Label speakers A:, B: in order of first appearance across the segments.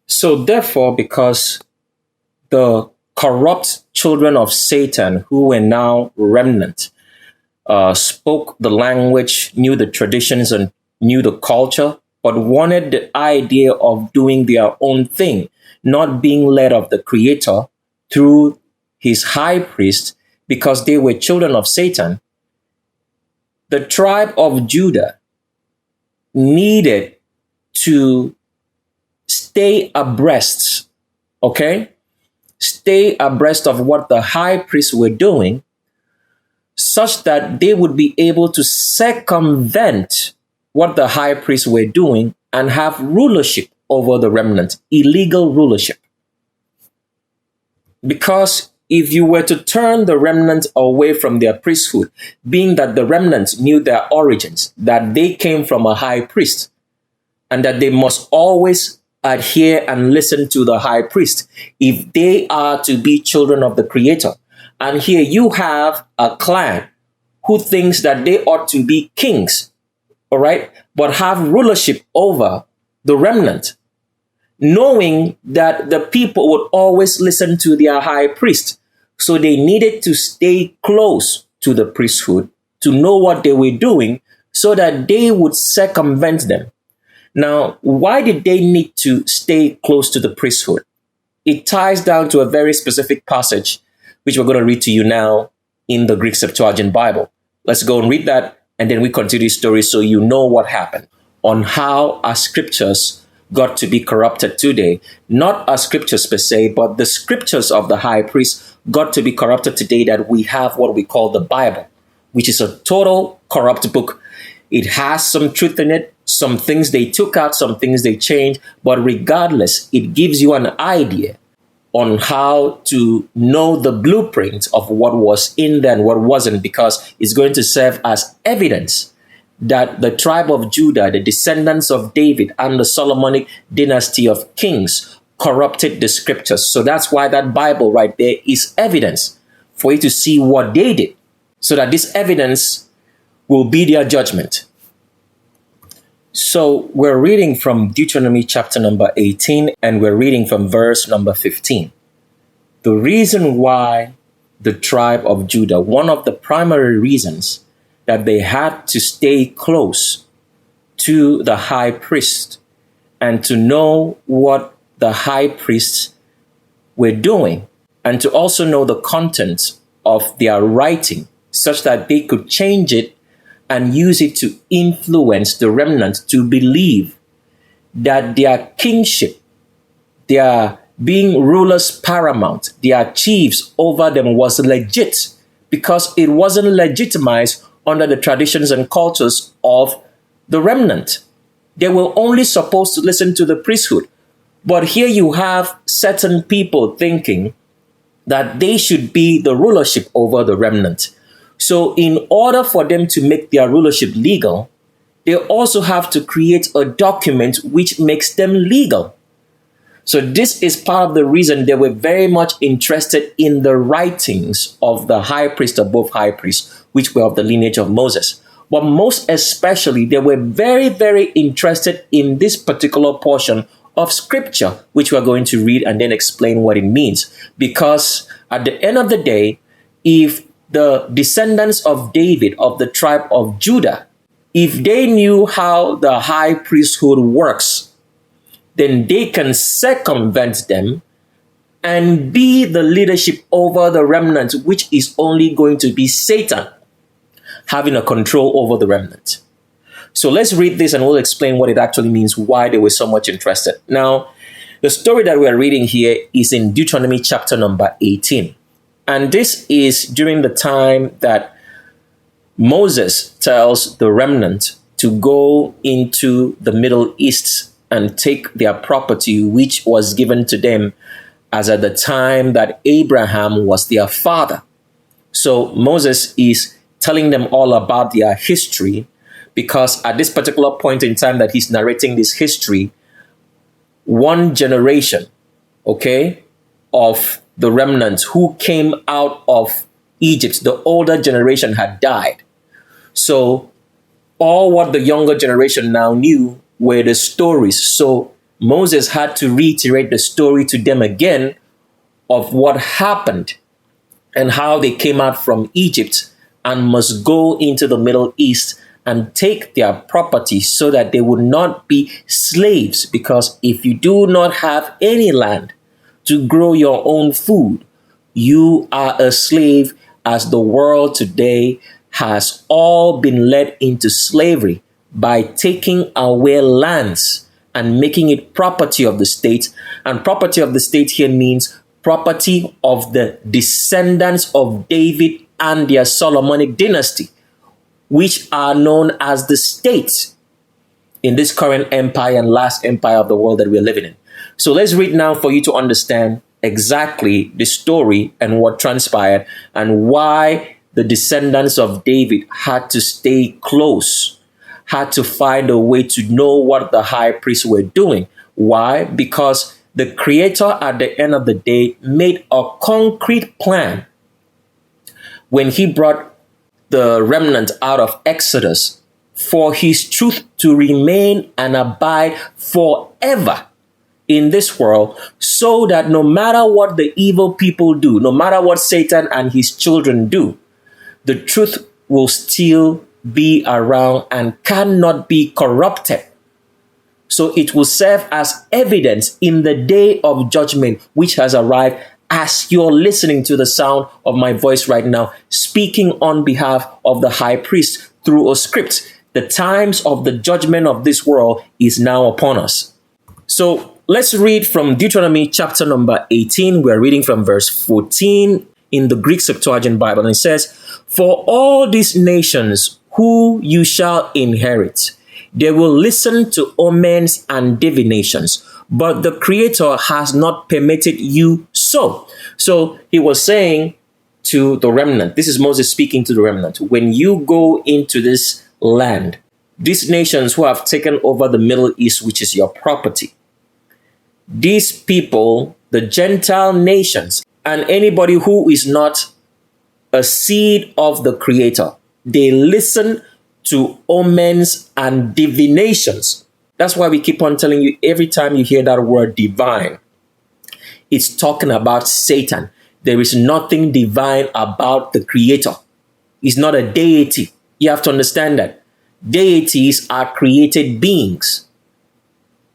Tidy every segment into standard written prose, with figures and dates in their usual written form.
A: So therefore, because the corrupt children of Satan, who were now remnant, spoke the language, knew the traditions, and knew the culture, but wanted the idea of doing their own thing, not being led of the Creator through his high priest, because they were children of Satan, the tribe of Judah needed to stay abreast, okay? Stay abreast of what the high priests were doing, such that they would be able to circumvent what the high priests were doing and have rulership over the remnant, illegal rulership. Because if you were to turn the remnant away from their priesthood, being that the remnant knew their origins, that they came from a high priest, and that they must always adhere and listen to the high priest if they are to be children of the Creator. And here you have a clan who thinks that they ought to be kings, all right, but have rulership over the remnant, knowing that the people would always listen to their high priest. So they needed to stay close to the priesthood to know what they were doing so that they would circumvent them. Now, why did they need to stay close to the priesthood? It ties down to a very specific passage, which we're going to read to you now in the Greek Septuagint Bible. Let's go and read that, and then we continue the story so you know what happened on how our scriptures got to be corrupted today. Not our scriptures per se, but the scriptures of the high priest got to be corrupted today, that we have what we call the Bible, which is a total corrupt book. It has some truth in it, some things they took out, some things they changed, but regardless, it gives you an idea on how to know the blueprint of what was in there and what wasn't, because it's going to serve as evidence that the tribe of Judah, the descendants of David and the Solomonic dynasty of kings, corrupted the scriptures. So that's why that Bible right there is evidence for you to see what they did, so that this evidence will be their judgment. So we're reading from Deuteronomy chapter number 18, and we're reading from verse number 15. The reason why the tribe of Judah, one of the primary reasons that they had to stay close to the high priest and to know what the high priests were doing, and to also know the content of their writing, such that they could change it and use it to influence the remnant to believe that their kingship, their being rulers paramount, their chiefs over them was legit, because it wasn't legitimized under the traditions and cultures of the remnant. They were only supposed to listen to the priesthood. But here you have certain people thinking that they should be the rulership over the remnant. So in order for them to make their rulership legal, they also have to create a document which makes them legal. So this is part of the reason they were very much interested in the writings of the high priest, of both high priests, which were of the lineage of Moses. But most especially, they were very, very interested in this particular portion of scripture, which we're going to read and then explain what it means. Because at the end of the day, if the descendants of David, of the tribe of Judah, if they knew how the high priesthood works, then they can circumvent them and be the leadership over the remnant, which is only going to be Satan having a control over the remnant. So let's read this and we'll explain what it actually means, why they were so much interested. Now, the story that we are reading here is in Deuteronomy chapter number 18. And this is during the time that Moses tells the remnant to go into the Middle East and take their property, which was given to them as at the time that Abraham was their father. So Moses is telling them all about their history, because at this particular point in time that he's narrating this history, one generation, of the remnant who came out of Egypt, the older generation had died. So all what the younger generation now knew were the stories. So Moses had to reiterate the story to them again of what happened and how they came out from Egypt and must go into the Middle East and take their property so that they would not be slaves. Because if you do not have any land to grow your own food, you are a slave, as the world today has all been led into slavery by taking away lands and making it property of the state. And property of the state here means property of the descendants of David and their Solomonic dynasty, which are known as the states in this current empire and last empire of the world that we're living in. So let's read now for you to understand exactly the story and what transpired and why the descendants of David had to stay close, had to find a way to know what the high priests were doing. Why? Because the Creator at the end of the day made a concrete plan when he brought the remnant out of Exodus for his truth to remain and abide forever in this world, so that no matter what the evil people do, no matter what Satan and his children do, the truth will still be around and cannot be corrupted. So it will serve as evidence in the day of judgment which has arrived, as you're listening to the sound of my voice right now, speaking on behalf of the high priest through a script. The times of the judgment of this world is now upon us. So let's read from Deuteronomy chapter number 18. We're reading from verse 14 in the Greek Septuagint Bible. And it says, "For all these nations who you shall inherit, they will listen to omens and divinations, but the Creator has not permitted you so." So he was saying to the remnant, this is Moses speaking to the remnant, when you go into this land, these nations who have taken over the Middle East, which is your property, these people, the Gentile nations, and anybody who is not a seed of the Creator, they listen to omens and divinations. That's why we keep on telling you every time you hear that word divine, it's talking about Satan. There is nothing divine about the Creator. He's not a deity. You have to understand that. Deities are created beings.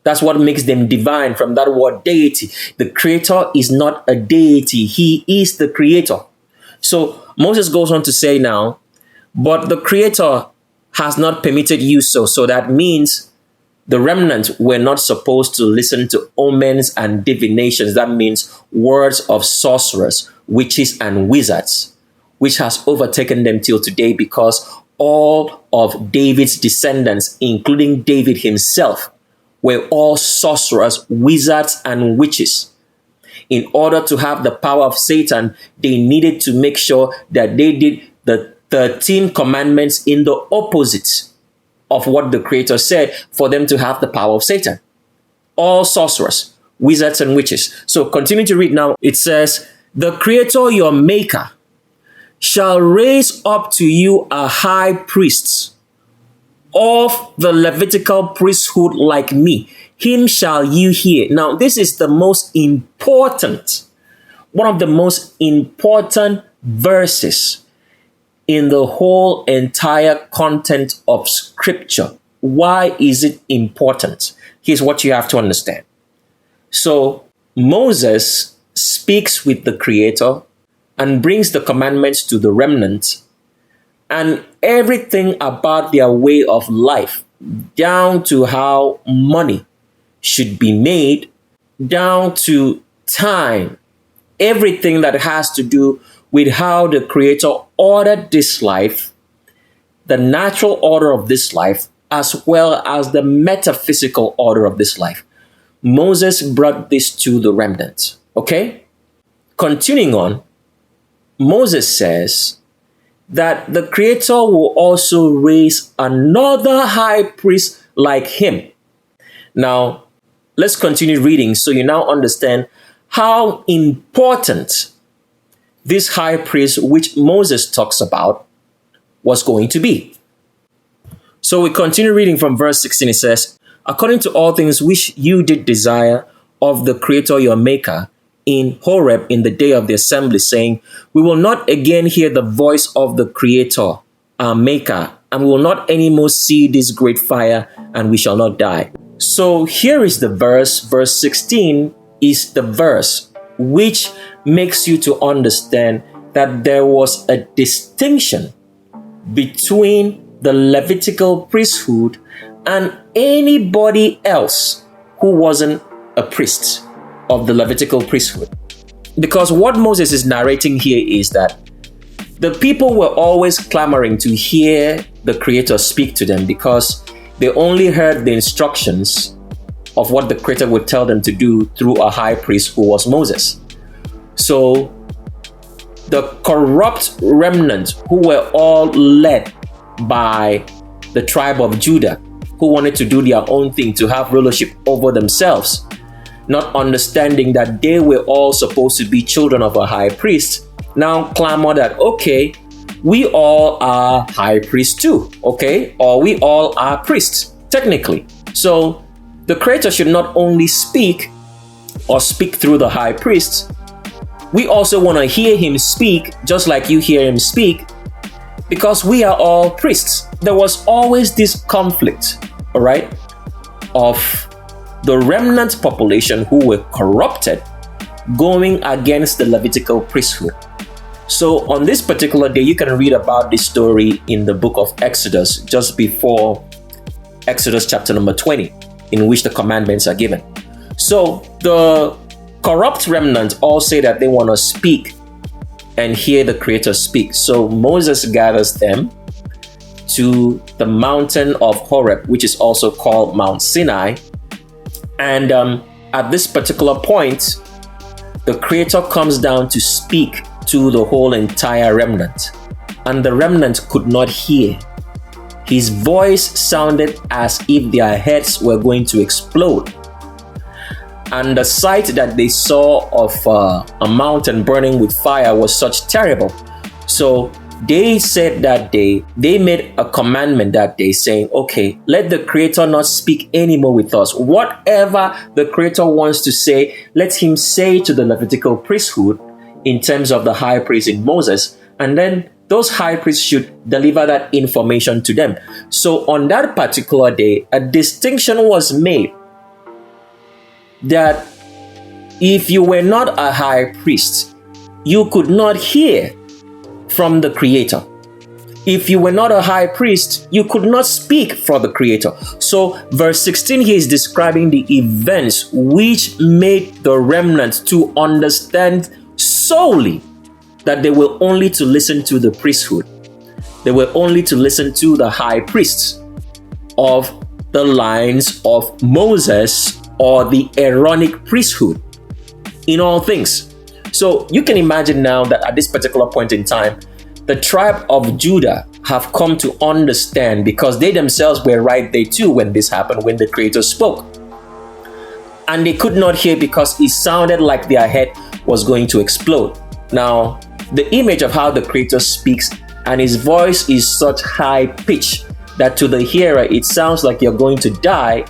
A: That's what makes them divine, from that word deity. The Creator is not a deity. He is the Creator. So Moses goes on to say now, but the Creator has not permitted you so. So that means the remnant were not supposed to listen to omens and divinations. That means words of sorcerers, witches, and wizards, which has overtaken them till today, because all of David's descendants, including David himself, were all sorcerers, wizards, and witches. In order to have the power of Satan, they needed to make sure that they did the 13 commandments in the opposite of what the Creator said for them to have the power of Satan. All sorcerers, wizards, and witches. So continue to read now. It says, "The Creator, your maker, shall raise up to you a high priest of the Levitical priesthood like me. Him shall you hear." Now, this is the most important, one of the most important verses in the whole entire content of Scripture. Why is it important? Here's what you have to understand. So Moses speaks with the Creator and brings the commandments to the remnant, and everything about their way of life, down to how money should be made, down to time, everything that has to do with how the Creator ordered this life, the natural order of this life, as well as the metaphysical order of this life. Moses brought this to the remnant. Okay? Continuing on, Moses says that the Creator will also raise another high priest like him. Now, let's continue reading so you now understand how important this high priest, which Moses talks about, was going to be. So we continue reading from verse 16. It says, according to all things which you did desire of the Creator your Maker in Horeb in the day of the assembly, saying, we will not again hear the voice of the Creator, our Maker, and we will not anymore see this great fire, and we shall not die. So here is the verse 16 is the verse which makes you to understand that there was a distinction between the Levitical priesthood and anybody else who wasn't a priest of the Levitical priesthood. Because what Moses is narrating here is that the people were always clamoring to hear the Creator speak to them because they only heard the instructions of what the Creator would tell them to do through a high priest who was Moses. So the corrupt remnant who were all led by the tribe of Judah, who wanted to do their own thing, to have rulership over themselves, not understanding that they were all supposed to be children of a high priest, now clamor that, okay, we all are high priests too, okay? Or we all are priests, technically. So the Creator should not only speak or speak through the high priest, we also want to hear him speak just like you hear him speak, because we are all priests. There was always this conflict, all right, of the remnant population who were corrupted going against the Levitical priesthood. So on this particular day, you can read about this story in the book of Exodus, just before Exodus chapter number 20, in which the commandments are given. So the corrupt remnant all say that they want to speak and hear the Creator speak. So Moses gathers them to the mountain of Horeb, which is also called Mount Sinai. And at this particular point, the Creator comes down to speak to the whole entire remnant. And the remnant could not hear. His voice sounded as if their heads were going to explode. And the sight that they saw of a mountain burning with fire was such terrible. So they said that day, they made a commandment that day saying, okay, let the Creator not speak anymore with us. Whatever the Creator wants to say, let him say to the Levitical priesthood in terms of the high priest in Moses. And then those high priests should deliver that information to them. So on that particular day, a distinction was made that if you were not a high priest, you could not hear from the Creator. If you were not a high priest, you could not speak for the Creator. So verse 16 here is describing the events which made the remnant to understand solely that they were only to listen to the priesthood. They were only to listen to the high priests of the lines of Moses, or the Aaronic priesthood in all things. So you can imagine now that at this particular point in time, the tribe of Judah have come to understand, because they themselves were right there too when this happened, when the Creator spoke. And they could not hear because it sounded like their head was going to explode. Now, the image of how the Creator speaks, and his voice is such high pitch that to the hearer it sounds like you're going to die,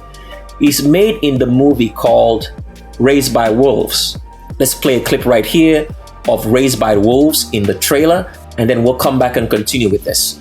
A: is made in the movie called Raised by Wolves. Let's play a clip right here of Raised by Wolves in the trailer, and then we'll come back and continue with this.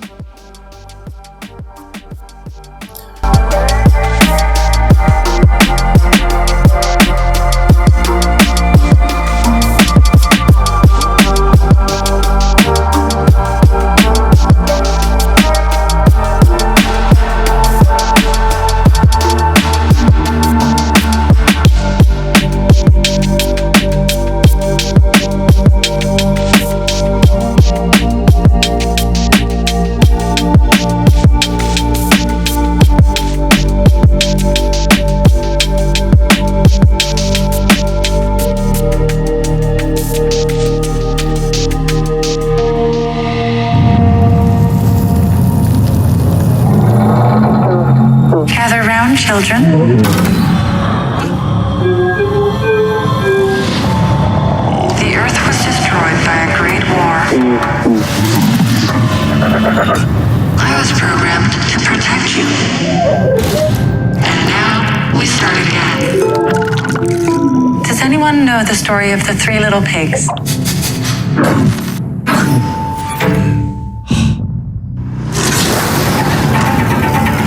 B: anyone know the story of the three little pigs?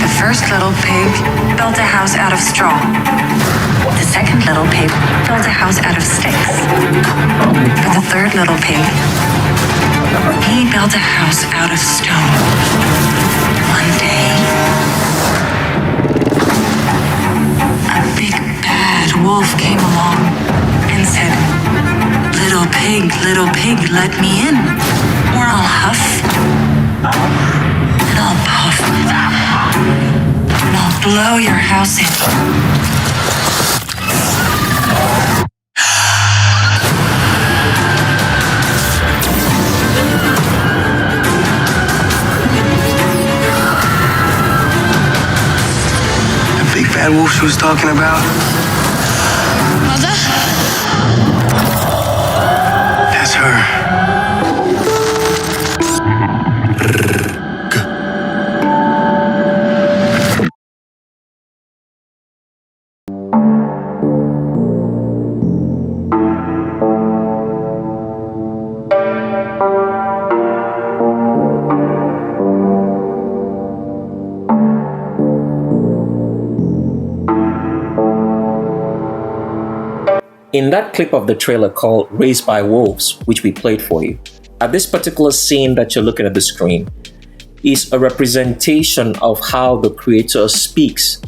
B: The first little pig built a house out of straw. The second little pig built a house out of sticks. But the third little pig, he built a house out of stone. One day, a big bad wolf came along and said, little pig, let me in, or I'll huff, and I'll puff, and I'll blow your house in.
C: Bad wolf she was talking about?
B: Mother?
C: That's her.
A: In that clip of the trailer called Raised by Wolves, which we played for you, at this particular scene that you're looking at the screen is a representation of how the Creator speaks.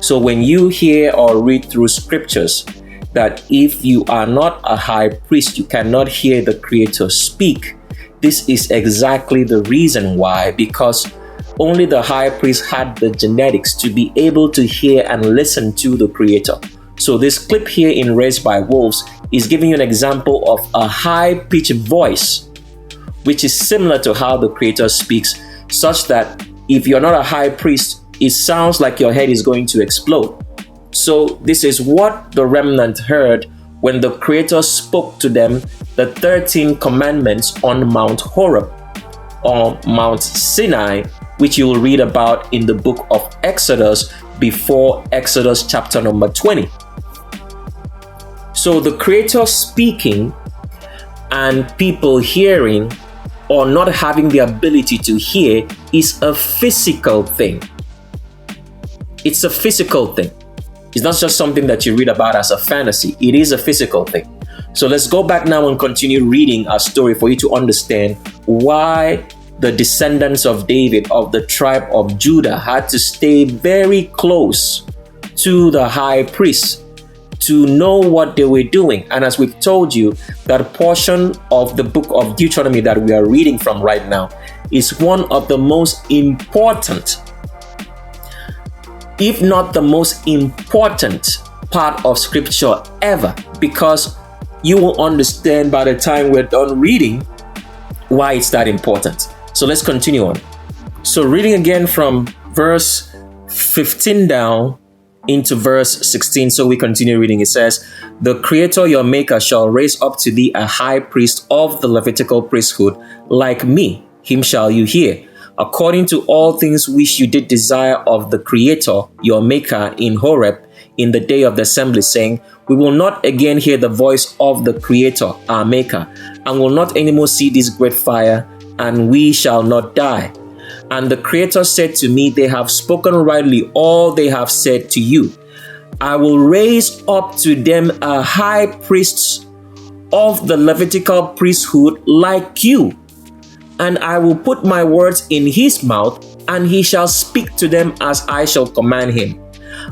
A: So when you hear or read through scriptures that if you are not a high priest, you cannot hear the Creator speak, this is exactly the reason why, because only the high priest had the genetics to be able to hear and listen to the Creator. So this clip here in Raised by Wolves is giving you an example of a high-pitched voice, which is similar to how the Creator speaks, such that if you're not a high priest, it sounds like your head is going to explode. So this is what the remnant heard when the Creator spoke to them the 13 commandments on Mount Horeb or Mount Sinai, which you will read about in the book of Exodus before Exodus chapter number 20. So the Creator speaking and people hearing or not having the ability to hear is a physical thing. It's a physical thing. It's not just something that you read about as a fantasy. It is a physical thing. So let's go back now and continue reading our story for you to understand why the descendants of David of the tribe of Judah had to stay very close to the high priest to know what they were doing. And as we've told you, that portion of the book of Deuteronomy that we are reading from right now is one of the most important, if not the most important part of scripture ever, because you will understand by the time we're done reading why it's that important. So let's continue on. So reading again from verse 15 down into verse 16. So we continue reading. It says, "The Creator your Maker shall raise up to thee a high priest of the Levitical priesthood, like me, him shall you hear, according to all things which you did desire of the Creator your Maker in Horeb in the day of the assembly, saying, we will not again hear the voice of the Creator our Maker, and will not anymore see this great fire, and we shall not die. And the Creator said to me, they have spoken rightly all they have said to you. I will raise up to them a high priest of the Levitical priesthood like you, and I will put my words in his mouth, and he shall speak to them as I shall command him.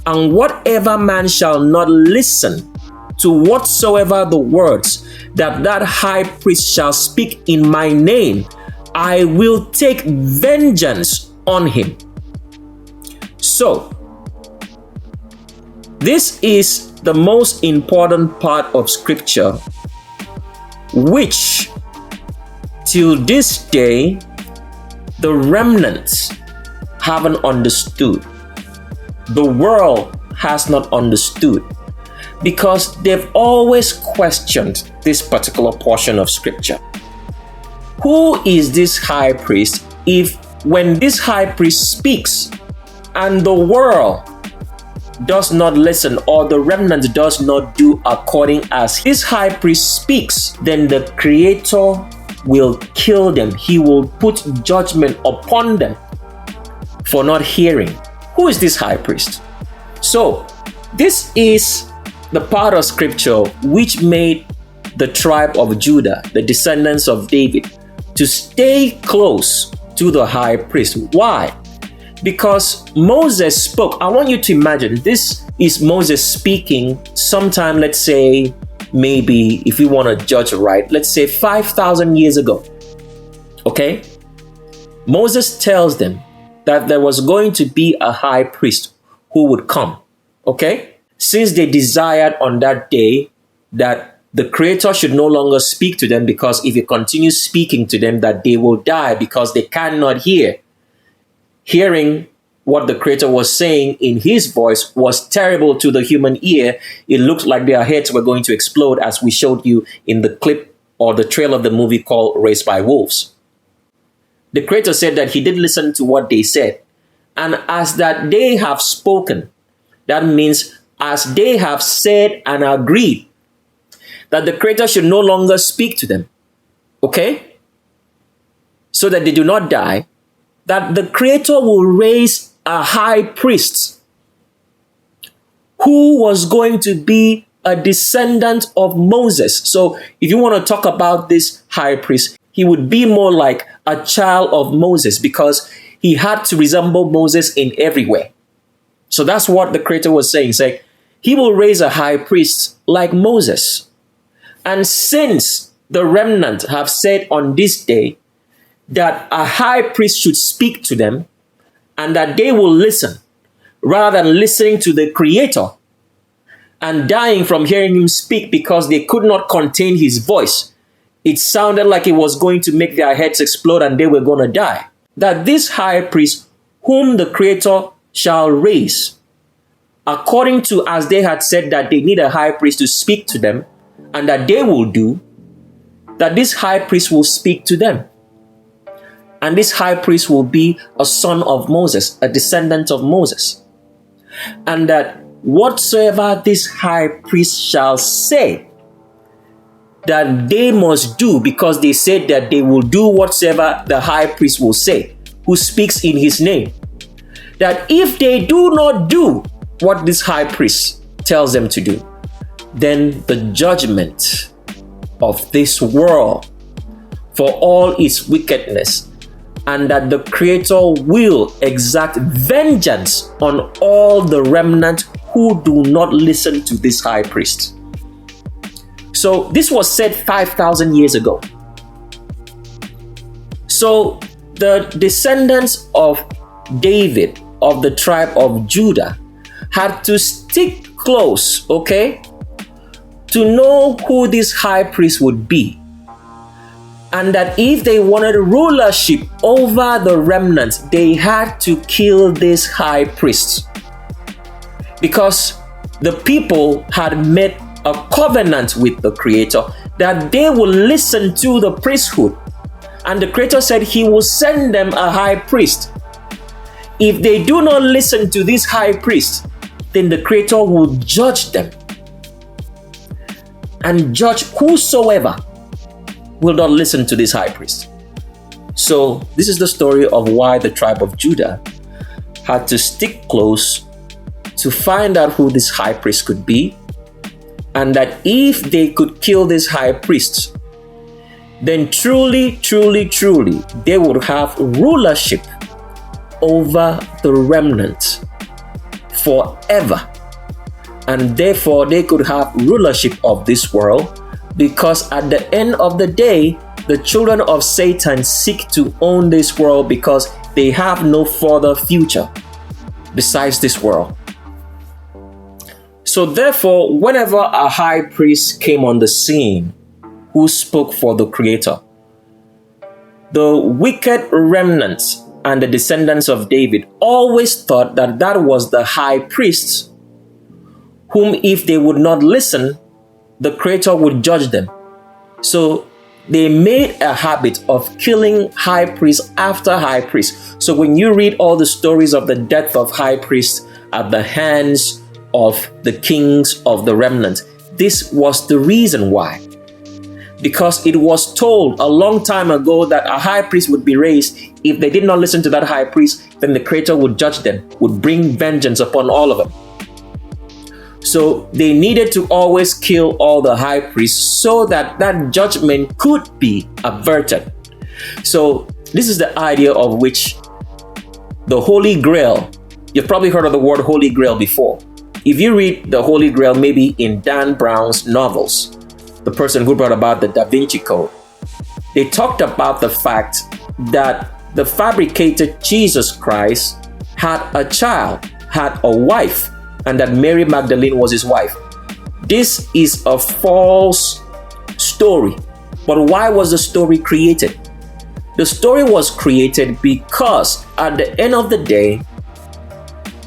A: And whatever man shall not listen to whatsoever the words that high priest shall speak in my name, I will take vengeance on him." So, this is the most important part of scripture, which till this day the remnants haven't understood. The world has not understood, because they've always questioned this particular portion of scripture. Who is this high priest if when this high priest speaks and the world does not listen, or the remnant does not do according as his high priest speaks, then the Creator will kill them. He will put judgment upon them for not hearing. Who is this high priest? So, this is the part of scripture which made the tribe of Judah, the descendants of David, to stay close to the high priest. Why? Because Moses spoke. I want you to imagine this is Moses speaking sometime, let's say, maybe if we want to judge right, let's say 5,000 years ago. Okay? Moses tells them that there was going to be a high priest who would come. Okay? Since they desired on that day that the Creator should no longer speak to them, because if he continues speaking to them, that they will die because they cannot hear. Hearing what the Creator was saying in his voice was terrible to the human ear. It looked like their heads were going to explode, as we showed you in the clip or the trailer of the movie called Raised by Wolves. The Creator said that he did listen to what they said. And as that they have spoken, that means as they have said and agreed that the Creator should no longer speak to them, okay? So that they do not die, that the Creator will raise a high priest who was going to be a descendant of Moses. So if you want to talk about this high priest, he would be more like a child of Moses, because he had to resemble Moses in every way. So that's what the Creator was saying. Saying he will raise a high priest like Moses. And since the remnant have said on this day that a high priest should speak to them, and that they will listen rather than listening to the Creator and dying from hearing him speak because they could not contain his voice. It sounded like it was going to make their heads explode and they were going to die. That this high priest, whom the Creator shall raise, according to as they had said that they need a high priest to speak to them, and that they will do, that this high priest will speak to them. And this high priest will be a son of Moses, a descendant of Moses. And that whatsoever this high priest shall say, that they must do, because they said that they will do whatsoever the high priest will say, who speaks in his name. That if they do not do what this high priest tells them to do, then the judgment of this world for all its wickedness, and that the Creator will exact vengeance on all the remnant who do not listen to this high priest. So this was said 5,000 years ago. So the descendants of David, of the tribe of Judah, had to stick close, okay, to know who this high priest would be. And that if they wanted rulership over the remnant, they had to kill this high priest. Because the people had made a covenant with the Creator that they will listen to the priesthood. And the Creator said he will send them a high priest. If they do not listen to this high priest, then the Creator will judge them and judge whosoever will not listen to this high priest. So this is the story of why the tribe of Judah had to stick close to find out who this high priest could be, and that if they could kill this high priest, then truly, truly, truly, they would have rulership over the remnant forever. And therefore, they could have rulership of this world, because at the end of the day, the children of Satan seek to own this world because they have no further future besides this world. So therefore, whenever a high priest came on the scene who spoke for the Creator, the wicked remnants and the descendants of David always thought that that was the high priest whom, if they would not listen, the Creator would judge them. So they made a habit of killing high priest after high priest. So when you read all the stories of the death of high priests at the hands of the kings of the remnant. This was the reason why. Because it was told a long time ago that a high priest would be raised. If they did not listen to that high priest, then the Creator would judge them, would bring vengeance upon all of them. So they needed to always kill all the high priests so that that judgment could be averted. So this is the idea of which the Holy Grail, you've probably heard of the word Holy Grail before. If you read the Holy Grail maybe in Dan Brown's novels, the person who brought about the Da Vinci Code, they talked about the fact that the fabricated Jesus Christ had a child, had a wife, and that Mary Magdalene was his wife. This is a false story. But why was the story created? The story was created because at the end of the day,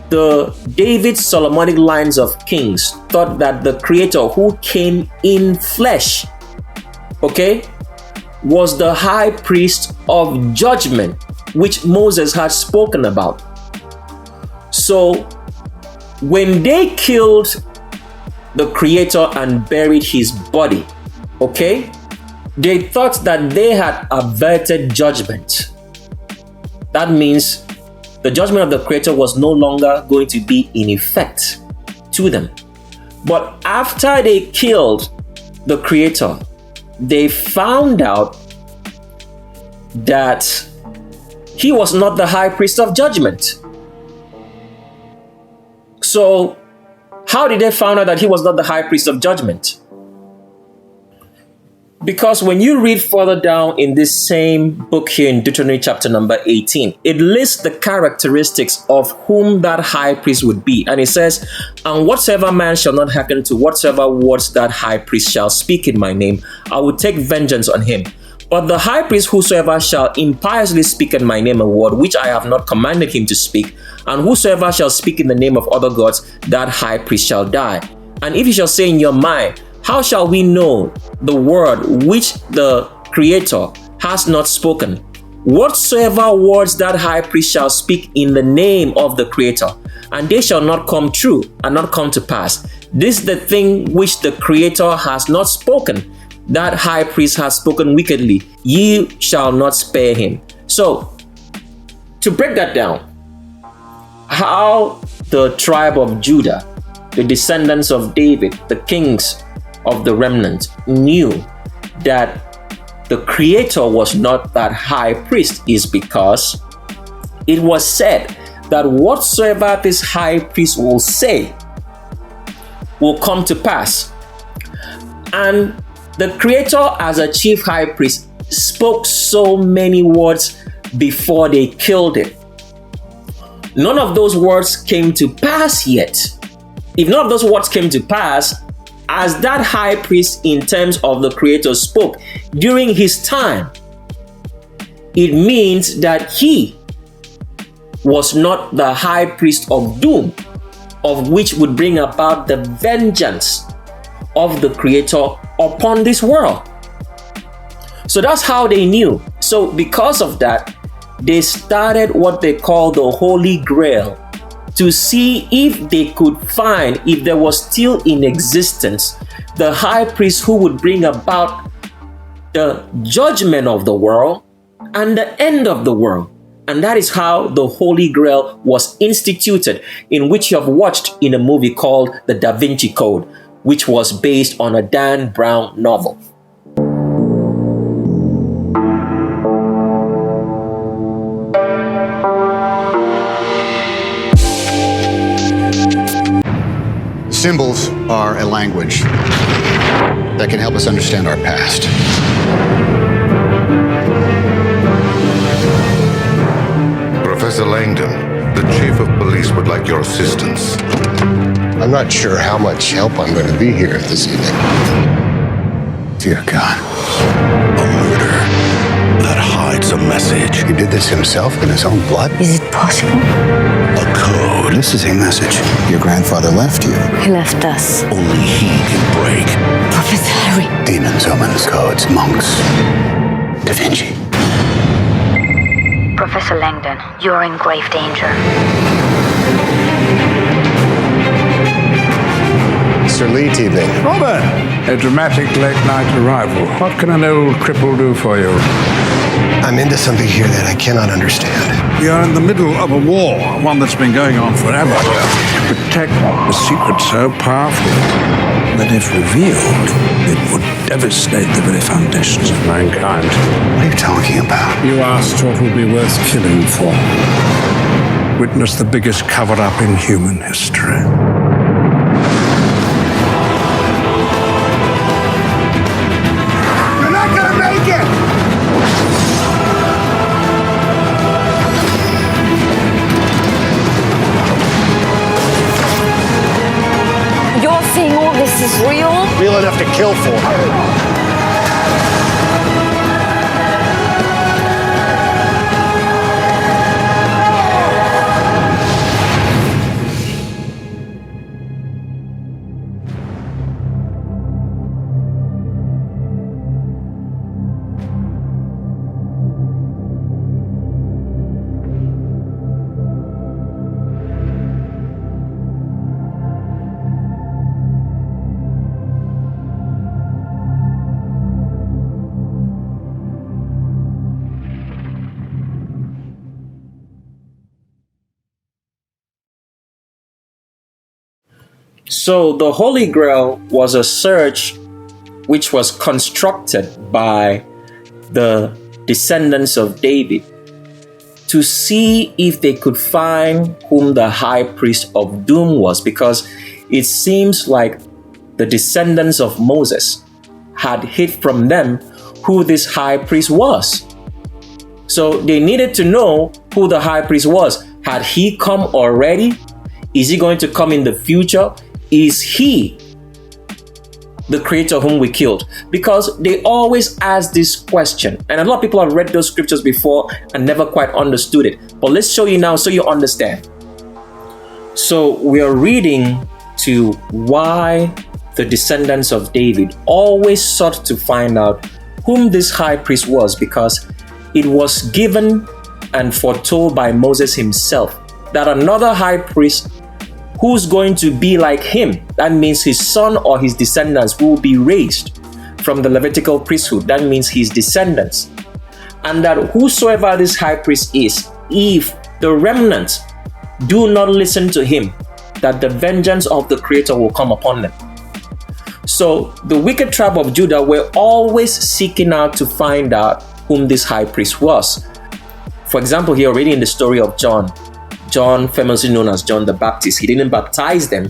A: the David Solomonic lines of kings thought that the Creator who came in flesh, was the high priest of judgment, which Moses had spoken about. So when they killed the Creator and buried his body, they thought that they had averted judgment. That means the judgment of the Creator was no longer going to be in effect to them. But after they killed the Creator, they found out that he was not the high priest of judgment. So, how did they find out that he was not the high priest of judgment? Because when you read further down in this same book here in Deuteronomy chapter number 18, it lists the characteristics of whom that high priest would be. And it says, "And whatsoever man shall not hearken to whatsoever words that high priest shall speak in my name, I will take vengeance on him. But the high priest whosoever shall impiously speak in my name a word which I have not commanded him to speak, and whosoever shall speak in the name of other gods, that high priest shall die. And if you shall say in your mind, how shall we know the word which the Creator has not spoken? Whatsoever words that high priest shall speak in the name of the Creator, and they shall not come true and not come to pass. This is the thing which the Creator has not spoken. That high priest has spoken wickedly. Ye shall not spare him." So, to break that down, how the tribe of Judah, the descendants of David, the kings of the remnant, knew that the Creator was not that high priest is because it was said that whatsoever this high priest will say will come to pass. And the Creator, as a chief high priest, spoke so many words before they killed him. None of those words came to pass yet. If none of those words came to pass, as that high priest in terms of the Creator spoke during his time, it means that he was not the high priest of doom, of which would bring about the vengeance of the Creator upon this world. So that's how they knew. So because of that, they started what they call the Holy Grail, to see if they could find, if there was still in existence, the high priest who would bring about the judgment of the world and the end of the world. And that is how the Holy Grail was instituted, in which you have watched in a movie called The Da Vinci Code, which was based on a Dan Brown novel.
D: Symbols are a language that can help us understand our past.
E: Professor Langdon, the chief of police would like your assistance.
D: I'm not sure how much help I'm going to be here this evening. Dear God.
C: A murder that hides a message.
D: He did this himself in his own blood?
B: Is it possible?
C: A code.
D: This is a message your grandfather left you.
B: He left us.
C: Only he can break.
B: Professor Harry.
D: Demons, omens, codes, monks. Da Vinci.
F: Professor Langdon, you're in grave danger.
D: Mr. Leet evening.
F: Robert, a dramatic late-night arrival. What can an old cripple do for you?
D: I'm into something here that I cannot understand.
F: We are in the middle of a war, one that's been going on forever. To protect a secret so powerful that if revealed, it would devastate the very foundations of mankind.
D: What are you talking about?
F: You asked what would be worth killing for. Witness the biggest cover-up in human history.
D: You're not gonna make it!
G: You're saying all this is real?
D: Real enough to kill for.
A: So the Holy Grail was a search which was constructed by the descendants of David to see if they could find whom the high priest of doom was, because it seems like the descendants of Moses had hid from them who this high priest was. So they needed to know who the high priest was. Had he come already? Is he going to come in the future? Is he the creator whom we killed? Because they always ask this question. And a lot of people have read those scriptures before and never quite understood it. But let's show you now so you understand. So we are reading to why the descendants of David always sought to find out whom this high priest was, because it was given and foretold by Moses himself that another high priest who's going to be like him, that means his son or his descendants, will be raised from the Levitical priesthood, that means his descendants. And that whosoever this high priest is, if the remnant do not listen to him, that the vengeance of the Creator will come upon them. So the wicked tribe of Judah were always seeking out to find out whom this high priest was. For example, here already in the story of John, famously known as John the Baptist, he didn't baptize them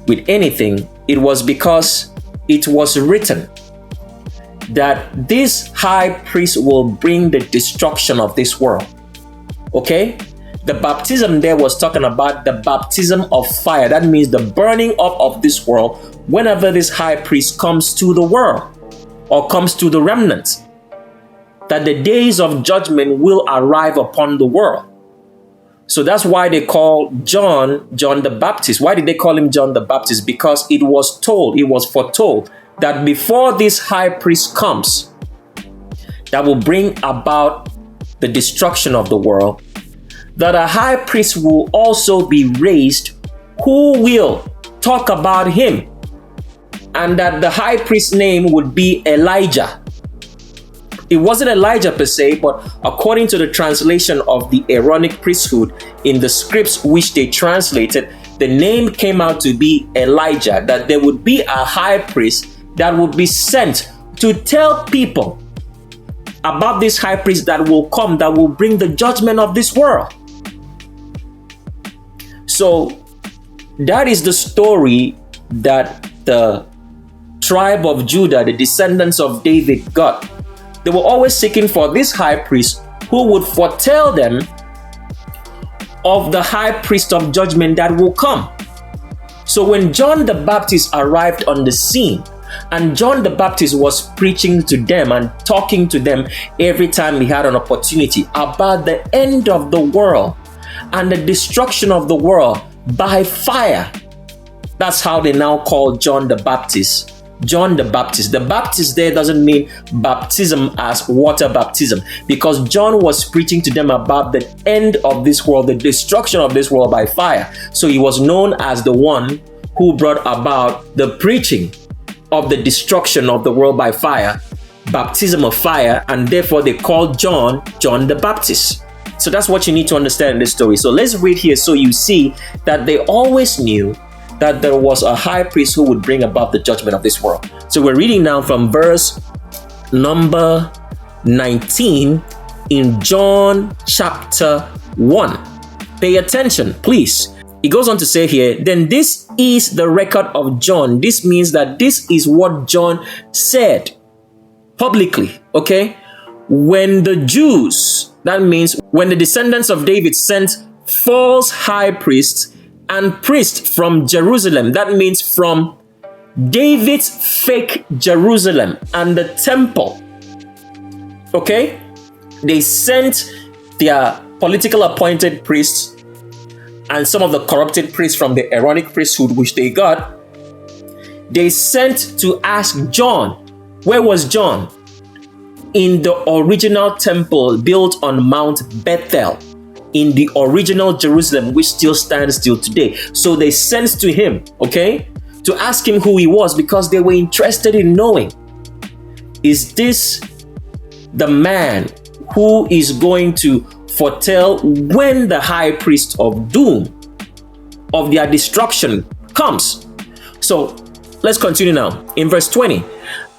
A: with anything. It was because it was written that this high priest will bring the destruction of this world. Okay? The baptism there was talking about the baptism of fire. That means the burning up of this world whenever this high priest comes to the world or comes to the remnant. That the days of judgment will arrive upon the world. So that's why they call John the Baptist. Why did they call him John the Baptist? Because it was foretold that before this high priest comes, that will bring about the destruction of the world, that a high priest will also be raised who will talk about him, and that the high priest's name would be Elijah. It wasn't Elijah per se, but according to the translation of the Aaronic priesthood in the scripts which they translated, the name came out to be Elijah, that there would be a high priest that would be sent to tell people about this high priest that will come, that will bring the judgment of this world. So that is the story that the tribe of Judah, the descendants of David, got. They were always seeking for this high priest who would foretell them of the high priest of judgment that will come. So when John the Baptist arrived on the scene, and John the Baptist was preaching to them and talking to them every time he had an opportunity about the end of the world and the destruction of the world by fire. That's how they now call John the Baptist. John the Baptist. The Baptist there doesn't mean baptism as water baptism, because John was preaching to them about the end of this world, the destruction of this world by fire. So he was known as the one who brought about the preaching of the destruction of the world by fire, baptism of fire, and therefore they called John the Baptist. So that's what you need to understand in this story. So let's read here so you see that they always knew that there was a high priest who would bring about the judgment of this world. So we're reading now from verse number 19 in John chapter 1. Pay attention, please. He goes on to say here, then this is the record of John. This means that this is what John said publicly, okay? When the Jews, that means when the descendants of David sent false high priests and priests from Jerusalem, that means from David's fake Jerusalem and the temple, okay? They sent their political appointed priests and some of the corrupted priests from the Aaronic priesthood, which they got. They sent to ask John. Where was John? In the original temple built on Mount Bethel, in the original Jerusalem, which still stands till today. So they sent to him, okay, to ask him who he was, because they were interested in knowing, is this the man who is going to foretell when the high priest of doom, of their destruction, comes? So let's continue now in verse 20.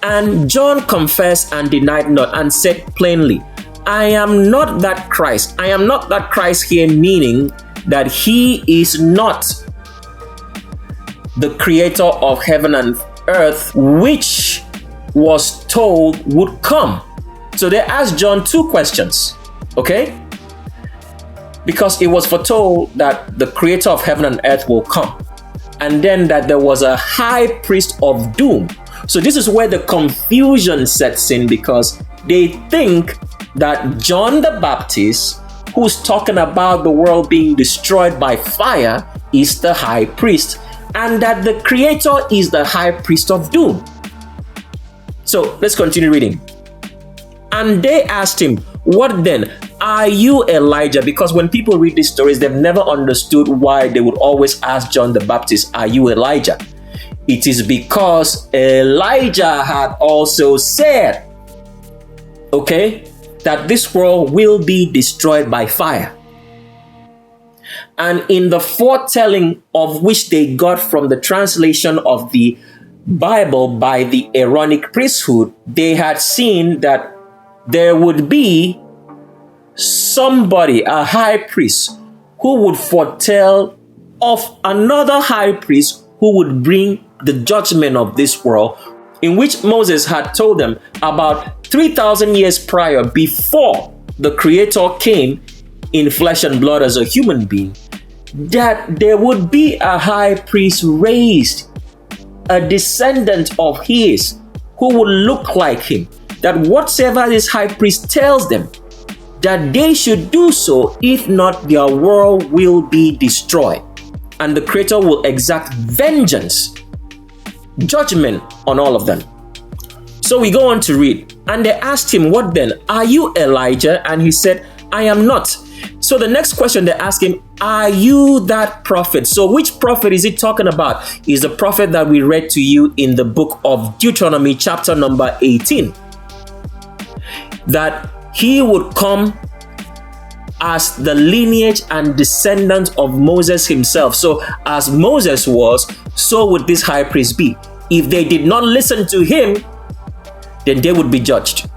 A: And John confessed and denied not, and said plainly, I am not that Christ. I am not that Christ here, meaning that he is not the creator of heaven and earth, which was told would come. So they asked John two questions, okay? Because it was foretold that the creator of heaven and earth will come, and then that there was a high priest of doom. So this is where the confusion sets in, because they think that John the Baptist, who's talking about the world being destroyed by fire, is the high priest, and that the creator is the high priest of doom. So let's continue reading. And they asked him, what then? Are you Elijah? Because when people read these stories, they've never understood why they would always ask John the Baptist, are you Elijah? It is because Elijah had also said, okay, that this world will be destroyed by fire. And in the foretelling of which they got from the translation of the Bible by the Aaronic priesthood, they had seen that there would be somebody, a high priest, who would foretell of another high priest who would bring the judgment of this world, in which Moses had told them about 3,000 years prior, before the Creator came in flesh and blood as a human being, that there would be a high priest raised, a descendant of his, who would look like him, that whatsoever this high priest tells them, that they should do so, if not, their world will be destroyed. And the Creator will exact vengeance, judgment on all of them. So we go on to read. And they asked him, what then? Are you Elijah? And he said, I am not. So the next question they ask him, are you that prophet? So which prophet is he talking about? Is the prophet that we read to you in the book of Deuteronomy chapter number 18. That he would come as the lineage and descendant of Moses himself. So as Moses was, so would this high priest be. If they did not listen to him, then they would be judged.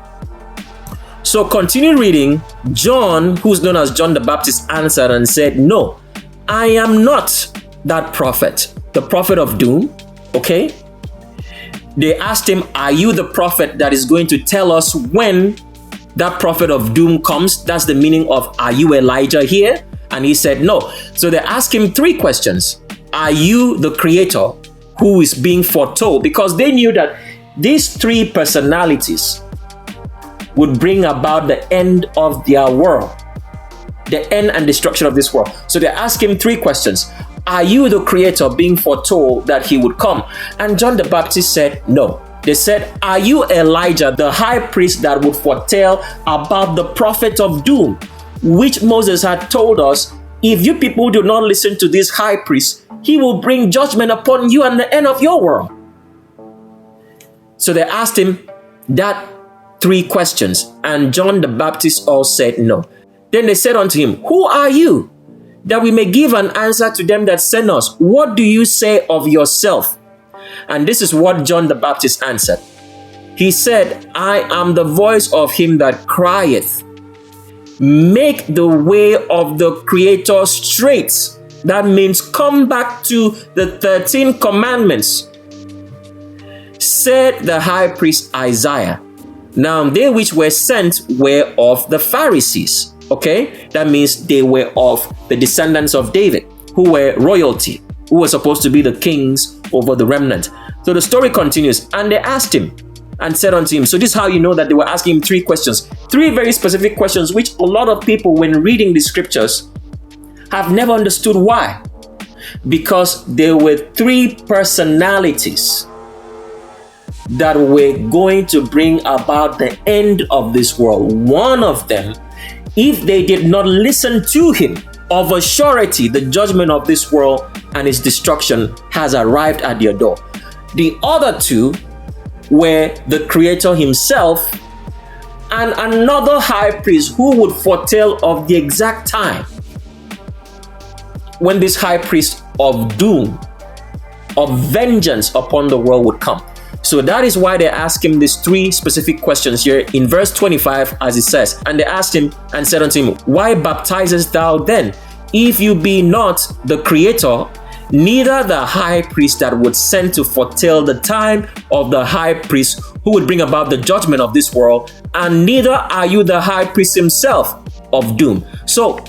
A: So continue reading. John, who's known as John the Baptist, answered and said, no, I am not that prophet, the prophet of doom. Okay. They asked him, are you the prophet that is going to tell us when that prophet of doom comes? That's the meaning of, are you Elijah here? And he said no. So they asked him three questions. Are you the creator who is being foretold? Because they knew that these three personalities would bring about the end of their world, the end and destruction of this world. So they asked him three questions. Are you the creator being foretold that he would come? And John the Baptist said no. They said, are you Elijah, the high priest that would foretell about the prophet of doom, which Moses had told us, if you people do not listen to this high priest, he will bring judgment upon you and the end of your world. So they asked him that 3 questions, and John the Baptist all said no. Then they said unto him, who are you, that we may give an answer to them that sent us? What do you say of yourself? And this is what John the Baptist answered. He said, I am the voice of him that crieth, make the way of the Creator straight. That means come back to the 13 commandments, said the high priest Isaiah. Now they which were sent were of the Pharisees. Okay, that means they were of the descendants of David, who were royalty, who were supposed to be the kings over the remnant. So the story continues, and they asked him and said unto him. So this is how you know that they were asking him 3 questions, 3 very specific questions, which a lot of people, when reading the scriptures, have never understood. Why? Because there were 3 personalities that were going to bring about the end of this world. One of them, if they did not listen to him, of a surety the judgment of this world and its destruction has arrived at their door. The other 2 were the Creator himself and another high priest who would foretell of the exact time when this high priest of doom, of vengeance upon the world would come. So that is why they ask him these 3 specific questions here in verse 25, as it says, and they asked him and said unto him, why baptizest thou then, if you be not the Creator, neither the high priest that would send to foretell the time of the high priest who would bring about the judgment of this world, and neither are you the high priest himself of doom. So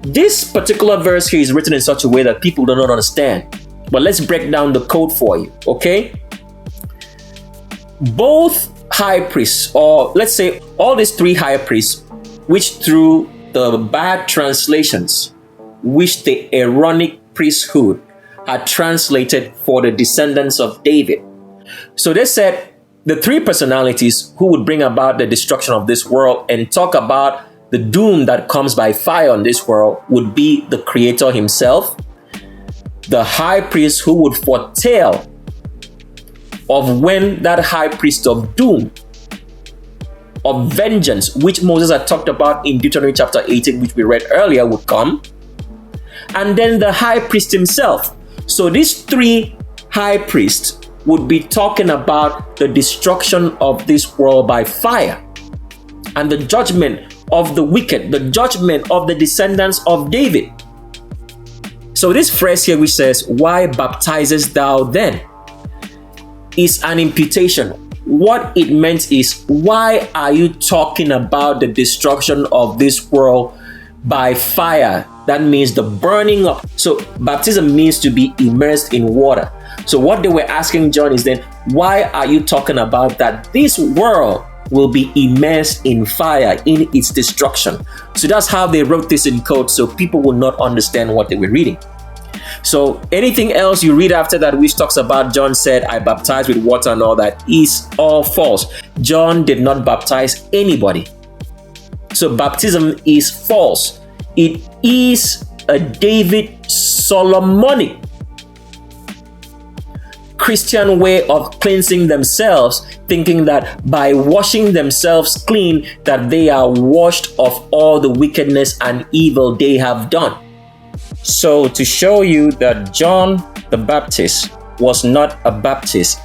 A: this particular verse here is written in such a way that people do not understand. But let's break down the code for you, okay? Both high priests, or let's say all these 3 high priests, which through the bad translations, which the Aaronic priesthood had translated for the descendants of David. So they said the 3 personalities who would bring about the destruction of this world and talk about the doom that comes by fire on this world would be the Creator himself, the high priest who would foretell of when that high priest of doom, of vengeance, which Moses had talked about in Deuteronomy chapter 18, which we read earlier, would come, and then the high priest himself. So these 3 high priests would be talking about the destruction of this world by fire and the judgment of the wicked, the judgment of the descendants of David. So this phrase here which says, why baptizest thou then, is an imputation. What it meant is, why are you talking about the destruction of this world by fire? That means the burning up. So baptism means to be immersed in water. So what they were asking John is then, why are you talking about that this world will be immersed in fire in its destruction? So that's how they wrote this in code, so people will not understand what they were reading. So anything else you read after that which talks about John said, I baptize with water and all that, is all false. John did not baptize anybody. So baptism is false. It is a David Solomonic Christian way of cleansing themselves, thinking that by washing themselves clean, that they are washed of all the wickedness and evil they have done. So to show you that John the Baptist was not a Baptist,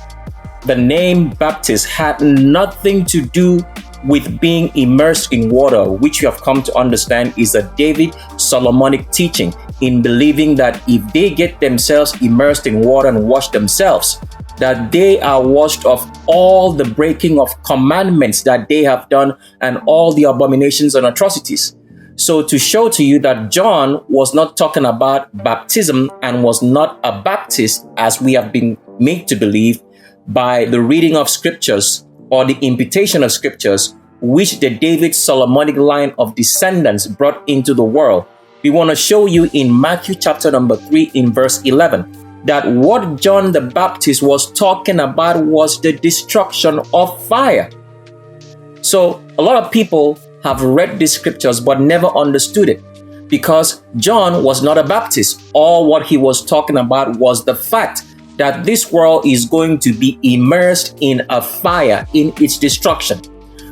A: the name Baptist had nothing to do with being immersed in water, which you have come to understand is a David Solomonic teaching, in believing that if they get themselves immersed in water and wash themselves, that they are washed of all the breaking of commandments that they have done and all the abominations and atrocities. So to show to you that John was not talking about baptism and was not a Baptist, as we have been made to believe by the reading of scriptures or the imputation of scriptures, which the David Solomonic line of descendants brought into the world, we want to show you in Matthew chapter number 3 in verse 11 that what John the Baptist was talking about was the destruction of fire. So a lot of people have read these scriptures but never understood it. because John was not a Baptist. All what he was talking about was the fact that this world is going to be immersed in a fire, in its destruction.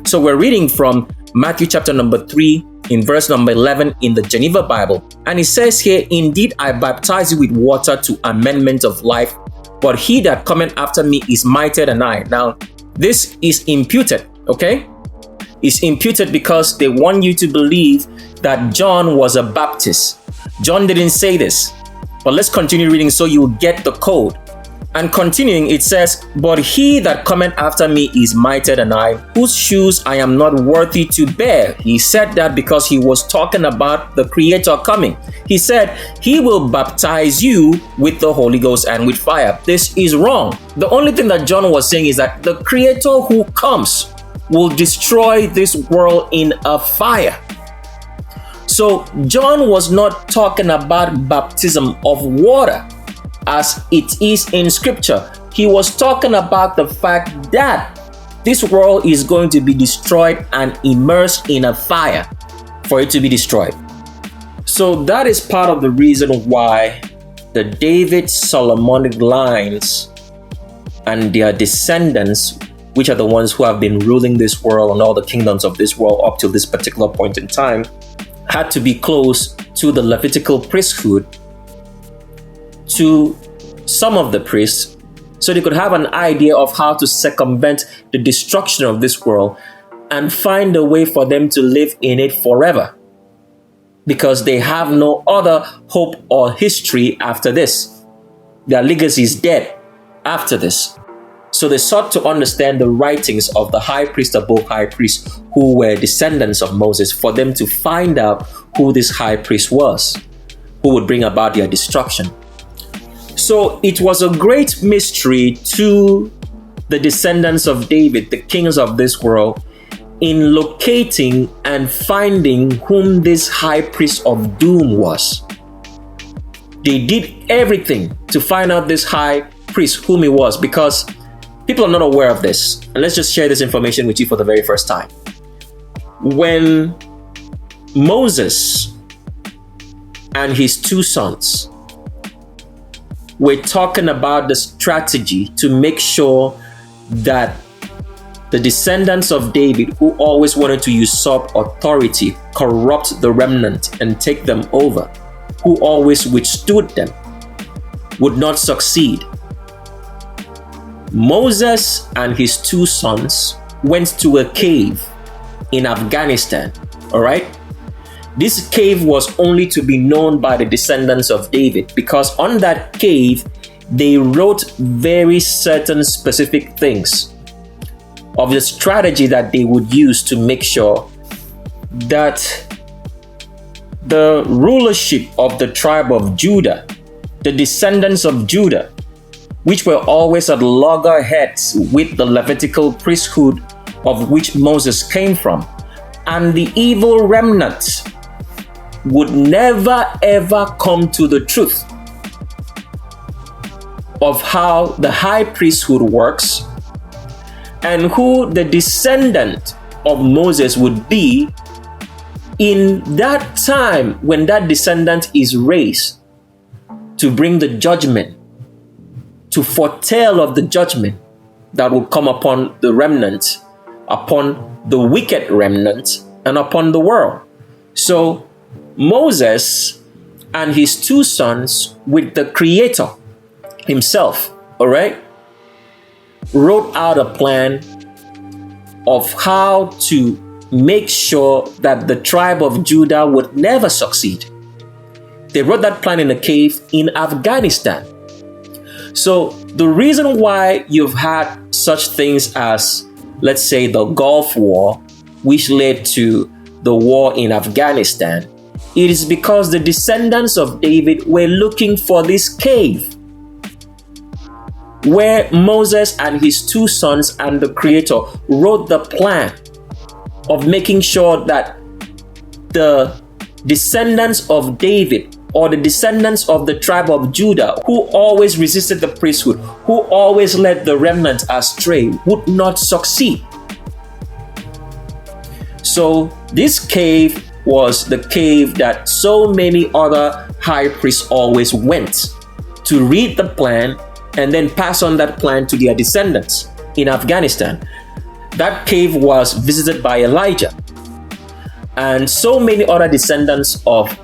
A: So we're reading from Matthew chapter number 3 in verse number 11 in the Geneva Bible. And it says here, "Indeed, I baptize you with water to amendment of life, but he that cometh after me is mightier than I." Now, this is imputed, okay? It's imputed because they want you to believe that John was a Baptist. John didn't say this. But let's continue reading so you will get the code. And continuing, it says, "But he that cometh after me is mightier than I, whose shoes I am not worthy to bear." He said that because he was talking about the Creator coming. He said, "He will baptize you with the Holy Ghost and with fire." This is wrong. The only thing that John was saying is that the Creator who comes will destroy this world in a fire. So John was not talking about baptism of water as it is in scripture. He was talking about the fact that this world is going to be destroyed and immersed in a fire for it to be destroyed. So that is part of the reason why the David Solomonic lines and their descendants, which are the ones who have been ruling this world and all the kingdoms of this world up to this particular point in time, had to be close to the Levitical priesthood, to some of the priests, so they could have an idea of how to circumvent the destruction of this world and find a way for them to live in it forever, because they have no other hope or history after this. Their legacy is dead after this. So they sought to understand the writings of the high priest above high priests who were descendants of Moses, for them to find out who this high priest was, who would bring about their destruction. So it was a great mystery to the descendants of David, the kings of this world, in locating and finding whom this high priest of doom was. They did everything to find out this high priest, whom he was, because people are not aware of this. And let's just share this information with you for the very first time. When Moses and his two sons were talking about the strategy to make sure that the descendants of David, who always wanted to usurp authority, corrupt the remnant and take them over, who always withstood them, would not succeed, Moses and his two sons went to a cave in Afghanistan, all right? This cave was only to be known by the descendants of David, because on that cave, they wrote very certain specific things of the strategy that they would use to make sure that the rulership of the tribe of Judah, the descendants of Judah, which were always at loggerheads with the Levitical priesthood of which Moses came from, and the evil remnant would never ever come to the truth of how the high priesthood works and who the descendant of Moses would be in that time when that descendant is raised to bring the judgment, to foretell of the judgment that will come upon the remnant, upon the wicked remnant, and upon the world. So Moses and his two sons, with the Creator himself, all right, wrote out a plan of how to make sure that the tribe of Judah would never succeed. They wrote that plan in a cave in Afghanistan. So the reason why you've had such things as, let's say, the Gulf War, which led to the war in Afghanistan, it is because the descendants of David were looking for this cave where Moses and his two sons and the Creator wrote the plan of making sure that the descendants of David, or the descendants of the tribe of Judah, who always resisted the priesthood, who always led the remnant astray, would not succeed. So this cave was the cave that so many other high priests always went to read the plan and then pass on that plan to their descendants in Afghanistan. That cave was visited by Elijah. And so many other descendants of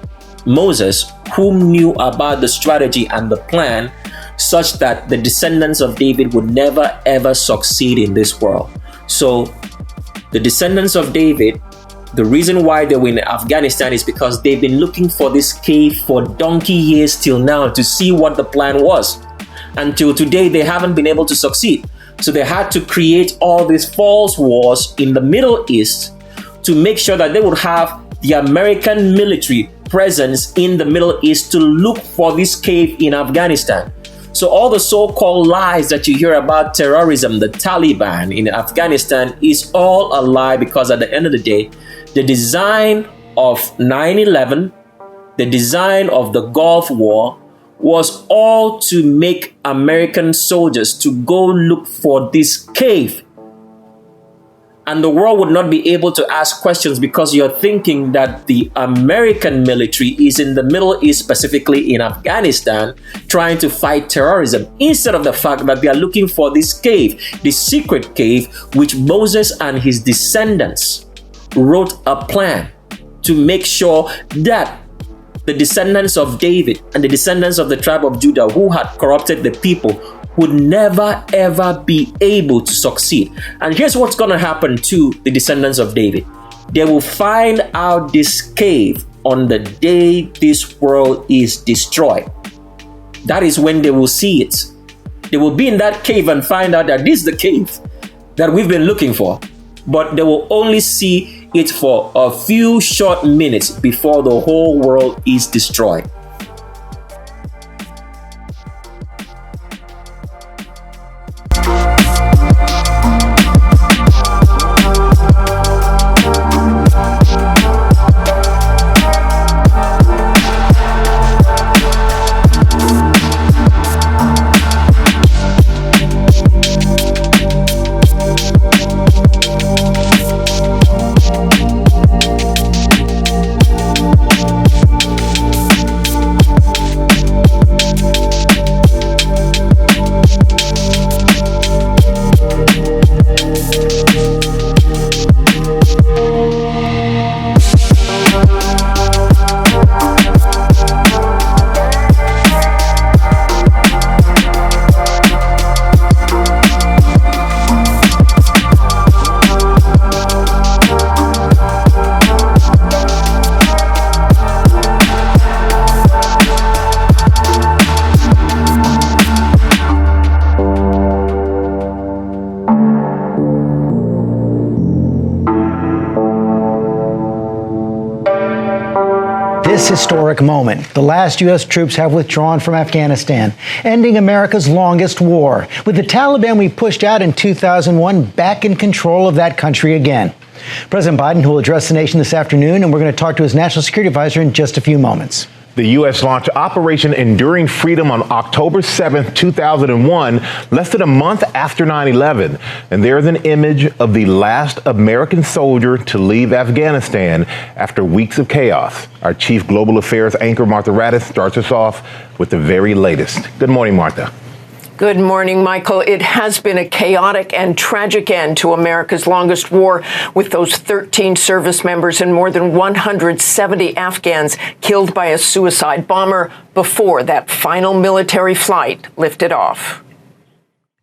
A: Moses who knew about the strategy and the plan, such that the descendants of David would never ever succeed in this world. So the descendants of David, the reason why they were in Afghanistan is because they've been looking for this cave for donkey years till now to see what the plan was. Until today, they haven't been able to succeed. So they had to create all these false wars in the Middle East to make sure that they would have the American military presence in the Middle East to look for this cave in Afghanistan. So all the so-called lies that you hear about terrorism, the Taliban in Afghanistan, is all a lie, because at the end of the day, the design of 9/11, the design of the Gulf War, was all to make American soldiers to go look for this cave. And the world would not be able to ask questions because you're thinking that the American military is in the Middle East, specifically in Afghanistan, trying to fight terrorism, instead of the fact that they are looking for this cave, this secret cave, which Moses and his descendants wrote a plan to make sure that the descendants of David and the descendants of the tribe of Judah, who had corrupted the people, would never ever be able to succeed. And here's what's going to happen to the descendants of David. They will find out this cave on the day this world is destroyed. That is when they will see it. They will be in that cave and find out that this is the cave that we've been looking for. But they will only see it for a few short minutes before the whole world is destroyed.
H: This historic moment, the last U.S. troops have withdrawn from Afghanistan, ending America's longest war. With the Taliban we pushed out in 2001 back in control of that country again. President Biden, who will address the nation this afternoon, and we're going to talk to his national security advisor in just a few moments.
I: The U.S. launched Operation Enduring Freedom on October 7th, 2001, less than a month after 9/11. And there's an image of the last American soldier to leave Afghanistan after weeks of chaos. Our chief global affairs anchor, Martha Raddatz, starts us off with the very latest. Good morning, Martha.
J: Good morning, Michael. It has been a chaotic and tragic end to America's longest war, with those 13 service members and more than 170 Afghans killed by a suicide bomber before that final military flight lifted off.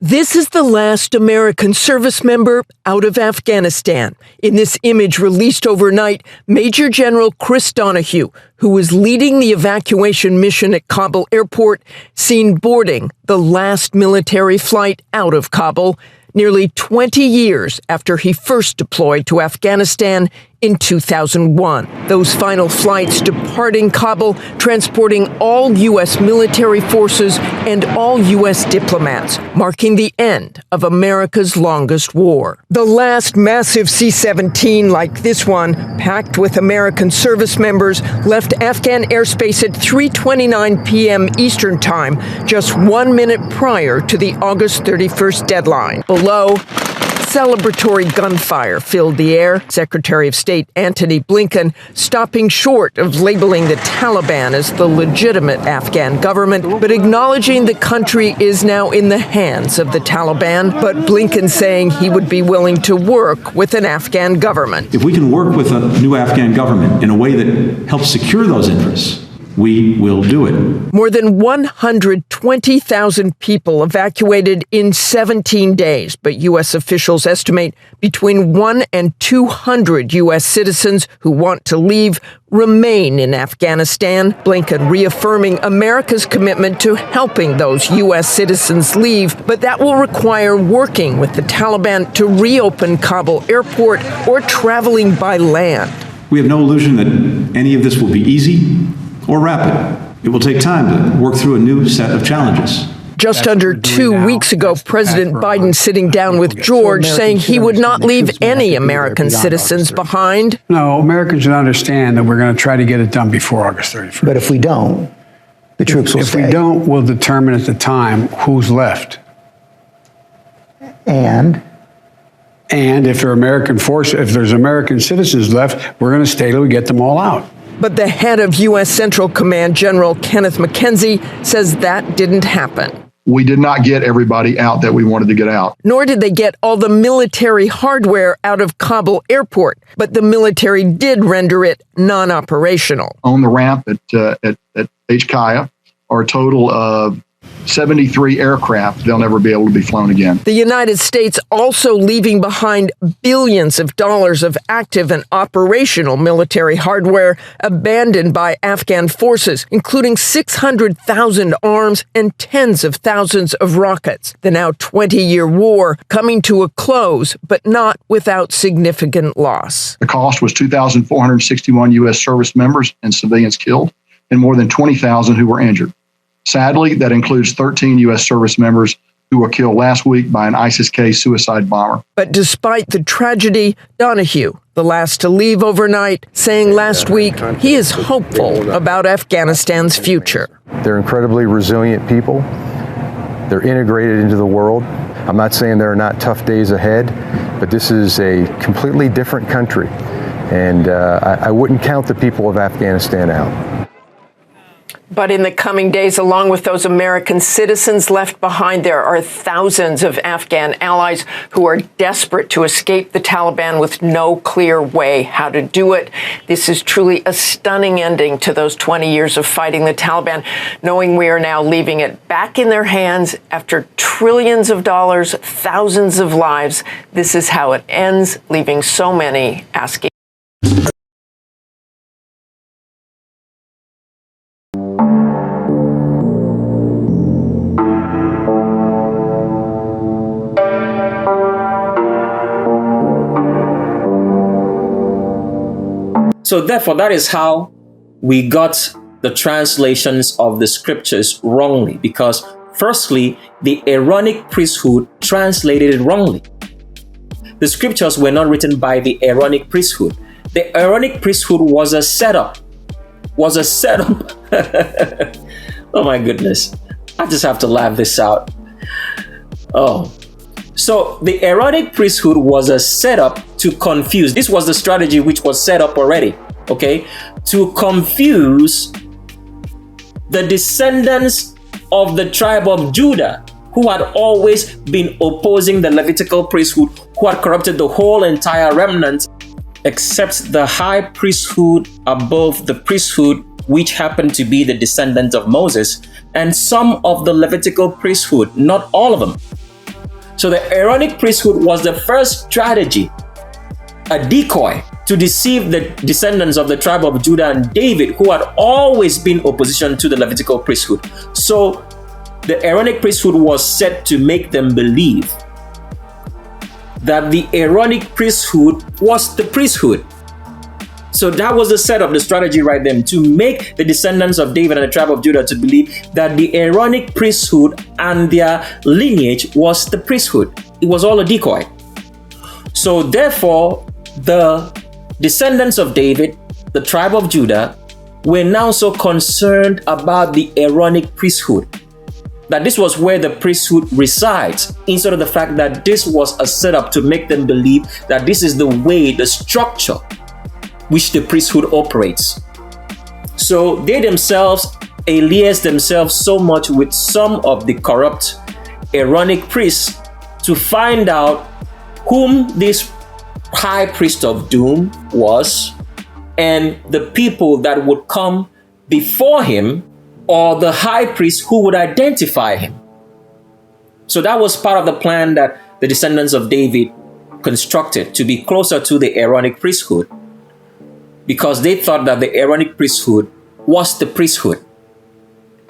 J: This is the last American service member out of Afghanistan. In this image released overnight, Major General Chris Donahue, who was leading the evacuation mission at Kabul airport, seen boarding the last military flight out of Kabul, nearly 20 years after he first deployed to Afghanistan in 2001. Those final flights departing Kabul, transporting all U.S. military forces and all U.S. diplomats, marking the end of America's longest war. The last massive C-17 like this one, packed with American service members, left Afghan airspace at 3:29 p.m. Eastern Time, just 1 minute prior to the August 31st deadline. Below, celebratory gunfire filled the air. Secretary of State Antony Blinken stopping short of labeling the Taliban as the legitimate Afghan government, but acknowledging the country is now in the hands of the Taliban. But Blinken saying he would be willing to work with an Afghan government.
K: If we can work with a new Afghan government in a way that helps secure those interests, we will do it.
J: More than 120,000 people evacuated in 17 days, but U.S. officials estimate between 1 and 200 U.S. citizens who want to leave remain in Afghanistan. Blinken reaffirming America's commitment to helping those U.S. citizens leave, but that will require working with the Taliban to reopen Kabul airport or traveling by land.
K: We have no illusion that any of this will be easy or rapid. It will take time to work through a new set of challenges.
J: Just under 2 weeks ago, President Biden sitting down with George saying he would not leave any American citizens behind.
F: No, Americans should understand that we're going to try to get it done before August 31st.
H: But if we don't, the troops will stay.
F: If we don't, we'll determine at the time who's left.
H: And
F: if there are if there's American citizens left, we're going to stay till we get them all out.
J: But the head of U.S. Central Command, General Kenneth McKenzie, says that didn't happen.
L: We did not get everybody out that we wanted to get out.
J: Nor did they get all the military hardware out of Kabul airport, but the military did render it non-operational.
L: On the ramp at HKIA are a total of 73 aircraft. They'll never be able to be flown again.
J: The United States also leaving behind billions of dollars of active and operational military hardware abandoned by Afghan forces, including 600,000 arms and tens of thousands of rockets. The now 20-year war coming to a close, but not without significant loss.
L: The cost was 2,461 U.S. service members and civilians killed, and more than 20,000 who were injured. Sadly, that includes 13 U.S. service members who were killed last week by an ISIS-K suicide bomber.
J: But despite the tragedy, Donahue, the last to leave overnight, saying last week he is hopeful about Afghanistan's future.
M: They're incredibly resilient people. They're integrated into the world. I'm not saying there are not tough days ahead, but this is a completely different country. And I wouldn't count the people of Afghanistan out.
J: But in the coming days, along with those American citizens left behind, there are thousands of Afghan allies who are desperate to escape the Taliban with no clear way how to do it. This is truly a stunning ending to those 20 years of fighting the Taliban, knowing we are now leaving it back in their hands after trillions of dollars, thousands of lives. This is how it ends, leaving so many asking.
A: So therefore, that is how we got the translations of the scriptures wrongly, because firstly, the Aaronic priesthood translated it wrongly. The scriptures were not written by the Aaronic priesthood. The Aaronic priesthood was a setup. Oh my goodness. I just have to laugh this out. So the Aaronic priesthood was a setup to confuse. This was the strategy which was set up already, okay? To confuse the descendants of the tribe of Judah, who had always been opposing the Levitical priesthood, who had corrupted the whole entire remnant, except the high priesthood above the priesthood, which happened to be the descendants of Moses, and some of the Levitical priesthood, not all of them. So the Aaronic priesthood was the first strategy, a decoy to deceive the descendants of the tribe of Judah and David, who had always been opposition to the Levitical priesthood. So the Aaronic priesthood was set to make them believe that the Aaronic priesthood was the priesthood. So that was the setup, the strategy right then, to make the descendants of David and the tribe of Judah to believe that the Aaronic priesthood and their lineage was the priesthood. It was all a decoy. So therefore, the descendants of David, the tribe of Judah, were now so concerned about the Aaronic priesthood that this was where the priesthood resides, instead of the fact that this was a setup to make them believe that this is the way, the structure which the priesthood operates. So they themselves alias themselves so much with some of the corrupt Aaronic priests to find out whom this high priest of doom was, and the people that would come before him, or the high priest who would identify him. So that was part of the plan that the descendants of David constructed to be closer to the Aaronic priesthood, because they thought that the Aaronic priesthood was the priesthood.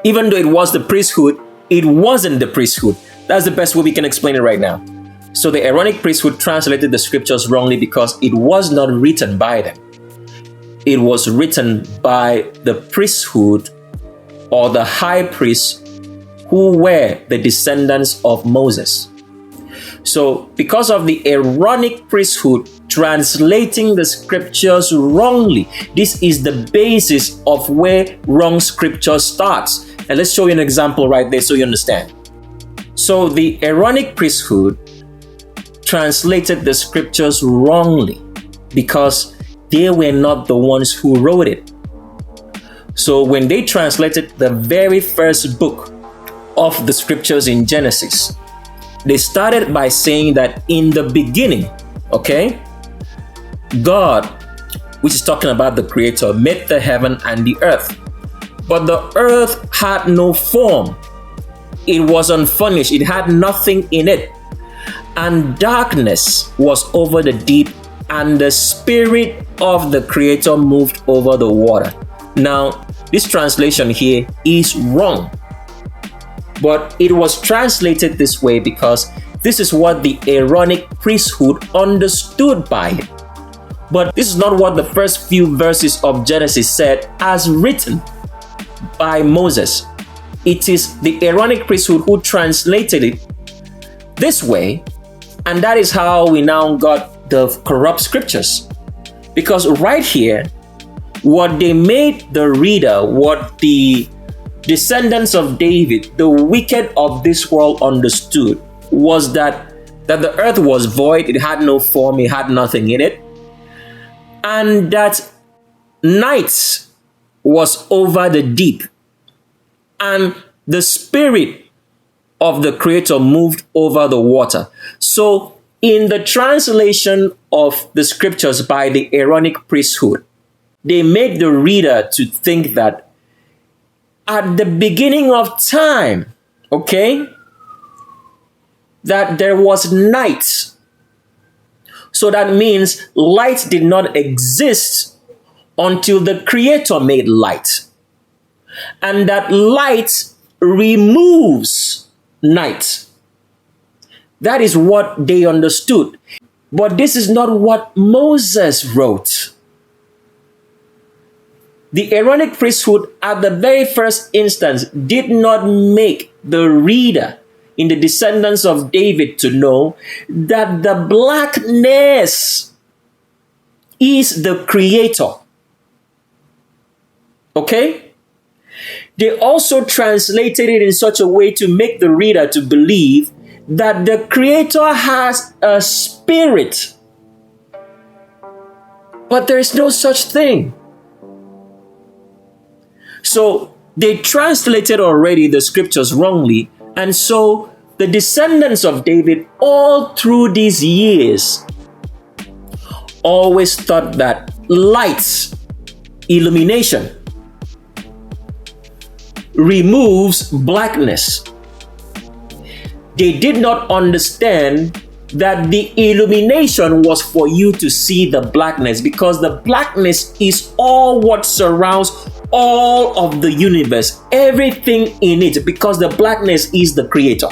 A: Even though it was the priesthood, it wasn't the priesthood. That's the best way we can explain it right now. So the Aaronic priesthood translated the scriptures wrongly because it was not written by them. It was written by the priesthood or the high priests who were the descendants of Moses. So because of the Aaronic priesthood translating the scriptures wrongly, this is the basis of where wrong scripture starts. And let's show you an example right there so you understand. So the Aaronic priesthood translated the scriptures wrongly because they were not the ones who wrote it. So when they translated the very first book of the scriptures in Genesis, they started by saying that in the beginning, okay, God, which is talking about the Creator, made the heaven and the earth. But the earth had no form. It was unfurnished. It had nothing in it. And darkness was over the deep, and the Spirit of the Creator moved over the water. Now, this translation here is wrong. But it was translated this way because this is what the Aaronic priesthood understood by it. But this is not what the first few verses of Genesis said as written by Moses. It is the Aaronic priesthood who translated it this way, and that is how we now got the corrupt scriptures. Because right here, what they made the reader, what the descendants of David, the wicked of this world understood, was that the earth was void, it had no form, it had nothing in it, and that night was over the deep, and the Spirit of the Creator moved over the water. So in the translation of the scriptures by the Aaronic priesthood, they made the reader to think that at the beginning of time, okay, that there was night. So that means light did not exist until the Creator made light. And that light removes night. That is what they understood. But this is not what Moses wrote. The Aaronic priesthood at the very first instance did not make the reader in the descendants of David to know that the blackness is the Creator. Okay? They also translated it in such a way to make the reader to believe that the Creator has a spirit. But there is no such thing. So they translated already the scriptures wrongly, and so the descendants of David all through these years always thought that light, illumination, removes blackness. They did not understand that the illumination was for you to see the blackness, because the blackness is all what surrounds all of the universe, everything in it, because the blackness is the Creator.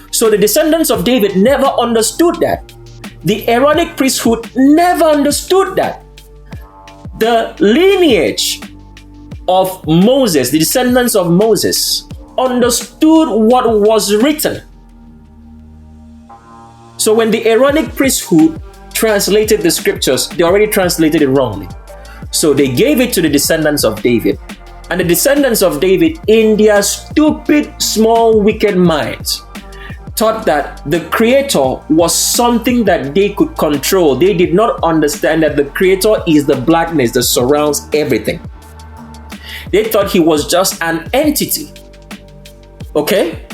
A: So the descendants of David never understood that. The Aaronic priesthood never understood that. The lineage of Moses, the descendants of Moses, understood what was written. So when the Aaronic priesthood translated the scriptures, they already translated it wrongly. So they gave it to the descendants of David, And the descendants of David, in their stupid, small, wicked minds, thought that the Creator was something that they could control. They did not understand that the Creator is the blackness that surrounds everything. They thought he was just an entity. Okay?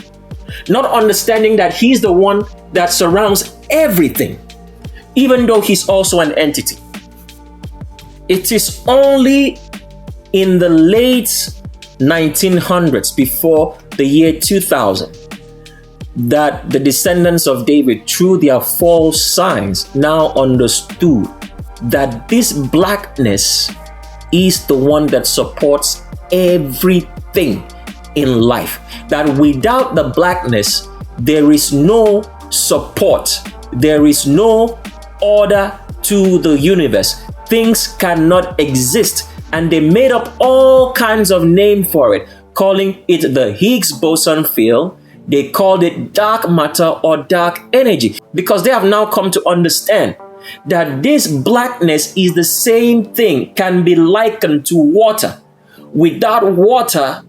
A: Not understanding that he's the one that surrounds everything, even though he's also an entity. It is only in the late 1900s, before the year 2000, that the descendants of David, through their false signs, now understood that this blackness is the one that supports everything in life. That without the blackness, there is no support, there is no order to the universe. Things cannot exist. And they made up all kinds of names for it, calling it the Higgs boson field. They called it dark matter or dark energy, because they have now come to understand that this blackness is the same thing, can be likened to water. Without water,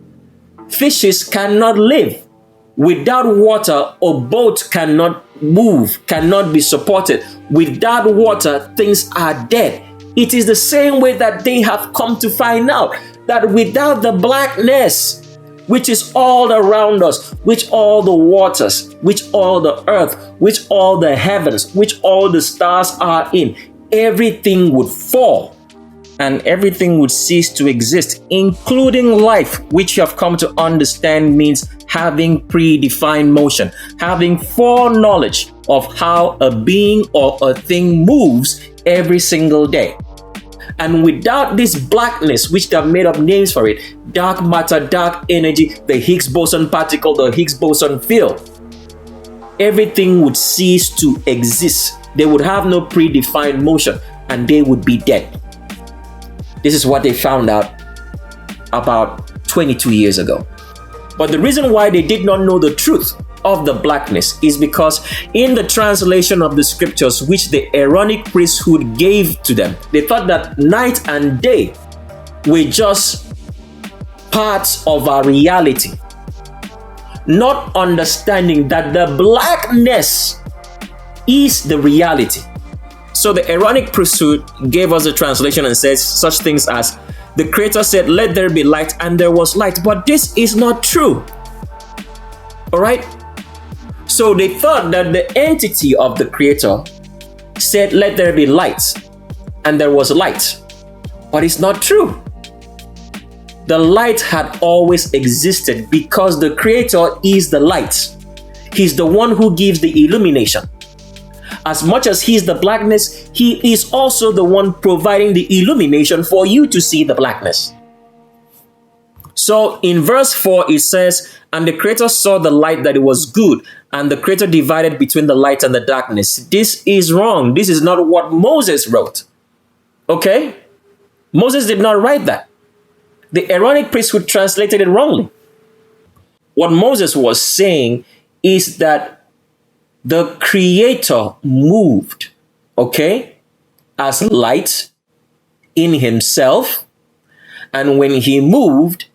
A: fishes cannot live. Without water, a boat cannot move, cannot be supported. Without water, things are dead. It is the same way that they have come to find out that without the blackness, which is all around us, which all the waters, which all the earth, which all the heavens, which all the stars are in, everything would fall and everything would cease to exist, including life, which you have come to understand means having predefined motion, having foreknowledge of how a being or a thing moves every single day. And without this blackness, which they have made up names for it, dark matter, dark energy, the Higgs boson particle, the Higgs boson field, everything would cease to exist. They would have no predefined motion and they would be dead. This is what they found out about 22 years ago. But the reason why they did not know the truth of the blackness is because in the translation of the scriptures which the Aaronic priesthood gave to them, they thought that night and day were just parts of our reality, not understanding that the blackness is the reality. So the Aaronic priesthood gave us a translation and says such things as, the Creator said, let there be light, and there was light. But this is not true. All right? So they thought that the entity of the Creator said, let there be light, and there was light. But it's not true. The light had always existed because the Creator is the light. He's the one who gives the illumination. As much as he's the blackness, he is also the one providing the illumination for you to see the blackness. So in verse 4, it says, and the Creator saw the light that it was good, and the Creator divided between the light and the darkness. This is wrong. This is not what Moses wrote. Okay? Moses did not write that. The Aaronic priesthood translated it wrongly. What Moses was saying is that the Creator moved, okay, as light in himself. And when he moved,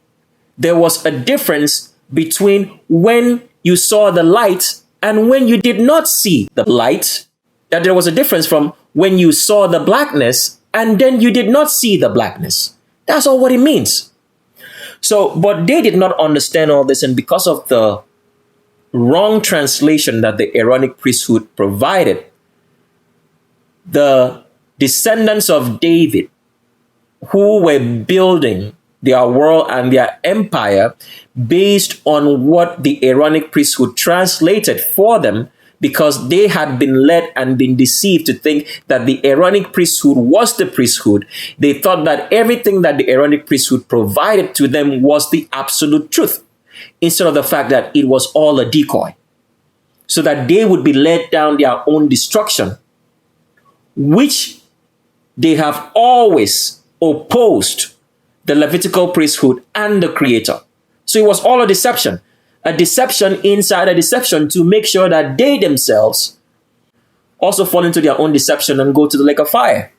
A: there was a difference between when you saw the light and when you did not see the light. That there was a difference from when you saw the blackness and then you did not see the blackness. That's all what it means. So, but they did not understand all this, and because of the wrong translation that the Aaronic priesthood provided, the descendants of David, who were building their world and their empire based on what the Aaronic priesthood translated for them, because they had been led and been deceived to think that the Aaronic priesthood was the priesthood. They thought that everything that the Aaronic priesthood provided to them was the absolute truth, instead of the fact that it was all a decoy, so that they would be led down their own destruction, which they have always opposed the Levitical priesthood and the Creator. So it was all a deception inside a deception, to make sure that they themselves also fall into their own deception and go to the lake of fire.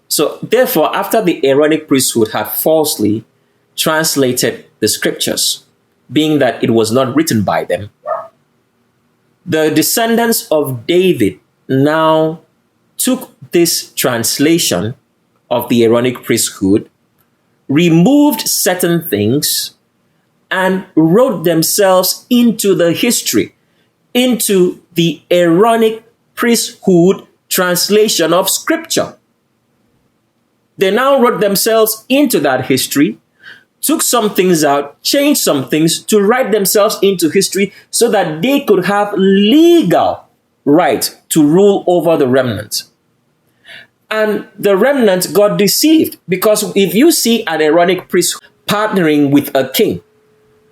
A: So therefore, after the Aaronic priesthood had falsely translated the scriptures, being that it was not written by them. The descendants of David now took this translation of the Aaronic priesthood, removed certain things, and wrote themselves into the history, into the Aaronic priesthood translation of scripture. They now wrote themselves into that history, took some things out, changed some things to write themselves into history so that they could have legal right to rule over the remnant. And the remnant got deceived, because if you see an Aaronic priest partnering with a king,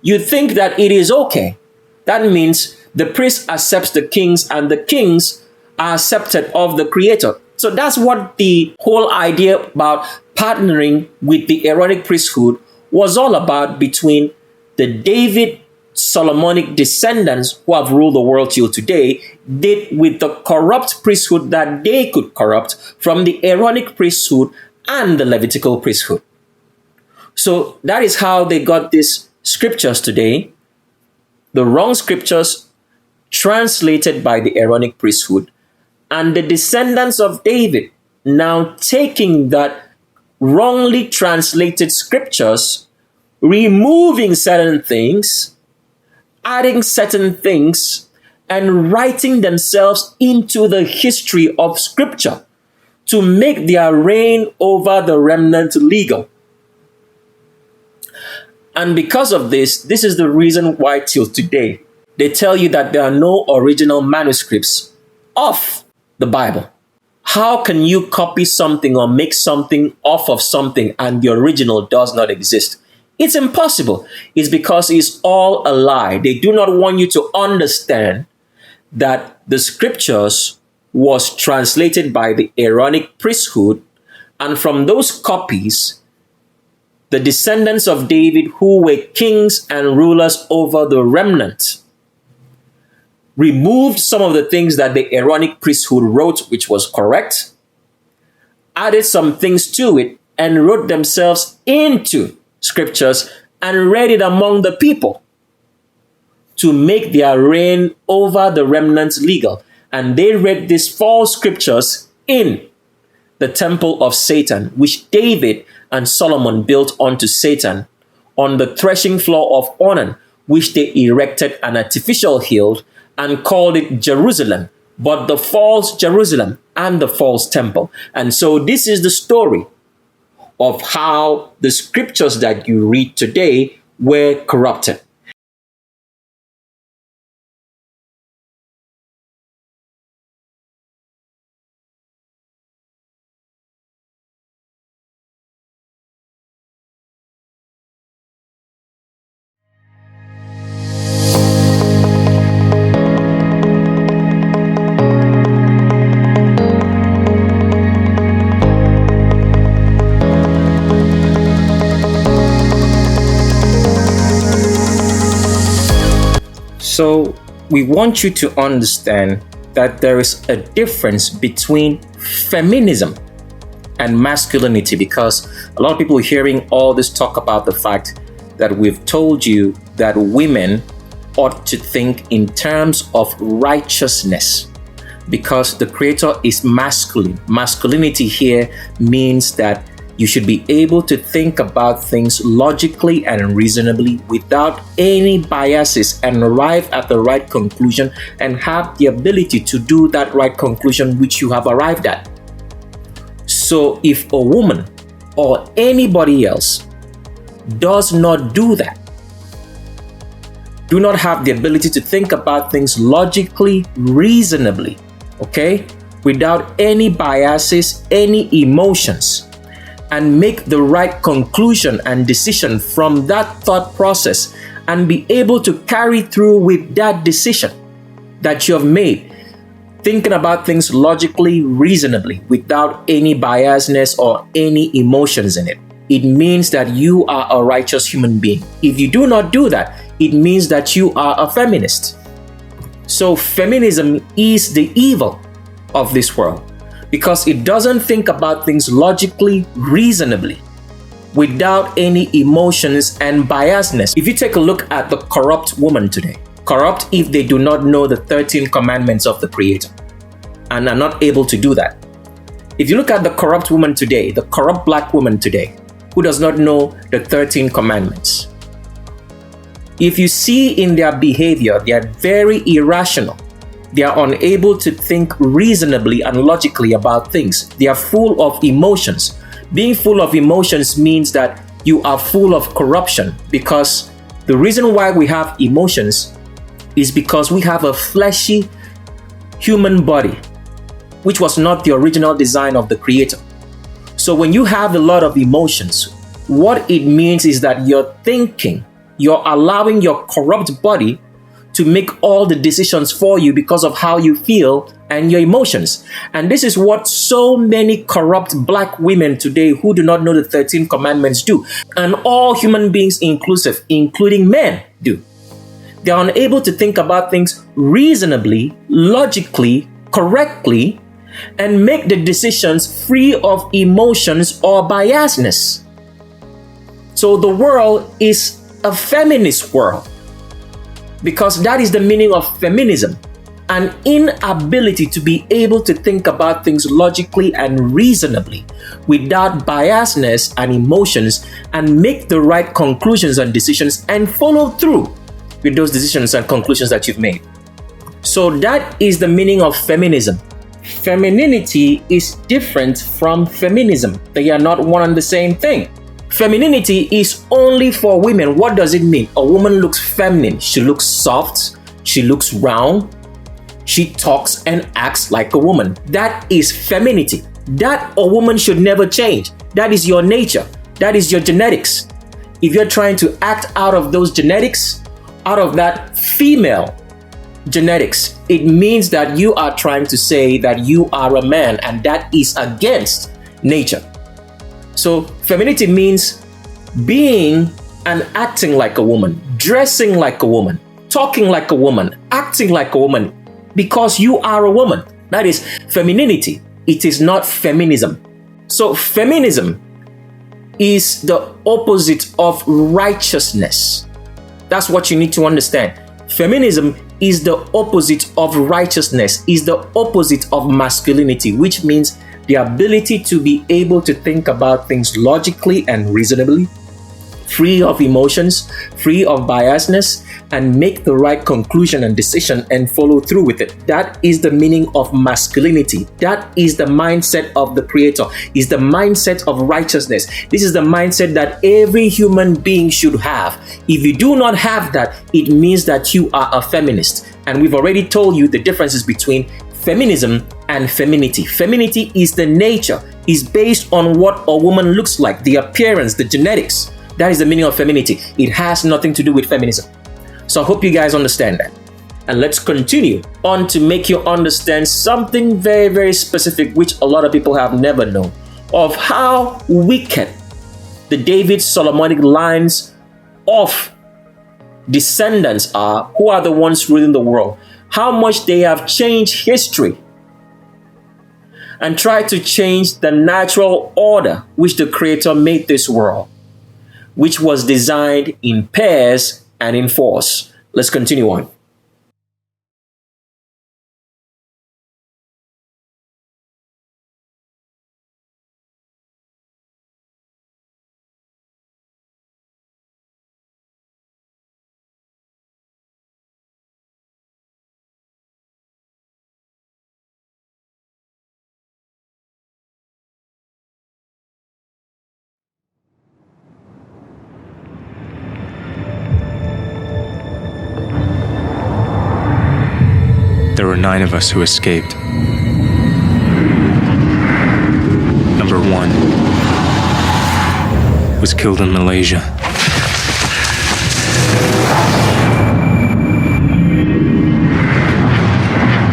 A: you think that it is okay. That means the priest accepts the kings and the kings are accepted of the creator. So that's what the whole idea about partnering with the Aaronic priesthood was all about, between the David Solomonic descendants who have ruled the world till today did with the corrupt priesthood that they could corrupt from the Aaronic priesthood and the Levitical priesthood. So that is how they got these scriptures today, the wrong scriptures translated by the Aaronic priesthood, and the descendants of David now taking that wrongly translated scriptures, removing certain things, adding certain things, and writing themselves into the history of scripture to make their reign over the remnant legal. And because of this, this is the reason why till today, they tell you that there are no original manuscripts of the Bible. How can you copy something or make something off of something and the original does not exist? It's impossible. It's because it's all a lie. They do not want you to understand that the scriptures was translated by the Aaronic priesthood, and from those copies, the descendants of David, who were kings and rulers over the remnant, removed some of the things that the Aaronic priesthood wrote, which was correct, added some things to it, and wrote themselves into scriptures and read it among the people to make their reign over the remnants legal. And they read these false scriptures in the temple of Satan, which David and Solomon built onto Satan on the threshing floor of Ornan, which they erected an artificial hill and called it Jerusalem, but the false Jerusalem and the false temple. And so this is the story of how the scriptures that you read today were corrupted. So we want you to understand that there is a difference between feminism and masculinity, because a lot of people hearing all this talk about the fact that we've told you that women ought to think in terms of righteousness because the Creator is masculine. Masculinity here means that you should be able to think about things logically and reasonably without any biases and arrive at the right conclusion and have the ability to do that right conclusion which you have arrived at. So if a woman or anybody else does not do that, do not have the ability to think about things logically, reasonably, okay, without any biases, any emotions, and make the right conclusion and decision from that thought process and be able to carry through with that decision that you have made, thinking about things logically, reasonably, without any biasness or any emotions in it. It means that you are a righteous human being. If you do not do that, it means that you are a feminist. So feminism is the evil of this world, because it doesn't think about things logically, reasonably, without any emotions and biasness. If you take a look at the corrupt woman today, corrupt if they do not know the 13 commandments of the Creator and are not able to do that. If you look at the corrupt woman today, the corrupt black woman today, who does not know the 13 commandments, if you see in their behavior, they are very irrational. They are unable to think reasonably and logically about things. They are full of emotions. Being full of emotions means that you are full of corruption, because the reason why we have emotions is because we have a fleshy human body, which was not the original design of the Creator. So when you have a lot of emotions, what it means is that you're thinking, you're allowing your corrupt body to make all the decisions for you because of how you feel and your emotions. And this is what so many corrupt black women today who do not know the 13 commandments do. And all human beings inclusive, including men, do. They are unable to think about things reasonably, logically, correctly, and make the decisions free of emotions or biasness. So the world is a feminist world, because that is the meaning of feminism. An inability to be able to think about things logically and reasonably without biasness and emotions, and make the right conclusions and decisions and follow through with those decisions and conclusions that you've made. So that is the meaning of feminism. Femininity is different from feminism. They are not one and the same thing. Femininity is only for women. What does it mean? A woman looks feminine. She looks soft. She looks round. She talks and acts like a woman. That is femininity. That a woman should never change. That is your nature. That is your genetics. If you're trying to act out of those genetics, out of that female genetics, it means that you are trying to say that you are a man, and that is against nature. So femininity means being and acting like a woman, dressing like a woman, talking like a woman, acting like a woman, because you are a woman. That is femininity. It is not feminism. So feminism is the opposite of righteousness. That's what you need to understand. Feminism is the opposite of righteousness, is the opposite of masculinity, which means the ability to be able to think about things logically and reasonably, free of emotions, free of biasness, and make the right conclusion and decision and follow through with it. That is the meaning of masculinity. That is the mindset of the Creator, is the mindset of righteousness. This is the mindset that every human being should have. If you do not have that, it means that you are a feminist. And we've already told you the differences between feminism and femininity. Femininity is the nature, is based on what a woman looks like, the appearance, the genetics. That is the meaning of femininity. It has nothing to do with feminism. So I hope you guys understand that. And let's continue on to make you understand something very, very specific, which a lot of people have never known, of how wicked the David Solomonic lines of descendants are, who are the ones ruling the world, how much they have changed history and tried to change the natural order which the Creator made this world, which was designed in pairs and in force. Let's continue on.
N: There were 9 of us who escaped. Number 1 was killed in Malaysia.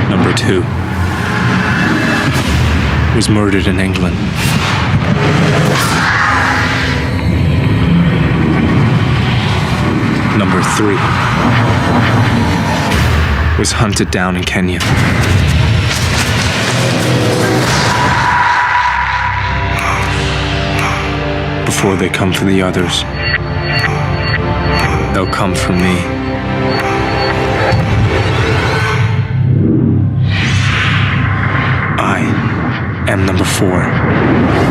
N: Number 2 was murdered in England. Number 3 was hunted down in Kenya. Before before they come for the others. They'll come for me. I am number 4.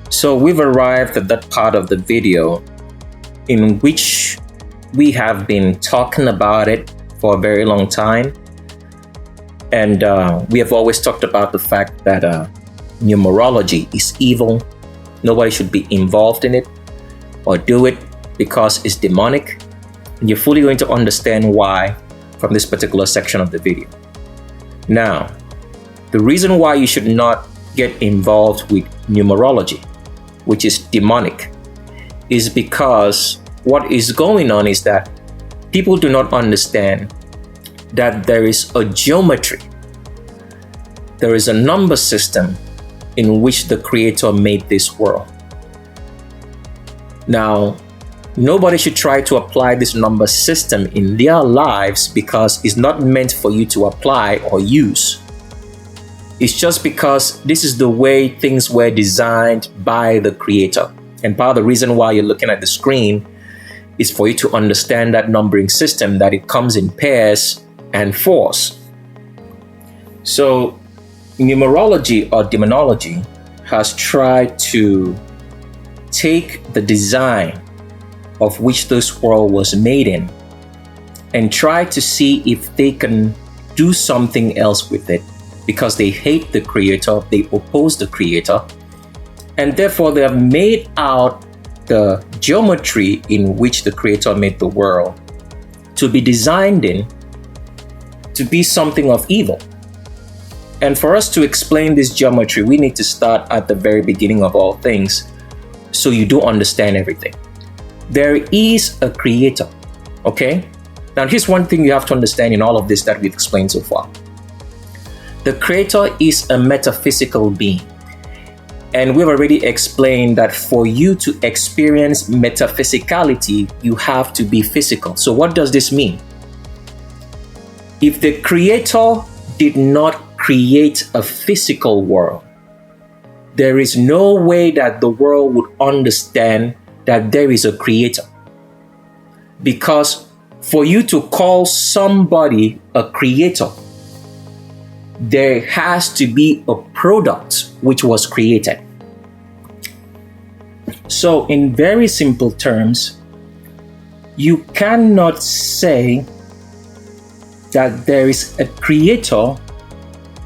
A: So we've arrived at that part of the video in which we have been talking about it for a very long time. And we have always talked about the fact that numerology is evil. Nobody should be involved in it or do it because it's demonic. And you're fully going to understand why from this particular section of the video. Now, the reason why you should not get involved with numerology, which is demonic, is because what is going on is that people do not understand that there is a geometry, there is a number system in which the Creator made this world. Now, nobody should try to apply this number system in their lives because it's not meant for you to apply or use. It's just because this is the way things were designed by the Creator. And part of the reason why you're looking at the screen is for you to understand that numbering system, that it comes in pairs and fours. So numerology or demonology has tried to take the design of which this world was made in and try to see if they can do something else with it, because they hate the Creator, they oppose the Creator, and therefore they have made out the geometry in which the Creator made the world to be designed in to be something of evil. And for us to explain this geometry, we need to start at the very beginning of all things so you do understand everything. There is a Creator, okay? Now here's one thing you have to understand in all of this that we've explained so far. The Creator is a metaphysical being. And we've already explained that for you to experience metaphysicality, you have to be physical. So what does this mean? If the Creator did not create a physical world, there is no way that the world would understand that there is a Creator. Because for you to call somebody a creator, there has to be a product which was created. So in very simple terms, you cannot say that there is a creator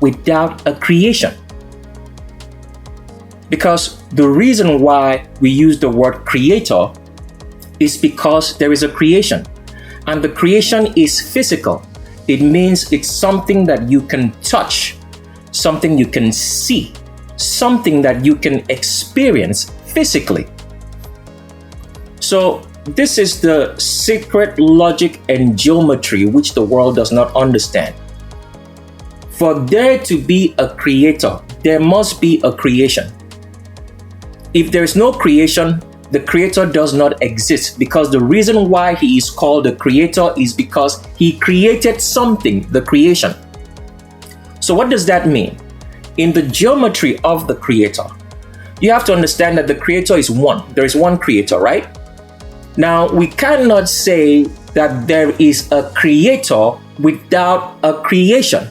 A: without a creation. Because the reason why we use the word creator is because there is a creation. And the creation is physical. It means it's something that you can touch, something you can see, something that you can experience physically. So this is the secret logic and geometry which the world does not understand. For there to be a creator, there must be a creation. If there is no creation, the Creator does not exist, because the reason why He is called the Creator is because He created something, the creation. So what does that mean? In the geometry of the Creator, you have to understand that the Creator is one. There is one Creator, right? Now, we cannot say that there is a creator without a creation.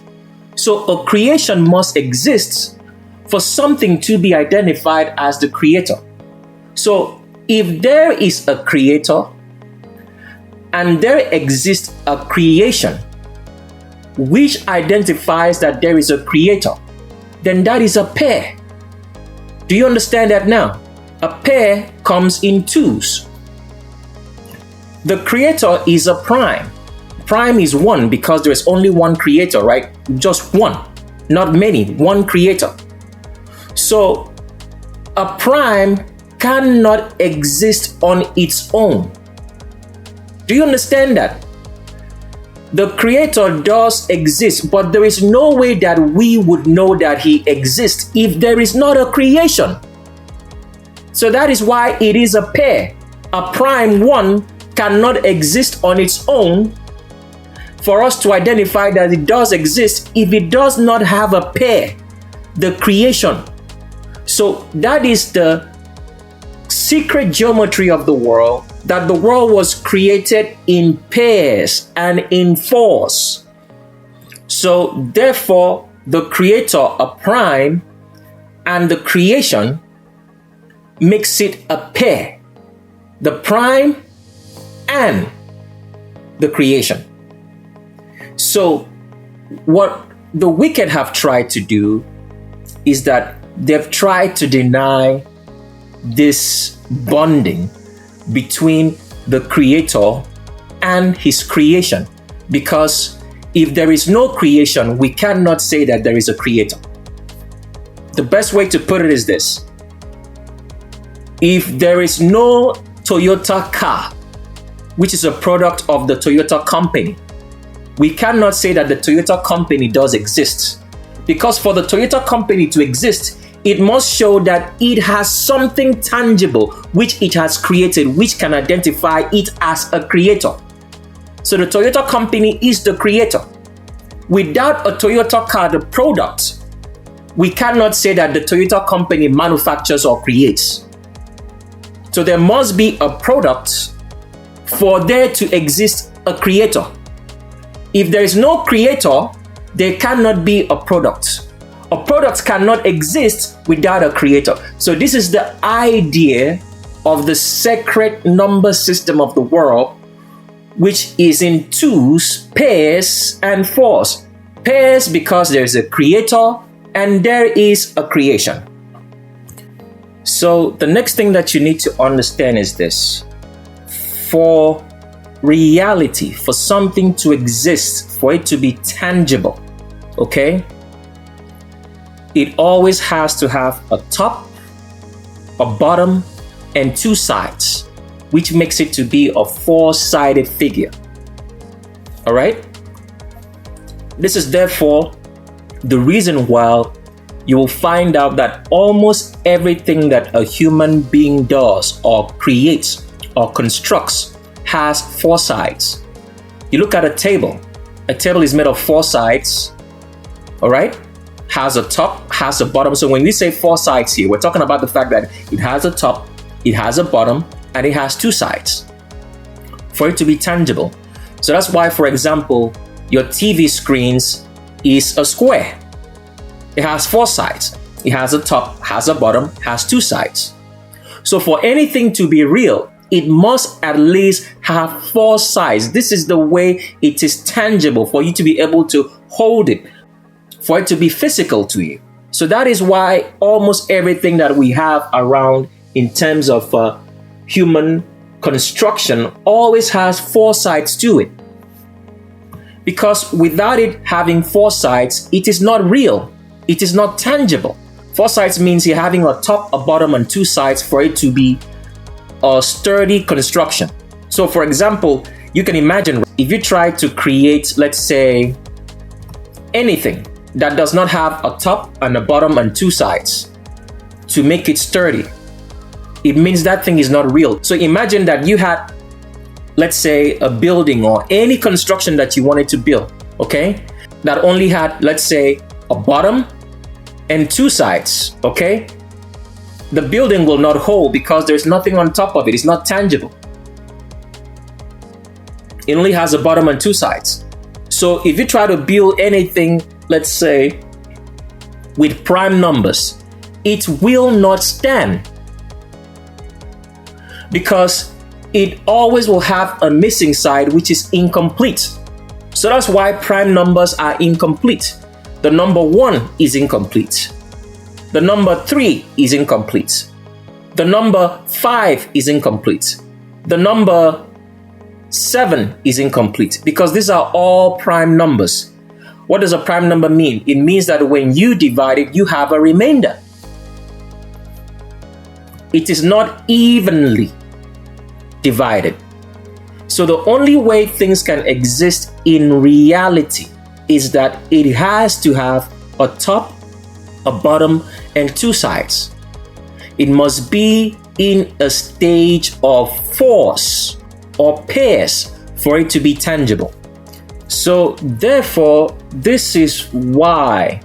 A: So a creation must exist for something to be identified as the creator. So if there is a creator and there exists a creation which identifies that there is a creator, then that is a pair. Do you understand that now? A pair comes in twos. The creator is a prime. Prime is one because there is only one creator, right? Just one, not many, one creator. So a prime cannot exist on its own. Do you understand that? The creator does exist, but there is no way that we would know that he exists if there is not a creation. So that is why it is a pair. A prime one cannot exist on its own for us to identify that it does exist if it does not have a pair, the creation. So that is the secret geometry of the world, that the world was created in pairs and in fours. So therefore, the creator, a prime, and the creation makes it a pair. The prime and the creation. So what the wicked have tried to do is that they've tried to deny this bonding between the creator and his creation, because if there is no creation, we cannot say that there is a creator. The best way to put it is this: if there is no Toyota car, which is a product of the Toyota company, we cannot say that the Toyota company does exist, because for the Toyota company to exist, it must show that it has something tangible which it has created, which can identify it as a creator. So the Toyota company is the creator. Without a Toyota car, the product, we cannot say that the Toyota company manufactures or creates. So there must be a product for there to exist a creator. If there is no creator, there cannot be a product. A product cannot exist without a creator. So this is the idea of the sacred number system of the world, which is in twos, pairs, and fours. Pairs because there is a creator and there is a creation. So the next thing that you need to understand is this: for reality, for something to exist, for it to be tangible, okay, it always has to have a top, a bottom, and two sides, which makes it to be a four-sided figure. All right? This is therefore the reason why you will find out that almost everything that a human being does or creates or constructs has four sides. You look at a table is made of four sides, all right? Has a top, has a bottom. So when we say four sides here, we're talking about the fact that it has a top, it has a bottom, and it has two sides for it to be tangible. So that's why, for example, your TV screens is a square. It has four sides. It has a top, has a bottom, has two sides. So for anything to be real, it must at least have four sides. This is the way it is tangible, for you to be able to hold it, for it to be physical to you. So that is why almost everything that we have around in terms of human construction always has four sides to it. Because without it having four sides, it is not real. It is not tangible. Four sides means you're having a top, a bottom, and two sides for it to be a sturdy construction. So for example, you can imagine if you try to create, let's say, anything that does not have a top and a bottom and two sides to make it sturdy, it means that thing is not real. So imagine that you had, let's say, a building or any construction that you wanted to build, okay, that only had, let's say, a bottom and two sides, okay? The building will not hold because there's nothing on top of it. It's not tangible. It only has a bottom and two sides. So if you try to build anything, let's say, with prime numbers, it will not stand, because it always will have a missing side, which is incomplete. So that's why prime numbers are incomplete. The number 1 is incomplete. The number 3 is incomplete. The number 5 is incomplete. The number 7 is incomplete, because these are all prime numbers. What does a prime number mean? It means that when you divide it, you have a remainder. It is not evenly divided. So the only way things can exist in reality is that it has to have a top, a bottom, and two sides. It must be in a stage of force or pairs for it to be tangible. So therefore, this is why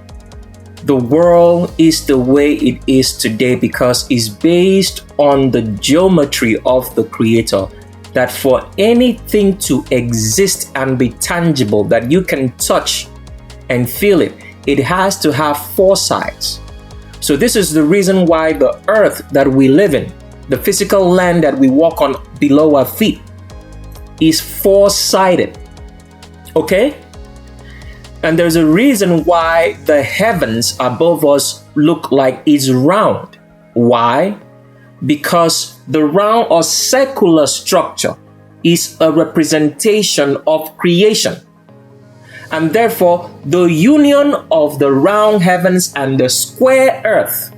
A: the world is the way it is today, because it's based on the geometry of the Creator, that for anything to exist and be tangible, that you can touch and feel it, it has to have four sides. So this is the reason why the earth that we live in, the physical land that we walk on below our feet, is four-sided. Okay? And there's a reason why the heavens above us look like it's round. Why? Because the round or circular structure is a representation of creation. And therefore, the union of the round heavens and the square earth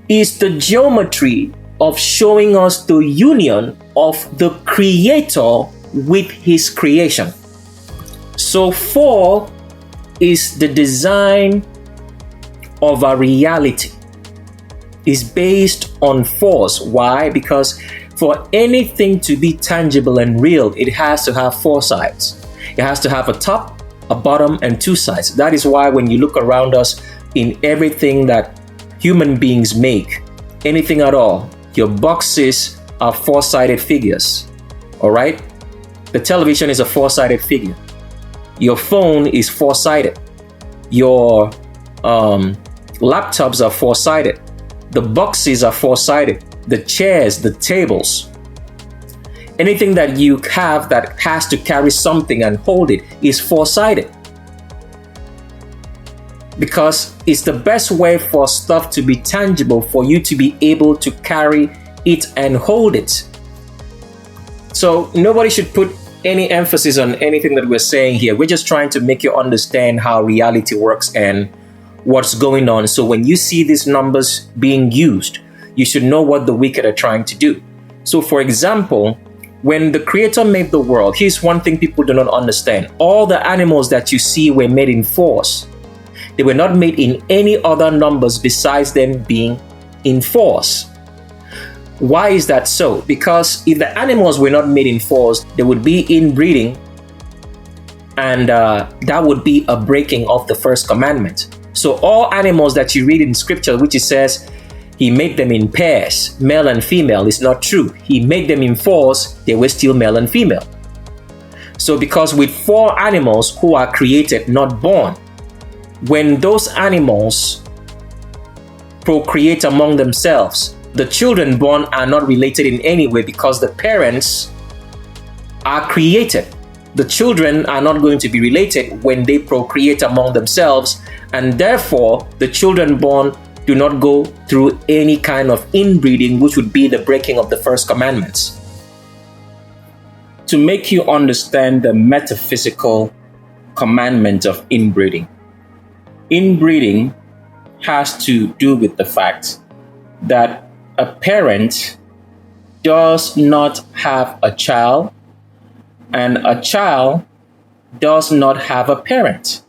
A: is the geometry of showing us the union of the Creator with His creation. So 4 is the design of a reality. Is based on force. Why? Because for anything to be tangible and real, it has to have four sides. It has to have a top, a bottom, and two sides. That is why when you look around us in everything that human beings make, anything at all, your boxes are four-sided figures. All right? The television is a four-sided figure. Your phone is four-sided. Your laptops are four-sided. The boxes are four-sided. The chairs, the tables, anything that you have that has to carry something and hold it is four-sided. Because it's the best way for stuff to be tangible, for you to be able to carry it and hold it. So nobody should put any emphasis on anything that we're saying here. We're just trying to make you understand how reality works and what's going on. So when you see these numbers being used, you should know what the wicked are trying to do. So for example, when the Creator made the world, here's one thing people do not understand. All the animals that you see were made in fours. They were not made in any other numbers besides them being in fours. Why is that so? Because if the animals were not made in fours, they would be inbreeding, and that would be a breaking of the first commandment. So all animals that you read in scripture, which it says He made them in pairs, male and female, is not true. He made them in fours, they were still male and female. So because with 4 animals who are created, not born, when those animals procreate among themselves, the children born are not related in any way, because the parents are created. The children are not going to be related when they procreate among themselves, and therefore the children born do not go through any kind of inbreeding, which would be the breaking of the first commandments. To make you understand the metaphysical commandment of inbreeding, inbreeding has to do with the fact that a parent does not have a child, and a child does not have a parent.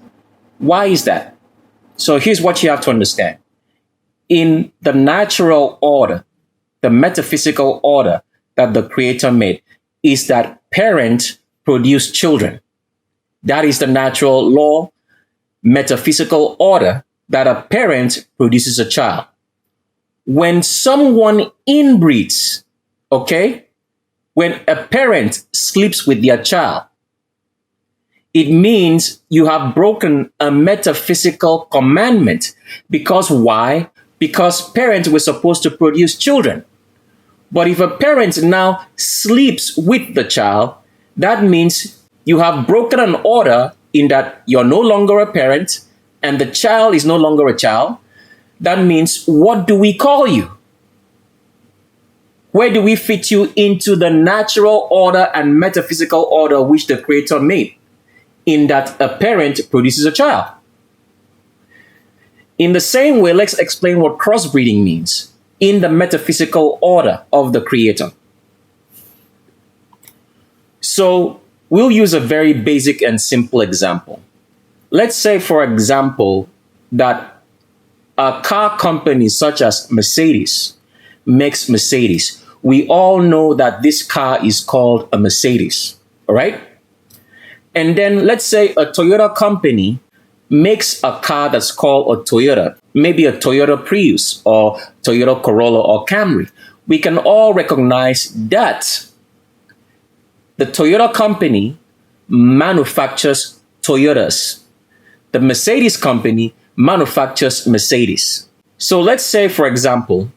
A: Why is that? So here's what you have to understand. In the natural order, the metaphysical order that the Creator made, is that parents produce children. That is the natural law, metaphysical order, that a parent produces a child. When someone inbreeds, okay, When a parent sleeps with their child, it means you have broken a metaphysical commandment. Because why? Because parents were supposed to produce children. But if a parent now sleeps with the child, that means you have broken an order in that you're no longer a parent and the child is no longer a child. That means, what do we call you? Where do we fit you into the natural order and metaphysical order which the Creator made? In that a parent produces a child. In the same way, let's explain what crossbreeding means in the metaphysical order of the Creator. So we'll use a very basic and simple example. Let's say, for example, that a car company such as Mercedes makes Mercedes. We all know that this car is called a Mercedes, all right? And then let's say a Toyota company makes a car that's called a Toyota, maybe a Toyota Prius or Toyota Corolla or Camry. We can all recognize that the Toyota company manufactures Toyotas. The Mercedes company manufactures Mercedes. So let's say, for example,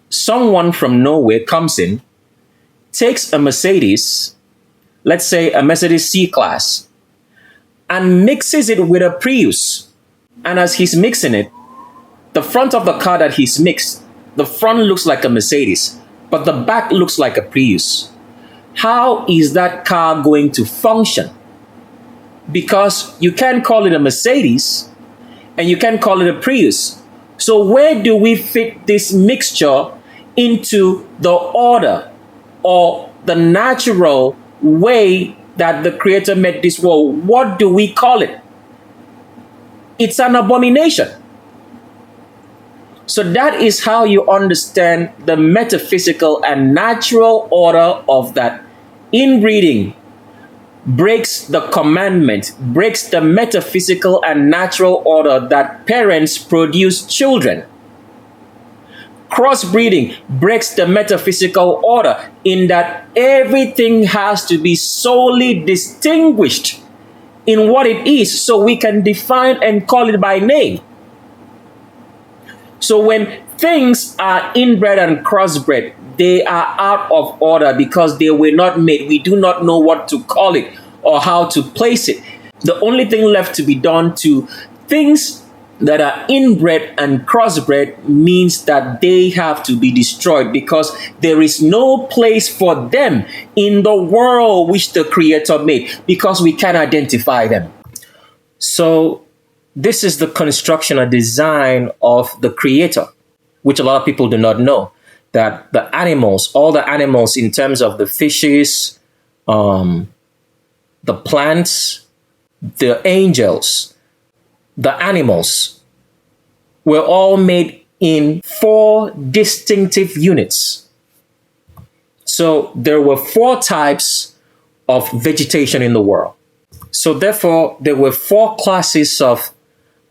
A: someone from nowhere comes in, takes a Mercedes, let's say a Mercedes C-Class, and mixes it with a Prius. And as he's mixing it, the front of the car that he's mixed, the front looks like a Mercedes, but the back looks like a Prius. How is that car going to function? Because you can't call it a Mercedes and you can't call it a Prius. So where do we fit this mixture into the order or the natural way that the Creator made this world? What do we call it? It's an abomination. So that is how you understand the metaphysical and natural order of that. Inbreeding breaks the commandment, breaks the metaphysical and natural order that parents produce children. Crossbreeding breaks the metaphysical order in that everything has to be solely distinguished in what it is so we can define and call it by name. So when things are inbred and crossbred, they are out of order because they were not made. We do not know what to call it or how to place it. The only thing left to be done to things that are inbred and crossbred means that they have to be destroyed because there is no place for them in the world which the Creator made because we can identify them. So this is the construction or design of the Creator, which a lot of people do not know, that the animals, all the animals in terms of the fishes, the plants, the angels, the animals were all made in 4 distinctive units. So there were 4 types of vegetation in the world. So therefore, there were 4 classes of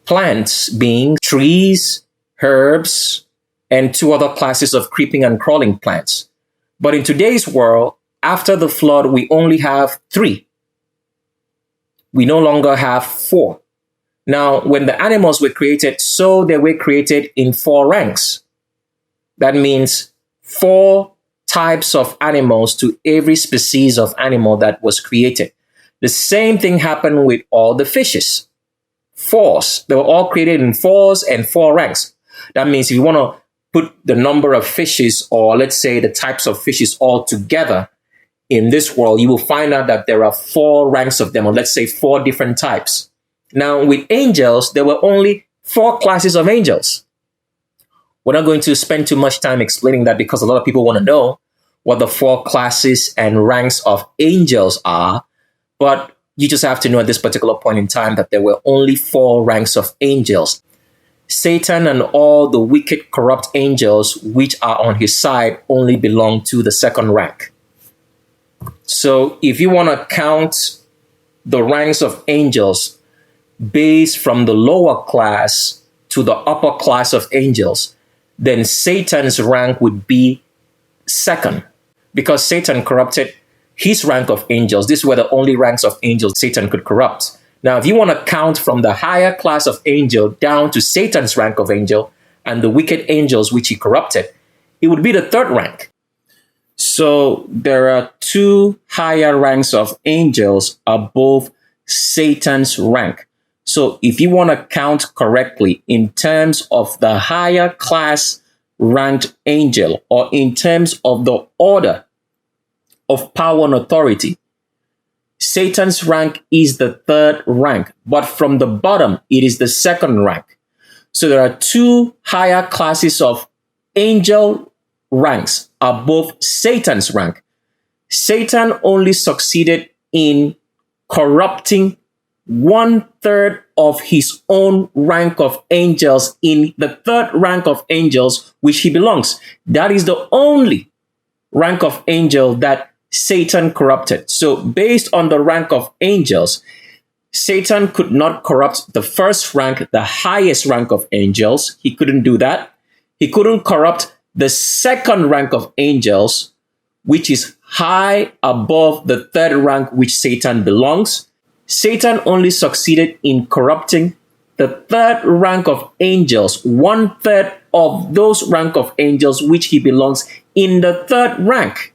A: plants, being trees, herbs, and 2 other classes of creeping and crawling plants. But in today's world, after the flood, we only have 3. We no longer have 4. Now, when the animals were created, so they were created in 4 ranks. That means 4 types of animals to every species of animal that was created. The same thing happened with all the fishes. 4s. They were all created in 4s and 4 ranks. That means if you want to put the number of fishes, or let's say the types of fishes all together in this world, you will find out that there are 4 ranks of them, or let's say 4 different types. Now, with angels, there were only 4 classes of angels. We're not going to spend too much time explaining that because a lot of people want to know what the 4 classes and ranks of angels are. But you just have to know at this particular point in time that there were only 4 ranks of angels. Satan and all the wicked, corrupt angels which are on his side only belong to the 2nd rank. So if you want to count the ranks of angels based from the lower class to the upper class of angels, then Satan's rank would be 2nd. because Satan corrupted his rank of angels. These were the only ranks of angels Satan could corrupt. Now, if you want to count from the higher class of angel down to Satan's rank of angel and the wicked angels which he corrupted, it would be the third rank. So there are two higher ranks of angels above Satan's rank. So if you want to count correctly in terms of the higher class ranked angel, or in terms of the order of power and authority, Satan's rank is the third rank, but from the bottom, it is the second rank. So there are two higher classes of angel ranks above Satan's rank. Satan only succeeded in corrupting 1/3 of his own rank of angels in the third rank of angels which he belongs. That is the only rank of angel that Satan corrupted. So based on the rank of angels, Satan could not corrupt the first rank, the highest rank of angels. He couldn't do that. He couldn't corrupt the second rank of angels, which is high above the third rank which Satan belongs. Satan only succeeded in corrupting the third rank of angels, 1/3 of those rank of angels which he belongs in the third rank.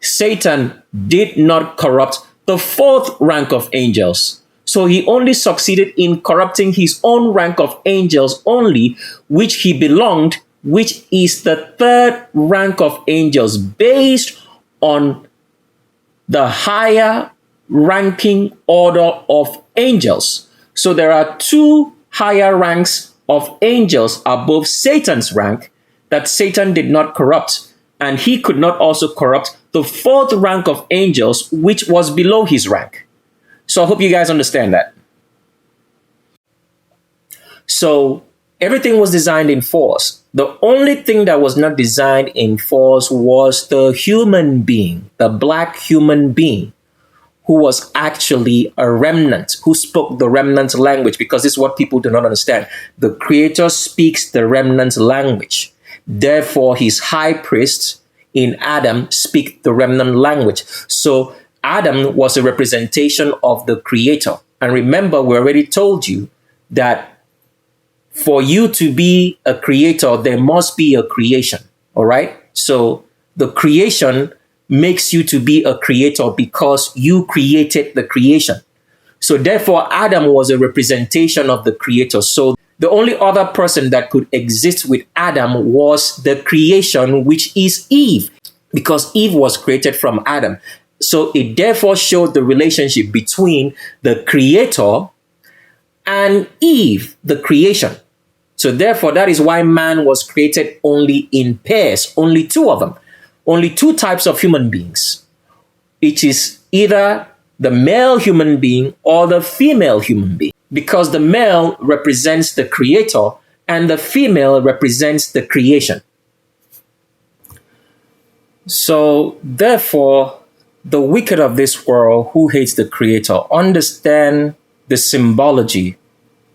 A: Satan did not corrupt the fourth rank of angels. So he only succeeded in corrupting his own rank of angels only, which he belonged, which is the third rank of angels based on the higher ranking order of angels. So there are two higher ranks of angels above Satan's rank that Satan did not corrupt, and he could not also corrupt the fourth rank of angels, which was below his rank. So I hope you guys understand that. So everything was designed in force. The only thing that was not designed in force was the human being, the black human being, who was actually a remnant, who spoke the remnant language, because this is what people do not understand. The Creator speaks the remnant language. Therefore, his high priest in Adam speak the remnant language. So Adam was a representation of the Creator. And remember, we already told you that for you to be a creator, there must be a creation. All right? So the creation makes you to be a creator because you created the creation. So therefore, Adam was a representation of the Creator. So the only other person that could exist with Adam was the creation, which is Eve, because Eve was created from Adam. So it therefore showed the relationship between the Creator and Eve, the creation. So therefore, that is why man was created only in pairs, only two of them, only two types of human beings. It is either the male human being or the female human being, because the male represents the Creator and the female represents the creation. So therefore, the wicked of this world who hates the Creator understand the symbology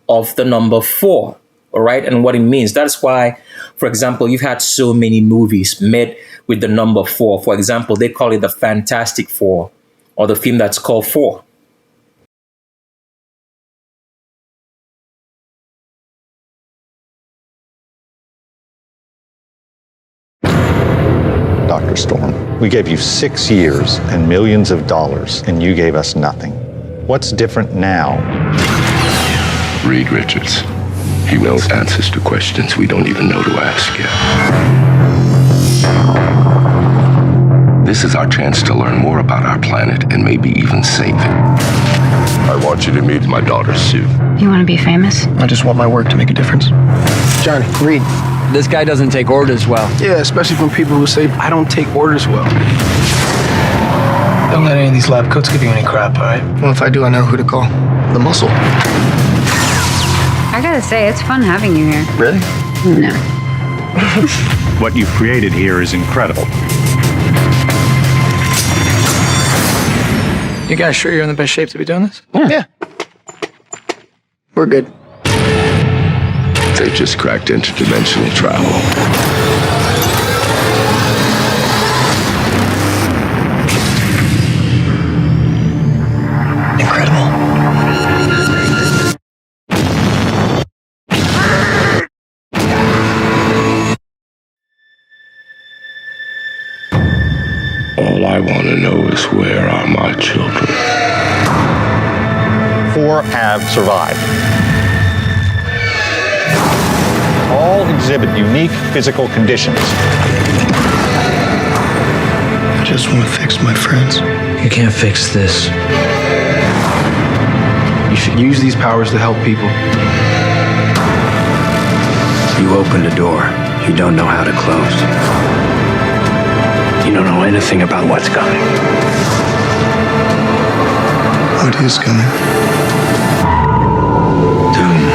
A: of the number 4, all right, and what it means. That's why, for example, you've had so many movies made with the number 4. For example, they call it the Fantastic Four, or the film that's called 4.
O: Dr. Storm, we gave you 6 years and millions of dollars, and you gave us nothing. What's different now?
P: Reed Richards. He knows answers to questions we don't even know to ask yet. This is our chance to learn more about our planet and maybe even save it. I want you to meet my daughter, Sue.
Q: You want to be famous?
R: I just want my work to make a difference.
S: Johnny, Reed. This guy doesn't take orders well.
R: Yeah, especially from people who say I don't take orders well. Don't let any of these lab coats give you any crap, all right? Well, if I do, I know who to call. The muscle.
Q: I gotta say, it's fun having you here.
R: Really?
Q: No.
T: What you've created here is incredible.
R: You guys sure you're in the best shape to be doing this? Yeah. We're good.
P: They just cracked interdimensional travel. All I want to know is where are my children?
O: 4 have survived. All exhibit unique physical conditions.
C: I just want to fix my friends.
R: You can't fix this. You should use these powers to help people. You opened a door you don't know how to close. You don't know anything about what's coming.
C: What is coming?
R: Doom.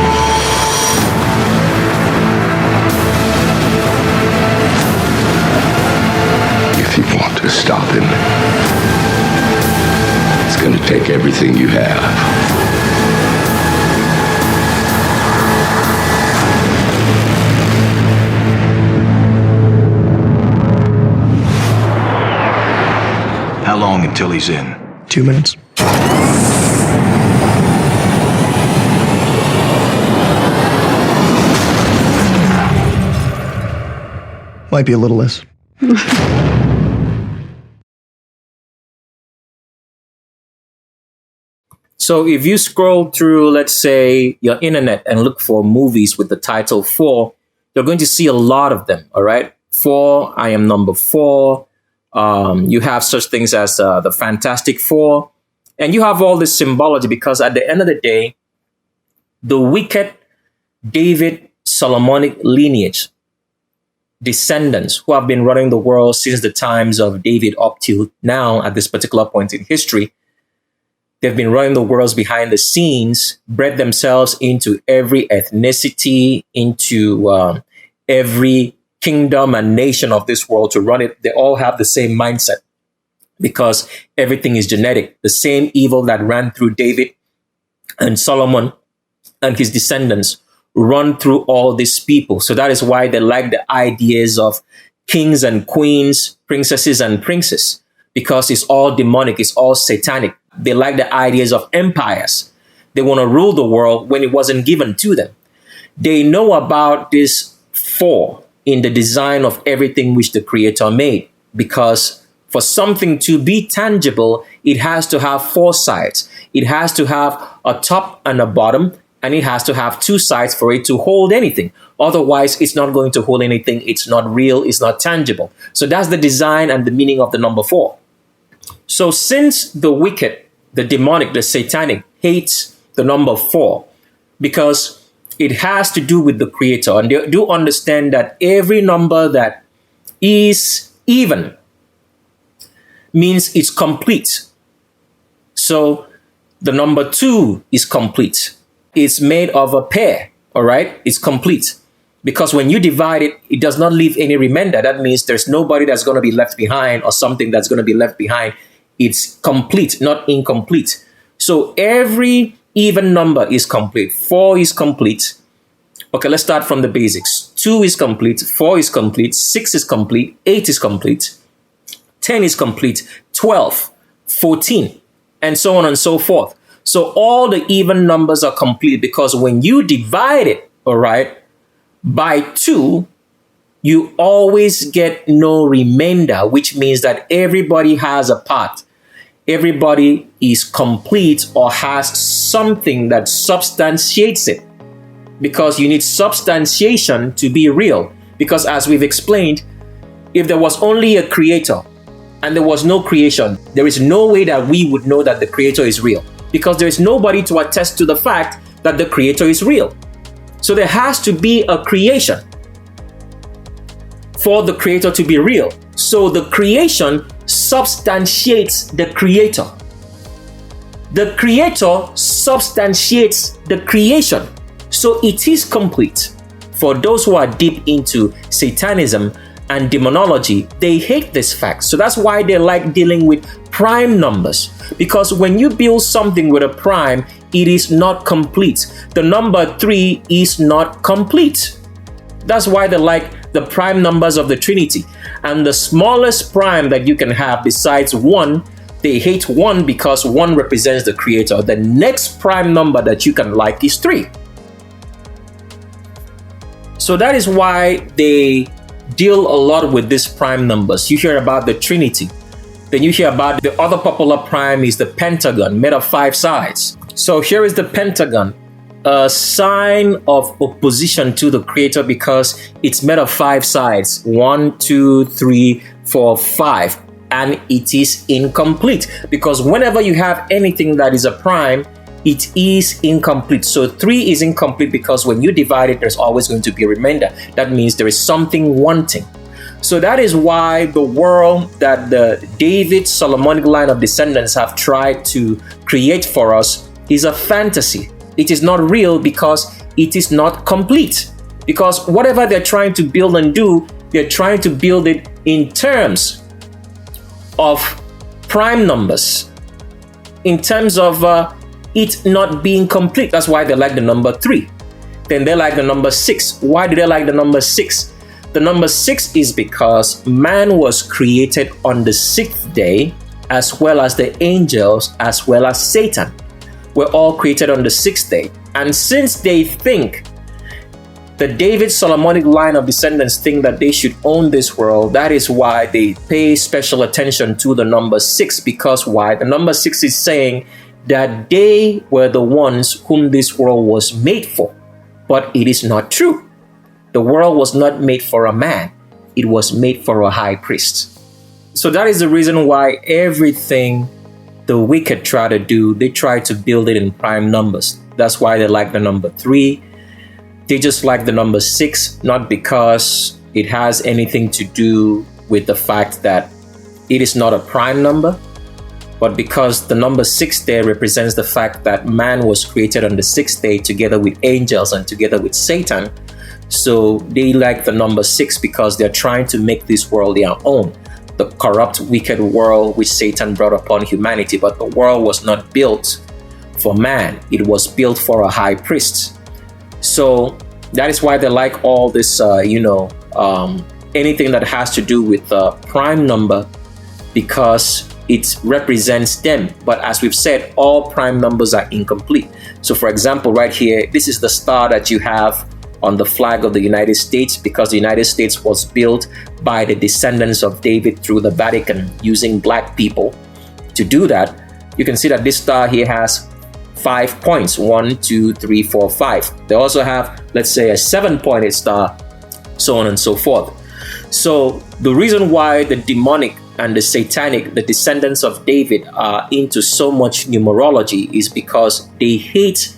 P: If you want to stop him, it's going to take everything you have.
R: How long until he's in?
C: 2 minutes. Might be a little less.
A: So if you scroll through, let's say, your internet and look for movies with the title 4, you're going to see a lot of them, all right? 4, I am number 4. You have such things as the Fantastic Four. And you have all this symbology because at the end of the day, the wicked David Solomonic lineage, descendants who have been running the world since the times of David up till now at this particular point in history, they've been running the worlds behind the scenes, bred themselves into every ethnicity, into every kingdom and nation of this world to run it. They all have the same mindset because everything is genetic. The same evil that ran through David and Solomon and his descendants run through all these people. So that is why they like the ideas of kings and queens, princesses and princes, because it's all demonic, it's all satanic. They like the ideas of empires. They want to rule the world when it wasn't given to them. They know about this 4 in the design of everything which the Creator made, because for something to be tangible, it has to have 4 sides. It has to have a top and a bottom, and it has to have 2 sides for it to hold anything. Otherwise, it's not going to hold anything. It's not real. It's not tangible. So that's the design and the meaning of the number 4. So since the wicked, the demonic, the satanic hates the number 4 because it has to do with the Creator. And they do understand that every number that is even means it's complete. So the number 2 is complete. It's made of a pair, all right? It's complete. Because when you divide it, it does not leave any remainder. That means there's nobody that's going to be left behind or something that's going to be left behind. It's complete, not incomplete. So every even number is complete. 4 is complete. Okay, let's start from the basics. 2 is complete. 4 is complete. 6 is complete. 8 is complete. 10 is complete. 12, 14, and so on and so forth. So all the even numbers are complete because when you divide it, all right, by 2, you always get no remainder, which means that everybody has a part. Everybody is complete or has something that substantiates it, because you need substantiation to be real. Because as we've explained, if there was only a creator and there was no creation, there is no way that we would know that the creator is real, because there is nobody to attest to the fact that the creator is real. So there has to be a creation for the creator to be real. So the creation substantiates the creator. The creator substantiates the creation. So it is complete. For those who are deep into Satanism and demonology, they hate this fact. So that's why they like dealing with prime numbers. Because when you build something with a prime, it is not complete. The number 3 is not complete. That's why they like the prime numbers of the Trinity. And the smallest prime that you can have besides 1, they hate 1 because 1 represents the creator. The next prime number that you can like is 3. So that is why they deal a lot with these prime numbers. You hear about the Trinity. Then you hear about the other popular prime is the pentagon, made of 5 sides. So here is the pentagon, a sign of opposition to the Creator because it's made of 5 sides. 1, 2, 3, 4, 5. And it is incomplete because whenever you have anything that is a prime, it is incomplete. So 3 is incomplete because when you divide it, there's always going to be a remainder. That means there is something wanting. So that is why the world that the David Solomonic line of descendants have tried to create for us is a fantasy. It is not real because it is not complete. Because whatever they're trying to build and do, they're trying to build it in terms of prime numbers, in terms of it not being complete. That's why they like the number 3. Then they like the number 6. Why do they like the number 6? The number 6 is because man was created on the 6th day, as well as the angels, as well as Satan. We're all created on the 6th day. And since they think, the David Solomonic line of descendants think that they should own this world, that is why they pay special attention to the number 6. Because why? The number 6 is saying that they were the ones whom this world was made for. But it is not true. The world was not made for a man. It was made for a high priest. So that is the reason why everything the wicked try to do, they try to build it in prime numbers. That's why they like the number 3. They just like the number 6, not because it has anything to do with the fact that it is not a prime number, but because the number 6 there represents the fact that man was created on the 6th day together with angels and together with Satan. So they like the number 6 because they're trying to make this world their own. The corrupt, wicked world which Satan brought upon humanity. But the world was not built for man. It was built for a high priest. So that is why they like all this, anything that has to do with prime number, because it represents them. But as we've said, all prime numbers are incomplete. So for example, right here, this is the star that you have on the flag of the United States, because the United States was built by the descendants of David through the Vatican using black people to do that. You can see that this star here has 5 points, 1, 2, 3, 4, 5. They also have, let's say, a 7-pointed star, so on and so forth. So the reason why the demonic and the satanic, the descendants of David, are into so much numerology is because they hate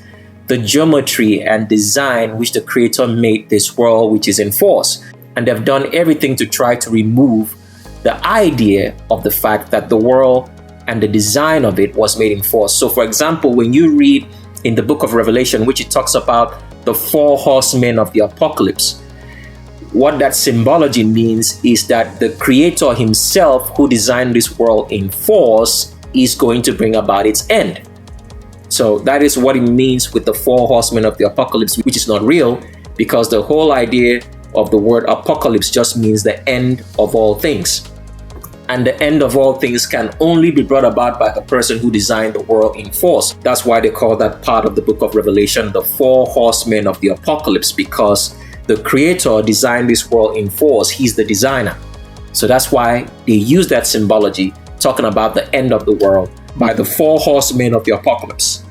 A: the geometry and design which the Creator made this world, which is in force. And they've done everything to try to remove the idea of the fact that the world and the design of it was made in force. So for example, when you read in the book of Revelation, which it talks about the 4 horsemen of the apocalypse, what that symbology means is that the Creator himself, who designed this world in force, is going to bring about its end. So that is what it means with the 4 horsemen of the apocalypse, which is not real, because the whole idea of the word apocalypse just means the end of all things. And the end of all things can only be brought about by the person who designed the world in force. That's why they call that part of the book of Revelation the 4 horsemen of the apocalypse, because the Creator designed this world in force. He's the designer. So that's why they use that symbology, talking about the end of the world by the 4 horsemen of the apocalypse.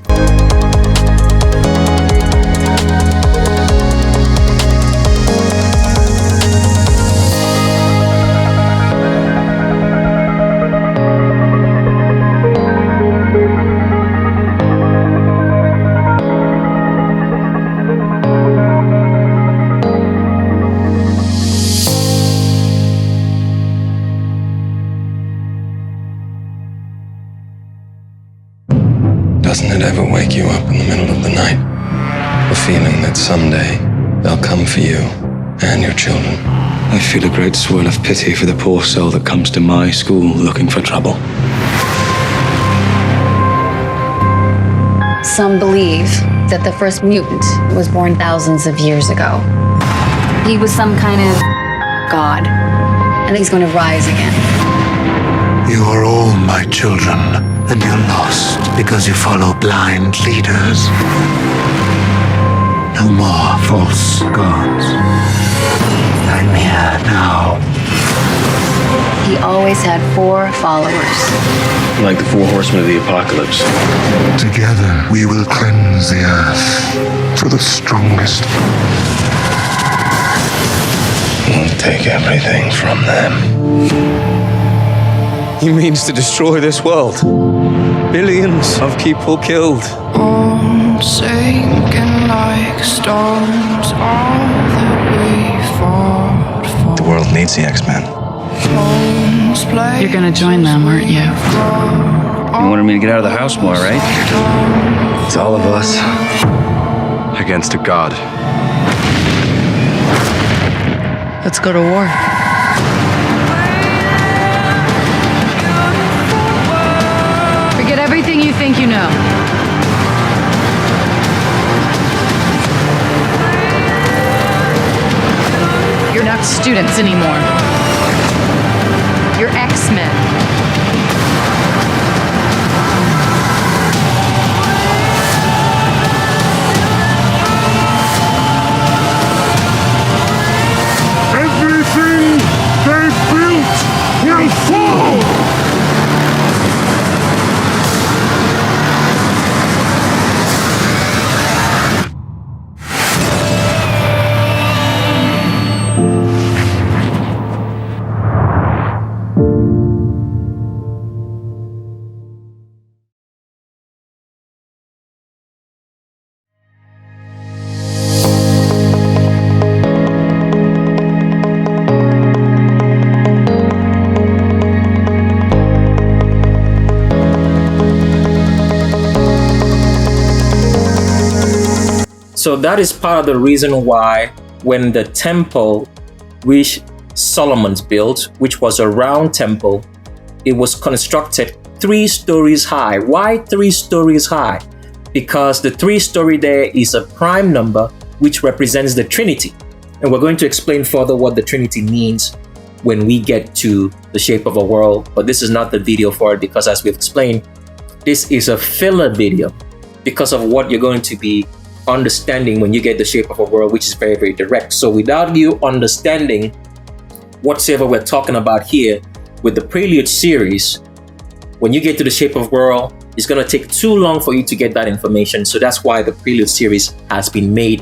N: Doesn't it ever wake you up in the middle of the night? The feeling that someday they'll come for you and your children.
U: I feel a great swirl of pity for the poor soul that comes to my school looking for trouble.
Q: Some believe that the first mutant was born thousands of years ago. He was some kind of god, and he's going to rise again.
C: You are all my children, and you're lost because you follow blind leaders. No more false gods. I'm here now.
Q: he always had 4 followers.
N: Like the 4 horsemen of the apocalypse.
C: Together we will cleanse the earth for the strongest.
N: We'll take everything from them.
U: He means to destroy this world. Billions of people killed.
E: Sinking like stones, all that we fought for.
N: The world needs the X-Men.
E: You're gonna join them, aren't you?
U: You wanted me to get out of the house more, right?
N: It's all of us
U: Against a god.
E: Let's go to war. Forget everything you think you know. You're not students anymore. You're X-Men.
C: Everything they built will fall!
A: So that is part of the reason why when the temple which Solomon's built, which was a round temple, it was constructed 3 stories high. Why 3 stories high? Because the 3-story there is a prime number which represents the Trinity. And we're going to explain further what the Trinity means when we get to the shape of a world. But this is not the video for it because, as we've explained, this is a filler video because of what you're going to be understanding when you get the shape of a world, which is very, very direct. So without you understanding whatsoever we're talking about here with the Prelude series, when you get to the shape of world, it's going to take too long for you to get that information. So that's why the Prelude series has been made,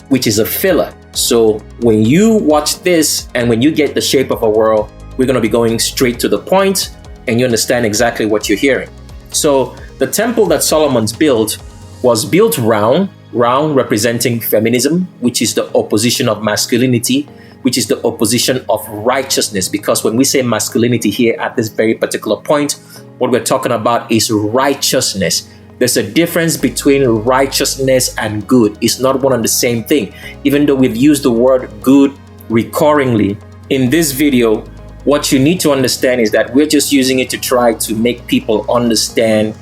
A: which is a filler. So when you watch this and when you get the shape of a world, we're going to be going straight to the point and you understand exactly what you're hearing. So the temple that Solomon's built was built round representing feminism, which is the opposition of masculinity, which is the opposition of righteousness. Because when we say masculinity here at this very particular point, what we're talking about is righteousness. There's a difference between righteousness and good. It's not one and the same thing. Even though we've used the word good recurringly in this video, what you need to understand is that we're just using it to try to make people understand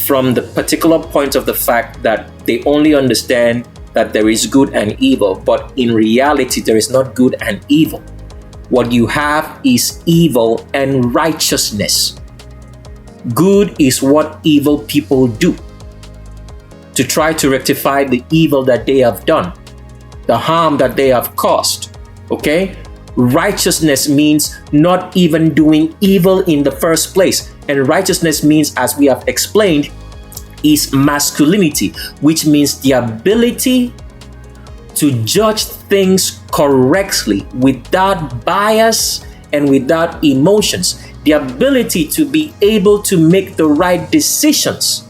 A: from the particular point of the fact that they only understand that there is good and evil, but in reality there is not good and evil. What you have is evil and righteousness. Good is what evil people do to try to rectify the evil that they have done, the harm that they have caused. Okay? Righteousness means not even doing evil in the first place. And righteousness means, as we have explained, is masculinity, which means the ability to judge things correctly without bias and without emotions. The ability to be able to make the right decisions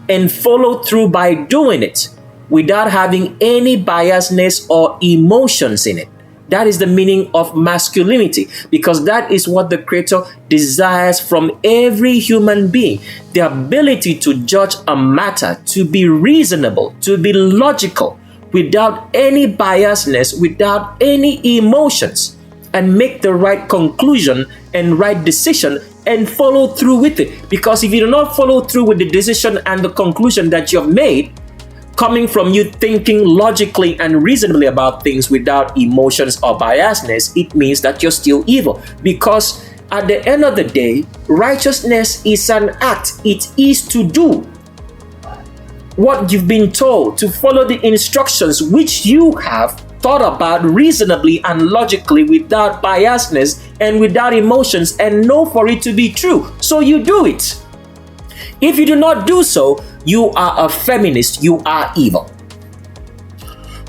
A: and follow through by doing it without having any biasness or emotions in it. That is the meaning of masculinity, because that is what the Creator desires from every human being. The ability to judge a matter, to be reasonable, to be logical, without any biasness, without any emotions, and make the right conclusion and right decision and follow through with it. Because if you do not follow through with the decision and the conclusion that you have made, coming from you thinking logically and reasonably about things without emotions or biasness, it means that you're still evil. Because at the end of the day, righteousness is an act. It is to do what you've been told, to follow the instructions which you have thought about reasonably and logically without biasness and without emotions and know for it to be true. So you do it. If you do not do so, you are a feminist, you are evil.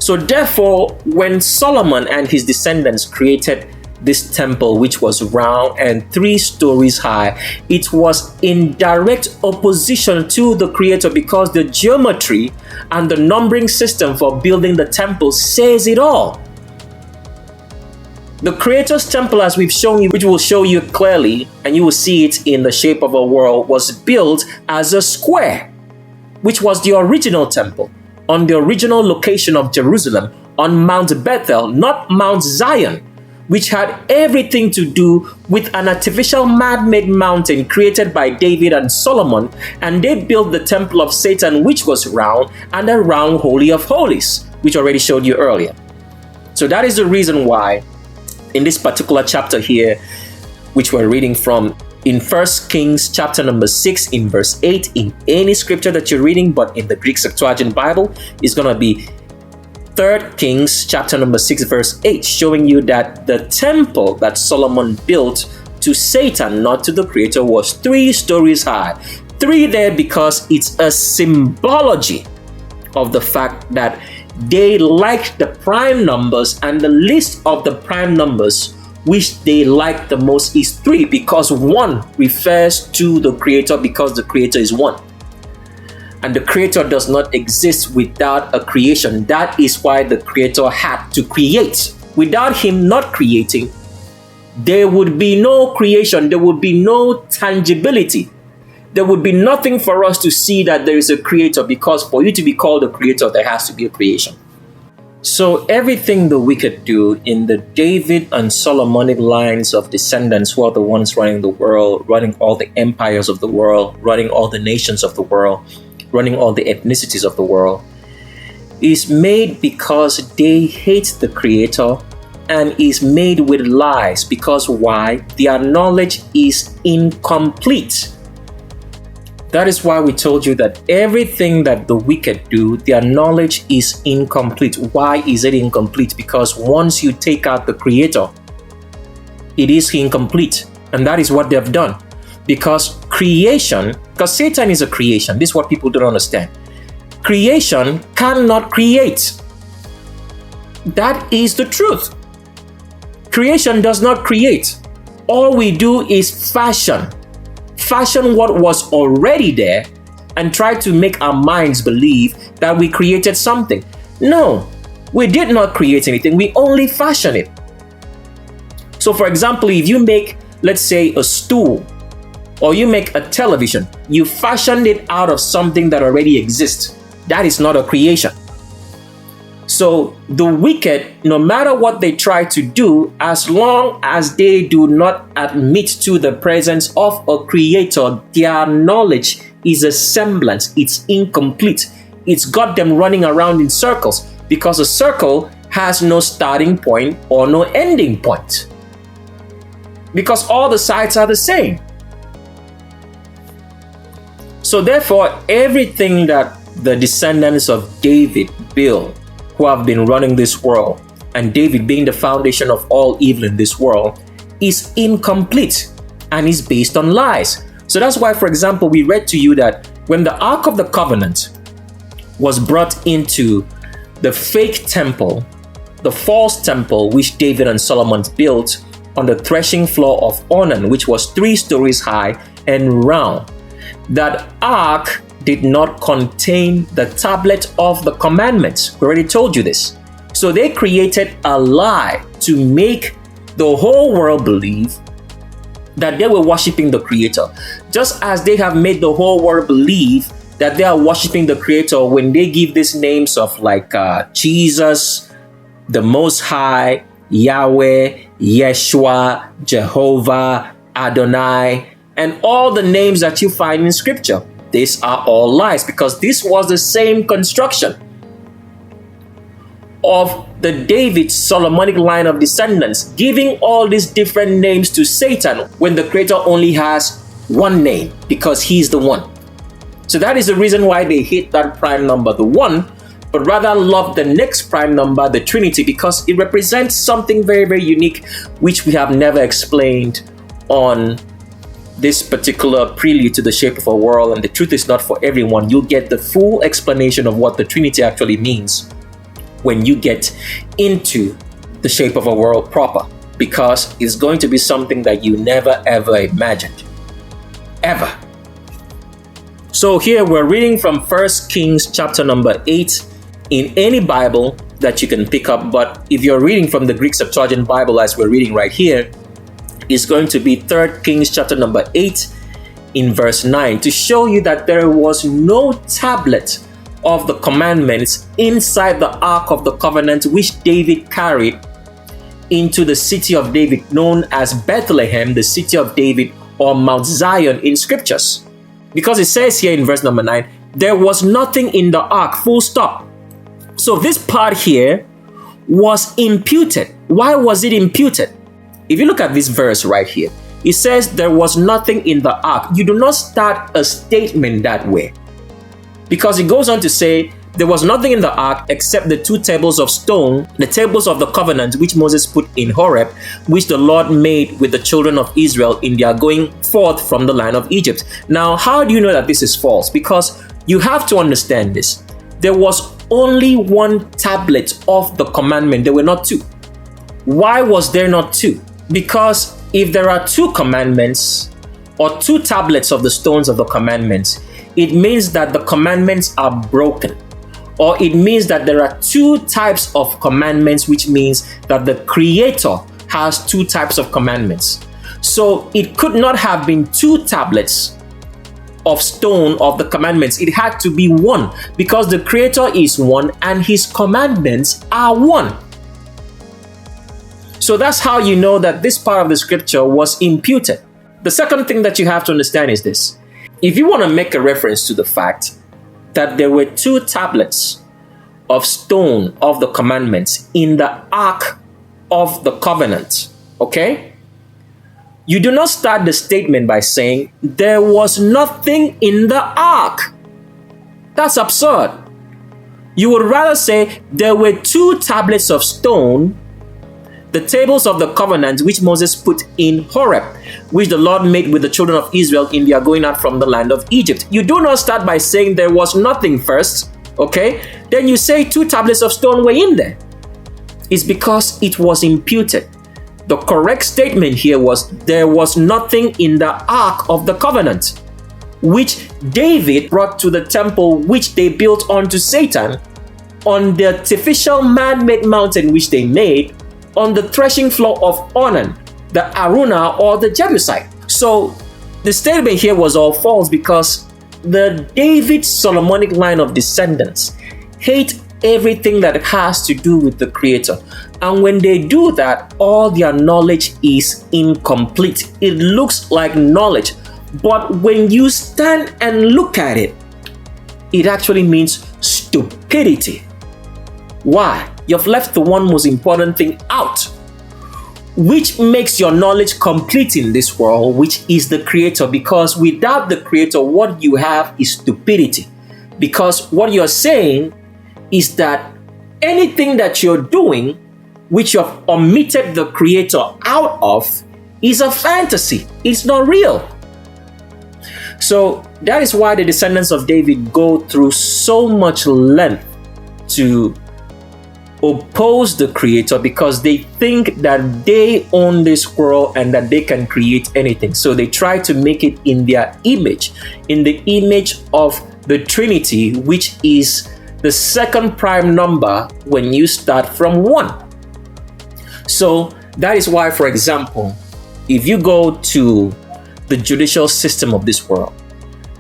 A: So therefore, when Solomon and his descendants created this temple, which was round and 3 stories high, it was in direct opposition to the Creator, because the geometry and the numbering system for building the temple says it all. The Creator's temple, as we've shown you, which will show you clearly, and you will see it in the shape of a world, was built as a square, which was the original temple, on the original location of Jerusalem, on Mount Bethel, not Mount Zion, which had everything to do with an artificial man-made mountain created by David and Solomon, and they built the temple of Satan, which was round, and a round Holy of Holies, which I already showed you earlier. So that is the reason why in this particular chapter here, which we're reading from, in 1 Kings chapter number 6 in verse 8, in any scripture that you're reading, but in the Greek Septuagint Bible, is going to be 3 Kings chapter number 6 verse 8, showing you that the temple that Solomon built to Satan, not to the Creator, was 3 stories high. 3 there because it's a symbology of the fact that they liked the prime numbers, and the list of the prime numbers which they like the most is 3, because 1 refers to the Creator, because the Creator is 1. And the Creator does not exist without a creation. That is why the Creator had to create. Without him not creating, there would be no creation, there would be no tangibility. There would be nothing for us to see that there is a Creator, because for you to be called a Creator, there has to be a creation. So everything the wicked do in the David and Solomonic lines of descendants, who are the ones running the world, running all the empires of the world, running all the nations of the world, running all the ethnicities of the world, is made because they hate the Creator, and is made with lies. Because why? Their knowledge is incomplete. That is why we told you that everything that the wicked do, their knowledge is incomplete. Why is it incomplete? Because once you take out the Creator, it is incomplete. And that is what they've done. Because creation, because Satan is a creation. This is what people don't understand. Creation cannot create. That is the truth. Creation does not create. All we do is fashion what was already there, and try to make our minds believe that we created something. No, we did not create anything. We only fashion it. So for example, if you make, let's say, a stool, or you make a television, you fashioned it out of something that already exists. That is not a creation. So the wicked, no matter what they try to do, as long as they do not admit to the presence of a Creator, their knowledge is a semblance. It's incomplete. It's got them running around in circles, because a circle has no starting point or no ending point, because all the sides are the same. So therefore, everything that the descendants of David built, who have been running this world, and David being the foundation of all evil in this world, is incomplete and is based on lies. So that's why, for example, we read to you that when the Ark of the Covenant was brought into the fake temple, the false temple which David and Solomon built on the threshing floor of Ornan, which was 3 stories high and round, that ark did not contain the tablet of the commandments. We already told you this. So they created a lie to make the whole world believe that they were worshiping the Creator, just as they have made the whole world believe that they are worshiping the Creator when they give these names of like Jesus, the Most High, Yahweh, Yeshua, Jehovah, Adonai, and all the names that you find in Scripture. These are all lies, because this was the same construction of the David Solomonic line of descendants, giving all these different names to Satan when the Creator only has one name, because he's the one. So that is the reason why they hate that prime number, the 1, but rather love the next prime number, the Trinity, because it represents something very, very unique, which we have never explained on this particular Prelude to the Shape of a World. And the truth is not for everyone. You'll get the full explanation of what the Trinity actually means when you get into the Shape of a World proper, because it's going to be something that you never ever imagined. Ever. So here we're reading from 1 Kings chapter number 8 in any Bible that you can pick up. But if you're reading from the Greek Septuagint Bible, as we're reading right here, it's going to be 3 Kings chapter number 8 in verse 9, to show you that there was no tablet of the commandments inside the Ark of the Covenant, which David carried into the city of David, known as Bethlehem, the city of David, or Mount Zion in scriptures. Because it says here in verse number 9, there was nothing in the ark, full stop. So this part here was imputed. Why was it imputed? If you look at this verse right here, it says there was nothing in the ark. You do not start a statement that way, because it goes on to say there was nothing in the ark except the 2 tables of stone, the tables of the covenant which Moses put in Horeb, which the Lord made with the children of Israel in their going forth from the land of Egypt. Now, how do you know that this is false? Because you have to understand this. There was only 1 tablet of the commandment. There were not 2. Why was there not 2? Because if there are 2 commandments or 2 tablets of the stones of the commandments, it means that the commandments are broken. Or it means that there are 2 types of commandments, which means that the Creator has 2 types of commandments. So it could not have been 2 tablets of stone of the commandments. It had to be 1, because the Creator is 1 and His commandments are 1. So that's how you know that this part of the scripture was imputed. The second thing that you have to understand is this. If you want to make a reference to the fact that there were 2 tablets of stone of the commandments in the Ark of the Covenant, okay? You do not start the statement by saying there was nothing in the Ark. That's absurd. You would rather say there were 2 tablets of stone, the tables of the covenant which Moses put in Horeb, which the Lord made with the children of Israel in their going out from the land of Egypt. You do not start by saying there was nothing first, okay? Then you say 2 tablets of stone were in there. It's because it was imputed. The correct statement here was there was nothing in the Ark of the Covenant, which David brought to the temple which they built onto Satan on the artificial man-made mountain which they made on the threshing floor of Ornan, the Aruna or the Jebusite. So the statement here was all false, because the David Solomonic line of descendants hate everything that has to do with the Creator. And when they do that, all their knowledge is incomplete. It looks like knowledge, but when you stand and look at it, it actually means stupidity. Why? You've left the one most important thing out, which makes your knowledge complete in this world, which is the Creator. Because without the Creator, what you have is stupidity. Because what you're saying is that anything that you're doing, which you've omitted the Creator out of, is a fantasy. It's not real. So that is why the descendants of David go through so much length to oppose the Creator, because they think that they own this world and that they can create anything. So they try to make it in their image, in the image of the Trinity, which is the second prime number when you start from 1. So that is why, for example, if you go to the judicial system of this world,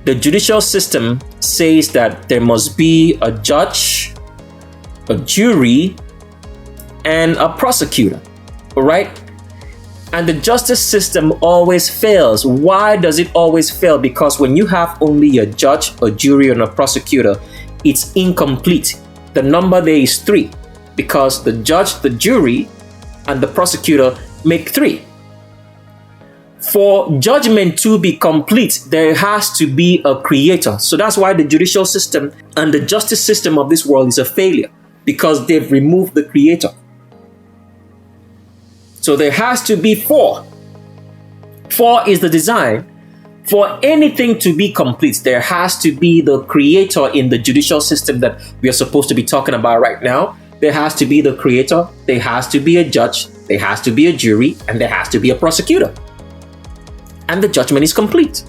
A: the judicial system says that there must be a judge, a jury, and a prosecutor, all right? And the justice system always fails. Why does it always fail? Because when you have only a judge, a jury, and a prosecutor, it's incomplete. The number there is 3, because the judge, the jury, and the prosecutor make 3. For judgment to be complete, there has to be a creator. So that's why the judicial system and the justice system of this world is a failure, because they've removed the creator. So there has to be four. Four is the design. For anything to be complete, there has to be the creator in the judicial system that we are supposed to be talking about right now. There has to be the creator, there has to be a judge, there has to be a jury, and there has to be a prosecutor. And the judgment is complete.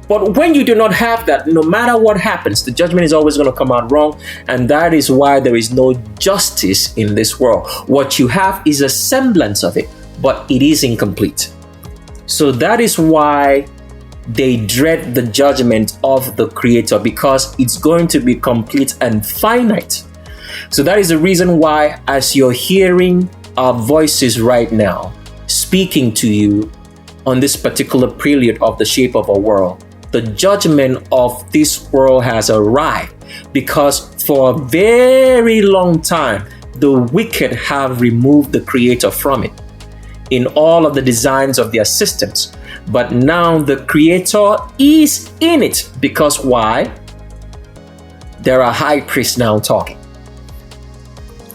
A: But when you do not have that, no matter what happens, the judgment is always going to come out wrong. And that is why there is no justice in this world. What you have is a semblance of it, but it is incomplete. So that is why they dread the judgment of the creator, because it's going to be complete and finite. So that is the reason why, as you're hearing our voices right now, speaking to you on this particular prelude of the shape of a world, the judgment of this world has arrived, because for a very long time, the wicked have removed the creator from it in all of the designs of their systems. But now the creator is in it, because why? There are high priests now talking.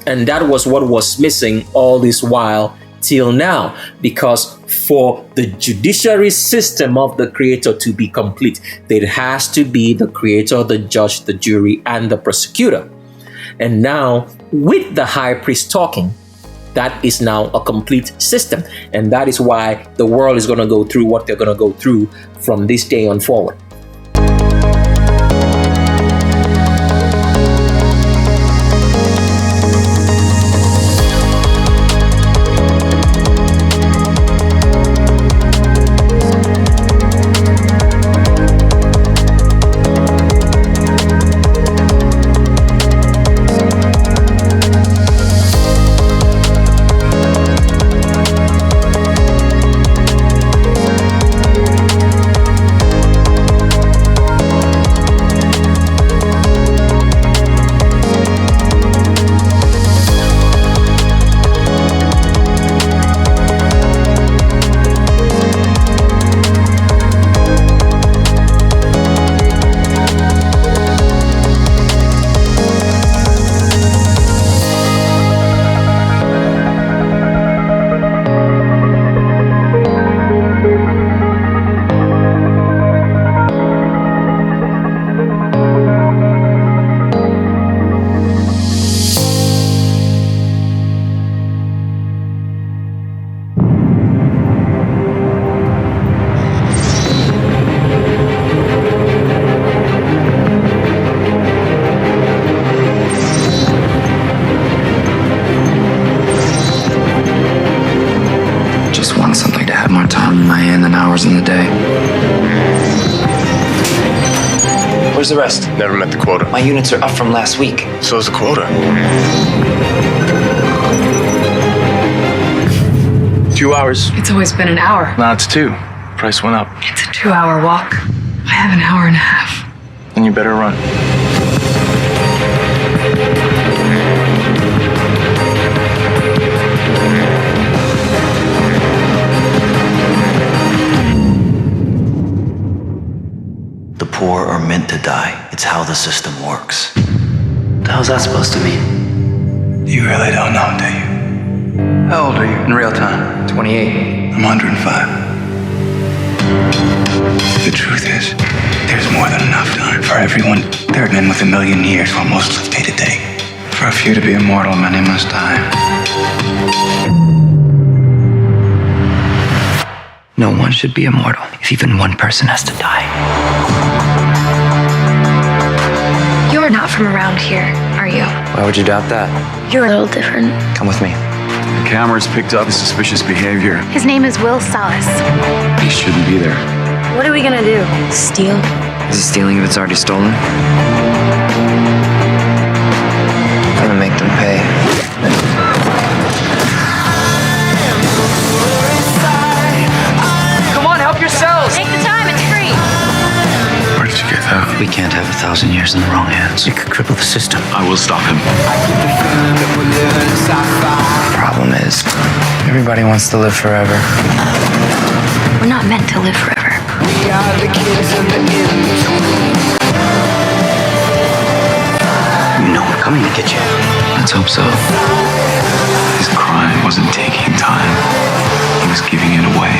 A: And that was what was missing all this while till now, because for the judiciary system of the creator to be complete, there has to be the creator, the judge, the jury, and the prosecutor. And now with the high priest talking, that is now a complete system. And that is why the world is going to go through what they're going to go through from this day on forward.
B: In the day. Where's the rest?
T: Never met the quota.
B: My units are up from last week.
T: So is the quota.
B: 2 hours.
V: It's always been an hour.
B: Now it's 2. Price went up.
V: It's a 2-hour walk. I have an hour and a half.
B: Then you better run.
W: The poor are meant to die. It's how the system works. What the hell's that supposed to mean?
B: You really don't know, do you? How old are you in real time? 28. I'm 105. The truth is, there's more than enough time for everyone. There are men with 1 million years while most live day to day. For a few to be immortal, many must die. No one should be immortal if even one person has to die.
V: You're not from around here, are you?
B: Why would you doubt that?
V: You're a little different.
B: Come with me.
K: The cameras picked up suspicious behavior.
V: His name is Will Salas.
K: He shouldn't be there.
V: What are we gonna do? Steal?
B: Is it stealing if it's already stolen? I'm gonna make them pay.
V: Come on, help yourselves! Take the time, it's free!
B: Where did you get that? We can't have 1,000 years in the wrong hands. It could cripple the system.
K: I will stop him.
B: The problem is, everybody wants to live forever.
V: We're not meant to live forever.
E: We are the kids in the in-between.
B: You know we're coming to get you.
W: Let's hope so.
B: His crime wasn't taking time. He was giving it away.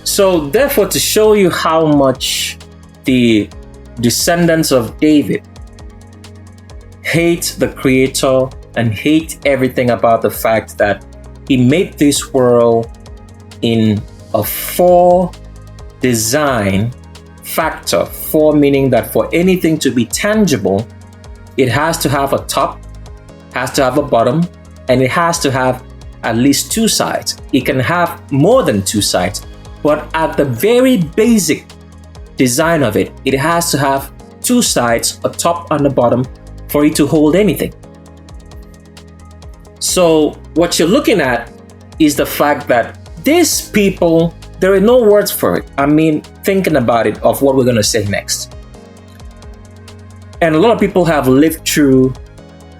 A: So therefore, to show you how much the descendants of David hate the Creator and hate everything about the fact that he made this world in a 4 design factor. 4 meaning that for anything to be tangible, it has to have a top, has to have a bottom, and it has to have at least 2 sides. It can have more than 2 sides, but at the very basic design of it, it has to have 2 sides, a top and a bottom, for it to hold anything. So what you're looking at is the fact that these people, there are no words for it. I mean, thinking about it, of what we're going to say next. And a lot of people have lived through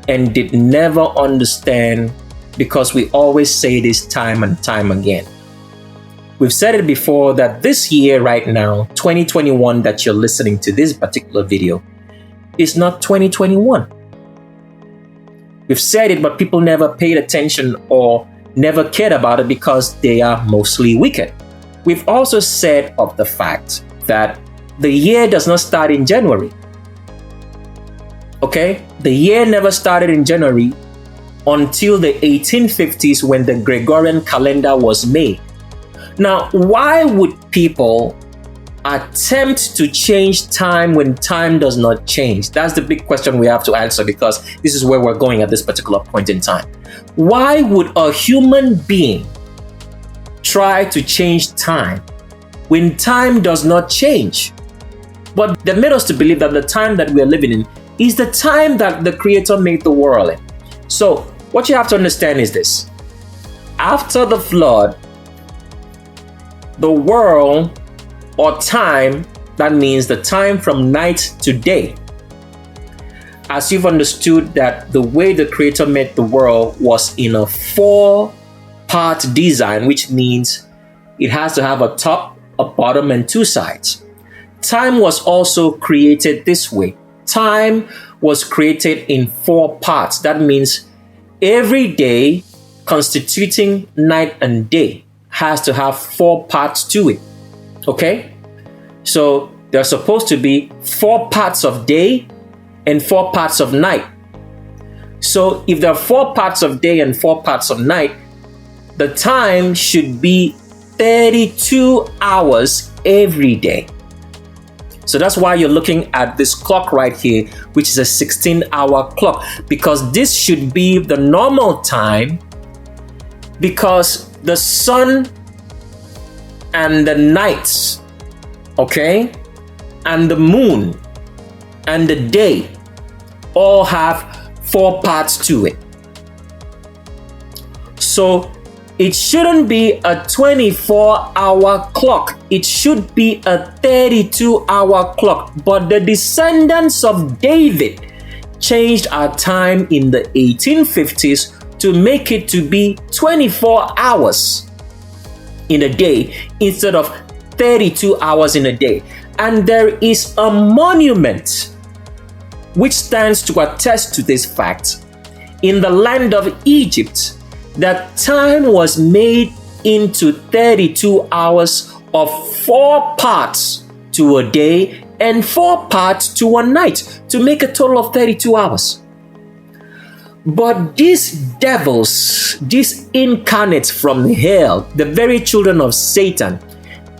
A: and did never understand, because we always say this time and time again. We've said it before that this year right now, 2021, that you're listening to this particular video, is not 2021. We've said it, but people never paid attention or never cared about it because they are mostly wicked. We've also said of the fact that the year does not start in January. Okay? The year never started in January until the 1850s, when the Gregorian calendar was made. Now, why would people attempt to change time when time does not change? That's the big question we have to answer, because this is where we're going at this particular point in time. Why would a human being try to change time when time does not change? But they made us to believe that the time that we are living in is the time that the Creator made the world in. So what you have to understand is this. After the flood, the world, or time, that means the time from night to day. As you've understood that the way the Creator made the world was in a 4-part design, which means it has to have a top, a bottom, and 2 sides. Time was also created this way. Time was created in 4 parts. That means every day constituting night and day has to have 4 parts to it. Okay? So there's supposed to be 4 parts of day and 4 parts of night. So if there are 4 parts of day and 4 parts of night, the time should be 32 hours every day. So that's why you're looking at this clock right here, which is a 16-hour clock, because this should be the normal time, because the sun and the nights, okay, and the moon and the day all have 4 parts to it. So it shouldn't be a 24-hour clock. It should be a 32-hour clock. But the descendants of David changed our time in the 1850s to make it to be 24 hours in a day instead of 32 hours in a day. And there is a monument which stands to attest to this fact in the land of Egypt, that time was made into 32 hours of 4 parts to a day and 4 parts to a night, to make a total of 32 hours. But these devils, these incarnates from hell, the very children of Satan,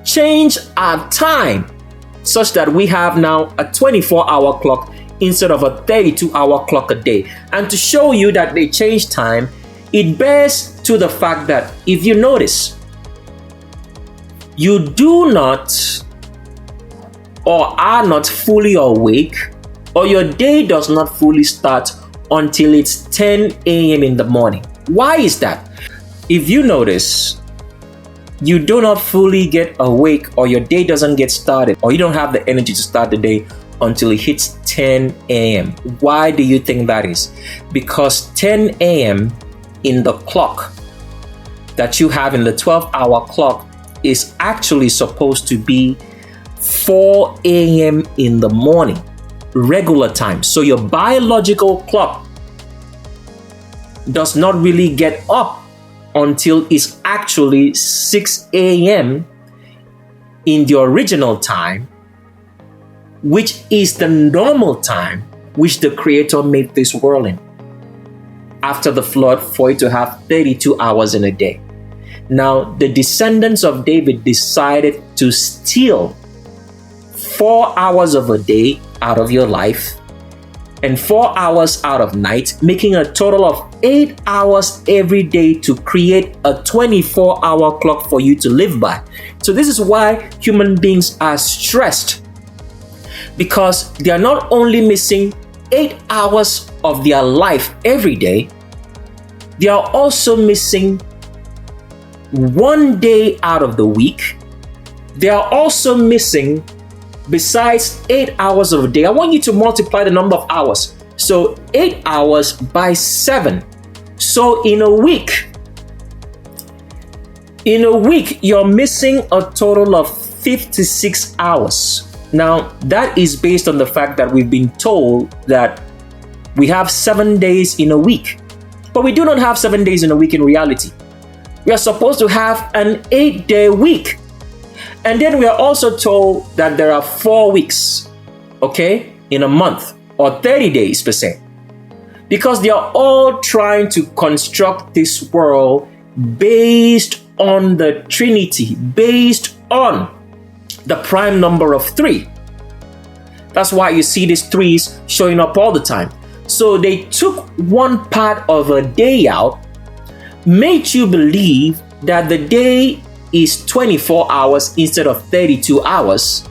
A: change our time such that we have now a 24-hour clock instead of a 32-hour clock a day. And to show you that they change time, it bears to the fact that if you notice, you do not or are not fully awake, or your day does not fully start until it's 10 a.m. in the morning. Why is that? If you notice, you do not fully get awake, or your day doesn't get started, or you don't have the energy to start the day until it hits 10 a.m. Why do you think that is? Because 10 a.m. in the clock that you have, in the 12-hour clock, is actually supposed to be 4 a.m. in the morning, regular time. So your biological clock does not really get up until it's actually 6 a.m. in the original time, which is the normal time which the Creator made this world in. After the flood, for it to have 32 hours in a day. Now, the descendants of David decided to steal 4 hours of a day out of your life and 4 hours out of night, making a total of 8 hours every day to create a 24-hour clock for you to live by. So this is why human beings are stressed, because they are not only missing 8 hours of their life every day, they are also missing 1 day out of the week. They are also missing, besides 8 hours of a day, I want you to multiply the number of hours. So 8 hours by 7. So in a week, you're missing a total of 56 hours. Now, that is based on the fact that we've been told that we have 7 days in a week. But we do not have 7 days in a week in reality. We are supposed to have an 8-day week. And then we are also told that there are 4 weeks, okay, in a month, or 30 days per se. Because they are all trying to construct this world based on the Trinity, based on the prime number of 3. That's why you see these 3s showing up all the time. So they took one part of a day out, made you believe that the day is 24 hours instead of 32 hours,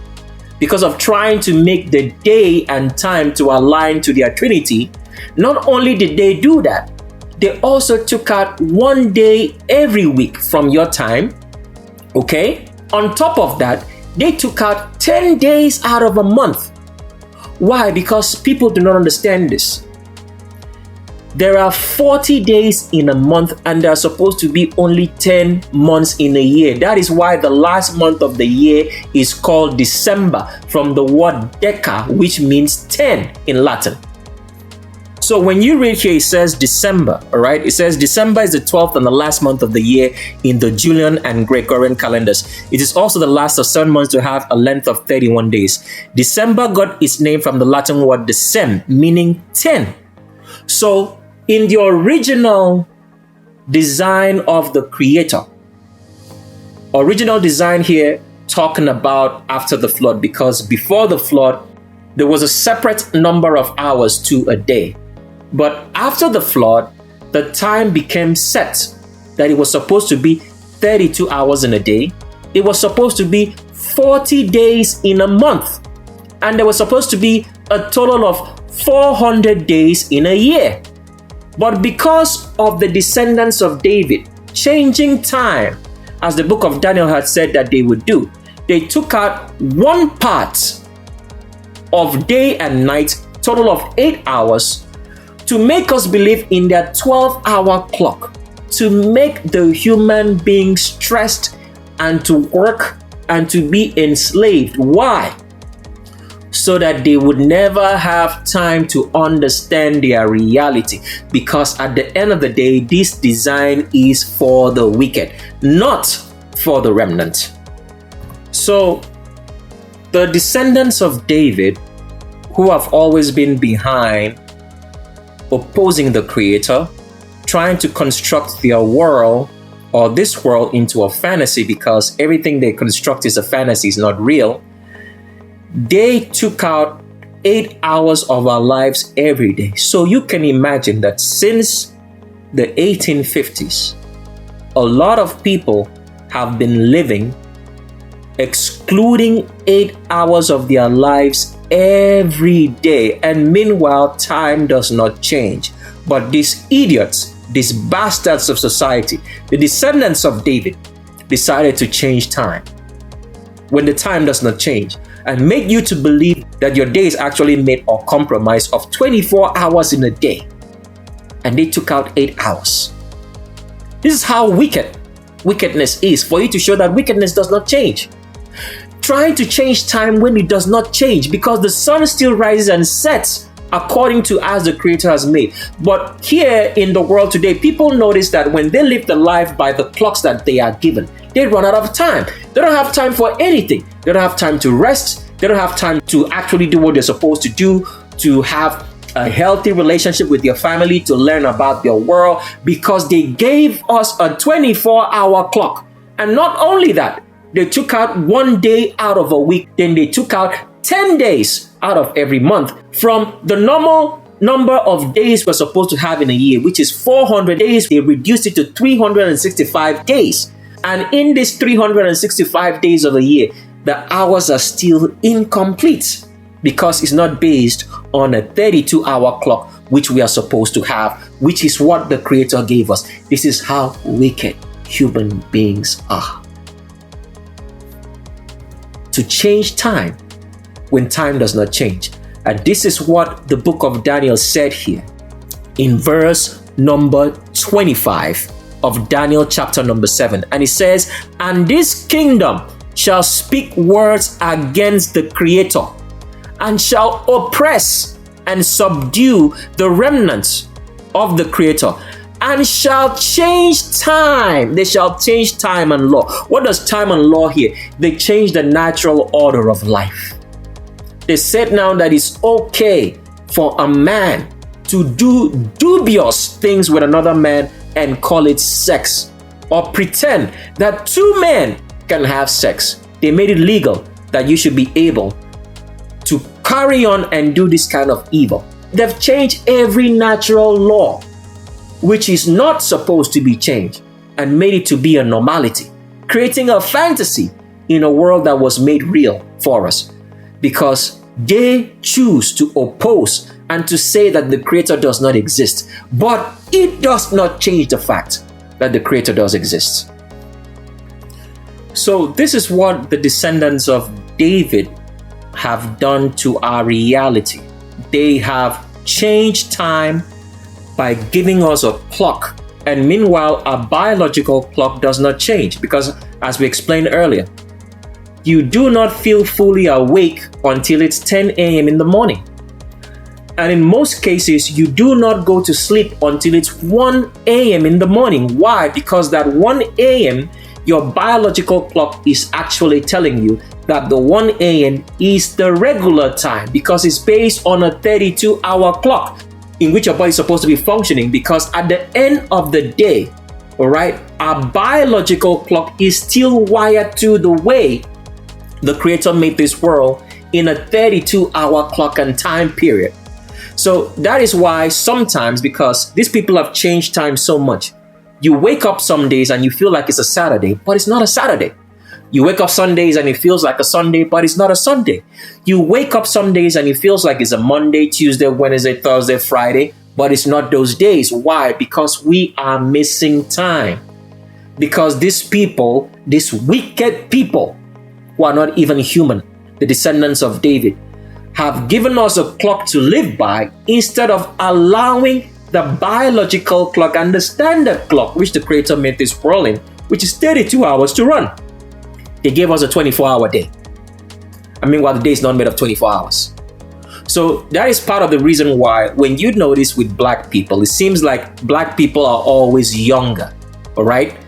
A: because of trying to make the day and time to align to their Trinity. Not only did they do that, they also took out 1 day every week from your time, okay? On top of that, they took out 10 days out of a month. Why? Because people do not understand this. There are 40 days in a month, and there are supposed to be only 10 months in a year. That is why the last month of the year is called December, from the word deca, which means 10 in Latin. So when you read here, it says December, all right? It says December is the 12th and the last month of the year in the Julian and Gregorian calendars. It is also the last of 7 months to have a length of 31 days. December got its name from the Latin word decem, meaning 10. So in the original design of the Creator, original design here talking about after the flood, because before the flood, there was a separate number of hours to a day. But after the flood, the time became set that it was supposed to be 32 hours in a day. It was supposed to be 40 days in a month. And there was supposed to be a total of 400 days in a year. But because of the descendants of David changing time, as the book of Daniel had said that they would do, they took out one part of day and night, total of 8 hours, to make us believe in their 12-hour clock, to make the human being stressed and to work and to be enslaved. Why? So that they would never have time to understand their reality. Because at the end of the day, this design is for the wicked, not for the remnant. So the descendants of David, who have always been behind, opposing the Creator, trying to construct their world or this world into a fantasy, because everything they construct is a fantasy, is not real. They took out 8 hours of our lives every day. So you can imagine that since the 1850s, a lot of people have been living excluding 8 hours of their lives every day. And meanwhile, time does not change. But these idiots, these bastards of society, the descendants of David, decided to change time when the time does not change, and make you to believe that your day is actually made or compromised of 24 hours in a day. And they took out 8 hours. This is how wickedness is, for you to show that wickedness does not change. Trying to change time when it does not change, because the sun still rises and sets according to as the Creator has made. But here in the world today, people notice that when they live the life by the clocks that they are given, they run out of time. They don't have time for anything. They don't have time to rest. They don't have time to actually do what they're supposed to do, to have a healthy relationship with your family, to learn about their world, because they gave us a 24-hour clock. And not only that, they took out 1 day out of a week, then they took out 10 days out of every month from the normal number of days we're supposed to have in a year, which is 400 days. They reduced it to 365 days. And in these 365 days of the year, the hours are still incomplete because it's not based on a 32-hour clock, which we are supposed to have, which is what the Creator gave us. This is how wicked human beings are. To change time when time does not change. And this is what the book of Daniel said here in verse number 25 of Daniel chapter number 7. And it says, "And this kingdom shall speak words against the Creator, and shall oppress and subdue the remnants of the Creator, and shall change time." They shall change time and law. What does time and law here? They change the natural order of life. They said now that it's okay for a man to do dubious things with another man and call it sex, or pretend that two men can have sex. They made it legal that you should be able to carry on and do this kind of evil. They've changed every natural law, which is not supposed to be changed, and made it to be a normality, creating a fantasy in a world that was made real for us, because they choose to oppose and to say that the Creator does not exist. But it does not change the fact that the Creator does exist. So this is what the descendants of David have done to our reality. They have changed time by giving us a clock, and meanwhile our biological clock does not change, because as we explained earlier, you do not feel fully awake until it's 10 a.m. in the morning. And in most cases, you do not go to sleep until it's 1 a.m. in the morning. Why? Because that 1 a.m., your biological clock is actually telling you that the 1 a.m. is the regular time, because it's based on a 32-hour clock in which your body is supposed to be functioning. Because at the end of the day, all right, our biological clock is still wired to the way the Creator made this world, in a 32-hour clock and time period. So that is why sometimes, because these people have changed time so much, you wake up some days and you feel like it's a Saturday, but it's not a Saturday. You wake up Sundays and it feels like a Sunday, but it's not a Sunday. You wake up some days and it feels like it's a Monday, Tuesday, Wednesday, Thursday, Friday, but it's not those days. Why? Because we are missing time. Because these people, these wicked people, who are not even human, the descendants of David, have given us a clock to live by instead of allowing the biological clock and the standard clock which the Creator made this world in, which is 32 hours to run. They gave us a 24-hour day. I mean, while the day is not made of 24 hours. So that is part of the reason why, when you notice with black people, it seems like black people are always younger, all right?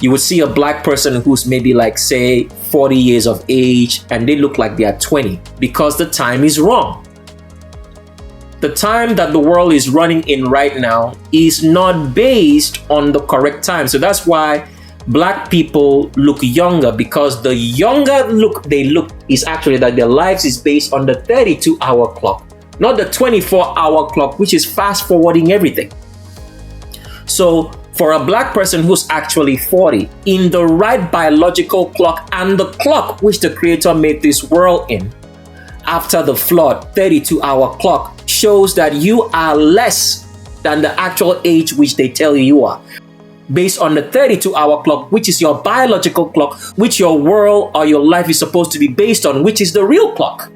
A: You would see a black person who's maybe like, say, 40 years of age, and they look like they are 20, because the time is wrong. The time that the world is running in right now is not based on the correct time. So that's why black people look younger, because the younger look they look is actually that their lives is based on the 32-hour clock, not the 24-hour clock, which is fast forwarding everything. So For a black person who's actually 40, in the right biological clock and the clock which the Creator made this world in, after the flood, 32-hour clock shows that you are less than the actual age which they tell you are. Based on the 32-hour clock, which is your biological clock, which your world or your life is supposed to be based on, which is the real clock.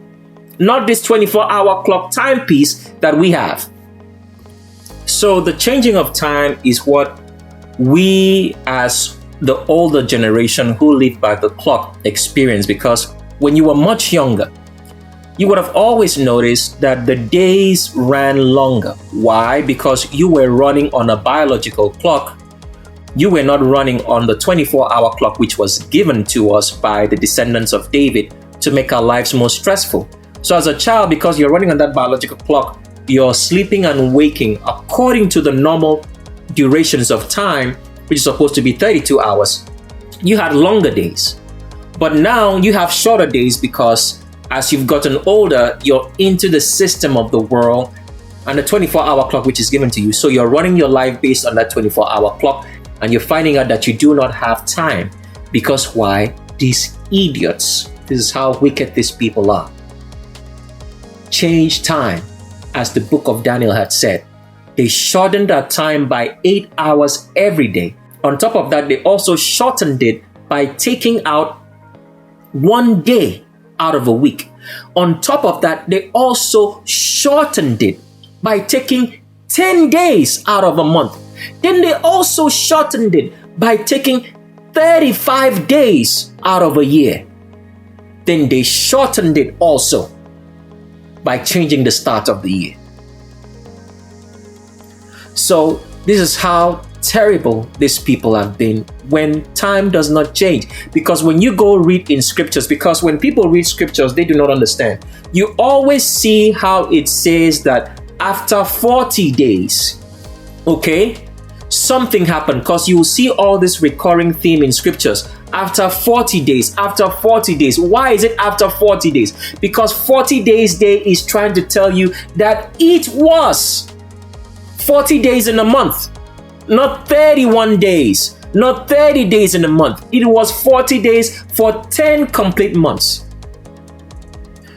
A: Not this 24-hour clock timepiece that we have. So the changing of time is what we as the older generation who live by the clock experience, because when you were much younger, you would have always noticed that the days ran longer. Why? Because you were running on a biological clock. You were not running on the 24-hour clock which was given to us by the descendants of David to make our lives more stressful. So as a child, because you're running on that biological clock, you're sleeping and waking according to the normal durations of time, which is supposed to be 32 hours. You had longer days. But now you have shorter days because as you've gotten older, you're into the system of the world and the 24-hour clock which is given to you. So you're running your life based on that 24-hour clock, and you're finding out that you do not have time. Because why? These idiots. This is how wicked these people are. Change time, as the book of Daniel had said. They shortened our time by 8 hours every day. On top of that, they also shortened it by taking out 1 day out of a week. On top of that, they also shortened it by taking 10 days out of a month. Then they also shortened it by taking 35 days out of a year. Then they shortened it also by changing the start of the year. So this is how terrible these people have been when time does not change. Because when you go read in scriptures, because when people read scriptures, they do not understand. You always see how it says that after 40 days, okay, something happened, because you will see all this recurring theme in scriptures. After 40 days, after 40 days. Why is it after 40 days? Because 40 days day is trying to tell you that it was 40 days in a month. Not 31 days, not 30 days in a month. It was 40 days for 10 complete months.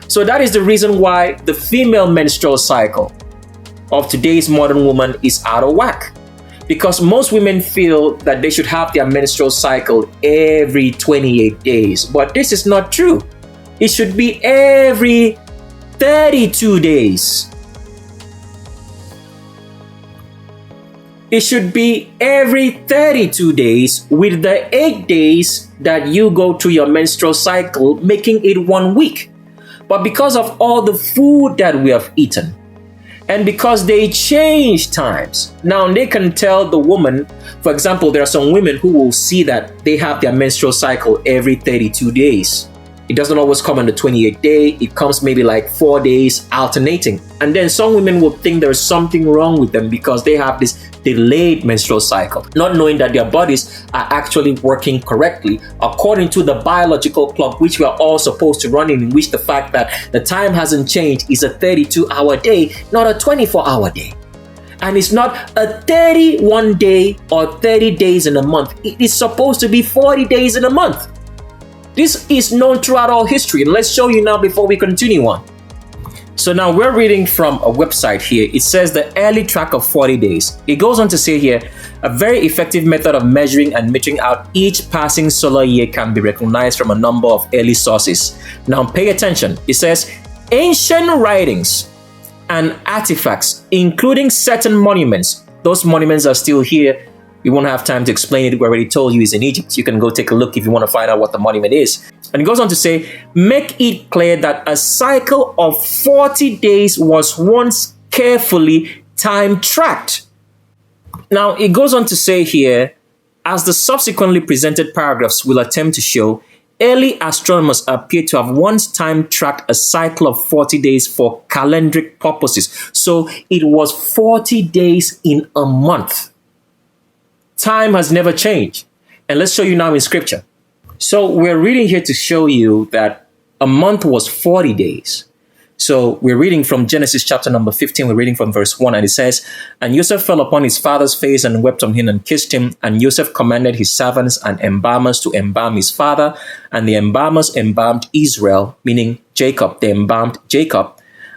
A: So that is the reason why the female menstrual cycle of today's modern woman is out of whack. Because most women feel that they should have their menstrual cycle every 28 days. But this is not true. It should be every 32 days. It should be every 32 days with the 8 days that you go through your menstrual cycle, making it 1 week. But because of all the food that we have eaten, and because they change times, now they can tell the woman, for example, there are some women who will see that they have their menstrual cycle every 32 days. It doesn't always come on the 28th day. It comes maybe like 4 days alternating. And then some women will think there's something wrong with them because they have this delayed menstrual cycle, not knowing that their bodies are actually working correctly according to the biological clock, which we are all supposed to run in which the fact that the time hasn't changed is a 32-hour day, not a 24-hour day. And it's not a 31 day or 30 days in a month. It is supposed to be 40 days in a month. This is known throughout all history, and let's show you now before we continue on. So now we're reading from a website here. It says the early track of 40 days. It goes on to say here, a very effective method of measuring and metering out each passing solar year can be recognized from a number of early sources. Now pay attention. It says ancient writings and artifacts, including certain monuments. Those monuments are still here. We won't have time to explain it. We already told you it's in Egypt. You can go take a look if you want to find out what the monument is. And it goes on to say, make it clear that a cycle of 40 days was once carefully time tracked. Now, it goes on to say here, as the subsequently presented paragraphs will attempt to show, early astronomers appear to have once time tracked a cycle of 40 days for calendric purposes. So it was 40 days in a month. Time has never changed. And let's show you now in scripture. So we're reading here to show you that a month was 40 days. So we're reading from Genesis chapter number 15. We're reading from verse 1, and it says, "And Joseph fell upon his father's face and wept on him and kissed him. And Joseph commanded his servants and embalmers to embalm his father. And the embalmers embalmed Israel," meaning Jacob. They embalmed Jacob.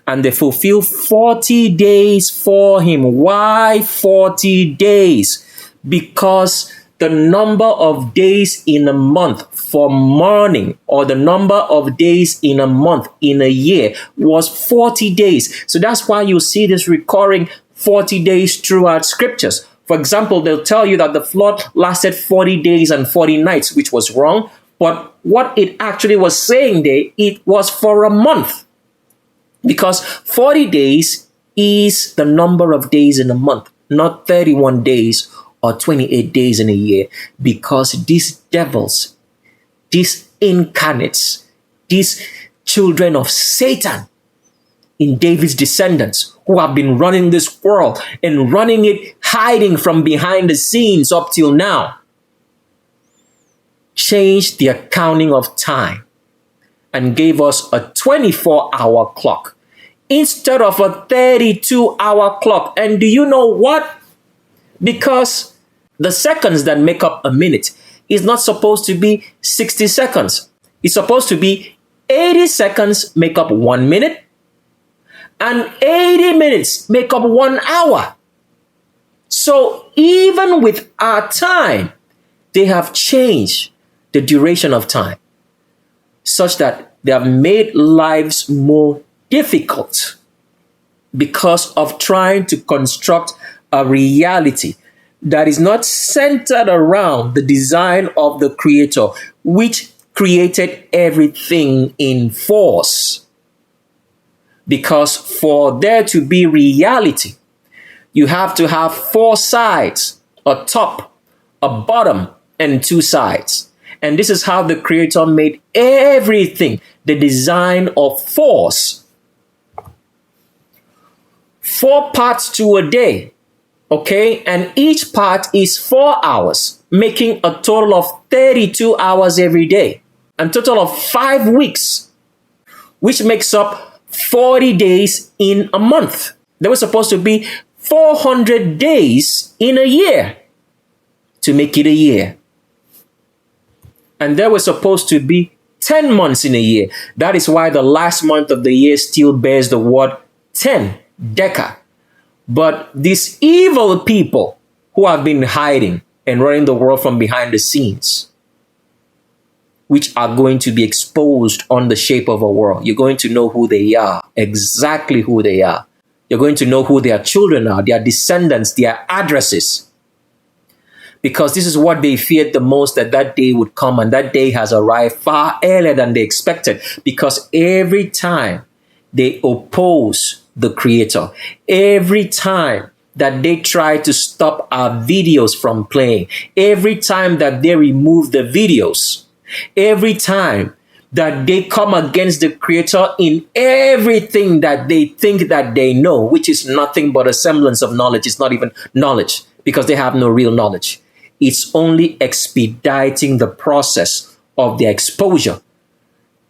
A: "And they fulfilled 40 days for him." Why 40 days? Because the number of days in a month for mourning, or the number of days in a month in a year, was 40 days. So that's why you see this recurring 40 days throughout scriptures. For example, they'll tell you that the flood lasted 40 days and 40 nights, which was wrong. But what it actually was saying there, it was for a month. Because 40 days is the number of days in a month, not 31 days or 28 days in a year. Because these devils, these incarnates, these children of Satan in David's descendants, who have been running this world and running it, hiding from behind the scenes up till now, changed the accounting of time and gave us a 24-hour clock instead of a 32-hour clock. And do you know what? Because the seconds that make up a minute is not supposed to be 60 seconds. It's supposed to be 80 seconds make up 1 minute, and 80 minutes make up 1 hour. So even with our time, they have changed the duration of time such that they have made lives more difficult because of trying to construct a reality that is not centered around the design of the Creator, which created everything in force. Because for there to be reality, you have to have 4 sides, a top, a bottom, and 2 sides. And this is how the Creator made everything, the design of force. 4 parts to a day, okay? And each part is 4 hours, making a total of 32 hours every day, and total of 5 weeks, which makes up 40 days in a month. There was supposed to be 400 days in a year to make it a year. And there was supposed to be 10 months in a year. That is why the last month of the year still bears the word 10, Deca. But these evil people who have been hiding and running the world from behind the scenes, which are going to be exposed on the shape of a world. You're going to know who they are, exactly who they are. You're going to know who their children are, their descendants, their addresses. Because this is what they feared the most, that day would come, and that day has arrived far earlier than they expected. Because every time they oppose the Creator, every time that they try to stop our videos from playing, every time that they remove the videos, every time that they come against the Creator in everything that they think that they know, which is nothing but a semblance of knowledge. It's not even knowledge, because they have no real knowledge. It's only expediting the process of their exposure.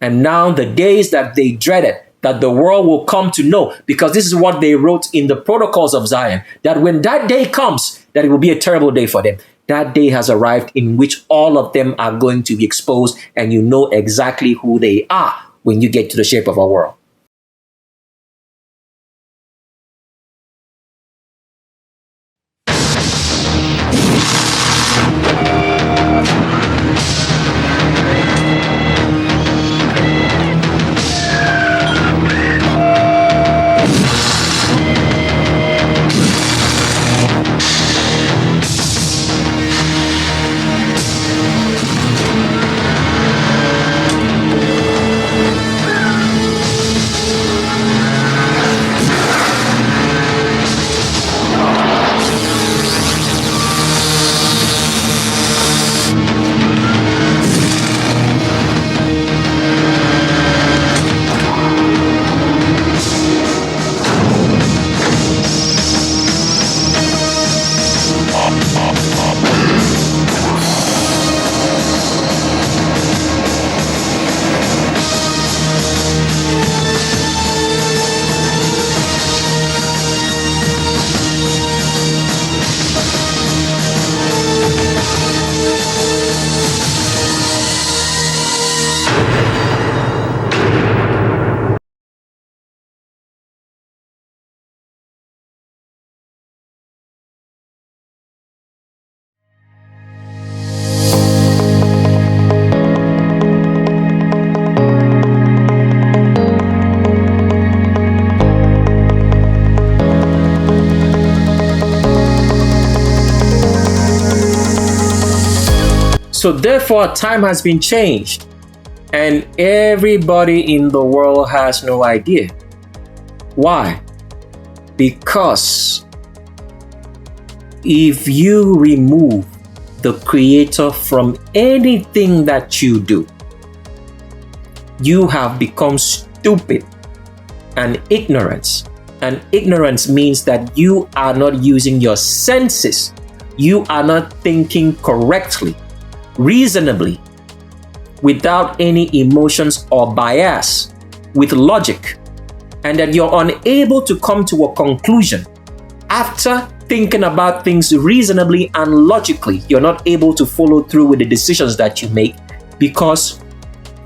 A: And now the days that they dreaded, that the world will come to know, because this is what they wrote in the protocols of Zion, that when that day comes, that it will be a terrible day for them. That day has arrived in which all of them are going to be exposed, and you know exactly who they are when you get to the shape of our world. So therefore, time has been changed, and everybody in the world has no idea. Why? Because if you remove the Creator from anything that you do, you have become stupid and ignorant. And ignorance means that you are not using your senses. You are not thinking correctly, reasonably, without any emotions or bias, with logic, and that you're unable to come to a conclusion after thinking about things reasonably and logically. You're not able to follow through with the decisions that you make because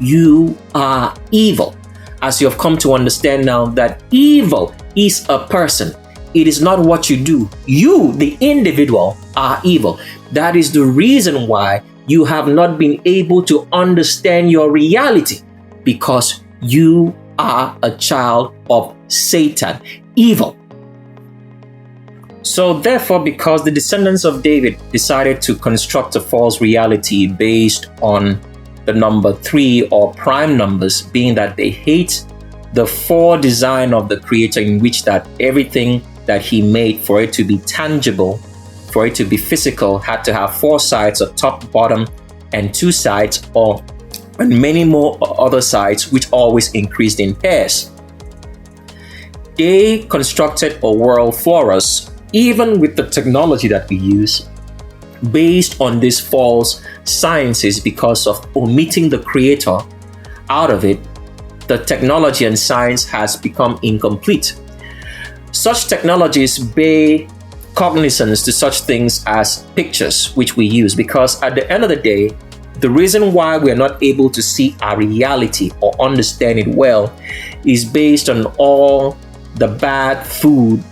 A: you are evil. As you have come to understand now that evil is a person. It is not what you do. You, the individual, are evil. That is the reason why you have not been able to understand your reality, because you are a child of Satan, evil. So therefore, because the descendants of David decided to construct a false reality based on the number 3 or prime numbers, being that they hate the foredesign of the Creator, in which that everything that he made, for it to be tangible, for it to be physical, had to have 4 sides, a top, bottom, and 2 sides, and many more other sides, which always increased in pairs. They constructed a world for us, even with the technology that we use, based on these false sciences. Because of omitting the Creator out of it, the technology and science has become incomplete. Such technologies bear cognizance to such things as pictures, which we use, because at the end of the day, the reason why we are not able to see our reality or understand it well is based on all the bad food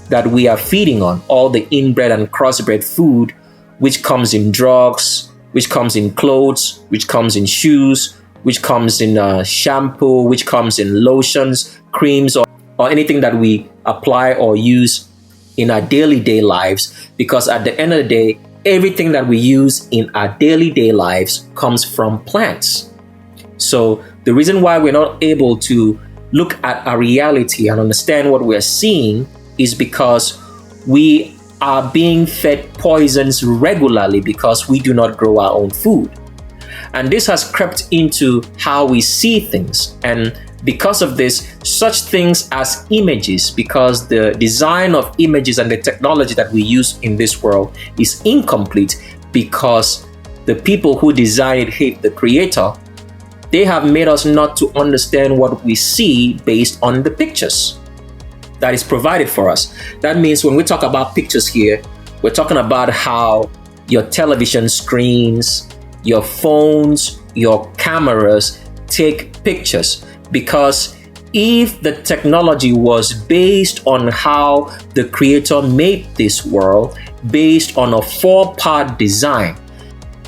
A: that we are feeding on, all the inbred and crossbred food, which comes in drugs, which comes in clothes, which comes in shoes, which comes in shampoo, which comes in lotions, creams, or anything that we apply or use in our daily lives. Because at the end of the day, everything that we use in our daily lives comes from plants. So the reason why we're not able to look at our reality and understand what we're seeing is because we are being fed poisons regularly, because we do not grow our own food. And this has crept into how we see things. And because of this, such things as images, because the design of images and the technology that we use in this world is incomplete, because the people who designed it hate the Creator. They have made us not to understand what we see based on the pictures that is provided for us. That means when we talk about pictures here, we're talking about how your television screens, your phones, your cameras take pictures. Because if the technology was based on how the Creator made this world, based on a 4-part design,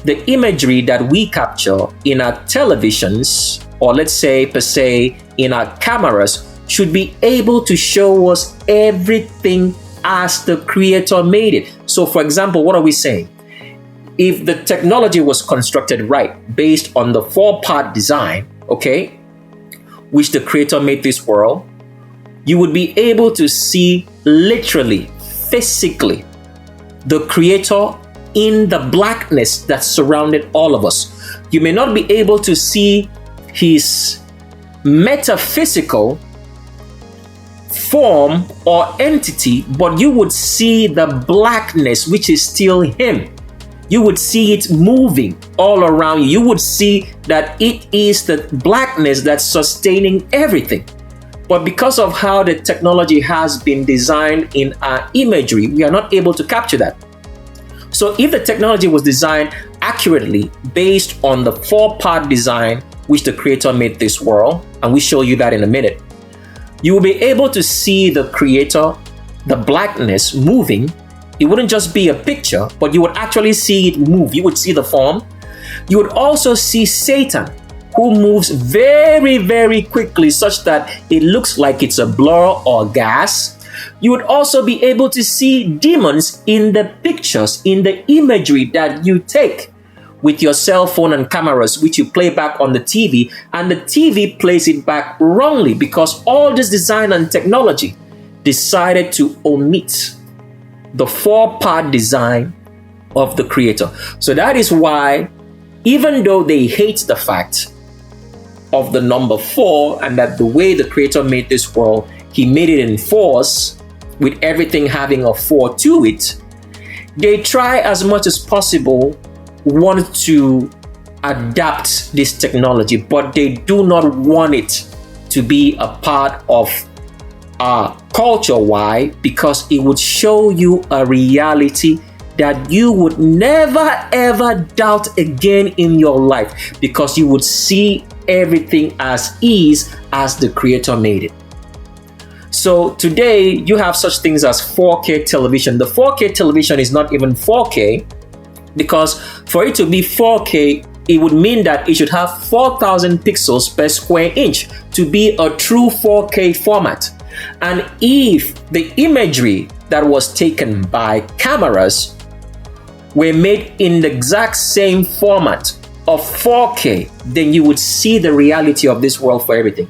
A: the imagery that we capture in our televisions, or let's say per se in our cameras, should be able to show us everything as the Creator made it. So for example, what are we saying? If the technology was constructed right, based on the 4-part design, okay, which the Creator made this world, you would be able to see literally, physically, the Creator in the blackness that surrounded all of us. You may not be able to see his metaphysical form or entity, but you would see the blackness, which is still him. You would see it moving all around you. You would see that it is the blackness that's sustaining everything. But because of how the technology has been designed in our imagery, we are not able to capture that. So if the technology was designed accurately based on the 4-part design which the Creator made this world, and we show you that in a minute, you will be able to see the Creator, the blackness moving. It wouldn't just be a picture, but you would actually see it move. You would see the form. You would also see Satan, who moves very, very quickly, such that it looks like it's a blur or gas. You would also be able to see demons in the pictures, in the imagery that you take, with your cell phone and cameras, which you play back on the TV, and the TV plays it back wrongly because all this design and technology decided to omit the 4-part design of the Creator. So that is why, even though they hate the fact of the number 4 and that the way the Creator made this world, He made it in 4s with everything having a 4 to it, they try as much as possible want to adapt this technology, but they do not want it to be a part of our culture. Why? Because it would show you a reality that you would never ever doubt again in your life, because you would see everything as is as the Creator made it. So today you have such things as 4K television. The 4K television is not even 4K, because for it to be 4K, it would mean that it should have 4,000 pixels per square inch to be a true 4K format. And if the imagery that was taken by cameras were made in the exact same format of 4K, then you would see the reality of this world for everything.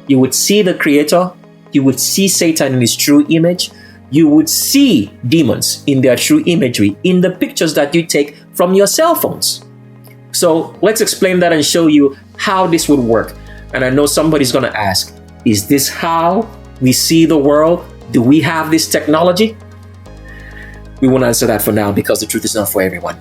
A: You would see the Creator, you would see Satan in his true image, you would see demons in their true imagery in the pictures that you take from your cell phones. So let's explain that and show you how this would work. And I know somebody's going to ask, is this how we see the world? Do we have this technology? We won't answer that for now, because the truth is not for everyone.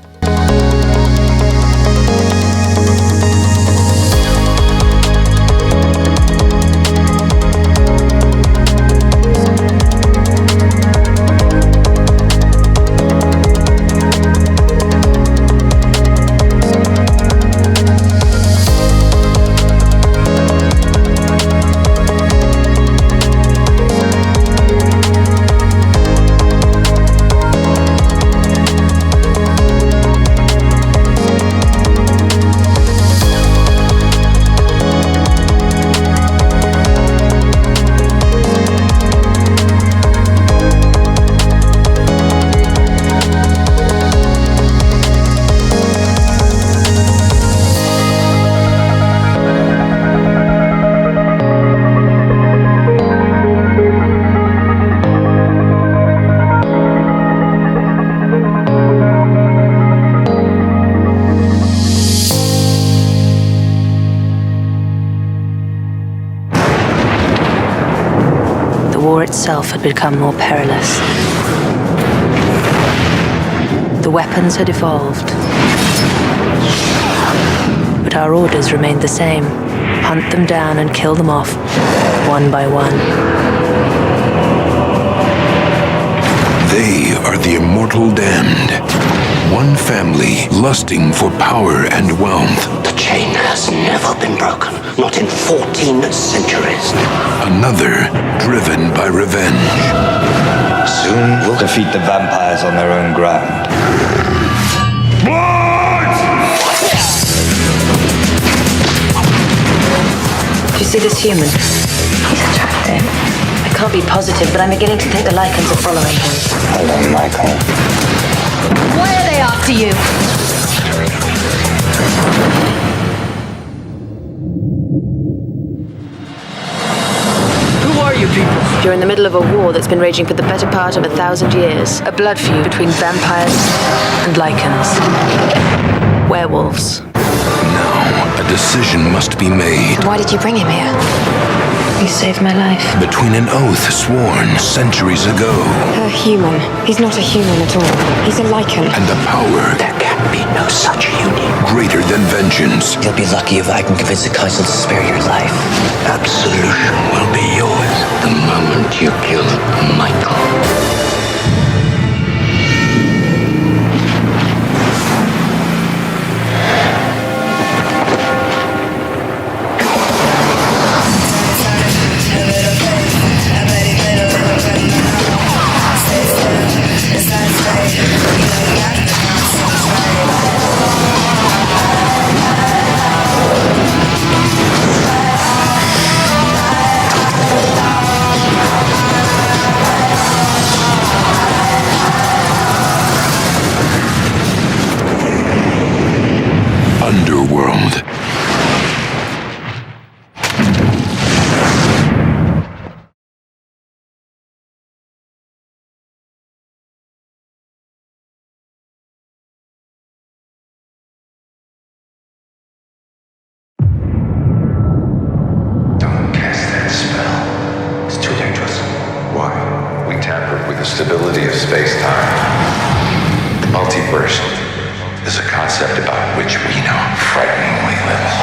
D: Itself had become more perilous. The weapons had evolved, but our orders remained the same: hunt them down and kill them off, one by one.
G: They are the immortal damned. One family lusting for power and wealth.
W: The chain has never been broken, not in 14 centuries.
G: Another driven by revenge.
U: Soon we'll defeat the vampires on their own ground.
D: Do you see this human? He's attractive. I can't be positive, but I'm beginning to think the Lycans are following him.
U: Hello, Michael.
D: Why are they after you?
J: Who are you people?
D: You're in the middle of a war that's been raging for the better part of 1,000 years. A blood feud between vampires and Lycans. Werewolves.
G: Now, a decision must be made.
D: Why did you bring him here? He saved my life.
G: Between an oath sworn centuries ago.
D: A human. He's not a human at all. He's a Lycan.
G: And the power
W: There can be no such union.
G: greater than vengeance.
W: You'll be lucky if I can convince the council to spare your life. Absolution will be yours the moment you kill Michael.
B: space-time. The multiverse is a concept about which we know frighteningly little.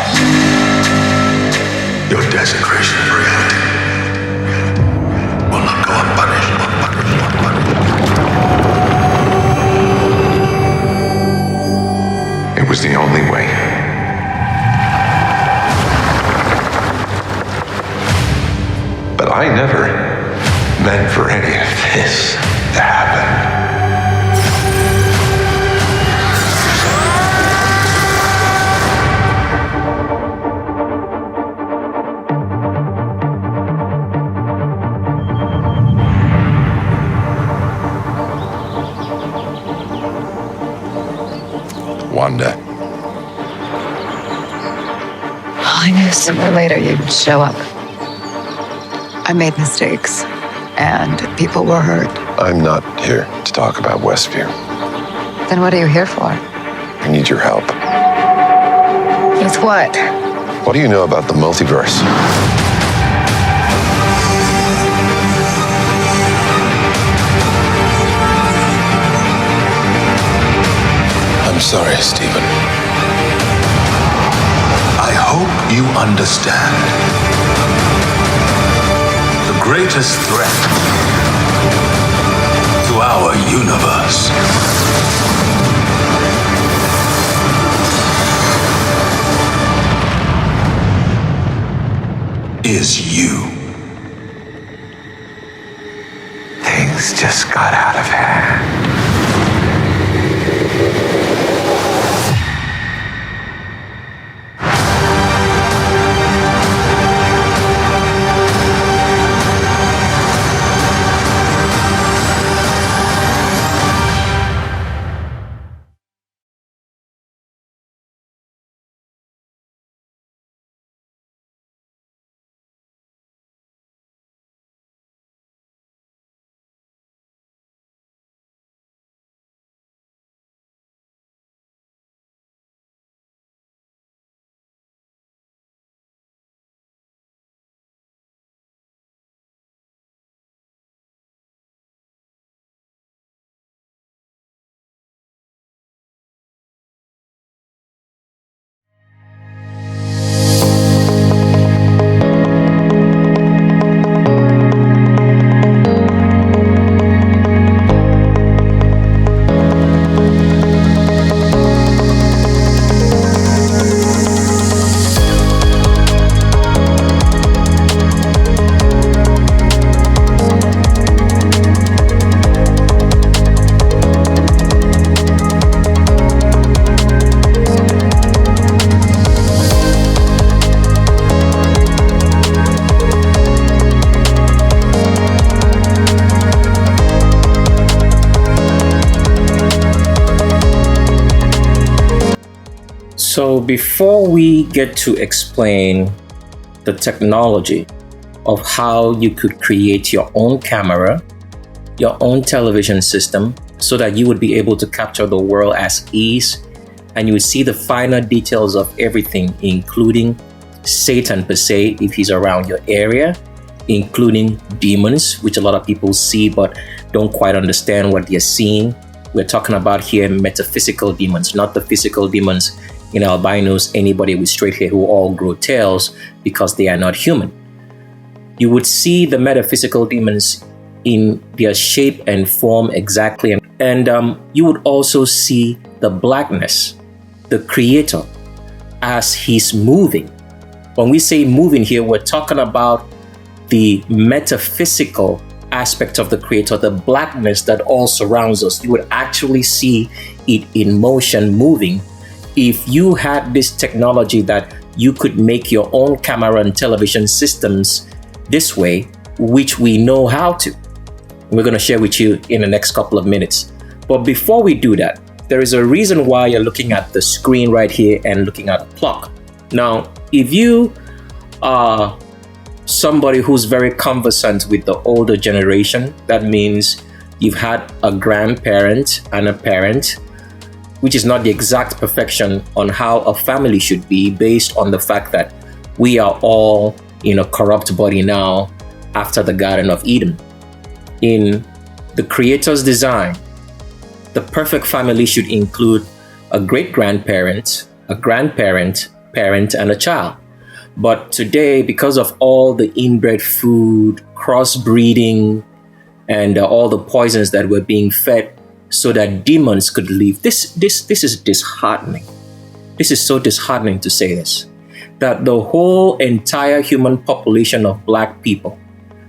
B: Your desecration of reality will not go unpunished. It was the only way. But I never meant for any of this to happen.
N: Wanda.
F: I knew sooner or later you'd show up. I made mistakes, and people were hurt.
N: I'm not here to talk about Westview.
F: Then what are you here for?
N: I need your help.
F: With what?
N: What do you know about the multiverse? I'm sorry, Stephen.
B: I hope you understand. The greatest threat to our universe is you. Things just got out of hand.
A: So before we get to explain the technology of how you could create your own camera, your own television system, so that you would be able to capture the world as is, and you would see the finer details of everything, including Satan per se, if he's around your area, including demons, which a lot of people see but don't quite understand what they're seeing. We're talking about here metaphysical demons, not the physical demons in albinos, anybody with straight hair who all grow tails because they are not human. You would see the metaphysical demons in their shape and form exactly. And you would also see the blackness, the creator, as he's moving. When we say moving here, we're talking about the metaphysical aspect of the creator, the blackness that all surrounds us. You would actually see it in motion, moving. If you had this technology that you could make your own camera and television systems this way, which we know how to. We're going to share with you in the next couple of minutes. But before we do that, there is a reason why you're looking at the screen right here and looking at the clock. Now, if you are somebody who's very conversant with the older generation, that means you've had a grandparent and a parent, which is not the exact perfection on how a family should be, based on the fact that we are all in a corrupt body now after the Garden of Eden. In the Creator's design, the perfect family should include a great-grandparent, a grandparent, parent, and a child. But today, because of all the inbred food, crossbreeding, and all the poisons that were being fed so that demons could live, this is disheartening. This is so disheartening to say this, that the whole entire human population of black people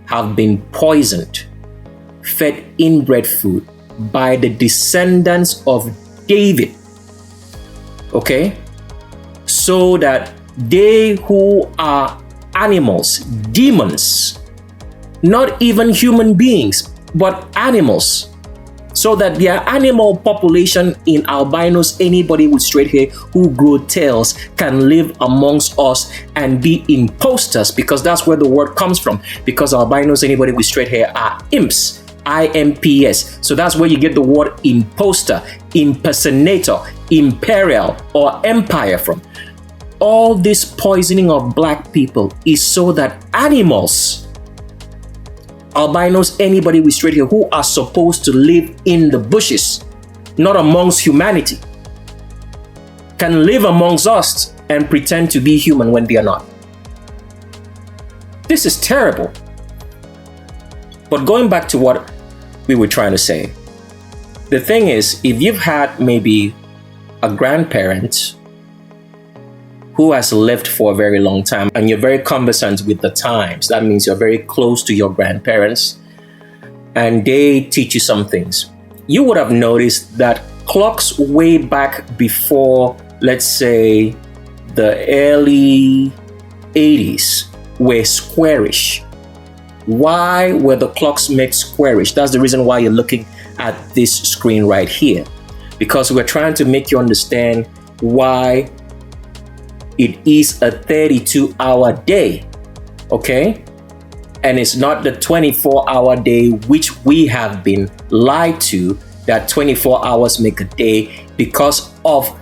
A: have been poisoned, fed inbred food by the descendants of David. Okay? So that they who are animals, demons, not even human beings, but animals, so that their animal population in albinos, anybody with straight hair who grow tails, can live amongst us and be imposters, because that's where the word comes from. Because albinos, anybody with straight hair, are imps, IMPS. So that's where you get the word imposter, impersonator, imperial, or empire from. All this poisoning of black people is so that animals, albinos, anybody with straight hair who are supposed to live in the bushes, not amongst humanity, can live amongst us and pretend to be human when they are not. This is terrible. But going back to what we were trying to say, the thing is, if you've had maybe a grandparent who has lived for a very long time and you're very conversant with the times, that means you're very close to your grandparents and they teach you some things, you would have noticed that clocks way back before, let's say, the early 80s were squarish. Why were the clocks made squarish? That's the reason why you're looking at this screen right here, because we're trying to make you understand why it is a 32-hour day, okay? And it's not the 24-hour day, which we have been lied to, that 24 hours make a day, because of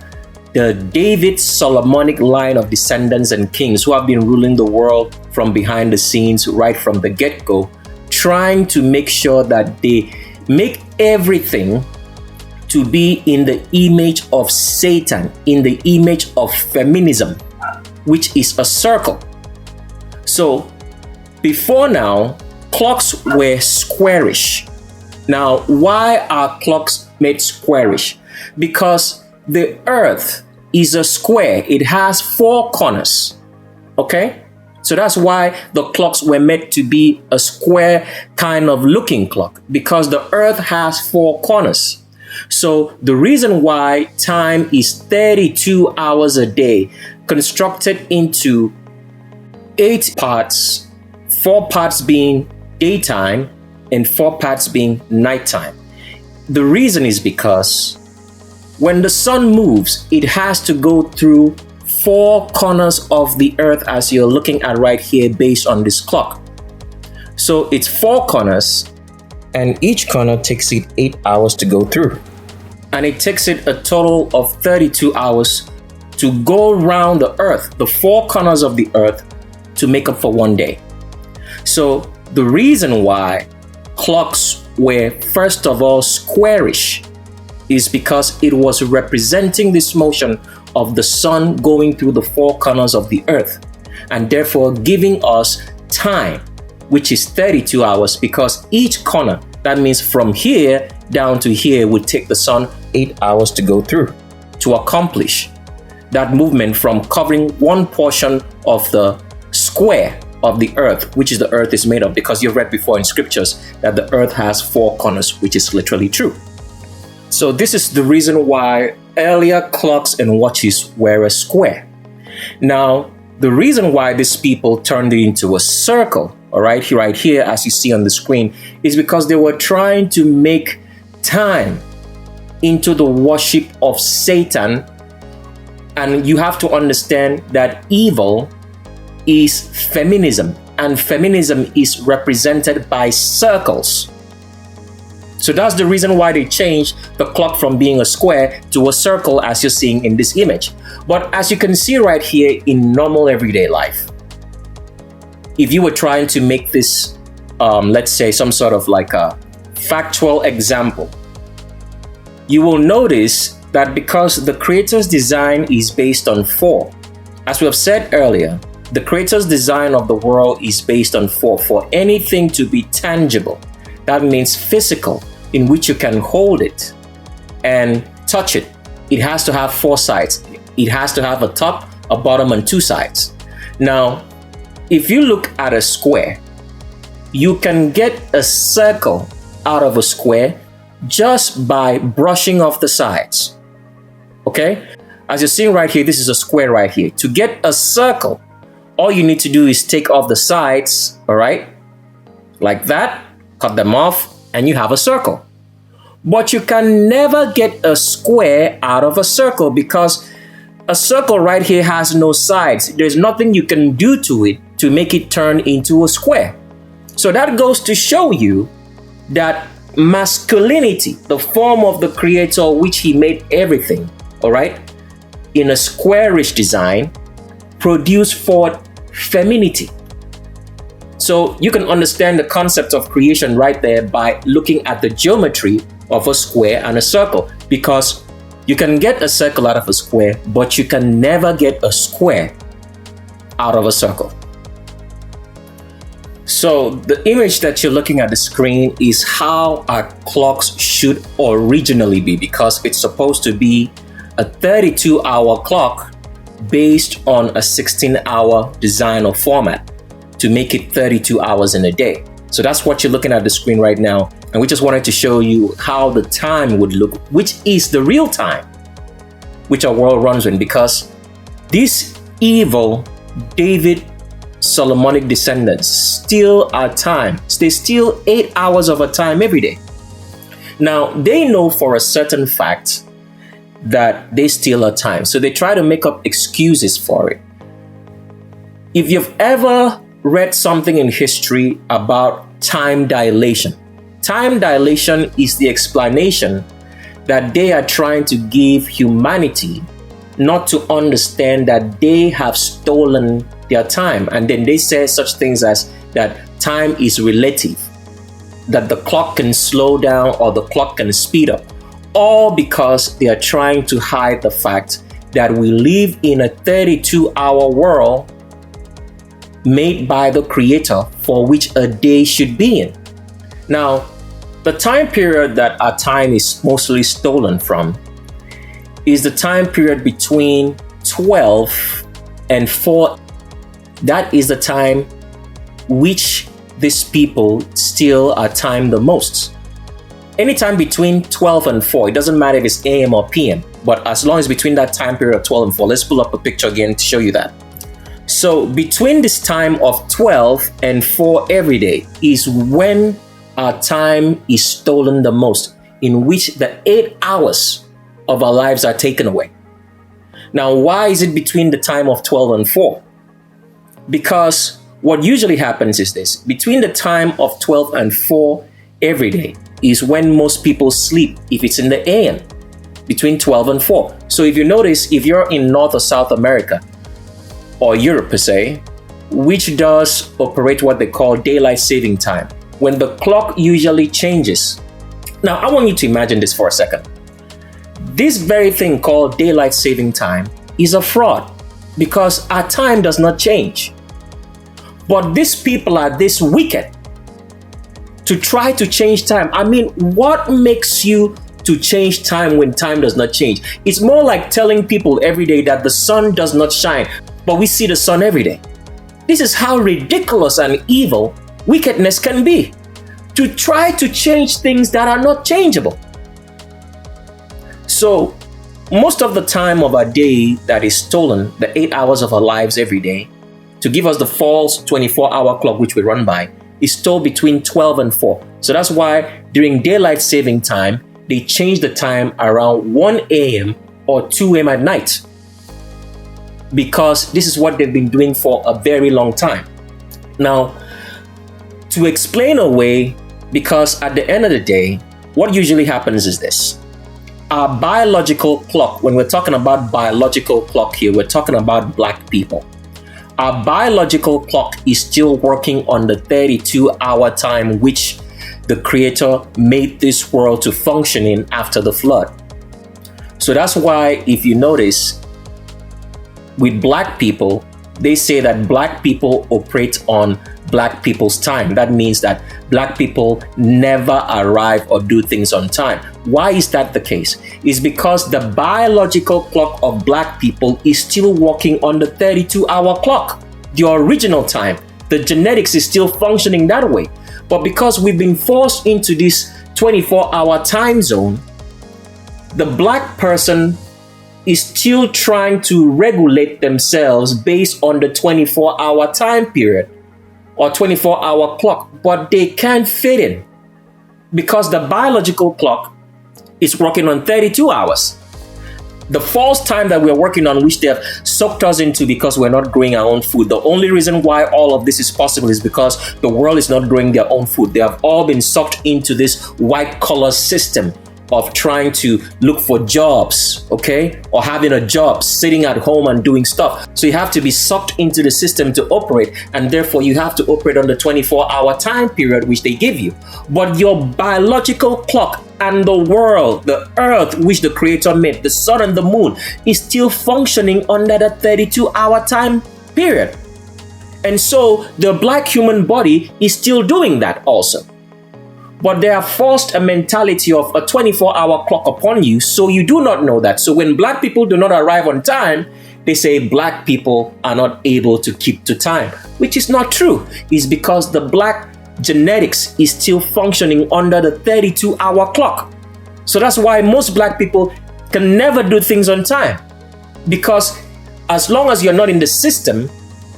A: the David Solomonic line of descendants and kings who have been ruling the world from behind the scenes right from the get-go, trying to make sure that they make everything to be in the image of Satan, in the image of feminism, which is a circle. So before now, clocks were squarish. Now, why are clocks made squarish? Because the earth is a square. It has 4 corners. Okay? So that's why the clocks were meant to be a square kind of looking clock, because the earth has 4 corners. So the reason why time is 32 hours a day, constructed into 8 parts, 4 parts being daytime and 4 parts being nighttime. The reason is because when the sun moves, it has to go through 4 corners of the earth, as you're looking at right here based on this clock. So it's 4 corners, and each corner takes it 8 hours to go through. And it takes it a total of 32 hours to go around the earth, the 4 corners of the earth, to make up for one day. So the reason why clocks were first of all squarish is because it was representing this motion of the sun going through the 4 corners of the earth, and therefore giving us time, which is 32 hours, because each corner, that means from here down to here, would take the sun 8 hours to go through, to accomplish that movement from covering one portion of the square of the earth, which is the earth is made of, because you've read before in scriptures that the earth has 4 corners, which is literally true. So this is the reason why earlier clocks and watches were a square. Now, the reason why these people turned it into a circle, all right, right here, as you see on the screen, is because they were trying to make time into the worship of Satan. And you have to understand that evil is feminism, and feminism is represented by circles. So that's the reason why they changed the clock from being a square to a circle, as you're seeing in this image. But as you can see right here in normal everyday life, if you were trying to make this, let's say some sort of like a factual example. You will notice that because the Creator's design is based on 4, as we have said earlier, the Creator's design of the world is based on 4. For anything to be tangible, that means physical, in which you can hold it and touch it, it has to have 4 sides. It has to have a top, a bottom, and 2 sides. Now, if you look at a square, you can get a circle out of a square just by brushing off the sides. Okay? As you're seeing right here, this is a square right here. To get a circle, all you need to do is take off the sides, all right? Like that, cut them off, and you have a circle. But you can never get a square out of a circle because a circle right here has no sides. There's nothing you can do to it to make it turn into a square. So that goes to show you that masculinity, the form of the Creator which He made everything, all right, in a squarish design, produced forth femininity. So you can understand the concept of creation right there by looking at the geometry of a square and a circle, because you can get a circle out of a square, but you can never get a square out of a circle. So the image that you're looking at the screen is how our clocks should originally be, because it's supposed to be a 32-hour clock based on a 16-hour design or format to make it 32 hours in a day. So that's what you're looking at the screen right now. And we just wanted to show you how the time would look, which is the real time which our world runs in, because these evil David Solomonic descendants steal our time. They steal 8 hours of our time every day. Now, they know for a certain fact that they steal our time, so they try to make up excuses for it. If you've ever read something in history about time dilation is the explanation that they are trying to give humanity, not to understand that they have stolen their time. And then they say such things as that time is relative, that the clock can slow down or the clock can speed up, all because they are trying to hide the fact that we live in a 32-hour world made by the Creator, for which a day should be in. Now, the time period that our time is mostly stolen from is the time period between 12 and 4. That is the time which these people steal our time the most. Anytime between 12 and 4, it doesn't matter if it's AM or PM, but as long as between that time period of 12 and 4, let's pull up a picture again to show you that. So between this time of 12 and 4 every day is when our time is stolen the most, in which the 8 hours of our lives are taken away. Now, why is it between the time of 12 and 4? Because what usually happens is this: between the time of 12 and 4 every day is when most people sleep, if it's in the AM, between 12 and 4. So if you notice, if you're in North or South America, or Europe per se, which does operate what they call daylight saving time, when the clock usually changes. Now, I want you to imagine this for a second. This very thing called daylight saving time is a fraud, because our time does not change. But these people are this wicked to try to change time. I mean, what makes you to change time when time does not change? It's more like telling people every day that the sun does not shine, but we see the sun every day. This is how ridiculous and evil wickedness can be, to try to change things that are not changeable. So most of the time of our day that is stolen, the 8 hours of our lives every day, to give us the false 24-hour clock which we run by, is stolen between 12 and 4. So that's why during daylight saving time, they change the time around 1 a.m. or 2 a.m. at night, because this is what they've been doing for a very long time. Now, to explain away, because at the end of the day, what usually happens is this: our biological clock, when we're talking about biological clock here, we're talking about black people. Our biological clock is still working on the 32-hour time which the Creator made this world to function in after the flood. So that's why, if you notice, with black people, they say that black people operate on black people's time. That means that black people never arrive or do things on time. Why is that the case? It's because the biological clock of black people is still working on the 32-hour clock, the original time. The genetics is still functioning that way. But because we've been forced into this 24-hour time zone, the black person is still trying to regulate themselves based on the 24-hour time period or 24-hour clock, but they can't fit in because the biological clock is working on 32 hours. The false time that we're working on, which they have sucked us into because we're not growing our own food. The only reason why all of this is possible is because the world is not growing their own food. They have all been sucked into this white collar system of trying to look for jobs, okay? Or having a job, sitting at home and doing stuff. So you have to be sucked into the system to operate, and therefore you have to operate on the 24-hour time period which they give you. But your biological clock and the world, the earth which the Creator made, the sun and the moon, is still functioning under that 32-hour time period. And so the black human body is still doing that also. But they have forced a mentality of a 24-hour clock upon you, so you do not know that. So when black people do not arrive on time, they say black people are not able to keep to time, which is not true. It's because the black genetics is still functioning under the 32-hour clock. So that's why most black people can never do things on time, because as long as you're not in the system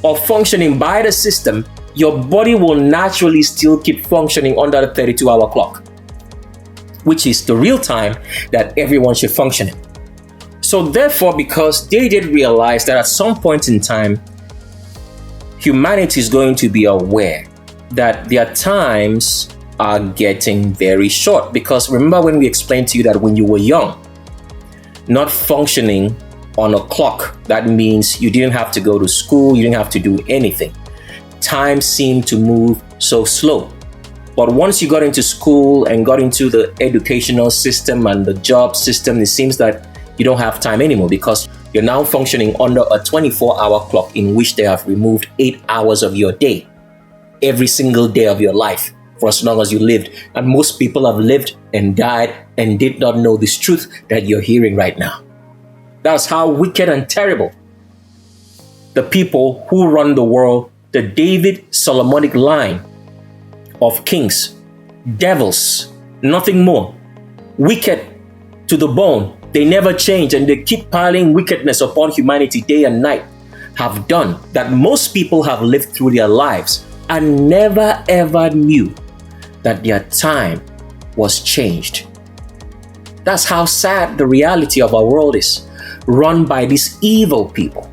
A: or functioning by the system, your body will naturally still keep functioning under the 32-hour clock, which is the real time that everyone should function in. So therefore, because they did realize that at some point in time, humanity is going to be aware that their times are getting very short. Because remember when we explained to you that when you were young, not functioning on a clock, that means you didn't have to go to school, you didn't have to do anything. Time seemed to move so slow. But once you got into school and got into the educational system and the job system, it seems that you don't have time anymore, because you're now functioning under a 24-hour clock in which they have removed 8 hours of your day, every single day of your life, for as long as you lived. And most people have lived and died and did not know this truth that you're hearing right now. That's how wicked and terrible the people who run the world, the David Solomonic line of kings, devils, nothing more, wicked to the bone. They never change, and they keep piling wickedness upon humanity day and night, have done that most people have lived through their lives and never ever knew that their time was changed. That's how sad the reality of our world is, run by these evil people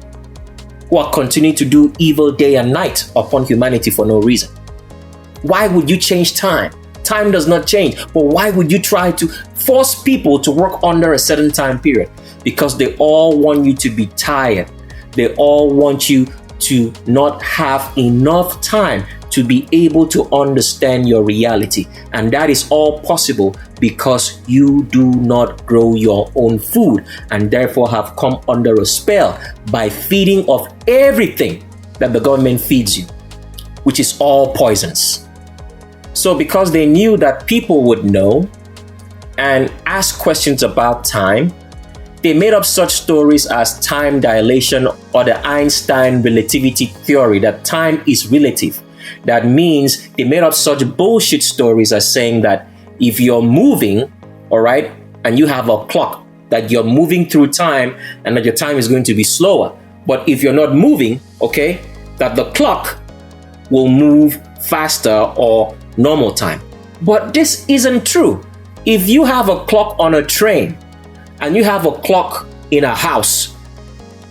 A: who are continuing to do evil day and night upon humanity for no reason. Why would you change time? Time does not change, but why would you try to force people to work under a certain time period? Because they all want you to be tired. They all want you to not have enough time to be able to understand your reality. And that is all possible because you do not grow your own food and therefore have come under a spell by feeding of everything that the government feeds you, which is all poisons. So because they knew that people would know and ask questions about time, they made up such stories as time dilation or the Einstein relativity theory, that time is relative. That means they made up such bullshit stories as saying that if you're moving, all right, and you have a clock, that you're moving through time and that your time is going to be slower. But if you're not moving, okay, that the clock will move faster or normal time. But this isn't true. If you have a clock on a train and you have a clock in a house,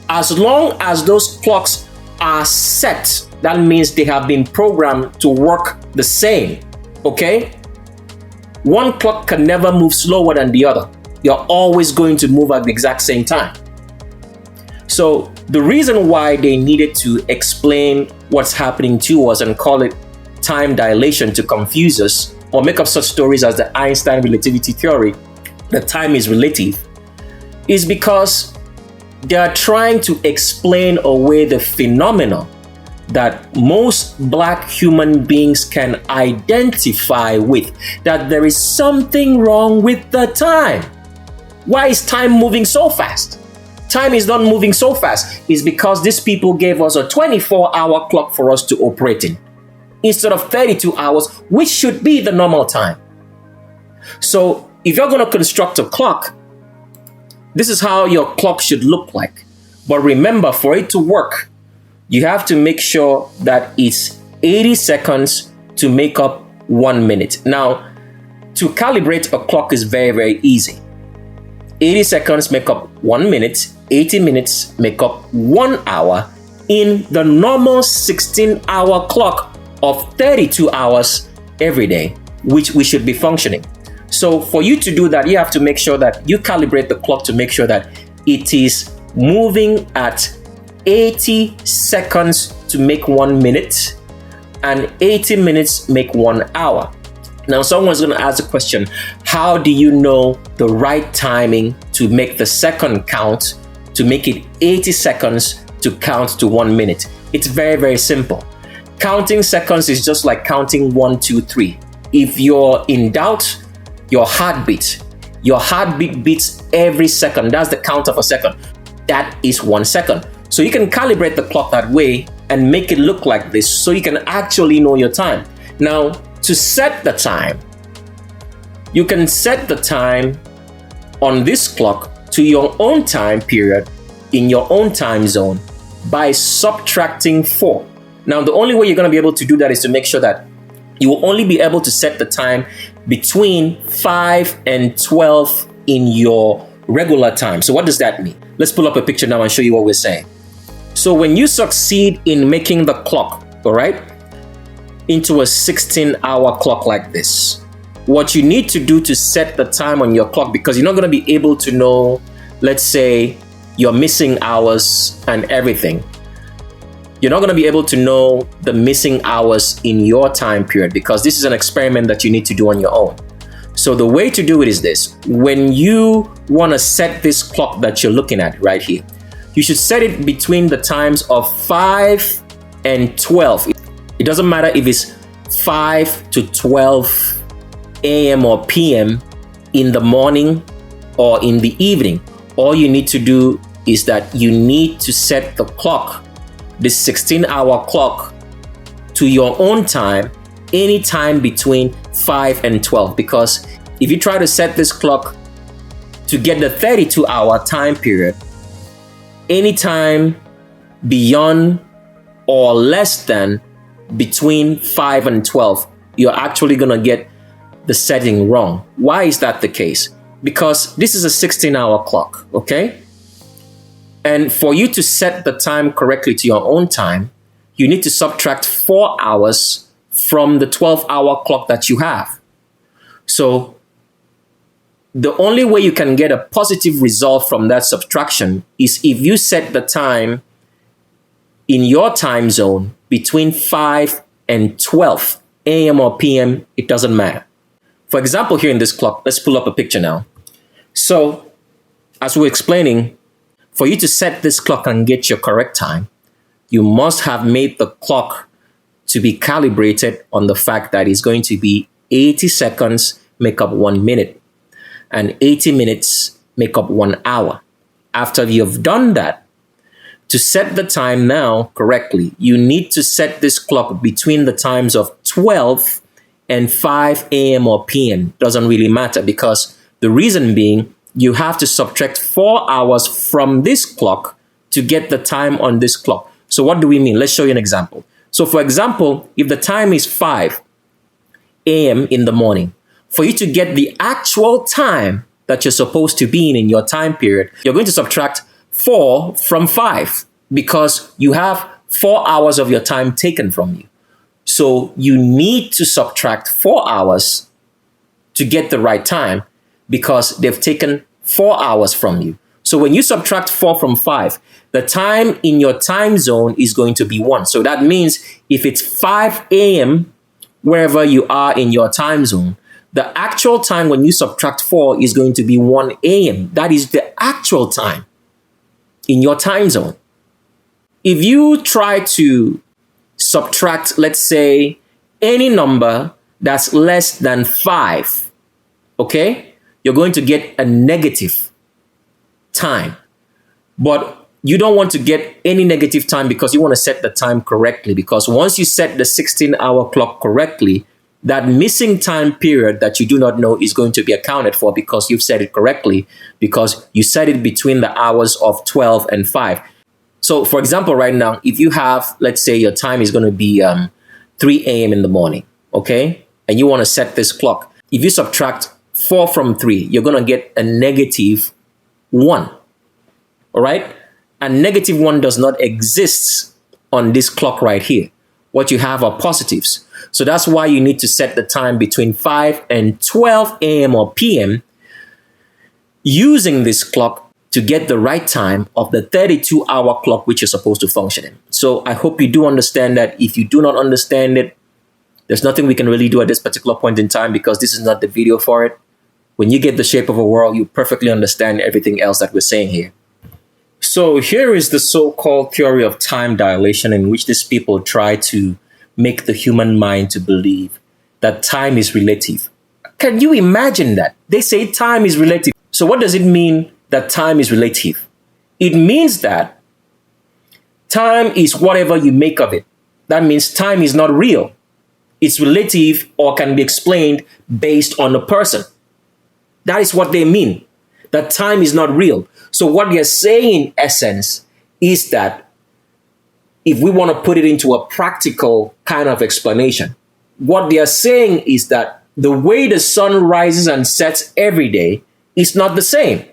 A: as long as those clocks are set, that means they have been programmed to work the same, okay? One clock can never move slower than the other. You're always going to move at the exact same time. So the reason why they needed to explain what's happening to us and call it time dilation to confuse us or make up such stories as the Einstein relativity theory that time is relative is because they are trying to explain away the phenomena that most black human beings can identify with, that there is something wrong with the time. Why is time moving so fast? Time is not moving so fast. It's because these people gave us a 24-hour clock for us to operate in instead of 32 hours, which should be the normal time. So if you're going to construct a clock, this is how your clock should look like. But remember, for it to work, you have to make sure that it's 80 seconds to make up 1 minute. Now, to calibrate a clock is very, very easy. 80 seconds make up 1 minute, 80 minutes make up 1 hour in the normal 16-hour clock of 32 hours every day, which we should be functioning. So for you to do that, you have to make sure that you calibrate the clock to make sure that it is moving at 80 seconds to make 1 minute and 80 minutes make 1 hour. Now someone's going to ask the question, how do you know the right timing to make the second count, to make it 80 seconds to count to 1 minute? It's very, very simple. Counting seconds is just like counting 1, 2, 3. If you're in doubt, your heartbeat beats every second. That's the count of a second. That is 1 second. So you can calibrate the clock that way and make it look like this so you can actually know your time. Now, to set the time, you can set the time on this clock to your own time period in your own time zone by subtracting 4. Now, the only way you're going to be able to do that is to make sure that you will only be able to set the time between 5 and 12 in your regular time. So what does that mean? Let's pull up a picture now and show you what we're saying. So when you succeed in making the clock, all right, into a 16-hour clock like this, what you need to do to set the time on your clock, because you're not going to be able to know, let's say, your missing hours and everything. You're not going to be able to know the missing hours in your time period because this is an experiment that you need to do on your own. So the way to do it is this. When you want to set this clock that you're looking at right here, you should set it between the times of 5 and 12. It doesn't matter if it's 5 to 12 a.m. or p.m. in the morning or in the evening. All you need to do is that you need to set the clock, this 16-hour clock, to your own time, anytime between 5 and 12. Because if you try to set this clock to get the 32-hour time period, anytime beyond or less than between 5 and 12, you're actually going to get the setting wrong. Why is that the case? Because this is a 16-hour clock, okay? And for you to set the time correctly to your own time, you need to subtract 4 hours from the 12-hour clock that you have. So the only way you can get a positive result from that subtraction is if you set the time in your time zone between 5 and 12 a.m. or p.m., it doesn't matter. For example, here in this clock, let's pull up a picture now. So, as we're explaining, for you to set this clock and get your correct time, you must have made the clock to be calibrated on the fact that it's going to be 80 seconds make up 1 minute and 80 minutes make up 1 hour. After you've done that, to set the time now correctly, you need to set this clock between the times of 12 and 5 a.m. or p.m. Doesn't really matter, because the reason being, you have to subtract 4 hours from this clock to get the time on this clock. So what do we mean? Let's show you an example. So for example, if the time is 5 a.m. in the morning, for you to get the actual time that you're supposed to be in your time period, you're going to subtract 4 from 5 because you have 4 hours of your time taken from you. So you need to subtract 4 hours to get the right time because they've taken 4 hours from you. So when you subtract 4 from 5, the time in your time zone is going to be 1. So that means if it's 5 a.m. wherever you are in your time zone, the actual time when you subtract 4 is going to be 1 a.m. That is the actual time in your time zone. If you try to subtract, let's say, any number that's less than 5, okay, you're going to get a negative time. But you don't want to get any negative time because you want to set the time correctly. Because once you set the 16-hour clock correctly, that missing time period that you do not know is going to be accounted for because you've set it correctly, because you set it between the hours of 12 and 5. So, for example, right now, if you have, let's say your time is going to be 3 a.m. in the morning, okay? And you want to set this clock. If you subtract 4 from 3, you're going to get a negative 1, all right? And negative 1 does not exist on this clock right here. What you have are positives. So that's why you need to set the time between 5 and 12 a.m. or p.m. using this clock to get the right time of the 32-hour clock which you're supposed to function in. So I hope you do understand that. If you do not understand it, there's nothing we can really do at this particular point in time because this is not the video for it. When you get the shape of a world, you perfectly understand everything else that we're saying here. So here is the so-called theory of time dilation in which these people try to make the human mind to believe that time is relative. Can you imagine that? They say time is relative. So what does it mean that time is relative? It means that time is whatever you make of it. That means time is not real. It's relative or can be explained based on a person. That is what they mean, that time is not real. So what they're saying in essence is that if we want to put it into a practical kind of explanation, what they are saying is that the way the sun rises and sets every day is not the same,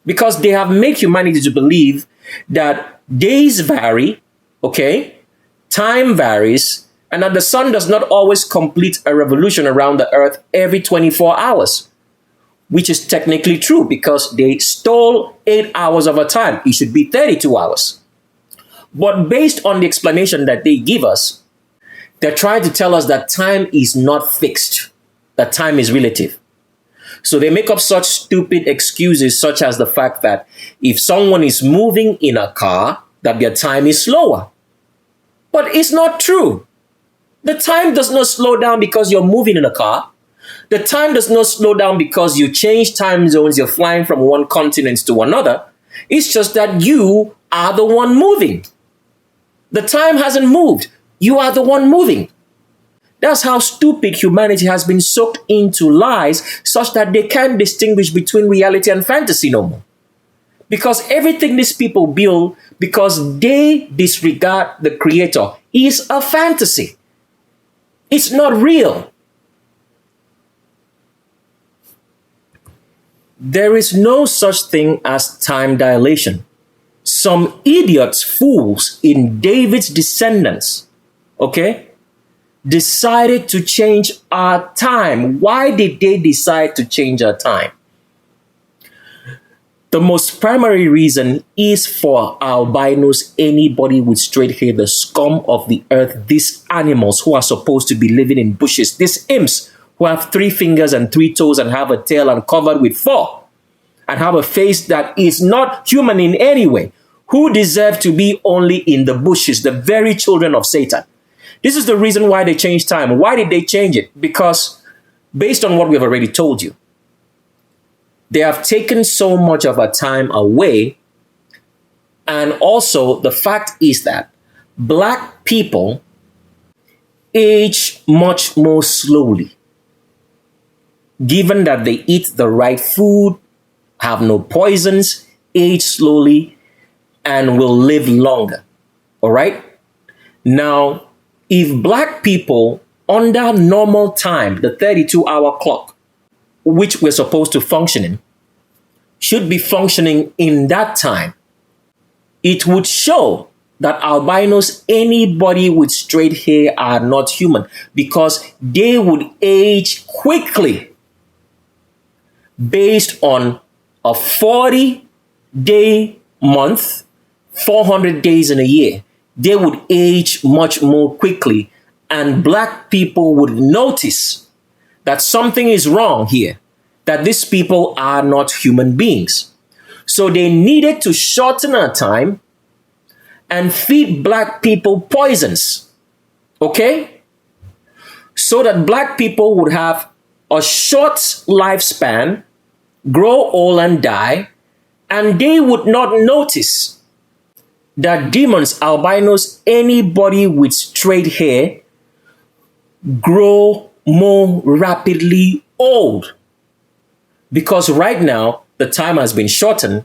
A: because they have made humanity to believe that days vary, okay, time varies, and that the sun does not always complete a revolution around the earth every 24 hours, which is technically true because they stole 8 hours of our time. It should be 32 hours. But based on the explanation that they give us, they're trying to tell us that time is not fixed, that time is relative. So they make up such stupid excuses such as the fact that if someone is moving in a car, that their time is slower. But it's not true. The time does not slow down because you're moving in a car. The time does not slow down because you change time zones, you're flying from one continent to another. It's just that you are the one moving. The time hasn't moved. You are the one moving. That's how stupid humanity has been soaked into lies such that they can't distinguish between reality and fantasy no more. Because everything these people build, because they disregard the creator, is a fantasy. It's not real. There is no such thing as time dilation. Some idiots, fools in David's descendants, okay, decided to change our time. Why did they decide to change our time? The most primary reason is for albinos, anybody with straight hair, the scum of the earth, these animals who are supposed to be living in bushes, these imps who have 3 fingers and 3 toes and have a tail and covered with 4 and have a face that is not human in any way, who deserve to be only in the bushes, the very children of Satan. This is the reason why they changed time. Why did they change it? Because based on what we have already told you, they have taken so much of our time away. And also the fact is that black people age much more slowly, given that they eat the right food, have no poisons, age slowly, and will live longer. All right? Now, if black people under normal time, the 32-hour clock, which we're supposed to function in, should be functioning in that time, it would show that albinos, anybody with straight hair, are not human because they would age quickly based on a 40-day month, 400 days in a year. They would age much more quickly and black people would notice that something is wrong here, that these people are not human beings. So they needed to shorten our time and feed black people poisons, okay? So that black people would have a short lifespan, grow old and die, and they would not notice that demons, albinos, anybody with straight hair grow more rapidly old. Because right now, the time has been shortened,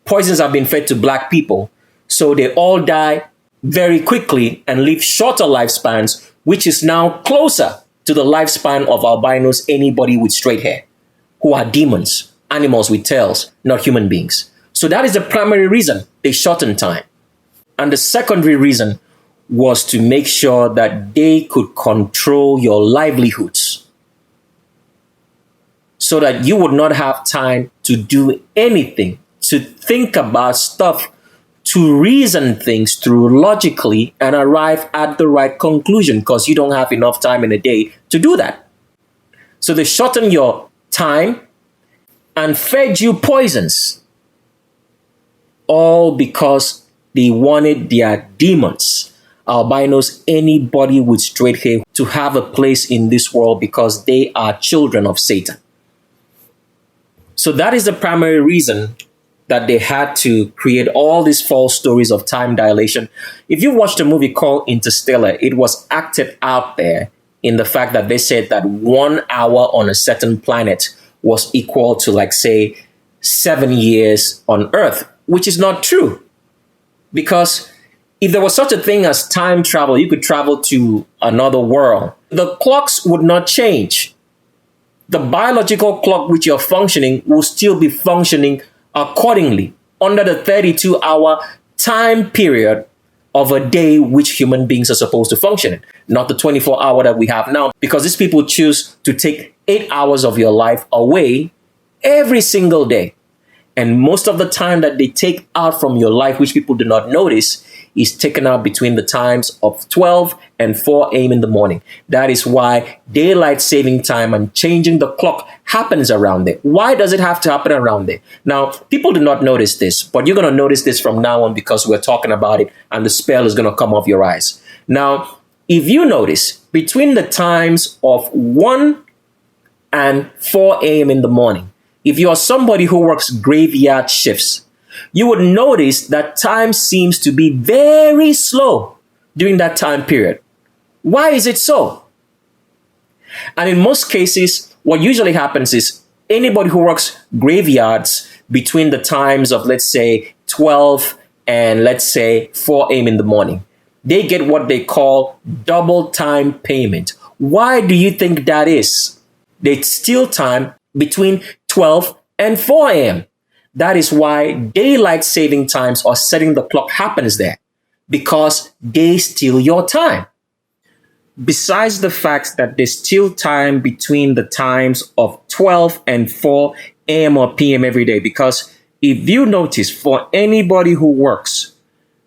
A: poisons have been fed to black people, so they all die very quickly and live shorter lifespans, which is now closer to the lifespan of albinos, anybody with straight hair, who are demons, animals with tails, not human beings. So that is the primary reason they shortened time. And the secondary reason was to make sure that they could control your livelihoods, so that you would not have time to do anything, to think about stuff, to reason things through logically and arrive at the right conclusion, because you don't have enough time in a day to do that. So they shortened your time and fed you poisons, all because they wanted their demons, albinos, anybody with straight hair, to have a place in this world because they are children of Satan. So that is the primary reason that they had to create all these false stories of time dilation. If you watched a movie called Interstellar, it was acted out there in the fact that they said that 1 hour on a certain planet was equal to, like, say, 7 years on Earth, which is not true. Because if there was such a thing as time travel, you could travel to another world. The clocks would not change. The biological clock which you're functioning will still be functioning accordingly under the 32-hour time period of a day which human beings are supposed to function in, not the 24-hour that we have now, because these people choose to take 8 hours of your life away every single day. And most of the time that they take out from your life, which people do not notice, is taken out between the times of 12 and 4 a.m. in the morning. That is why daylight saving time and changing the clock happens around there. Why does it have to happen around there? Now, people do not notice this, but you're going to notice this from now on because we're talking about it and the spell is going to come off your eyes. Now, if you notice, between the times of 1 and 4 a.m. in the morning, if you are somebody who works graveyard shifts, you would notice that time seems to be very slow during that time period. Why is it so? And in most cases, what usually happens is anybody who works graveyards between the times of, let's say, 12 and, let's say, 4 a.m. in the morning, they get what they call double time payment. Why do you think that is? They steal time between 12 and 4 a.m. That is why daylight saving times or setting the clock happens there, because they steal your time. Besides the fact that they steal time between the times of 12 and 4 a.m. or p.m. every day, because if you notice, for anybody who works,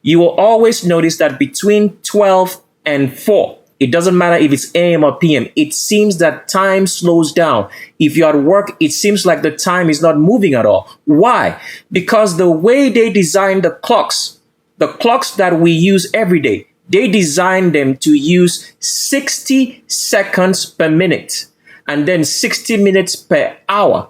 A: you will always notice that between 12 and 4, it doesn't matter if it's AM or PM, it seems that time slows down. If you're at work, it seems like the time is not moving at all. Why? Because the way they design the clocks that we use every day, they designed them to use 60 seconds per minute and then 60 minutes per hour.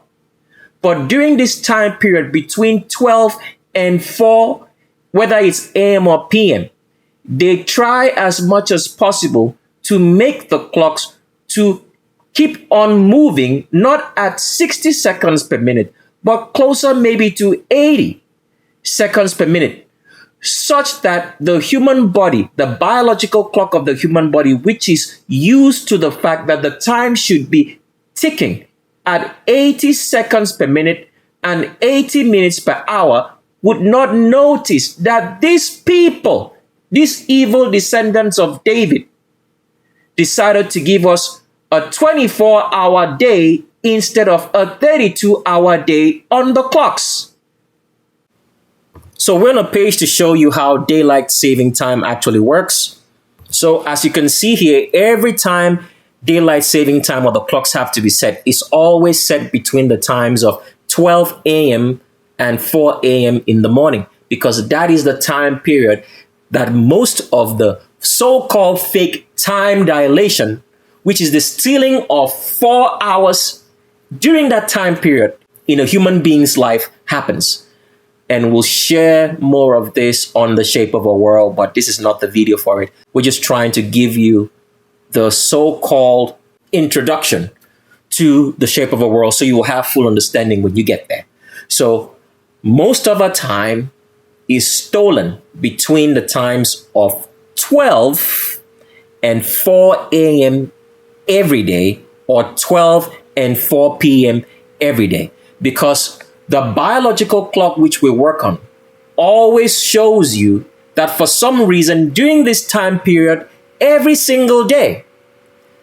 A: But during this time period between 12 and 4, whether it's AM or PM, they try as much as possible to make the clocks to keep on moving, not at 60 seconds per minute, but closer maybe to 80 seconds per minute, such that the human body, the biological clock of the human body, which is used to the fact that the time should be ticking at 80 seconds per minute and 80 minutes per hour, would not notice that these people, these evil descendants of David, decided to give us a 24-hour day instead of a 32-hour day on the clocks. So we're on a page to show you how daylight saving time actually works. So as you can see here, every time daylight saving time or the clocks have to be set, it's always set between the times of 12 a.m. and 4 a.m. in the morning, because that is the time period that most of the so-called fake time dilation, which is the stealing of 4 hours during that time period in a human being's life, happens. And we'll share more of this on The Shape of a World, but this is not the video for it. We're just trying to give you the so-called introduction to The Shape of a World so you will have full understanding when you get there. So most of our time is stolen between the times of 12 and 4 a.m. every day, or 12 and 4 p.m. every day, because the biological clock which we work on always shows you that for some reason during this time period, every single day,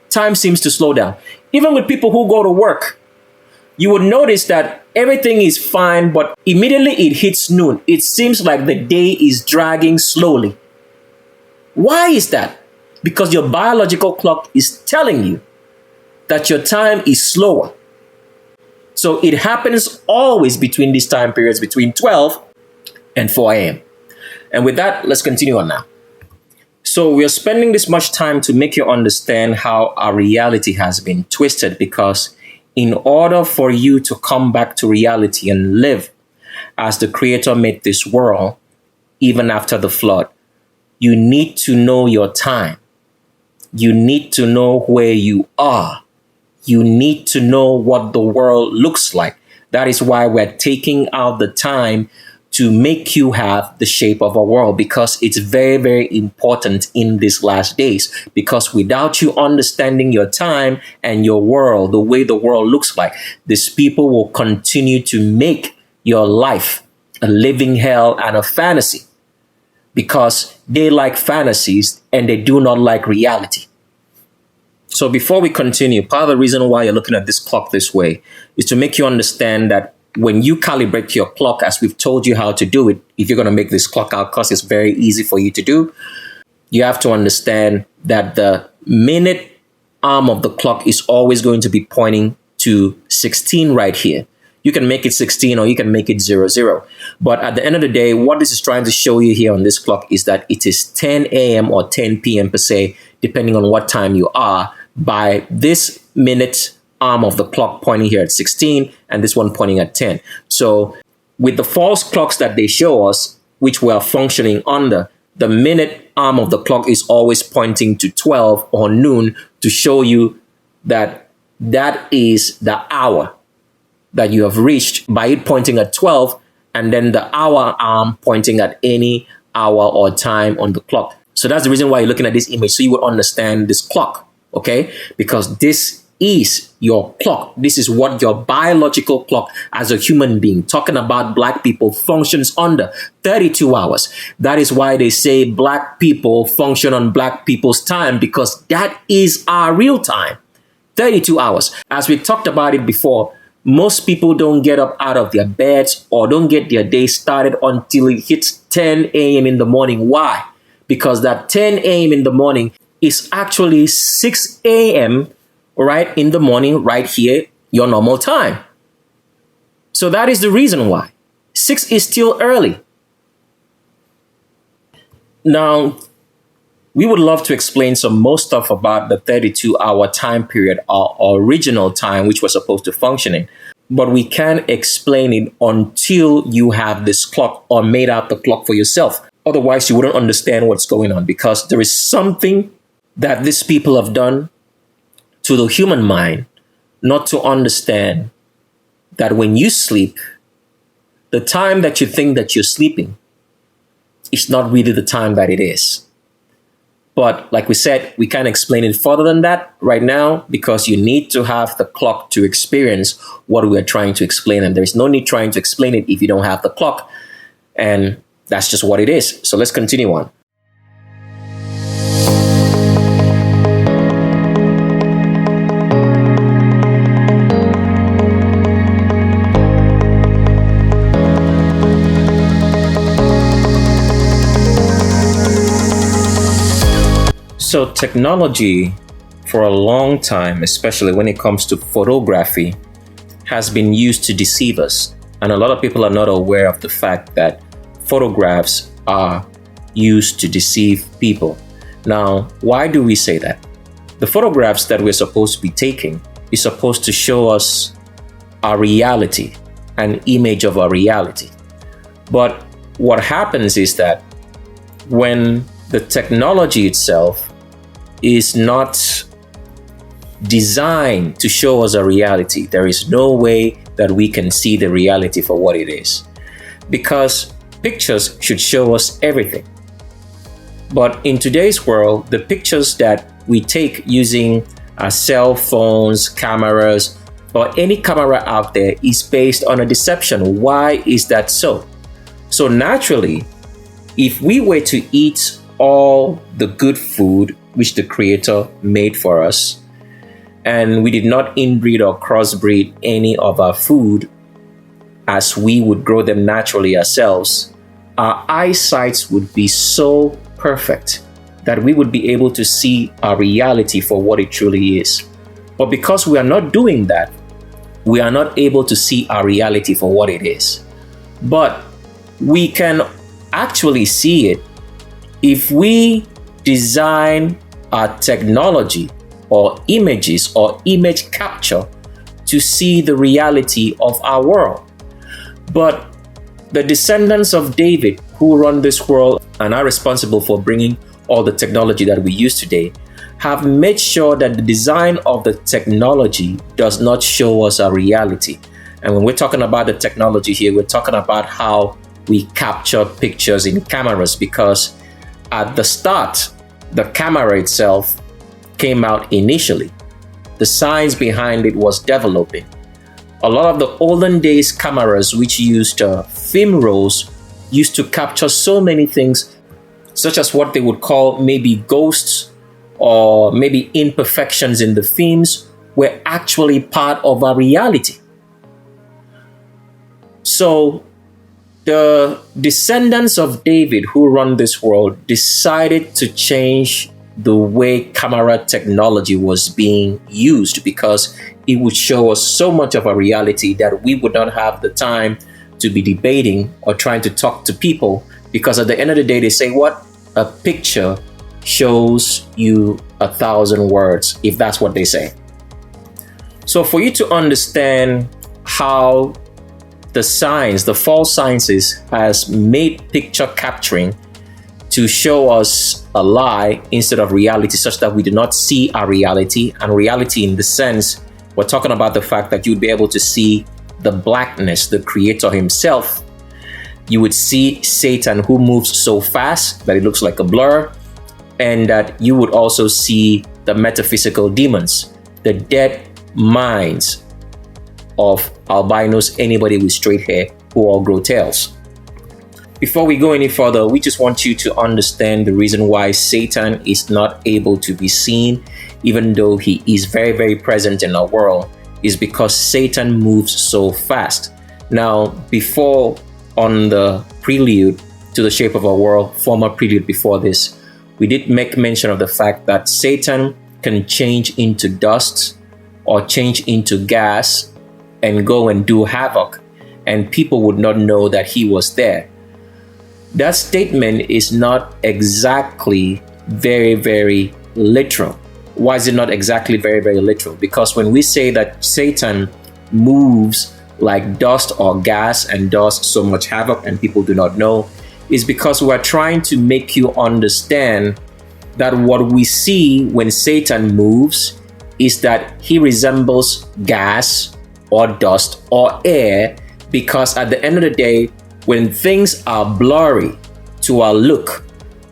A: time seems to slow down. Even with people who go to work, you would notice that everything is fine, but immediately it hits noon, it seems like the day is dragging slowly. Why is that? Because your biological clock is telling you that your time is slower. So it happens always between these time periods, between 12 and 4 a.m. And with that, let's continue on now. So we are spending this much time to make you understand how our reality has been twisted, because in order for you to come back to reality and live as the Creator made this world, even after the flood, you need to know your time. You need to know where you are. You need to know what the world looks like. That is why we're taking out the time to make you have the shape of a world, because it's very, very important in these last days. Because without you understanding your time and your world, the way the world looks like, these people will continue to make your life a living hell and a fantasy, because they like fantasies and they do not like reality. So before we continue, part of the reason why you're looking at this clock this way is to make you understand that when you calibrate your clock, as we've told you how to do it, if you're going to make this clock out, because it's very easy for you to do, you have to understand that the minute arm of the clock is always going to be pointing to 16 right here. You can make it 16 or you can make it 00. But at the end of the day, what this is trying to show you here on this clock is that it is 10 a.m. or 10 p.m. per se, depending on what time you are, by this minute arm of the clock pointing here at 16 and this one pointing at 10. So with the false clocks that they show us, which we are functioning under, the minute arm of the clock is always pointing to 12 or noon to show you that that is the hour that you have reached by it pointing at 12, and then the hour arm pointing at any hour or time on the clock. So that's the reason why you're looking at this image, so you would understand this clock, okay? Because this is your clock. This is what your biological clock as a human being, talking about black people, functions under 32 hours. That is why they say black people function on black people's time, because that is our real time, 32 hours. As we talked about it before, most people don't get up out of their beds or don't get their day started until it hits 10 a.m. in the morning. Why? Because that 10 a.m. in the morning is actually 6 a.m. right in the morning, right here, your normal time. So that is the reason why. 6 is still early. Now, we would love to explain some more stuff about the 32-hour time period, our original time, which was supposed to function in. But we can't explain it until you have this clock or made out the clock for yourself. Otherwise, you wouldn't understand what's going on, because there is something that these people have done to the human mind not to understand that when you sleep, the time that you think that you're sleeping is not really the time that it is. But like we said, we can't explain it further than that right now, because you need to have the clock to experience what we are trying to explain. And there's no need trying to explain it if you don't have the clock. And that's just what it is. So let's continue on. So technology for a long time, especially when it comes to photography, has been used to deceive us. And a lot of people are not aware of the fact that photographs are used to deceive people. Now, why do we say that? The photographs that we're supposed to be taking is supposed to show us our reality, an image of our reality. But what happens is that when the technology itself is not designed to show us a reality, there is no way that we can see the reality for what it is. Because pictures should show us everything. But in today's world, the pictures that we take using our cell phones, cameras, or any camera out there is based on a deception. Why is that so? So naturally, if we were to eat all the good food which the Creator made for us, and we did not inbreed or crossbreed any of our food as we would grow them naturally ourselves, our eyesight would be so perfect that we would be able to see our reality for what it truly is. But because we are not doing that, we are not able to see our reality for what it is. But we can actually see it if we design our technology or images or image capture to see the reality of our world. But the descendants of David who run this world and are responsible for bringing all the technology that we use today have made sure that the design of the technology does not show us our reality. And when we're talking about the technology here, we're talking about how we capture pictures in cameras, because at the start, the camera itself came out initially. The science behind it was developing. A lot of the olden days cameras which used film rolls used to capture so many things, such as what they would call maybe ghosts or maybe imperfections in the films, were actually part of our reality. So the descendants of David who run this world decided to change the way camera technology was being used, because it would show us so much of a reality that we would not have the time to be debating or trying to talk to people, because at the end of the day, they say, what? A picture shows you 1,000 words, if that's what they say. So for you to understand how the science, the false sciences, has made picture capturing to show us a lie instead of reality, such that we do not see our reality. And reality in the sense, we're talking about the fact that you'd be able to see the blackness, the Creator himself. You would see Satan, who moves so fast that it looks like a blur, and that you would also see the metaphysical demons, the dead minds of albinos, anybody with straight hair who all grow tails. Before we go any further, we just want you to understand the reason why Satan is not able to be seen, even though he is very, very present in our world, is because Satan moves so fast. Now, before, on the prelude to the shape of our world, former prelude before this, we did make mention of the fact that Satan can change into dust or change into gas and go and do havoc, and people would not know that he was there. That statement is not exactly very, very literal. Why is it not exactly very, very literal? Because when we say that Satan moves like dust or gas and does so much havoc and people do not know, is because we're trying to make you understand that what we see when Satan moves is that he resembles gas or dust or air, because at the end of the day, when things are blurry to our look,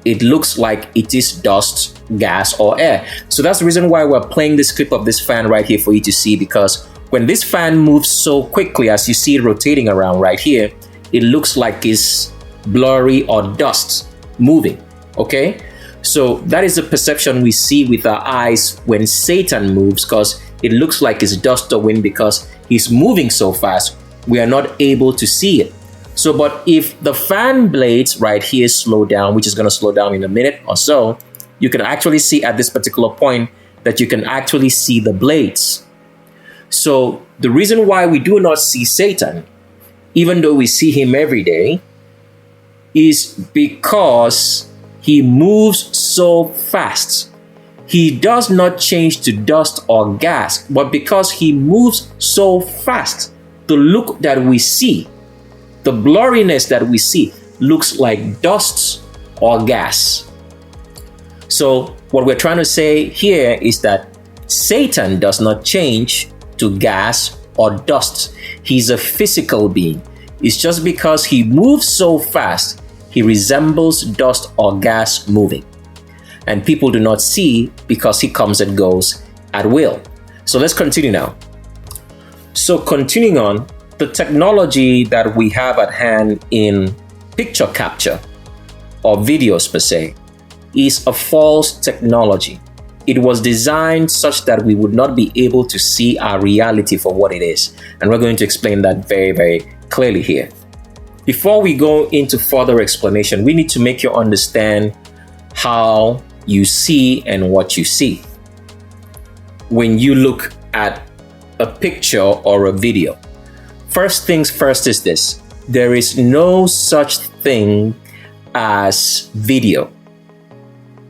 A: it looks like it is dust, gas, or air. So that's the reason why we're playing this clip of this fan right here for you to see, because when this fan moves so quickly, as you see it rotating around right here, it looks like it's blurry or dust moving, okay? So that is the perception we see with our eyes when Satan moves, because it looks like it's dust or wind because he's moving so fast, we are not able to see it. So, but if the fan blades right here slow down, which is going to slow down in a minute or so, you can actually see at this particular point that you can actually see the blades. So the reason why we do not see Satan, even though we see him every day, is because he moves so fast. He does not change to dust or gas, but because he moves so fast, the look that we see, the blurriness that we see, looks like dust or gas. So what we're trying to say here is that Satan does not change to gas or dust. He's a physical being. It's just because he moves so fast, he resembles dust or gas moving. And people do not see because he comes and goes at will. So let's continue now. So continuing on, the technology that we have at hand in picture capture or videos per se is a false technology. It was designed such that we would not be able to see our reality for what it is. And we're going to explain that very, very clearly here. Before we go into further explanation, we need to make you understand how you see and what you see when you look at a picture or a video. First things first is this: there is no such thing as video.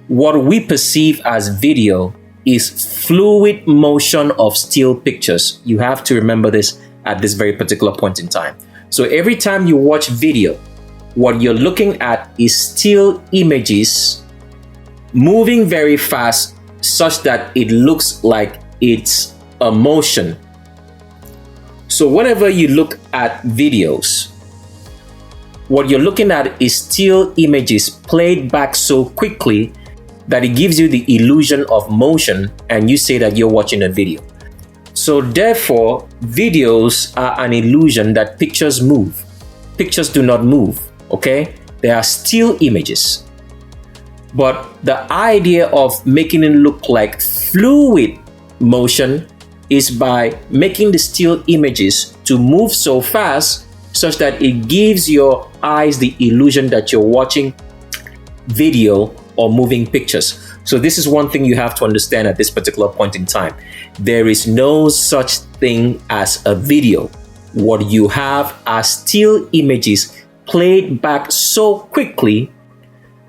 A: What we perceive as video is fluid motion of still pictures. You have to remember this at this very particular point in time. So every time you watch video, what you're looking at is still images moving very fast such that it looks like it's a motion. So whenever you look at videos, what you're looking at is still images played back so quickly that it gives you the illusion of motion and you say that you're watching a video. So therefore, videos are an illusion that pictures move. Pictures do not move, okay? They are still images. But the idea of making it look like fluid motion is by making the still images to move so fast such that it gives your eyes the illusion that you're watching video or moving pictures. So this is one thing you have to understand at this particular point in time. There is no such thing as a video. What you have are still images played back so quickly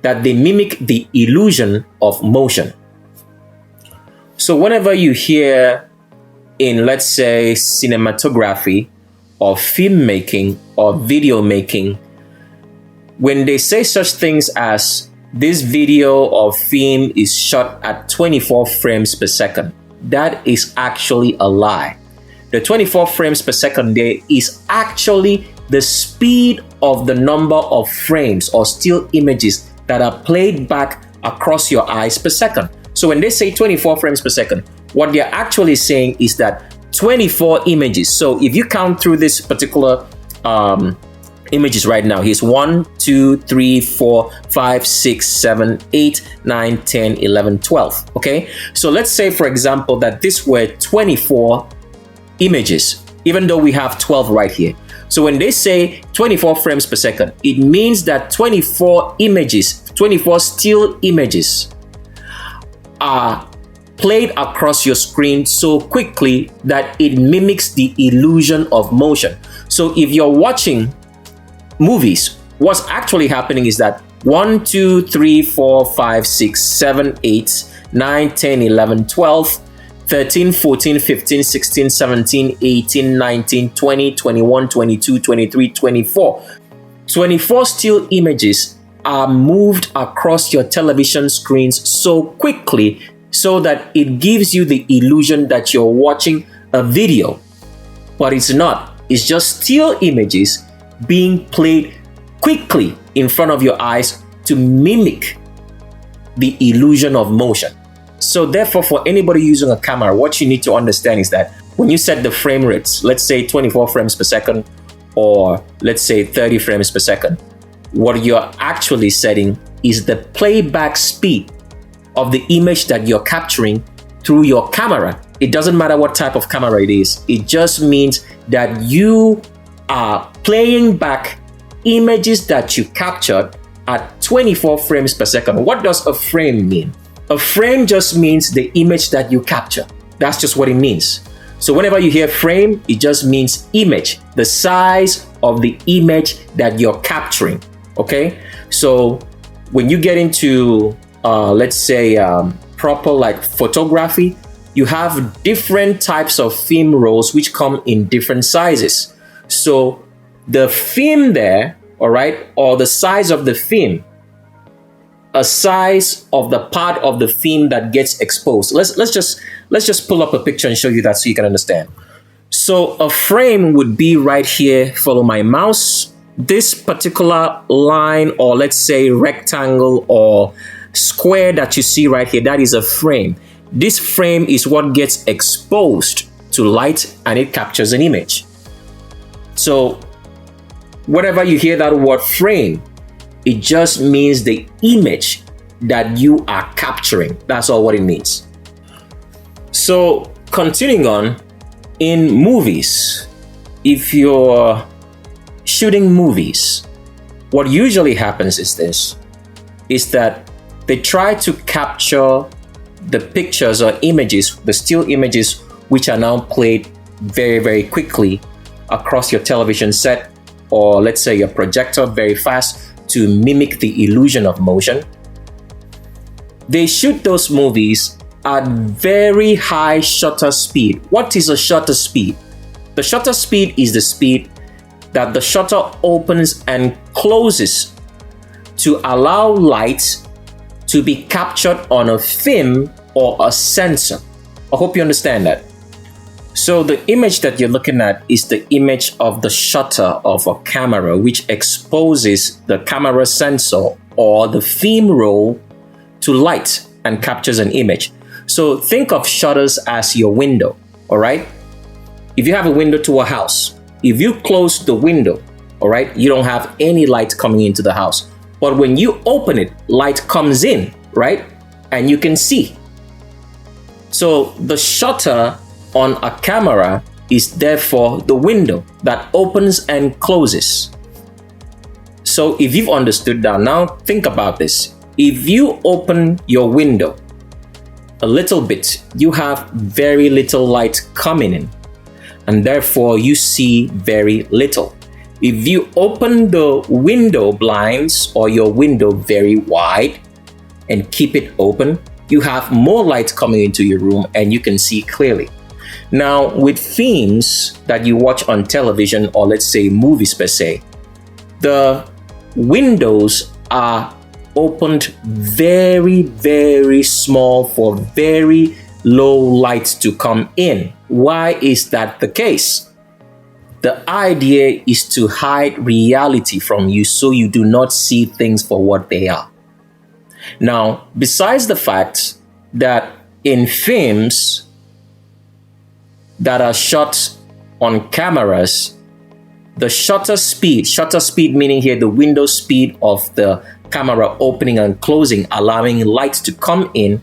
A: that they mimic the illusion of motion. So whenever you hear in, let's say, cinematography or filmmaking or video making, when they say such things as this video or film is shot at 24 frames per second, that is actually a lie. The 24 frames per second there is actually the speed of the number of frames or still images that are played back across your eyes per second. So when they say 24 frames per second, what they're actually saying is that 24 images. So if you count through this particular images right now, here's 1, 2, 3, 4, 5, 6, 7, 8, 9, 10, 11, 12. Okay, so let's say, for example, that this were 24 images, even though we have 12 right here. So when they say 24 frames per second, it means that 24 images, 24 still images are played across your screen so quickly that it mimics the illusion of motion. So if you're watching movies, what's actually happening is that 1, 2, 3, 4, 5, 6, 7, 8, 9, 10, 11, 12, 13, 14, 15, 16, 17, 18, 19, 20, 21, 22, 23, 24. 24 still images are moved across your television screens so quickly so that it gives you the illusion that you're watching a video. But it's not. It's just still images being played quickly in front of your eyes to mimic the illusion of motion. So therefore, for anybody using a camera, what you need to understand is that when you set the frame rates, let's say 24 frames per second, or let's say 30 frames per second, what you're actually setting is the playback speed of the image that you're capturing through your camera. It doesn't matter what type of camera it is. It just means that you are playing back images that you captured at 24 frames per second. What does a frame mean? A frame just means the image that you capture. That's just what it means. So whenever you hear frame, it just means image, the size of the image that you're capturing. Okay? So when you get into, let's say, proper like photography, you have different types of film rolls which come in different sizes. So the film there, all right, or the size of the film, a size of the part of the film that gets exposed. Let's just pull up a picture and show you that so you can understand. So a frame would be right here. Follow my mouse. This particular line, or let's say rectangle or square that you see right here, that is a frame. This frame is what gets exposed to light and it captures an image. So whenever you hear that word frame, it just means the image that you are capturing. That's all what it means. So continuing on, in movies, if you're shooting movies, what usually happens is this, is that they try to capture the pictures or images, the still images, which are now played very, very quickly across your television set, or let's say your projector, very fast, to mimic the illusion of motion. They shoot those movies at very high shutter speed. What is a shutter speed? The shutter speed is the speed that the shutter opens and closes to allow light to be captured on a film or a sensor. I hope you understand that. So the image that you're looking at is the image of the shutter of a camera, which exposes the camera sensor or the film roll to light and captures an image. So think of shutters as your window, all right? If you have a window to a house, if you close the window, all right, you don't have any light coming into the house. But when you open it, light comes in, right? And you can see. So the shutter on a camera is therefore the window that opens and closes. So if you've understood that, now think about this. If you open your window a little bit, you have very little light coming in, and therefore you see very little. If you open the window blinds or your window very wide and keep it open, you have more light coming into your room and you can see clearly. Now, with films that you watch on television, or let's say movies per se, the windows are opened very, very small for very low light to come in. Why is that the case? The idea is to hide reality from you so you do not see things for what they are. Now, besides the fact that in films that are shot on cameras, the shutter speed meaning here the window speed of the camera opening and closing, allowing light to come in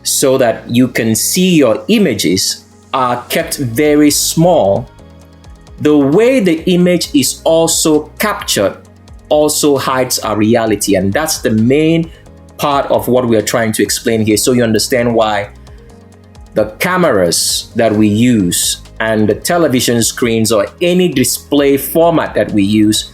A: so that you can see your images, are kept very small. The way the image is also captured also hides our reality, and that's the main part of what we are trying to explain here, so you understand why the cameras that we use and the television screens or any display format that we use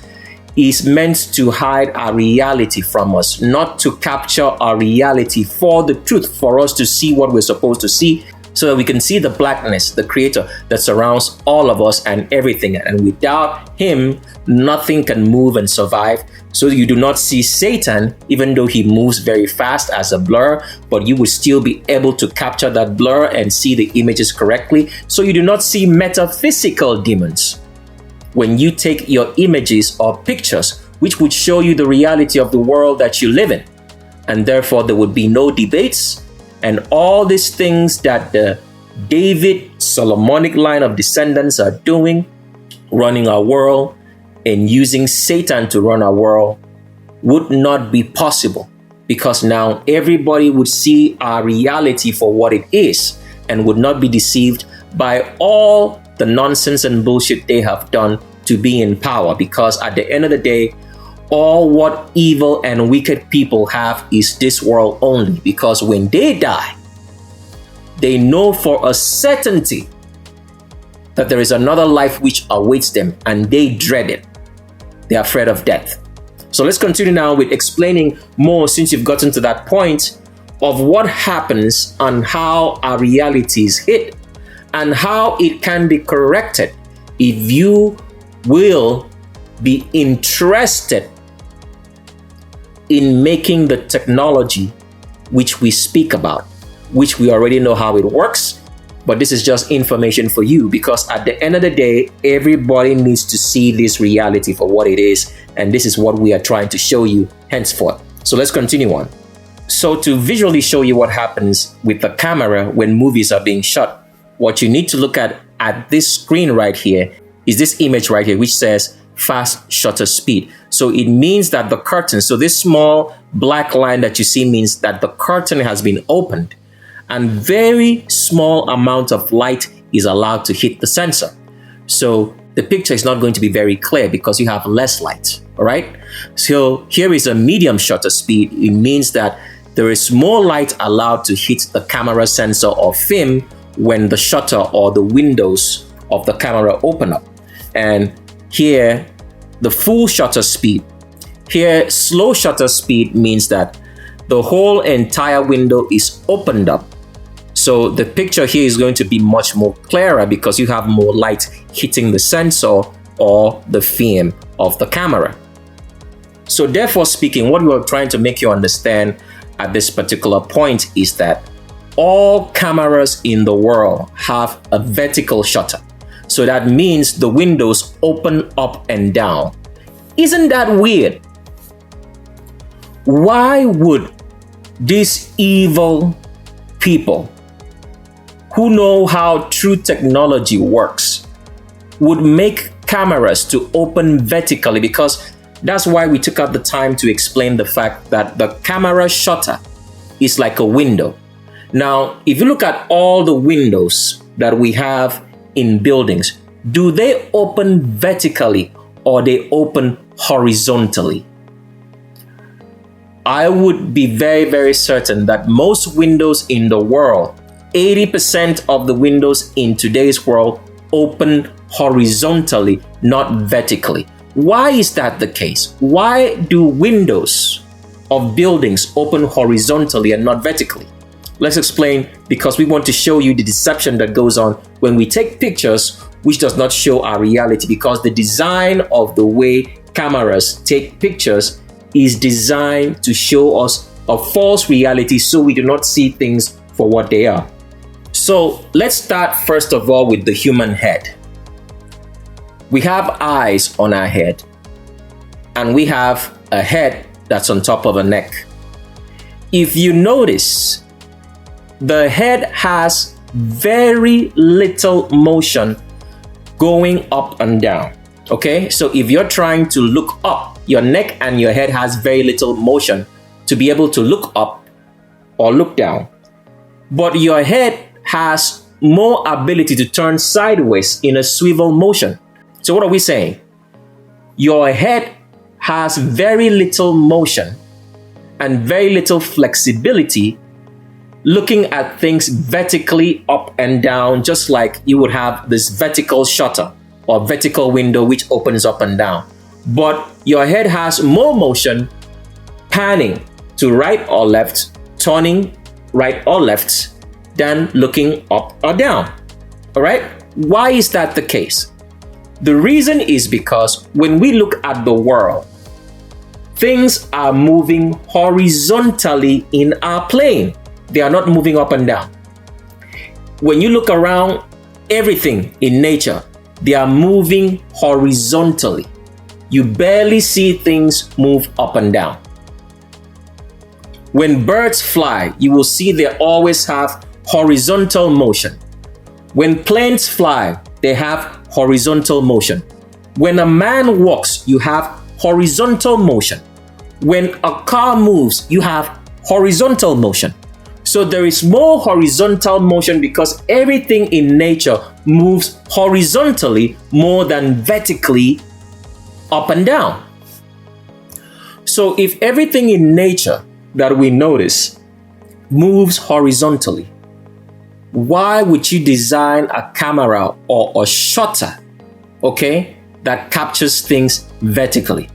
A: is meant to hide our reality from us, not to capture our reality for the truth, for us to see what we're supposed to see, so that we can see the blackness, the creator that surrounds all of us and everything. And without him, nothing can move and survive. So you do not see Satan, even though he moves very fast as a blur, but you will still be able to capture that blur and see the images correctly. So you do not see metaphysical demons when you take your images or pictures, which would show you the reality of the world that you live in. And therefore, there would be no debates, and all these things that the David Solomonic line of descendants are doing, running our world and using Satan to run our world, would not be possible, because now everybody would see our reality for what it is and would not be deceived by all the nonsense and bullshit they have done to be in power. Because at the end of the day, all what evil and wicked people have is this world only, because when they die, they know for a certainty that there is another life which awaits them, and they dread it. They are afraid of death. So let's continue now with explaining more, since you've gotten to that point, of what happens and how our reality is hit and how it can be corrected if you will be interested in making the technology which we speak about, which we already know how it works, but this is just information for you, because at the end of the day, everybody needs to see this reality for what it is, and this is what we are trying to show you henceforth. So let's continue on. So to visually show you what happens with the camera when movies are being shot, what you need to look at this screen right here is this image right here, which says fast shutter speed. So it means that the curtain, so this small black line that you see means that the curtain has been opened, and very small amount of light is allowed to hit the sensor. So the picture is not going to be very clear because you have less light, all right? So here is a medium shutter speed. It means that there is more light allowed to hit the camera sensor or film when the shutter or the windows of the camera open up. And here, the full shutter speed. Here, slow shutter speed means that the whole entire window is opened up. So the picture here is going to be much more clearer because you have more light hitting the sensor or the film of the camera. So therefore speaking, what we're trying to make you understand at this particular point is that all cameras in the world have a vertical shutter. So that means the windows open up and down. Isn't that weird? Why would these evil people who know how true technology works would make cameras to open vertically? Because that's why we took out the time to explain the fact that the camera shutter is like a window. Now, if you look at all the windows that we have in buildings, do they open vertically or they open horizontally? I would be very, very certain that most windows in the world, 80% of the windows in today's world open horizontally, not vertically. Why is that the case? Why do windows of buildings open horizontally and not vertically? Let's explain, because we want to show you the deception that goes on when we take pictures which does not show our reality, because the design of the way cameras take pictures is designed to show us a false reality so we do not see things for what they are. So let's start first of all with the human head. We have eyes on our head, and we have a head that's on top of a neck. If you notice, the head has very little motion going up and down. Okay, so if you're trying to look up, your neck and your head has very little motion to be able to look up or look down. But your head has more ability to turn sideways in a swivel motion. So what are we saying? Your head has very little motion and very little flexibility looking at things vertically up and down, just like you would have this vertical shutter or vertical window which opens up and down. But your head has more motion, panning to right or left, turning right or left, than looking up or down. All right? Why is that the case? The reason is because when we look at the world, things are moving horizontally in our plane. They are not moving up and down. When you look around, everything in nature, they are moving horizontally. You barely see things move up and down. When birds fly, you will see they always have horizontal motion. When planes fly, they have horizontal motion. When a man walks, you have horizontal motion. When a car moves, you have horizontal motion. So there is more horizontal motion because everything in nature moves horizontally more than vertically up and down. So if everything in nature that we notice moves horizontally, why would you design a camera or a shutter, okay, that captures things vertically?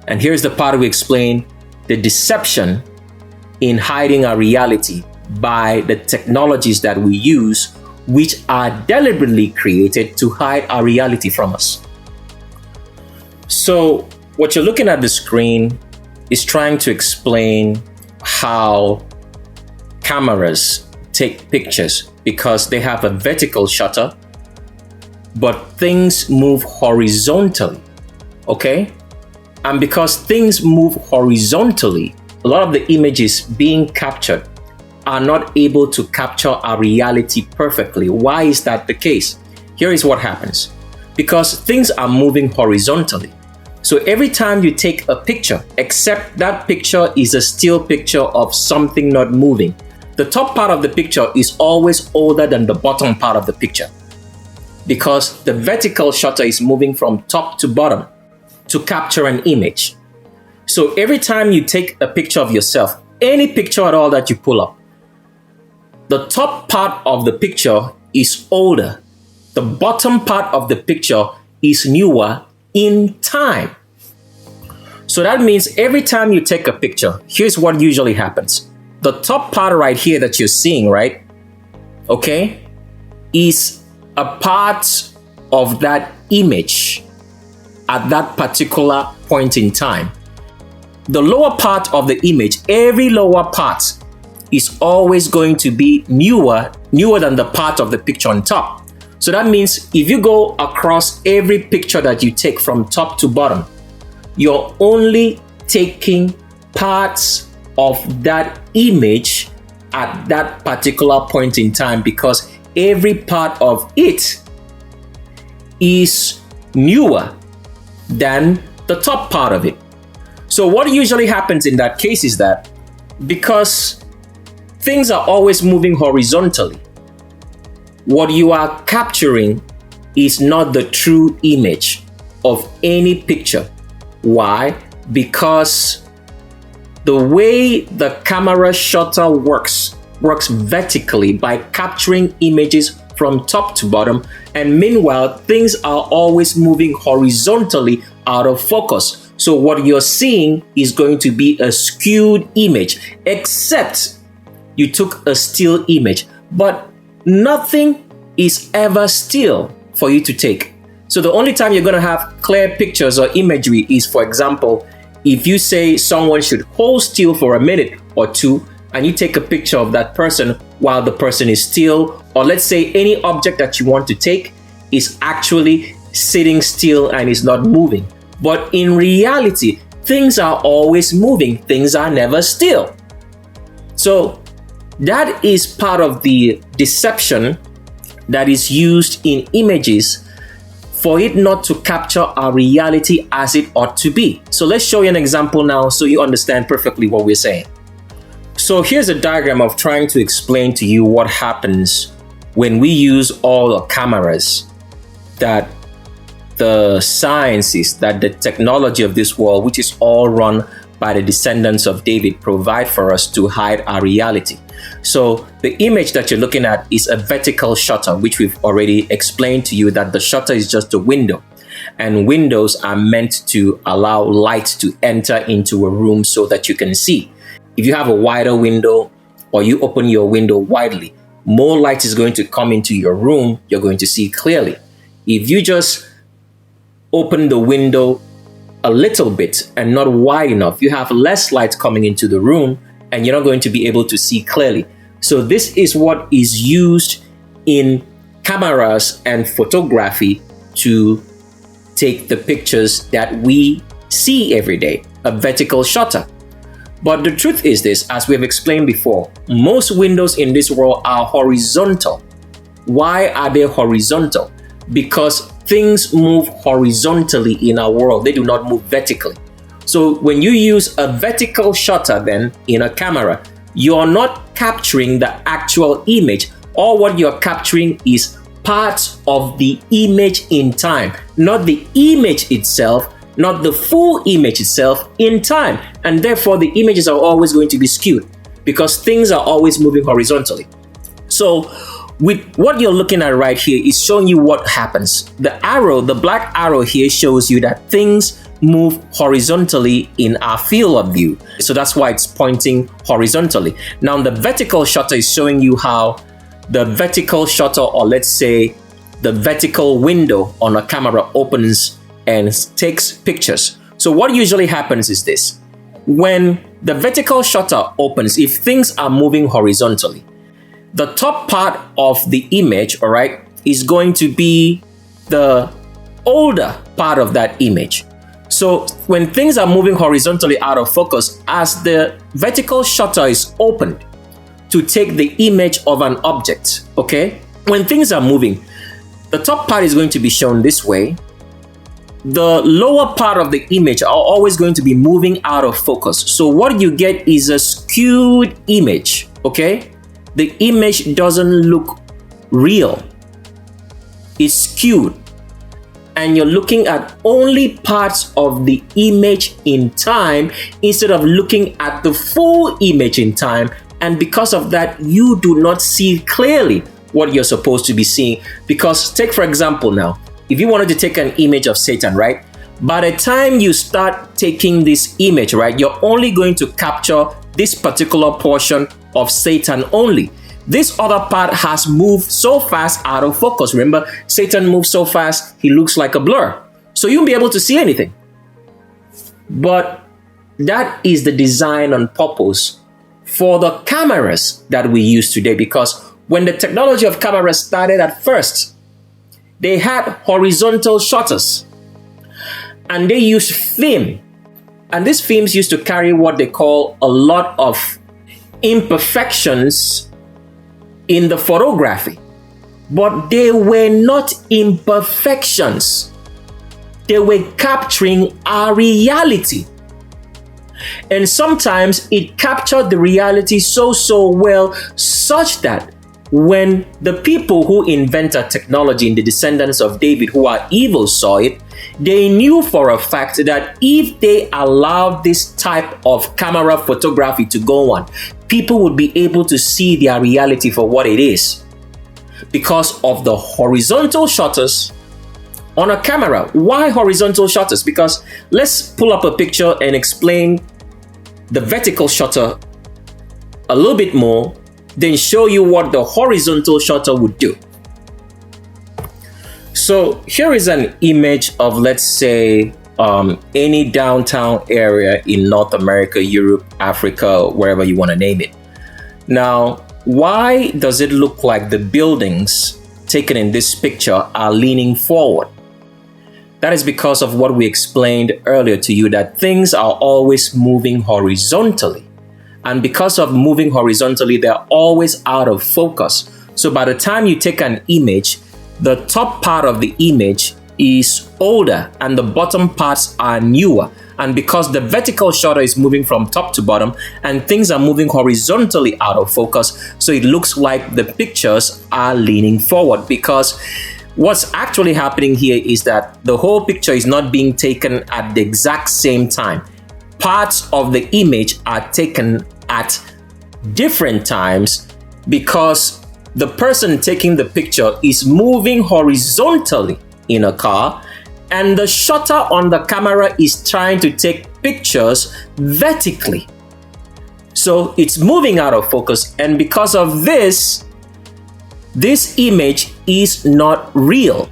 A: And here's the part we explain the deception in hiding our reality by the technologies that we use, which are deliberately created to hide our reality from us. So what you're looking at the screen is trying to explain how cameras take pictures because they have a vertical shutter, but things move horizontally, okay? And because things move horizontally, a lot of the images being captured are not able to capture our reality perfectly. Why is that the case? Here is what happens. Because things are moving horizontally. So every time you take a picture, except that picture is a still picture of something not moving, the top part of the picture is always older than the bottom part of the picture. Because the vertical shutter is moving from top to bottom to capture an image. So every time you take a picture of yourself, any picture at all that you pull up, the top part of the picture is older. The bottom part of the picture is newer in time. So that means every time you take a picture, here's what usually happens. The top part right here that you're seeing, right? Okay, is a part of that image at that particular point in time. The lower part of the image, every lower part is always going to be newer than the part of the picture on top. So that means if you go across every picture that you take from top to bottom, you're only taking parts of that image at that particular point in time because every part of it is newer than the top part of it. So what usually happens in that case is that because things are always moving horizontally, what you are capturing is not the true image of any picture. Why? Because the way the camera shutter works vertically by capturing images from top to bottom, and meanwhile things are always moving horizontally out of focus. So what you're seeing is going to be a skewed image, except you took a still image, but nothing is ever still for you to take. So the only time you're going to have clear pictures or imagery is, for example, if you say someone should hold still for a minute or two and you take a picture of that person while the person is still, or let's say any object that you want to take is actually sitting still and is not moving. But in reality, things are always moving, things are never still. So that is part of the deception that is used in images for it not to capture our reality as it ought to be. So let's show you an example now so you understand perfectly what we're saying. So here's a diagram of trying to explain to you what happens when we use all the cameras that the sciences, that the technology of this world, which is all run by the descendants of David, provide for us to hide our reality. So the image that you're looking at is a vertical shutter, which we've already explained to you that the shutter is just a window, and windows are meant to allow light to enter into a room so that you can see. If you have a wider window or you open your window widely, more light is going to come into your room, you're going to see clearly. If you just open the window a little bit and not wide enough, you have less light coming into the room and you're not going to be able to see clearly. So this is what is used in cameras and photography to take the pictures that we see every day, a vertical shutter. But the truth is this, as we've explained before, most windows in this world are horizontal. Why are they horizontal? Because things move horizontally in our world. They do not move vertically. So when you use a vertical shutter then in a camera, you're not capturing the actual image. All what you're capturing is parts of the image in time, not the image itself. not the full image itself in time. And therefore, the images are always going to be skewed because things are always moving horizontally. So with what you're looking at right here is showing you what happens. The arrow, the black arrow here shows you that things move horizontally in our field of view. So that's why it's pointing horizontally. Now the vertical shutter is showing you how the vertical shutter, or let's say the vertical window on a camera, opens and takes pictures. So what usually happens is this. When the vertical shutter opens, if things are moving horizontally, the top part of the image, all right, is going to be the older part of that image. So when things are moving horizontally out of focus, as the vertical shutter is opened to take the image of an object, okay? When things are moving, the top part is going to be shown this way. The lower part of the image are always going to be moving out of focus. So what you get is a skewed image, okay? The image doesn't look real. It's skewed. And you're looking at only parts of the image in time instead of looking at the full image in time. And because of that, you do not see clearly what you're supposed to be seeing. Because take for example now, if you wanted to take an image of Satan, right? By the time you start taking this image, right, you're only going to capture this particular portion of Satan only. This other part has moved so fast out of focus. Remember, Satan moves so fast, he looks like a blur. So you won't be able to see anything. But that is the design on purpose for the cameras that we use today. Because when the technology of cameras started at first, they had horizontal shutters. And they used film. And these films used to carry what they call a lot of imperfections in the photography, but they were not imperfections. They were capturing our reality. And sometimes it captured the reality so well, such that when the people who invented technology in the descendants of David, who are evil, saw it, they knew for a fact that if they allowed this type of camera photography to go on, people would be able to see their reality for what it is because of the horizontal shutters on a camera. Why horizontal shutters? Because let's pull up a picture and explain the vertical shutter a little bit more, then show you what the horizontal shutter would do. So here is an image of, let's say, any downtown area in North America, Europe, Africa, wherever you want to name it. Now, why does it look like the buildings taken in this picture are leaning forward? That is because of what we explained earlier to you, that things are always moving horizontally. And because of moving horizontally, they're always out of focus. So by the time you take an image, the top part of the image is older and the bottom parts are newer. And because the vertical shutter is moving from top to bottom and things are moving horizontally out of focus, so it looks like the pictures are leaning forward. Because what's actually happening here is that the whole picture is not being taken at the exact same time. Parts of the image are taken at different times because the person taking the picture is moving horizontally in a car, and the shutter on the camera is trying to take pictures vertically. So it's moving out of focus, and because of this, this image is not real.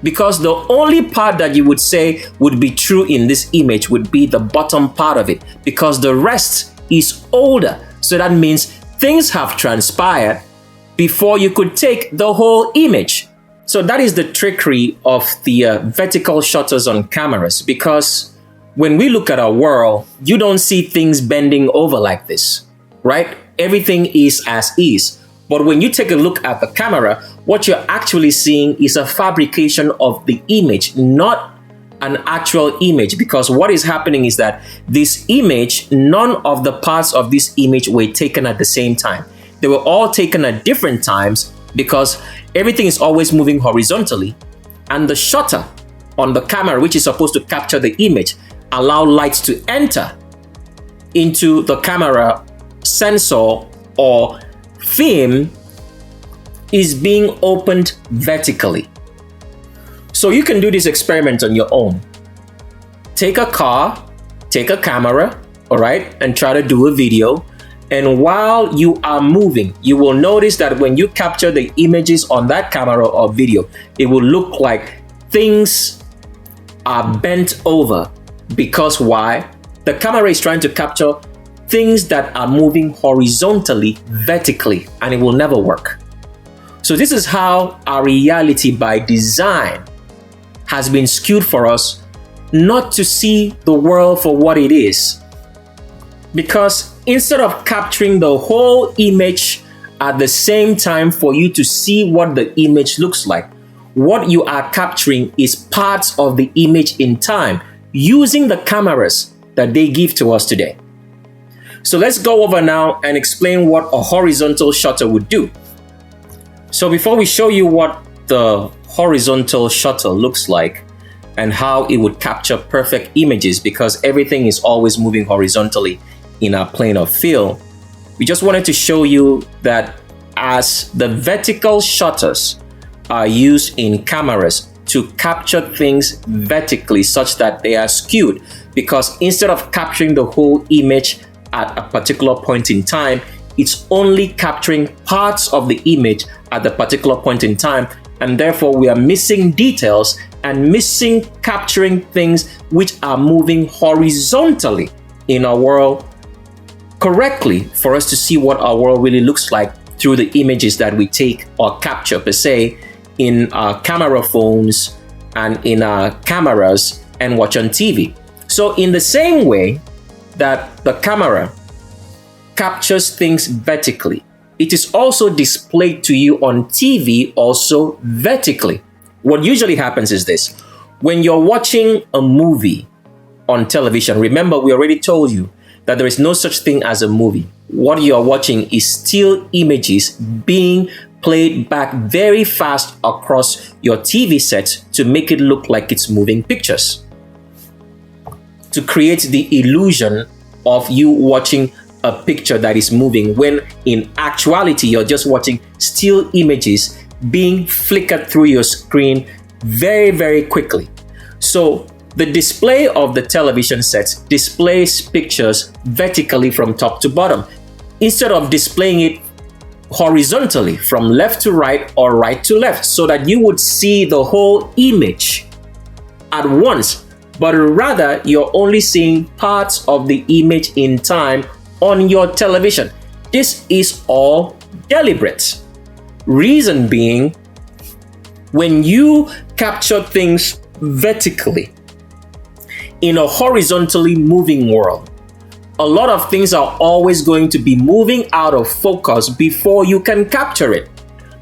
A: Because the only part that you would say would be true in this image would be the bottom part of it, because the rest is older. So that means things have transpired before you could take the whole image. So that is the trickery of the vertical shutters on cameras, because when we look at our world, you don't see things bending over like this, right? Everything is as is. But when you take a look at the camera, what you're actually seeing is a fabrication of the image, not an actual image. Because what is happening is that this image, none of the parts of this image were taken at the same time. They were all taken at different times because everything is always moving horizontally, and the shutter on the camera, which is supposed to capture the image, allow light to enter into the camera sensor or film, is being opened vertically. So you can do this experiment on your own. Take a car, take a camera, all right, and try to do a video. And while you are moving, you will notice that when you capture the images on that camera or video, it will look like things are bent over. Because why? The camera is trying to capture things that are moving horizontally, vertically, and it will never work. So this is how our reality by design has been skewed for us not to see the world for what it is. Because instead of capturing the whole image at the same time for you to see what the image looks like, what you are capturing is parts of the image in time using the cameras that they give to us today. So let's go over now and explain what a horizontal shutter would do. So before we show you what the horizontal shutter looks like and how it would capture perfect images, because everything is always moving horizontally in our plane of field, we just wanted to show you that as the vertical shutters are used in cameras to capture things vertically such that they are skewed, because instead of capturing the whole image at a particular point in time, it's only capturing parts of the image at the particular point in time, and therefore we are missing details and missing capturing things which are moving horizontally in our world correctly for us to see what our world really looks like through the images that we take or capture per se in our camera phones and in our cameras and watch on TV. So in the same way that the camera captures things vertically, it is also displayed to you on TV also vertically. What usually happens is this: when you're watching a movie on television, remember we already told you that there is no such thing as a movie. What you are watching is still images being played back very fast across your TV set to make it look like it's moving pictures, to create the illusion of you watching a picture that is moving, when in actuality you're just watching still images being flickered through your screen very, very quickly. So the display of the television set displays pictures vertically from top to bottom, instead of displaying it horizontally from left to right or right to left, so that you would see the whole image at once, but rather you're only seeing parts of the image in time on your television. This is all deliberate. Reason being, when you capture things vertically in a horizontally moving world, a lot of things are always going to be moving out of focus before you can capture it,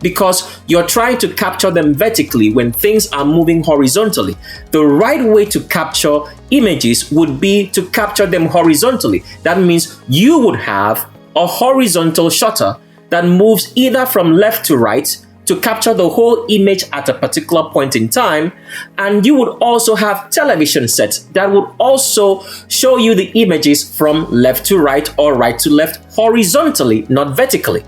A: because you're trying to capture them vertically when things are moving horizontally. The right way to capture images would be to capture them horizontally. That means you would have a horizontal shutter that moves either from left to right to capture the whole image at a particular point in time, and you would also have television sets that would also show you the images from left to right or right to left horizontally, not vertically.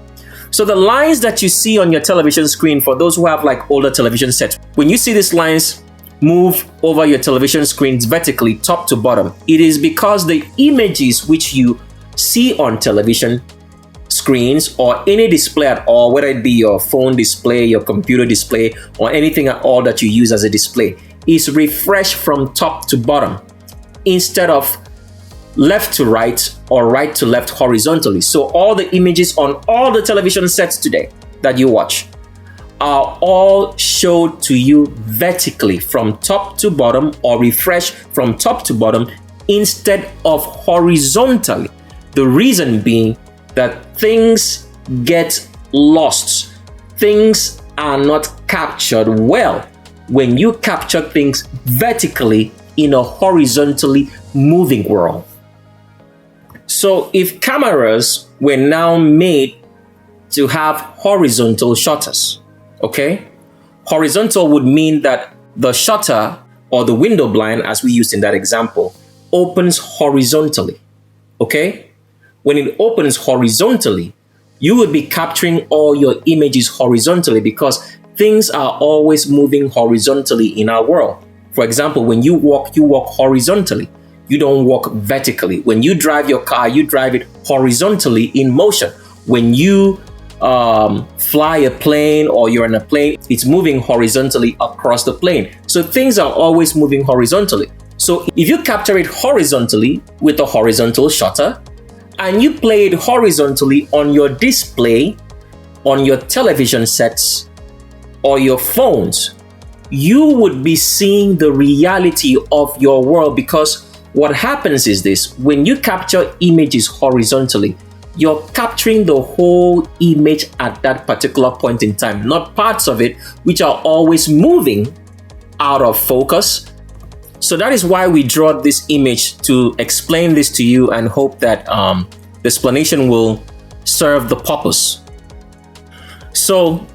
A: So the lines that you see on your television screen, for those who have like older television sets, when you see these lines move over your television screens vertically top to bottom, it is because the images which you see on television screens or any display at all, whether it be your phone display, your computer display, or anything at all that you use as a display, is refreshed from top to bottom instead of left to right or right to left horizontally. So all the images on all the television sets today that you watch are all showed to you vertically from top to bottom, or refreshed from top to bottom instead of horizontally. The reason being that things get lost. Things are not captured well when you capture things vertically in a horizontally moving world. So if cameras were now made to have horizontal shutters, okay? Horizontal would mean that the shutter or the window blind, as we used in that example, opens horizontally. Okay? When it opens horizontally, you will be capturing all your images horizontally because things are always moving horizontally in our world. For example, when you walk horizontally. You don't walk vertically. When you drive your car, you drive it horizontally in motion. When you fly a plane or you're in a plane, it's moving horizontally across the plane. So things are always moving horizontally. So if you capture it horizontally with a horizontal shutter and you play it horizontally on your display, on your television sets or your phones, you would be seeing the reality of your world, because what happens is this: when you capture images horizontally, you're capturing the whole image at that particular point in time, not parts of it which are always moving out of focus. So that is why we draw this image to explain this to you and hope that the explanation will serve the purpose. So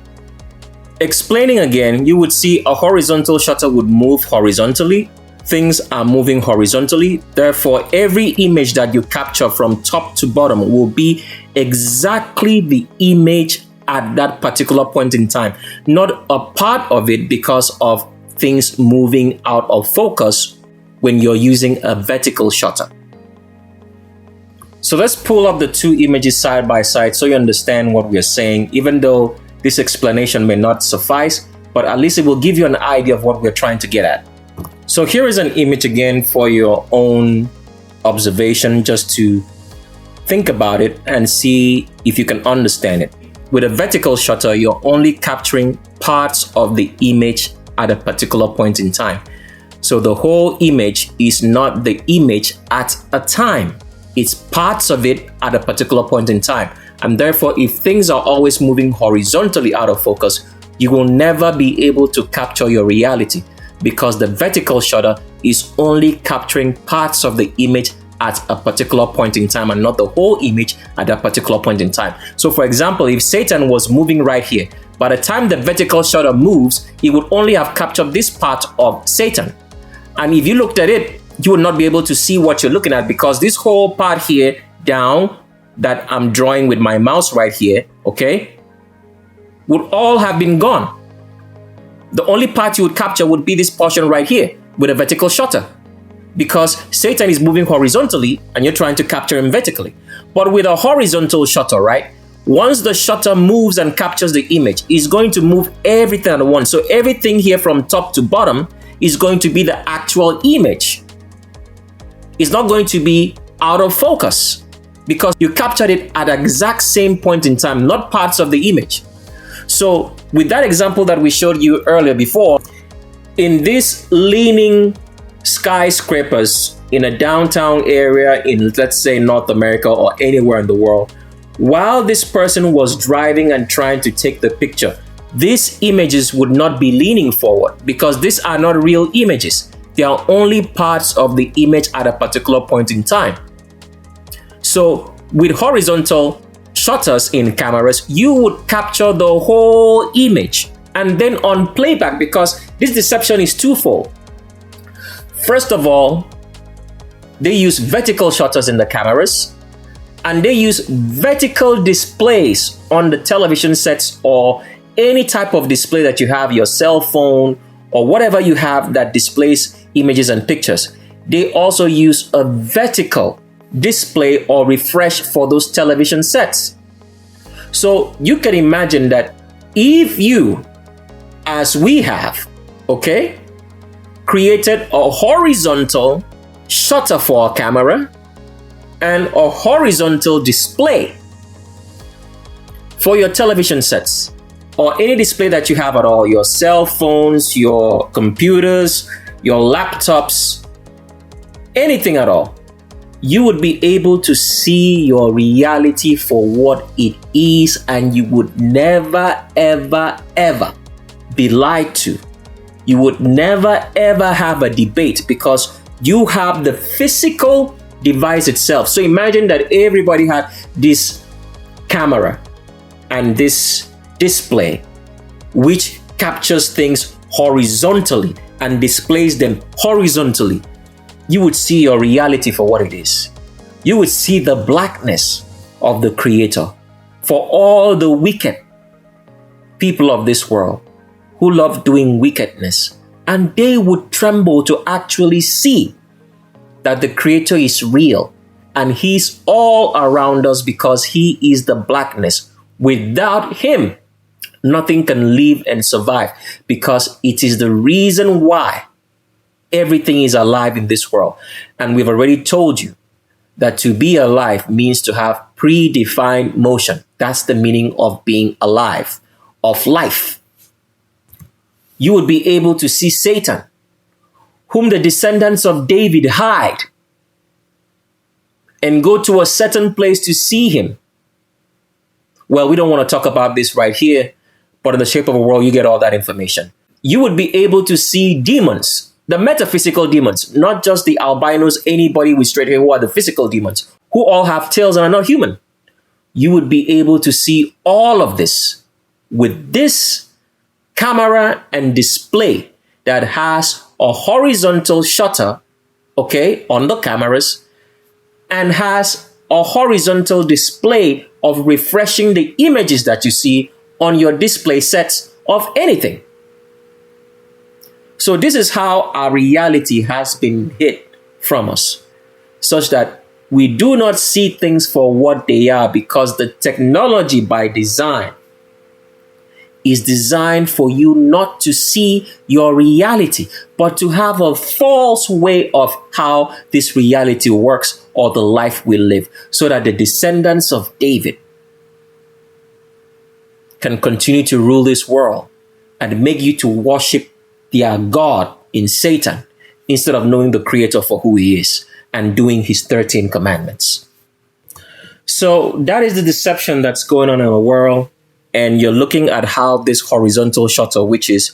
A: explaining again, you would see a horizontal shutter would move horizontally. Things are moving horizontally. Therefore, every image that you capture from top to bottom will be exactly the image at that particular point in time, not a part of it because of things moving out of focus when you're using a vertical shutter. So let's pull up the two images side by side so you understand what we're saying, even though this explanation may not suffice, but at least it will give you an idea of what we're trying to get at. So here is an image again for your own observation, just to think about it and see if you can understand it. With a vertical shutter, you're only capturing parts of the image at a particular point in time. So the whole image is not the image at a time. It's parts of it at a particular point in time. And therefore, if things are always moving horizontally out of focus, you will never be able to capture your reality, because the vertical shutter is only capturing parts of the image at a particular point in time and not the whole image at that particular point in time. So for example, if Satan was moving right here, by the time the vertical shutter moves, it would only have captured this part of Satan. And if you looked at it, you would not be able to see what you're looking at, because this whole part here down that I'm drawing with my mouse right here, okay, would all have been gone. The only part you would capture would be this portion right here with a vertical shutter, because Satan is moving horizontally and you're trying to capture him vertically. But with a horizontal shutter, right, once the shutter moves and captures the image, it's going to move everything at once. So everything here from top to bottom is going to be the actual image. It's not going to be out of focus because you captured it at the exact same point in time, not parts of the image. So with that example that we showed you earlier before, in these leaning skyscrapers in a downtown area in, let's say, North America or anywhere in the world, while this person was driving and trying to take the picture, these images would not be leaning forward because these are not real images. They are only parts of the image at a particular point in time. So with horizontal shutters in cameras, you would capture the whole image. And then on playback, because this deception is twofold. First of all, they use vertical shutters in the cameras, and they use vertical displays on the television sets or any type of display that you have, your cell phone or whatever you have that displays images and pictures. They also use a vertical display or refresh for those television sets. So you can imagine that if you, as we have, okay, created a horizontal shutter for a camera and a horizontal display for your television sets or any display that you have at all, your cell phones, your computers, your laptops, anything at all, you would be able to see your reality for what it is, and you would never, ever, ever be lied to. You would never, ever have a debate because you have the physical device itself. So imagine that everybody had this camera and this display which captures things horizontally, and displays them horizontally, you would see your reality for what it is. You would see the blackness of the Creator for all the wicked people of this world who love doing wickedness, and they would tremble to actually see that the Creator is real and He's all around us because He is the blackness. Without Him, nothing can live and survive, because it is the reason why everything is alive in this world. And we've already told you that to be alive means to have predefined motion. That's the meaning of being alive, of life. You would be able to see Satan, whom the descendants of David hide, and go to a certain place to see him. Well, we don't want to talk about this right here, but in the shape of a world, you get all that information. You would be able to see demons, the metaphysical demons, not just the albinos, anybody with straight hair who are the physical demons, who all have tails and are not human. You would be able to see all of this with this camera and display that has a horizontal shutter, okay, on the cameras, and has a horizontal display of refreshing the images that you see on your display sets of anything. So this is how our reality has been hid from us, such that we do not see things for what they are, because the technology by design is designed for you not to see your reality, but to have a false way of how this reality works or the life we live, so that the descendants of David can continue to rule this world and make you to worship their God in Satan, instead of knowing the Creator for who He is and doing His 13 commandments. So that is the deception that's going on in our world. And you're looking at how this horizontal shutter, which is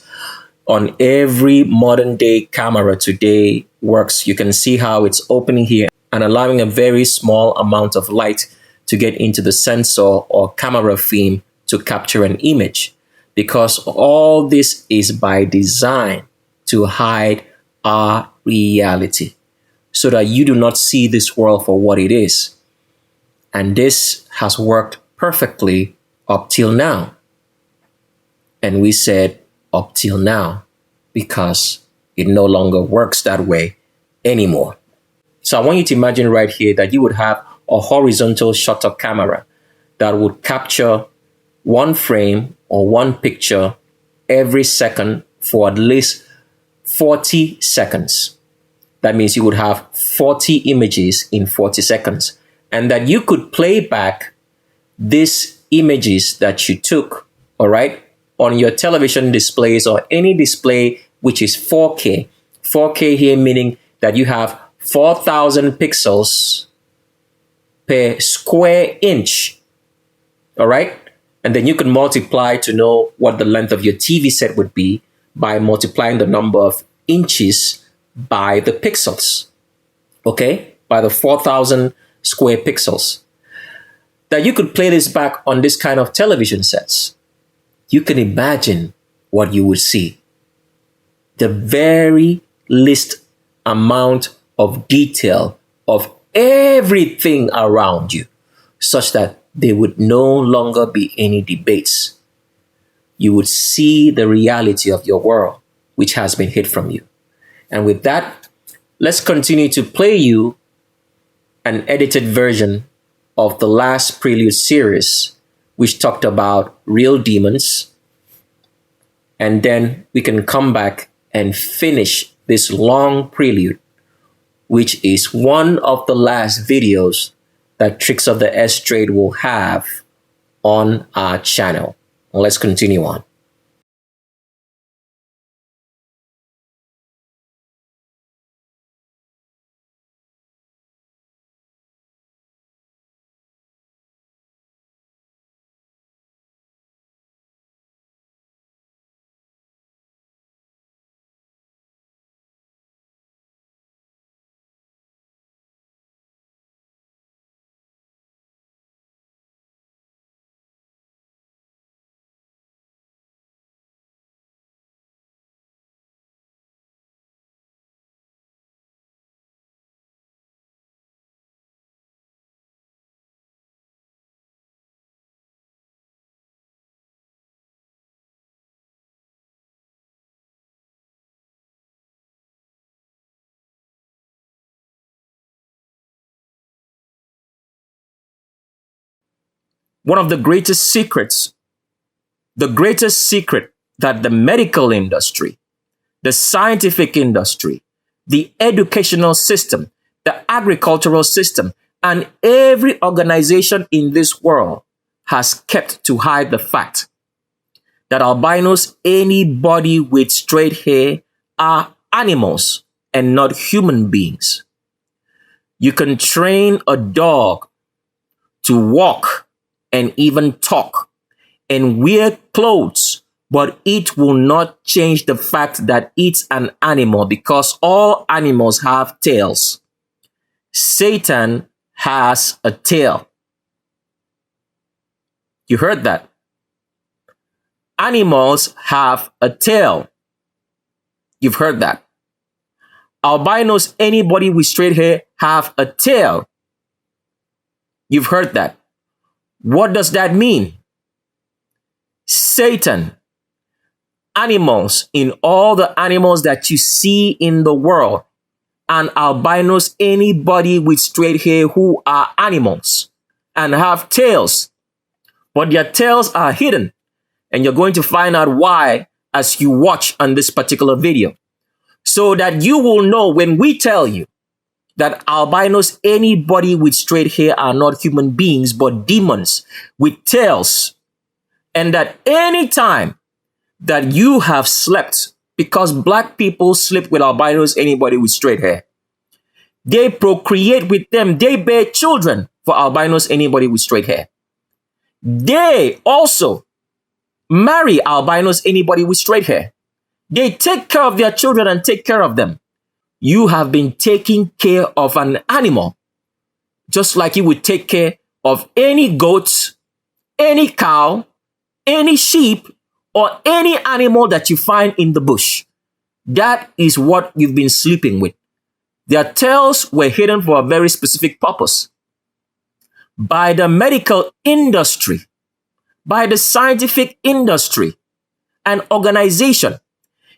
A: on every modern day camera today, works. You can see how it's opening here and allowing a very small amount of light to get into the sensor or camera film to capture an image, because all this is by design to hide our reality, so that you do not see this world for what it is. And this has worked perfectly up till now. And we said up till now because it no longer works that way anymore. So I want you to imagine right here that you would have a horizontal shutter camera that would capture one frame or one picture every second for at least 40 seconds. That means you would have 40 images in 40 seconds, and that you could play back these images that you took, all right, on your television displays or any display which is 4K. 4K here meaning that you have 4,000 pixels per square inch, all right? And then you can multiply to know what the length of your TV set would be by multiplying the number of inches by the pixels, okay? By the 4,000 square pixels. That you could play this back on this kind of television sets. You can imagine what you would see. The very least amount of detail of everything around you, such that there would no longer be any debates. You would see the reality of your world, which has been hid from you. And with that, let's continue to play you an edited version of the last Prelude series, which talked about real demons. And then we can come back and finish this long prelude, which is one of the last videos that Tricks of the S Trade will have on our channel. Let's continue on. one of the greatest secret that the medical industry, the scientific industry, the educational system, the agricultural system, and every organization in this world has kept to hide the fact that albinos, anybody with straight hair, are animals and not human beings. You can train a dog to walk and even talk and wear clothes, but it will not change the fact that it's an animal, because all animals have tails. Satan has a tail. You heard that? Animals have a tail. You've heard that. Albinos, anybody with straight hair, have a tail. You've heard that. What does that mean? Satan, animals, in all the animals that you see in the world, and albinos, anybody with straight hair who are animals and have tails, but their tails are hidden. And you're going to find out why as you watch on this particular video, so that you will know when we tell you that albinos, anybody with straight hair, are not human beings, but demons with tails. And that any time that you have slept, because black people sleep with albinos, anybody with straight hair, they procreate with them. They bear children for albinos, anybody with straight hair. They also marry albinos, anybody with straight hair. They take care of their children and take care of them. You have been taking care of an animal, just like you would take care of any goat, any cow, any sheep, or any animal that you find in the bush. That is what you've been sleeping with. Their tails were hidden for a very specific purpose. By the medical industry, by the scientific industry and organization,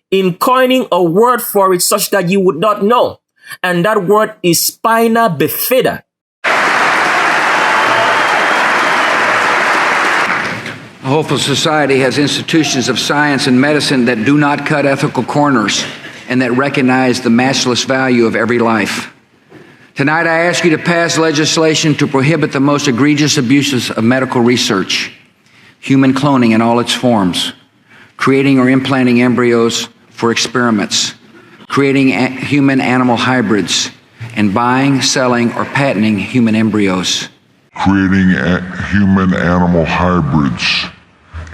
A: in coining a word for it such that you would not know. And that word is spina bifida.
H: A hopeful society has institutions of science and medicine that do not cut ethical corners and that recognize the matchless value of every life. Tonight, I ask you to pass legislation to prohibit the most egregious abuses of medical research, human cloning in all its forms, creating or implanting embryos for experiments, creating human-animal hybrids, and buying, selling, or patenting human embryos.
I: Creating human-animal hybrids,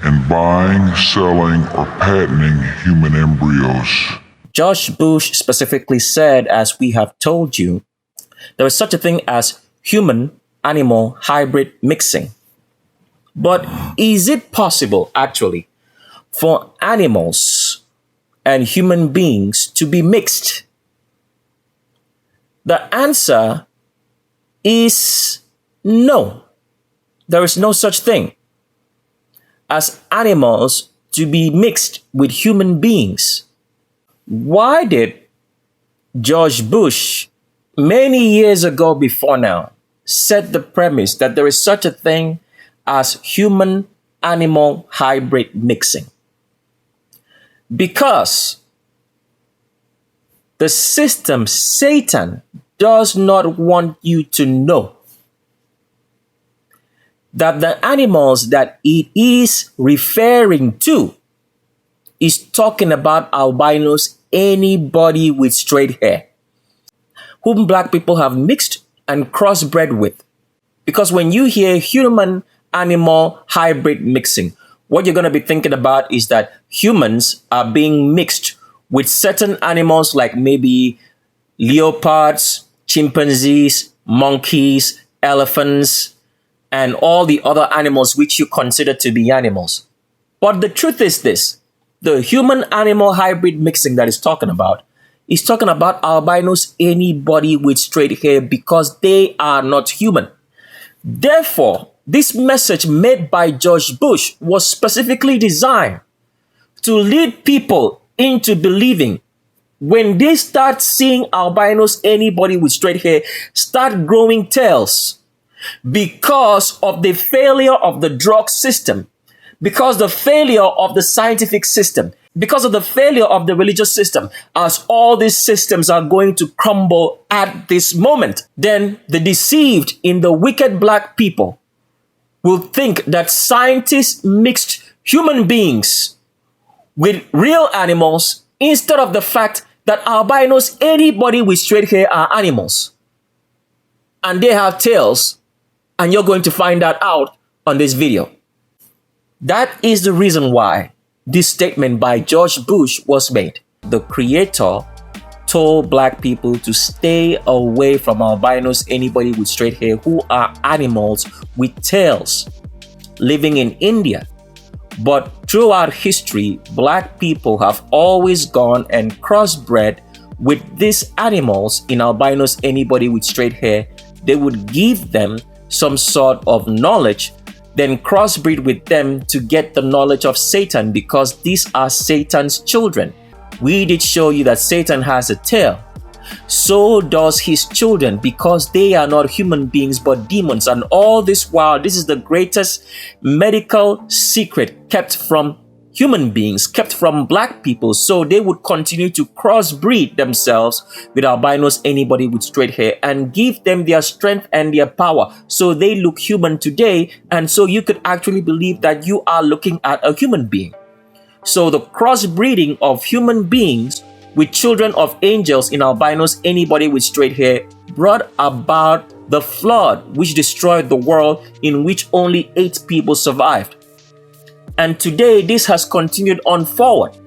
I: and buying, selling, or patenting human embryos.
A: George Bush specifically said, as we have told you, there is such a thing as human-animal hybrid mixing. But is it possible, actually, for animals and human beings to be mixed? The answer is no. There is no such thing as animals to be mixed with human beings. Why did George Bush, many years ago before now, set the premise that there is such a thing as human-animal hybrid mixing? Because the system, Satan, does not want you to know that the animals that it is referring to is talking about albinos, anybody with straight hair, whom black people have mixed and crossbred with. Because when you hear human-animal hybrid mixing, what you're going to be thinking about is that humans are being mixed with certain animals like maybe leopards, chimpanzees, monkeys, elephants, and all the other animals which you consider to be animals. But the truth is this: the human-animal hybrid mixing that is talking about albinos, anybody with straight hair, because they are not human. Therefore, this message made by George Bush was specifically designed to lead people into believing, when they start seeing albinos, anybody with straight hair, start growing tails, because of the failure of the drug system, because the failure of the scientific system, because of the failure of the religious system, as all these systems are going to crumble at this moment, then the deceived in the wicked black people will think that scientists mixed human beings with real animals instead of the fact that albinos, anybody with straight hair, are animals. And they have tails, and you're going to find that out on this video. That is the reason why this statement by George Bush was made. The creator told black people to stay away from albinos, anybody with straight hair, who are animals with tails, living in India. But throughout history, black people have always gone and crossbred with these animals. In albinos, anybody with straight hair, they would give them some sort of knowledge, then crossbreed with them to get the knowledge of Satan, because these are Satan's children. We did show you that Satan has a tail. So does his children, because they are not human beings but demons. And all this while, this is the greatest medical secret kept from human beings, kept from black people. So they would continue to crossbreed themselves with albinos, anybody with straight hair, and give them their strength and their power. So they look human today. And so you could actually believe that you are looking at a human being. So the crossbreeding of human beings with children of angels in albinos, anybody with straight hair, brought about the flood, which destroyed the world, in which only 8 people survived. And today, this has continued on forward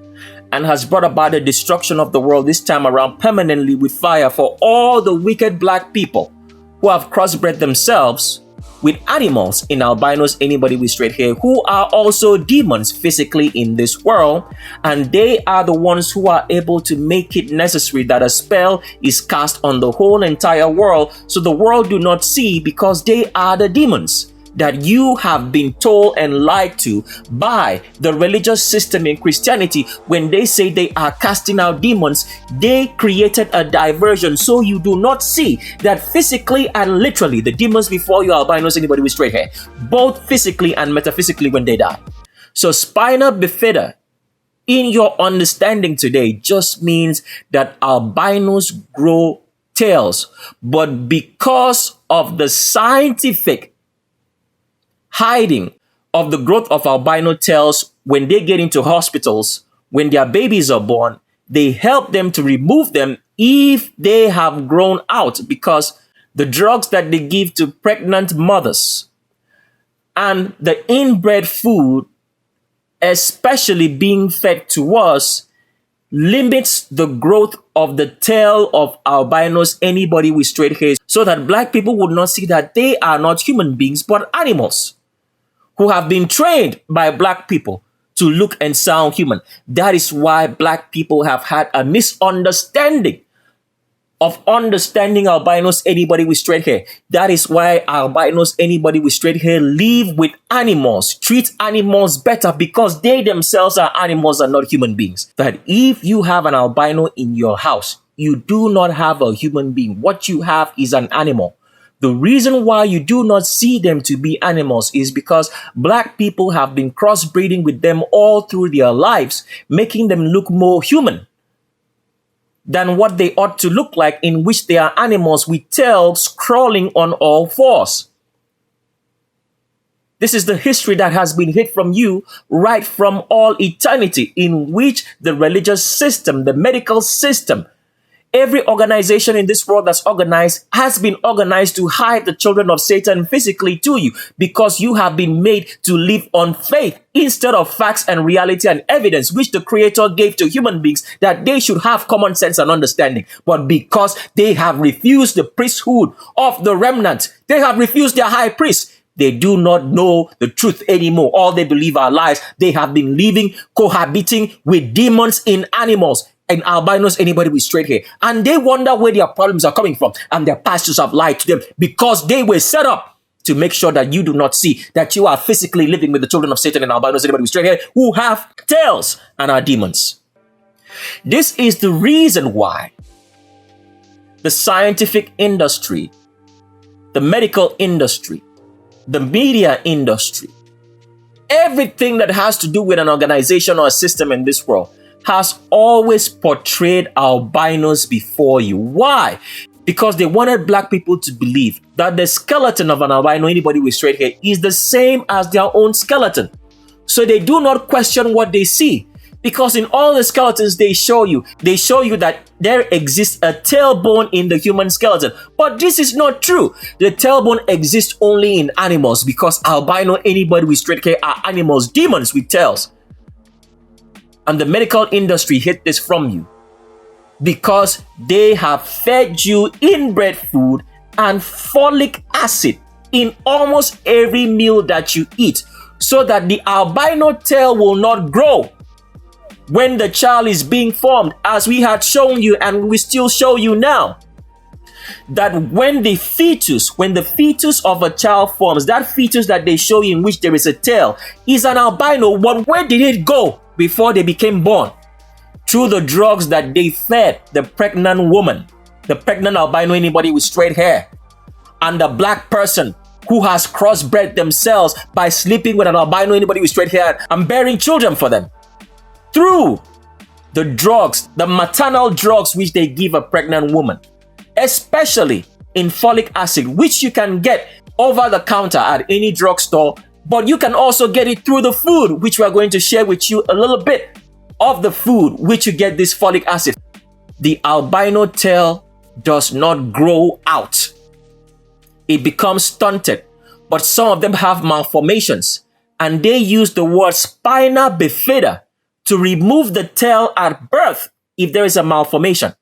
A: and has brought about the destruction of the world, this time around permanently with fire, for all the wicked black people who have crossbred themselves with animals in albinos, anybody with straight hair, who are also demons physically in this world. And they are the ones who are able to make it necessary that a spell is cast on the whole entire world, so the world do not see, because they are the demons that you have been told and lied to by the religious system in Christianity. When they say they are casting out demons, they created a diversion, so you do not see that physically and literally the demons before you, albinos, anybody with straight hair, both physically and metaphysically, when they die. So spina bifida, in your understanding today, just means that albinos grow tails. But because of the scientific hiding of the growth of albino tails, when they get into hospitals, when their babies are born, they help them to remove them if they have grown out, because the drugs that they give to pregnant mothers and the inbred food, especially being fed to us, limits the growth of the tail of albinos, anybody with straight hair, so that black people would not see that they are not human beings but animals who have been trained by black people to look and sound human. That is why black people have had a misunderstanding of understanding albinos, anybody with straight hair. That is why albinos, anybody with straight hair, live with animals, treat animals better, because they themselves are animals and not human beings. That if you have an albino in your house, you do not have a human being. What you have is an animal. The reason why you do not see them to be animals is because black people have been crossbreeding with them all through their lives, making them look more human than what they ought to look like, in which they are animals with tails crawling on all fours. This is the history that has been hid from you right from all eternity, in which the religious system, the medical system, every organization in this world that's organized has been organized to hide the children of Satan physically to you, because you have been made to live on faith instead of facts and reality and evidence, which the Creator gave to human beings that they should have common sense and understanding. But because they have refused the priesthood of the remnant, they have refused their high priest, they do not know the truth anymore. All they believe are lies. They have been living, cohabiting with demons in animals, and albinos, anybody with straight hair. And they wonder where their problems are coming from. And their pastors have lied to them, because they were set up to make sure that you do not see that you are physically living with the children of Satan and albinos, anybody with straight hair, who have tails and are demons. This is the reason why the scientific industry the medical industry, the media industry, everything that has to do with an organization or a system in this world has always portrayed albinos before you. Why? Because they wanted black people to believe that the skeleton of an albino, anybody with straight hair, is the same as their own skeleton. So they do not question what they see. Because in all the skeletons they show you that there exists a tailbone in the human skeleton. But this is not true. The tailbone exists only in animals, because albino, anybody with straight hair, are animals, demons with tails. And the medical industry hid this from you because they have fed you inbred food and folic acid in almost every meal that you eat, so that the albino tail will not grow when the child is being formed, as we had shown you and we still show you now. That when the fetus of a child forms, that fetus that they show you in which there is a tail is an albino. But where did it go before they became born? Through the drugs that they fed the pregnant woman, the pregnant albino, anybody with straight hair, and the black person who has crossbred themselves by sleeping with an albino, anybody with straight hair, and bearing children for them. Through the drugs, the maternal drugs which they give a pregnant woman, especially in folic acid, which you can get over the counter at any drugstore, but you can also get it through the food, which we are going to share with you a little bit of the food which you get this folic acid. The albino tail does not grow out. It becomes stunted, but some of them have malformations, and they use the word spina bifida to remove the tail at birth if there is a malformation,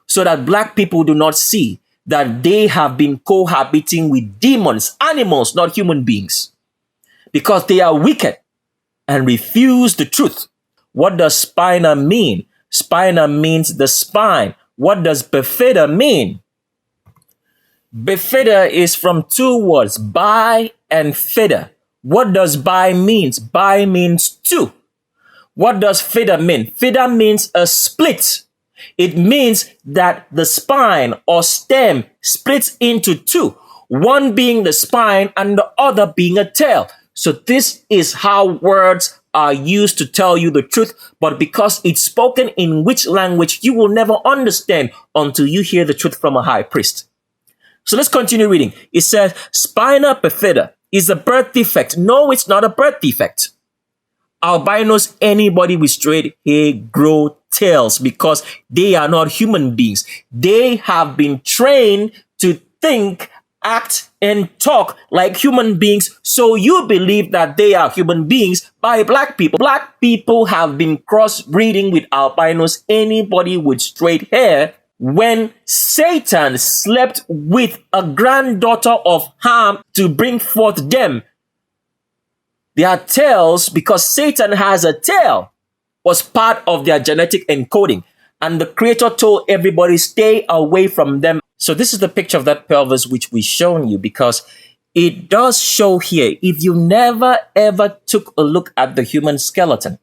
A: so that black people do not see that they have been cohabiting with demons, animals, not human beings, because they are wicked and refuse the truth. What does spina mean? Spina means the spine. What does bifida mean? Bifida is from two words, bi and fida. What does bi means? Bi means two. What does fida mean? Fida means a split. It means that the spine or stem splits into two, one being the spine and the other being a tail. So this is how words are used to tell you the truth, but because it's spoken in which language, you will never understand until you hear the truth from a high priest. So let's continue reading. It says, spina bifida is a birth defect. No, it's not a birth defect. Albinos, anybody with straight hair, grow tails because they are not human beings. They have been trained to think, act, and talk like human beings. So you believe that they are human beings by black people. Black people have been crossbreeding with albinos, anybody with straight hair. When Satan slept with a granddaughter of Ham to bring forth them, their tails, because Satan has a tail, was part of their genetic encoding. And the Creator told everybody, stay away from them. So this is the picture of that pelvis which we've shown you, because it does show here, if you never ever took a look at the human skeleton,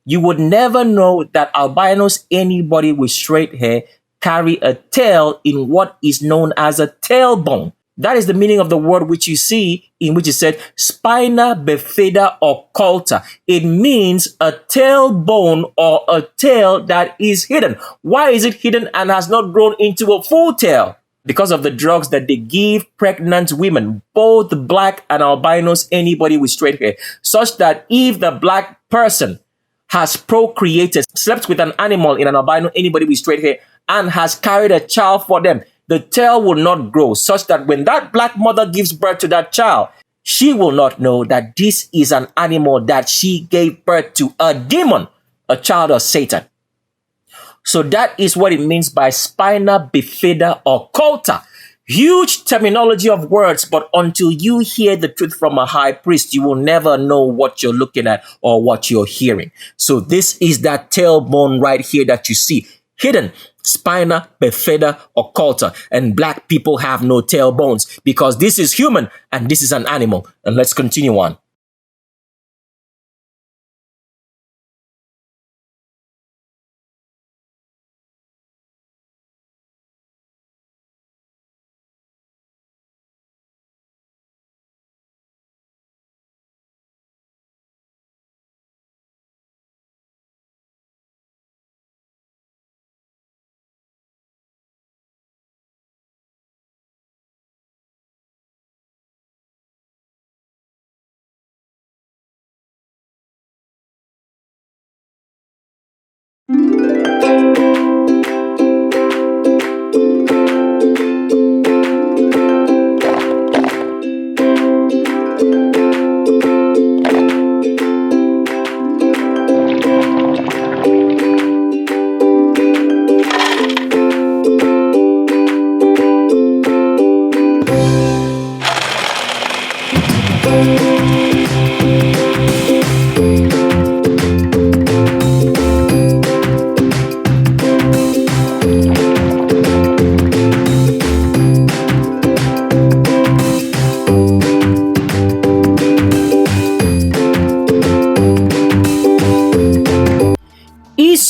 A: you would never know that albinos, anybody with straight hair, carry a tail in what is known as a tailbone. That is the meaning of the word which you see in which it said spina bifida occulta. It means a tailbone or a tail that is hidden. Why is it hidden and has not grown into a full tail? Because of the drugs that they give pregnant women, both black and albinos, anybody with straight hair, such that if the black person has procreated, slept with an animal in an albino, anybody with straight hair, and has carried a child for them, the tail will not grow, such that when that black mother gives birth to that child, she will not know that this is an animal that she gave birth to, a demon, a child of Satan. So that is what it means by spina bifida occulta. Huge terminology of words, but until you hear the truth from a high priest, you will never know what you're looking at or what you're hearing. So this is that tailbone right here that you see, hidden, spina bifida occulta, and black people have no tailbones because this is human and this is an animal. And let's continue on.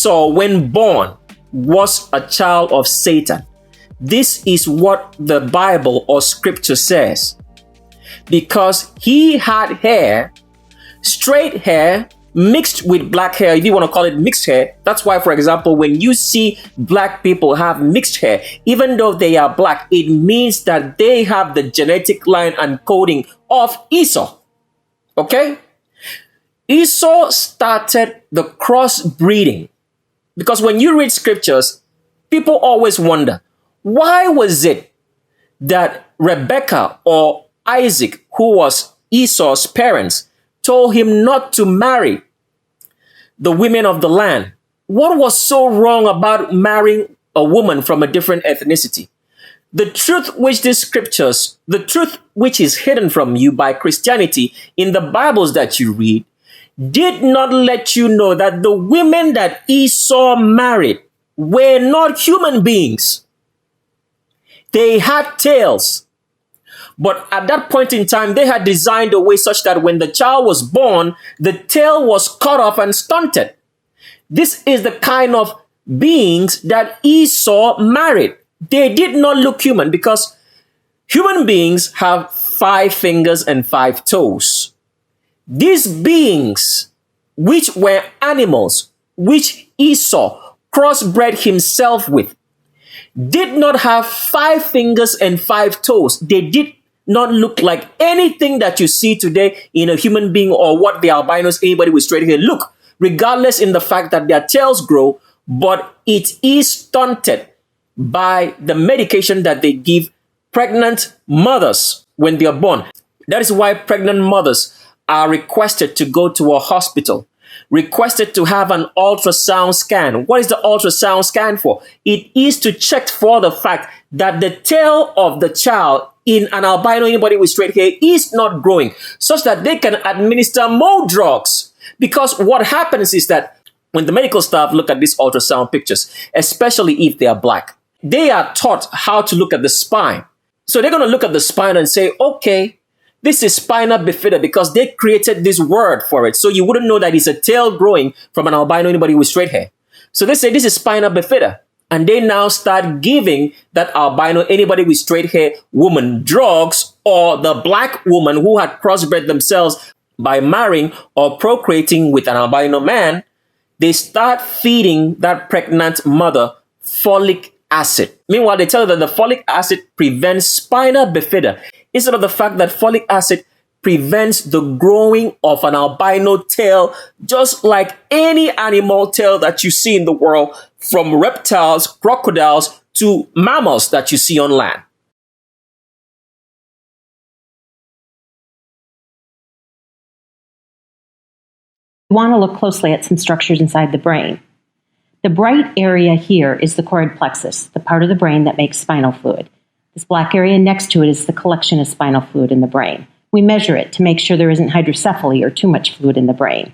A: Esau, when born, was a child of Satan. This is what the Bible or scripture says. Because he had hair, straight hair, mixed with black hair, if you want to call it mixed hair. That's why, for example, when you see black people have mixed hair, even though they are black, it means that they have the genetic line and coding of Esau. Okay? Esau started the crossbreeding. Because when you read scriptures, people always wonder, why was it that Rebekah or Isaac, who was Esau's parents, told him not to marry the women of the land? What was so wrong about marrying a woman from a different ethnicity? The truth which these scriptures, the truth which is hidden from you by Christianity in the Bibles that you read, did not let you know that the women that Esau married were not human beings. They had tails. But at that point in time, they had designed a way such that when the child was born, the tail was cut off and stunted. This is the kind of beings that Esau married. They did not look human because human beings have 5 fingers and 5 toes. These beings, which were animals, which Esau crossbred himself with, did not have 5 fingers and 5 toes. They did not look like anything that you see today in a human being or what the albinos, anybody with straight hair, look, regardless in the fact that their tails grow, but it is stunted by the medication that they give pregnant mothers when they are born. That is why pregnant mothers are requested to go to a hospital, requested to have an ultrasound scan. What is the ultrasound scan for? It is to check for the fact that the tail of the child in an albino, anybody with straight hair, is not growing, such that they can administer more drugs. Because what happens is that when the medical staff look at these ultrasound pictures, especially if they are black, they are taught how to look at the spine. So they're going to look at the spine and say, okay, this is spina bifida, because they created this word for it. So you wouldn't know that it's a tail growing from an albino, anybody with straight hair. So they say this is spina bifida. And they now start giving that albino, anybody with straight hair woman drugs, or the black woman who had crossbred themselves by marrying or procreating with an albino man. They start feeding that pregnant mother folic acid. Meanwhile, they tell her that the folic acid prevents spina bifida, instead of the fact that folic acid prevents the growing of an albino tail, just like any animal tail that you see in the world, from reptiles, crocodiles, to mammals that you see on land.
L: We want to look closely at some structures inside the brain. The bright area here is the choroid plexus, the part of the brain that makes spinal fluid. This black area next to it is the collection of spinal fluid in the brain. We measure it to make sure there isn't hydrocephaly or too much fluid in the brain.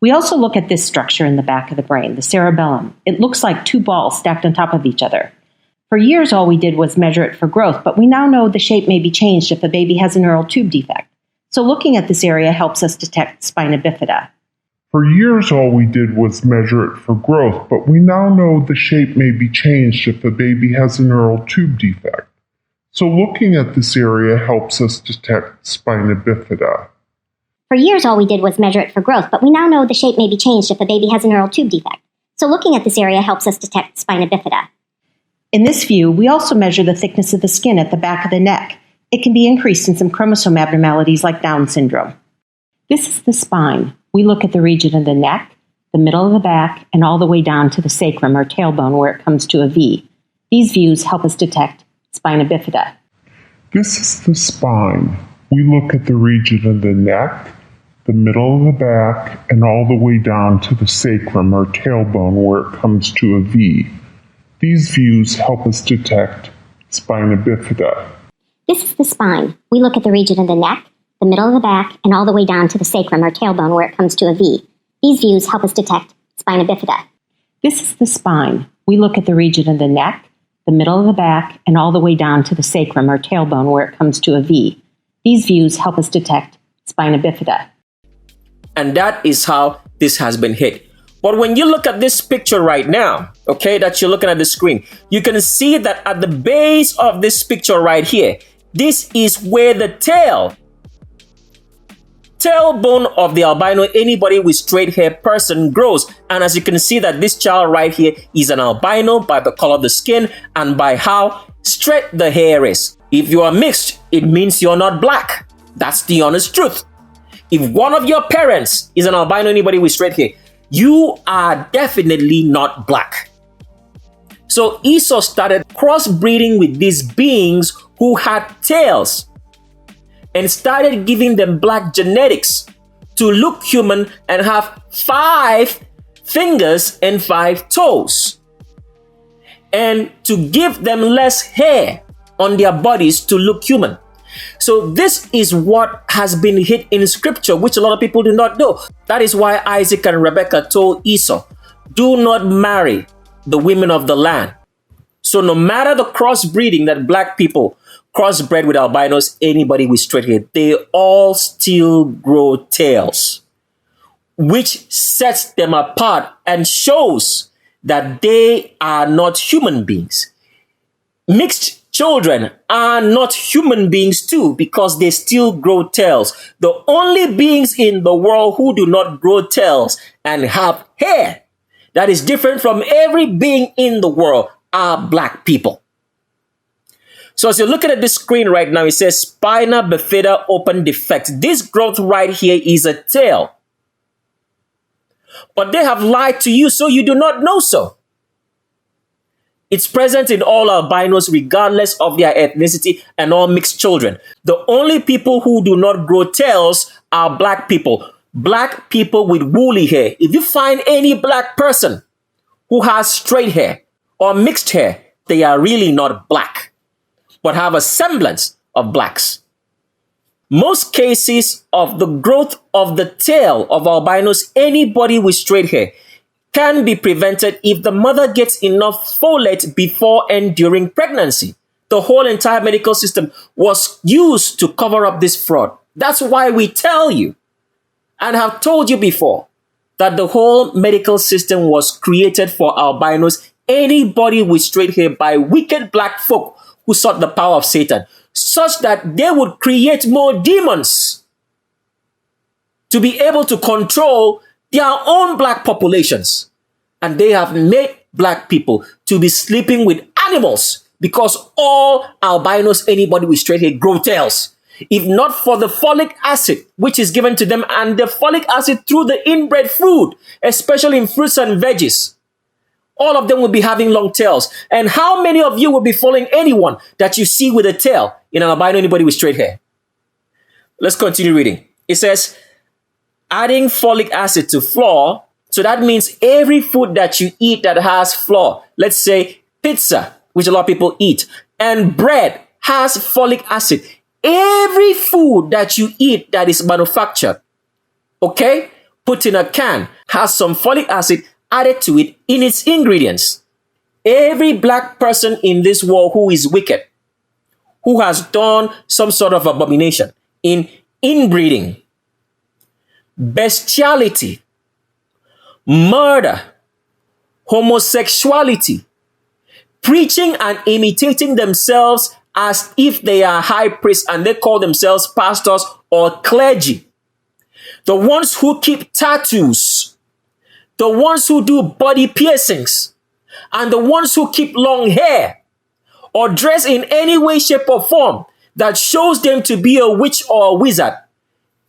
L: We also look at this structure in the back of the brain, the cerebellum. It looks like 2 balls stacked on top of each other. For years, all we did was measure it for growth, but we now know the shape may be changed if a baby has a neural tube defect. So looking at this area helps us detect spina bifida.
I: For years, all we did was measure it for growth, but we now know the shape may be changed if a baby has a neural tube defect. So looking at this area helps us detect spina bifida.
M: For years, all we did was measure it for growth, but we now know the shape may be changed if a baby has a neural tube defect. So looking at this area helps us detect spina bifida.
L: In this view, we also measure the thickness of the skin at the back of the neck. It can be increased in some chromosome abnormalities like Down syndrome. This is the spine. We look at the region of the neck, the middle of the back, and all the way down to the sacrum or tailbone where it comes to a V. These views help us detect spina bifida.
I: This is the spine. We look at the region of the neck, the middle of the back, and all the way down to the sacrum or tailbone where it comes to a V. These views help us detect spina bifida.
M: This is the spine. We look at the region of the neck, the middle of the back, and all the way down to the sacrum or tailbone where it comes to a V. These views help us detect spina bifida.
L: This is the spine. We look at the region of the neck, the middle of the back, and all the way down to the sacrum or tailbone where it comes to a V. These views help us detect spina bifida.
A: And that is how this has been hit. But when you look at this picture right now, okay, that you're looking at the screen, you can see that at the base of this picture right here, this is where the tailbone of the albino, anybody with straight hair person, grows. And as you can see that this child right here is an albino by the color of the skin and by how straight the hair is. If you are mixed, it means you're not black. That's the honest truth. If one of your parents is an albino, anybody with straight hair, you are definitely not black. So Esau started crossbreeding with these beings who had tails and started giving them black genetics to look human and have 5 fingers and 5 toes, and to give them less hair on their bodies to look human. So this is what has been hid in scripture, which a lot of people do not know. That is why Isaac and Rebekah told Esau, do not marry the women of the land. So no matter the crossbreeding that black people crossbred with albinos, anybody with straight hair, they all still grow tails, which sets them apart and shows that they are not human beings. Mixed children are not human beings too, because they still grow tails. The only beings in the world who do not grow tails and have hair that is different from every being in the world are black people. So as you're looking at this screen right now, it says spina bifida open defect. This growth right here is a tail. But they have lied to you, so you do not know so. It's present in all albinos regardless of their ethnicity and all mixed children. The only people who do not grow tails are black people. Black people with woolly hair. If you find any black person who has straight hair or mixed hair, they are really not black, but have a semblance of blacks. Most cases of the growth of the tail of albinos, anybody with straight hair, can be prevented if the mother gets enough folate before and during pregnancy. The whole entire medical system was used to cover up this fraud. That's why we tell you and have told you before that the whole medical system was created for albinos, anybody with straight hair, by wicked black folk who sought the power of Satan, such that they would create more demons to be able to control their own black populations. And they have made black people to be sleeping with animals, because all albinos, anybody with straight hair, grow tails. If not for the folic acid which is given to them, and the folic acid through the inbred food, especially in fruits and veggies, all of them will be having long tails. And how many of you will be following anyone that you see with a tail in an albino, anybody with straight hair? Let's continue reading. It says, adding folic acid to flour. So that means every food that you eat that has flour, let's say pizza, which a lot of people eat, and bread has folic acid. Every food that you eat that is manufactured, okay, put in a can, has some folic acid added to it in its ingredients. Every black person in this world who is wicked, who has done some sort of abomination in inbreeding, bestiality, murder, homosexuality, preaching and imitating themselves as if they are high priests and they call themselves pastors or clergy, the ones who keep tattoos, the ones who do body piercings, and the ones who keep long hair or dress in any way, shape, or form that shows them to be a witch or a wizard,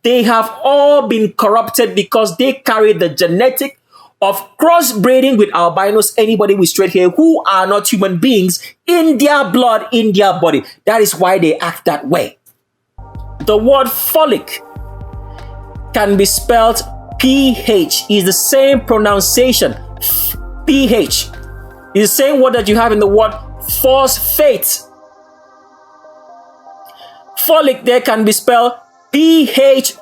A: they have all been corrupted because they carry the genetic of crossbreeding with albinos, anybody with straight hair, who are not human beings, in their blood, in their body. That is why they act that way. The word folic can be spelled PH, is the same pronunciation. PH is the same word that you have in the word phosphate. Folic there can be spelled PHOLIC.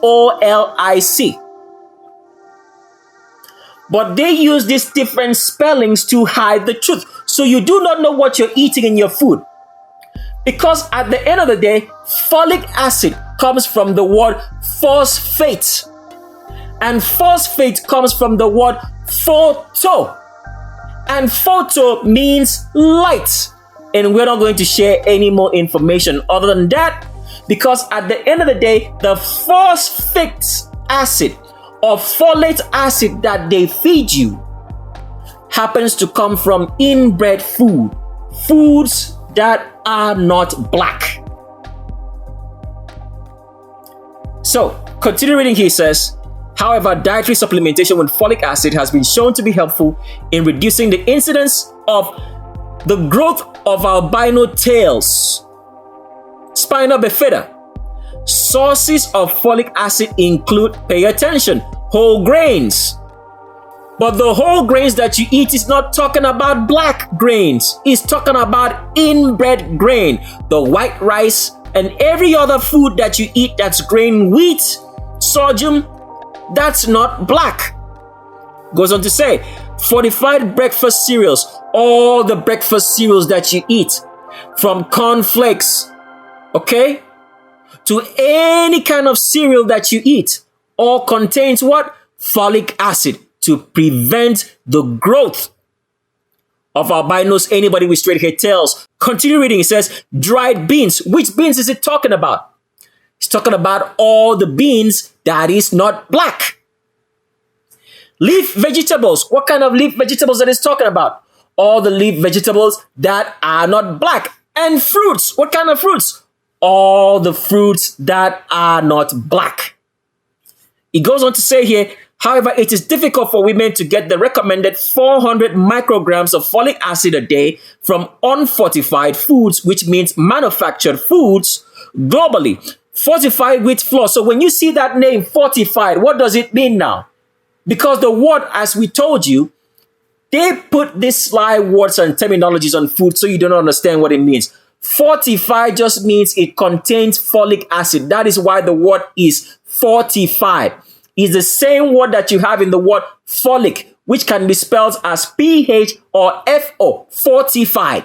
A: But they use these different spellings to hide the truth. So you do not know what you're eating in your food. Because at the end of the day, folic acid comes from the word phosphate. And phosphate comes from the word photo. And photo means light. And we're not going to share any more information other than that, because at the end of the day, the phosphoric acid or folate acid that they feed you happens to come from inbred foods that are not black. So, continue reading. He says, however, dietary supplementation with folic acid has been shown to be helpful in reducing the incidence of the growth of albino tails, spina bifida. Sources of folic acid include, pay attention, whole grains. But the whole grains that you eat is not talking about black grains. It's talking about inbred grain, the white rice, and every other food that you eat that's grain, wheat, sorghum, that's not black. Goes on to say, fortified breakfast cereals, all the breakfast cereals that you eat, from cornflakes, okay, to any kind of cereal that you eat, all contains what? Folic acid to prevent the growth of albinos, anybody with straight hair tails. Continue reading. It says, dried beans. Which beans is it talking about? It's talking about all the beans that is not black. Leaf vegetables. What kind of leaf vegetables that is talking about? All the leaf vegetables that are not black. And fruits. What kind of fruits? All the fruits that are not black. It goes on to say here, however, it is difficult for women to get the recommended 400 micrograms of folic acid a day from unfortified foods, which means manufactured foods globally. Fortified wheat flour. So when you see that name, fortified, what does it mean now? Because the word, as we told you, they put these sly words and terminologies on food so you don't understand what it means. Fortified just means it contains folic acid. That is why the word is fortified. It's the same word that you have in the word folic, which can be spelled as PH or FO, fortified.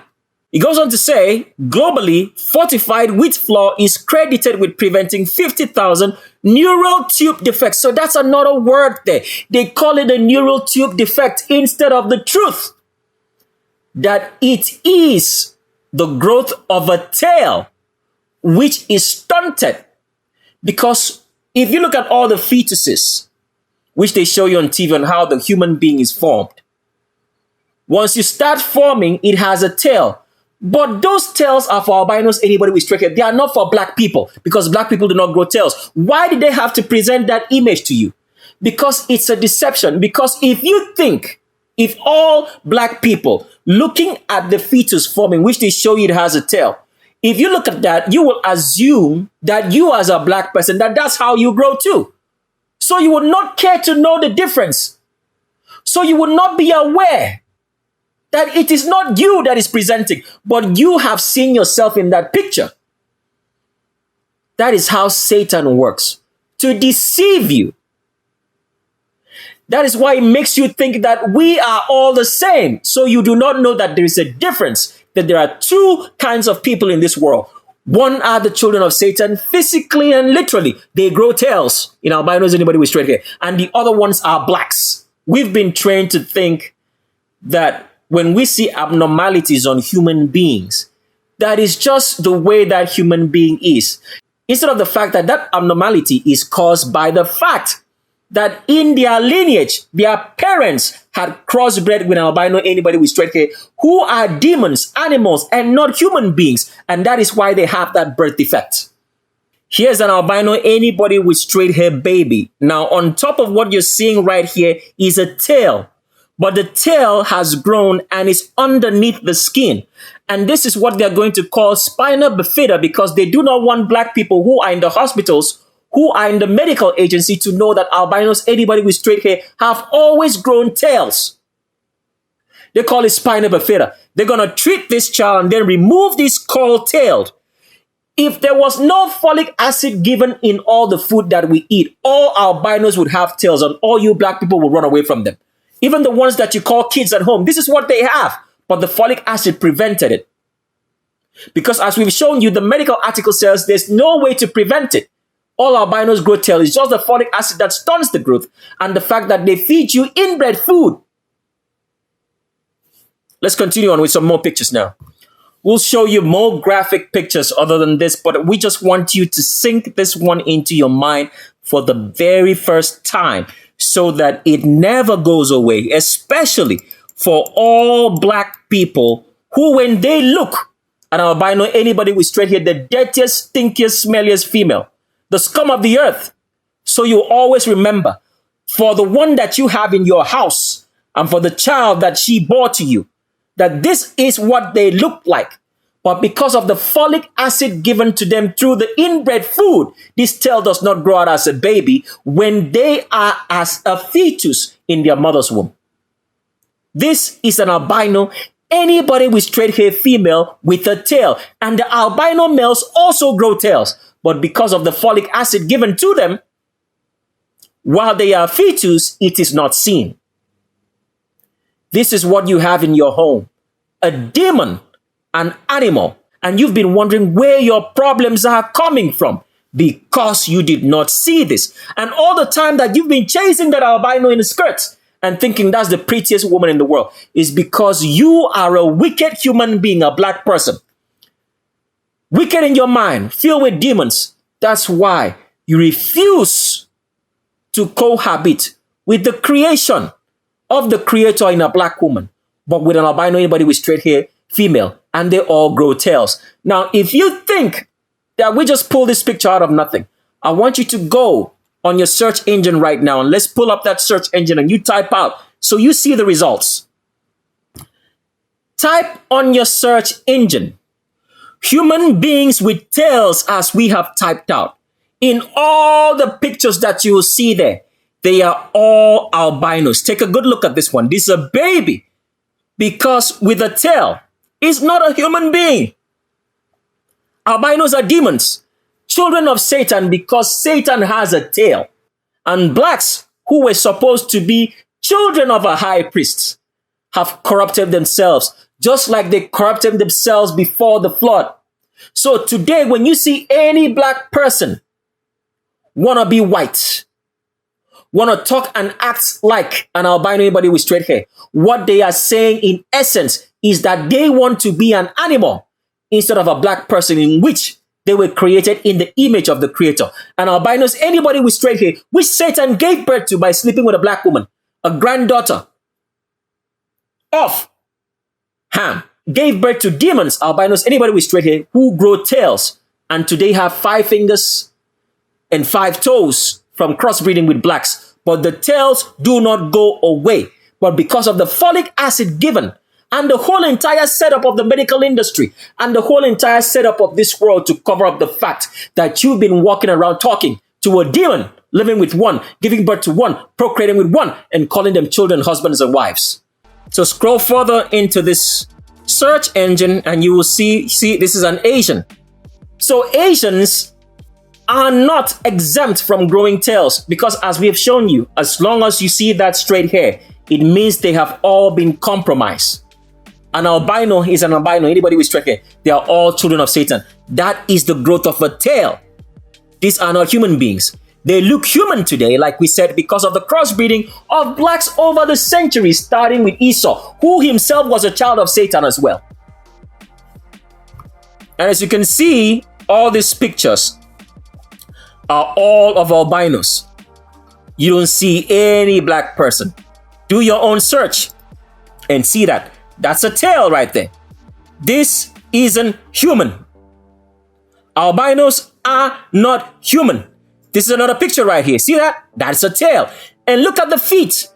A: It goes on to say, globally, fortified wheat flour is credited with preventing 50,000 neural tube defects. So that's another word there. They call it a neural tube defect instead of the truth that it is the growth of a tail, which is stunted. Because if you look at all the fetuses, which they show you on TV on how the human being is formed, once you start forming, it has a tail. But those tails are for albinos, anybody with straight hair. They are not for black people, because black people do not grow tails. Why did they have to present that image to you? Because it's a deception. Because if you think, if all black people looking at the fetus forming, which they show you it has a tail, if you look at that, you will assume that you as a black person, that's how you grow too. So you would not care to know the difference. So you would not be aware that it is not you that is presenting, but you have seen yourself in that picture. That is how Satan works, to deceive you. That is why it makes you think that we are all the same. So you do not know that there is a difference, that there are two kinds of people in this world. One are the children of Satan, physically and literally. They grow tails. In albinos, anybody with straight hair. And the other ones are blacks. We've been trained to think that when we see abnormalities on human beings, that is just the way that human being is. Instead of the fact that that abnormality is caused by the fact that in their lineage, their parents had crossbred with an albino, anybody with straight hair, who are demons, animals, and not human beings. And that is why they have that birth defect. Here's an albino, anybody with straight hair baby. Now, on top of what you're seeing right here is a tail. But the tail has grown and is underneath the skin. And this is what they're going to call spina bifida, because they do not want black people who are in the hospitals, who are in the medical agency, to know that albinos, anybody with straight hair, have always grown tails. They call it spina bifida. They're going to treat this child and then remove this curl-tailed. If there was no folic acid given in all the food that we eat, all albinos would have tails and all you black people would run away from them. Even the ones that you call kids at home, this is what they have. But the folic acid prevented it. Because as we've shown you, the medical article says there's no way to prevent it. all albinos grow tails. It's just the folic acid that stunts the growth and the fact that they feed you inbred food. Let's continue on with some more pictures now. We'll show you more graphic pictures other than this, but we just want you to sink this one into your mind for the very first time so that it never goes away, especially for all black people who, when they look at an albino, anybody with straight hair, the dirtiest, stinkiest, smelliest female, the scum of the earth. So you always remember, for the one that you have in your house and for the child that she bore to you, that this is what they look like. But because of the folic acid given to them through the inbred food, this tail does not grow out as a baby when they are as a fetus in their mother's womb. This is an albino, anybody with straight hair female with a tail. And the albino males also grow tails. But because of the folic acid given to them, while they are fetus, it is not seen. This is what you have in your home. A demon, an animal. And you've been wondering where your problems are coming from because you did not see this. And all the time that you've been chasing that albino in the skirts and thinking that's the prettiest woman in the world is because you are a wicked human being, a black person. Wicked in your mind, filled with demons. That's why you refuse to cohabit with the creation of the creator in a black woman, but with an albino, anybody with straight hair, female, and they all grow tails. Now, if you think that we just pulled this picture out of nothing, I want you to go on your search engine right now and let's pull up that search engine and you type out so you see the results. Type on your search engine, human beings with tails as we have typed out. In all the pictures that you will see there, they are all albinos. Take a good look at this one. This is a baby because with a tail, it's not a human being. Albinos are demons, children of Satan because Satan has a tail. And blacks who were supposed to be children of a high priest have corrupted themselves just like they corrupted themselves before the flood. So today, when you see any black person want to be white, want to talk and act like an albino, anybody with straight hair, what they are saying in essence is that they want to be an animal instead of a black person in which they were created in the image of the creator. And albinos, anybody with straight hair, which Satan gave birth to by sleeping with a black woman, a granddaughter of Ham, gave birth to demons, albinos, anybody with straight hair who grow tails and today have 5 fingers and 5 toes from crossbreeding with blacks. But the tails do not go away. But because of the folic acid given and the whole entire setup of the medical industry and the whole entire setup of this world to cover up the fact that you've been walking around talking to a demon, living with one, giving birth to one, procreating with one, and calling them children, husbands, and wives. So scroll further into this search engine and you will see this is an Asian. So Asians are not exempt from growing tails because, as we have shown you, as long as you see that straight hair, it means they have all been compromised. An albino is an albino, anybody with straight hair, they are all children of Satan. That is the growth of a tail. These are not human beings. They look human today, like we said, because of the crossbreeding of blacks over the centuries, starting with Esau, who himself was a child of Satan as well. And as you can see, all these pictures are all of albinos. You don't see any black person. Do your own search and see that. That's a tail right there. This isn't human. Albinos are not human. This is another picture right here. See that? That's a tail. And look at the feet.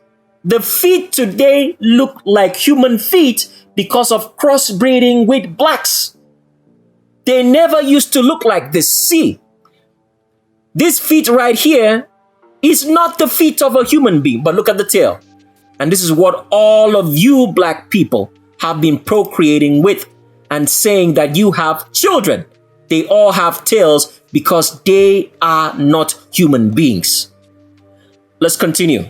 A: The feet today look like human feet because of crossbreeding with blacks. They never used to look like this. See, this feet right here is not the feet of a human being, but look at the tail. And this is what all of you black people have been procreating with and saying that you have children. They all have tails because they are not human beings. Let's continue.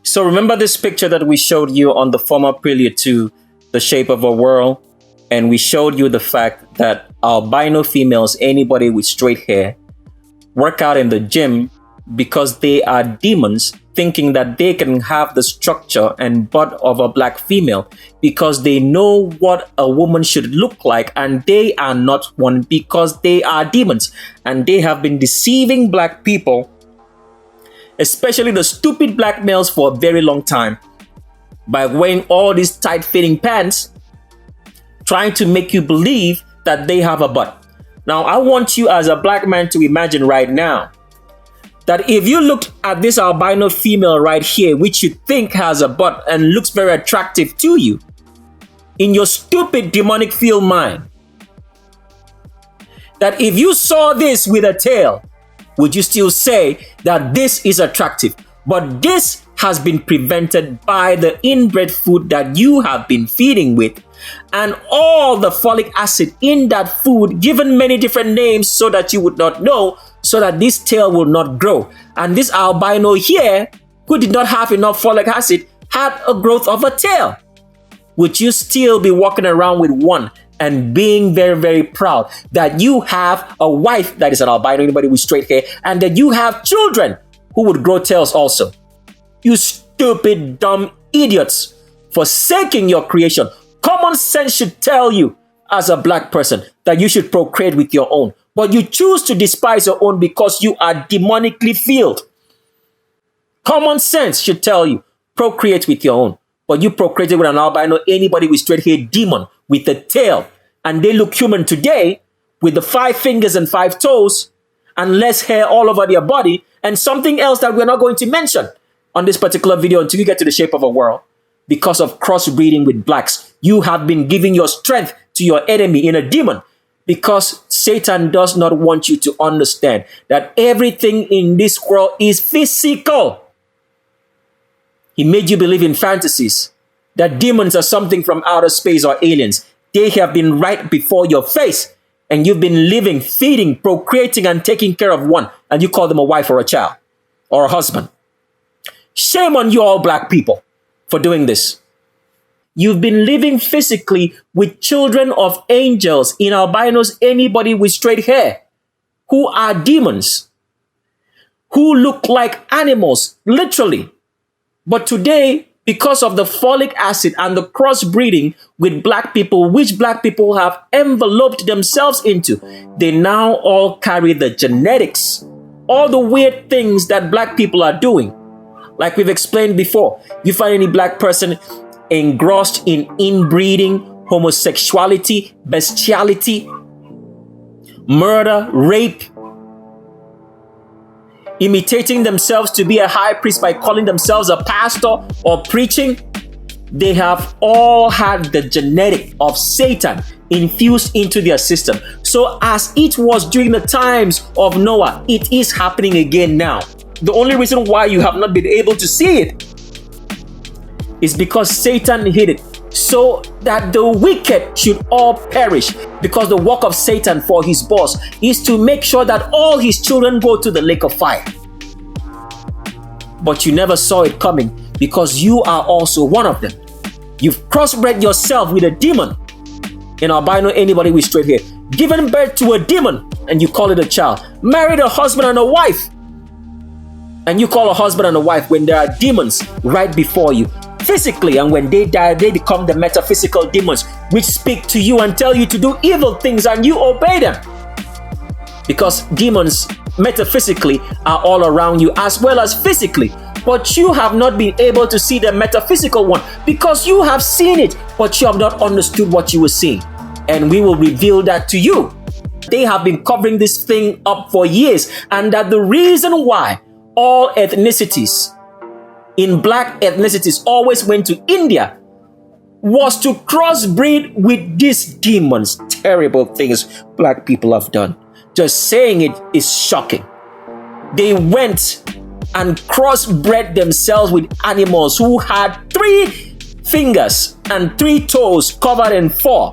A: So remember this picture that we showed you on the former Prelude to The Shape of a World? And we showed you the fact that albino females, anybody with straight hair, work out in the gym because they are demons, thinking that they can have the structure and butt of a black female because they know what a woman should look like, and they are not one because they are demons. And they have been deceiving black people, especially the stupid black males, for a very long time by wearing all these tight-fitting pants, trying to make you believe that they have a butt. Now, I want you as a black man to imagine right now that if you looked at this albino female right here, which you think has a butt and looks very attractive to you, in your stupid demonic field mind, that if you saw this with a tail, would you still say that this is attractive? But this has been prevented by the inbred food that you have been feeding with, and all the folic acid in that food, given many different names so that you would not know, so that this tail will not grow. And this albino here, who did not have enough folic acid, had a growth of a tail. Would you still be walking around with one and being very, very proud that you have a wife that is an albino, anybody with straight hair, and that you have children who would grow tails also? You stupid, dumb idiots, forsaking your creation. Common sense should tell you as a black person that you should procreate with your own. But you choose to despise your own because you are demonically filled. Common sense should tell you, procreate with your own. But you procreated with an albino, anybody with straight hair, demon with a tail. And they look human today with the 5 fingers and 5 toes and less hair all over their body, and something else that we're not going to mention on this particular video until you get to the shape of a world. Because of crossbreeding with blacks, you have been giving your strength to your enemy in a demon, because Satan does not want you to understand that everything in this world is physical. He made you believe in fantasies, that demons are something from outer space or aliens. They have been right before your face, and you've been living, feeding, procreating, and taking care of one, and you call them a wife or a child or a husband. Shame on you all black people for doing this. You've been living physically with children of angels, in albinos, anybody with straight hair, who are demons, who look like animals, literally. But today, because of the folic acid and the crossbreeding with black people, which black people have enveloped themselves into, they now all carry the genetics, all the weird things that black people are doing. Like we've explained before, you find any black person engrossed in inbreeding, homosexuality, bestiality, murder, rape, imitating themselves to be a high priest by calling themselves a pastor or preaching, they have all had the genetic of Satan infused into their system. So as it was during the times of Noah, it is happening again now. The only reason why you have not been able to see it is because Satan hid it, so that the wicked should all perish. Because the work of Satan for his boss is to make sure that all his children go to the lake of fire. But you never saw it coming, because you are also one of them. You've crossbred yourself with a demon, in albino, anybody with straight hair, given birth to a demon, and you call it a child. Married a husband and a wife, and you call a husband and a wife when there are demons right before you physically, and when they die, they become the metaphysical demons which speak to you and tell you to do evil things, and you obey them. Because demons metaphysically are all around you as well as physically, but you have not been able to see the metaphysical one because you have seen it, but you have not understood what you were seeing. And we will reveal that to you. They have been covering this thing up for years, and that the reason why all ethnicities in black ethnicities always went to India was to crossbreed with these demons. Terrible things black people have done. Just saying it is shocking. They went and crossbred themselves with animals who had 3 fingers and 3 toes covered in 4.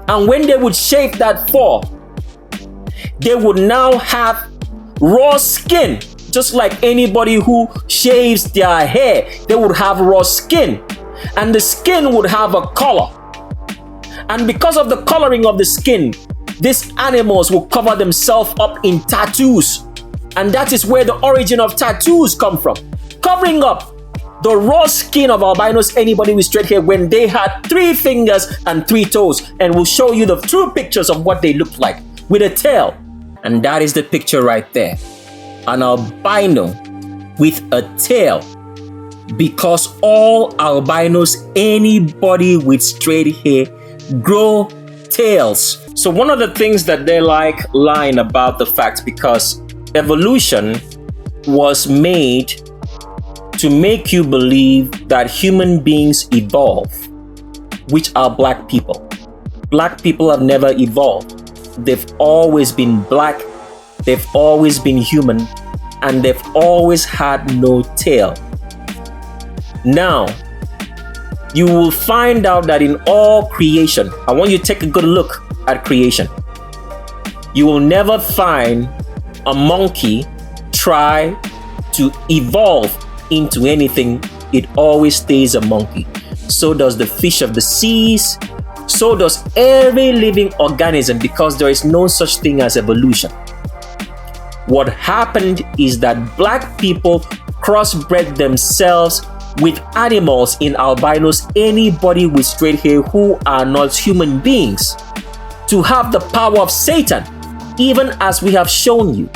A: And when they would shave that 4, they would now have raw skin. Just like anybody who shaves their hair, they would have raw skin, and the skin would have a color. And because of the coloring of the skin, these animals will cover themselves up in tattoos. And that is where the origin of tattoos come from. Covering up the raw skin of albinos, anybody with straight hair, when they had 3 fingers and 3 toes. And we'll show you the true pictures of what they looked like with a tail. And that is the picture right there. An albino with a tail. Because all albinos, anybody with straight hair, grow tails. So one of the things that they like lying about the fact, because evolution was made to make you believe that human beings evolve, which are black people. Black people have never evolved. They've always been black, they've always been human, and they've always had no tail. Now, you will find out that in all creation, I want you to take a good look at creation. You will never find a monkey try to evolve into anything. It always stays a monkey. So does the fish of the seas. So does every living organism, because there is no such thing as evolution. What happened is that black people crossbred themselves with animals in albinos, anybody with straight hair who are not human beings, to have the power of Satan, even as we have shown you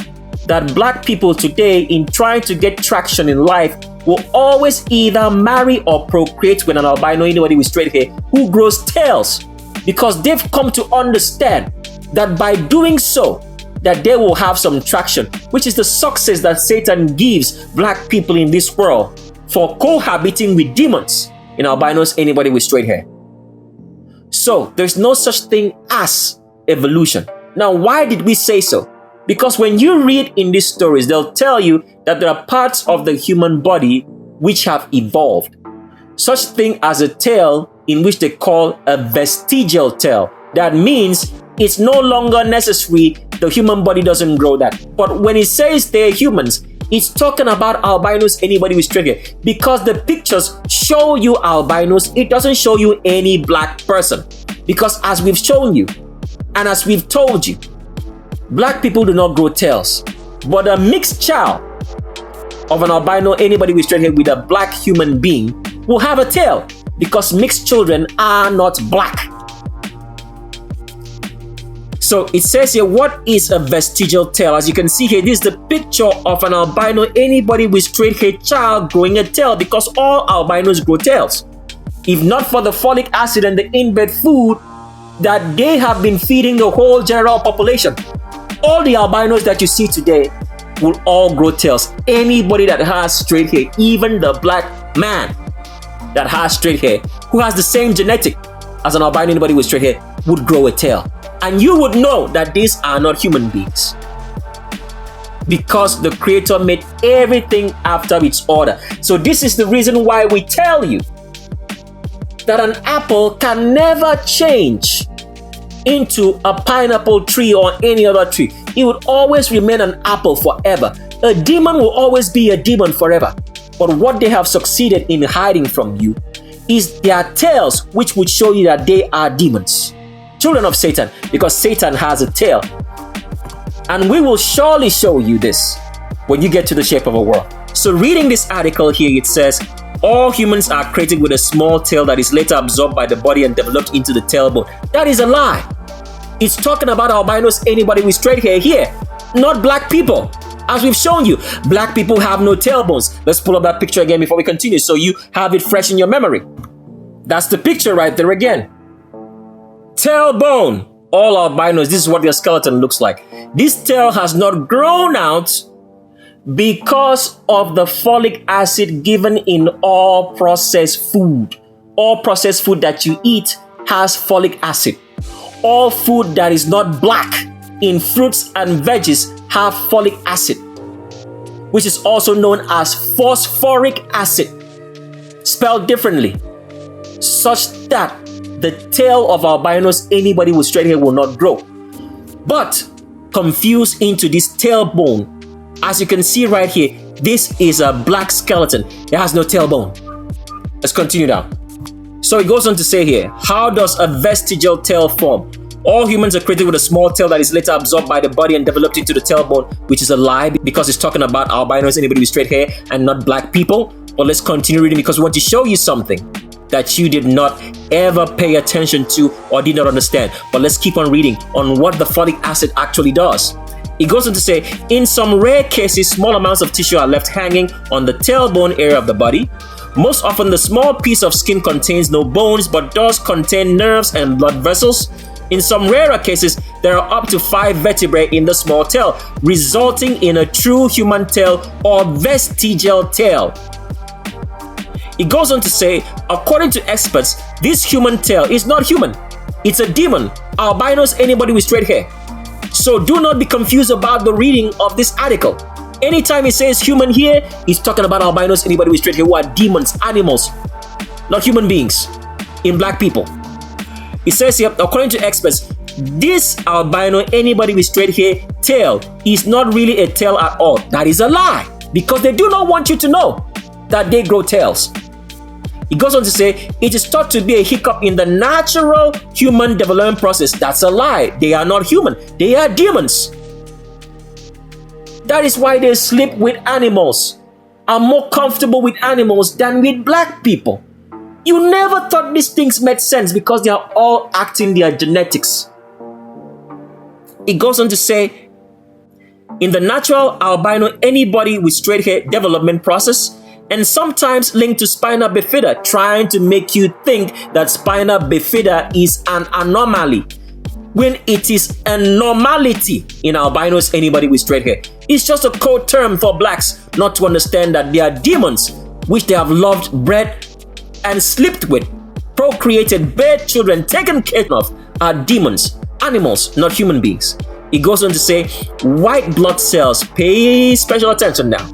A: that black people today, in trying to get traction in life, will always either marry or procreate with an albino, anybody with straight hair who grows tails, because they've come to understand that by doing so, that they will have some traction, which is the success that Satan gives black people in this world for cohabiting with demons in albinos, anybody with straight hair. So there's no such thing as evolution. Now, why did we say so? Because when you read in these stories, they'll tell you that there are parts of the human body which have evolved. Such thing as a tail, in which they call a vestigial tail. That means it's no longer necessary. The human body doesn't grow that. But when it says they're humans, it's talking about albinos, anybody with straight hair. Because the pictures show you albinos, it doesn't show you any black person. Because as we've shown you, and as we've told you, black people do not grow tails. But a mixed child of an albino, anybody with straight hair, with a black human being will have a tail, because mixed children are not black. So it says here, what is a vestigial tail? As you can see here, this is the picture of an albino, anybody with straight hair child growing a tail, because all albinos grow tails. If not for the folic acid and the in-bed food that they have been feeding the whole general population, all the albinos that you see today will all grow tails. Anybody that has straight hair, even the black man that has straight hair, who has the same genetic as an albino, anybody with straight hair, would grow a tail. And you would know that these are not human beings, because the Creator made everything after its order. So this is the reason why we tell you that an apple can never change into a pineapple tree or any other tree. It would always remain an apple forever. A demon will always be a demon forever. But what they have succeeded in hiding from you is their tails, which would show you that they are demons, children of Satan, because Satan has a tail. And we will surely show you this when you get to the shape of a world. So reading this article here, it says, all humans are created with a small tail that is later absorbed by the body and developed into the tailbone. That is a lie. It's talking about albinos, anybody with straight hair here, not black people. As we've shown you, black people have no tailbones. Let's pull up that picture again before we continue, so you have it fresh in your memory. That's the picture right there again. Tailbone. All albinos, this is what their skeleton looks like. This tail has not grown out because of the folic acid given in all processed food. All processed food that you eat has folic acid. All food that is not black in fruits and veggies have folic acid, which is also known as phosphoric acid, spelled differently, such that the tail of albinos, anybody with straight hair, will not grow. But confused into this tailbone, as you can see right here, this is a black skeleton. It has no tailbone. Let's continue now. So it goes on to say here, how does a vestigial tail form? All humans are created with a small tail that is later absorbed by the body and developed into the tailbone, which is a lie because it's talking about albinos, anybody with straight hair, and not black people. But let's continue reading because we want to show you something that you did not ever pay attention to or did not understand. But let's keep on reading on what the folic acid actually does. It goes on to say, in some rare cases, small amounts of tissue are left hanging on the tailbone area of the body. Most often, the small piece of skin contains no bones but does contain nerves and blood vessels. In some rarer cases, there are up to 5 vertebrae in the small tail, resulting in a true human tail or vestigial tail. It goes on to say, according to experts, this human tail is not human. It's a demon, albinos, anybody with straight hair. So do not be confused about the reading of this article. Anytime it says human here, it's talking about albinos, anybody with straight hair, who are demons, animals, not human beings, in black people. It says here, according to experts, this albino, anybody with straight hair tail is not really a tail at all. That is a lie, because they do not want you to know that they grow tails. It goes on to say, it is thought to be a hiccup in the natural human development process. That's a lie. They are not human. They are demons. That is why they sleep with animals, are more comfortable with animals than with black people. You never thought these things made sense because they are all acting their genetics. It goes on to say, in the natural albino, anybody with straight hair development process, and sometimes linked to spina bifida, trying to make you think that spina bifida is an anomaly, when it is a normality in albinos, anybody with straight hair. It's just a code term for blacks not to understand that they are demons, which they have loved, bred, and slept with, procreated, bare children, taken care of, are demons, animals, not human beings. It goes on to say, white blood cells, pay special attention now.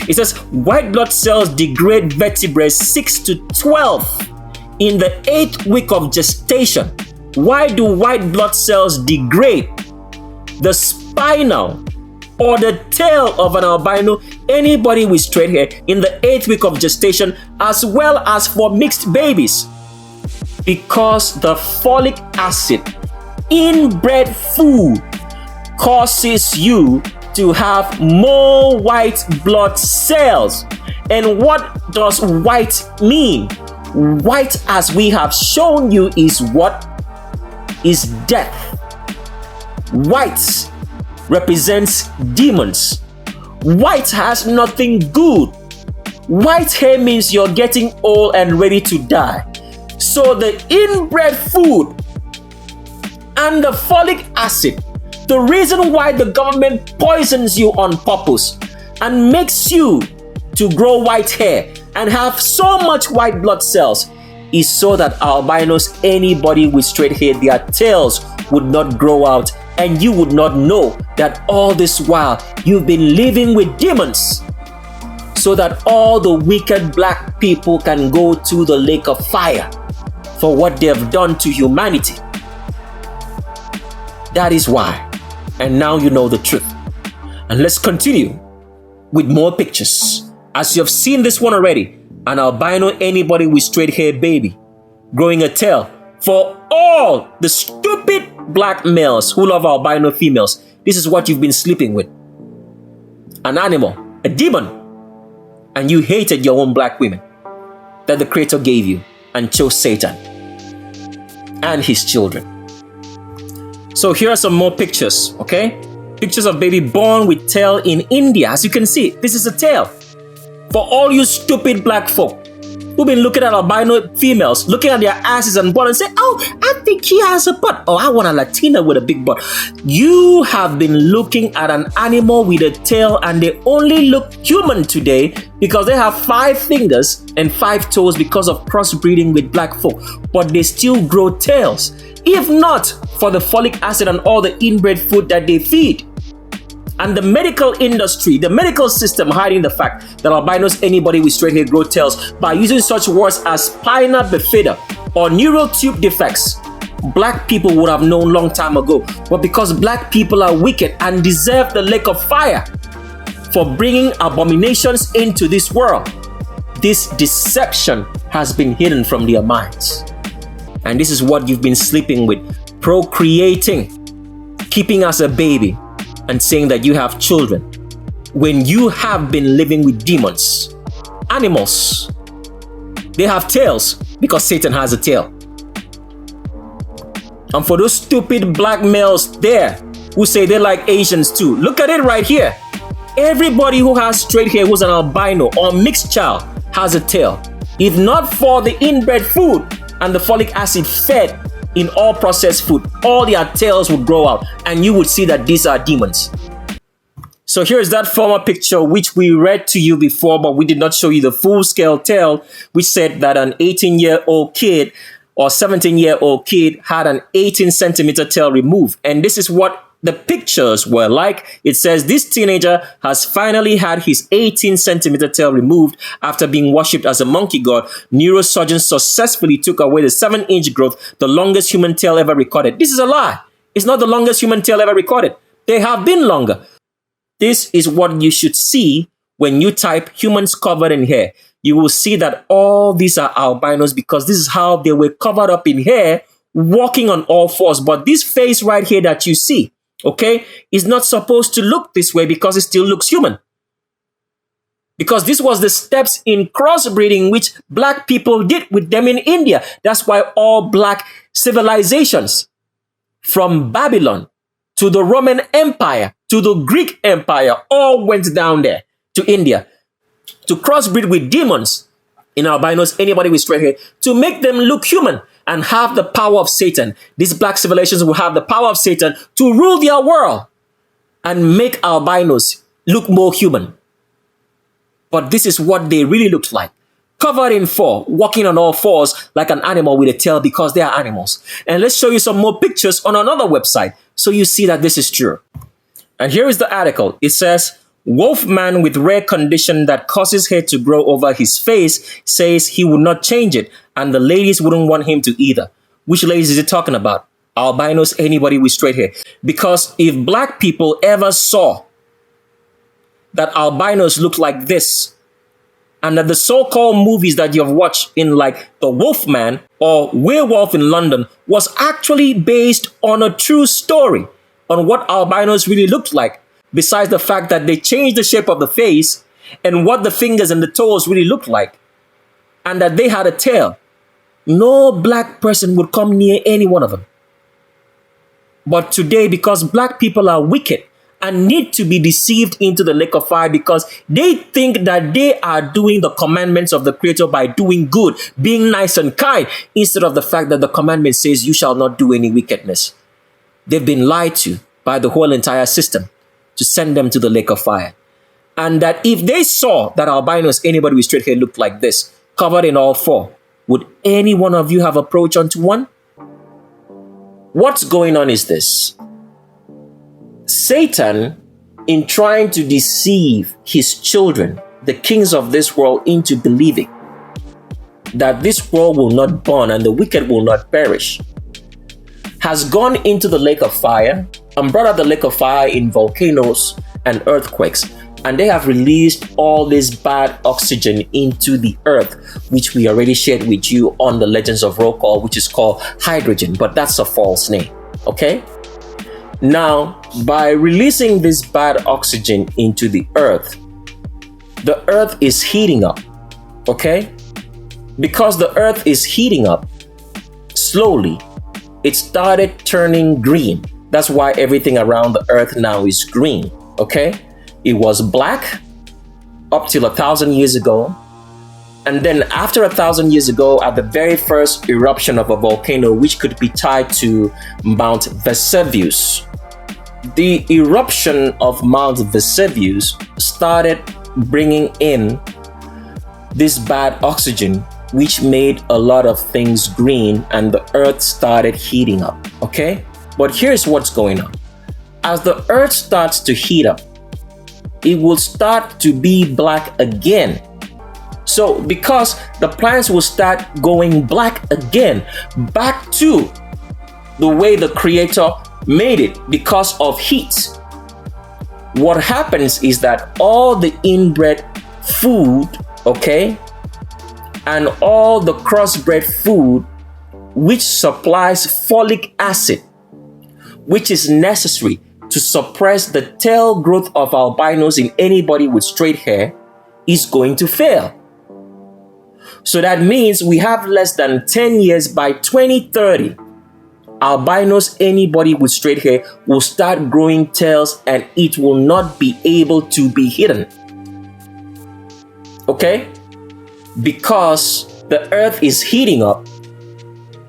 A: It says, white blood cells degrade vertebrae 6 to 12 in the 8th week of gestation. Why do white blood cells degrade? The spinal or the tail of an albino, anybody with straight hair, in the 8th week of gestation, as well as for mixed babies, because the folic acid in bred food causes you to have more white blood cells. And what does white mean? White, as we have shown you, is what? Is death. White represents demons. White has nothing good. White hair means you're getting old and ready to die. So the inbred food and the folic acid, the reason why the government poisons you on purpose and makes you to grow white hair and have so much white blood cells, is so that albinos, anybody with straight hair, their tails would not grow out, and you would not know that all this while you've been living with demons, so that all the wicked black people can go to the lake of fire for what they have done to humanity. That is why. And now you know the truth. And let's continue with more pictures. As you have seen this one already, an albino, anybody with straight hair baby growing a tail. For all the stupid black males who love albino females, this is what you've been sleeping with. An animal, a demon. And you hated your own black women that the Creator gave you and chose Satan and his children. So here are some more pictures, okay? Pictures of baby born with tail in India. As you can see, this is a tail. For all you stupid black folk who've been looking at albino females, looking at their asses and butt and say, oh, I think she has a butt. Oh, I want a Latina with a big butt. You have been looking at an animal with a tail, and they only look human today because they have 5 fingers and 5 toes because of crossbreeding with black folk. But they still grow tails. If not for the folic acid and all the inbred food that they feed. And the medical industry, the medical system, hiding the fact that albinos, anybody with straight hair, grow tails by using such words as spina bifida or neural tube defects. Black people would have known long time ago. But because black people are wicked and deserve the lake of fire for bringing abominations into this world, this deception has been hidden from their minds. And this is what you've been sleeping with, procreating, keeping as a baby, and saying that you have children, when you have been living with demons, animals. They have tails because Satan has a tail. And for those stupid black males there who say they like Asians too, look at it right here. Everybody who has straight hair, who's an albino or mixed child, has a tail. If not for the inbred food and the folic acid fed in all processed food, all their tails would grow out, and you would see that these are demons. So here's that former picture which we read to you before, but we did not show you the full-scale tale, which said that an 18-year-old kid or 17-year-old kid had an 18-centimeter tail removed. And this is what the pictures were like. It says this teenager has finally had his 18-centimeter tail removed after being worshipped as a monkey god. Neurosurgeons successfully took away the 7-inch growth, the longest human tail ever recorded. This is a lie. It's not the longest human tail ever recorded. They have been longer. This is what you should see when you type humans covered in hair. You will see that all these are albinos because this is how they were covered up in hair, walking on all fours. But this face right here that you see, okay, is not supposed to look this way because it still looks human. Because this was the steps in crossbreeding which black people did with them in India. That's why all black civilizations, from Babylon to the Roman Empire to the Greek Empire, all went down there to India to crossbreed with demons in albinos, anybody with straight hair, to make them look human and have the power of Satan. These black civilizations will have the power of Satan to rule their world and make albinos look more human. But this is what they really looked like. Covered in fur, walking on all fours like an animal with a tail because they are animals. And let's show you some more pictures on another website so you see that this is true. And here is the article. It says, Wolfman with rare condition that causes hair to grow over his face says he would not change it, and the ladies wouldn't want him to either. Which ladies is it talking about? Albinos, anybody with straight hair. Because if black people ever saw that albinos look like this, and that the so-called movies that you've watched in like The Wolfman or Werewolf in London was actually based on a true story on what albinos really looked like, besides the fact that they changed the shape of the face and what the fingers and the toes really looked like, and that they had a tail, no black person would come near any one of them. But today, because black people are wicked and need to be deceived into the lake of fire because they think that they are doing the commandments of the Creator by doing good, being nice and kind, instead of the fact that the commandment says you shall not do any wickedness. They've been lied to by the whole entire system to send them to the lake of fire. And that if they saw that albinos, anybody with straight hair looked like this, covered in all four, would any one of you have approach unto one? What's going on is this. Satan, in trying to deceive his children, the kings of this world, into believing that this world will not burn and the wicked will not perish, has gone into the lake of fire and brought out the lake of fire in volcanoes and earthquakes. And they have released all this bad oxygen into the earth, which we already shared with you on the Legends of Roll Call, which is called hydrogen, but that's a false name, okay? Now, by releasing this bad oxygen into the earth is heating up, okay? Because the earth is heating up slowly, it started turning green. That's why everything around the earth now is green, okay? It was black up till 1,000 years ago. And then after 1,000 years ago, at the very first eruption of a volcano, which could be tied to Mount Vesuvius, the eruption of Mount Vesuvius started bringing in this bad oxygen, which made a lot of things green, and the earth started heating up, okay? But here's what's going on. As the earth starts to heat up, it will start to be black again. So because the plants will start going black again, back to the way the Creator made it because of heat. What happens is that all the inbred food, okay, and all the crossbred food which supplies folic acid, which is necessary to suppress the tail growth of albinos in anybody with straight hair, is going to fail. So that means we have less than 10 years. By 2030, albinos, anybody with straight hair, will start growing tails and it will not be able to be hidden. Okay? Because the earth is heating up,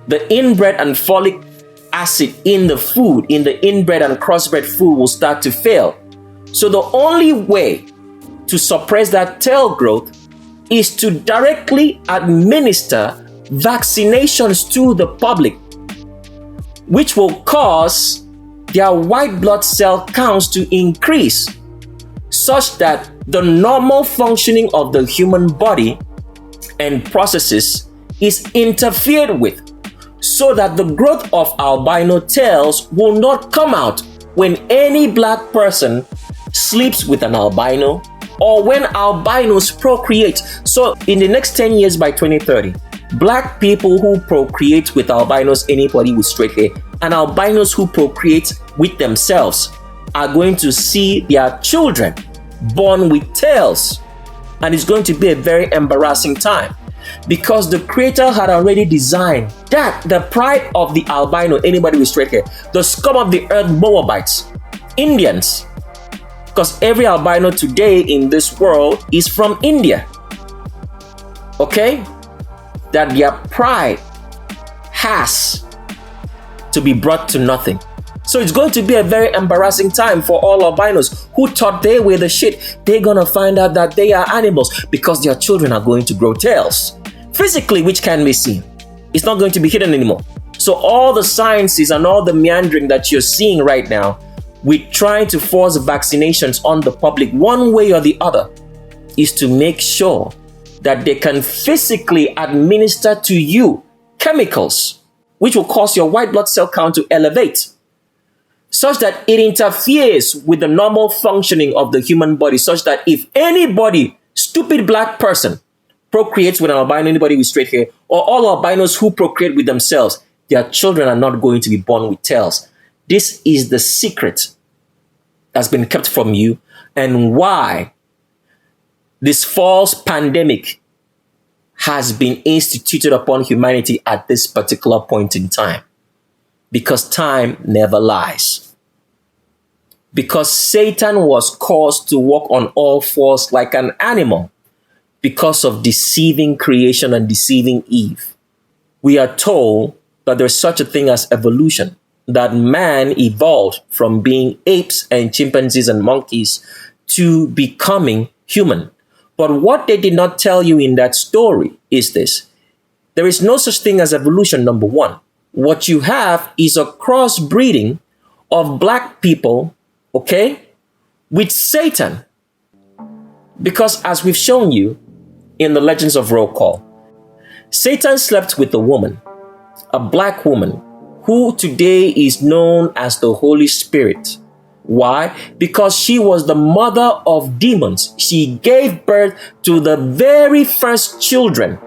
A: the inbred and folic acid in the food, in the inbred and crossbred food, will start to fail. So the only way to suppress that tail growth is to directly administer vaccinations to the public, which will cause their white blood cell counts to increase, such that the normal functioning of the human body and processes is interfered with, so that the growth of albino tails will not come out when any black person sleeps with an albino or when albinos procreate. So in the next 10 years, by 2030, black people who procreate with albinos, anybody with straight hair, and albinos who procreate with themselves are going to see their children born with tails. And it's going to be a very embarrassing time, because the creator had already designed that the pride of the albino, anybody with straight hair, the scum of the earth, Moabites, Indians, because every albino today in this world is from India. Okay? That their pride has to be brought to nothing. So it's going to be a very embarrassing time for all albinos who thought they were the shit. They're gonna find out that they are animals because their children are going to grow tails physically, which can be seen. It's not going to be hidden anymore. So all the sciences and all the meandering that you're seeing right now, with trying to force vaccinations on the public one way or the other, is to make sure that they can physically administer to you chemicals which will cause your white blood cell count to elevate, such that it interferes with the normal functioning of the human body, such that if anybody, stupid black person, procreates with an albino, anybody with straight hair, or all albinos who procreate with themselves, their children are not going to be born with tails. This is the secret that's been kept from you, and why this false pandemic has been instituted upon humanity at this particular point in time. Because time never lies. Because Satan was caused to walk on all fours like an animal because of deceiving creation and deceiving Eve. We are told that there's such a thing as evolution, that man evolved from being apes and chimpanzees and monkeys to becoming human. But what they did not tell you in that story is this: there is no such thing as evolution, number one. What you have is a crossbreeding of black people, okay, with Satan. Because as we've shown you in the Legends of Roll Call, Satan slept with a woman, a black woman, who today is known as the Holy Spirit. Why? Because she was the mother of demons. She gave birth to the very first children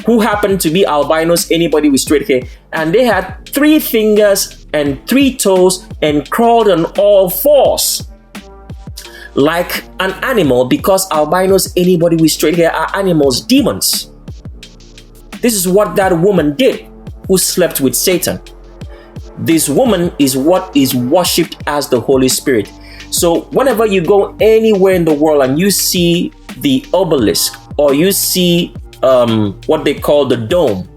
A: who happened to be albinos, anybody with straight hair, and they had 3 fingers and 3 toes and crawled on all fours like an animal, because albinos, anybody with straight hair, are animals, demons. This is what that woman did, who slept with Satan. This woman is what is worshipped as the Holy Spirit. So whenever you go anywhere in the world and you see the obelisk, or you see what they call the dome,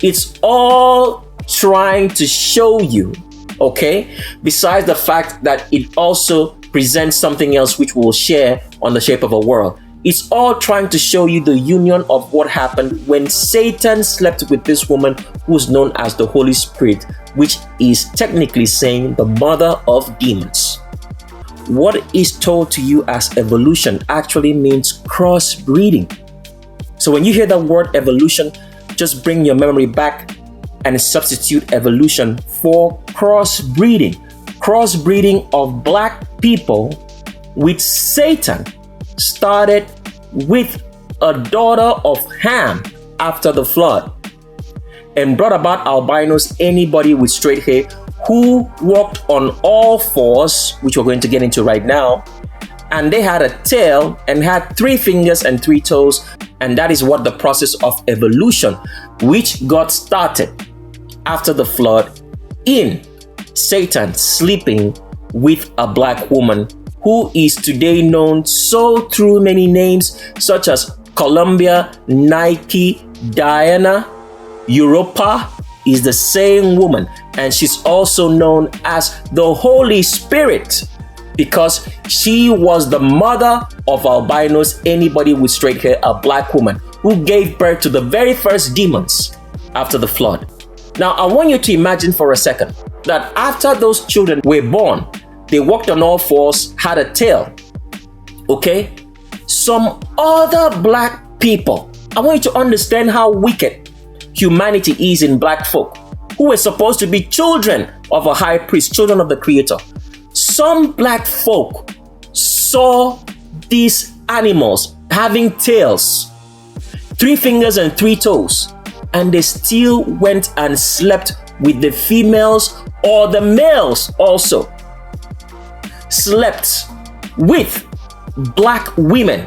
A: it's all trying to show you, okay, besides the fact that it also presents something else which we'll share on the shape of a world. It's all trying to show you the union of what happened when Satan slept with this woman who's known as the Holy Spirit, which is technically saying the mother of demons. What is told to you as evolution actually means crossbreeding. So when you hear the word evolution, just bring your memory back and substitute evolution for crossbreeding. Crossbreeding of black people with Satan started with a daughter of Ham after the flood. and brought about albinos, anybody with straight hair, who walked on all fours, which we're going to get into right now, and they had a tail and had 3 fingers and 3 toes, and that is what the process of evolution, which got started after the flood, in Satan sleeping with a black woman who is today known so through many names such as Columbia, Nike, Diana, Europa is the same woman, and she's also known as the Holy Spirit because she was the mother of albinos, anybody with straight hair, a black woman who gave birth to the very first demons after the flood. Now, I want you to imagine for a second that after those children were born, they walked on all fours, had a tail. Okay? Some other black people, I want you to understand how wicked humanity is in black folk, who were supposed to be children of a high priest, children of the Creator. Some black folk saw these animals having tails, 3 fingers and 3 toes, and they still went and slept with the females, or the males also slept with black women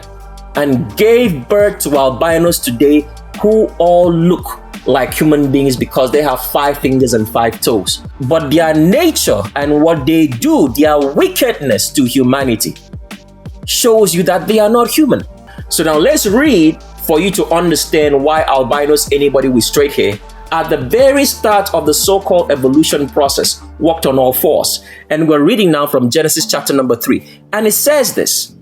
A: and gave birth to albinos today who all look like human beings because they have 5 fingers and 5 toes. But their nature and what they do, their wickedness to humanity, shows you that they are not human. So now let's read for you to understand why albinos, anybody with straight hair, at the very start of the so-called evolution process, walked on all fours. And we're reading now from Genesis chapter number 3. And it says this: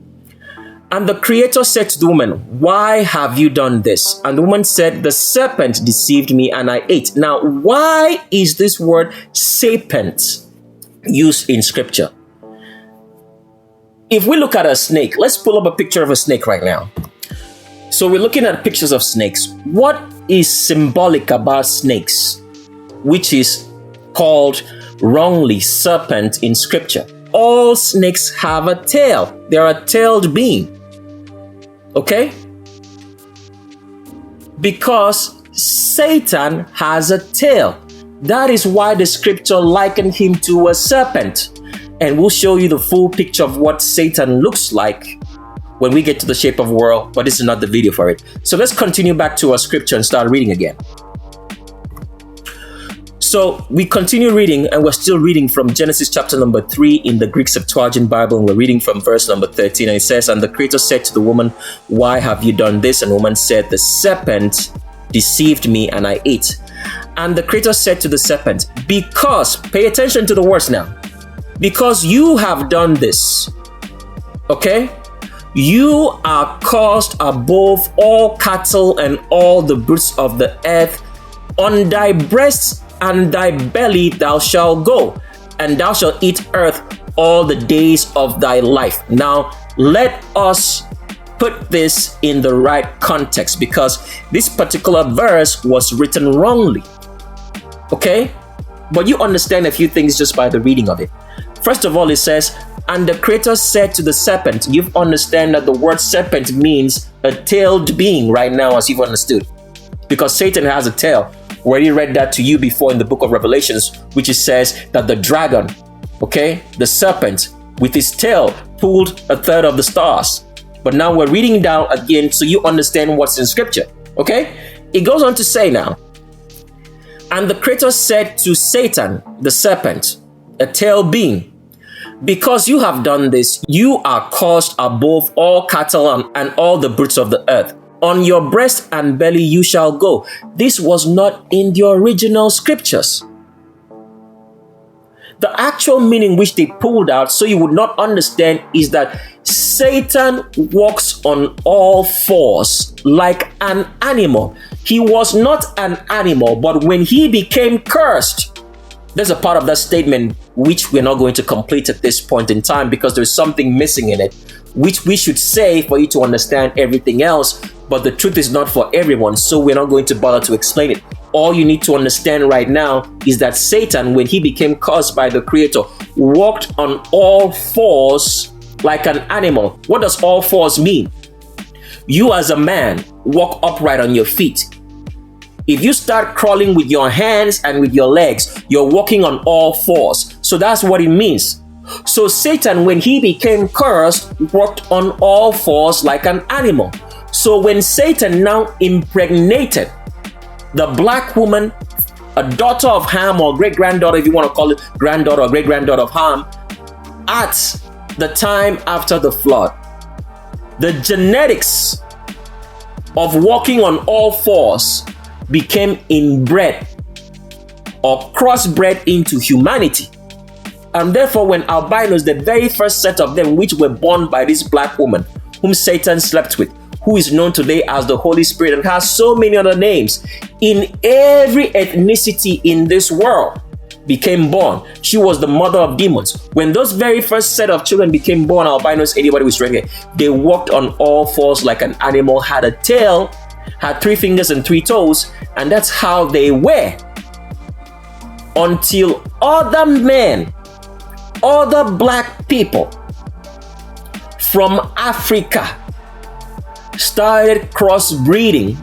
A: "And the Creator said to the woman, 'Why have you done this?' And the woman said, 'The serpent deceived me and I ate.'" Now, why is this word serpent used in scripture? If we look at a snake, let's pull up a picture of a snake right now. So we're looking at pictures of snakes. What is symbolic about snakes, which is called wrongly serpent in scripture? All snakes have a tail. They're a tailed being. Okay? Because Satan has a tail. That is why the scripture likened him to a serpent. And we'll show you the full picture of what Satan looks like when we get to the shape of the world, but this is not the video for it. So let's continue back to our scripture and start reading again. So we continue reading, and we're still reading from Genesis chapter number 3 in the Greek Septuagint Bible, and we're reading from verse number 13, and it says, "And the Creator said to the woman, 'Why have you done this?' And the woman said, 'The serpent deceived me and I ate.' And the Creator said to the serpent, 'Because,'" pay attention to the words now, "'because you have done this,'" okay? "'You are cursed above all cattle and all the brutes of the earth. On thy breasts and thy belly thou shalt go, and thou shalt eat earth all the days of thy life.'" Now, let us put this in the right context, because this particular verse was written wrongly. Okay? But you understand a few things just by the reading of it. First of all, it says, "And the Creator said to the serpent." You understand that the word serpent means a tailed being right now, as you've understood, because Satan has a tail. We already read that to you before in the book of Revelations, which it says that the dragon, okay, the serpent with his tail pulled a third of the stars. But now we're reading down again so you understand what's in scripture, okay? It goes on to say now, "And the Creator said to Satan, the serpent, a tailed being, 'Because you have done this, you are cursed above all cattle and all the brutes of the earth. On your breast and belly you shall go.'" This was not in the original scriptures. The actual meaning which they pulled out so you would not understand is that Satan walks on all fours like an animal. He was not an animal, but when he became cursed, there's a part of that statement which we're not going to complete at this point in time because there's something missing in it, which we should say for you to understand everything else, but the truth is not for everyone, so we're not going to bother to explain it. All you need to understand right now is that Satan, when he became cursed by the Creator, walked on all fours like an animal. What does all fours mean? You as a man walk upright on your feet. If you start crawling with your hands and with your legs, you're walking on all fours. So that's what it means. So Satan, when he became cursed, walked on all fours like an animal. So when Satan now impregnated the black woman, a daughter of Ham, or great-granddaughter, if you want to call it granddaughter or great-granddaughter of Ham, at the time after the flood, the genetics of walking on all fours became inbred or crossbred into humanity. And therefore, when albinos, the very first set of them which were born by this black woman whom Satan slept with, who is known today as the Holy Spirit and has so many other names, in every ethnicity in this world became born. She was the mother of demons. When those very first set of children became born, albinos, anybody with straight hair, they walked on all fours like an animal, had a tail, had 3 fingers and 3 toes, and that's how they were. Until other men, other black people from Africa started crossbreeding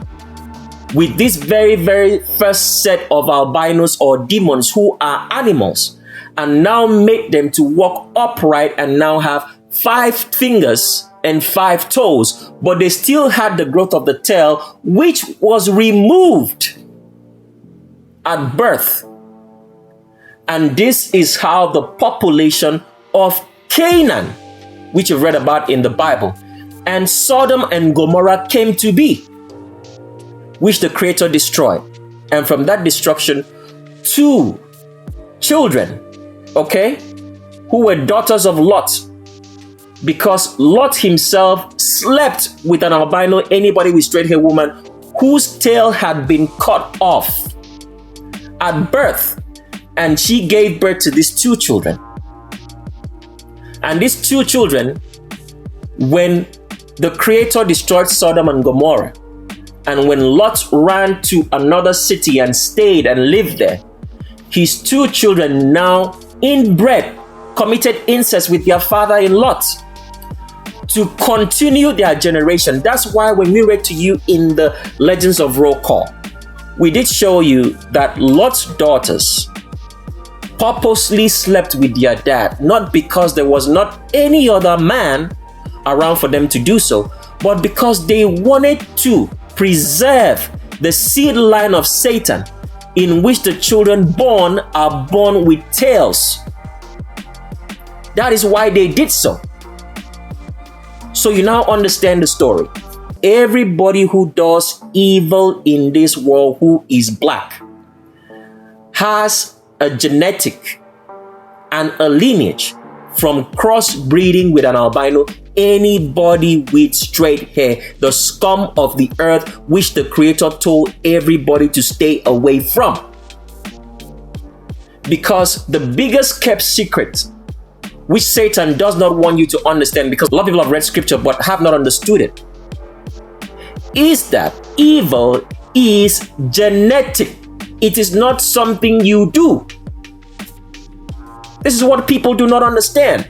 A: with this very, very first set of albinos or demons who are animals, and now made them to walk upright and now have 5 fingers and 5 toes, but they still had the growth of the tail, which was removed at birth. And this is how the population of Canaan, which you've read about in the Bible, and Sodom and Gomorrah came to be, which the Creator destroyed. And from that destruction, 2 children, who were daughters of Lot, because Lot himself slept with an albino, anybody with straight hair woman, whose tail had been cut off at birth. And she gave birth to these 2 children. And these 2 children, when the Creator destroyed Sodom and Gomorrah, and when Lot ran to another city and stayed and lived there, his 2 children, now inbred, committed incest with their father-in Lot to continue their generation. That's why when we read to you in the Legends of Roll Call, we did show you that Lot's daughters purposely slept with their dad, not because there was not any other man around for them to do so, but because they wanted to preserve the seed line of Satan, in which the children born are born with tails. That is why they did so. So you now understand the story. Everybody who does evil in this world who is black has a genetic and a lineage from crossbreeding with an albino, anybody with straight hair, the scum of the earth, which the Creator told everybody to stay away from. Because the biggest kept secret, which Satan does not want you to understand, because a lot of people have read scripture but have not understood it, is that evil is genetic. It is not something you do. This is what people do not understand.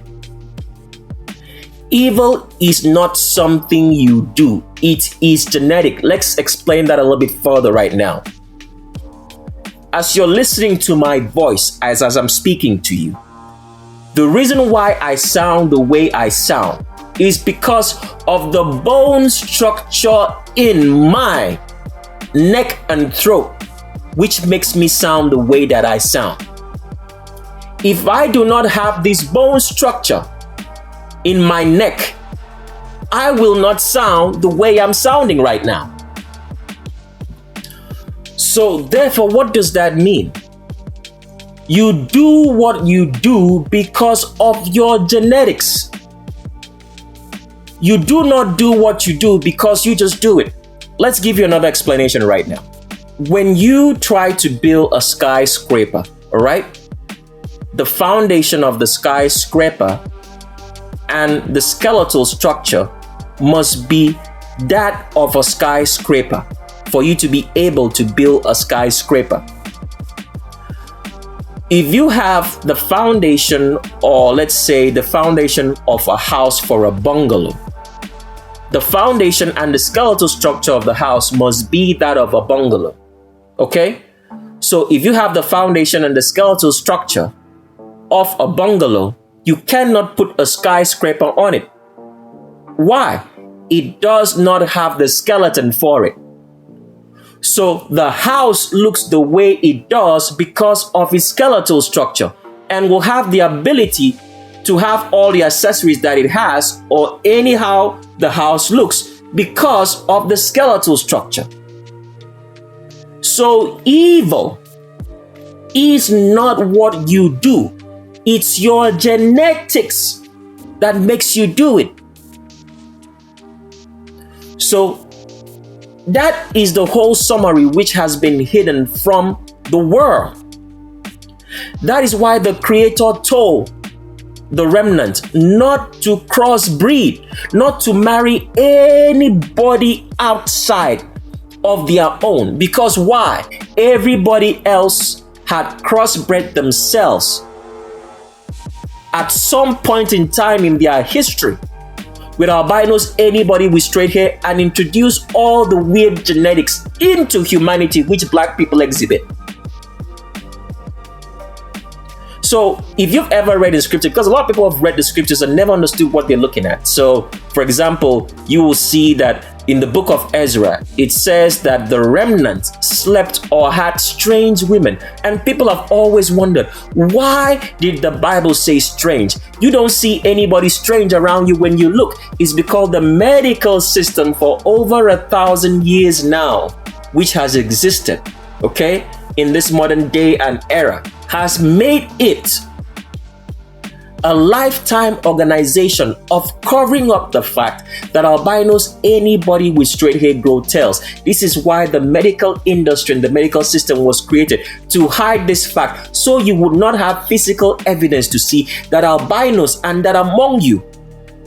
A: Evil is not something you do. It is genetic. Let's explain that a little bit further right now. As you're listening to my voice, as I'm speaking to you, the reason why I sound the way I sound is because of the bone structure in my neck and throat, which makes me sound the way that I sound. If I do not have this bone structure in my neck, I will not sound the way I'm sounding right now. So therefore, what does that mean? You do what you do because of your genetics. You do not do what you do because you just do it. Let's give you another explanation right now. When you try to build a skyscraper, all right? The foundation of the skyscraper and the skeletal structure must be that of a skyscraper for you to be able to build a skyscraper. If you have the foundation, or let's say the foundation of a house for a bungalow, the foundation and the skeletal structure of the house must be that of a bungalow. Okay? So if you have the foundation and the skeletal structure of a bungalow, you cannot put a skyscraper on it. Why? It does not have the skeleton for it. So the house looks the way it does because of its skeletal structure, and will have the ability to have all the accessories that it has, or anyhow the house looks, because of the skeletal structure. So evil is not what you do. It's your genetics that makes you do it. So that is the whole summary which has been hidden from the world. That is why the Creator told the remnant not to crossbreed, not to marry anybody outside of their own. Because why? Everybody else had crossbred themselves at some point in time in their history with albinos, anybody with straight hair, and introduced all the weird genetics into humanity which black people exhibit. So if you've ever read the scripture, because a lot of people have read the scriptures and never understood what they're looking at. So for example, you will see that in the book of Ezra, it says that the remnant slept or had strange women. And people have always wondered, why did the Bible say strange? You don't see anybody strange around you when you look. It's because the medical system for over 1,000 years now, which has existed, okay, in this modern day and era, has made it a lifetime organization of covering up the fact that albinos, anybody with straight hair, grow tails. This is why the medical industry and the medical system was created, to hide this fact, so you would not have physical evidence to see that albinos, and that among you,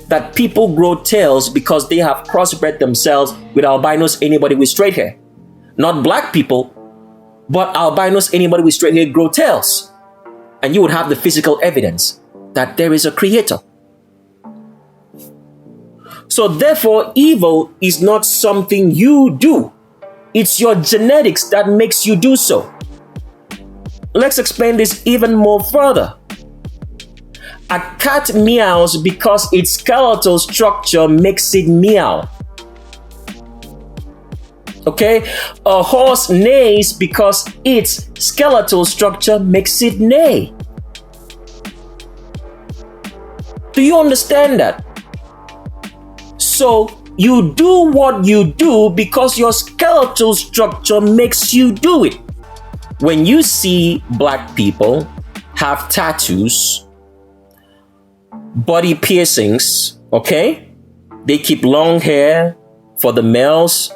A: that people grow tails because they have crossbred themselves with albinos, anybody with straight hair. Not black people, but albinos, anybody with straight hair, grow tails. And you would have the physical evidence that there is a creator. So therefore, evil is not something you do. It's your genetics that makes you do so. Let's explain this even more further. A cat meows because its skeletal structure makes it meow. Okay? A horse neighs because its skeletal structure makes it neigh. Do you understand that? So you do what you do because your skeletal structure makes you do it. When you see black people have tattoos, body piercings, okay? They keep long hair for the males,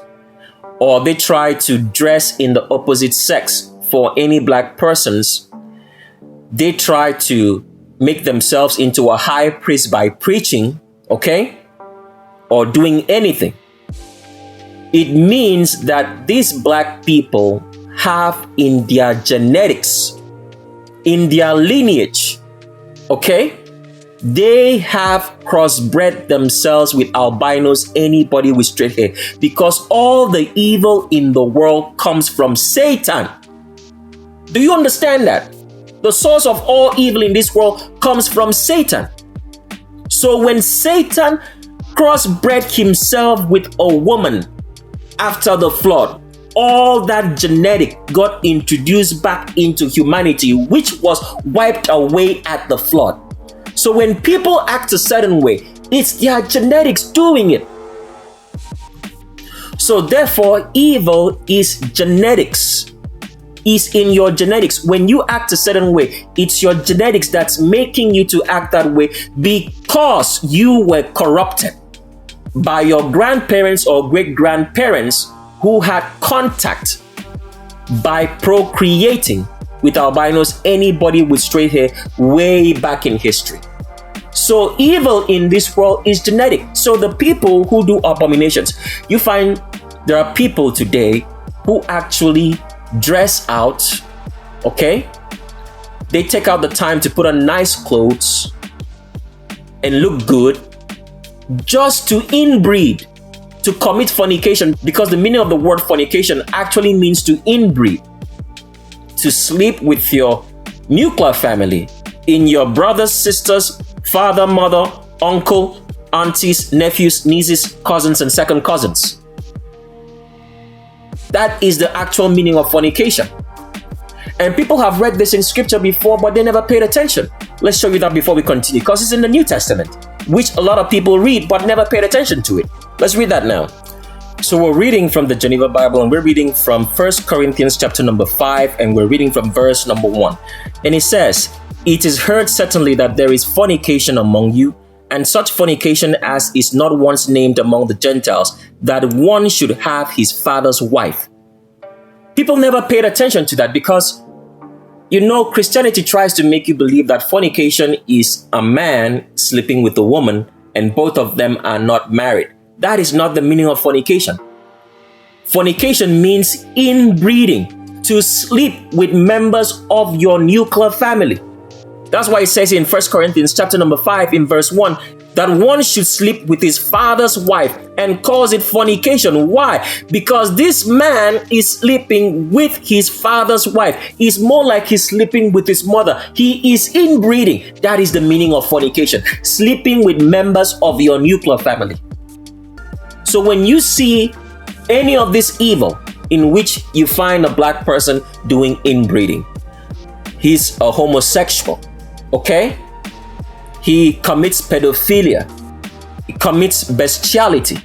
A: or they try to dress in the opposite sex for any black persons. They try to make themselves into a high priest by preaching, okay? Or doing anything. It means that these black people have in their genetics, in their lineage, okay? They have crossbred themselves with albinos, anybody with straight hair, because all the evil in the world comes from Satan. Do you understand that? The source of all evil in this world comes from Satan. So when Satan crossbred himself with a woman after the flood, all that genetic got introduced back into humanity, which was wiped away at the flood. So when people act a certain way, it's their genetics doing it. So therefore, evil is genetics. Is in your genetics. When you act a certain way, it's your genetics that's making you to act that way, because you were corrupted by your grandparents or great-grandparents who had contact by procreating with albinos, anybody with straight hair, way back in history. So evil in this world is genetic. So the people who do abominations, you find there are people today who actually dress out, okay? They take out the time to put on nice clothes and look good just to inbreed, to commit fornication, because the meaning of the word fornication actually means to inbreed. to sleep with your nuclear family, in your brothers, sisters, father, mother, uncle, aunties, nephews, nieces, cousins, and second cousins. That is the actual meaning of fornication. And people have read this in scripture before, but they never paid attention. Let's show you that before we continue, because it's in the New Testament, which a lot of people read but never paid attention to it. Let's read that now. So we're reading from the Geneva Bible, and we're reading from 1 Corinthians chapter number 5, and we're reading from verse number 1. And it says, "It is heard certainly that there is fornication among you, and such fornication as is not once named among the Gentiles, that one should have his father's wife." People never paid attention to that because, Christianity tries to make you believe that fornication is a man sleeping with a woman and both of them are not married. That is not the meaning of fornication. Fornication means inbreeding, to sleep with members of your nuclear family. That's why it says in 1 Corinthians chapter number 5 in verse 1 that one should sleep with his father's wife and calls it fornication. Why? Because this man is sleeping with his father's wife. It's more like he's sleeping with his mother. He is inbreeding. That is the meaning of fornication. Sleeping with members of your nuclear family. So when you see any of this evil in which you find a black person doing inbreeding, he's a homosexual, okay? He commits pedophilia. He commits bestiality.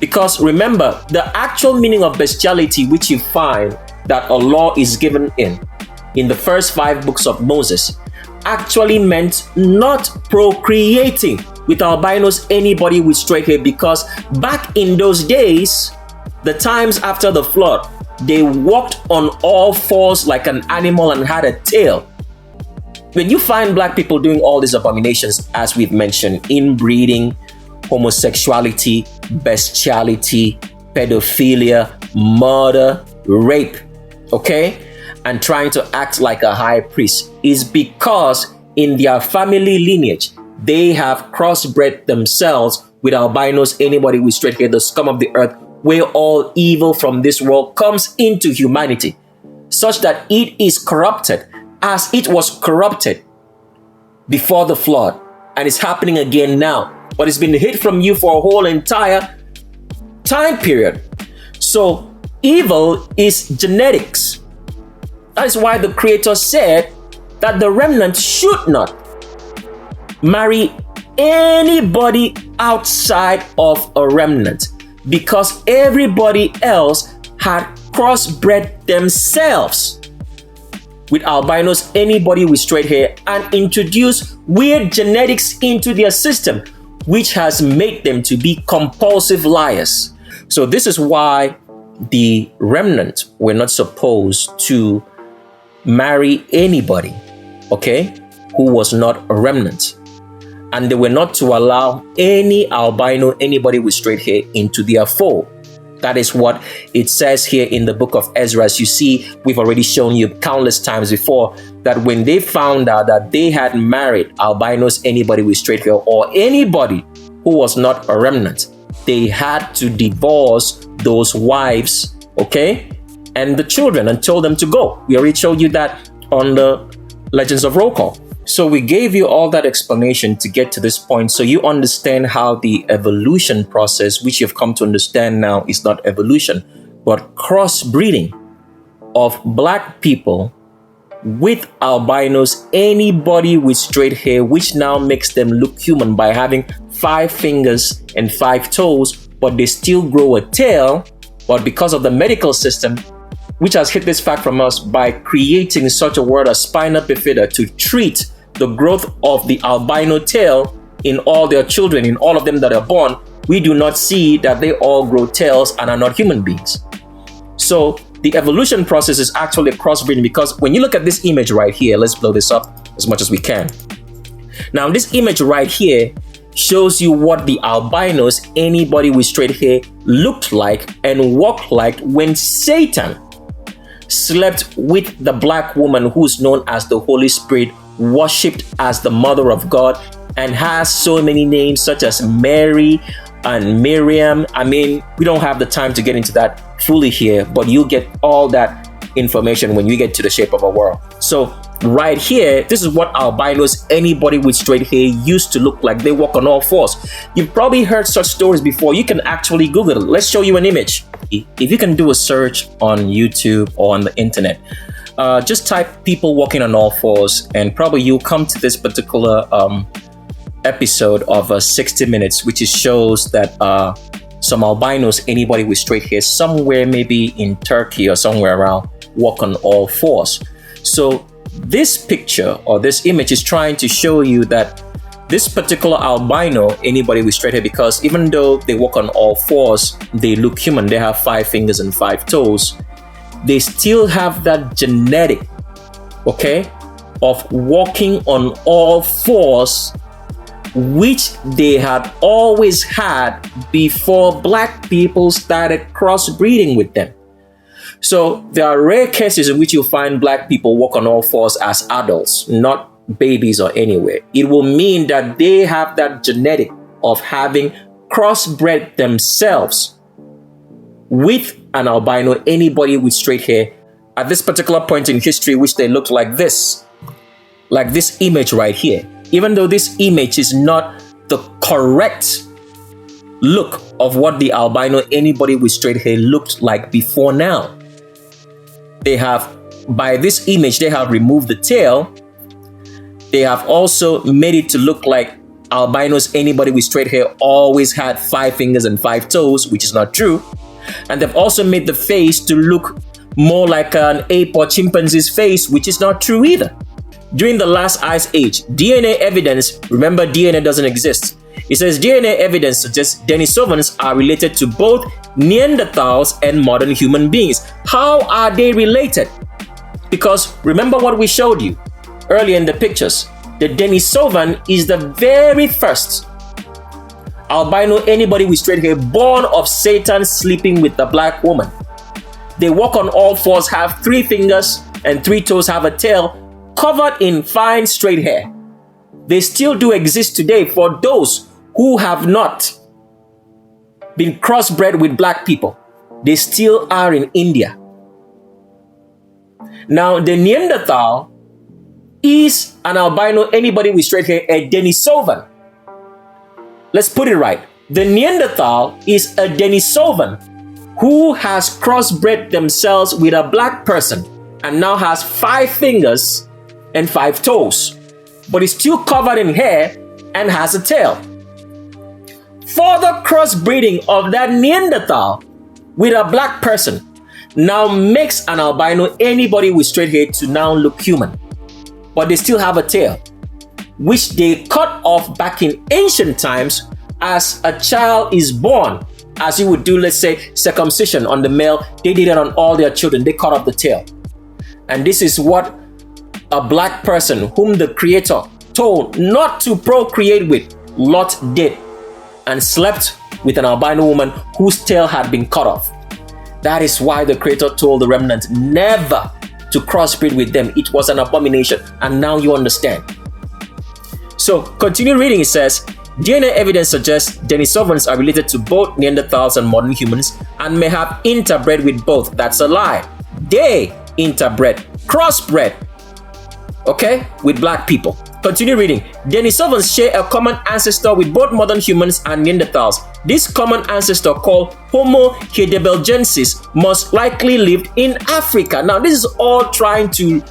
A: Because remember, the actual meaning of bestiality, which you find that a law is given in the first 5 books of Moses, actually meant not procreating with albinos anybody with straight hair, because back in those days, the times after the flood, they walked on all fours like an animal and had a tail. When you find black people doing all these abominations, as we've mentioned, inbreeding, homosexuality, bestiality, pedophilia, murder, rape, okay, and trying to act like a high priest, is because in their family lineage, they have crossbred themselves with albinos, anybody with straight hair, the scum of the earth, where all evil from this world comes into humanity, such that it is corrupted as it was corrupted before the flood, and it's happening again now. But it's been hid from you for a whole entire time period. So evil is genetics. That is why the Creator said that the remnant should not marry anybody outside of a remnant, because everybody else had crossbred themselves with albinos, anybody with straight hair, and introduced weird genetics into their system, which has made them to be compulsive liars. So this is why the remnant were not supposed to marry anybody, okay, who was not a remnant. And they were not to allow any albino, anybody with straight hair, into their fold. That is what it says here in the book of Ezra. As you see, we've already shown you countless times before that when they found out that they had married albinos, anybody with straight hair, or anybody who was not a remnant, they had to divorce those wives, okay, and the children, and told them to go. We already showed you that on the Legends of Roll Call. So we gave you all that explanation to get to this point, so you understand how the evolution process, which you've come to understand now, is not evolution, but crossbreeding of black people with albinos, anybody with straight hair, which now makes them look human by having 5 fingers and 5 toes, but they still grow a tail. But because of the medical system, which has hid this fact from us by creating such a word as spina bifida to treat the growth of the albino tail in all their children, in all of them that are born, we do not see that they all grow tails and are not human beings. So the evolution process is actually crossbreeding, because when you look at this image right here, let's blow this up as much as we can. Now this image right here shows you what the albinos, anybody with straight hair, looked like and walked like when Satan slept with the black woman who's known as the Holy Spirit, worshipped as the Mother of God, and has so many names such as Mary and Miriam. I mean, we don't have the time to get into that fully here, but you'll get all that information when you get to the shape of a world. So right here, this is what albinos, anybody with straight hair, used to look like. They walk on all fours. You've probably heard such stories before. You can actually Google it. Let's show you an image. If you can do a search on YouTube or on the internet, just type people walking on all fours, and probably you'll come to this particular episode of 60 Minutes, which shows that some albinos, anybody with straight hair, somewhere maybe in Turkey or somewhere around, walk on all fours. So this picture or this image is trying to show you that this particular albino, anybody with straight hair, because even though they walk on all fours, they look human, they have 5 fingers and 5 toes, they still have that genetic, okay, of walking on all fours, which they had always had before black people started crossbreeding with them. So there are rare cases in which you find black people walk on all fours as adults, not babies or anywhere. It will mean that they have that genetic of having crossbred themselves with an albino, anybody with straight hair, at this particular point in history, which they look like this image right here. Even though this image is not the correct look of what the albino, anybody with straight hair, looked like before now. They have, by this image, they have removed the tail. They have also made it to look like albinos, anybody with straight hair, always had 5 fingers and 5 toes, which is not true. And they've also made the face to look more like an ape or chimpanzee's face, which is not true either. During the last ice age, DNA evidence, remember DNA doesn't exist. It says DNA evidence suggests Denisovans are related to both Neanderthals and modern human beings. How are they related? Because remember what we showed you earlier in the pictures. The Denisovan is the very first albino, anybody with straight hair, born of Satan sleeping with the black woman. They walk on all fours, have 3 fingers and 3 toes, have a tail, covered in fine straight hair. They still do exist today for those who have not been crossbred with black people. They still are in India. Now, the Neanderthal is an albino, anybody with straight hair, a Denisovan. Let's put it right. The Neanderthal is a Denisovan who has crossbred themselves with a black person and now has 5 fingers and 5 toes, but is still covered in hair and has a tail. Further crossbreeding of that Neanderthal with a black person now makes an albino, anybody with straight hair, to now look human, but they still have a tail, which they cut off back in ancient times as a child is born. As you would do, let's say, circumcision on the male, they did it on all their children. They cut off the tail. And this is what a black person whom the Creator told not to procreate with, Lot did, and slept with an albino woman whose tail had been cut off. That is why the Creator told the remnant never to crossbreed with them. It was an abomination. And now you understand. So continue reading. It says, DNA evidence suggests Denisovans are related to both Neanderthals and modern humans and may have interbred with both. That's a lie. They interbred, crossbred, okay, with black people. Continue reading. Denisovans share a common ancestor with both modern humans and Neanderthals. This common ancestor, called Homo heidelbergensis, most likely lived in Africa. Now, this is all trying to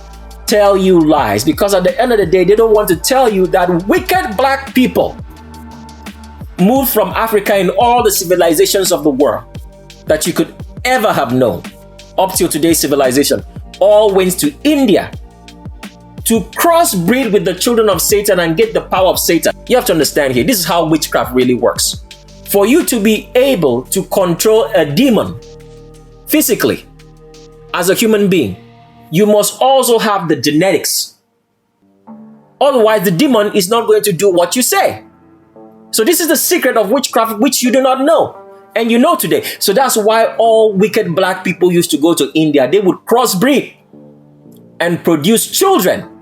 A: tell you lies, because at the end of the day, they don't want to tell you that wicked black people moved from Africa in all the civilizations of the world that you could ever have known up till today's civilization all went to India to crossbreed with the children of Satan and get the power of Satan. You have to understand here, this is how witchcraft really works. For you to be able to control a demon physically as a human being, you must also have the genetics. Otherwise, the demon is not going to do what you say. So this is the secret of witchcraft, which you do not know. And you know today. So that's why all wicked black people used to go to India. They would crossbreed and produce children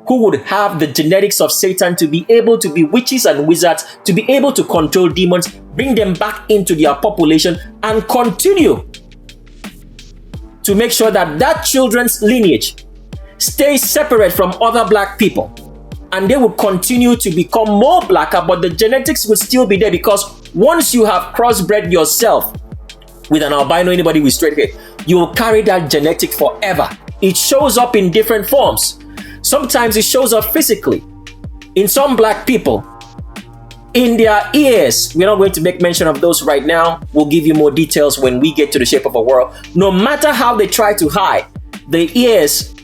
A: who would have the genetics of Satan, to be able to be witches and wizards, to be able to control demons, bring them back into their population, and continue to make sure that that children's lineage stays separate from other black people. And they would continue to become more blacker, but the genetics would still be there, because once you have crossbred yourself with an albino, anybody with straight hair, you will carry that genetic forever. It shows up in different forms. Sometimes it shows up physically. In some black people, in their ears, we're not going to make mention of those right now. We'll give you more details when we get to the shape of a world. No matter how they try to hide, the ears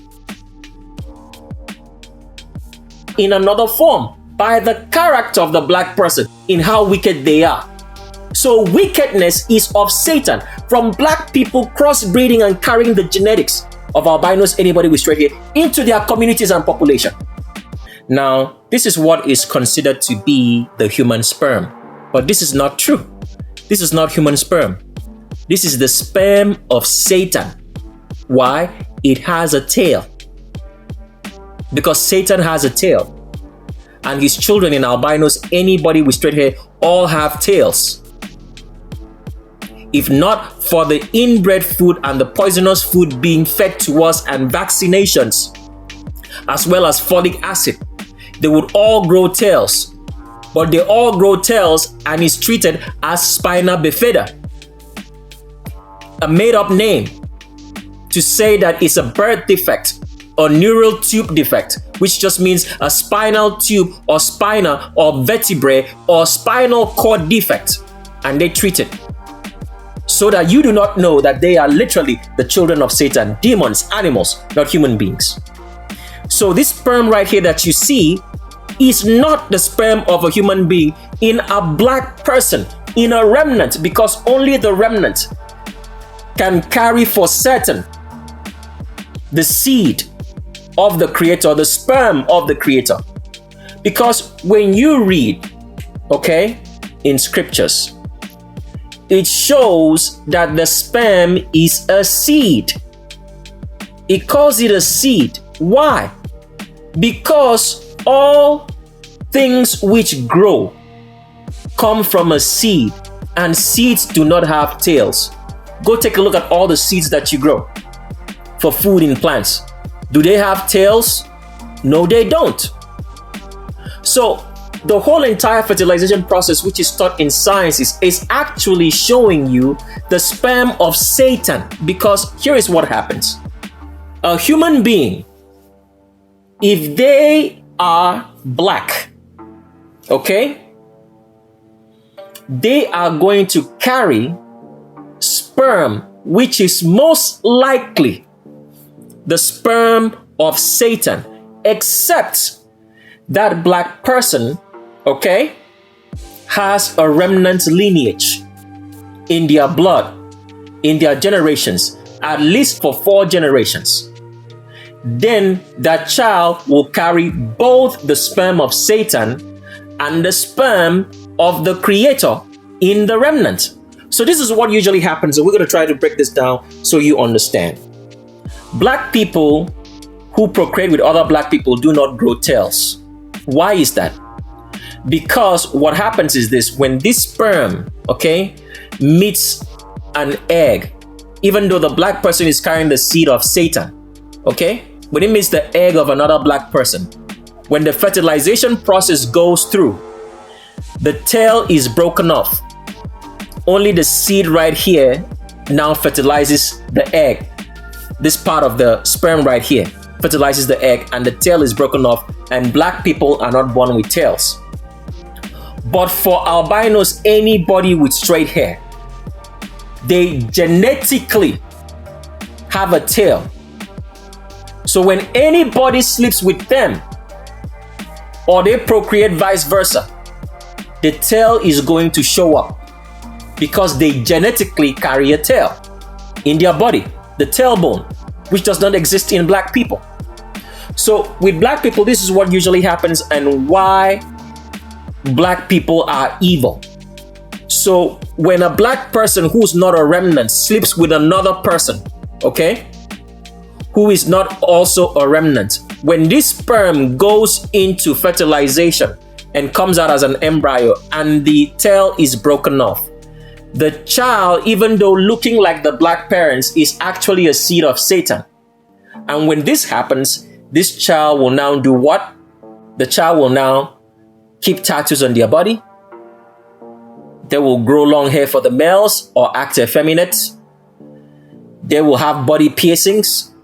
A: in another form by the character of the black person in how wicked they are. So wickedness is of Satan, from black people crossbreeding and carrying the genetics of albinos, anybody with straight hair, into their communities and population. Now, this is what is considered to be the human sperm, but this is not true. This is not human sperm. This is the sperm of Satan. Why? It has a tail. Because Satan has a tail. And his children in albinos, anybody with straight hair, all have tails. If not for the inbred food and the poisonous food being fed to us and vaccinations, as well as folic acid, they would all grow tails. But they all grow tails and is treated as spina bifida, a made-up name to say that it's a birth defect or neural tube defect, which just means a spinal tube or spina or vertebrae or spinal cord defect, and they treat it so that you do not know that they are literally the children of Satan, demons, animals, not human beings. So this sperm right here that you see is not the sperm of a human being in a black person, in a remnant, because only the remnant can carry for certain the seed of the Creator, the sperm of the Creator. Because when you read, okay, in scriptures, it shows that the sperm is a seed. It calls it a seed. Why? Because all things which grow come from a seed, and seeds do not have tails. Go take a look at all the seeds that you grow for food in plants. Do they have tails? No, they don't. So the whole entire fertilization process, which is taught in sciences, is actually showing you the sperm of Satan. Because here is what happens. A human being, if they are black, okay, they are going to carry sperm which is most likely the sperm of Satan, except that black person, okay, has a remnant lineage in their blood, in their generations, at least for 4 generations. Then that child will carry both the sperm of Satan and the sperm of the Creator in the remnant. So this is what usually happens, and we're going to try to break this down so you understand. Black people who procreate with other black people do not grow tails. Why is that? Because what happens is this: when this sperm, okay, meets an egg, even though the black person is carrying the seed of Satan, okay, when it meets the egg of another black person, when the fertilization process goes through, the tail is broken off. Only the seed right here now fertilizes the egg. This part of the sperm right here fertilizes the egg, and the tail is broken off, and black people are not born with tails. But for albinos, anybody with straight hair, they genetically have a tail. So when anybody sleeps with them, or they procreate vice versa, the tail is going to show up because they genetically carry a tail in their body, the tailbone, which does not exist in black people. So with black people, this is what usually happens and why black people are evil. So when a black person who's not a remnant sleeps with another person, okay, who is not also a remnant, when this sperm goes into fertilization and comes out as an embryo and the tail is broken off, the child, even though looking like the black parents, is actually a seed of Satan. And when this happens, this child will now do what? The child will now keep tattoos on their body. They will grow long hair for the males or act effeminate. They will have body piercings.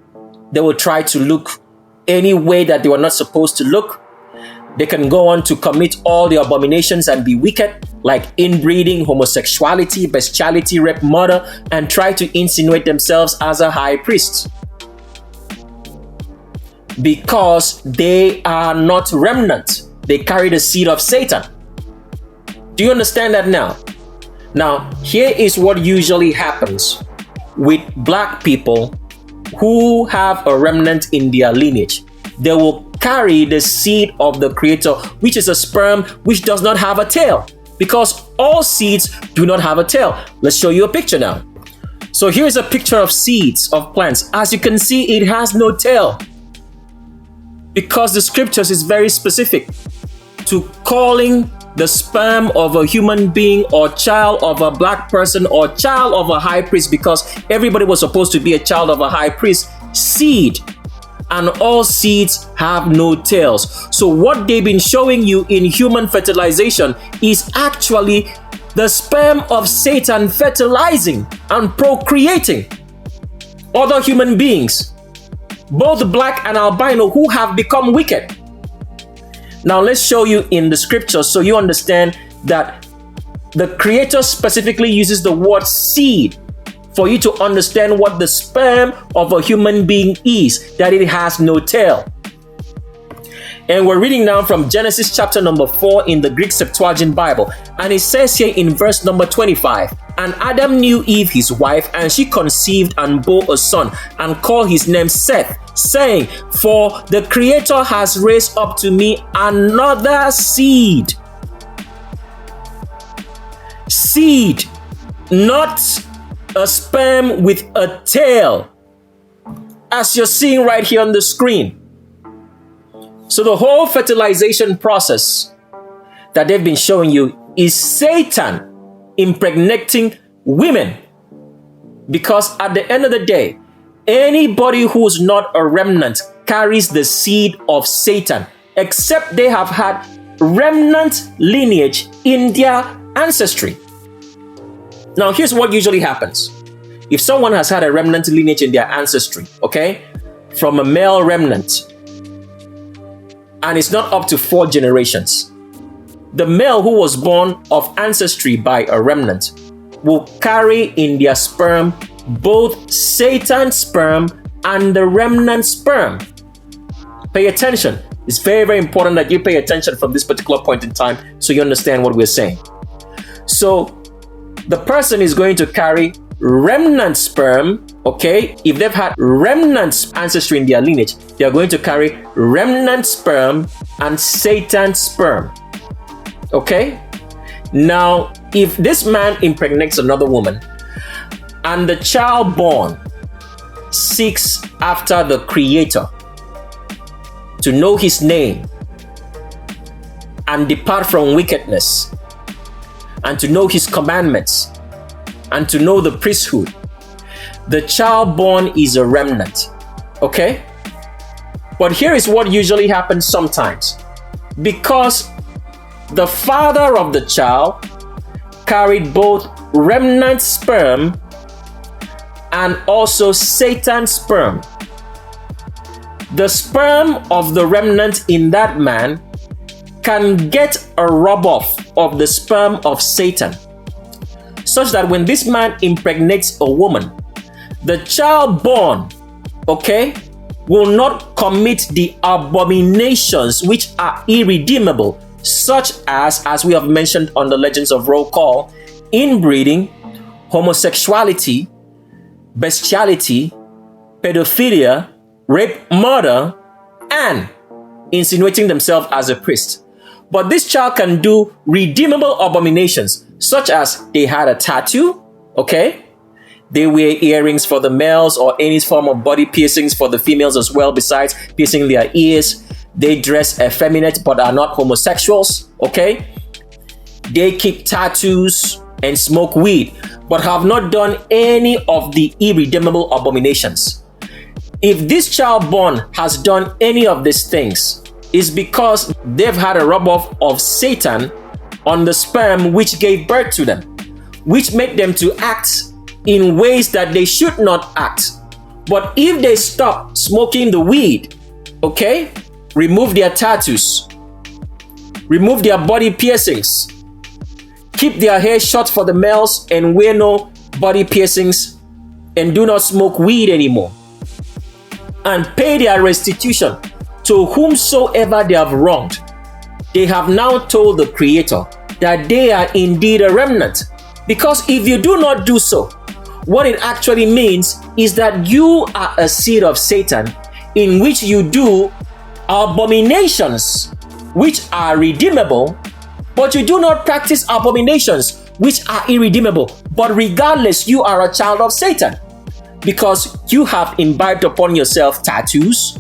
A: They will try to look any way that they were not supposed to look. They can go on to commit all the abominations and be wicked, like inbreeding, homosexuality, bestiality, rape, murder, and try to insinuate themselves as a high priest. Because they are not remnant. They carry the seed of Satan. Do you understand that now? Now, here is what usually happens with black people who have a remnant in their lineage. They will carry the seed of the Creator, which is a sperm which does not have a tail, because all seeds do not have a tail. Let's show you a picture now. So here's a picture of seeds of plants. As you can see, it has no tail, because the scriptures is very specific to calling the sperm of a human being or child of a black person or child of a high priest, because everybody was supposed to be a child of a high priest, seed. And all seeds have no tails. So what they've been showing you in human fertilization is actually the sperm of Satan fertilizing and procreating other human beings, both black and albino, who have become wicked. Now let's show you in the scriptures so you understand that the Creator specifically uses the word seed for you to understand what the sperm of a human being is, that it has no tail. And we're reading now from Genesis chapter number 4 in the Greek Septuagint Bible. And it says here in verse number 25, "And Adam knew Eve his wife, and she conceived and bore a son, and called his name Seth, saying, For the Creator has raised up to me another seed." Seed, not a sperm with a tail, as you're seeing right here on the screen. So the whole fertilization process that they've been showing you is Satan impregnating women. Because at the end of the day, anybody who's not a remnant carries the seed of Satan, except they have had remnant lineage in their ancestry. Now, here's what usually happens. If someone has had a remnant lineage in their ancestry, okay, from a male remnant, and it's not up to 4 generations, the male who was born of ancestry by a remnant will carry in their sperm both Satan's sperm and the remnant sperm. Pay attention. It's very, very important that you pay attention from this particular point in time so you understand what we're saying. So the person is going to carry remnant sperm, okay? If they've had remnant ancestry in their lineage, they are going to carry remnant sperm and Satan's sperm, okay? Now, if this man impregnates another woman and the child born seeks after the Creator to know his name and depart from wickedness, and to know his commandments, and to know the priesthood, the child born is a remnant, okay? But here is what usually happens sometimes. Because the father of the child carried both remnant sperm and also Satan's sperm, the sperm of the remnant in that man can get a rub-off of the sperm of Satan, such that when this man impregnates a woman, the child born, okay, will not commit the abominations which are irredeemable, such as we have mentioned on the Legends of Roll Call, inbreeding, homosexuality, bestiality, pedophilia, rape, murder, and insinuating themselves as a priest. But this child can do redeemable abominations, such as they had a tattoo, okay? They wear earrings for the males or any form of body piercings for the females as well, besides piercing their ears. They dress effeminate but are not homosexuals, okay? They keep tattoos and smoke weed, but have not done any of the irredeemable abominations. If this child born has done any of these things, it's because they've had a rub-off of Satan on the sperm which gave birth to them, which made them to act in ways that they should not act. But if they stop smoking the weed, okay, remove their tattoos, remove their body piercings, keep their hair short for the males and wear no body piercings, and do not smoke weed anymore, and pay their restitution to whomsoever they have wronged, they have now told the Creator that they are indeed a remnant. Because if you do not do so, what it actually means is that you are a seed of Satan, in which you do abominations which are redeemable, but you do not practice abominations which are irredeemable. But regardless, you are a child of Satan, because you have imbibed upon yourself tattoos,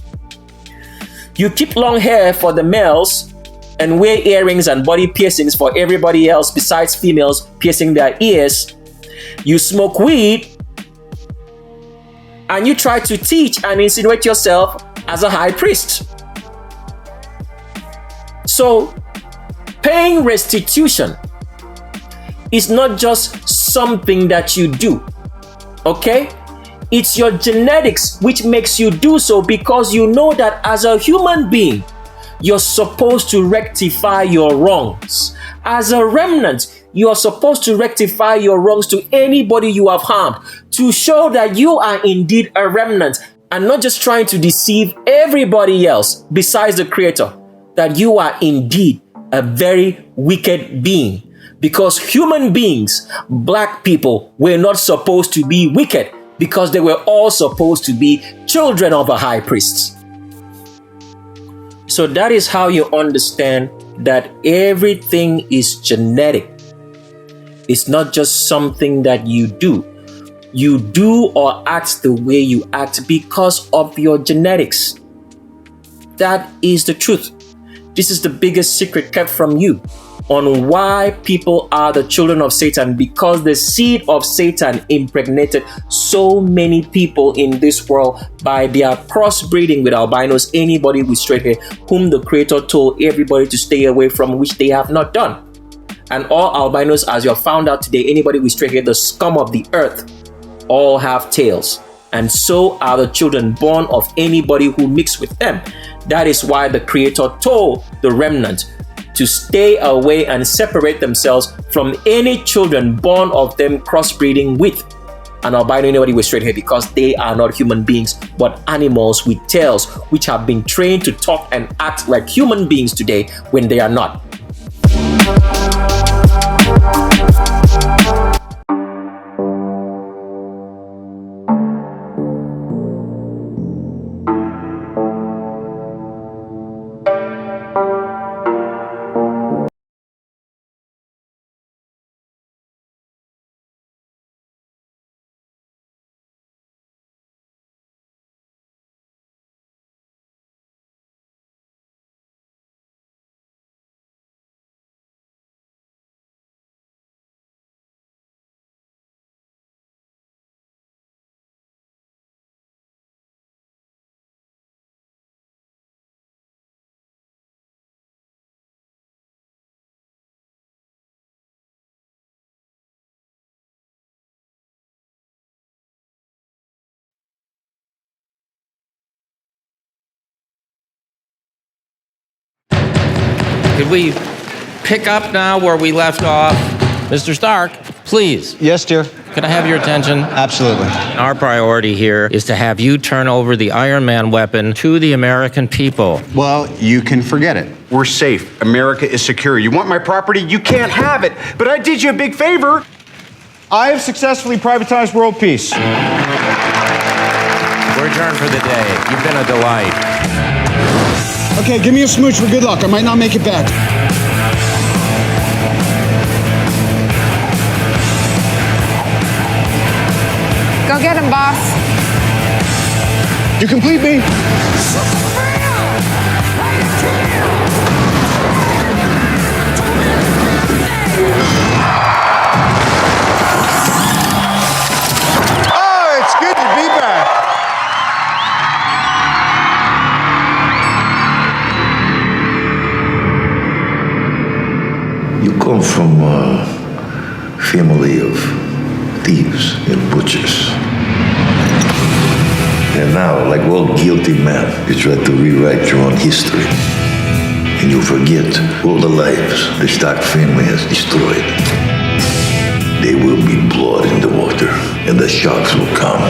A: you keep long hair for the males and wear earrings and body piercings for everybody else besides females piercing their ears, you smoke weed, and you try to teach and insinuate yourself as a high priest. So, paying restitution is not just something that you do, okay? It's your genetics which makes you do so, because you know that as a human being, you're supposed to rectify your wrongs. As a remnant, you are supposed to rectify your wrongs to anybody you have harmed, to show that you are indeed a remnant and not just trying to deceive everybody else besides the Creator, that you are indeed a very wicked being. Because human beings, black people, were not supposed to be wicked, because they were all supposed to be children of a high priest. So that is how you understand that everything is genetic. It's not just something that you do. You do or act the way you act because of your genetics. That is the truth. This is the biggest secret kept from you on why people are the children of Satan, because the seed of Satan impregnated so many people in this world by their crossbreeding with albinos, anybody with straight hair, whom the Creator told everybody to stay away from, which they have not done. And all albinos, as you have found out today, anybody with straight hair, the scum of the earth, all have tails. And so are the children born of anybody who mixed with them. That is why the Creator told the remnant to stay away and separate themselves from any children born of them crossbreeding with an albino, anybody with straight hair, because they are not human beings but animals with tails, which have been trained to talk and act like human beings today when they are not.
O: Could we pick up now where we left off? Mr. Stark, please.
P: Yes, dear.
O: Can I have your attention?
P: Absolutely.
O: Our priority here is to have you turn over the Iron Man weapon to the American people.
S: Well, you can forget it. We're safe. America is secure. You want my property? You can't have it. But I did you a big favor. I have successfully privatized world peace.
O: We're adjourned for the day. You've been a delight.
X: Okay, give me a smooch for good luck. I might not make it back.
Y: Go get him, boss.
X: You complete me.
C: come from a family of thieves and butchers. And now, like all guilty men, you try to rewrite your own history. And you forget all the lives the Stark family has destroyed. There will be blood in the water, and the sharks will come.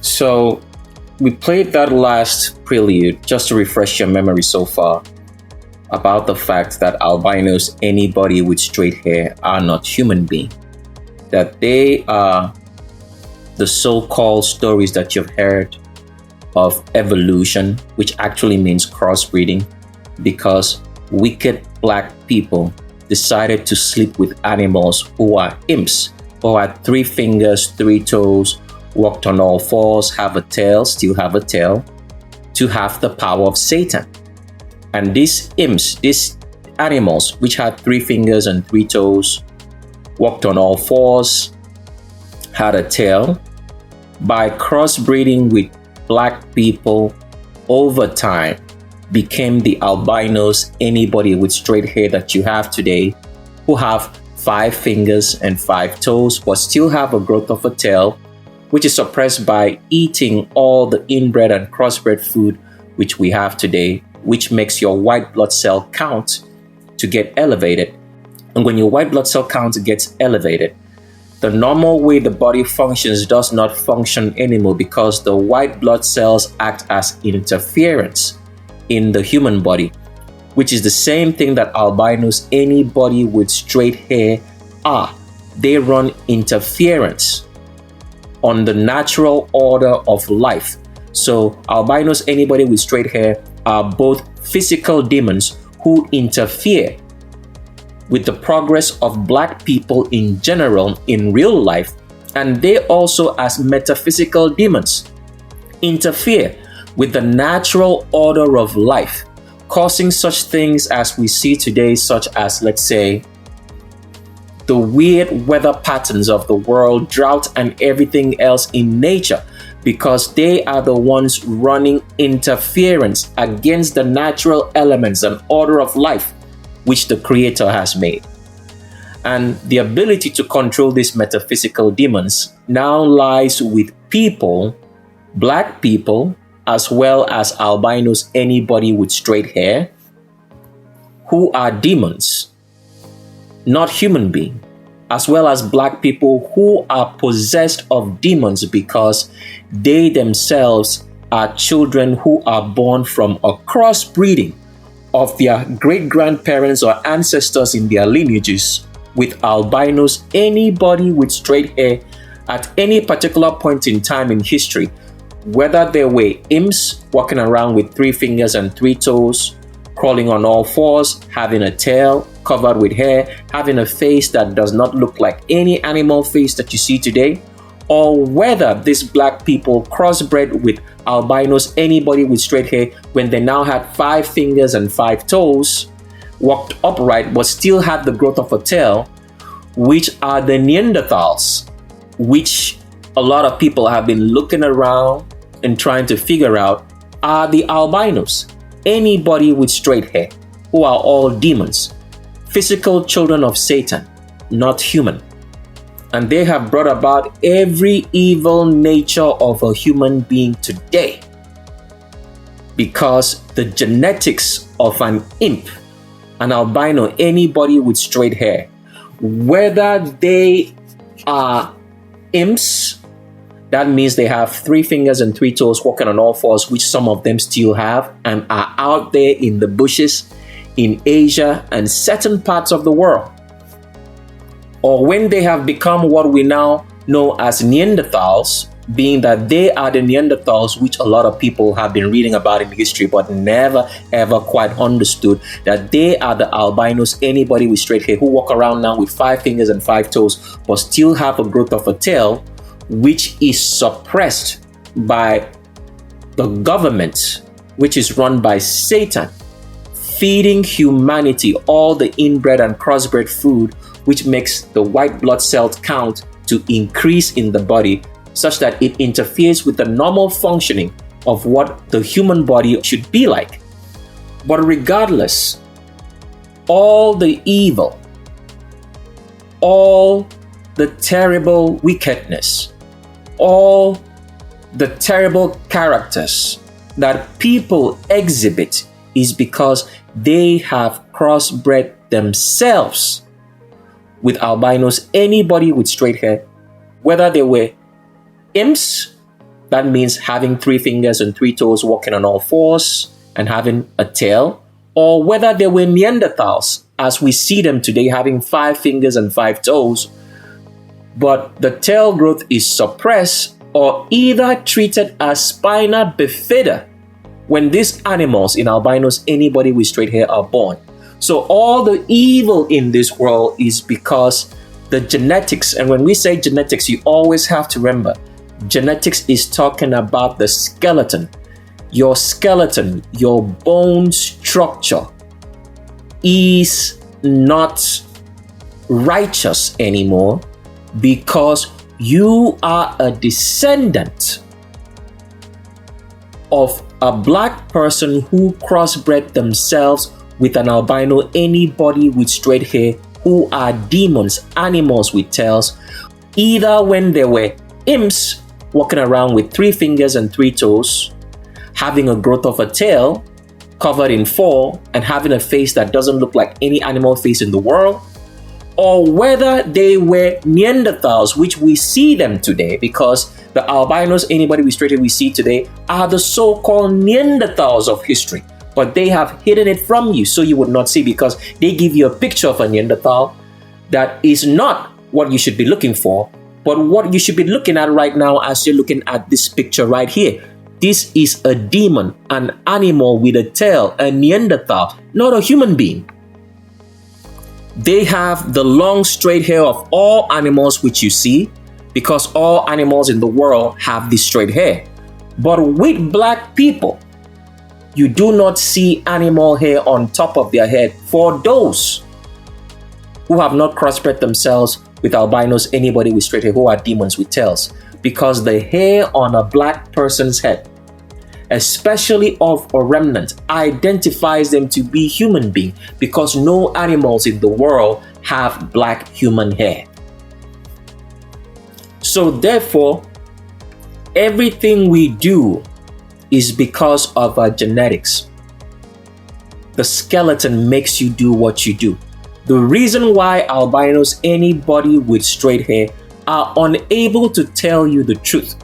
A: So we played that last prelude just to refresh your memory so far about the fact that albinos, anybody with straight hair, are not human beings. That they are the so-called stories that you've heard of evolution, which actually means crossbreeding, because wicked black people decided to sleep with animals who are imps, who had 3 fingers, 3 toes, walked on all fours, have a tail, still have a tail, to have the power of Satan. And these imps, these animals, which had 3 fingers and 3 toes, walked on all fours, had a tail, by crossbreeding with black people over time, became the albinos, anybody with straight hair that you have today, who have 5 fingers and 5 toes, but still have a growth of a tail, which is suppressed by eating all the inbred and crossbred food which we have today, which makes your white blood cell count to get elevated. And when your white blood cell count gets elevated, the normal way the body functions does not function anymore, because the white blood cells act as interference in the human body, which is the same thing that albinos, anybody with straight hair, are. They run interference on the natural order of life. So albinos, anybody with straight hair, are both physical demons who interfere with the progress of black people in general in real life, and they also, as metaphysical demons, interfere with the natural order of life, causing such things as we see today, such as, let's say, the weird weather patterns of the world, drought, and everything else in nature, because they are the ones running interference against the natural elements and order of life which the Creator has made. And the ability to control these metaphysical demons now lies with people, black people, as well as albinos, anybody with straight hair, who are demons, not human beings, as well as black people who are possessed of demons because they themselves are children who are born from a crossbreeding of their great-grandparents or ancestors in their lineages with albinos, anybody with straight hair at any particular point in time in history, whether they were imps walking around with 3 fingers and 3 toes, crawling on all fours, having a tail covered with hair, having a face that does not look like any animal face that you see today, or whether these black people crossbred with albinos, anybody with straight hair, when they now had 5 fingers and 5 toes, walked upright but still had the growth of a tail, which are the Neanderthals, which a lot of people have been looking around and trying to figure out are the albinos. anybody with straight hair, who are all demons, physical children of Satan, not human. And they have brought about every evil nature of a human being today. Because the genetics of an imp, an albino, anybody with straight hair, whether they are imps, that means they have 3 fingers and 3 toes, walking on all fours, which some of them still have, and are out there in the bushes in Asia and certain parts of the world. Or when they have become what we now know as Neanderthals, being that they are the Neanderthals which a lot of people have been reading about in history but never ever quite understood, that they are the albinos, anybody with straight hair, who walk around now with 5 fingers and 5 toes but still have a growth of a tail, which is suppressed by the government, which is run by Satan, feeding humanity all the inbred and crossbred food, which makes the white blood cell count to increase in the body, such that it interferes with the normal functioning of what the human body should be like. But regardless, all the evil, all the terrible wickedness, all the terrible characters that people exhibit is because they have crossbred themselves with albinos, anybody with straight hair, whether they were imps, that means having 3 fingers and 3 toes, walking on all fours and having a tail, or whether they were Neanderthals, as we see them today, having 5 fingers and 5 toes, but the tail growth is suppressed or either treated as spina bifida when these animals, in albinos, anybody with straight hair, are born. So all the evil in this world is because the genetics, and when we say genetics, you always have to remember, genetics is talking about the skeleton, your bone structure is not righteous anymore because you are a descendant of a black person who crossbred themselves with an albino, anybody with straight hair, who are demons, animals with tails, either when they were imps, walking around with 3 fingers and 3 toes, having a growth of a tail, covered in 4, and having a face that doesn't look like any animal face in the world, or whether they were Neanderthals, which we see them today, because the albinos, anybody with straight hair we see today, are the so-called Neanderthals of history. But they have hidden it from you so you would not see, because they give you a picture of a Neanderthal that is not what you should be looking for, but what you should be looking at right now as you're looking at this picture right here. This is a demon, an animal with a tail, a Neanderthal, not a human being. They have the long straight hair of all animals which you see, because all animals in the world have this straight hair. But with black people, you do not see animal hair on top of their head for those who have not crossbred themselves with albinos, anybody with straight hair, who are demons with tails. Because the hair on a black person's head, especially of a remnant, identifies them to be human being, because no animals in the world have black human hair. So therefore, everything we do is because of our genetics. The skeleton makes you do what you do. The reason why albinos, anybody with straight hair, are unable to tell you the truth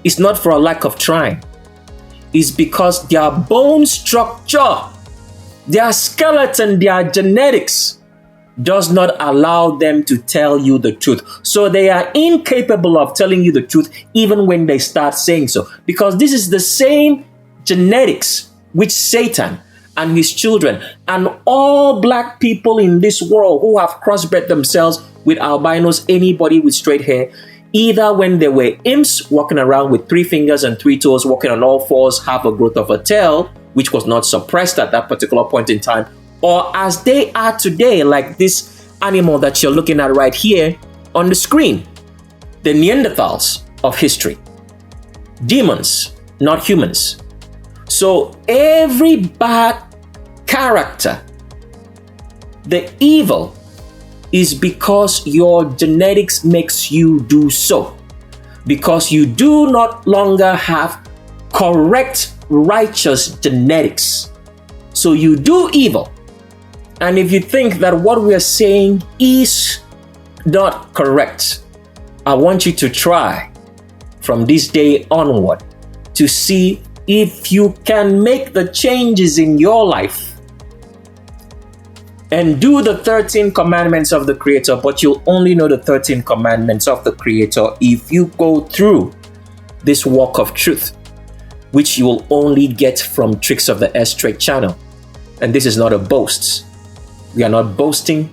A: is not for a lack of trying. It's because their bone structure, their skeleton, their genetics does not allow them to tell you the truth. So they are incapable of telling you the truth even when they start saying so. Because this is the same genetics which Satan and his children and all black people in this world who have crossbred themselves with albinos, anybody with straight hair, either when they were imps walking around with 3 fingers and 3 toes, walking on all fours, have a growth of a tail, which was not suppressed at that particular point in time, or as they are today, like this animal that you're looking at right here on the screen, the Neanderthals of history. Demons, not humans. So every bad character, the evil, is because your genetics makes you do so. Because you do not longer have correct, righteous genetics. So you do evil. And if you think that what we are saying is not correct, I want you to try from this day onward to see if you can make the changes in your life and do the 13 commandments of the Creator, but you'll only know the 13 commandments of the Creator if you go through this walk of truth, which you will only get from Tricks of the S Straight channel. And this is not a boast. We are not boasting.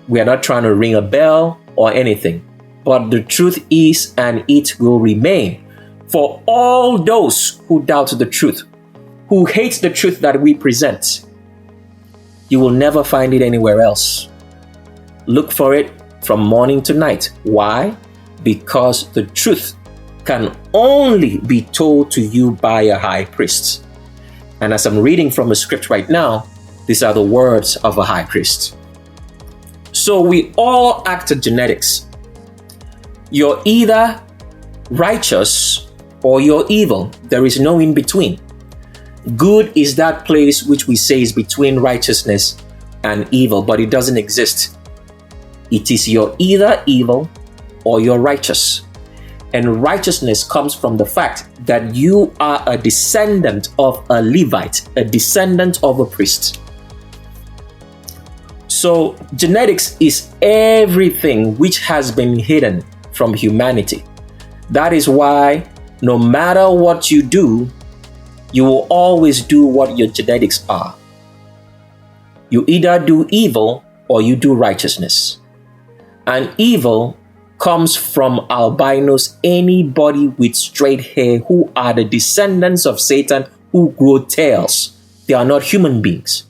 A: We are not trying to ring a bell or anything. But the truth is, and it will remain, for all those who doubt the truth, who hate the truth that we present. You will never find it anywhere else. Look for it from morning to night. Why? Because the truth can only be told to you by a high priest. And as I'm reading from a script right now, these are the words of a high priest. So we all act genetics. You're either righteous or you're evil. There is no in between. Good is that place which we say is between righteousness and evil, but it doesn't exist. It is you're either evil or you're righteous. And righteousness comes from the fact that you are a descendant of a Levite, a descendant of a priest. So genetics is everything which has been hidden from humanity. That is why no matter what you do, you will always do what your genetics are. You either do evil or you do righteousness. And evil comes from albinos, anybody with straight hair who are the descendants of Satan who grow tails. They are not human beings.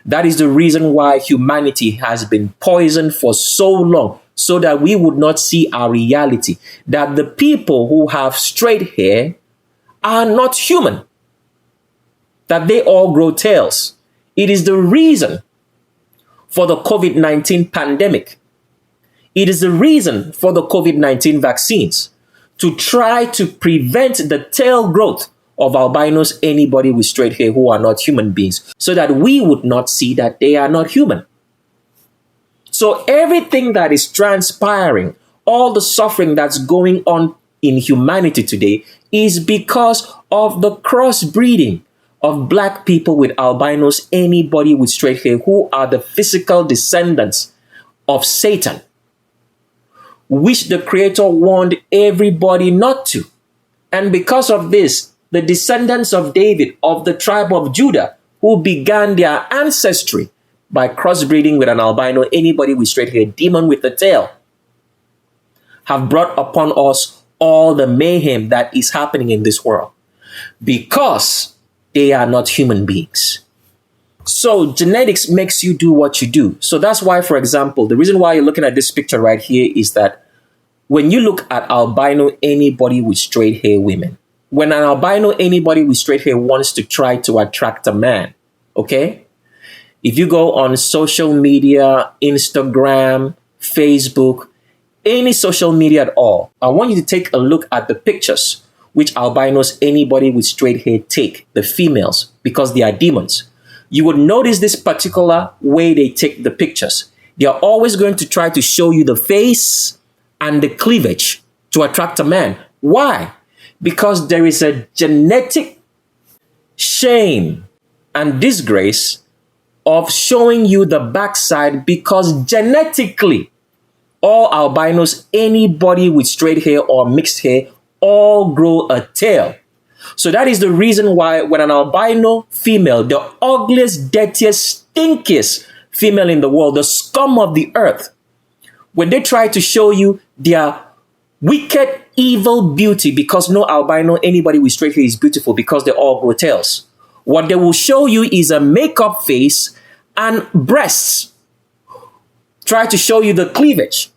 A: That is the reason why humanity has been poisoned for so long, so that we would not see our reality, that the people who have straight hair are not human, that they all grow tails. It is the reason for the COVID-19 pandemic. It is the reason for the COVID-19 vaccines, to try to prevent the tail growth of albinos, anybody with straight hair who are not human beings, so that we would not see that they are not human. So everything that is transpiring, all the suffering that's going on in humanity today, is because of the crossbreeding of black people with albinos, anybody with straight hair who are the physical descendants of Satan, which the Creator warned everybody not to. And because of this, the descendants of David, of the tribe of Judah, who began their ancestry by crossbreeding with an albino, anybody with straight hair, demon with a tail, have brought upon us all the mayhem that is happening in this world, because they are not human beings. So genetics makes you do what you do. So that's why, for example, the reason why you're looking at this picture right here is that when you look at albino, anybody with straight hair women, when an albino, anybody with straight hair wants to try to attract a man, okay? If you go on social media, Instagram, Facebook, any social media at all, I want you to take a look at the pictures which albinos, anybody with straight hair take, the females, because they are demons. You would notice this particular way they take the pictures. They are always going to try to show you the face and the cleavage to attract a man. Why? Because there is a genetic shame and disgrace of showing you the backside, because genetically, all albinos, anybody with straight hair or mixed hair, all grow a tail. So that is the reason why when an albino female, the ugliest, dirtiest, stinkiest female in the world, the scum of the earth, when they try to show you their wicked, evil beauty, because no albino, anybody with straight hair is beautiful, because they all grow tails, what they will show you is a makeup face and breasts try to show you the cleavage.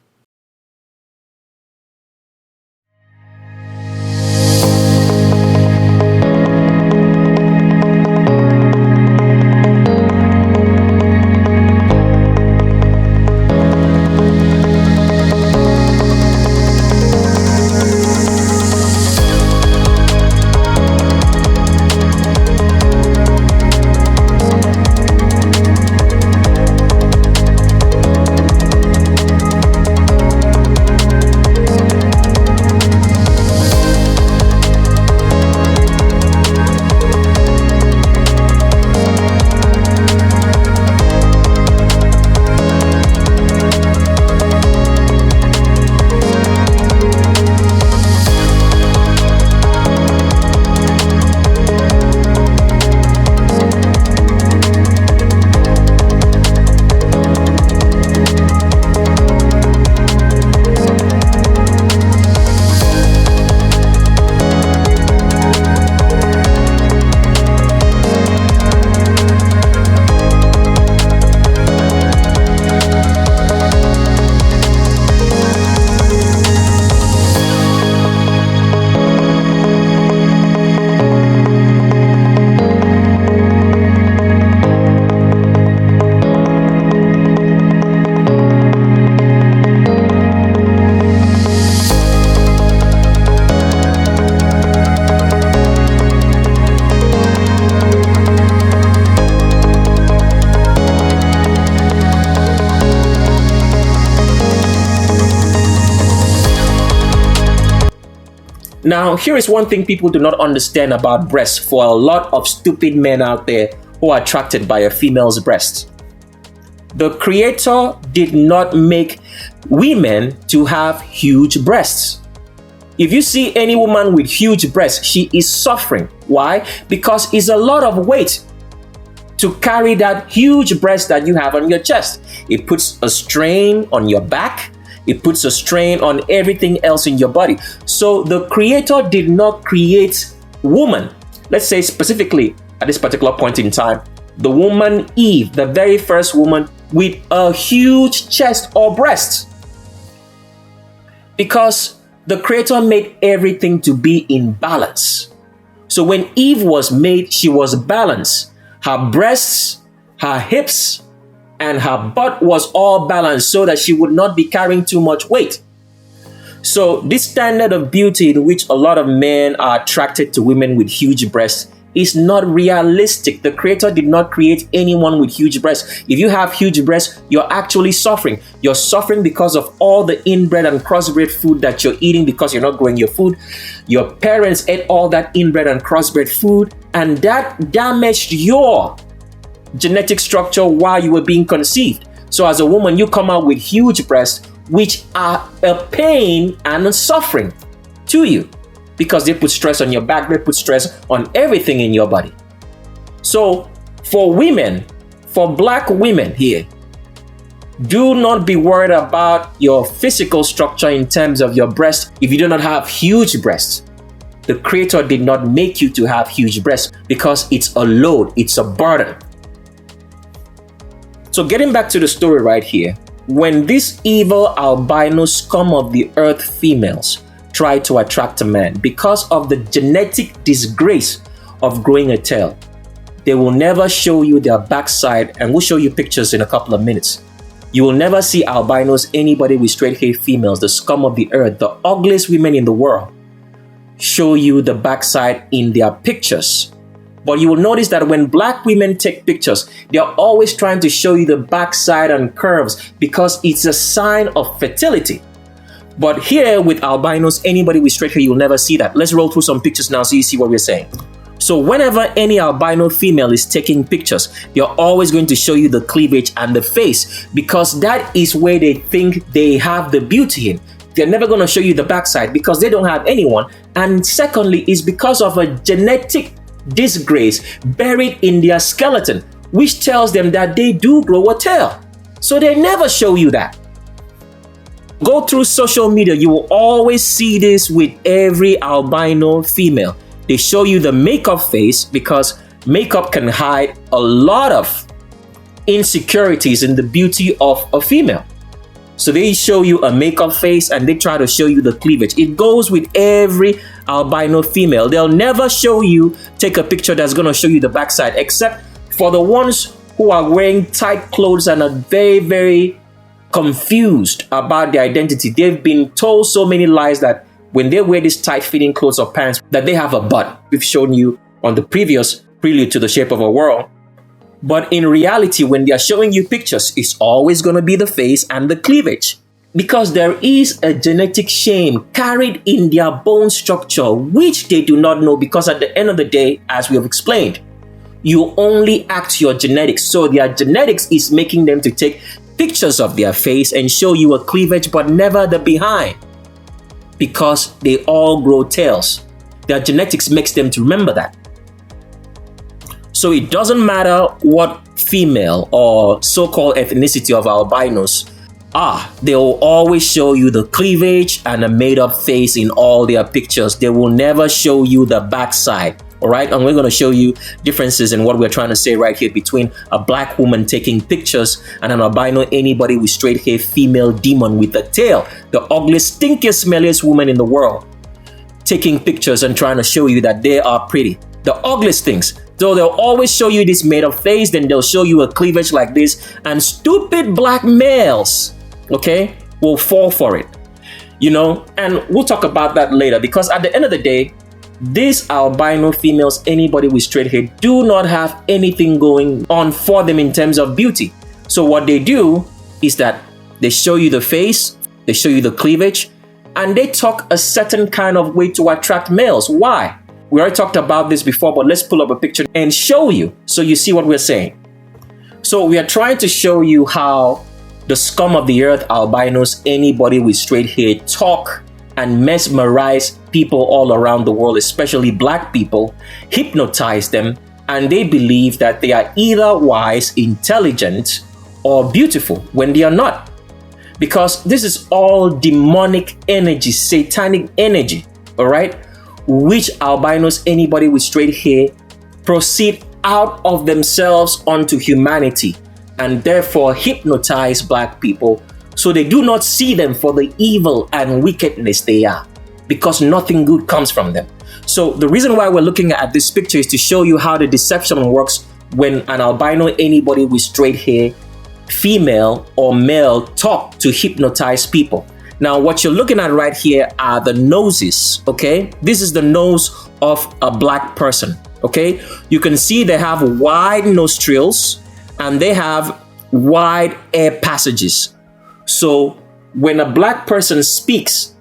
A: Now, here is one thing people do not understand about breasts for a lot of stupid men out there who are attracted by a female's breast. The Creator did not make women to have huge breasts. If you see any woman with huge breasts, she is suffering. Why? Because it's a lot of weight to carry that huge breast that you have on your chest. It puts a strain on your back. It puts a strain on everything else in your body. So the Creator did not create woman. Let's say specifically at this particular point in time, the woman Eve, the very first woman, with a huge chest or breast. Because the Creator made everything to be in balance. So when Eve was made, she was balanced. Her breasts, her hips, and her butt was all balanced so that she would not be carrying too much weight. So this standard of beauty in which a lot of men are attracted to women with huge breasts is not realistic. The Creator did not create anyone with huge breasts. If you have huge breasts, you're actually suffering. You're suffering because of all the inbred and crossbred food that you're eating because you're not growing your food. Your parents ate all that inbred and crossbred food, and that damaged your genetic structure while you were being conceived. So as a woman, you come out with huge breasts, which are a pain and a suffering to you because they put stress on your back, they put stress on everything in your body. So for women, for black women here, do not be worried about your physical structure in terms of your breast if you do not have huge breasts. The Creator did not make you to have huge breasts because it's a load, it's a burden. So getting back to the story right here, when these evil albino scum of the earth females try to attract a man because of the genetic disgrace of growing a tail, they will never show you their backside, and we'll show you pictures in a couple of minutes. You will never see albinos, anybody with straight hair females, the scum of the earth, the ugliest women in the world, show you the backside in their pictures. But you will notice that when black women take pictures, they're always trying to show you the backside and curves because it's a sign of fertility. But here with albinos, anybody with straight hair, you'll never see that. Let's roll through some pictures now so you see what we're saying. So whenever any albino female is taking pictures, they're always going to show you the cleavage and the face because that is where they think they have the beauty in. They're never going to show you the backside because they don't have anyone. And secondly, it's because of a genetic disgrace buried in their skeleton, which tells them that they do grow a tail. So they never show you that. Go through social media, you will always see this with every albino female. They show you the makeup face because makeup can hide a lot of insecurities in the beauty of a female. So they show you a makeup face and they try to show you the cleavage. It goes with every albino female. They'll never show you, take a picture that's going to show you the backside, except for the ones who are wearing tight clothes and are very, very confused about their identity. They've been told so many lies that when they wear these tight-fitting clothes or pants, that they have a butt. We've shown you on the previous Prelude to the Shape of a World. But in reality, when they are showing you pictures, it's always going to be the face and the cleavage. Because there is a genetic shame carried in their bone structure, which they do not know, because at the end of the day, as we have explained, you only act your genetics. So their genetics is making them to take pictures of their face and show you a cleavage, but never the behind. Because they all grow tails. Their genetics makes them to remember that. So it doesn't matter what female or so-called ethnicity of albinos are, they will always show you the cleavage and a made-up face in all their pictures. They will never show you the backside. All right, and we're going to show you differences in what we're trying to say right here between a black woman taking pictures and an albino, anybody with straight hair, female demon with a tail, the ugliest, stinkiest, smelliest woman in the world, taking pictures and trying to show you that they are pretty. The ugliest things. So they'll always show you this made up face, then they'll show you a cleavage like this, and stupid black males, okay, will fall for it, you know, and we'll talk about that later, because at the end of the day, these albino females, anybody with straight hair, do not have anything going on for them in terms of beauty. So what they do is that they show you the face, they show you the cleavage, and they talk a certain kind of way to attract males. Why? We already talked about this before, but let's pull up a picture and show you so you see what we're saying. So we are trying to show you how the scum of the earth, albinos, anybody with straight hair, talk and mesmerize people all around the world, especially black people, hypnotize them, and they believe that they are either wise, intelligent, or beautiful when they are not. Because this is all demonic energy, satanic energy, all right? Which albinos, anybody with straight hair, proceed out of themselves onto humanity and therefore hypnotize black people so they do not see them for the evil and wickedness they are, because nothing good comes from them. So the reason why we're looking at this picture is to show you how the deception works when an albino, anybody with straight hair, female or male, talk to hypnotize people. Now, what you're looking at right here are the noses, okay? This is the nose of a black person, okay? You can see they have wide nostrils and they have wide air passages. So when a black person speaks,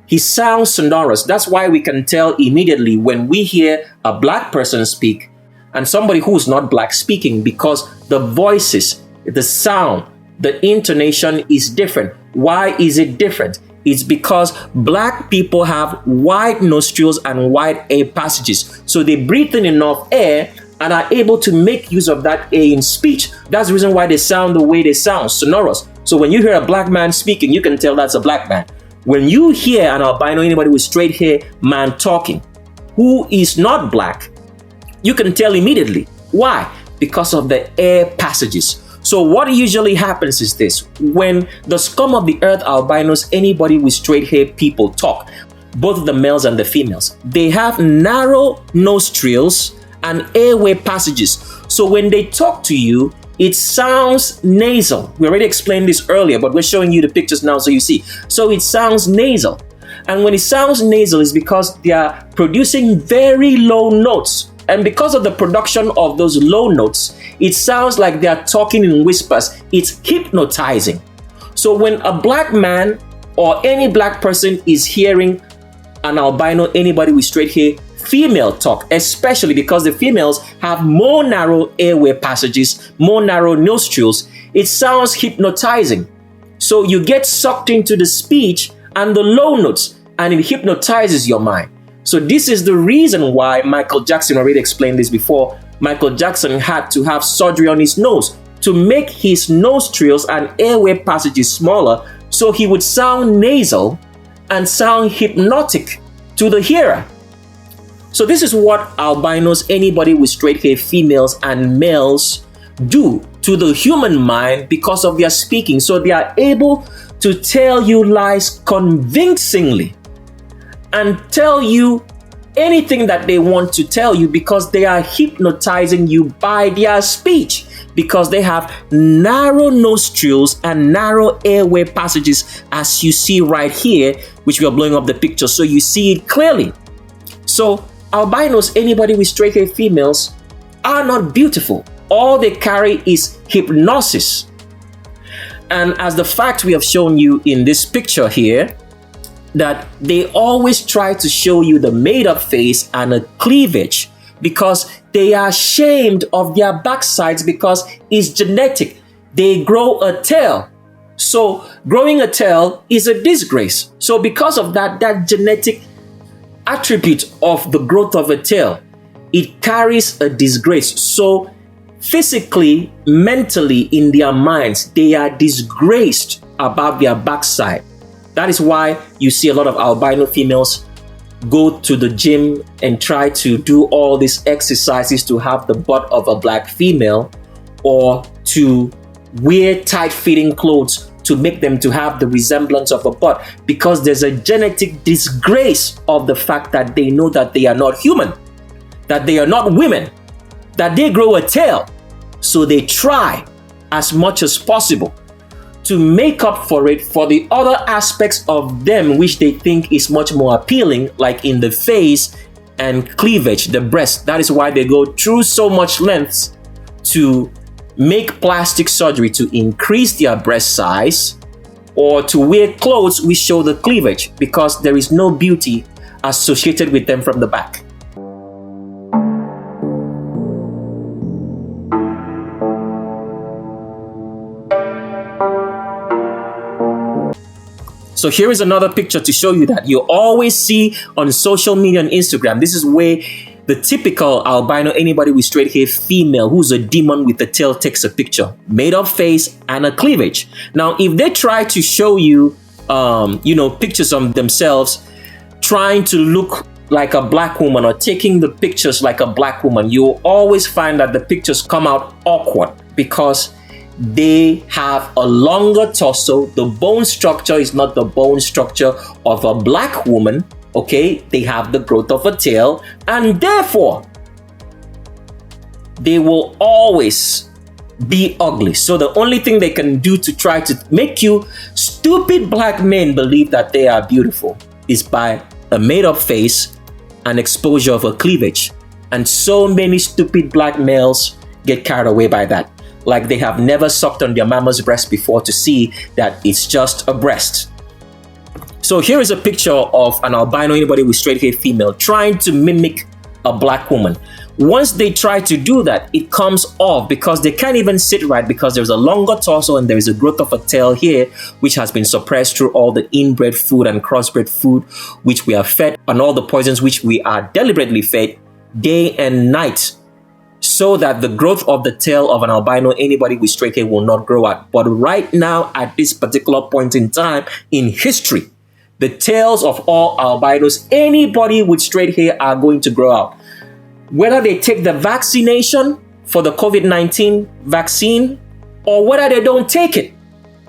A: he sounds sonorous. That's why we can tell immediately when we hear a black person speak and somebody who's not black speaking, because the voices, the sound, the intonation is different. Why is it different? It's because black people have wide nostrils and wide air passages. So they breathe in enough air and are able to make use of that air in speech. That's the reason why they sound the way they sound, sonorous. So when you hear a black man speaking, you can tell that's a black man. When you hear an albino, anybody with straight hair man talking, who is not black, you can tell immediately. Why? Because of the air passages. So what usually happens is this: when the scum of the earth, albinos, anybody with straight hair people talk, both the males and the females, they have narrow nostrils and airway passages. So when they talk to you, it sounds nasal. We already explained this earlier, but we're showing you the pictures now so you see. So it sounds nasal. And when it sounds nasal, it's because they are producing very low notes. And because of the production of those low notes, it sounds like they are talking in whispers. It's hypnotizing. So when a black man or any black person is hearing an albino, anybody with straight hair, female talk, especially because the females have more narrow airway passages, more narrow nostrils, it sounds hypnotizing. So you get sucked into the speech and the low notes, and it hypnotizes your mind. So this is the reason why Michael Jackson, already explained this before, Michael Jackson had to have surgery on his nose to make his nostrils and airway passages smaller so he would sound nasal and sound hypnotic to the hearer. So this is what albinos, anybody with straight hair, females and males, do to the human mind because of their speaking. So they are able to tell you lies convincingly and tell you anything that they want to tell you because they are hypnotizing you by their speech, because they have narrow nostrils and narrow airway passages, as you see right here, which we are blowing up the picture so you see it clearly. So albinos, anybody with straight hair females, are not beautiful. All they carry is hypnosis. And as the fact we have shown you in this picture here, that they always try to show you the made-up face and a cleavage because they are ashamed of their backsides because it's genetic. They grow a tail. So growing a tail is a disgrace. So because of that, that genetic attribute of the growth of a tail, it carries a disgrace. So physically, mentally, in their minds, they are disgraced about their backside. That is why you see a lot of albino females go to the gym and try to do all these exercises to have the butt of a black female, or to wear tight-fitting clothes to make them to have the resemblance of a butt, because there's a genetic disgrace of the fact that they know that they are not human, that they are not women, that they grow a tail. So they try as much as possible to make up for it for the other aspects of them which they think is much more appealing, like in the face and cleavage, the breast. That is why they go through so much lengths to make plastic surgery to increase their breast size, or to wear clothes which show the cleavage, because there is no beauty associated with them from the back. So here is another picture to show you that you always see on social media and Instagram. This is where the typical albino, anybody with straight hair female who's a demon with a tail, takes a picture, made up face and a cleavage. Now, if they try to show you, pictures of themselves trying to look like a black woman or taking the pictures like a black woman, you'll always find that the pictures come out awkward because they have a longer torso. The bone structure is not the bone structure of a black woman. Okay, they have the growth of a tail, and therefore they will always be ugly. So the only thing they can do to try to make you stupid black men believe that they are beautiful is by a made-up face and exposure of a cleavage. And so many stupid black males get carried away by that, like they have never sucked on their mama's breast before to see that it's just a breast. So here is a picture of an albino, anybody with straight hair female, trying to mimic a black woman. Once they try to do that, it comes off because they can't even sit right, because there's a longer torso and there is a growth of a tail here, which has been suppressed through all the inbred food and crossbred food which we are fed, and all the poisons which we are deliberately fed day and night, so that the growth of the tail of an albino, anybody with straight hair, will not grow out. But right now, at this particular point in time in history, the tails of all albinos, anybody with straight hair, are going to grow out. Whether they take the vaccination for the COVID-19 vaccine or whether they don't take it,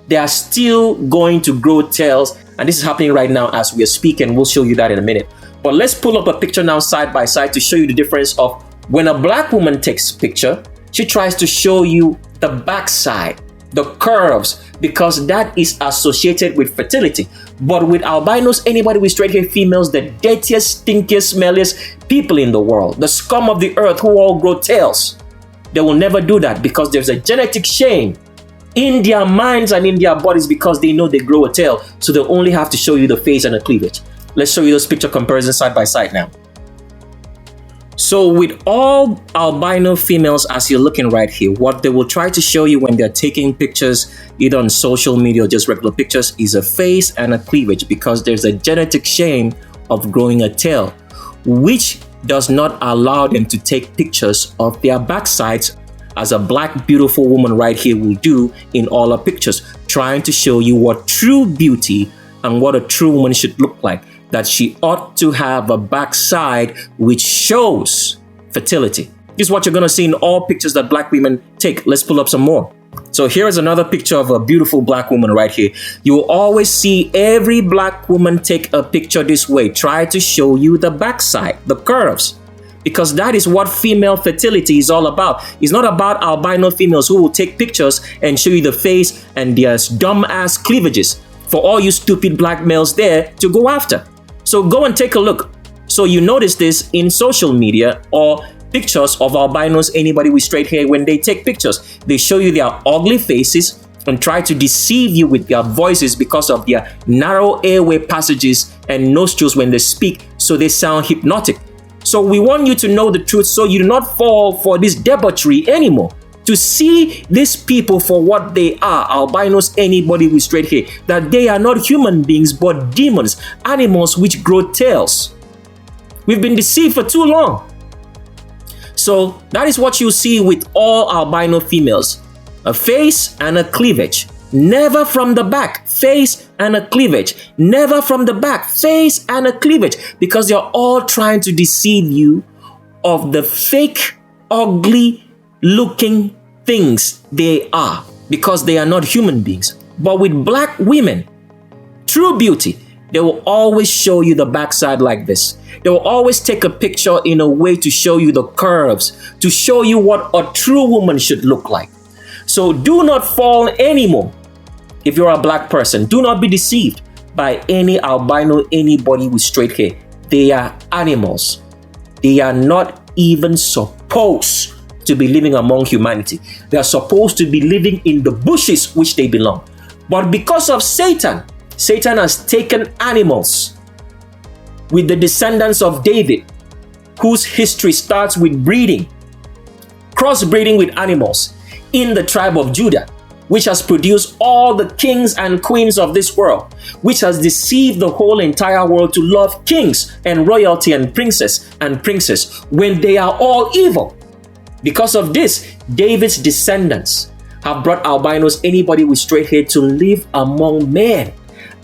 A: they are still going to grow tails. And this is happening right now as we are speaking. We'll show you that in a minute. But let's pull up a picture now side by side to show you the difference of when a black woman takes a picture, she tries to show you the backside, the curves, because that is associated with fertility. But with albinos, anybody with straight hair females, the dirtiest, stinkiest, smelliest people in the world, the scum of the earth who all grow tails, they will never do that because there's a genetic shame in their minds and in their bodies because they know they grow a tail. So they only have to show you the face and the cleavage. Let's show you those picture comparisons side by side now. So with all albino females, as you're looking right here, what they will try to show you when they're taking pictures, either on social media or just regular pictures, is a face and a cleavage, because there's a genetic shame of growing a tail, which does not allow them to take pictures of their backsides, as a black beautiful woman right here will do in all her pictures, trying to show you what true beauty and what a true woman should look like. That she ought to have a backside which shows fertility. This is what you're going to see in all pictures that black women take. Let's pull up some more. So here is another picture of a beautiful black woman right here. You will always see every black woman take a picture this way. Try to show you the backside, the curves. Because that is what female fertility is all about. It's not about albino females who will take pictures and show you the face and their dumb-ass cleavages for all you stupid black males there to go after. So go and take a look. So you notice this in social media or pictures of albinos, anybody with straight hair, when they take pictures, they show you their ugly faces and try to deceive you with their voices because of their narrow airway passages and nostrils when they speak, so they sound hypnotic. So we want you to know the truth so you do not fall for this debauchery anymore. To see these people for what they are, albinos, anybody with straight hair, that they are not human beings but demons, animals which grow tails. We've been deceived for too long. So that is what you see with all albino females. A face and a cleavage. Never from the back. Face and a cleavage. Never from the back. Face and a cleavage. Because they're all trying to deceive you of the fake, ugly looking things they are. Because they are not human beings. But with black women, true beauty, they will always show you the backside like this. They will always take a picture in a way to show you the curves, to show you what a true woman should look like. So do not fall anymore. If you're a black person, do not be deceived by any albino, anybody with straight hair. They are animals. They are not even supposed to be living among humanity. They are supposed to be living in the bushes which they belong. But because of Satan has taken animals with the descendants of David, whose history starts with breeding, crossbreeding with animals in the tribe of Judah, which has produced all the kings and queens of this world, which has deceived the whole entire world to love kings and royalty and princess when they are all evil. Because of this, David's descendants have brought albinos, anybody with straight hair, to live among men,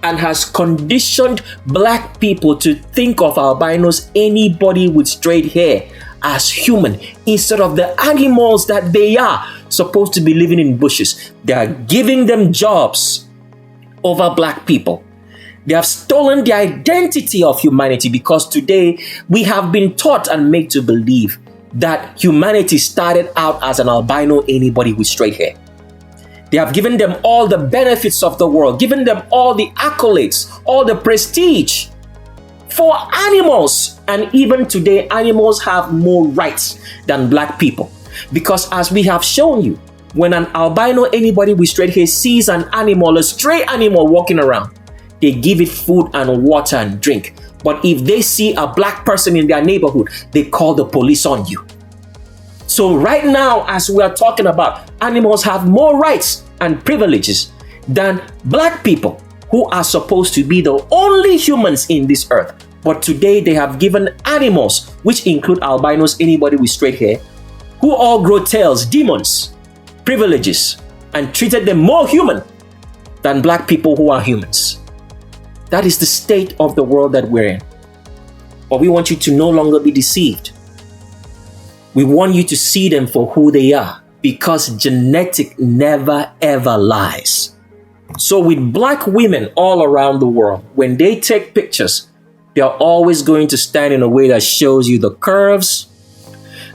A: and has conditioned black people to think of albinos, anybody with straight hair, as human instead of the animals that they are supposed to be living in bushes. They are giving them jobs over black people. They have stolen the identity of humanity, because today we have been taught and made to believe that humanity started out as an albino, anybody with straight hair. They have given them all the benefits of the world, given them all the accolades, all the prestige for animals. And even today, animals have more rights than black people. Because as we have shown you, when an albino, anybody with straight hair, sees an animal, a stray animal walking around, they give it food and water and drink. But if they see a black person in their neighborhood, they call the police on you. So right now, as we are talking about, animals have more rights and privileges than black people, who are supposed to be the only humans in this earth. But today they have given animals, which include albinos, anybody with straight hair, who all grow tails, demons, privileges, and treated them more human than black people who are humans. That is the state of the world that we're in. But we want you to no longer be deceived. We want you to see them for who they are, because genetic never ever lies. So with black women all around the world, when they take pictures, they are always going to stand in a way that shows you the curves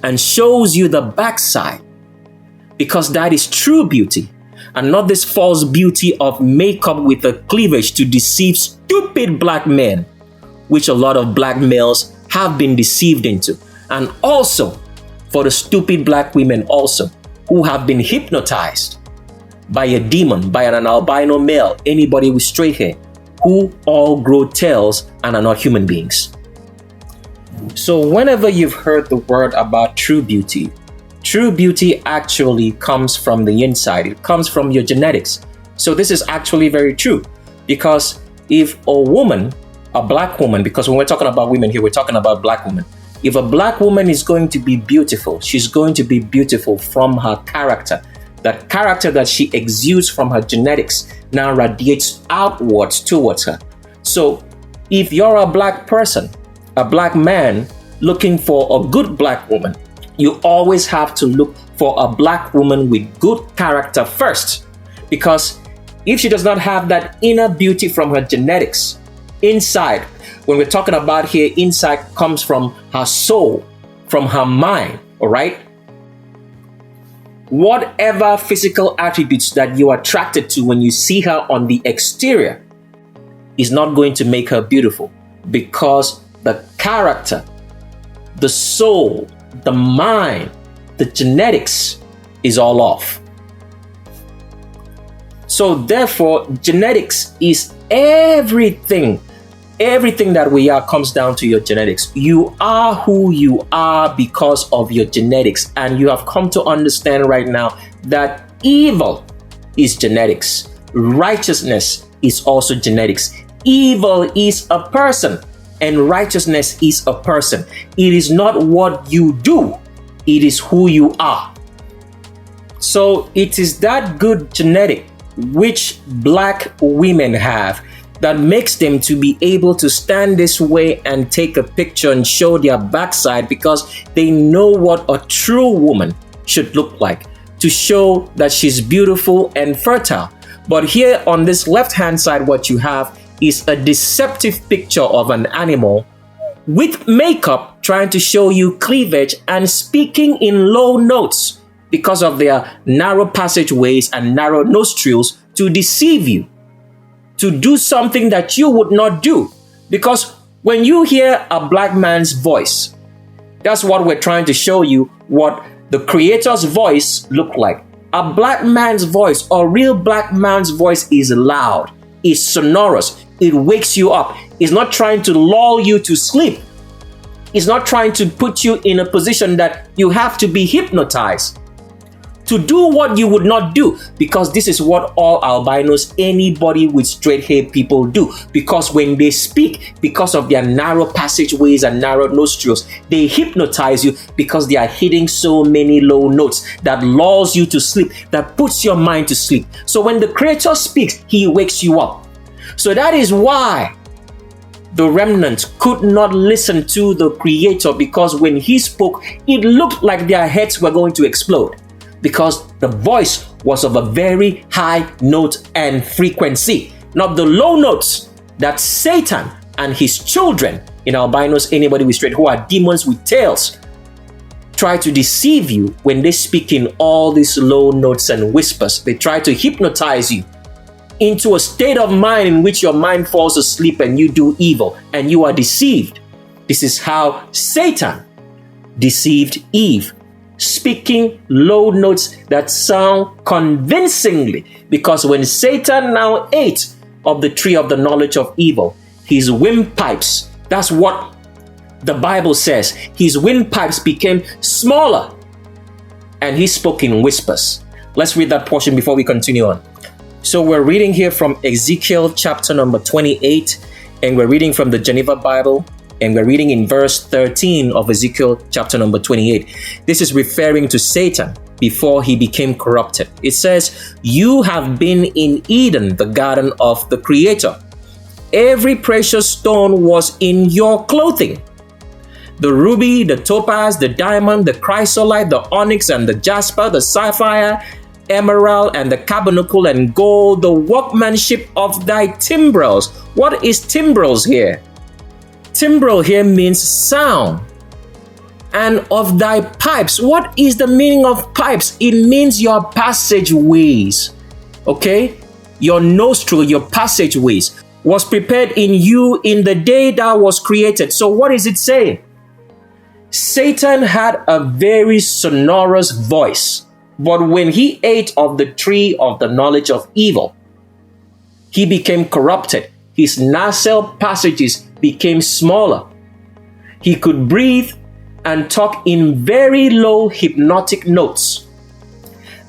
A: and shows you the backside, because that is true beauty, and not this false beauty of makeup with a cleavage to deceive stupid black men, which a lot of black males have been deceived into. And also for the stupid black women also, who have been hypnotized by a demon, by an albino male, anybody with straight hair, who all grow tails and are not human beings. So whenever you've heard the word about true beauty actually comes from the inside. It comes from your genetics. So this is actually very true, because if a woman, a black woman, because when we're talking about women here, we're talking about black women. If a black woman is going to be beautiful, she's going to be beautiful from her character. That character that she exudes from her genetics now radiates outwards towards her. So if you're a black person, a black man looking for a good black woman, you always have to look for a black woman with good character first. Because if she does not have that inner beauty from her genetics, inside, when we're talking about here, inside comes from her soul, from her mind, all right? Whatever physical attributes that you are attracted to when you see her on the exterior is not going to make her beautiful, because the character, the soul, the mind, the genetics is all off. So therefore, genetics is everything. Everything that we are comes down to your genetics. You are who you are because of your genetics. And you have come to understand right now that evil is genetics. Righteousness is also genetics. Evil is a person and righteousness is a person. It is not what you do. It is who you are. So it is that good genetic which black women have that makes them to be able to stand this way and take a picture and show their backside, because they know what a true woman should look like, to show that she's beautiful and fertile. But here on this left-hand side, what you have is a deceptive picture of an animal with makeup trying to show you cleavage and speaking in low notes because of their narrow passageways and narrow nostrils to deceive you, to do something that you would not do. Because when you hear a black man's voice, that's what we're trying to show you, what the Creator's voice looked like. A black man's voice, or real black man's voice, is loud, is sonorous, it wakes you up. It's not trying to lull you to sleep. It's not trying to put you in a position that you have to be hypnotized to do what you would not do, because this is what all albinos, anybody with straight hair people do. Because when they speak, because of their narrow passageways and narrow nostrils, they hypnotize you because they are hitting so many low notes that lulls you to sleep, that puts your mind to sleep. So when the Creator speaks, He wakes you up. So that is why the remnant could not listen to the Creator, because when He spoke, it looked like their heads were going to explode, because the voice was of a very high note and frequency, not the low notes that Satan and his children, in albinos, anybody with straight, who are demons with tails, try to deceive you when they speak in all these low notes and whispers. They try to hypnotize you into a state of mind in which your mind falls asleep and you do evil and you are deceived. This is how Satan deceived Eve, speaking low notes that sound convincingly, because when Satan now ate of the tree of the knowledge of evil, his windpipes, that's what the Bible says, his windpipes became smaller and he spoke in whispers. Let's read that portion before we continue on. So we're reading here from Ezekiel chapter number 28, and we're reading from the Geneva Bible, and we're reading in verse 13 of Ezekiel chapter number 28. This is referring to Satan before he became corrupted. It says, "You have been in Eden, the garden of the Creator. Every precious stone was in your clothing. The ruby, the topaz, the diamond, the chrysolite, the onyx, and the jasper, the sapphire, emerald, and the carbuncle, and gold, the workmanship of thy timbrels." What is timbrels here? Timbrel here means sound. "And of thy pipes." What is the meaning of pipes? It means your passageways. Okay? Your nostril, your passageways was prepared in you in the day thou was created. So what is it saying? Satan had a very sonorous voice, but when he ate of the tree of the knowledge of evil, he became corrupted. His nasal passages became smaller. He could breathe and talk in very low hypnotic notes.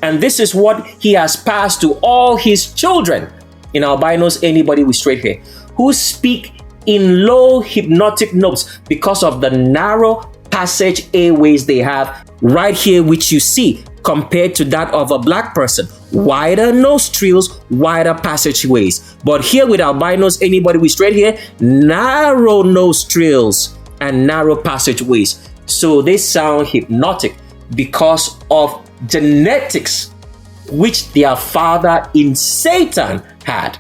A: And this is what he has passed to all his children, in albinos, anybody with straight hair, who speak in low hypnotic notes because of the narrow passage airways they have right here, which you see, compared to that of a black person. Wider nostrils, wider passageways. But here with albinos, anybody with straight hair, narrow nostrils and narrow passageways. So they sound hypnotic because of genetics which their father in Satan had,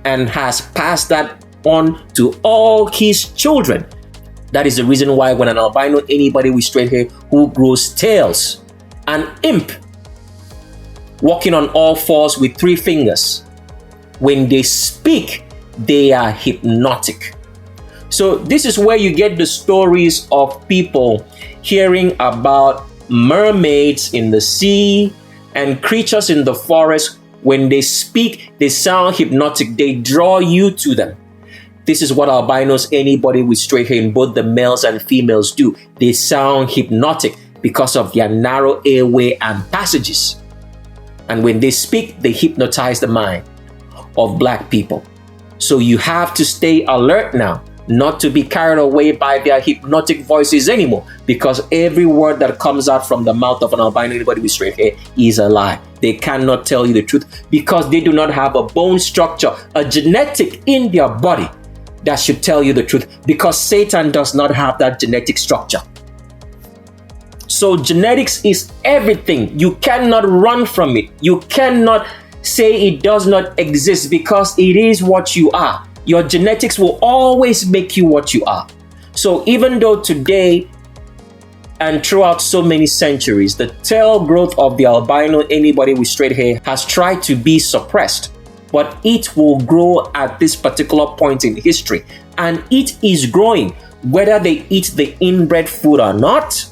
A: and has passed that on to all his children. That is the reason why when an albino, anybody with straight hair who grows tails, an imp walking on all fours with 3 fingers, when they speak, they are hypnotic. So this is where you get the stories of people hearing about mermaids in the sea and creatures in the forest. When they speak, they sound hypnotic. They draw you to them. This is what albinos, anybody with straight hair in both the males and females do. They sound hypnotic because of their narrow airway and passages. And when they speak, they hypnotize the mind of black people. So you have to stay alert now, not to be carried away by their hypnotic voices anymore, because every word that comes out from the mouth of an albino, anybody with straight hair, is a lie. They cannot tell you the truth because they do not have a bone structure, a genetic in their body that should tell you the truth, because Satan does not have that genetic structure. So genetics is everything. You cannot run from it. You cannot say it does not exist, because it is what you are. Your genetics will always make you what you are. So even though today and throughout so many centuries, the tail growth of the albino, anybody with straight hair, has tried to be suppressed, but it will grow at this particular point in history. And it is growing, whether they eat the inbred food or not,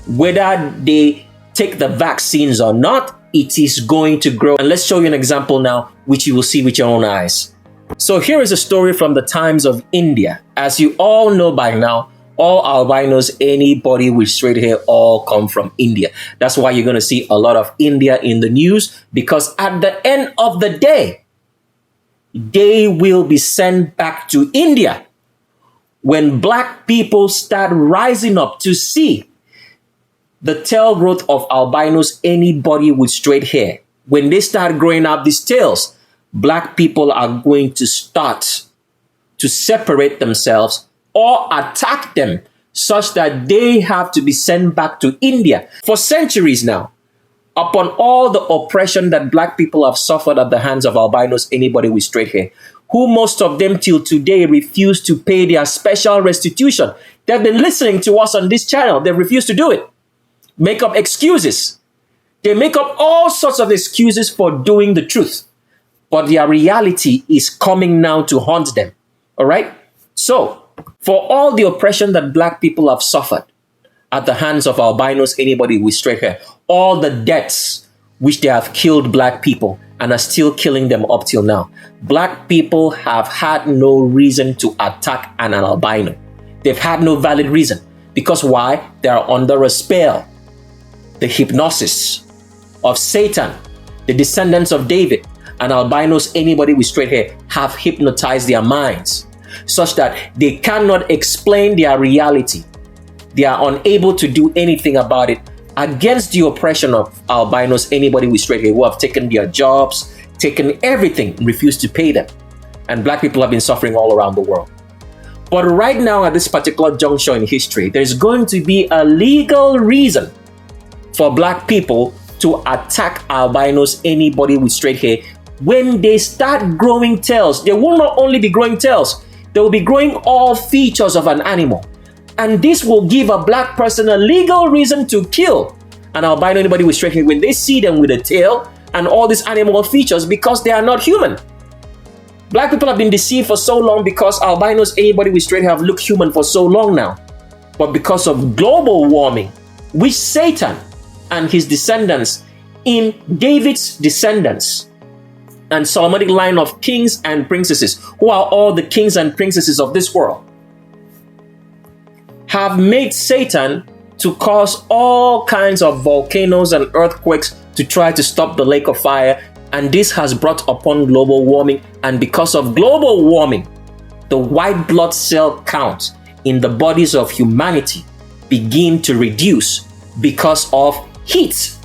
A: whether they take the vaccines or not, it is going to grow. And let's show you an example now, which you will see with your own eyes. So here is a story from the times of India. As you all know by now, all albinos, anybody with straight hair, all come from India. That's why you're going to see a lot of India in the news, because at the end of the day, they will be sent back to India when black people start rising up to see the tail growth of albinos, anybody with straight hair. When they start growing out these tails, black people are going to start to separate themselves or attack them, such that they have to be sent back to India. For centuries now, upon all the oppression that black people have suffered at the hands of albinos, anybody with straight hair, who most of them till today refuse to pay their special restitution. They've been listening to us on this channel. They refuse to do it. Make up excuses. They make up all sorts of excuses for doing the truth. But their reality is coming now to haunt them. All right? So, for all the oppression that black people have suffered at the hands of albinos, anybody with straight hair, all the deaths which they have killed black people and are still killing them up till now, black people have had no reason to attack an albino. They've had no valid reason. Because why? They are under a spell. The hypnosis of Satan, the descendants of David, and albinos, anybody with straight hair, have hypnotized their minds such that they cannot explain their reality. They are unable to do anything about it against the oppression of albinos, anybody with straight hair, who have taken their jobs, taken everything, refused to pay them. And black people have been suffering all around the world. But right now, at this particular juncture in history, there's going to be a legal reason for black people to attack albinos, anybody with straight hair. When they start growing tails, they will not only be growing tails, they will be growing all features of an animal. And this will give a black person a legal reason to kill an albino, anybody with straight hair, when they see them with a tail and all these animal features, because they are not human. Black people have been deceived for so long because albinos, anybody with straight hair, have looked human for so long now. But because of global warming, which Satan and his descendants, in David's descendants and Solomonic line of kings and princesses, who are all the kings and princesses of this world, have made Satan to cause all kinds of volcanoes and earthquakes to try to stop the lake of fire. And this has brought upon global warming. And because of global warming, the white blood cell count in the bodies of humanity begin to reduce because of heat.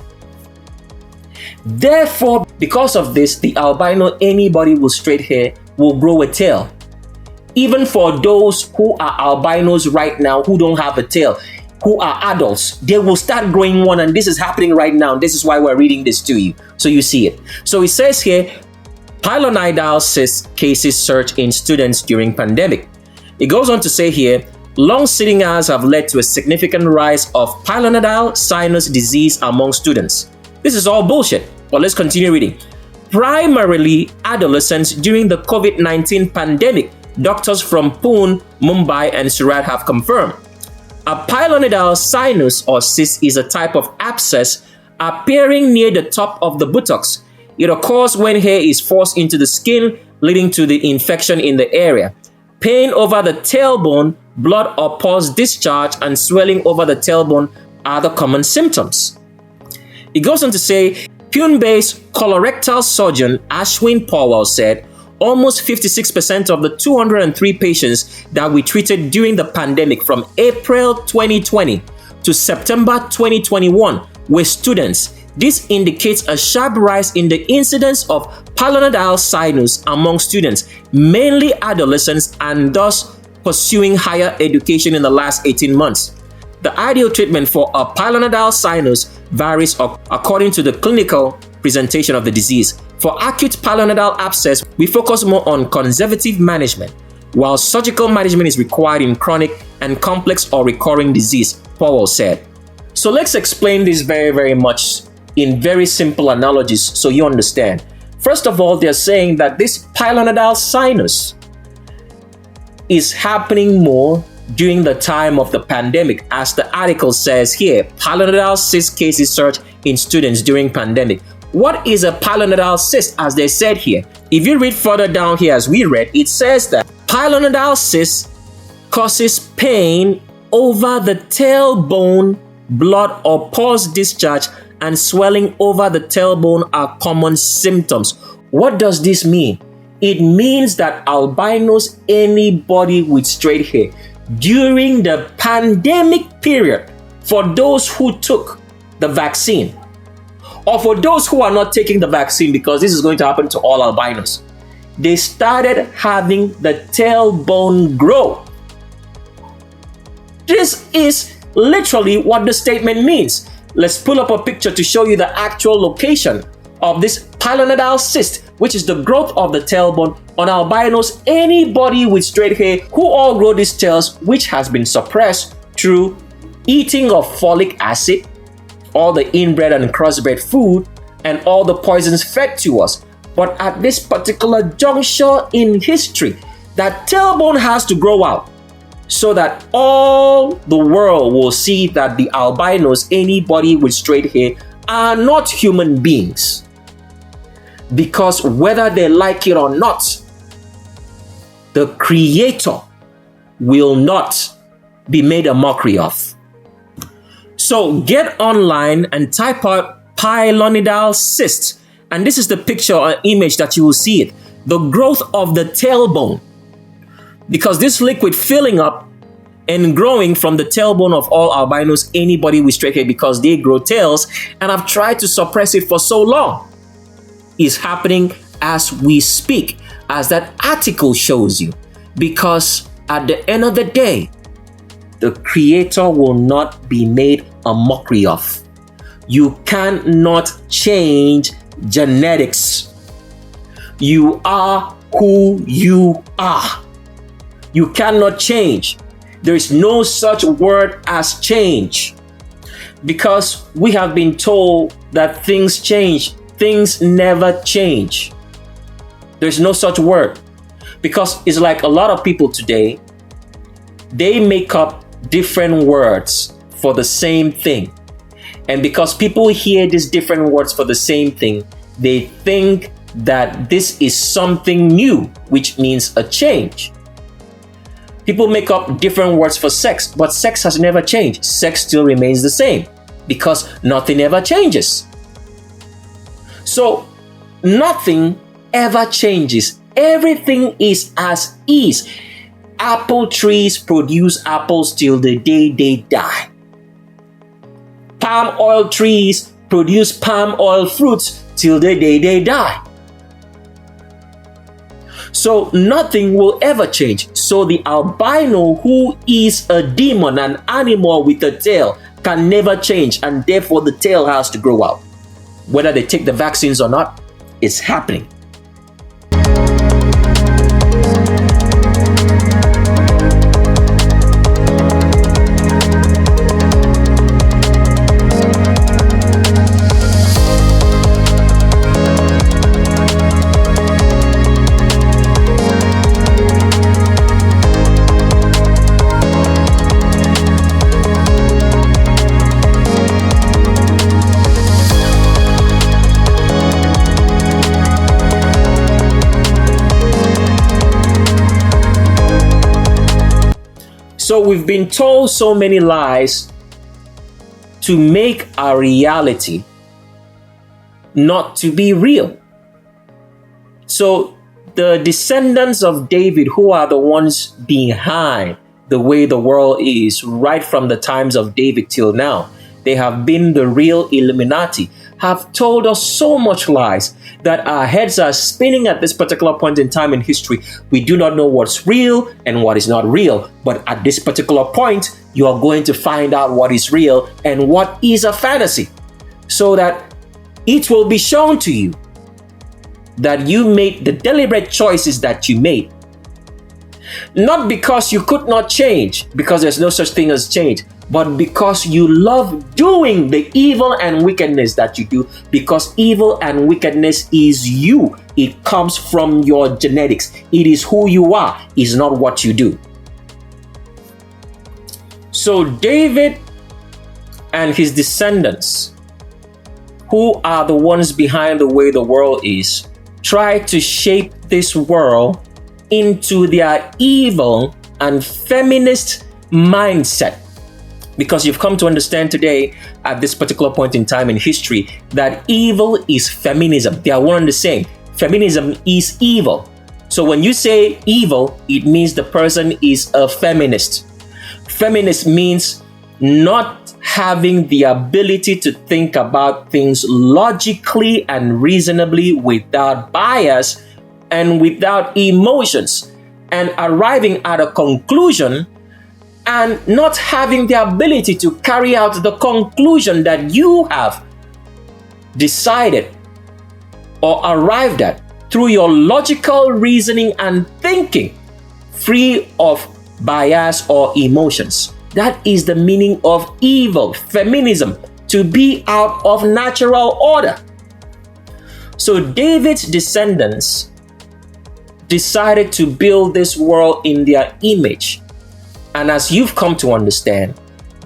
A: Therefore, because of this, the albino, anybody with straight hair, will grow a tail. Even for those who are albinos right now who don't have a tail, who are adults, they will start growing one, and this is happening right now. This is why we're reading this to you, so you see it. So it says here, pilonidal cyst cases surge in students during pandemic. It goes on to say here, long sitting hours have led to a significant rise of pilonidal sinus disease among students. This is all bullshit, but let's continue reading. Primarily adolescents during the COVID-19 pandemic, doctors from Pune, Mumbai, and Surat have confirmed. A pilonidal sinus or cyst is a type of abscess appearing near the top of the buttocks. It occurs when hair is forced into the skin, leading to the infection in the area. Pain over the tailbone, blood or pus discharge, and swelling over the tailbone are the common symptoms. It goes on to say, Pune-based colorectal surgeon Ashwin Powell said, almost 56% of the 203 patients that we treated during the pandemic from April 2020 to September 2021 were students. This indicates a sharp rise in the incidence of pilonidal sinus among students, mainly adolescents, and thus pursuing higher education in the last 18 months. The ideal treatment for a pilonidal sinus varies according to the clinical presentation of the disease. For acute pilonidal abscess, we focus more on conservative management, while surgical management is required in chronic and complex or recurring disease, Powell said. So let's explain this very much in very simple analogies so you understand. First of all, they're saying that this pilonidal sinus is happening more during the time of the pandemic. As the article says here, pilonidal cyst cases surge in students during pandemic. What is a pilonidal cyst, as they said here? If you read further down here, as we read, it says that pilonidal cyst causes pain over the tailbone, blood or pus discharge, and swelling over the tailbone are common symptoms. What does this mean? It means that albinos, anybody with straight hair, during the pandemic period, for those who took the vaccine, or for those who are not taking the vaccine, because this is going to happen to all albinos, they started having the tailbone grow. This is literally what the statement means. Let's pull up a picture to show you the actual location of this pilonidal cyst, which is the growth of the tailbone on albinos, anybody with straight hair who all grow these tails, which has been suppressed through eating of folic acid, all the inbred and crossbred food, and all the poisons fed to us. But at this particular juncture in history, that tailbone has to grow out so that all the world will see that the albinos, anybody with straight hair, are not human beings. Because whether they like it or not, the Creator will not be made a mockery of. So get online and type out pilonidal cyst, and this is the picture or image that you will see it. The growth of the tailbone, because this liquid filling up and growing from the tailbone of all albinos, anybody with straight hair, because they grow tails, and I've tried to suppress it for so long, is happening as we speak, as that article shows you. Because at the end of the day, the Creator will not be made a mockery of. You cannot change genetics. You are who you are. You cannot change. There is no such word as change, because we have been told that things change. Things never change. There's no such word, because it's like a lot of people today, they make up different words for the same thing. And because people hear these different words for the same thing, they think that this is something new, which means a change. People make up different words for sex, but sex has never changed. Sex still remains the same, because nothing ever changes. So nothing ever changes. Everything is as is. Apple trees produce apples till the day they die. Palm oil trees produce palm oil fruits till the day they die. So nothing will ever change. So the albino, who is a demon, an animal with a tail, can never change, and therefore the tail has to grow out. Whether they take the vaccines or not, it's happening. So we've been told so many lies to make our reality not to be real. So the descendants of David, who are the ones behind the way the world is right from the times of David till now, they have been the real Illuminati, have told us so much lies that our heads are spinning at this particular point in time in history. We do not know what's real and what is not real. But at this particular point, you are going to find out what is real and what is a fantasy, so that it will be shown to you that you made the deliberate choices that you made. Not because you could not change, because there's no such thing as change, but because you love doing the evil and wickedness that you do, because evil and wickedness is you. It comes from your genetics. It is who you are, is not what you do. So David and his descendants, who are the ones behind the way the world is, try to shape this world into their evil and feminist mindset. Because you've come to understand today, at this particular point in time in history, that evil is feminism. They are one and the same. Feminism is evil. So when you say evil, it means the person is a feminist. Feminist means not having the ability to think about things logically and reasonably without bias and without emotions, and arriving at a conclusion and not having the ability to carry out the conclusion that you have decided or arrived at through your logical reasoning and thinking, free of bias or emotions. That is the meaning of evil, feminism, to be out of natural order. So David's descendants decided to build this world in their image. And as you've come to understand,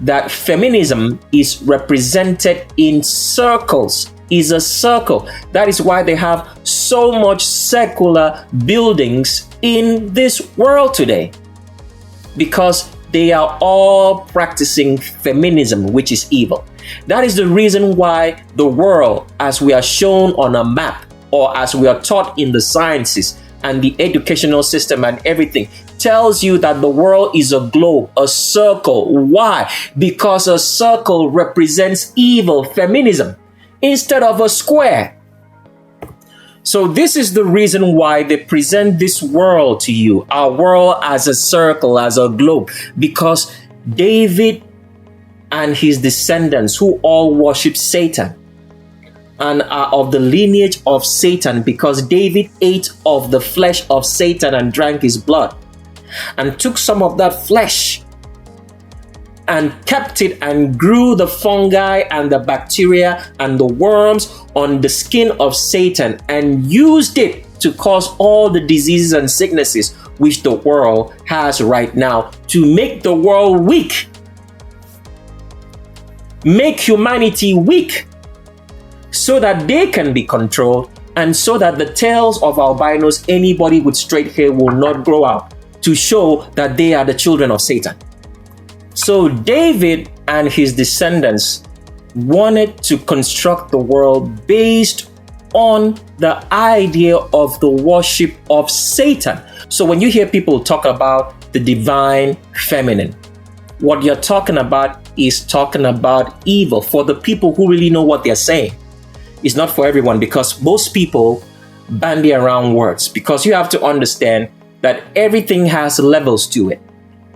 A: that feminism is represented in circles, is a circle. That is why they have so much secular buildings in this world today, because they are all practicing feminism, which is evil. That is the reason why the world, as we are shown on a map, or as we are taught in the sciences and the educational system and everything, tells you that the world is a globe, a circle. Why? Because a circle represents evil, feminism, instead of a square. So this is the reason why they present this world to you, our world as a circle, as a globe, because David and his descendants, who all worship Satan and are of the lineage of Satan, because David ate of the flesh of Satan and drank his blood, and took some of that flesh and kept it and grew the fungi and the bacteria and the worms on the skin of Satan and used it to cause all the diseases and sicknesses which the world has right now, to make the world weak, make humanity weak, so that they can be controlled, and so that the tails of albinos, anybody with straight hair, will not grow out, to show that they are the children of Satan. So David and his descendants wanted to construct the world based on the idea of the worship of Satan. So when you hear people talk about the divine feminine, what you're talking about is talking about evil for the people who really know what they're saying. It's not for everyone, because most people bandy around words, because you have to understand that everything has levels to it.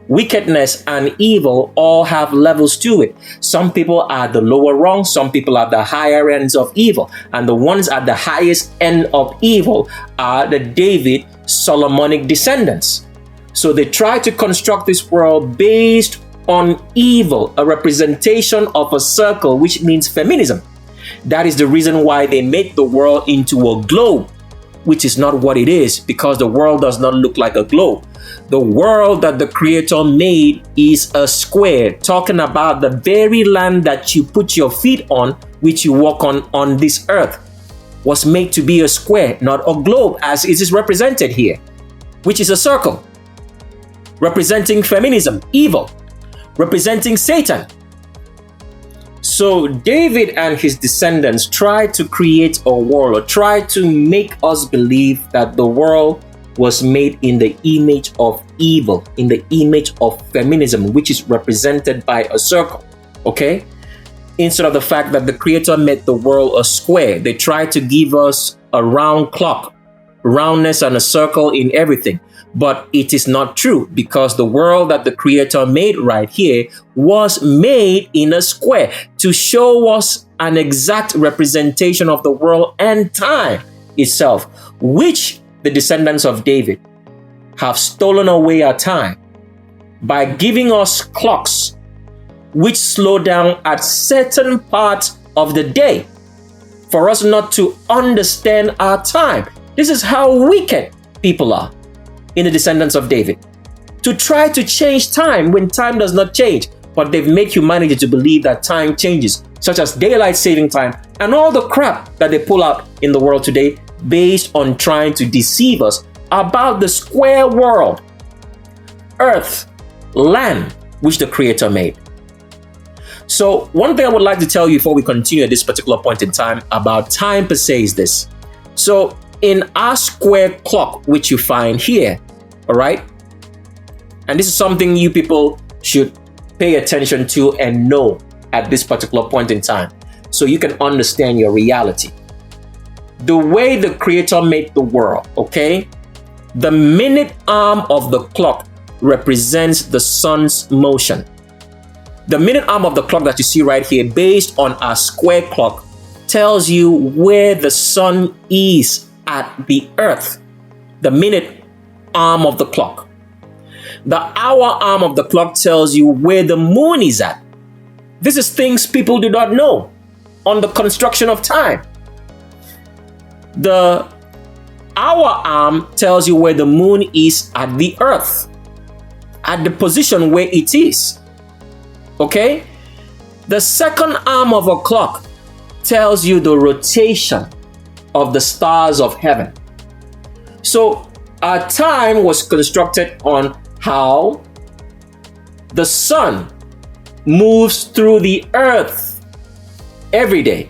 A: Wickedness and evil all have levels to it. Some people are the lower rung, some people are the higher ends of evil, and the ones at the highest end of evil are the David Solomonic descendants. So they try to construct this world based on evil, a representation of a circle, which means feminism. That is the reason why they make the world into a globe, which is not what it is, because the world does not look like a globe. The world that the Creator made is a square, talking about the very land that you put your feet on, which you walk on this earth, was made to be a square, not a globe, as it is represented here, which is a circle, representing feminism, evil, representing Satan. So David and his descendants tried to create a world, or tried to make us believe that the world was made in the image of evil, in the image of feminism, which is represented by a circle, okay? Instead of the fact that the Creator made the world a square, they tried to give us a round clock, roundness and a circle in everything. But it is not true, because the world that the Creator made right here was made in a square to show us an exact representation of the world and time itself, which the descendants of David have stolen away our time by giving us clocks which slow down at certain parts of the day for us not to understand our time. This is how wicked people are in the descendants of David, to try to change time when time does not change. But they've made humanity to believe that time changes, such as daylight saving time and all the crap that they pull out in the world today, based on trying to deceive us about the square world, earth, land, which the Creator made. So one thing I would like to tell you before we continue at this particular point in time about time per se is this. So in our square clock, which you find here, all right, and this is something you people should pay attention to and know at this particular point in time, so you can understand your reality. The way the Creator made the world, okay? The minute arm of the clock represents the sun's motion. The minute arm of the clock that you see right here, based on our square clock, tells you where the sun is at the earth. The minute arm of the clock. The hour arm of the clock tells you where the moon is at. This is things people do not know on the construction of time. The hour arm tells you where the moon is at the earth, at the position where it is. Okay? The second arm of a clock tells you the rotation of the stars of heaven. So our time was constructed on how the sun moves through the earth every day,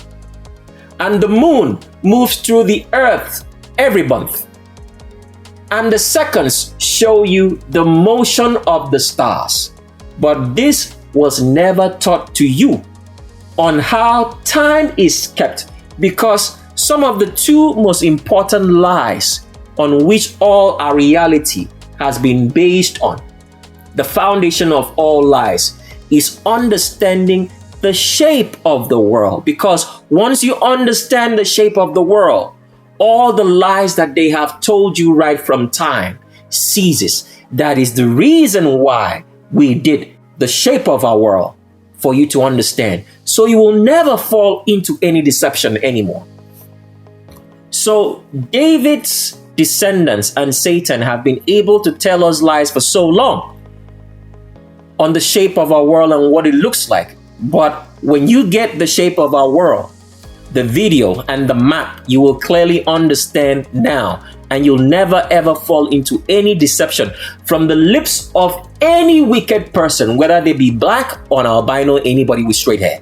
A: and the moon moves through the earth every month. And the seconds show you the motion of the stars. But this was never taught to you on how time is kept, because some of the two most important lies on which all our reality has been based on, the foundation of all lies, is understanding the shape of the world. Because once you understand the shape of the world, all the lies that they have told you right from time ceases. That is the reason why we did the shape of our world, for you to understand, so you will never fall into any deception anymore. So David's descendants and Satan have been able to tell us lies for so long on the shape of our world and what it looks like. But when you get the shape of our world, the video and the map, you will clearly understand now, and you'll never ever fall into any deception from the lips of any wicked person, whether they be black or albino, anybody with straight hair.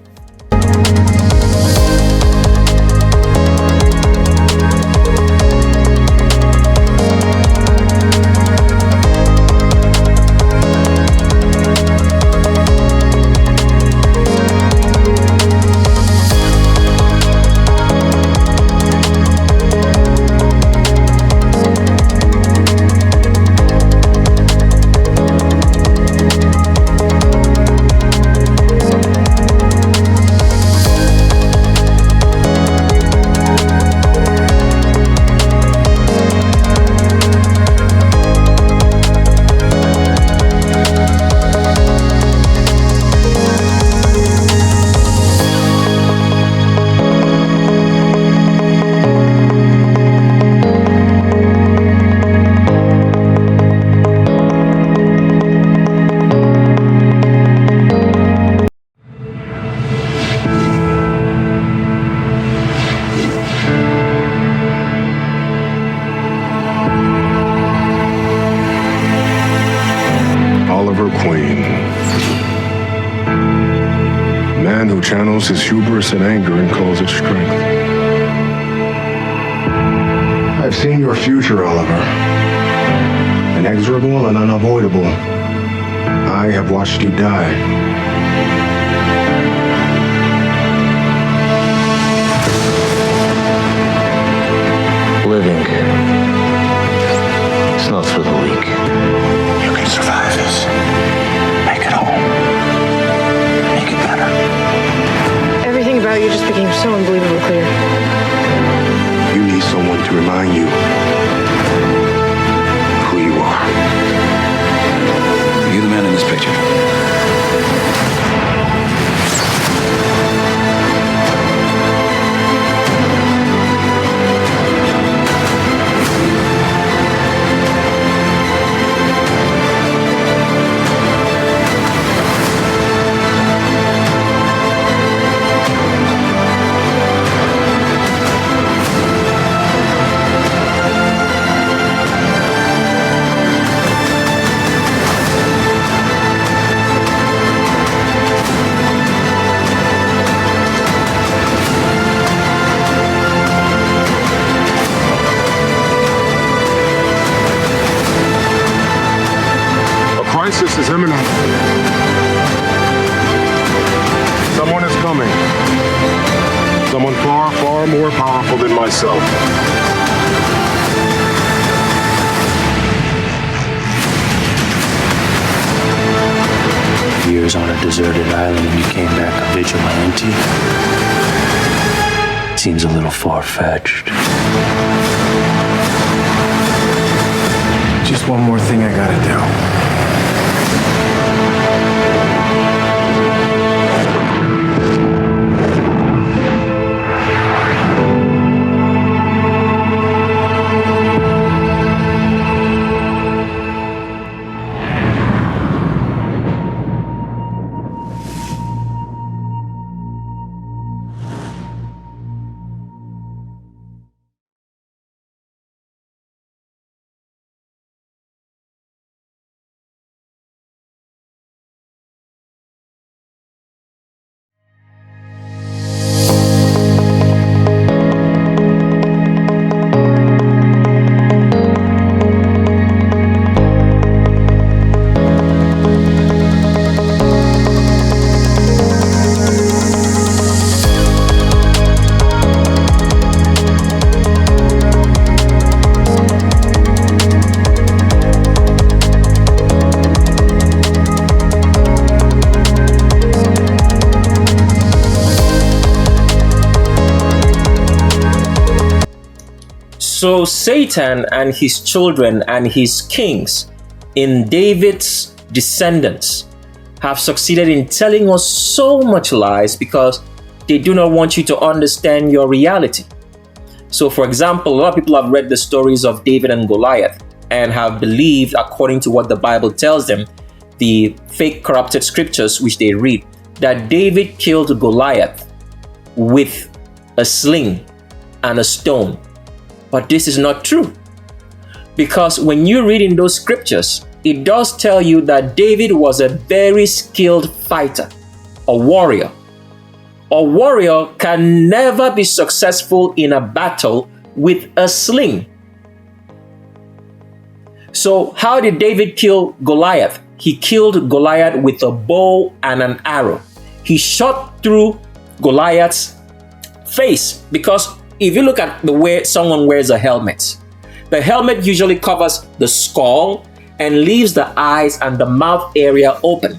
K: her queen. Man who channels his hubris and anger and calls it strength. I've seen your future, Oliver. Inexorable and unavoidable. I have watched you die.
C: Living. It's not for the weak.
B: You can survive this. Make it whole. Make it better.
Y: Everything about you just became so unbelievably clear.
K: You need someone to remind you who you are.
U: Are you the man in this picture?
K: Crisis is imminent. Someone is coming. Someone far, far more powerful than myself.
U: Years on a deserted island and you came back a vigilante? Seems a little far-fetched.
K: Just one more thing I gotta do.
A: So Satan and his children and his kings in David's descendants have succeeded in telling us so much lies because they do not want you to understand your reality. So for example, a lot of people have read the stories of David and Goliath and have believed, according to what the Bible tells them, the fake corrupted scriptures which they read, that David killed Goliath with a sling and a stone. But this is not true. Because when you read in those scriptures, it does tell you that David was a very skilled fighter, a warrior. A warrior can never be successful in a battle with a sling. So how did David kill Goliath? He killed Goliath with a bow and an arrow. He shot through Goliath's face, because if you look at the way someone wears a helmet, the helmet usually covers the skull and leaves the eyes and the mouth area open.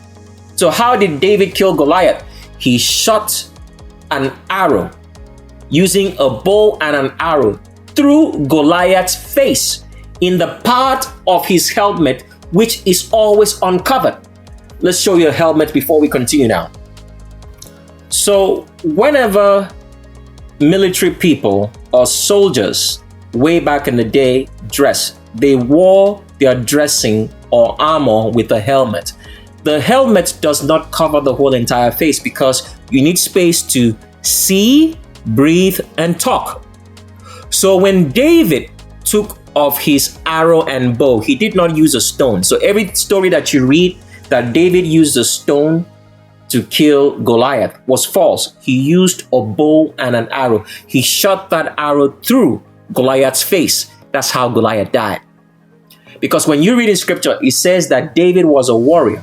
A: So how did David kill Goliath? He shot an arrow using a bow and an arrow through Goliath's face in the part of his helmet which is always uncovered. Let's show you a helmet before we continue now. So whenever military people or soldiers way back in the day dress, they wore their dressing or armor with a helmet. The helmet does not cover the whole entire face because you need space to see, breathe, and talk. So when David took off his arrow and bow, he did not use a stone. So every story that you read that David used a stone to kill Goliath was false. He used a bow and an arrow. He shot that arrow through Goliath's face. That's how Goliath died. Because when you read in scripture, it says that David was a warrior,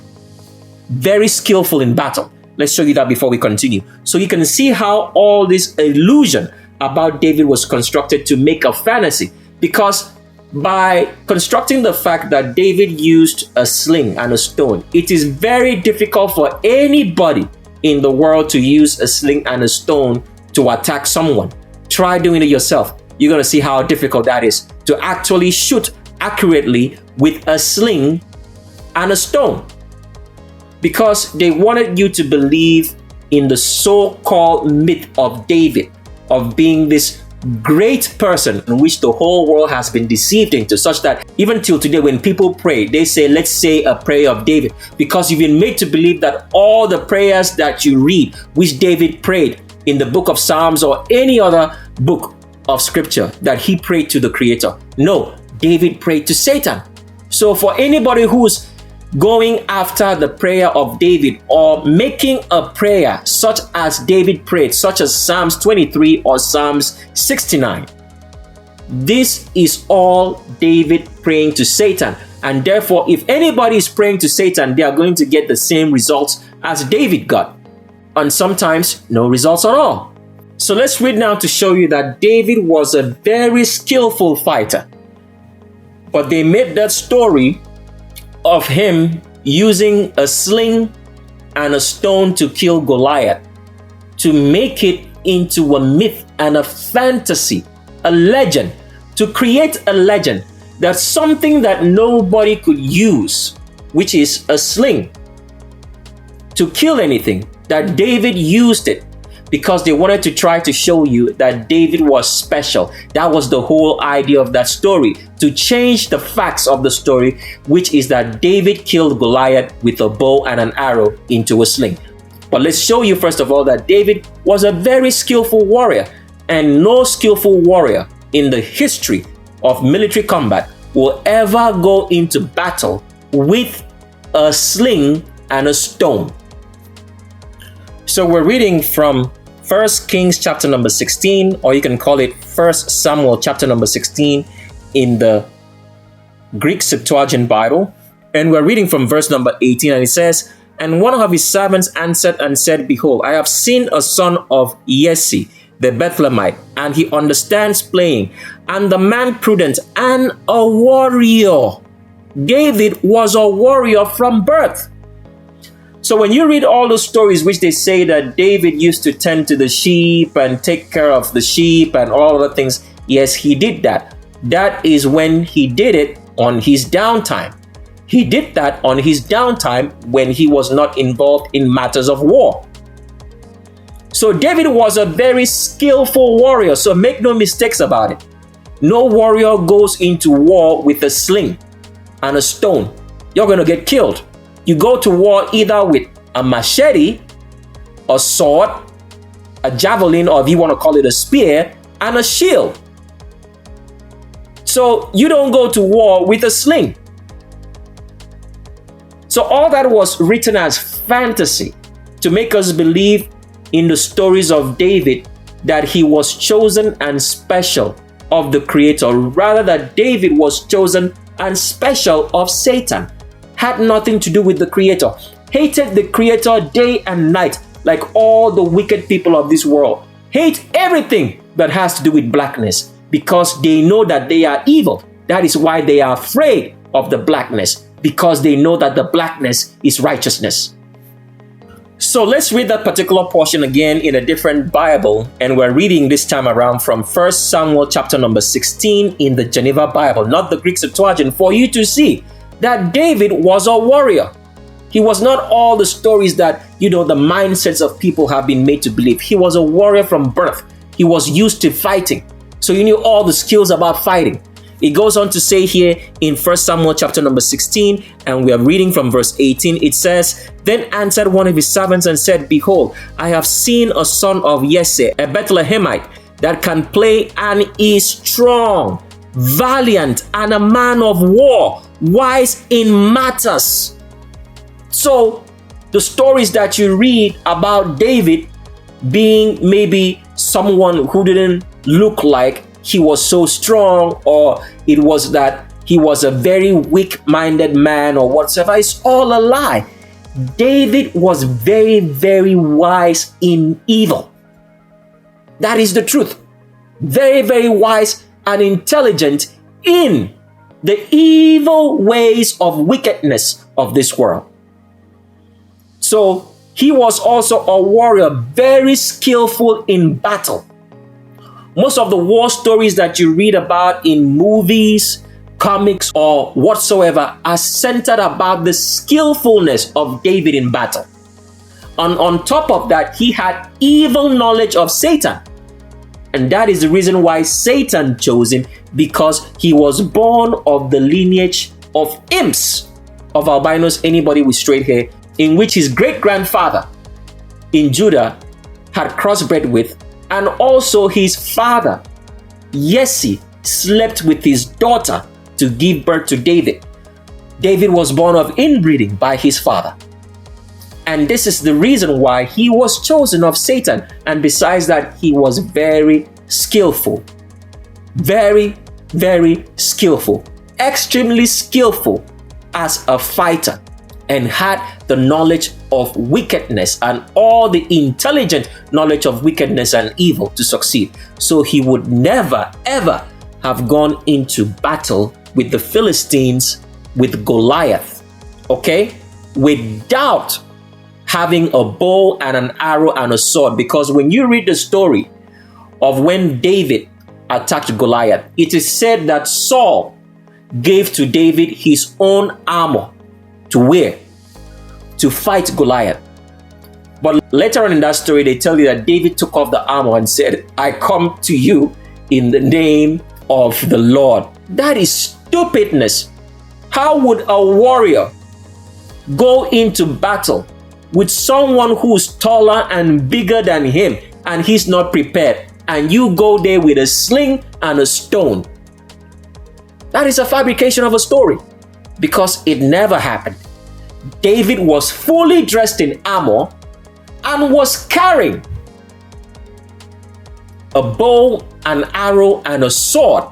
A: very skillful in battle. Let's show you that before we continue. So you can see how all this illusion about David was constructed to make a fantasy. Because by constructing the fact that David used a sling and a stone, it is very difficult for anybody in the world to use a sling and a stone to attack someone. Try doing it yourself. You're going to see how difficult that is to actually shoot accurately with a sling and a stone. Because they wanted you to believe in the so-called myth of David, of being this great person in which the whole world has been deceived into, such that even till today when people pray, they say, let's say a prayer of David, because you've been made to believe that all the prayers that you read, which David prayed in the book of Psalms or any other book of scripture, that he prayed to the Creator. No, David prayed to Satan. So for anybody who's going after the prayer of David or making a prayer such as David prayed, such as Psalms 23 or Psalms 69, this is all David praying to Satan. And therefore, if anybody is praying to Satan, they are going to get the same results as David got. And sometimes no results at all. So let's read now to show you that David was a very skillful fighter. But they made that story of him using a sling and a stone to kill Goliath to make it into a myth and a fantasy, a legend, to create a legend that something that nobody could use, which is a sling, to kill anything, that David used it because they wanted to try to show you that David was special. That was the whole idea of that story, to change the facts of the story, which is that David killed Goliath with a bow and an arrow into a sling. But let's show you first of all that David was a very skillful warrior, and no skillful warrior in the history of military combat will ever go into battle with a sling and a stone. So we're reading from 1 Kings chapter number 16, or you can call it 1 Samuel chapter number 16 in the Greek Septuagint Bible. And we're reading from verse number 18, and it says, "And one of his servants answered and said, Behold, I have seen a son of Jesse, the Bethlehemite, and he understands playing, and the man prudent and a warrior." David was a warrior from birth. So when you read all those stories which they say that David used to tend to the sheep and take care of the sheep and all other things, yes, he did that. That is when he did it on his downtime. He did that on his downtime when he was not involved in matters of war. So David was a very skillful warrior, so make no mistakes about it. No warrior goes into war with a sling and a stone. You're going to get killed. You go to war either with a machete, a sword, a javelin, or if you want to call it a spear, and a shield. So you don't go to war with a sling. So all that was written as fantasy to make us believe in the stories of David that he was chosen and special of the Creator, rather that David was chosen and special of Satan. Had nothing to do with the Creator. Hated the Creator day and night, like all the wicked people of this world. Hate everything that has to do with blackness because they know that they are evil. That is why they are afraid of the blackness, because they know that the blackness is righteousness. So let's read that particular portion again in a different Bible, and we're reading this time around from 1 Samuel chapter number 16 in the Geneva Bible, not the Greek Septuagint, for you to see that David was a warrior. He was not all the stories that, the mindsets of people have been made to believe. He was a warrior from birth. He was used to fighting. So he knew all the skills about fighting. It goes on to say here in 1 Samuel chapter number 16, and we are reading from verse 18. It says, "Then answered one of his servants and said, Behold, I have seen a son of Jesse, a Bethlehemite, that can play and is strong, valiant, and a man of war, wise in matters So the stories that you read about David being maybe someone who didn't look like he was so strong, or it was that he was a very weak-minded man or whatsoever, it's all a lie. David was very, very wise in evil. That is the truth. Very, very wise and intelligent in the evil ways of wickedness of this world. So he was also a warrior, very skillful in battle. Most of the war stories that you read about in movies, comics, or whatsoever are centered about the skillfulness of David in battle. And on top of that, he had evil knowledge of Satan. And that is the reason why Satan chose him, because he was born of the lineage of imps, of albinos, anybody with straight hair, in which his great-grandfather in Judah had crossbred with, and also his father, Jesse, slept with his daughter to give birth to David. David was born of inbreeding by his father. And this is the reason why he was chosen of Satan. And besides that, he was very skillful. Very, very skillful. Extremely skillful as a fighter, and had the knowledge of wickedness and all the intelligent knowledge of wickedness and evil to succeed. So he would never, ever have gone into battle with the Philistines, with Goliath, okay, without having a bow and an arrow and a sword. Because when you read the story of when David attacked Goliath, it is said that Saul gave to David his own armor to wear to fight Goliath. But later on in that story, they tell you that David took off the armor and said, "I come to you in the name of the Lord." That is stupidness. How would a warrior go into battle with someone who's taller and bigger than him and he's not prepared, and you go there with a sling and a stone? That is a fabrication of a story, because it never happened. David was fully dressed in armor and was carrying a bow, an arrow, and a sword.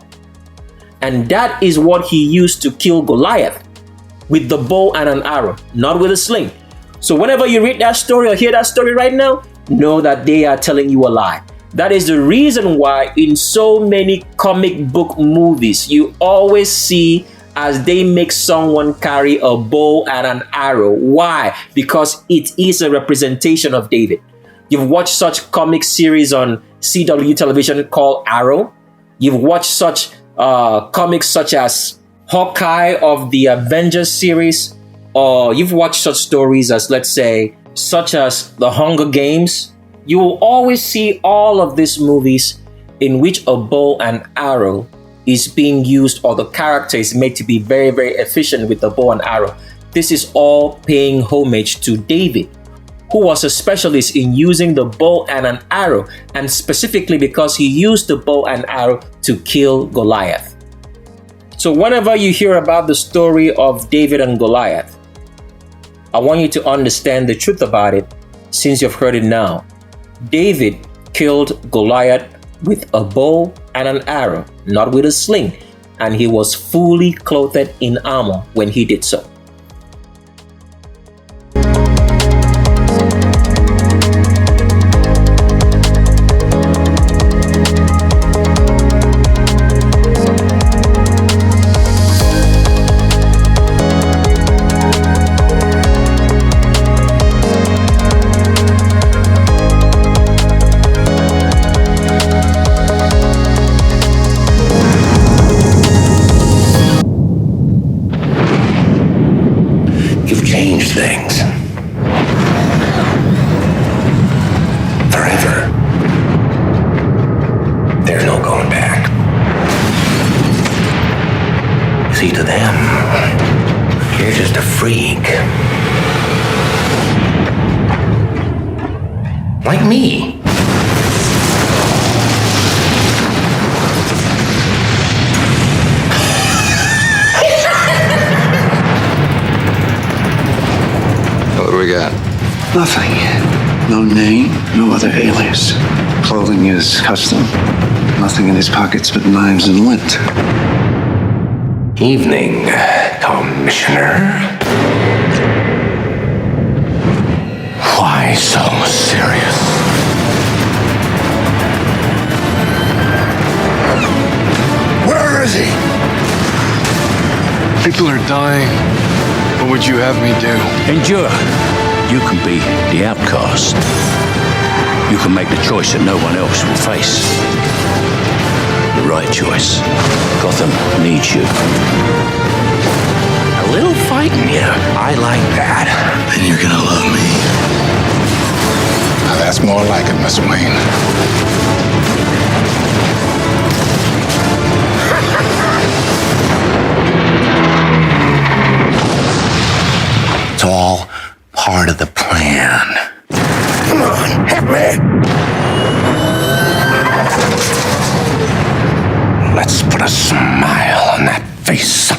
A: And that is what he used to kill Goliath, with the bow and an arrow, not with a sling. So whenever you read that story or hear that story right now, know that they are telling you a lie. That is the reason why in so many comic book movies, you always see as they make someone carry a bow and an arrow. Why? Because it is a representation of David. You've watched such comic series on CW television called Arrow. You've watched such comics such as Hawkeye of the Avengers series, or you've watched such stories as, let's say, such as The Hunger Games. You will always see all of these movies in which a bow and arrow is being used, or the character is made to be very, very efficient with the bow and arrow. This is all paying homage to David, who was a specialist in using the bow and an arrow, and specifically because he used the bow and arrow to kill Goliath. So whenever you hear about the story of David and Goliath, I want you to understand the truth about it, since you've heard it now. David killed Goliath with a bow and an arrow, not with a sling, and he was fully clothed in armor when he did so.
G: Things forever. There's no going back. See, to them, you're just a freak. Like me.
N: got?
U: Nothing. No name, no other alias. Clothing is custom. Nothing in his pockets but knives and lint.
P: Evening, Commissioner. Why so serious?
U: Where is he?
N: People are dying. What would you have me do?
U: Endure. You can be the outcast. You can make the choice that no one else will face. The right choice. Gotham needs you.
P: A little fight in you. I like that.
U: And you're gonna love me.
N: Now that's more like it, Miss Wayne.
P: It's all part of the plan. Come on, help me! Let's put a smile on that face.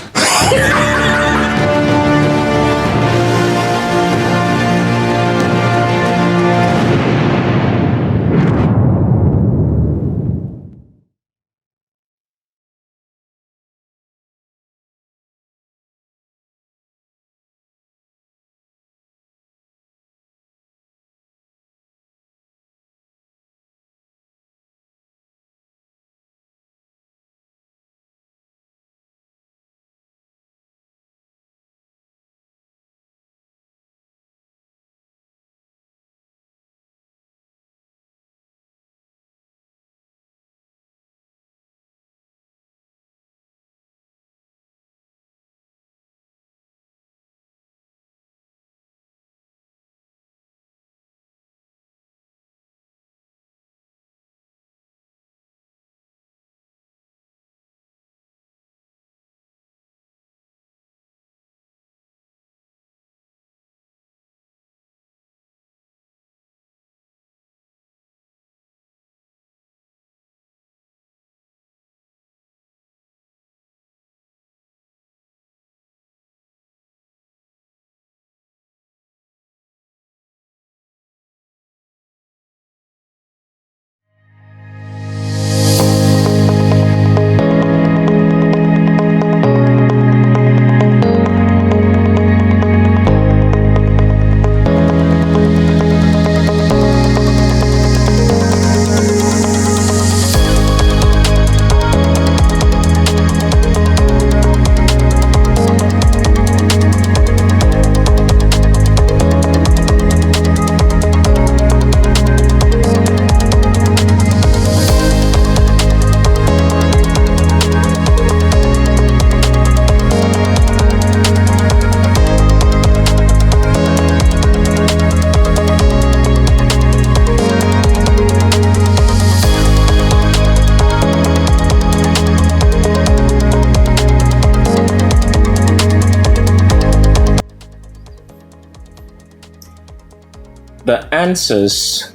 A: The answers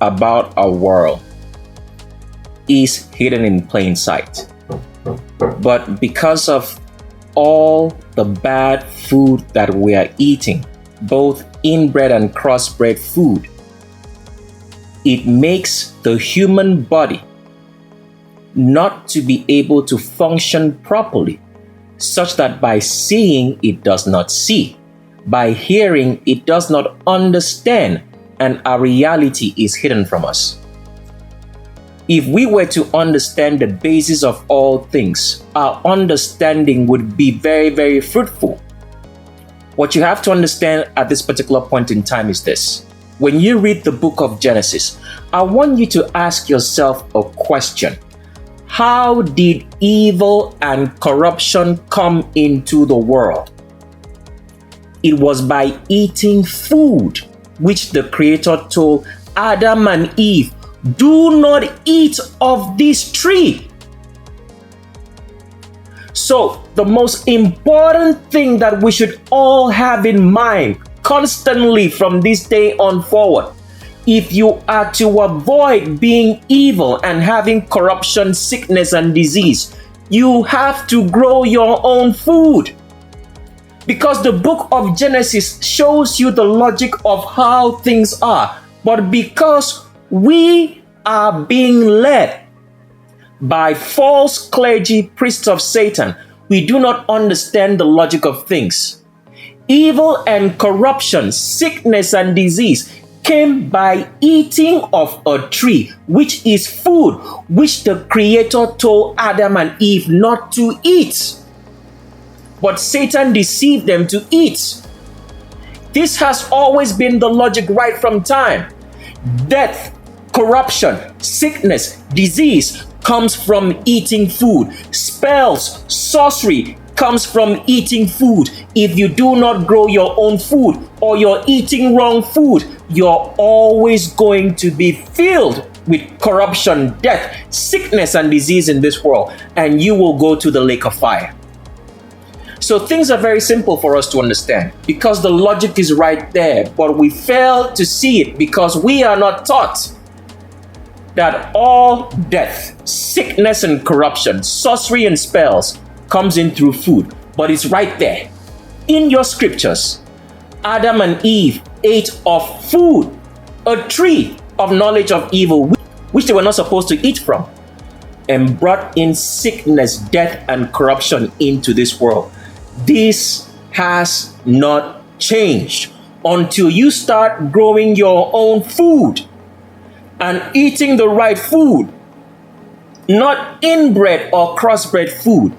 A: about our world is hidden in plain sight. But because of all the bad food that we are eating, both inbred and crossbred food, it makes the human body not to be able to function properly, such that by seeing it does not see, by hearing it does not understand, and our reality is hidden from us. If we were to understand the basis of all things, our understanding would be very, very fruitful. What you have to understand at this particular point in time is this. When you read the book of Genesis, I want you to ask yourself a question. How did evil and corruption come into the world? It was by eating food, which the Creator told Adam and Eve, do not eat of this tree. So the most important thing that we should all have in mind constantly from this day on forward, if you are to avoid being evil and having corruption, sickness, and disease, you have to grow your own food. Because the book of Genesis shows you the logic of how things are. But because we are being led by false clergy, priests of Satan, we do not understand the logic of things. Evil and corruption, sickness and disease came by eating of a tree, which is food, which the Creator told Adam and Eve not to eat. But Satan deceived them to eat. This has always been the logic right from time. Death, corruption, sickness, disease comes from eating food. Spells, sorcery comes from eating food. If you do not grow your own food or you're eating wrong food, you're always going to be filled with corruption, death, sickness, and disease in this world, and you will go to the lake of fire. So things are very simple for us to understand because the logic is right there, but we fail to see it because we are not taught that all death, sickness, and corruption, sorcery and spells comes in through food. But it's right there in your scriptures. Adam and Eve ate of food, a tree of knowledge of evil, which they were not supposed to eat from, and brought in sickness, death, and corruption into this world. This has not changed until you start growing your own food and eating the right food, not inbred or crossbred food.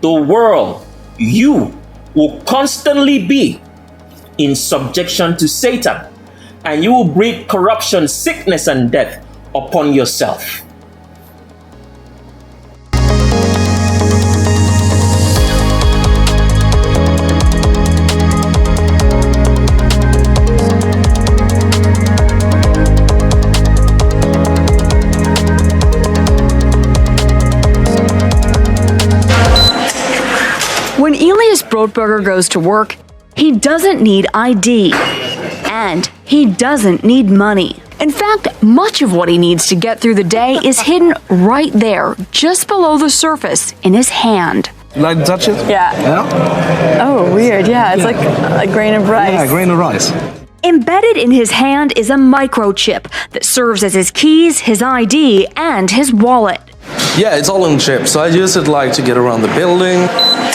A: The world, you will constantly be in subjection to Satan, and you will breed corruption, sickness, and death upon yourself.
E: When Elias Brotberger goes to work, he doesn't need ID, and he doesn't need money. In fact, much of what he needs to get through the day is hidden right there, just below the surface, in his hand.
Q: You like to touch it?
E: Yeah.
Q: Oh,
E: weird. Yeah, it's like a grain of rice.
Q: Yeah, a grain of rice.
E: Embedded in his hand is a microchip that serves as his keys, his ID, and his wallet.
Q: Yeah, it's all in chip, so I use it like to get around the building.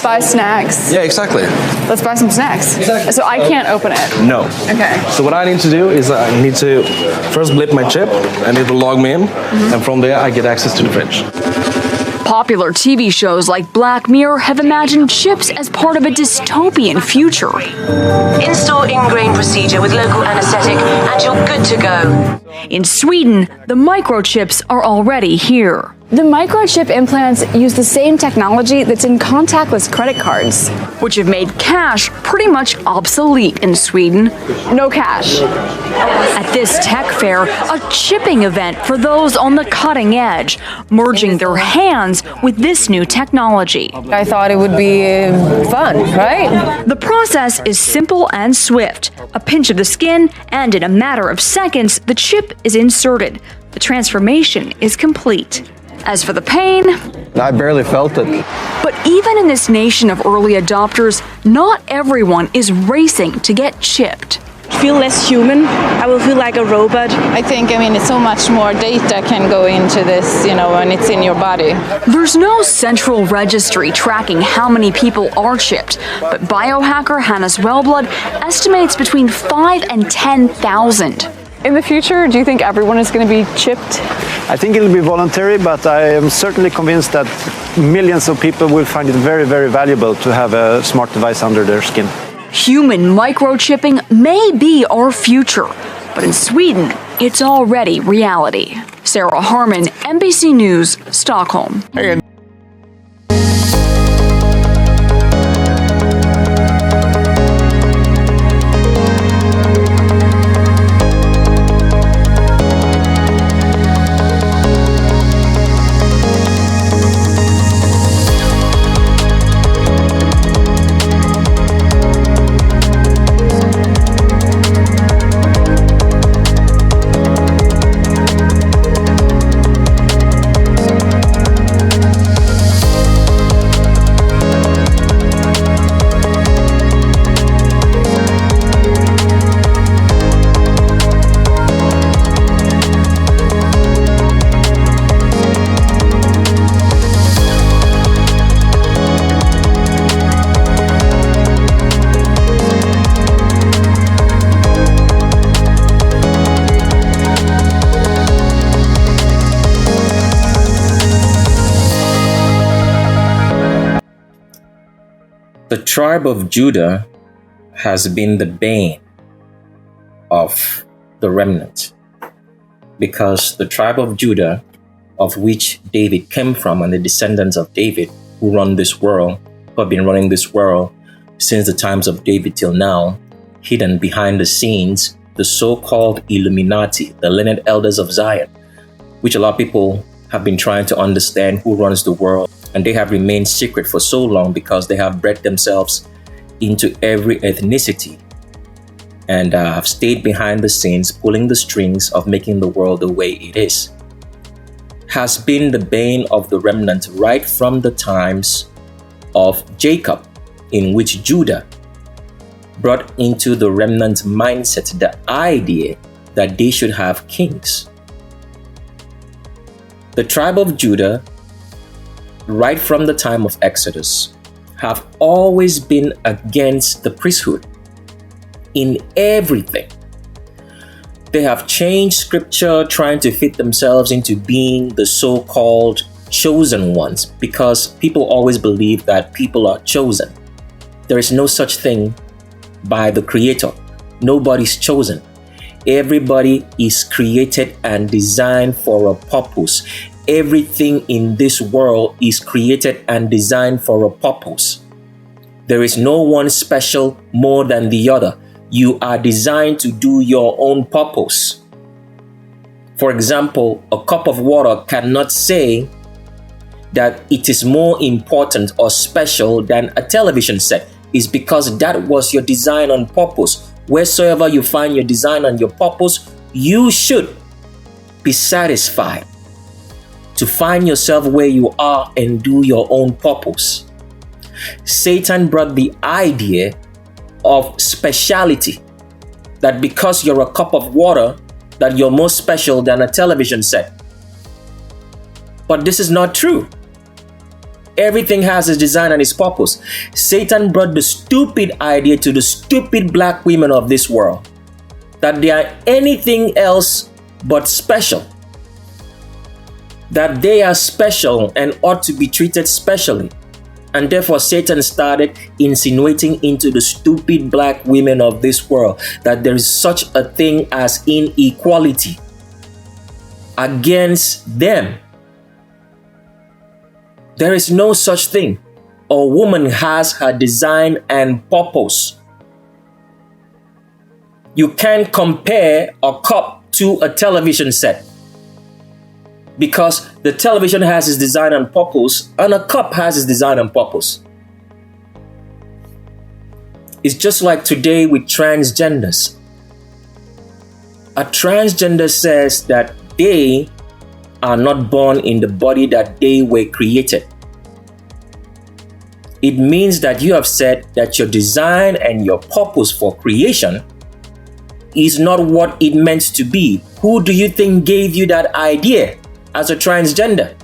E: Buy snacks.
Q: Yeah, exactly.
E: Let's buy some snacks.
Q: Exactly.
E: So I can't open it.
Q: No.
E: Okay.
Q: So what I need to do is I need to first blip my chip, and it will log me in, and from there I get access to the fridge.
E: Popular TV shows like Black Mirror have imagined chips as part of a dystopian future.
D: Install ingrain procedure with local anesthetic and you're good to go.
E: In Sweden, the microchips are already here.
R: The microchip implants use the same technology that's in contactless credit cards,
E: which have made cash pretty much obsolete in Sweden.
R: No cash.
E: At this tech fair, a chipping event for those on the cutting edge, merging their hands with this new technology.
R: I thought it would be fun, right?
E: The process is simple and swift. A pinch of the skin, and in a matter of seconds, the chip is inserted. The transformation is complete. As for the pain,
Q: I barely felt it.
E: But even in this nation of early adopters, not everyone is racing to get chipped.
T: Feel less human. I will feel like a robot.
R: I think, it's so much more data can go into this, when it's in your body.
E: There's no central registry tracking how many people are chipped, but biohacker Hannes Wellblood estimates between 5,000 and 10,000.
R: In the future, do you think everyone is going to be chipped?
Q: I think it'll be voluntary, but I am certainly convinced that millions of people will find it very, very valuable to have a smart device under their skin.
E: Human microchipping may be our future, but in Sweden, it's already reality. Sarah Harmon, NBC News, Stockholm.
A: The tribe of Judah has been the bane of the remnant, because the tribe of Judah, of which David came from, and the descendants of David who run this world, who have been running this world since the times of David till now, hidden behind the scenes, the so-called Illuminati, the learned elders of Zion, which a lot of people have been trying to understand who runs the world, and they have remained secret for so long because they have bred themselves into every ethnicity and have stayed behind the scenes, pulling the strings of making the world the way it is, has been the bane of the remnant right from the times of Jacob, in which Judah brought into the remnant mindset the idea that they should have kings. The tribe of Judah, right from the time of Exodus, have always been against the priesthood in everything. They have changed scripture trying to fit themselves into being the so-called chosen ones, because people always believe that people are chosen. There is no such thing by the Creator. Nobody's chosen. Everybody is created and designed for a purpose. Everything in this world is created and designed for a purpose. There is no one special more than the other. You are designed to do your own purpose. For example, a cup of water cannot say that it is more important or special than a television set. It's because that was your design on purpose. Wheresoever you find your design and your purpose, you should be satisfied to find yourself where you are and do your own purpose. Satan brought the idea of speciality, that because you're a cup of water, that you're more special than a television set. But this is not true. Everything has its design and its purpose. Satan brought the stupid idea to the stupid black women of this world that they are anything else but special. That they are special and ought to be treated specially. And therefore Satan started insinuating into the stupid black women of this world that there is such a thing as inequality against them. There is no such thing. A woman has her design and purpose. You can't compare a cup to a television set, because the television has its design and purpose, and a cup has its design and purpose. It's just like today with transgenders. A transgender says that they are not born in the body that they were created. It means that you have said that your design and your purpose for creation is not what it meant to be. Who do you think gave you that idea as a transgender?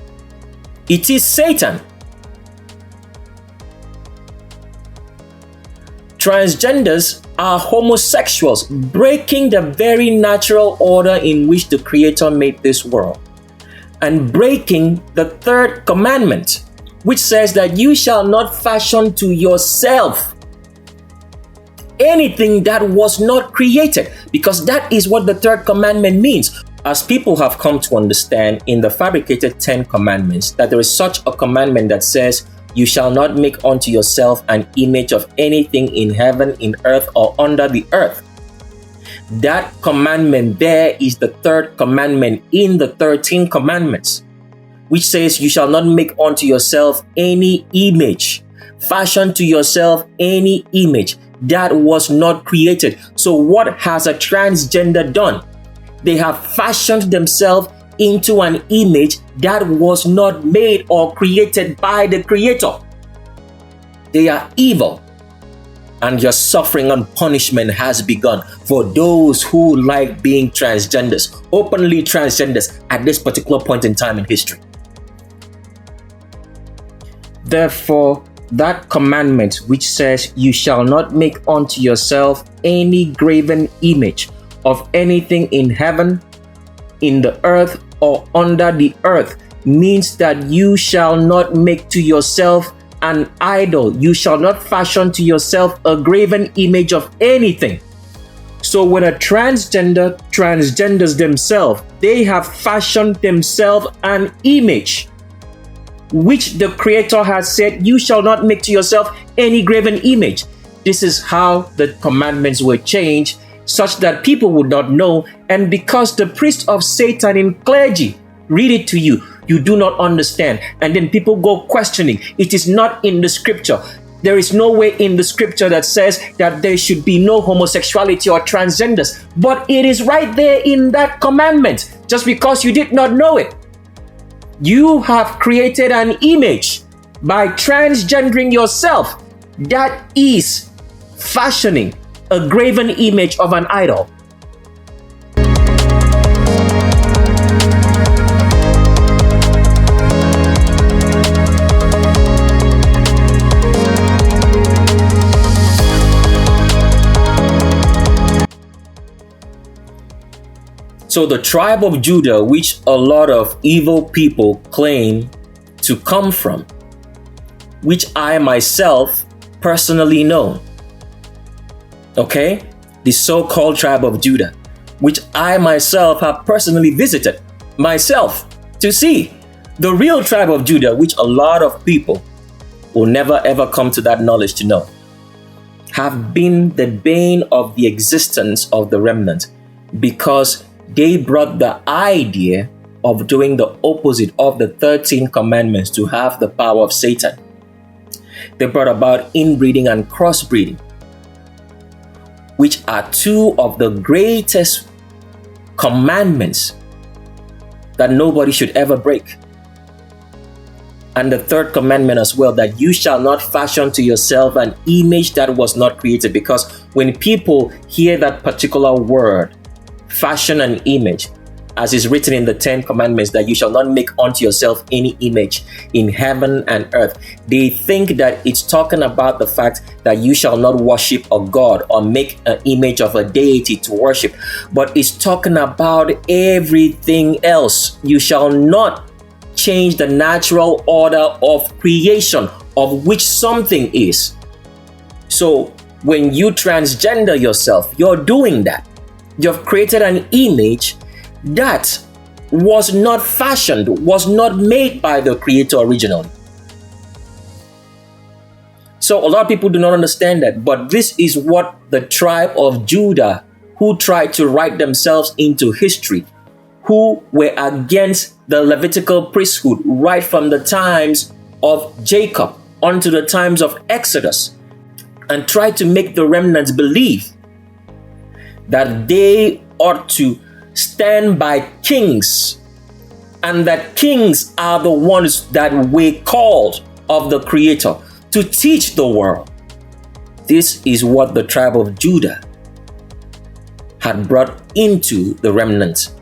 A: It is Satan. Transgenders are homosexuals, breaking the very natural order in which the Creator made this world, and breaking the third commandment, which says that you shall not fashion to yourself anything that was not created, because that is what the third commandment means. As people have come to understand in the fabricated 10 commandments, that there is such a commandment that says, you shall not make unto yourself an image of anything in heaven, in earth, or under the earth. That commandment there is the third commandment in the 13 commandments, which says you shall not make unto yourself any image, fashion to yourself any image that was not created. So what has a transgender done? They have fashioned themselves into an image that was not made or created by the Creator. They are evil, and your suffering and punishment has begun for those who like being transgenders, openly transgenders at this particular point in time in history. Therefore, that commandment which says you shall not make unto yourself any graven image of anything in heaven, in the earth, or under the earth, means that you shall not make to yourself an idol. You shall not fashion to yourself a graven image of anything. So when a transgender transgenders themselves, they have fashioned themselves an image, which the Creator has said, you shall not make to yourself any graven image. This is how the commandments were changed, such that people would not know. And because the priest of Satan in clergy read it to you, you do not understand. And then people go questioning. It is not in the scripture. There is no way in the scripture that says that there should be no homosexuality or transgenders. But it is right there in that commandment, just because you did not know it. You have created an image by transgendering yourself. That is fashioning a graven image of an idol. So the tribe of Judah, which a lot of evil people claim to come from, which I myself personally know, okay? The so-called tribe of Judah, which I myself have personally visited myself to see. The real tribe of Judah, which a lot of people will never ever come to that knowledge to know, have been the bane of the existence of the remnant, because they brought the idea of doing the opposite of the 13 commandments to have the power of Satan. They brought about inbreeding and crossbreeding, which are two of the greatest commandments that nobody should ever break. And the third commandment as well, that you shall not fashion to yourself an image that was not created. Because when people hear that particular word, fashion an image, as is written in the 10 commandments, that you shall not make unto yourself any image in heaven and earth, they think that it's talking about the fact that you shall not worship a god or make an image of a deity to worship. But it's talking about everything else. You shall not change the natural order of creation, of which something is. So when you transgender yourself, you're doing that. You've created an image that was not fashioned, was not made by the Creator originally. So a lot of people do not understand that, but this is what the tribe of Judah, who tried to write themselves into history, who were against the Levitical priesthood right from the times of Jacob unto the times of Exodus, and tried to make the remnants believe that they ought to stand by kings, and that kings are the ones that were called of the Creator to teach the world. This is what the tribe of Judah had brought into the remnant.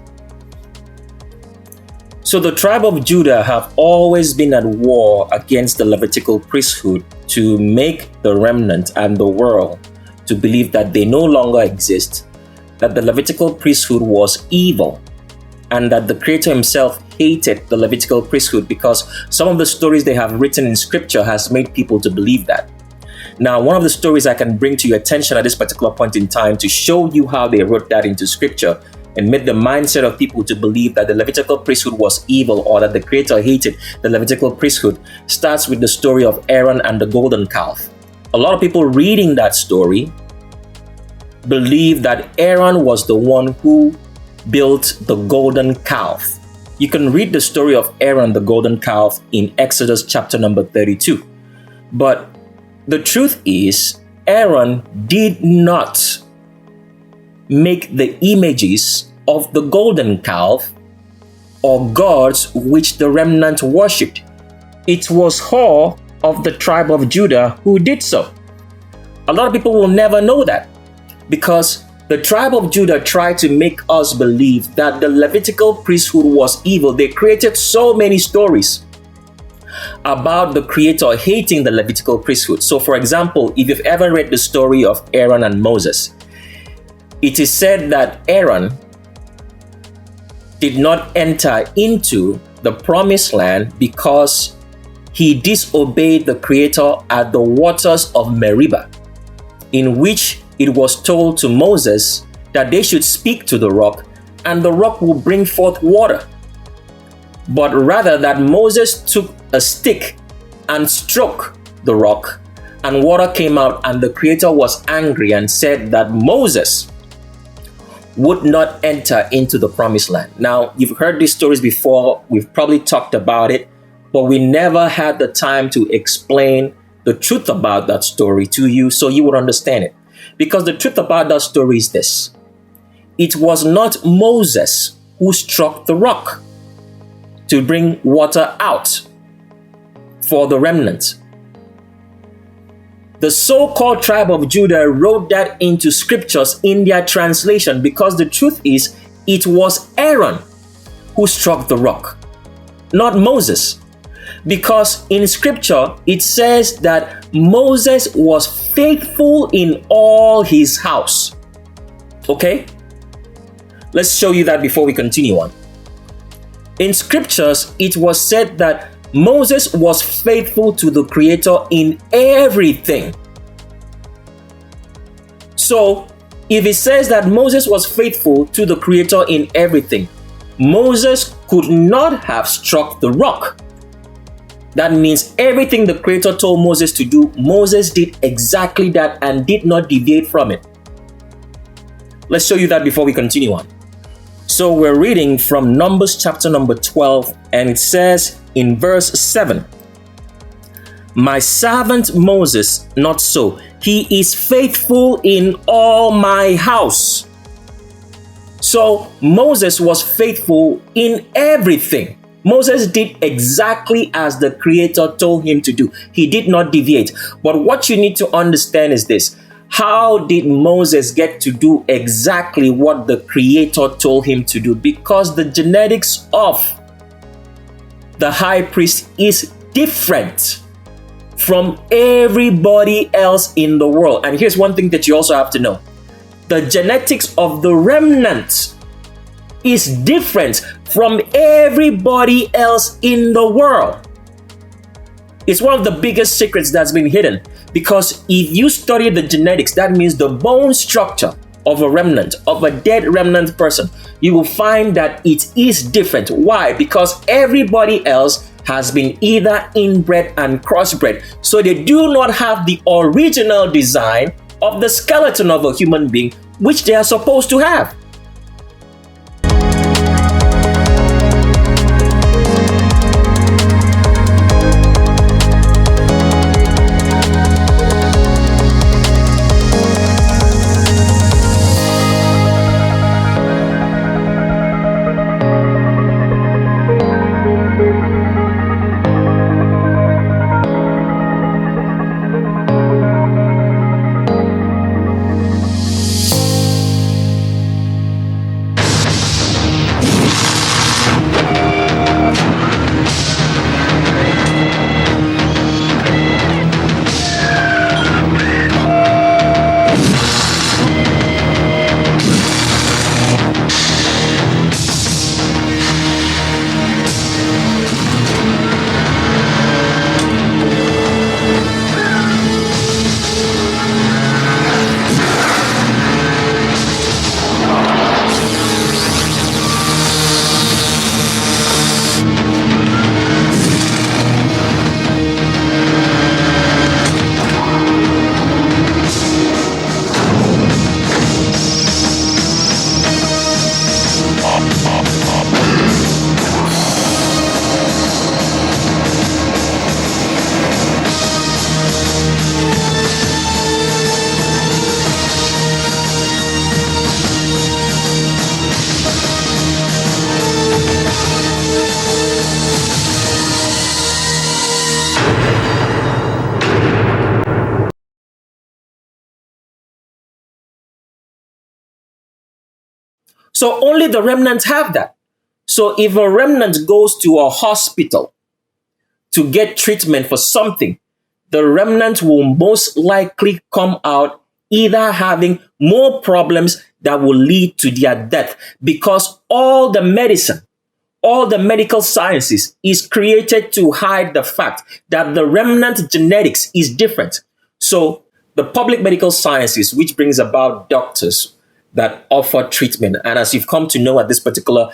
A: So the tribe of Judah have always been at war against the Levitical priesthood to make the remnant and the world to believe that they no longer exist, that the Levitical priesthood was evil, and that the Creator himself hated the Levitical priesthood, because some of the stories they have written in scripture has made people to believe that. Now, one of the stories I can bring to your attention at this particular point in time to show you how they wrote that into scripture and made the mindset of people to believe that the Levitical priesthood was evil, or that the Creator hated the Levitical priesthood, starts with the story of Aaron and the golden calf. A lot of people reading that story believe that Aaron was the one who built the golden calf. You can read the story of Aaron the golden calf in Exodus chapter number 32. But the truth is, Aaron did not make the images of the golden calf or gods which the remnant worshipped. It was Hur of the tribe of Judah who did so. A lot of people will never know that, because the tribe of Judah tried to make us believe that the Levitical priesthood was evil. They created so many stories about the Creator hating the Levitical priesthood. So for example, if you've ever read the story of Aaron and Moses, it is said that Aaron did not enter into the promised land because he disobeyed the Creator at the waters of Meribah, in which it was told to Moses that they should speak to the rock, and the rock will bring forth water. But rather that Moses took a stick and struck the rock, and water came out, and the Creator was angry and said that Moses would not enter into the promised land. Now, you've heard these stories before. We've probably talked about it, but we never had the time to explain the truth about that story to you so you would understand it. Because the truth about that story is this: it was not Moses who struck the rock to bring water out for the remnant. The so-called tribe of Judah wrote that into scriptures in their translation, because the truth is, it was Aaron who struck the rock, not Moses. Because in scripture, it says that Moses was faithful in all his house. Okay? Let's show you that before we continue on. In scriptures, it was said that Moses was faithful to the Creator in everything. So, if it says that Moses was faithful to the Creator in everything, Moses could not have struck the rock. That means everything the Creator told Moses to do, Moses did exactly that and did not deviate from it. Let's show you that before we continue on. So we're reading from Numbers chapter number 12, and it says in verse 7, "My servant Moses, not so. He is faithful in all my house." So Moses was faithful in everything. Moses did exactly as the Creator told him to do. He did not deviate. But what you need to understand is this: how did Moses get to do exactly what the Creator told him to do? Because the genetics of the high priest is different from everybody else in the world. And here's one thing that you also have to know: the genetics of the remnant is different from everybody else in the world. It's one of the biggest secrets that's been hidden, because if you study the genetics, that means the bone structure of a remnant, of a dead remnant person, you will find that it is different. Why? Because everybody else has been either inbred and crossbred, so they do not have the original design of the skeleton of a human being, which they are supposed to have. So only the remnants have that. So if a remnant goes to a hospital to get treatment for something, the remnant will most likely come out either having more problems that will lead to their death, because all the medicine, all the medical sciences is created to hide the fact that the remnant genetics is different. So the public medical sciences, which brings about doctors that offer treatment, and as you've come to know at this particular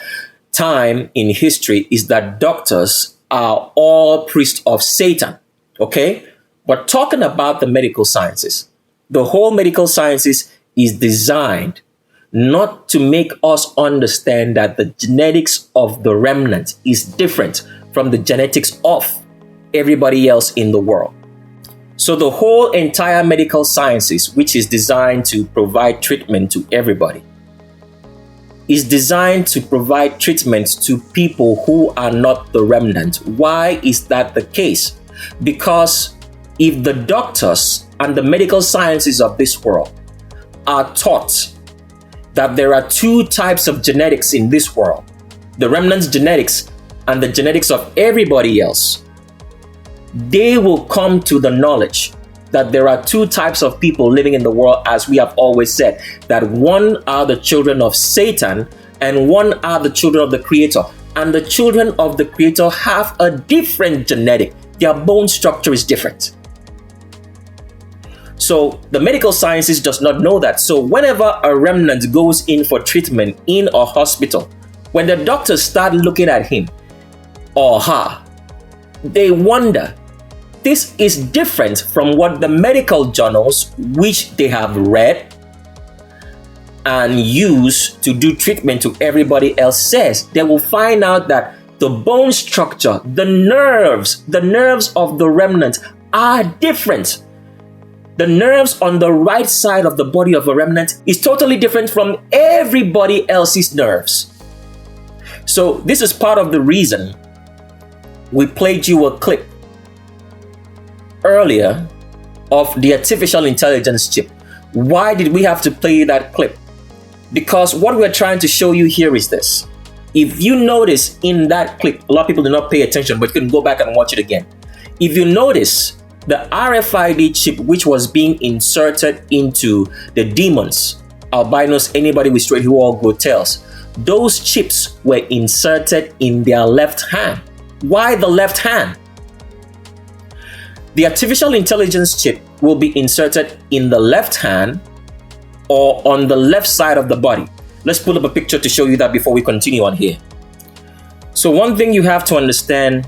A: time in history, is that doctors are all priests of Satan, okay? But talking about the medical sciences, the whole medical sciences is designed not to make us understand that the genetics of the remnant is different from the genetics of everybody else in the world. So the whole entire medical sciences, which is designed to provide treatment to everybody, is designed to provide treatment to people who are not the remnant. Why is that the case? Because if the doctors and the medical sciences of this world are taught that there are two types of genetics in this world, the remnant's genetics and the genetics of everybody else, they will come to the knowledge that there are two types of people living in the world, as we have always said, that one are the children of Satan and one are the children of the Creator. And the children of the Creator have a different genetic. Their bone structure is different. So the medical sciences does not know that. So whenever a remnant goes in for treatment in a hospital, when the doctors start looking at him or her, they wonder, this is different from what the medical journals, which they have read and used to do treatment to everybody else, says. They will find out that the bone structure, the nerves of the remnant are different. The nerves on the right side of the body of a remnant is totally different from everybody else's nerves. So this is part of the reason we played you a clip earlier of the artificial intelligence chip. Why did we have to play that clip? Because what we're trying to show you here is this. If you notice in that clip, a lot of people do not pay attention, but you can go back and watch it again. If you notice, the RFID chip, which was being inserted into the demons, albinos, anybody with straight hair or grow tails, those chips were inserted in their left hand. Why the left hand? The artificial intelligence chip will be inserted in the left hand or on the left side of the body. Let's pull up a picture to show you that before we continue on here. So one thing you have to understand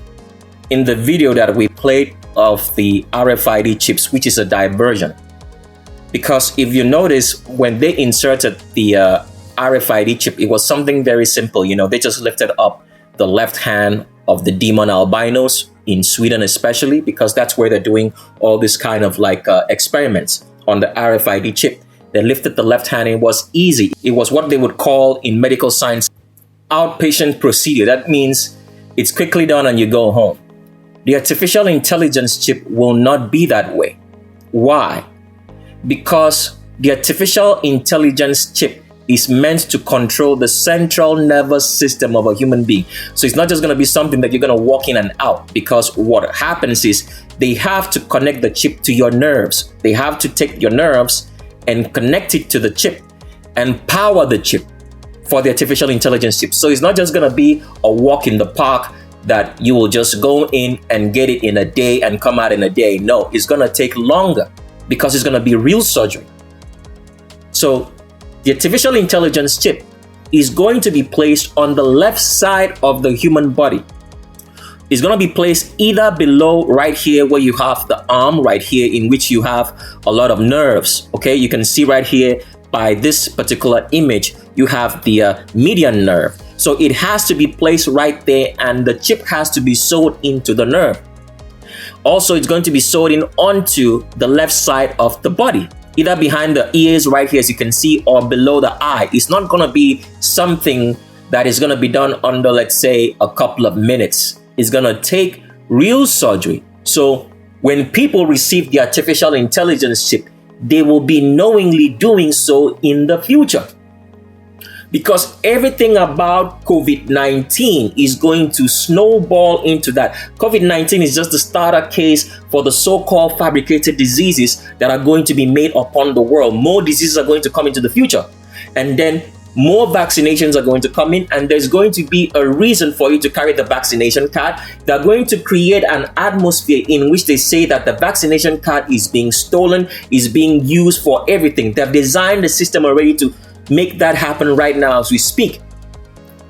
A: in the video that we played of the RFID chips, which is a diversion. Because if you notice, when they inserted the RFID chip, it was something very simple. You know, they just lifted up the left hand of the demon albinos in Sweden, especially because that's where they're doing all this kind of like experiments on the RFID chip. They lifted the left hand and it was easy. It was what they would call in medical science outpatient procedure. That means it's quickly done and you go home. The artificial intelligence chip will not be that way. Why? Because the artificial intelligence chip is meant to control the central nervous system of a human being. So it's not just going to be something that you're going to walk in and out, because what happens is they have to connect the chip to your nerves. They have to take your nerves and connect it to the chip and power the chip for the artificial intelligence chip. So it's not just going to be a walk in the park that you will just go in and get it in a day and come out in a day. No, it's going to take longer because it's going to be real surgery. So the artificial intelligence chip is going to be placed on the left side of the human body. It's going to be placed either below right here where you have the arm right here in which you have a lot of nerves. Okay, you can see right here by this particular image, you have the median nerve. So it has to be placed right there and the chip has to be sewed into the nerve. Also, it's going to be sewed in onto the left side of the body, either behind the ears right here as you can see or below the eye. It's not going to be something that is going to be done under, let's say, a couple of minutes. It's going to take real surgery. So when people receive the artificial intelligence chip, they will be knowingly doing so in the future. Because everything about COVID-19 is going to snowball into that. COVID-19 is just the starter case for the so-called fabricated diseases that are going to be made upon the world. More diseases are going to come into the future. And then more vaccinations are going to come in, and there's going to be a reason for you to carry the vaccination card. They're going to create an atmosphere in which they say that the vaccination card is being stolen, is being used for everything. They've designed the system already to make that happen right now as we speak,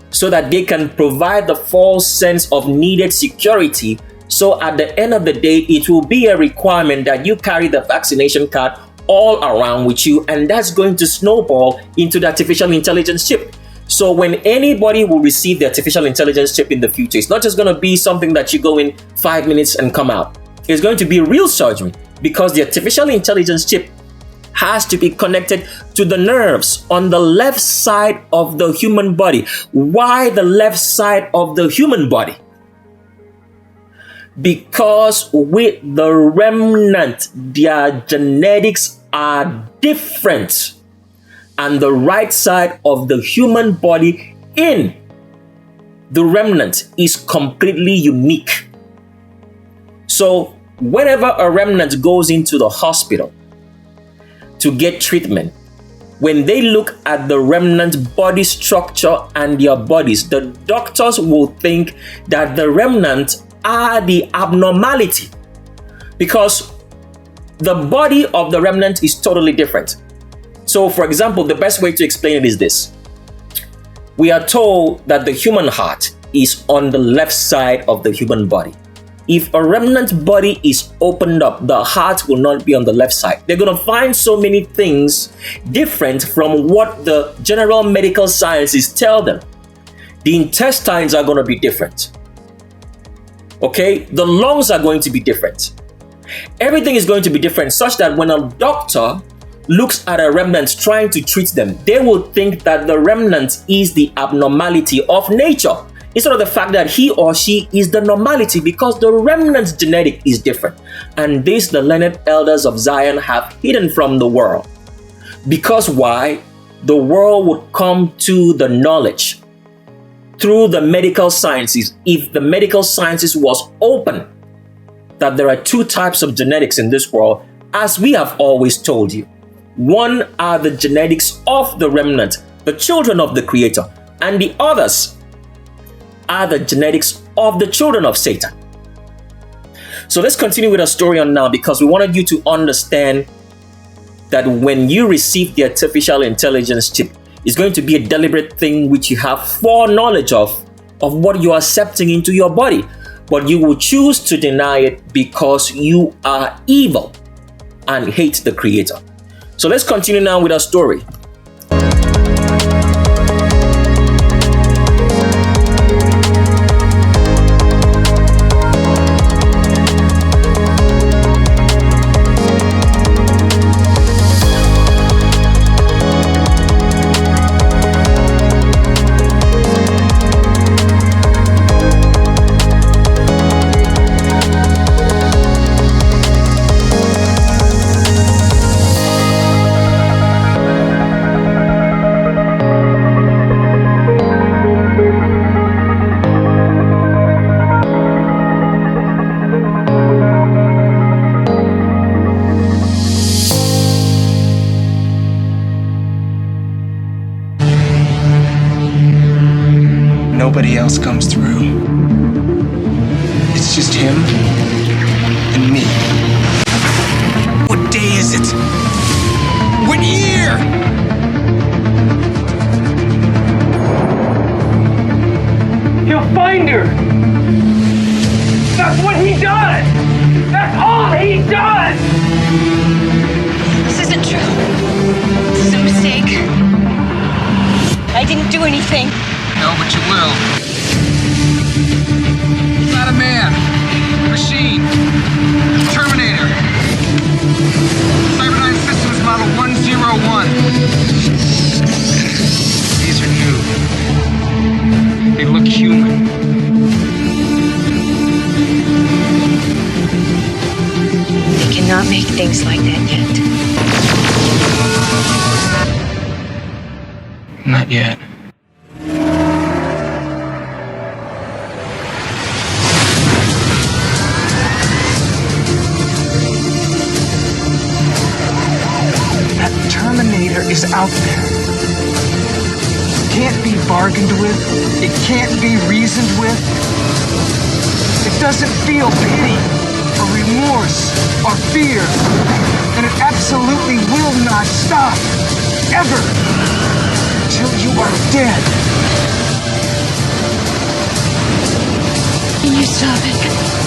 A: so that they can provide the false sense of needed security. So at the end of the day, it will be a requirement that you carry the vaccination card all around with you, and that's going to snowball into the artificial intelligence chip. So when anybody will receive the artificial intelligence chip in the future, it's not just going to be something that you go in 5 minutes and come out. It's going to be real surgery, because the artificial intelligence chip has to be connected to the nerves on the left side of the human body. Why the left side of the human body? Because with the remnant, their genetics are different, and the right side of the human body in the remnant is completely unique. So whenever a remnant goes into the hospital to get treatment, when they look at the remnant body structure and their bodies, the doctors will think that the remnant are the abnormality, because the body of the remnant is totally different. So for example, the best way to explain it is this. We are told that the human heart is on the left side of the human body. If a remnant body is opened up, the heart will not be on the left side. They're going to find so many things different from what the general medical sciences tell them. The intestines are going to be different. Okay, the lungs are going to be different. Everything is going to be different, such that when a doctor looks at a remnant trying to treat them, they will think that the remnant is the abnormality of nature, instead of the fact that he or she is the normality, because the remnant's genetic is different. And this the learned elders of Zion have hidden from the world. Because why? The world would come to the knowledge through the medical sciences. If the medical sciences was open, that there are two types of genetics in this world, as we have always told you. One are the genetics of the remnant, the children of the Creator, and the others are the genetics of the children of Satan. So let's continue with our story on now, because we wanted you to understand that when you receive the artificial intelligence chip, it's going to be a deliberate thing which you have foreknowledge of what you are accepting into your body. But you will choose to deny it because you are evil and hate the Creator. So let's continue now with our story.
B: Nobody else comes through. It's just him and me. What day is it? What year?
F: He'll find her. That's what he does. That's all he does.
H: This isn't true. This is a mistake. I didn't do anything.
B: No, but you will. He's not a man. A machine. Terminator. Cyberdyne Systems Model 101. These are new. They look human.
H: They cannot make things like that yet.
B: Not yet. That Terminator is out there.
F: can't be bargained with. It can't be reasoned with. It doesn't feel pity or remorse or fear. And it absolutely will not stop. Ever. Until you are dead.
H: Can you stop it?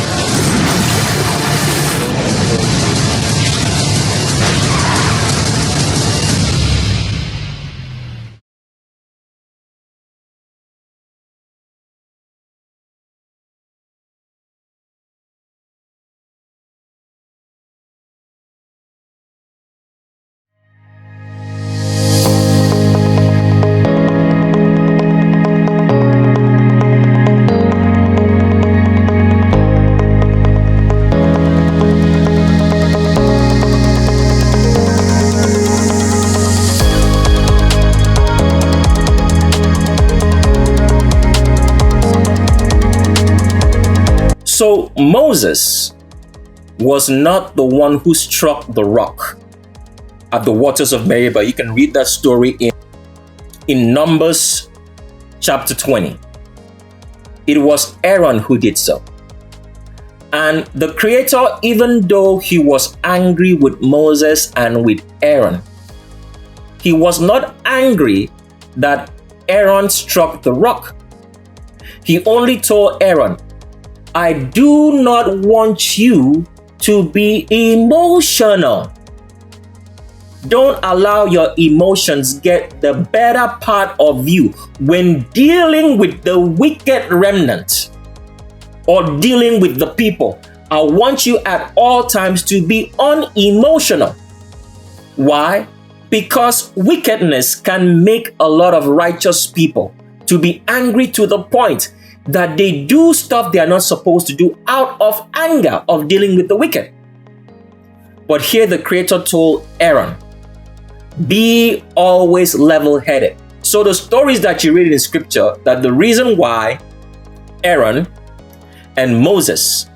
A: So Moses was not the one who struck the rock at the waters of Meribah. You can read that story in Numbers chapter 20. It was Aaron who did so. And the Creator, even though he was angry with Moses and with Aaron, he was not angry that Aaron struck the rock. He only told Aaron, I do not want you to be emotional. Don't allow your emotions get the better part of you when dealing with the wicked remnant or dealing with the people. I want you at all times to be unemotional. Why? Because wickedness can make a lot of righteous people to be angry to the point that they do stuff they are not supposed to do out of anger of dealing with the wicked. But here the Creator told Aaron, be always level-headed. So the stories that you read in scripture, that the reason why Aaron and Moses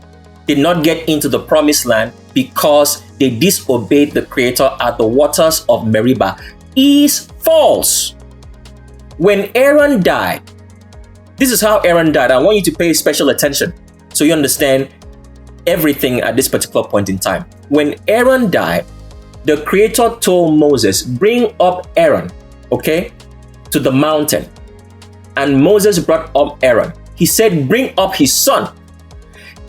A: did not get into the promised land because they disobeyed the Creator at the waters of Meribah is false. When Aaron died, this is how Aaron died. I want you to pay special attention so you understand everything at this particular point in time. When Aaron died, the Creator told Moses, bring up Aaron, to the mountain. And Moses brought up Aaron. He said, bring up his son.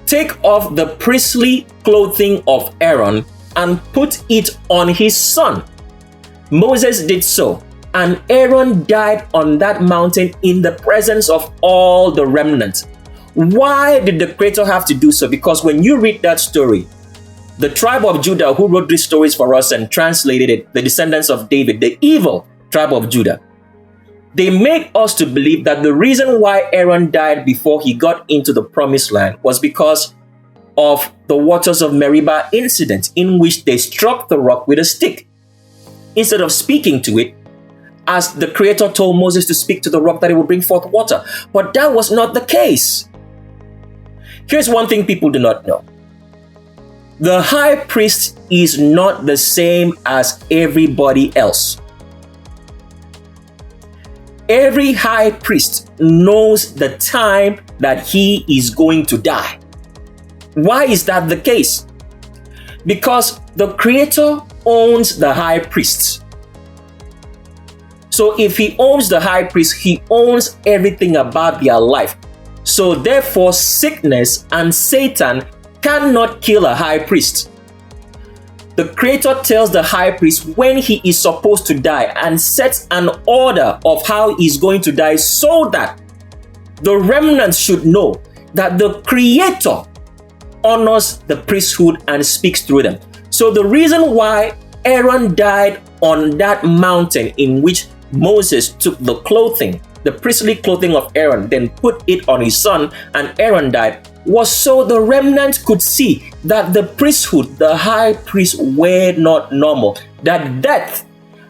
A: Take off the priestly clothing of Aaron and put it on his son. Moses did so. And Aaron died on that mountain in the presence of all the remnant. Why did the Creator have to do so? Because when you read that story, the tribe of Judah who wrote these stories for us and translated it, the descendants of David, the evil tribe of Judah, they made us to believe that the reason why Aaron died before he got into the promised land was because of the waters of Meribah incident in which they struck the rock with a stick. Instead of speaking to it, as the Creator told Moses to speak to the rock that it would bring forth water. But that was not the case. Here's one thing people do not know. The high priest is not the same as everybody else. Every high priest knows the time that he is going to die. Why is that the case? Because the Creator owns the high priests. So if he owns the high priest, he owns everything about their life. So therefore, sickness and Satan cannot kill a high priest. The Creator tells the high priest when he is supposed to die and sets an order of how he's going to die so that the remnants should know that the Creator honors the priesthood and speaks through them. So the reason why Aaron died on that mountain in which Moses took the clothing, the priestly clothing of Aaron, then put it on his son, and Aaron died, was so the remnant could see that the priesthood, the high priest, were not normal, that death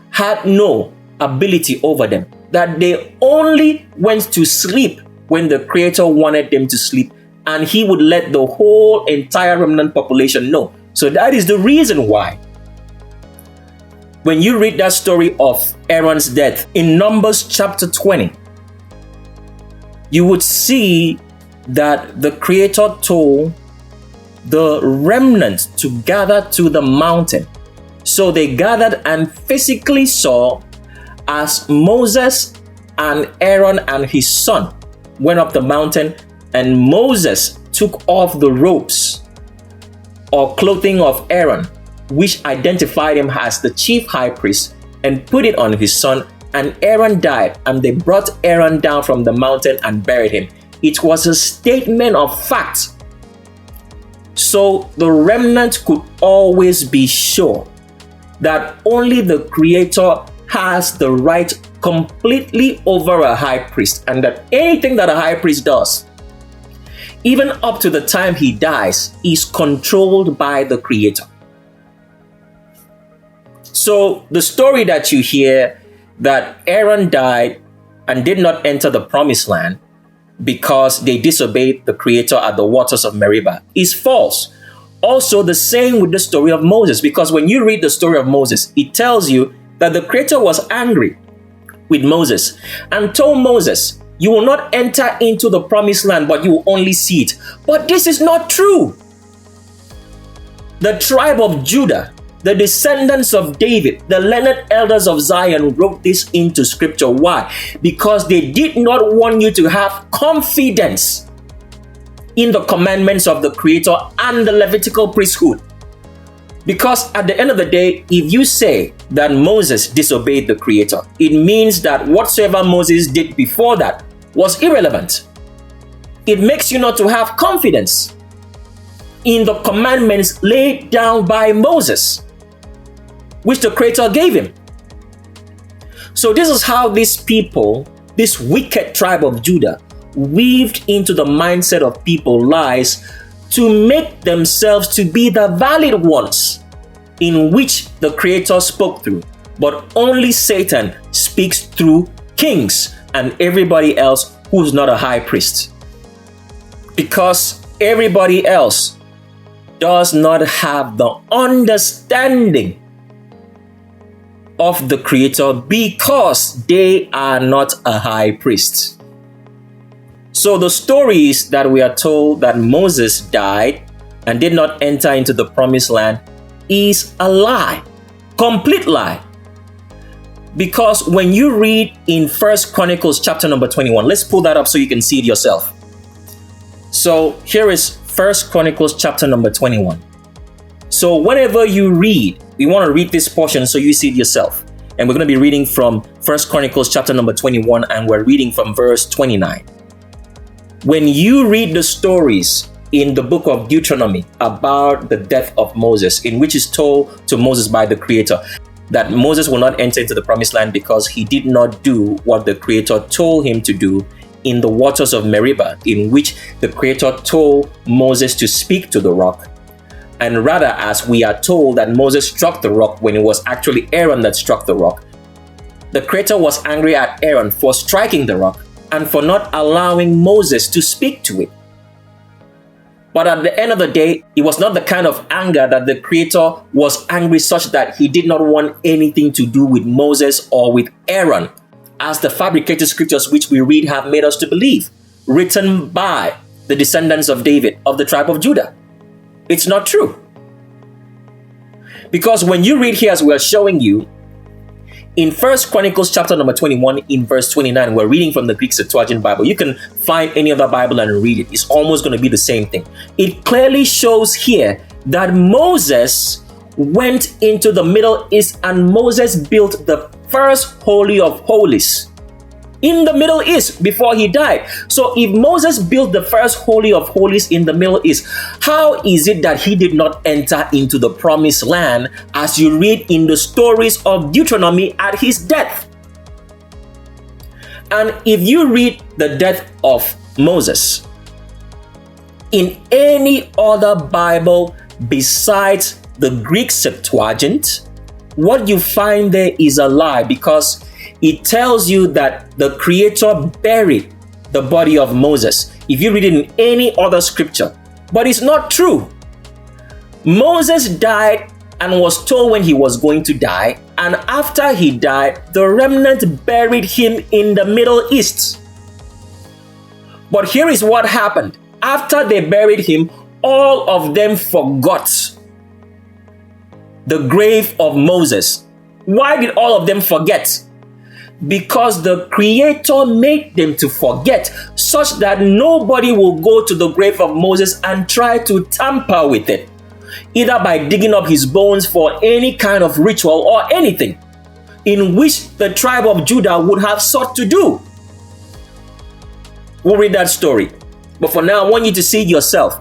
A: had no ability over them, that they only went to sleep when the Creator wanted them to sleep, and he would let the whole entire remnant population know. So that is the reason why When you read that story of Aaron's death in Numbers chapter 20, you would see that the Creator told the remnant to gather to the mountain. So they gathered and physically saw as Moses and Aaron and his son went up the mountain, and Moses took off the robes or clothing of Aaron, which identified him as the chief high priest, and put it on his son, and Aaron died, and they brought Aaron down from the mountain and buried him. It was a statement of fact. So the remnant could always be sure that only the Creator has the right completely over a high priest, and that anything that a high priest does, even up to the time he dies, is controlled by the Creator. So the story that you hear that Aaron died and did not enter the promised land because they disobeyed the Creator at the waters of Meribah is false. Also, the same with the story of Moses, because when you read the story of Moses, it tells you that the Creator was angry with Moses and told Moses, you will not enter into the promised land, but you will only see it. But this is not true. The tribe of Judah, the descendants of David, the learned elders of Zion wrote this into scripture. Why? Because they did not want you to have confidence in the commandments of the Creator and the Levitical priesthood. Because at the end of the day, if you say that Moses disobeyed the Creator, it means that whatsoever Moses did before that was irrelevant. It makes you not to have confidence in the commandments laid down by Moses, which the Creator gave him. So this is how these people, this wicked tribe of Judah, weaved into the mindset of people lies to make themselves to be the valid ones in which the Creator spoke through. But only Satan speaks through kings and everybody else who's not a high priest. Because everybody else does not have the understanding of the Creator because they are not a high priest. So the stories that we are told that Moses died and did not enter into the promised land is a lie, complete lie. Because when you read in 1 Chronicles chapter number 21, let's pull that up so you can see it yourself. So here is 1 Chronicles chapter number 21. So whenever you read, we want to read this portion so you see it yourself. And we're going to be reading from 1 Chronicles chapter number 21, and we're reading from verse 29. When you read the stories in the book of Deuteronomy about the death of Moses, in which is told to Moses by the Creator that Moses will not enter into the promised land because he did not do what the Creator told him to do in the waters of Meribah, in which the Creator told Moses to speak to the rock. And rather, as we are told that Moses struck the rock when it was actually Aaron that struck the rock, the Creator was angry at Aaron for striking the rock and for not allowing Moses to speak to it. But at the end of the day, it was not the kind of anger that the Creator was angry such that he did not want anything to do with Moses or with Aaron, as the fabricated scriptures which we read have made us to believe, written by the descendants of David of the tribe of Judah. It's not true. Because when you read here, as we are showing you, in 1 Chronicles chapter number 21, in verse 29, we're reading from the Greek Septuagint Bible. You can find any other Bible and read it. It's almost going to be the same thing. It clearly shows here that Moses went into the Middle East and Moses built the first Holy of Holies in the Middle East before he died. So if Moses built the first Holy of Holies in the Middle East, how is it that he did not enter into the promised land as you read in the stories of Deuteronomy at his death? And if you read the death of Moses in any other Bible besides the Greek Septuagint, what you find there is a lie, because it tells you that the Creator buried the body of Moses if you read it in any other scripture. But it's not true. Moses died and was told when he was going to die And after he died, the remnant buried him in the Middle East. But here is what happened. After they buried him, all of them forgot the grave of Moses. Why did all of them forget? Because the Creator made them to forget, such that nobody will go to the grave of Moses and try to tamper with it, either by digging up his bones for any kind of ritual or anything, in which the tribe of Judah would have sought to do. We'll read that story. But for now, I want you to see it yourself,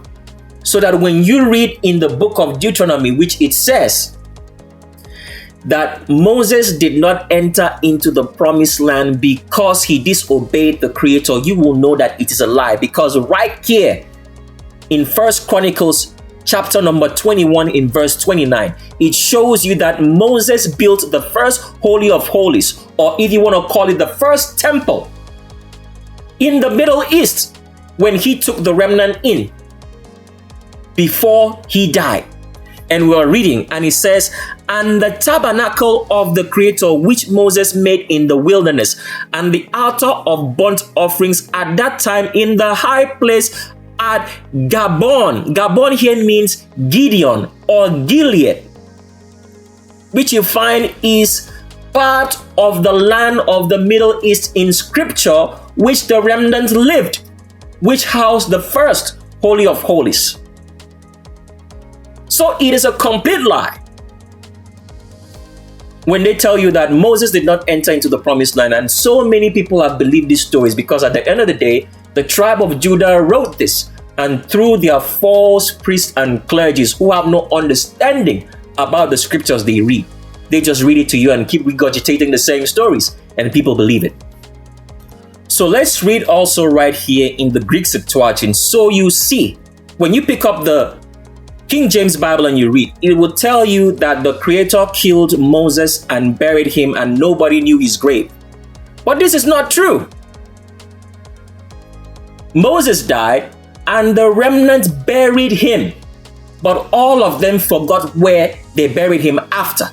A: so that when you read in the book of Deuteronomy, which it says that Moses did not enter into the promised land because he disobeyed the Creator, you will know that it is a lie. Because right here in 1 Chronicles chapter number 21 in verse 29, it shows you that Moses built the first Holy of Holies, or if you want to call it the first temple, in the Middle East when he took the remnant in before he died. And we are reading, and it says, and the tabernacle of the Creator which Moses made in the wilderness, and the altar of burnt offerings at that time in the high place at Gabon. Gabon here means Gideon or Gilead, which you find is part of the land of the Middle East in scripture, which the remnant lived, which housed the first Holy of Holies. So it is a complete lie when they tell you that Moses did not enter into the promised land. And so many people have believed these stories because at the end of the day, the tribe of Judah wrote this, and through their false priests and clergies who have no understanding about the scriptures they read, they just read it to you and keep regurgitating the same stories, and people believe it. So let's read also right here in the Greek Septuagint. So you see, when you pick up the King James Bible and you read, it will tell you that the Creator killed Moses and buried him and nobody knew his grave. But this is not true. Moses died and the remnant buried him, but all of them forgot where they buried him after.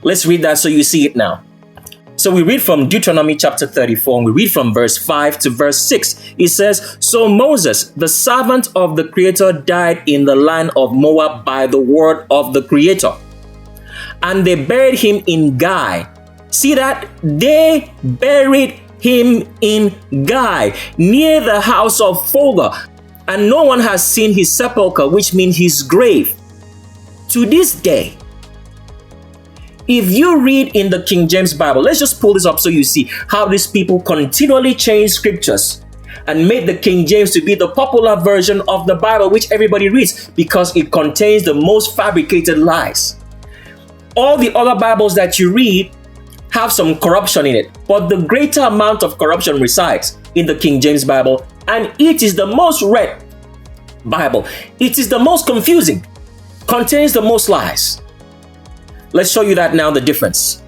A: Let's read that so you see it now. So we read from Deuteronomy chapter 34, and we read from verse 5 to verse 6. It says, so Moses, the servant of the Creator, died in the land of Moab by the word of the Creator. And they buried him in Gai. See that? They buried him in Gai, near the house of Fogah. And no one has seen his sepulchre, which means his grave, to this day. If you read in the King James Bible, let's just pull this up so you see how these people continually change scriptures and made the King James to be the popular version of the Bible, which everybody reads because it contains the most fabricated lies. All the other Bibles that you read have some corruption in it, but the greater amount of corruption resides in the King James Bible, and it is the most read Bible. It is the most confusing, contains the most lies. Let's show you that now, the difference.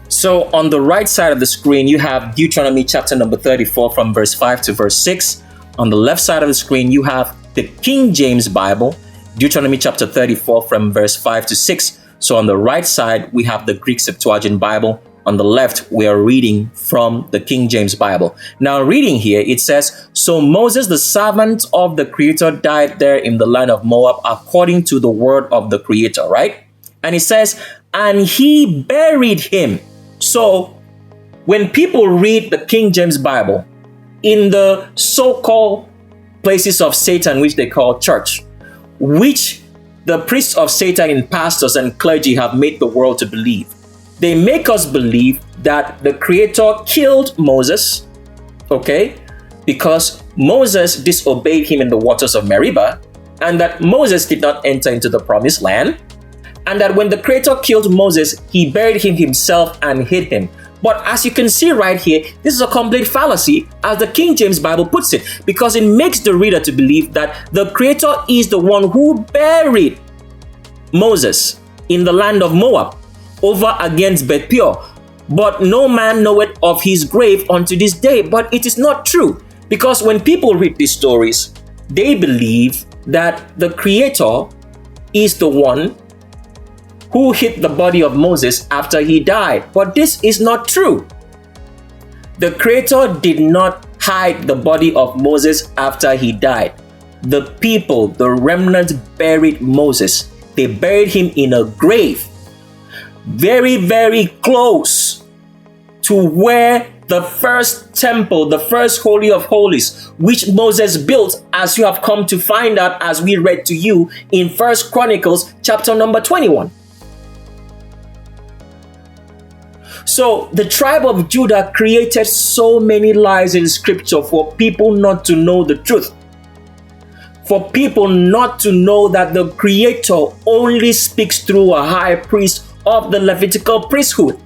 A: So on the right side of the screen, you have Deuteronomy chapter number 34 from verse 5 to verse 6. On the left side of the screen, you have the King James Bible, Deuteronomy chapter 34 from verse 5 to 6. So on the right side, we have the Greek Septuagint Bible. On the left, we are reading from the King James Bible. Now reading here, it says, so Moses, the servant of the Creator, died there in the land of Moab according to the word of the Creator, right? And it says, and he buried him. So when people read the King James Bible in the so-called places of Satan, which they call church, which the priests of Satan and pastors and clergy have made the world to believe, they make us believe that the Creator killed Moses, okay, because Moses disobeyed him in the waters of Meribah, and that Moses did not enter into the promised land, and that when the Creator killed Moses, he buried him himself and hid him. But as you can see right here, this is a complete fallacy, as the King James Bible puts it, because it makes the reader to believe that the Creator is the one who buried Moses in the land of Moab, over against Beth Peor. But no man knoweth of his grave unto this day. But it is not true, because when people read these stories, they believe that the Creator is the one who hid the body of Moses after he died. But this is not true. The Creator did not hide the body of Moses after he died. The people, the remnant, buried Moses. They buried him in a grave very, very close to where the first temple, the first Holy of Holies, which Moses built, as you have come to find out as we read to you in 1 Chronicles chapter number 21. So the tribe of Judah created so many lies in scripture for people not to know the truth. For people not to know that the Creator only speaks through a high priest of the Levitical priesthood.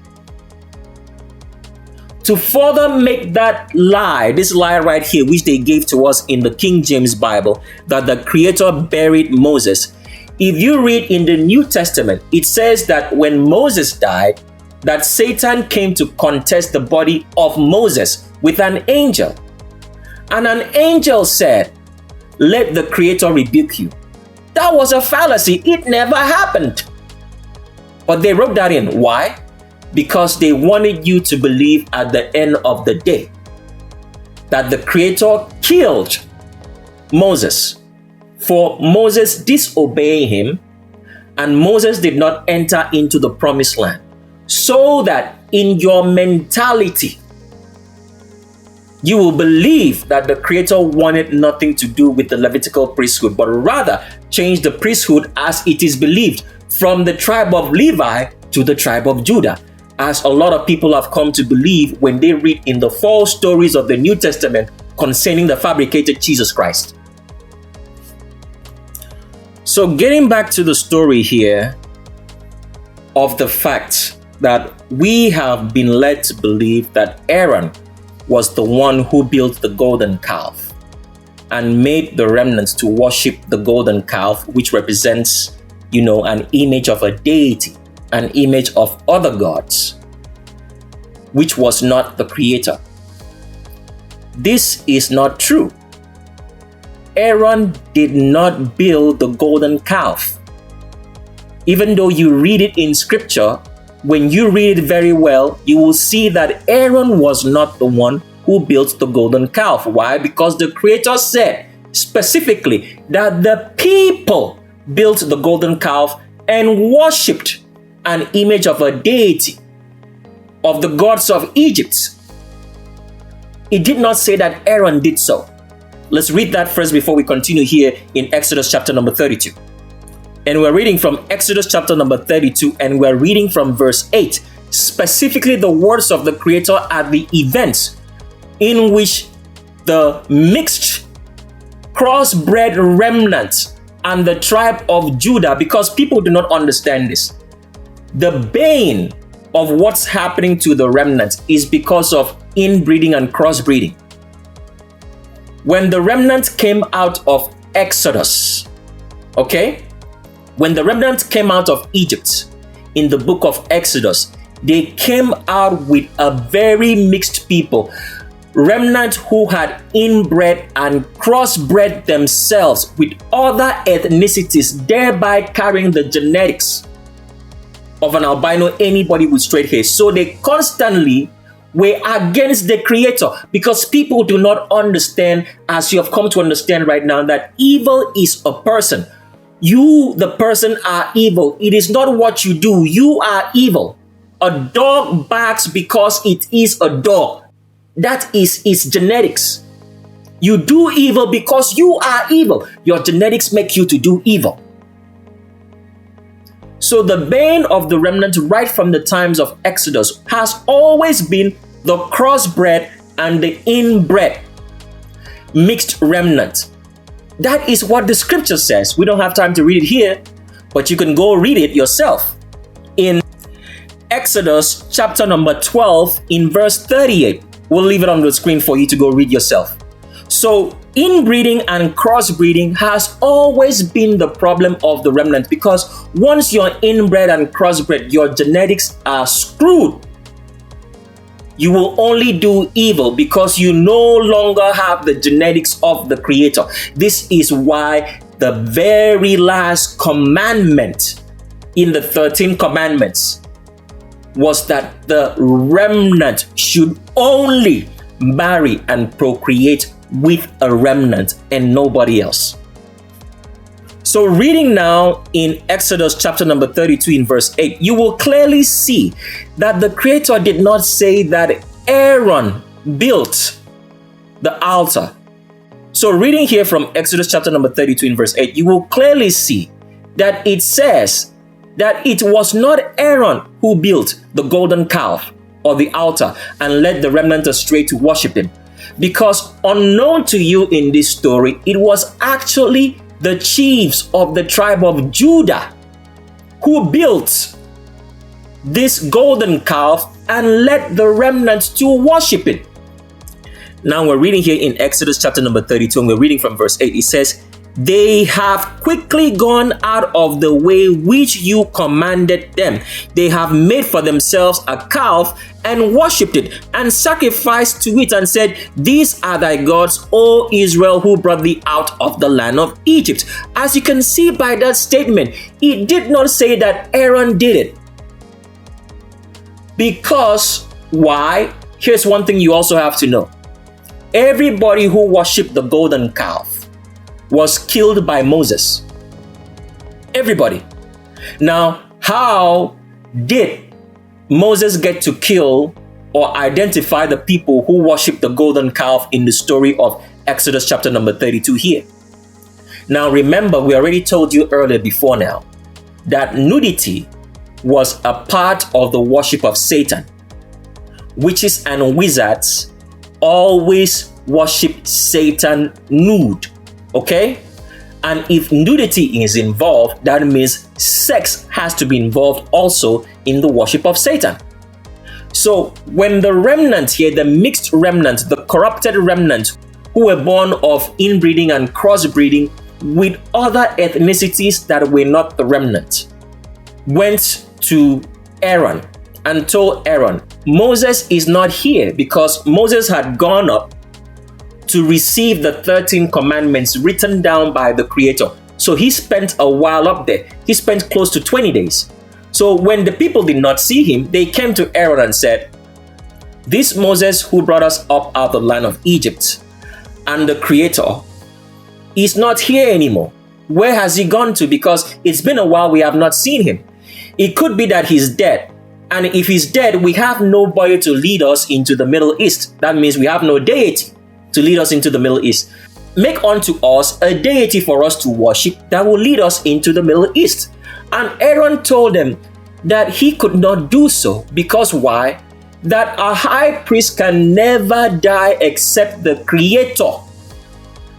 A: To further make that lie, this lie right here, which they gave to us in the King James Bible, that the Creator buried Moses. If you read in the New Testament, it says that when Moses died, that Satan came to contest the body of Moses with an angel. And an angel said, "Let the Creator rebuke you." That was a fallacy. It never happened. But they wrote that in. Why? Because they wanted you to believe at the end of the day that the Creator killed Moses for Moses disobeying him, and Moses did not enter into the promised land. So that in your mentality, you will believe that the Creator wanted nothing to do with the Levitical priesthood, but rather change the priesthood as it is believed from the tribe of Levi to the tribe of Judah, as a lot of people have come to believe when they read in the false stories of the New Testament concerning the fabricated Jesus Christ. So getting back to the story here of the fact that we have been led to believe that Aaron was the one who built the golden calf and made the remnants to worship the golden calf, which represents, an image of a deity, an image of other gods, which was not the Creator. This is not true. Aaron did not build the golden calf. Even though you read it in scripture, when you read it very well, you will see that Aaron was not the one who built the golden calf. Why? Because the Creator said specifically that the people built the golden calf and worshipped an image of a deity, of the gods of Egypt. It did not say that Aaron did so. Let's read that first before we continue here in Exodus chapter number 32. And we're reading from Exodus chapter number 32, and we're reading from verse 8, specifically the words of the Creator at the event in which the mixed crossbred remnant and the tribe of Judah, because people do not understand this. The bane of what's happening to the remnant is because of inbreeding and crossbreeding. When the remnant came out of Exodus, when the remnant came out of Egypt in the book of Exodus, they came out with a very mixed people. Remnant who had inbred and crossbred themselves with other ethnicities, thereby carrying the genetics of an albino, anybody with straight hair. So they constantly were against the Creator, because people do not understand, as you have come to understand right now, that evil is a person. You, the person, are evil. It is not what you do. You are evil. A dog barks because it is a dog. That is its genetics. You do evil because you are evil. Your genetics make you to do evil. So the bane of the remnant right from the times of Exodus has always been the crossbred and the inbred mixed remnant. That is what the scripture says. We don't have time to read it here, but you can go read it yourself. In Exodus chapter number 12 in verse 38. We'll leave it on the screen for you to go read yourself. So inbreeding and crossbreeding has always been the problem of the remnant, because once you're inbred and crossbred, your genetics are screwed. You will only do evil because you no longer have the genetics of the Creator. This is why the very last commandment in the 13 commandments was that the remnant should only marry and procreate with a remnant and nobody else. So reading now in Exodus chapter number 32 in verse 8, you will clearly see that the Creator did not say that Aaron built the altar. So reading here from Exodus chapter number 32 in verse 8, you will clearly see that it says that it was not Aaron who built the golden calf or the altar and led the remnant astray to worship him. Because unknown to you in this story, it was actually the chiefs of the tribe of Judah who built this golden calf and led the remnant to worship it. Now we're reading here in Exodus chapter number 32, and we're reading from verse 8. It says, "They have quickly gone out of the way which you commanded them. They have made for themselves a calf and worshipped it and sacrificed to it and said, 'These are thy gods, O Israel, who brought thee out of the land of Egypt.'" As you can see by that statement, it did not say that Aaron did it. Because why? Here's one thing you also have to know. Everybody who worshipped the golden calf was killed by Moses. Everybody. Now, how did Moses get to kill or identify the people who worshipped the golden calf in the story of Exodus chapter number 32 here? Now, remember, we already told you earlier before now that nudity was a part of the worship of Satan. Witches and wizards always worship Satan nude. Okay? And if nudity is involved, that means sex has to be involved also in the worship of Satan. So when the remnant here, the mixed remnant, the corrupted remnant, who were born of inbreeding and crossbreeding with other ethnicities that were not the remnant, went to Aaron and told Aaron, Moses is not here, because Moses had gone up to receive the 13 commandments written down by the Creator. So he spent a while up there. He spent close to 20 days. So when the people did not see him, they came to Aaron and said, "This Moses who brought us up out of the land of Egypt and the Creator is not here anymore. Where has he gone to? Because it's been a while we have not seen him. It could be that he's dead. And if he's dead, we have nobody to lead us into the Middle East. That means we have no deity to lead us into the Middle East. Make unto us a deity for us to worship that will lead us into the Middle East." And Aaron told them that he could not do so, because why? That a high priest can never die except the Creator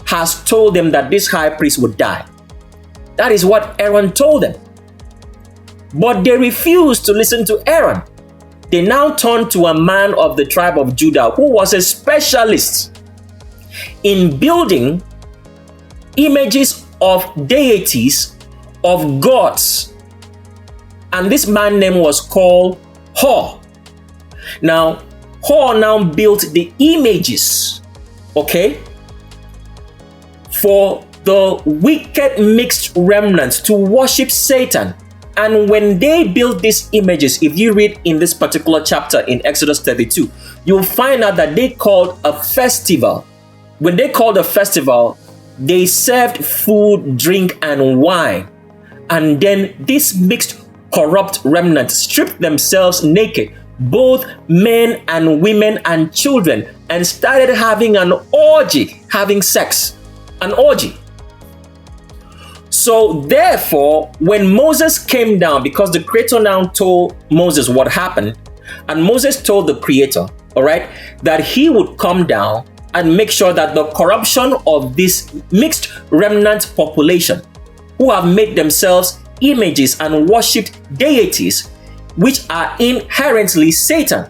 A: has told them that this high priest would die. That is what Aaron told them. But they refused to listen to Aaron. They now turned to a man of the tribe of Judah who was a specialist in building images of deities, of gods. And this man's name was called Hor. Now, Hor now built the images, okay, for the wicked mixed remnants to worship Satan. And when they built these images, if you read in this particular chapter in Exodus 32, you'll find out that they called a festival. When they called a festival, they served food, drink, and wine. And then this mixed corrupt remnant stripped themselves naked, both men and women and children, and started having an orgy, having sex, an orgy. So therefore, when Moses came down, because the Creator now told Moses what happened, and Moses told the Creator, all right, that he would come down and make sure that the corruption of this mixed remnant population, who have made themselves images and worshipped deities, which are inherently Satan,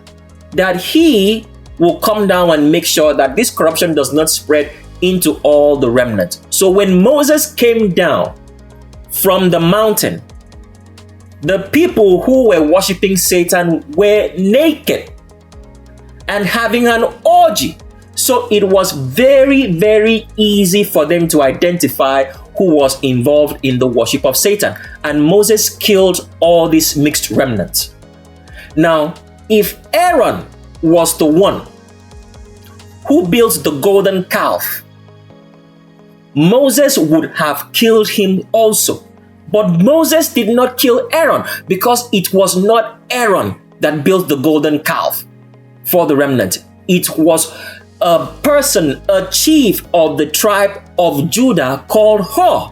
A: that he will come down and make sure that this corruption does not spread into all the remnant. So when Moses came down from the mountain, the people who were worshiping Satan were naked and having an orgy. So it was very, very easy for them to identify who was involved in the worship of Satan. And Moses killed all these mixed remnants. Now, if Aaron was the one who built the golden calf, Moses would have killed him also. But Moses did not kill Aaron because it was not Aaron that built the golden calf for the remnant. It was a person, a chief of the tribe of Judah called Hur.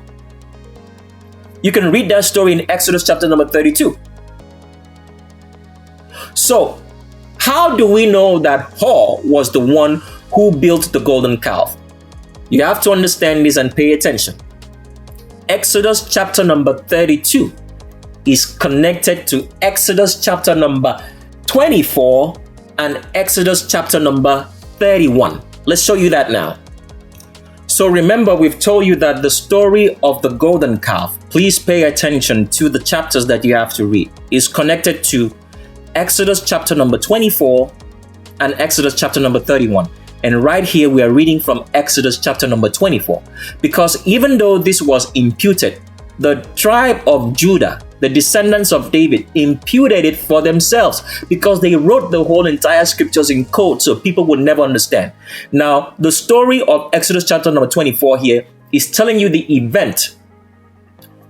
A: You can read that story in Exodus chapter number 32. So, how do we know that Hur was the one who built the golden calf? You have to understand this and pay attention. Exodus chapter number 32 is connected to Exodus chapter number 24 and Exodus chapter number 31. Let's show you that now. So remember, we've told you that the story of the golden calf, please pay attention to the chapters that you have to read, is connected to Exodus chapter number 24 and Exodus chapter number 31. And right here, we are reading from Exodus chapter number 24. Because even though this was imputed, the tribe of Judah, the descendants of David, imputed it for themselves because they wrote the whole entire scriptures in code so people would never understand. Now, the story of Exodus chapter number 24 here is telling you the event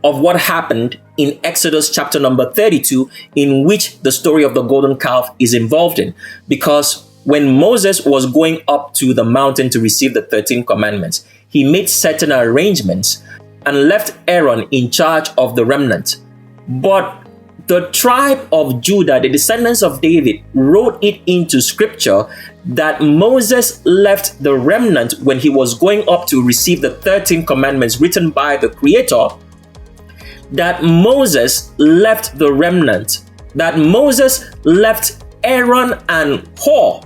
A: of what happened in Exodus chapter number 32, in which the story of the golden calf is involved in. Because when Moses was going up to the mountain to receive the 13 commandments, he made certain arrangements and left Aaron in charge of the remnant. But the tribe of Judah, the descendants of David, wrote it into scripture that Moses left the remnant when he was going up to receive the 13 commandments written by the Creator, that Moses left the remnant, that Moses left Aaron and Hur.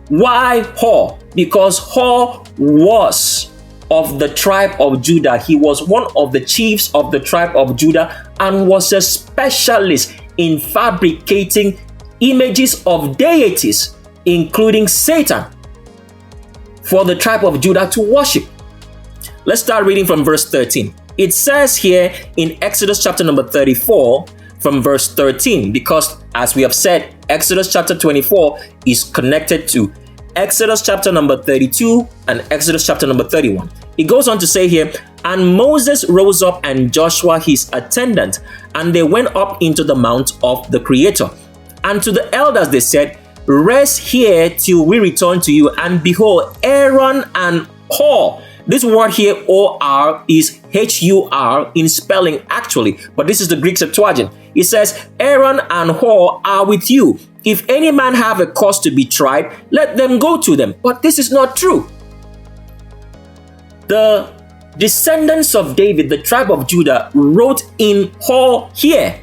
A: Why Hur? Because Hur was of the tribe of Judah. He was one of the chiefs of the tribe of Judah and was a specialist in fabricating images of deities, including Satan, for the tribe of Judah to worship. Let's start reading from verse 13. It says here in Exodus chapter number 34 from verse 13, because as we have said, Exodus chapter 24 is connected to Exodus chapter number 32 and Exodus chapter number 31. It goes on to say here, and Moses rose up and Joshua his attendant, and they went up into the mount of the Creator. And to the elders they said, rest here till we return to you. And behold, Aaron and Hur. This word here, O-R, is H-U-R in spelling actually, but this is the Greek Septuagint. It says, Aaron and Hur are with you. If any man have a cause to be tried, let them go to them. But this is not true. The descendants of David, the tribe of Judah, wrote in Hur here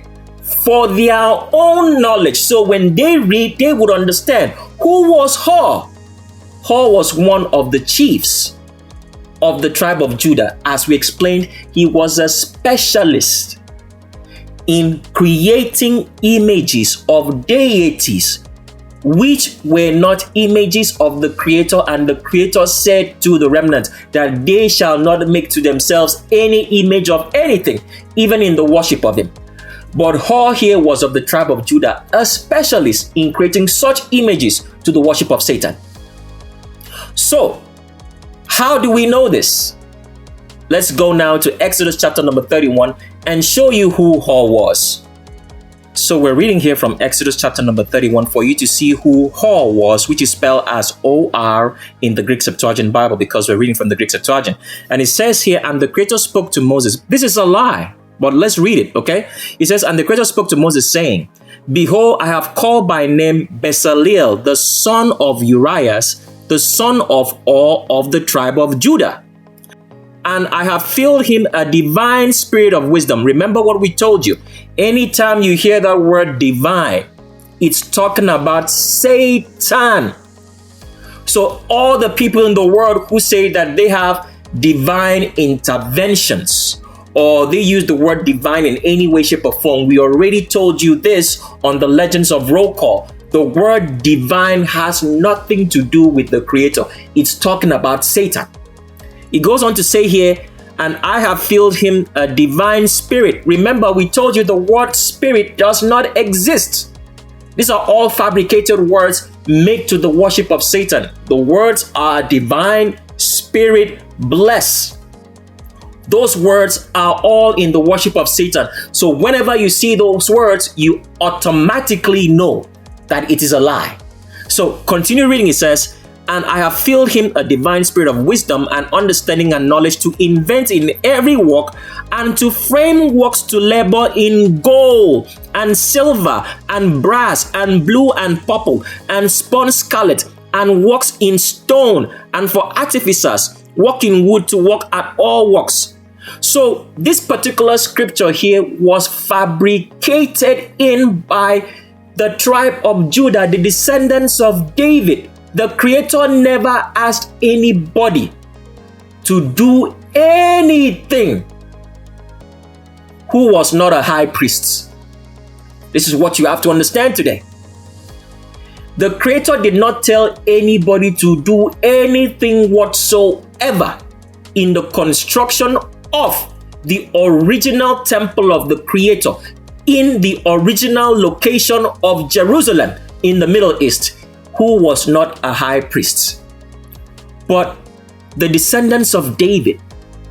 A: for their own knowledge. So when they read, they would understand. Who was Hur? Hur was one of the chiefs of the tribe of Judah. As we explained, he was a specialist in creating images of deities which were not images of the Creator, and the Creator said to the remnant that they shall not make to themselves any image of anything, even in the worship of him. But Hur here was of the tribe of Judah, a specialist in creating such images to the worship of Satan. So, how do we know this? Let's go now to Exodus chapter number 31 and show you who Hur was. So we're reading here from Exodus chapter number 31 for you to see who Hur was, which is spelled as O-R in the Greek Septuagint Bible, because we're reading from the Greek Septuagint. And it says here, and the Creator spoke to Moses. This is a lie, but let's read it, okay? It says, and the Creator spoke to Moses, saying, behold, I have called by name Bezaleel, the son of Urias, the son of Hur of the tribe of Judah. And I have filled him a divine spirit of wisdom. Remember what we told you. Anytime you hear that word divine, it's talking about Satan. So all the people in the world who say that they have divine interventions, or they use the word divine in any way, shape, or form, we already told you this on the Legends of Roll Call. The word divine has nothing to do with the Creator. It's talking about Satan. It goes on to say here, and I have filled him a divine spirit. Remember, we told you the word spirit does not exist. These are all fabricated words made to the worship of Satan. The words are divine, spirit, bless. Those words are all in the worship of Satan. So whenever you see those words, you automatically know that it is a lie. So continue reading. It says, and I have filled him a divine spirit of wisdom and understanding and knowledge to invent in every work and to frame works to labor in gold and silver and brass and blue and purple and spun scarlet and works in stone and for artificers work in wood to work at all works. So this particular scripture here was fabricated in by the tribe of Judah, the descendants of David. The Creator never asked anybody to do anything who was not a high priest. This is what you have to understand today. The Creator did not tell anybody to do anything whatsoever in the construction of the original temple of the Creator in the original location of Jerusalem in the Middle East, who was not a high priest. But the descendants of David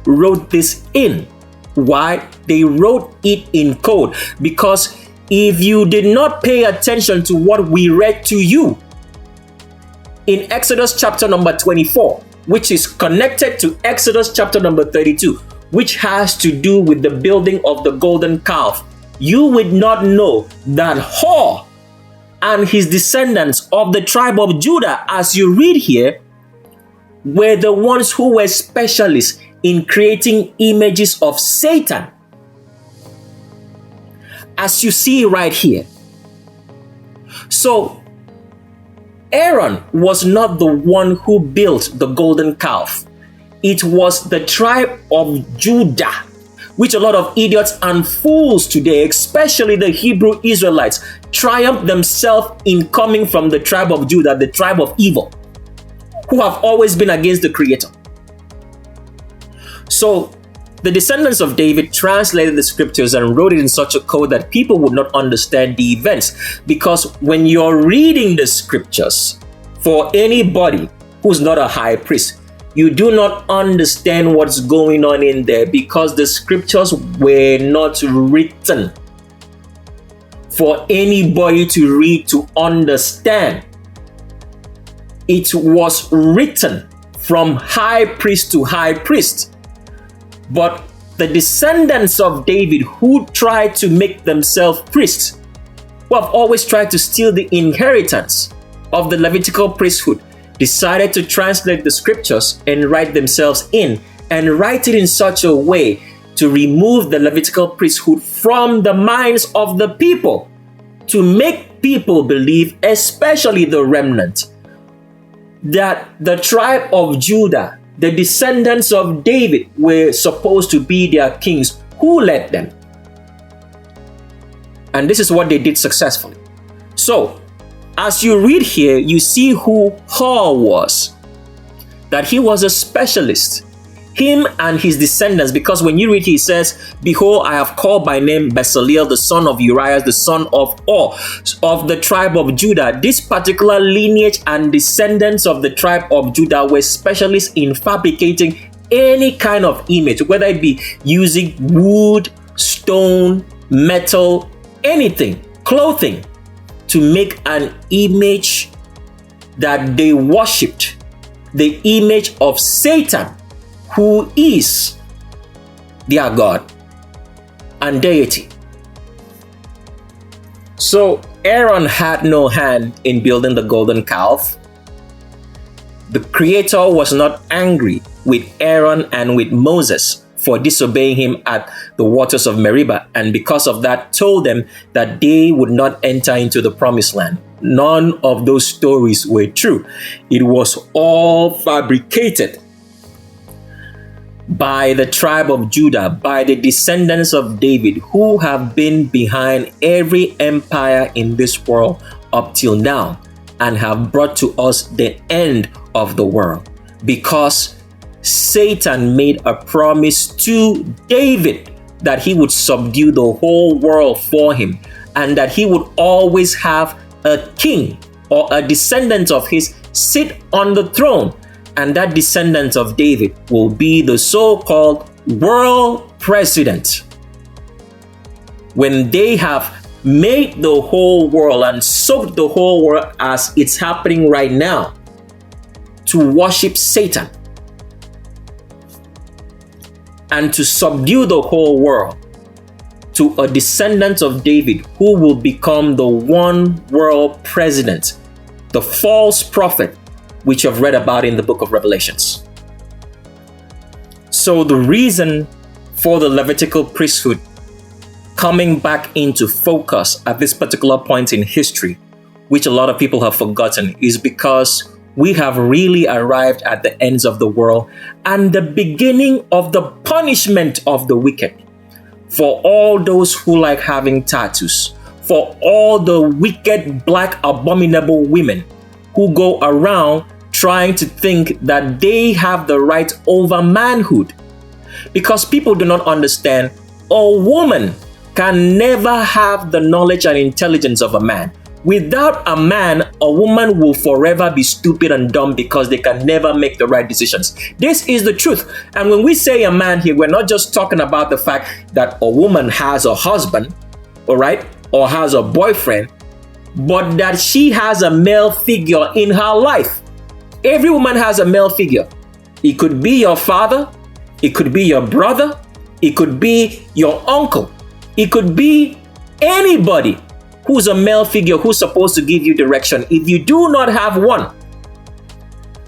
A: wrote this in. Why? They wrote it in code because if you did not pay attention to what we read to you in Exodus chapter number 24, which is connected to Exodus chapter number 32, which has to do with the building of the golden calf, you would not know that Hor and his descendants of the tribe of Judah, as you read here, were the ones who were specialists in creating images of Satan. As you see right here. So, Aaron was not the one who built the golden calf. It was the tribe of Judah, which a lot of idiots and fools today, especially the Hebrew Israelites, triumph themselves in coming from the tribe of Judah, the tribe of evil, who have always been against the Creator. So, the descendants of David translated the scriptures and wrote it in such a code that people would not understand the events. Because when you're reading the scriptures, for anybody who's not a high priest, you do not understand what's going on in there because the scriptures were not written for anybody to read to understand. It was written from high priest to high priest. But the descendants of David who tried to make themselves priests, who have always tried to steal the inheritance of the Levitical priesthood, decided to translate the scriptures and write themselves in, and write it in such a way to remove the Levitical priesthood from the minds of the people, to make people believe, especially the remnant, that the tribe of Judah, the descendants of David, were supposed to be their kings. Who led them? And this is what they did successfully. So, as you read here, you see who Hor was. That he was a specialist. Him and his descendants, because when you read, he says, behold, I have called by name Bezaleel, the son of Uriah, the son of Hor, of the tribe of Judah. This particular lineage and descendants of the tribe of Judah were specialists in fabricating any kind of image, whether it be using wood, stone, metal, anything, clothing, to make an image that they worshipped, the image of Satan, who is their God and deity. So Aaron had no hand in building the golden calf. The Creator was not angry with Aaron and with Moses for disobeying him at the waters of Meribah, and because of that told them that they would not enter into the promised land. None of those stories were true. It was all fabricated by the tribe of Judah, by the descendants of David, who have been behind every empire in this world up till now and have brought to us the end of the world. Because Satan made a promise to David that he would subdue the whole world for him, and that he would always have a king or a descendant of his sit on the throne, and that descendant of David will be the so-called world president. When they have made the whole world and soaked the whole world, as it's happening right now, to worship Satan and to subdue the whole world to a descendant of David who will become the one world president, the false prophet, which you've read about in the book of Revelations. So the reason for the Levitical priesthood coming back into focus at this particular point in history, which a lot of people have forgotten, is because we have really arrived at the ends of the world and the beginning of the punishment of the wicked. For all those who like having tattoos, for all the wicked, black, abominable women who go around trying to think that they have the right over manhood. Because people do not understand, a woman can never have the knowledge and intelligence of a man. Without a man, a woman will forever be stupid and dumb because they can never make the right decisions. This is the truth. And when we say a man here, we're not just talking about the fact that a woman has a husband, all right, or has a boyfriend, but that she has a male figure in her life. Every woman has a male figure. It could be your father, it could be your brother, it could be your uncle, it could be anybody who's a male figure who's supposed to give you direction. If you do not have one,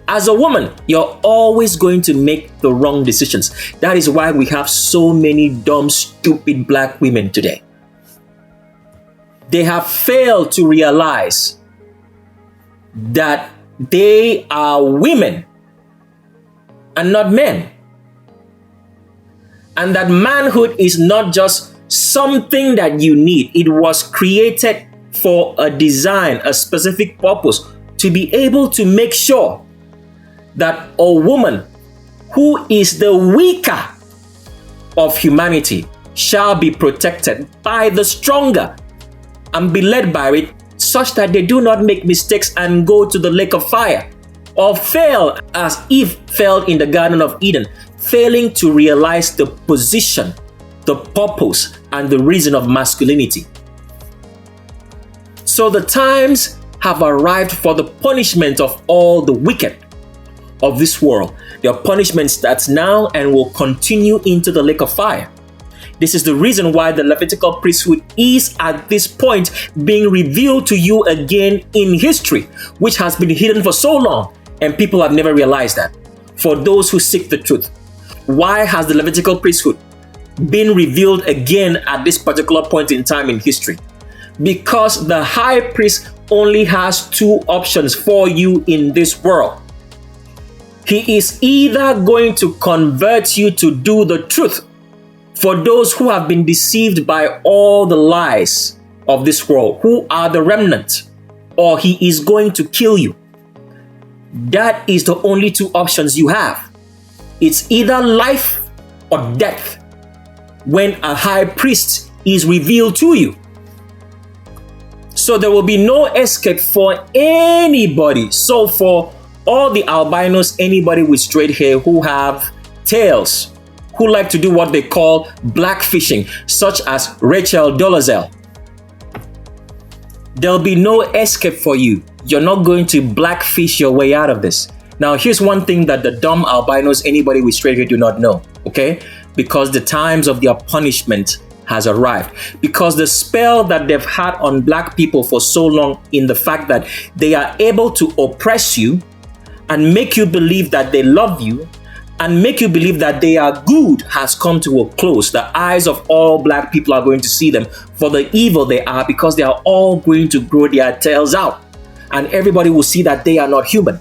A: as a woman, you're always going to make the wrong decisions. That is why we have so many dumb, stupid black women today. They have failed to realize that they are women and not men. And that manhood is not just something that you need. It was created for a design, a specific purpose, to be able to make sure that a woman who is the weaker of humanity shall be protected by the stronger and be led by it, such that they do not make mistakes and go to the lake of fire or fail as Eve failed in the Garden of Eden, failing to realize the position, the purpose, and the reason of masculinity. So the times have arrived for the punishment of all the wicked of this world. Their punishment starts now and will continue into the lake of fire. This is the reason why the Levitical priesthood is at this point being revealed to you again in history, which has been hidden for so long and people have never realized that. For those who seek the truth, why has the Levitical priesthood been revealed again at this particular point in time in history? Because the high priest only has two options for you in this world. He is either going to convert you to do the truth for those who have been deceived by all the lies of this world, who are the remnant, or he is going to kill you. That is the only two options you have. It's either life or death when a high priest is revealed to you. So there will be no escape for anybody. So for all the albinos, anybody with straight hair who have tails, who like to do what they call blackfishing, such as Rachel Dolezal, there'll be no escape for you. You're not going to blackfish your way out of this. Now, here's one thing that the dumb albinos, anybody with straight hair, do not know, okay? Because the times of their punishment has arrived. Because the spell that they've had on black people for so long, in the fact that they are able to oppress you and make you believe that they love you and make you believe that they are good, has come to a close. The eyes of all black people are going to see them for the evil they are, because they are all going to grow their tails out. And everybody will see that they are not human.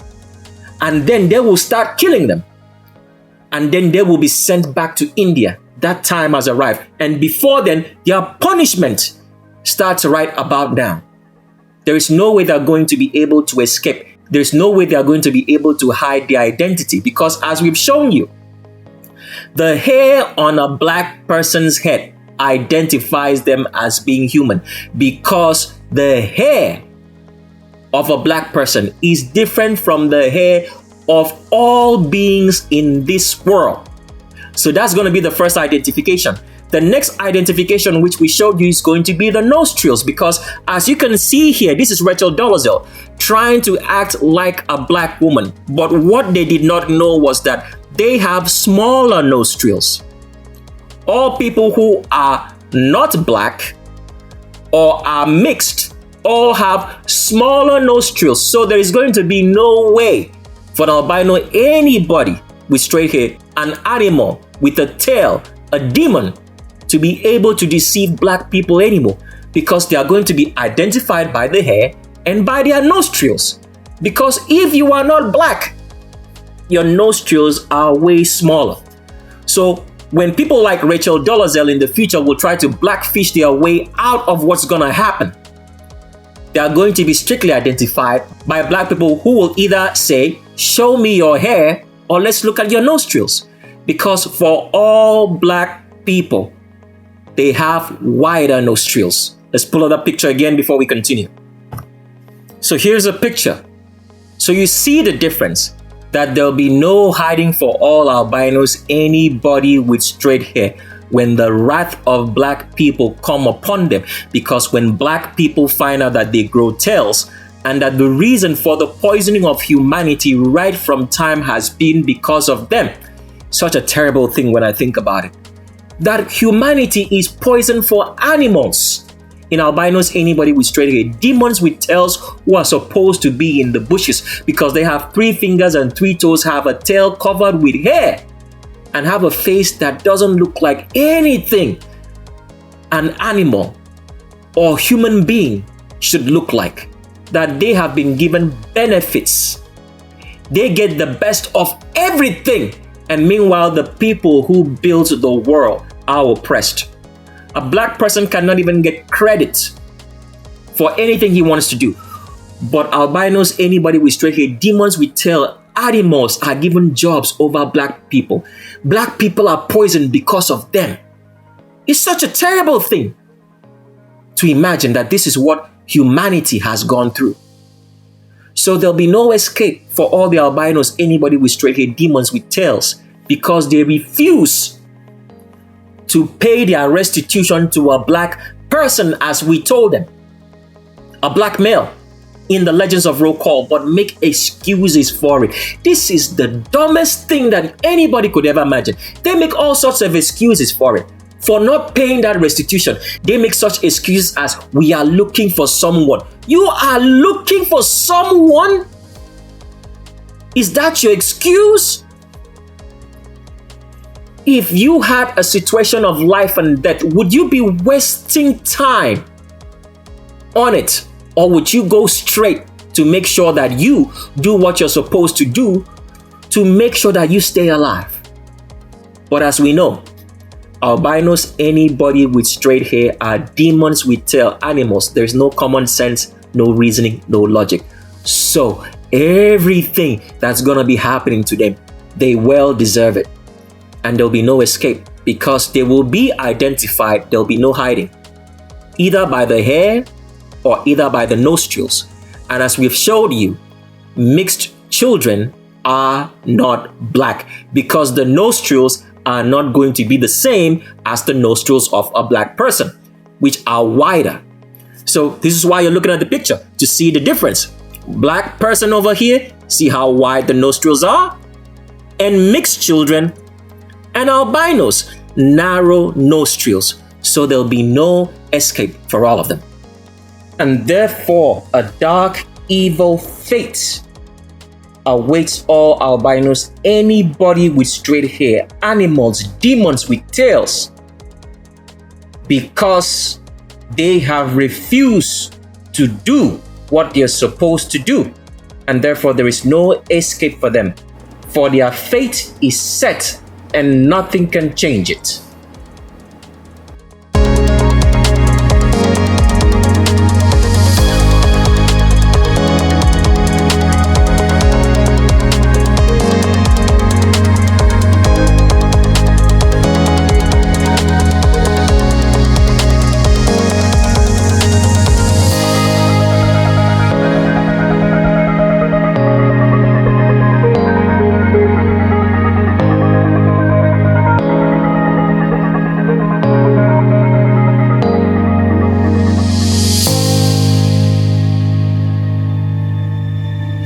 A: And then they will start killing them. And then they will be sent back to India. That time has arrived. And before then, their punishment starts right about now. There is no way they're going to be able to escape. there's no way they are going to be able to hide their identity, because as we've shown you, the hair on a black person's head identifies them as being human, because the hair of a black person is different from the hair of all beings in this world. So that's going to be the first identification. The next identification which we showed you is going to be the nostrils, because as you can see here, this is Rachel Dolezal trying to act like a black woman. But what they did not know was that they have smaller nostrils. All people who are not black or are mixed all have smaller nostrils. So there is going to be no way for an albino, anybody with straight hair, an animal with a tail, a demon, to be able to deceive black people anymore, because they are going to be identified by the hair and by their nostrils. Because if you are not black, your nostrils are way smaller. So when people like Rachel Dolezal in the future will try to blackfish their way out of what's going to happen, they are going to be strictly identified by black people who will either say, show me your hair, or let's look at your nostrils. Because for all black people, they have wider nostrils. Let's pull up that picture again before we continue. So here's a picture. So you see the difference, that there'll be no hiding for all albinos, anybody with straight hair, when the wrath of black people come upon them. Because when black people find out that they grow tails, and that the reason for the poisoning of humanity right from time has been because of them. Such a terrible thing when I think about it. That humanity is poison for animals. In albinos, anybody with straight hair, demons with tails who are supposed to be in the bushes because they have 3 fingers and 3 toes, have a tail covered with hair, and have a face that doesn't look like anything an animal or human being should look like. That they have been given benefits. They get the best of everything. And meanwhile, the people who built the world are oppressed. A black person cannot even get credit for anything he wants to do. But albinos, anybody with straight hair, demons with tail, animals are given jobs over black people. Black people are poisoned because of them. It's such a terrible thing to imagine that this is what humanity has gone through. So there'll be no escape for all the albinos, anybody with straight hair, demons with tails, because they refuse to pay their restitution to a black person, as we told them, a black male in the Legends of Roll Call, but make excuses for it. This is the dumbest thing that anybody could ever imagine. They make all sorts of excuses for it. For not paying that restitution, they make such excuses as, we are looking for someone. You are looking for someone? Is that your excuse? If you had a situation of life and death, would you be wasting time on it? Or would you go straight to make sure that you do what you're supposed to do to make sure that you stay alive? But as we know, albinos, anybody with straight hair, are demons with tail, animals. There's no common sense, no reasoning, no logic. So everything that's going to be happening to them, they well deserve it. And there'll be no escape, because they will be identified. There'll be no hiding, either by the hair or either by the nostrils. And as we've showed you, mixed children are not black, because the nostrils are not going to be the same as the nostrils of a black person, which are wider. So this is why you're looking at the picture, to see the difference. Black person over here, see how wide the nostrils are? And mixed children and albinos, narrow nostrils. So there'll be no escape for all of them. And therefore, a dark, evil fate awaits all albinos, anybody with straight hair, animals, demons with tails, because they have refused to do what they're supposed to do. And therefore, there is no escape for them. For their fate is set, and nothing can change it.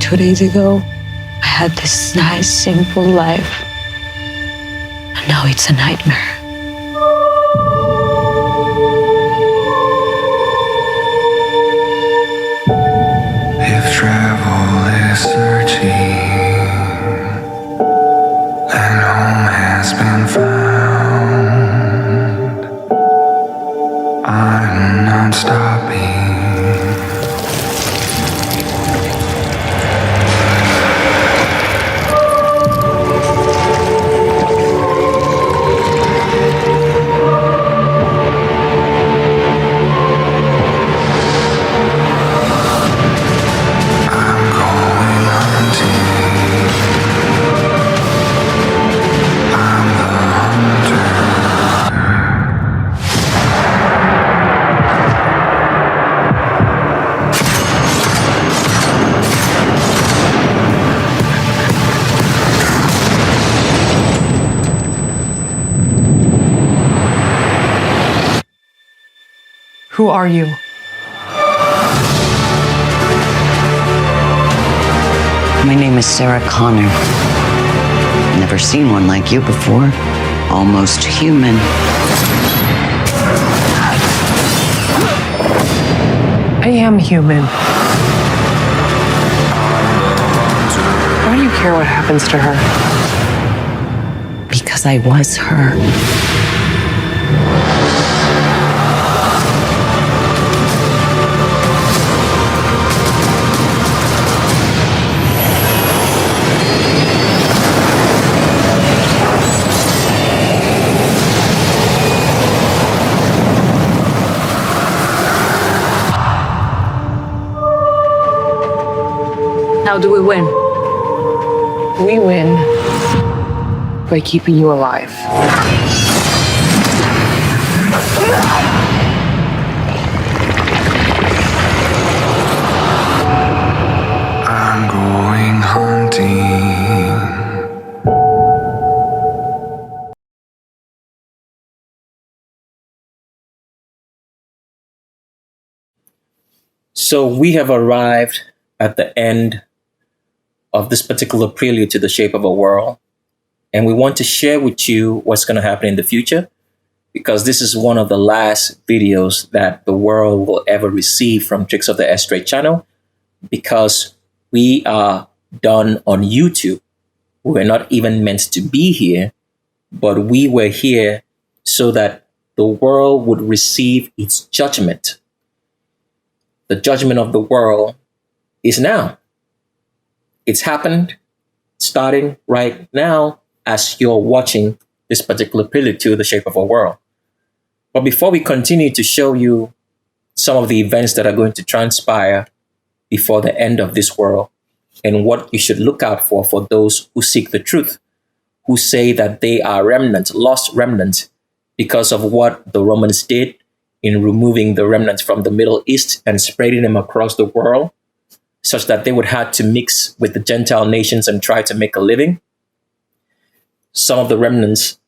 I: 2 days ago, I had this nice, simple life. And now it's a nightmare.
B: If travel is searching and home has been found, I'm not stopping.
J: Who are you?
I: My name is Sarah Connor. Never seen one like you before. Almost human.
J: I am human. Why do you care what happens to her?
I: Because I was her.
J: How do we win? We win by keeping you alive.
B: I'm going hunting.
A: So we have arrived at the end of this particular prelude to the shape of a world. And we want to share with you what's going to happen in the future, because this is one of the last videos that the world will ever receive from Tricks of the S-Trade channel, because we are done on YouTube. We're not even meant to be here, but we were here so that the world would receive its judgment. The judgment of the world is now. It's happened, starting right now as you're watching this particular prelude to the shape of a world. But before we continue to show you some of the events that are going to transpire before the end of this world, and what you should look out for those who seek the truth, who say that they are remnant, lost remnant, because of what the Romans did in removing the remnants from the Middle East and spreading them across the world, such that they would have to mix with the Gentile nations and try to make a living. Some of the remnants,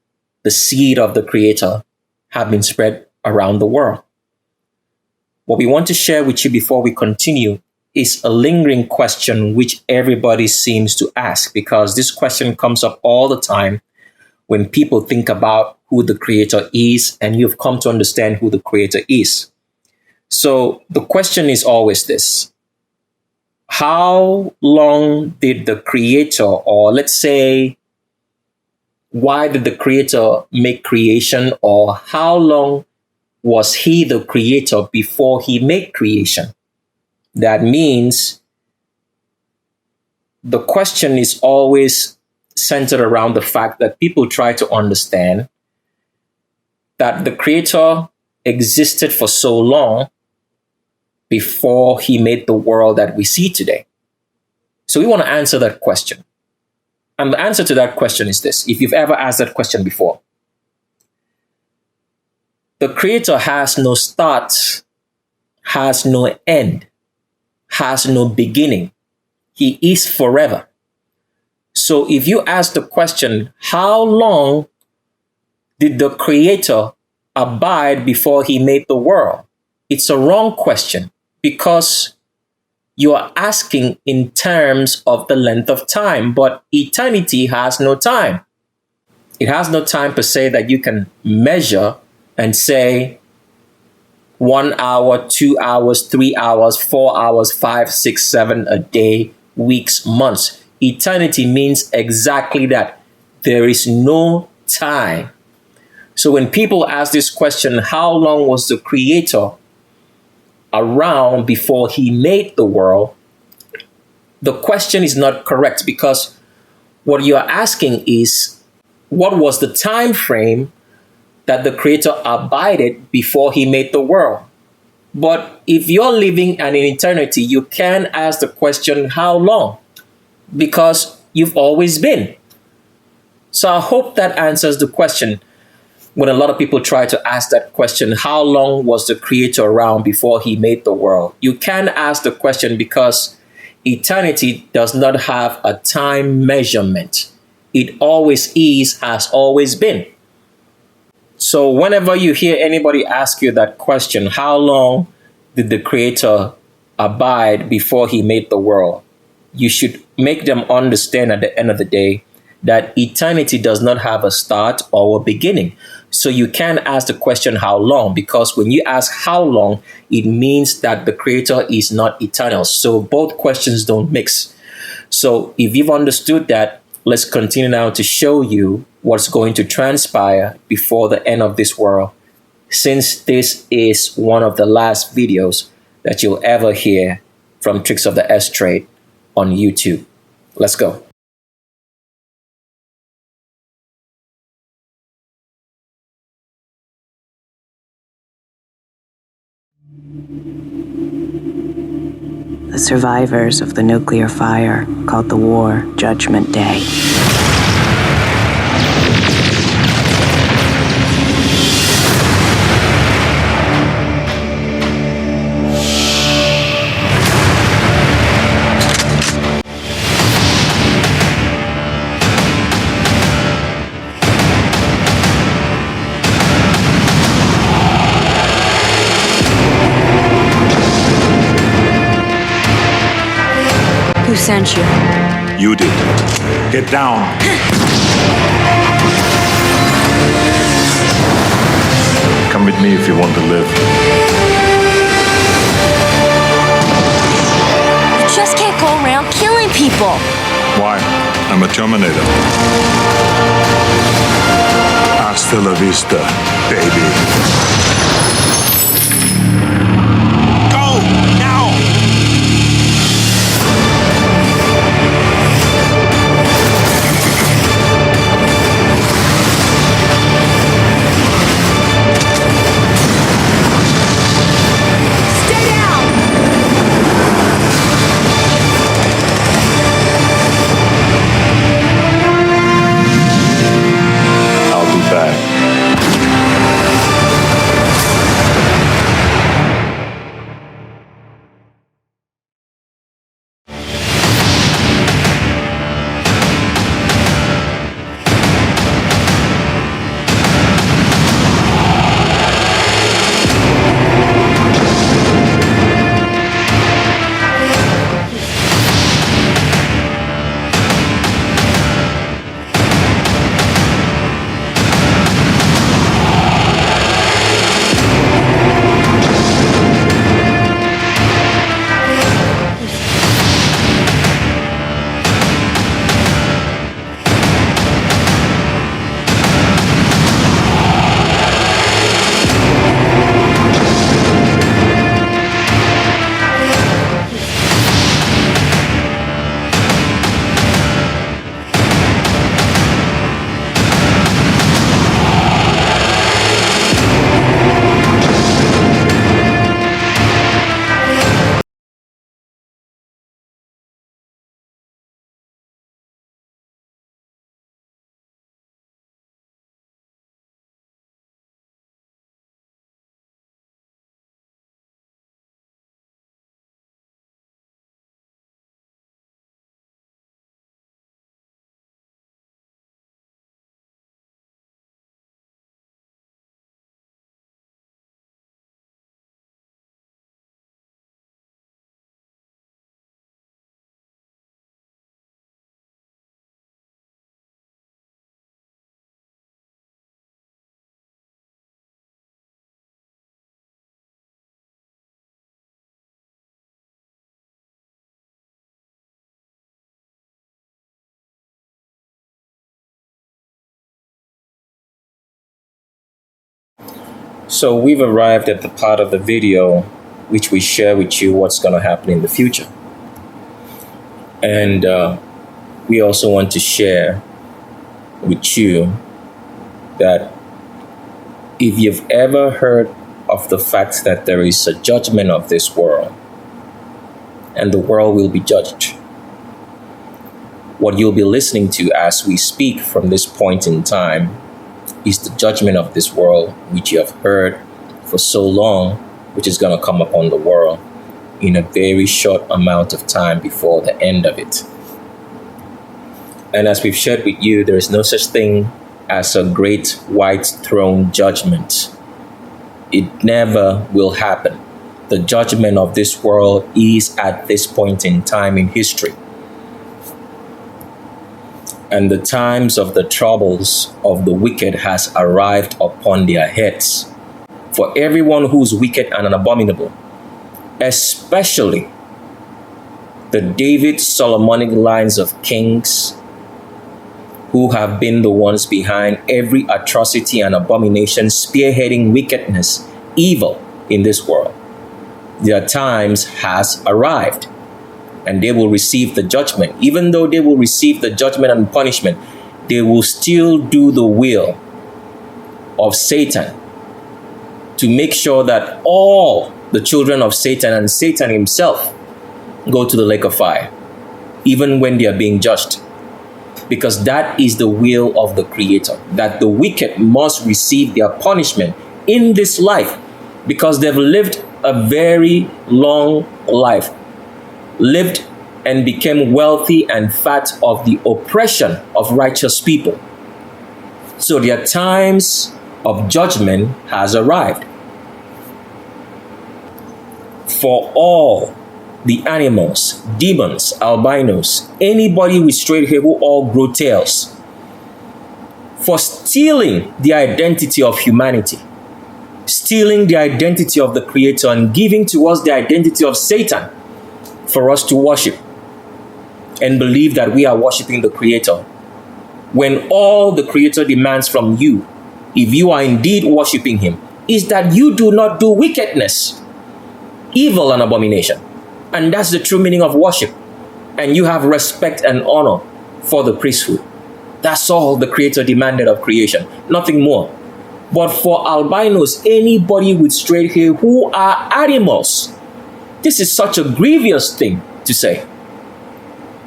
A: the seed of the Creator, have been spread around the world. What we want to share with you before we continue is a lingering question which everybody seems to ask, because this question comes up all the time when people think about who the Creator is, and you've come to understand who the Creator is. So the question is always this: how long did the Creator, or let's say, why did the Creator make creation, or how long was He the Creator before He made creation? That means the question is always centered around the fact that people try to understand that the Creator existed for so long before He made the world that we see today. So we want to answer that question. And the answer to that question is this: if you've ever asked that question before, the Creator has no start, has no end, has no beginning. He is forever. So if you ask the question, how long did the Creator abide before He made the world? It's a wrong question, because You are asking in terms of the length of time, but eternity has no time. It has no time per se that you can measure and say 1 hour, 2 hours, 3 hours, 4 hours, 5, 6, 7 a day, weeks, months. Eternity means exactly that. There is no time. So when people ask this question, how long was the Creator around before he made the world? The question is not correct, because what you are asking is, what was the time frame that the Creator abided before he made the world? But if you're living in eternity, you can ask the question, how long? Because you've always been. So I hope that answers the question. When a lot of people try to ask that question, how long was the Creator around before he made the world? You can ask the question because eternity does not have a time measurement. It always is, has always been. So whenever you hear anybody ask you that question, how long did the Creator abide before he made the world? You should make them understand at the end of the day that eternity does not have a start or a beginning. So you can ask the question, how long? Because when you ask how long, it means that the Creator is not eternal. So both questions don't mix. So if you've understood that, let's continue now to show you what's going to transpire before the end of this world, since this is one of the last videos that you'll ever hear from Tricks of the S Trade on YouTube. Let's go.
I: The survivors of the nuclear fire called the war Judgment Day.
E: Who sent you?
L: You did. Get down. Come with me if you want to live.
H: You just can't go around killing people.
L: Why? I'm a Terminator. Hasta la vista, baby. Go! Now!
A: So we've arrived at the part of the video which we share with you what's going to happen in the future. And we also want to share with you that if you've ever heard of the fact that there is a judgment of this world and the world will be judged, what you'll be listening to as we speak from this point in time is the judgment of this world, which you have heard for so long, which is going to come upon the world in a very short amount of time before the end of it. And as we've shared with you, there is no such thing as a great white throne judgment. It never will happen. The judgment of this world is at this point in time in history. And the times of the troubles of the wicked has arrived upon their heads. For everyone who is wicked and abominable, especially the David Solomonic lines of kings who have been the ones behind every atrocity and abomination, spearheading wickedness, evil in this world. Their times has arrived. And they will receive the judgment. Even though they will receive the judgment and punishment, they will still do the will of Satan to make sure that all the children of Satan and Satan himself go to the lake of fire, even when they are being judged. Because that is the will of the Creator, that the wicked must receive their punishment in this life because they've lived a very long life, lived and became wealthy and fat of the oppression of righteous people. So their times of judgment has arrived. For all the animals, demons, albinos, anybody with straight hair who all grow tails, for stealing the identity of humanity, stealing the identity of the Creator and giving to us the identity of Satan, for us to worship and believe that we are worshiping the Creator, when all the Creator demands from you, if you are indeed worshiping Him, is that you do not do wickedness, evil and abomination. And that's the true meaning of worship. And you have respect and honor for the priesthood. That's all the Creator demanded of creation, nothing more. But for albinos, anybody with straight hair who are animals, this is such a grievous thing to say.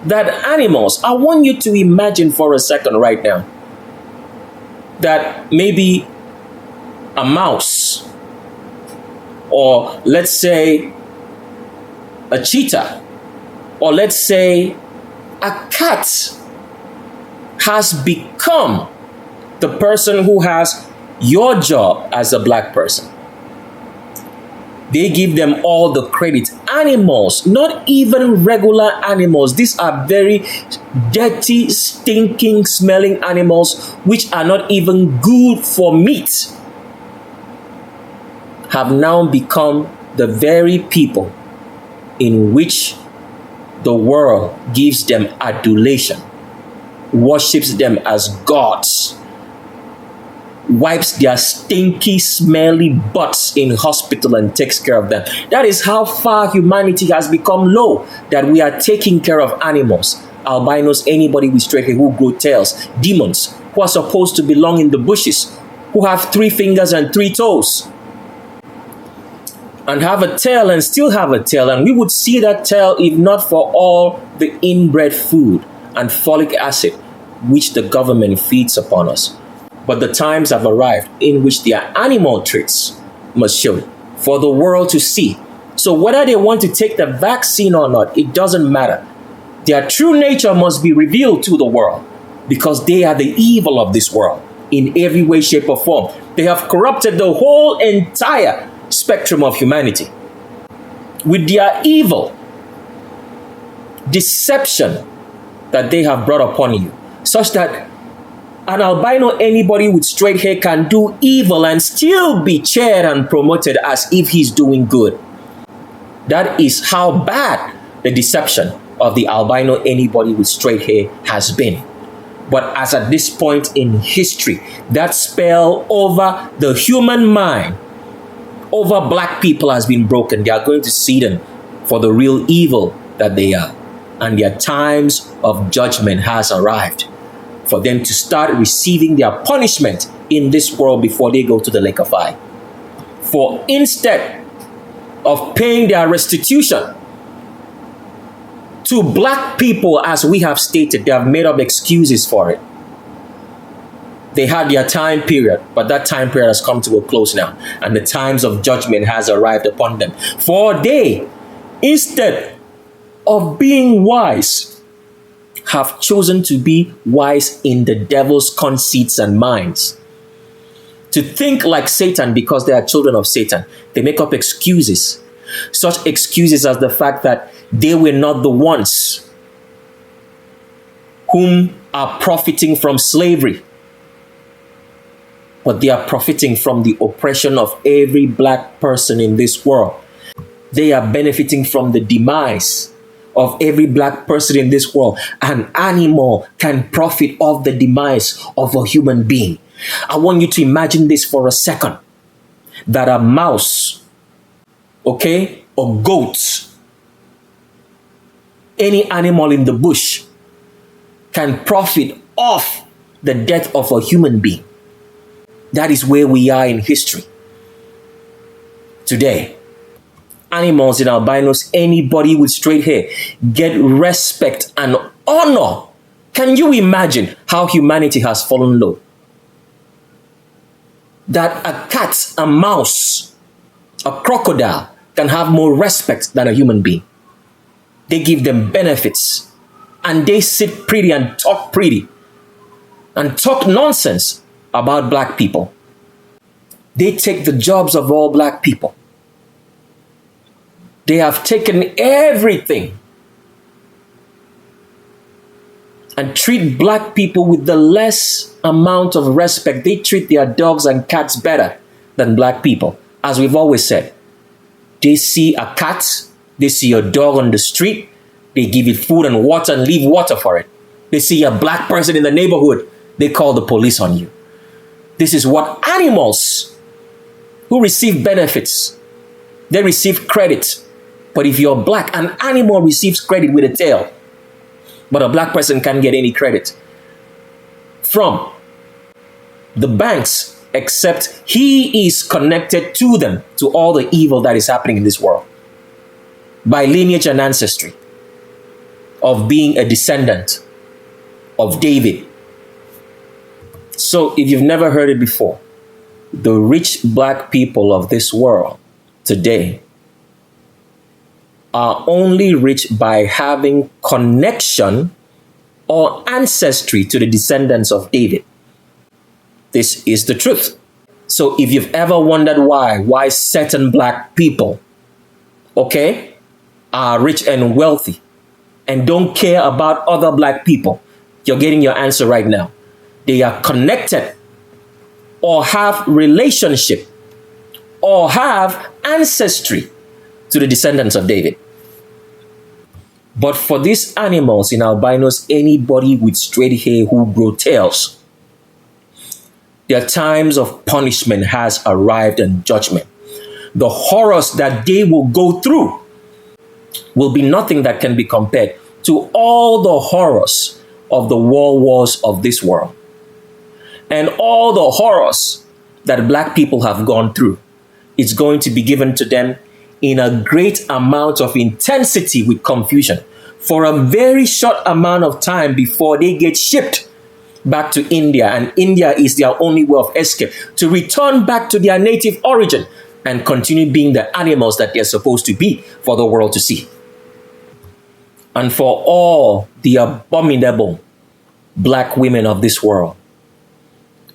A: That animals, I want you to imagine for a second right now that maybe a mouse, or let's say a cheetah, or let's say a cat has become the person who has your job as a black person. They give them all the credit. Animals, not even regular animals. These are very dirty, stinking, smelling animals, which are not even good for meat, have now become the very people in which the world gives them adulation, worships them as gods, wipes their stinky, smelly butts in hospital and takes care of them. That is how far humanity has become low, that we are taking care of animals, albinos, anybody with straight hair who grow tails, demons who are supposed to belong in the bushes, who have 3 fingers and 3 toes, and have a tail and still have a tail. And we would see that tail if not for all the inbred food and folic acid which the government feeds upon us. But the times have arrived in which their animal traits must show for the world to see. So whether they want to take the vaccine or not, it doesn't matter. Their true nature must be revealed to the world, because they are the evil of this world in every way, shape, or form. They have corrupted the whole entire spectrum of humanity with their evil deception that they have brought upon you, such that an albino, anybody with straight hair, can do evil and still be cheered and promoted as if he's doing good. That is how bad the deception of the albino, anybody with straight hair, has been. But as at this point in history, that spell over the human mind over black people has been broken. They are going to see them for the real evil that they are. And their times of judgment has arrived for them to start receiving their punishment in this world before they go to the lake of fire. For instead of paying their restitution to black people, as we have stated, they have made up excuses for it. They had their time period, but that time period has come to a close now, and the times of judgment has arrived upon them. For they, instead of being wise, have chosen to be wise in the devil's conceits and minds. To think like Satan because they are children of Satan. They make up excuses. Such excuses as the fact that they were not the ones whom are profiting from slavery, but they are profiting from the oppression of every black person in this world. They are benefiting from the demise of every black person in this world. An animal can profit off the demise of a human being. I want you to imagine this for a second. That a mouse, okay, or goat, any animal in the bush can profit off the death of a human being. That is where we are in history today. Animals in albinos, anybody with straight hair, get respect and honor. Can you imagine how humanity has fallen low? That a cat, a mouse, a crocodile can have more respect than a human being. They give them benefits, and they sit pretty and talk nonsense about black people. They take the jobs of all black people. They have taken everything and treat black people with the less amount of respect. They treat their dogs and cats better than black people. As we've always said, they see a cat, they see a dog on the street, they give it food and water and leave water for it. They see a black person in the neighborhood, they call the police on you. This is what animals who receive benefits, they receive credit. But if you're black, an animal receives credit with a tail. But a black person can't get any credit from the banks, except he is connected to them, to all the evil that is happening in this world, by lineage and ancestry of being a descendant of David. So if you've never heard it before, the rich black people of this world today are only rich by having connection or ancestry to the descendants of David. This is the truth. So if you've ever wondered why certain black people, okay, are rich and wealthy and don't care about other black people, you're getting your answer right now. They are connected or have relationship or have ancestry to the descendants of David. But for these animals in albinos, anybody with straight hair who grow tails, their times of punishment has arrived and judgment. The horrors that they will go through will be nothing that can be compared to all the horrors of the world wars of this world. And all the horrors that black people have gone through, it's going to be given to them in a great amount of intensity with confusion for a very short amount of time before they get shipped back to India. And India is their only way of escape, to return back to their native origin and continue being the animals that they're supposed to be for the world to see. And for all the abominable black women of this world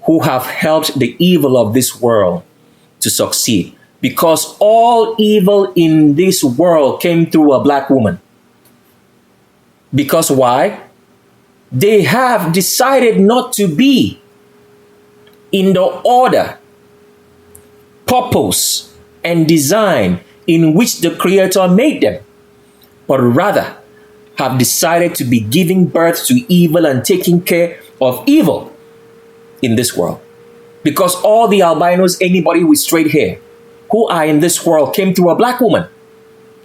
A: who have helped the evil of this world to succeed, because all evil in this world came through a black woman. Because why? They have decided not to be in the order, purpose, and design in which the Creator made them, but rather have decided to be giving birth to evil and taking care of evil in this world. Because all the albinos, anybody with straight hair, who are in this world came through a black woman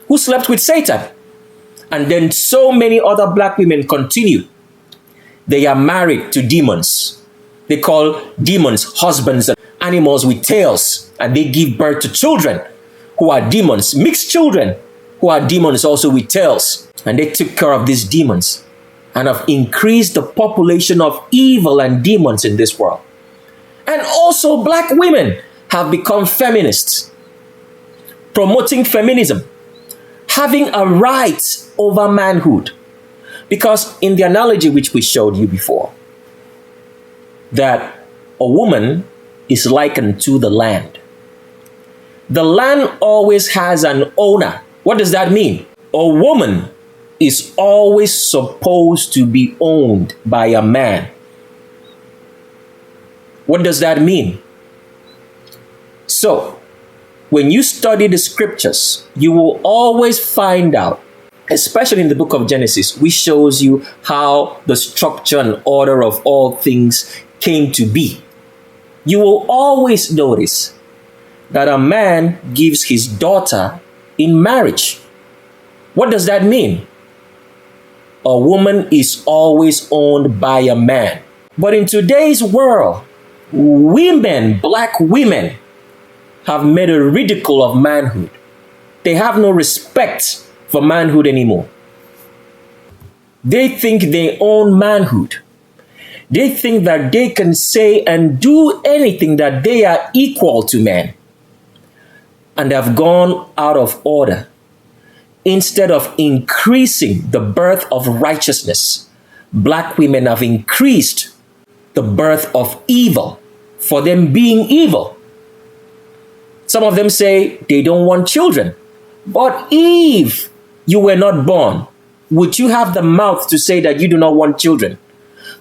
A: who slept with Satan. And then so many other black women continue. They are married to demons. They call demons husbands and animals with tails. And they give birth to children who are demons, mixed children who are demons also with tails. And they took care of these demons and have increased the population of evil and demons in this world. And also black women have become feminists, promoting feminism, having a right over manhood. Because in the analogy which we showed you before, that a woman is likened to the land. The land always has an owner. What does that mean? A woman is always supposed to be owned by a man. What does that mean? So, when you study the scriptures, you will always find out, especially in the book of Genesis, which shows you how the structure and order of all things came to be. You will always notice that a man gives his daughter in marriage. What does that mean? A woman is always owned by a man. But in today's world, women, black women, have made a ridicule of manhood. They have no respect for manhood anymore. They think they own manhood. They think that they can say and do anything, that they are equal to men. And have gone out of order. Instead of increasing the birth of righteousness, black women have increased the birth of evil for them being evil. Some of them say they don't want children. But if you were not born, would you have the mouth to say that you do not want children,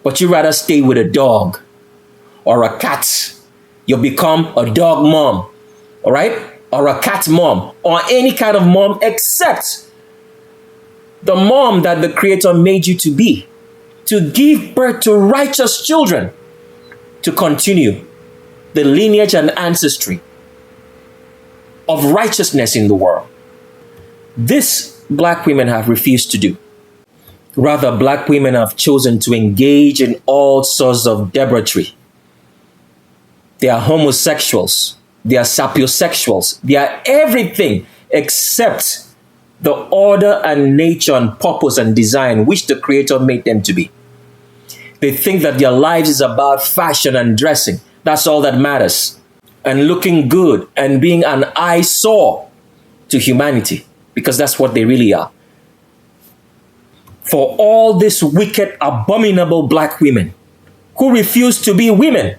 A: but you rather stay with a dog or a cat? You become a dog mom, all right? Or a cat mom, or any kind of mom except the mom that the Creator made you to be, to give birth to righteous children, to continue the lineage and ancestry of righteousness in the world. This black women have refused to do. Rather, black women have chosen to engage in all sorts of debauchery. They are homosexuals. They are sapiosexuals. They are everything except the order and nature and purpose and design which the Creator made them to be. They think that their lives is about fashion and dressing. That's all that matters. And looking good and being an eyesore to humanity, because that's what they really are. For all these wicked, abominable black women who refuse to be women,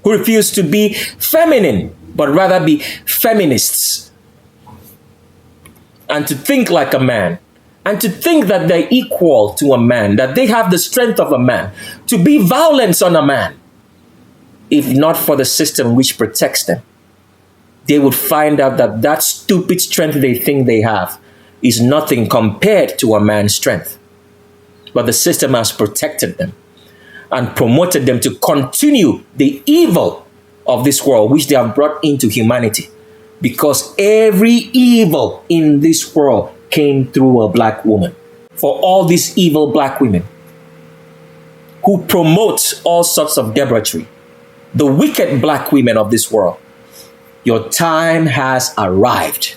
A: who refuse to be feminine, but rather be feminists, and to think like a man, and to think that they're equal to a man, that they have the strength of a man, to be violent on a man. If not for the system which protects them, they would find out that that stupid strength they think they have is nothing compared to a man's strength. But the system has protected them and promoted them to continue the evil of this world which they have brought into humanity. Because every evil in this world came through a black woman. For all these evil black women who promote all sorts of debauchery, the wicked black women of this world, your time has arrived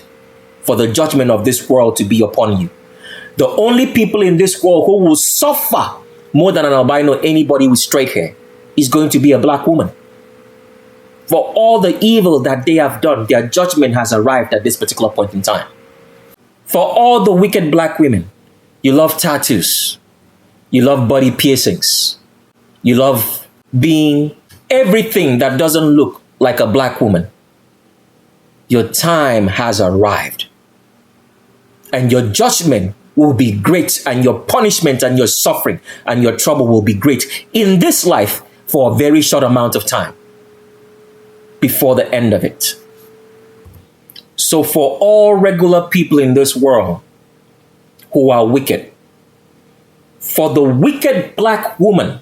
A: for the judgment of this world to be upon you. The only people in this world who will suffer more than an albino, anybody with straight hair, is going to be a black woman. For all the evil that they have done, their judgment has arrived at this particular point in time. For all the wicked black women, you love tattoos, you love body piercings, you love being everything that doesn't look like a black woman. Your time has arrived. And your judgment will be great, and your punishment and your suffering and your trouble will be great in this life for a very short amount of time before the end of it. So for all regular people in this world who are wicked, for the wicked black woman,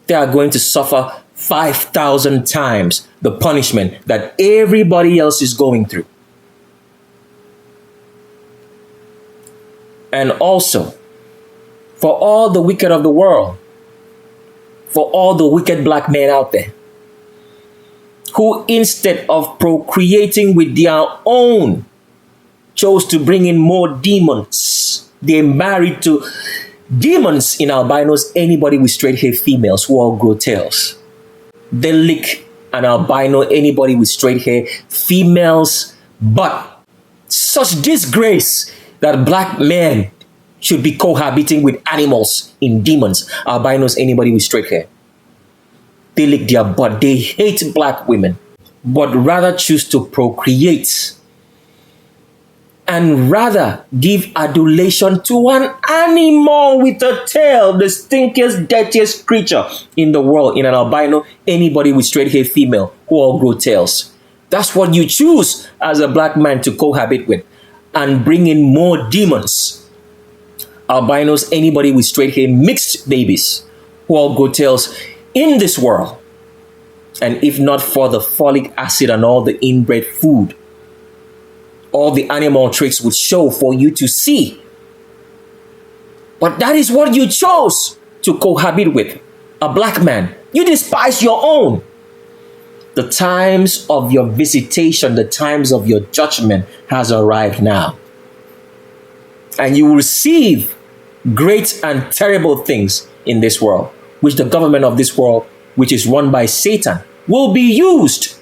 A: they are going to suffer 5,000 times the punishment that everybody else is going through. And also, for all the wicked of the world, for all the wicked black men out there, who instead of procreating with their own, chose to bring in more demons. They married to demons in albinos, anybody with straight hair females who all grow tails. They lick an albino, anybody with straight hair females, but such disgrace that black men should be cohabiting with animals in demons, albinos, anybody with straight hair. They lick their butt. They hate black women, but rather choose to procreate and rather give adulation to an animal with a tail, the stinkiest, dirtiest creature in the world, in an albino, anybody with straight hair female who all grow tails. That's what you choose as a black man to cohabit with and bring in more demons. Albinos, anybody with straight hair, mixed babies who all grow tails in this world. And if not for the folic acid and all the inbred food, all the animal traits would show for you to see. But that is what you chose to cohabit with, a black man. You despise your own. The times of your visitation, the times of your judgment has arrived now. And you will receive great and terrible things in this world, which the government of this world, which is run by Satan, will be used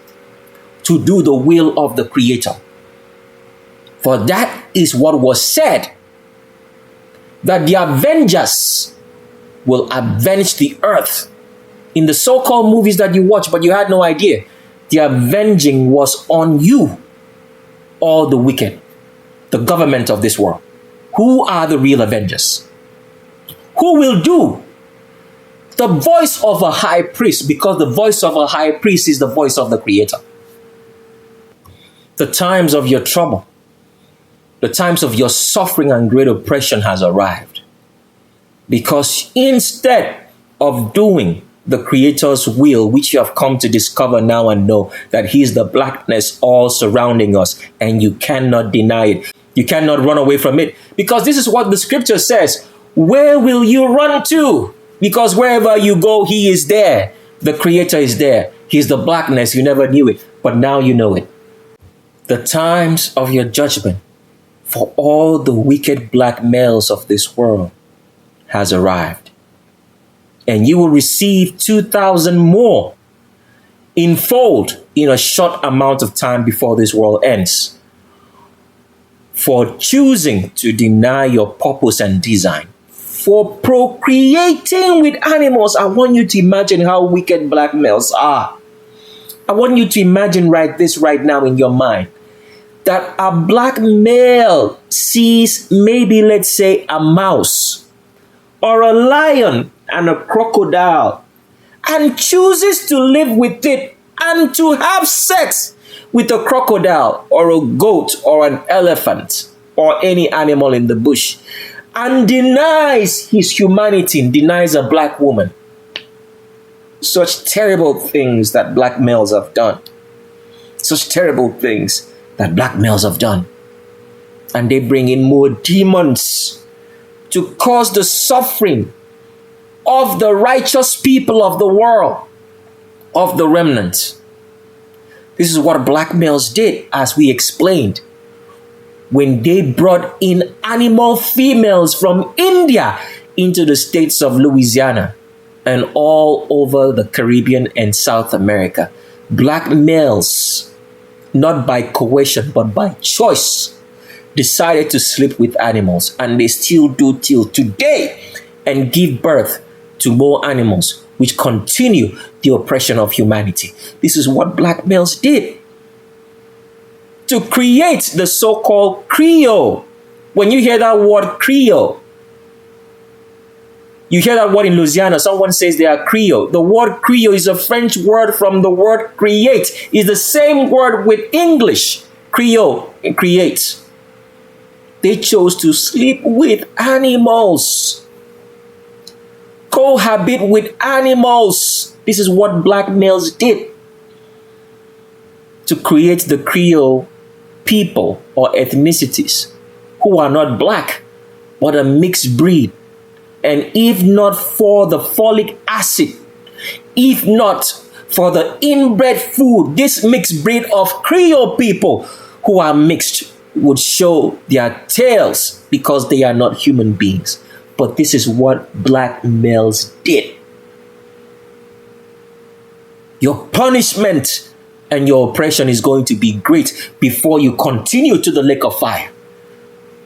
A: to do the will of the Creator. For that is what was said, that the avengers will avenge the earth. In the so-called movies that you watch, but you had no idea, the avenging was on you, all the wicked, the government of this world. Who are the real avengers? Who will do the voice of a high priest, because the voice of a high priest is the voice of the Creator. The times of your trouble, the times of your suffering and great oppression has arrived. Because instead of doing the Creator's will, which you have come to discover now and know that He is the blackness all surrounding us, and you cannot deny it. You cannot run away from it. Because this is what the scripture says. Where will you run to? Because wherever you go, He is there. The Creator is there. He's the blackness. You never knew it, but now you know it. The times of your judgment for all the wicked black males of this world has arrived. And you will receive 2,000 more in fold in a short amount of time before this world ends, for choosing to deny your purpose and design, for procreating with animals. I want you to imagine how wicked black males are. I want you to imagine this right now in your mind, that a black male sees maybe, let's say, a mouse or a lion and a crocodile and chooses to live with it and to have sex with a crocodile or a goat or an elephant or any animal in the bush, and denies his humanity, denies a black woman. Such terrible things that black males have done. Such terrible things that black males have done. And they bring in more demons to cause the suffering of the righteous people of the world, of the remnant. This is what black males did, as we explained, when they brought in animal females from India into the states of Louisiana and all over the Caribbean and South America. Black males, not by coercion, but by choice, decided to sleep with animals, and they still do till today, and give birth to more animals, which continue the oppression of humanity. This is what black males did to create the so-called Creole. When you hear that word Creole, you hear that word in Louisiana, someone says they are Creole. The word Creole is a French word from the word create. It's the same word with English, Creole, and create. They chose to sleep with animals. cohabit with animals. This is what black males did to create the Creole people or ethnicities who are not black, but a mixed breed. And if not for the folic acid, if not for the inbred food, this mixed breed of Creole people who are mixed would show their tails because they are not human beings. But this is what black males did. Your punishment and your oppression is going to be great before you continue to the lake of fire.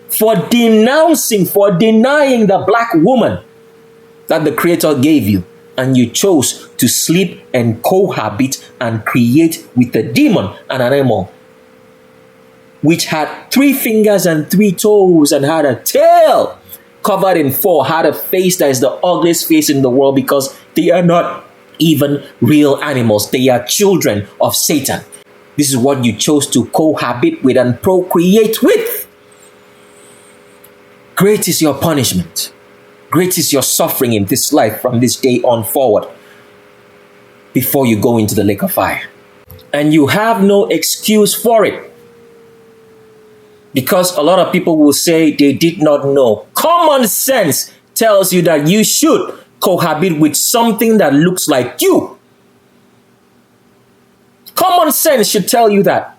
A: For denouncing, for denying the black woman that the Creator gave you, and you chose to sleep and cohabit and create with a demon and an animal, which had 3 fingers and 3 toes and had a tail covered in 4, had a face that is the ugliest face in the world because they are not even real animals. They are children of Satan. This is what you chose to cohabit with and procreate with. Great is your punishment. Great is your suffering in this life from this day on forward before you go into the lake of fire. And you have no excuse for it. Because a lot of people will say they did not know. Common sense tells you that you should cohabit with something that looks like you. Common sense should tell you that.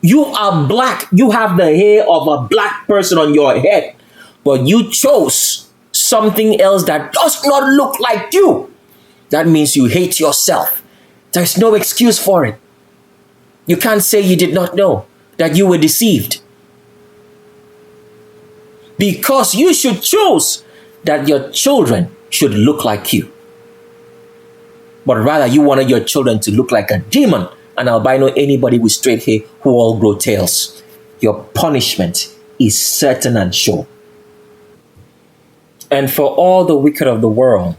A: You are black. You have the hair of a black person on your head. But you chose something else that does not look like you. That means you hate yourself. There's no excuse for it. You can't say you did not know, that you were deceived. Because you should choose that your children should look like you. But rather you wanted your children to look like a demon, an albino, anybody with straight hair who all grow tails. Your punishment is certain and sure. And for all the wicked of the world,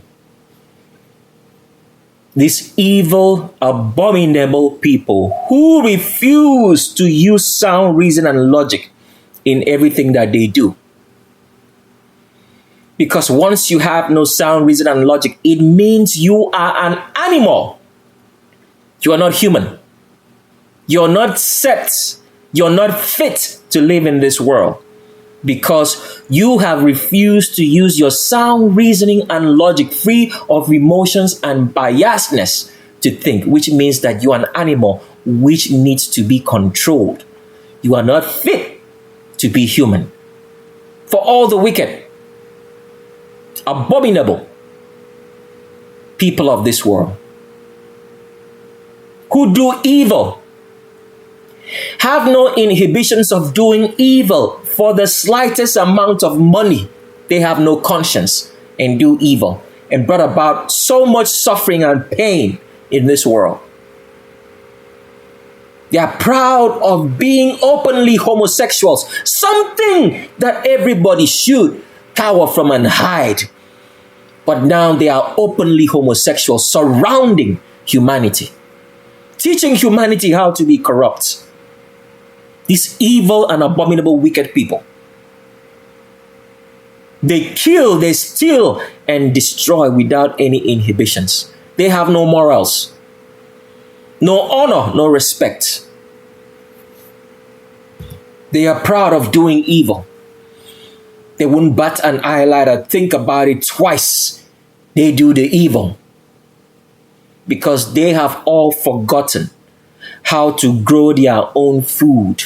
A: these evil, abominable people who refuse to use sound reason and logic in everything that they do. Because once you have no sound reason and logic, it means you are an animal. You are not human. You're not set. You're not fit to live in this world. Because you have refused to use your sound reasoning and logic free of emotions and biasness to think, which means that you are an animal which needs to be controlled. You are not fit to be human. For all the wicked, abominable people of this world who do evil, have no inhibitions of doing evil for the slightest amount of money. They have no conscience and do evil and brought about so much suffering and pain in this world. They are proud of being openly homosexuals, something that everybody should cower from and hide. But now they are openly homosexual, surrounding humanity, teaching humanity how to be corrupt. These evil and abominable wicked people. They kill, they steal, and destroy without any inhibitions. They have no morals, no honor, no respect. They are proud of doing evil. They wouldn't bat an eyelid or think about it twice. They do the evil because they have all forgotten how to grow their own food.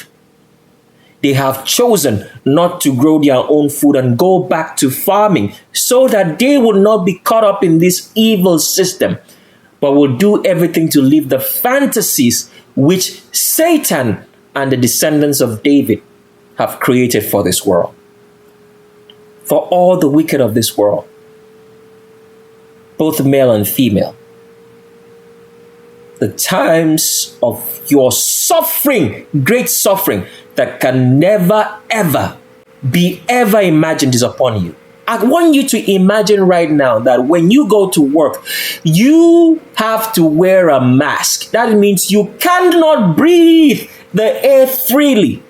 A: They have chosen not to grow their own food and go back to farming so that they will not be caught up in this evil system, but will do everything to live the fantasies which Satan and the descendants of David have created for this world. For all the wicked of this world, both male and female, the times of your suffering, great suffering, that can never ever be ever imagined is upon you. I want you to imagine right now that when you go to work, you have to wear a mask. That means you cannot breathe the air freely,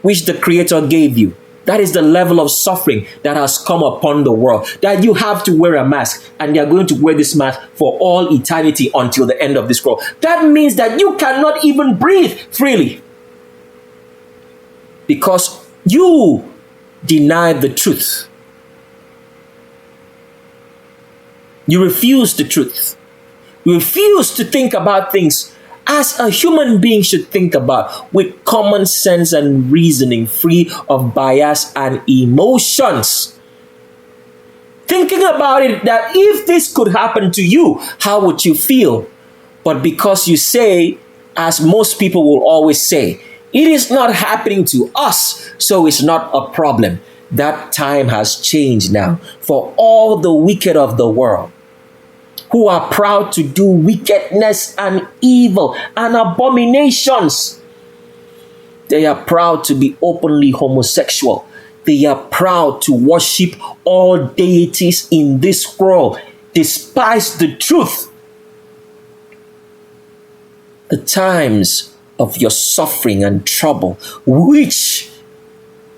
A: which the Creator gave you. That is the level of suffering that has come upon the world, that you have to wear a mask, and you're going to wear this mask for all eternity until the end of this world. That means that you cannot even breathe freely because you deny the truth. You refuse the truth. You refuse to think about things as a human being should think about, with common sense and reasoning, free of bias and emotions. Thinking about it, that if this could happen to you, how would you feel? But because you say, as most people will always say, it is not happening to us, so it's not a problem. That time has changed now for all the wicked of the world, who are proud to do wickedness and evil and abominations. They are proud to be openly homosexual. They are proud to worship all deities in this world, despise the truth. The times of your suffering and trouble, which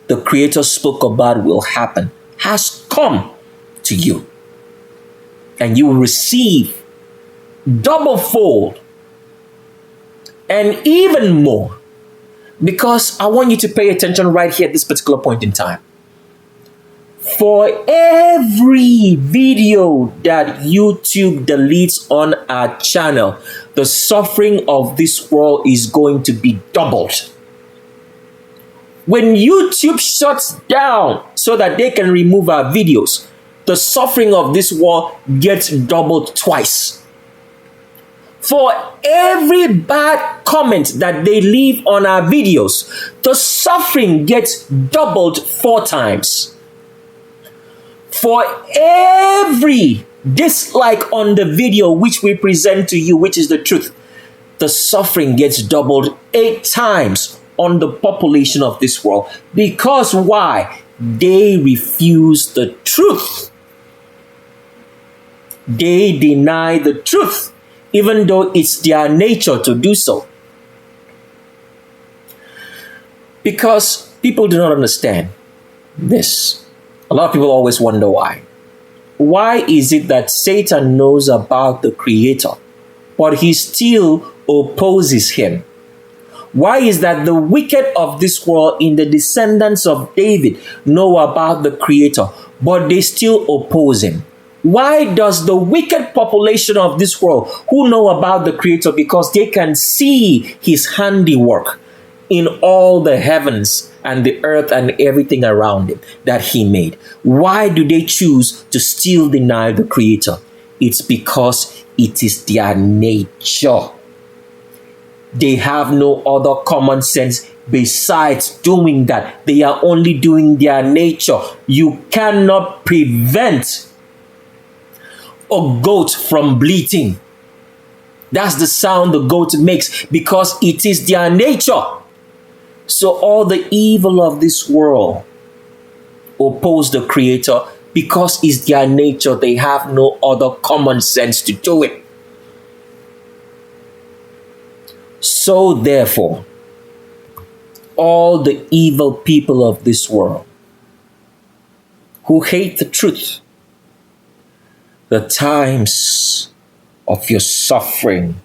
A: the Creator spoke about will happen, has come to you. And you will receive double fold and even more. Because I want you to pay attention right here at this particular point in time. For every video that YouTube deletes on our channel, the suffering of this world is going to be doubled. When YouTube shuts down so that they can remove our videos, the suffering of this world gets doubled twice. For every bad comment that they leave on our videos, the suffering gets doubled 4 times. For every dislike on the video which we present to you, which is the truth, the suffering gets doubled 8 times on the population of this world. Because why? They refuse the truth. They deny the truth, even though it's their nature to do so. Because people do not understand this. A lot of people always wonder why. Why is it that Satan knows about the Creator, but he still opposes him? Why is that the wicked of this world, in the descendants of David, know about the Creator, but they still oppose him? Why does the wicked population of this world, who know about the Creator because they can see his handiwork in all the heavens and the earth and everything around him that he made, why do they choose to still deny the Creator? It's because it is their nature. They have no other common sense besides doing that. They are only doing their nature. You cannot prevent a goat from bleating. That's the sound the goat makes because it is their nature. So all the evil of this world oppose the Creator because it's their nature. They have no other common sense to do it. So therefore, all the evil people of this world who hate the truth, the times of your suffering,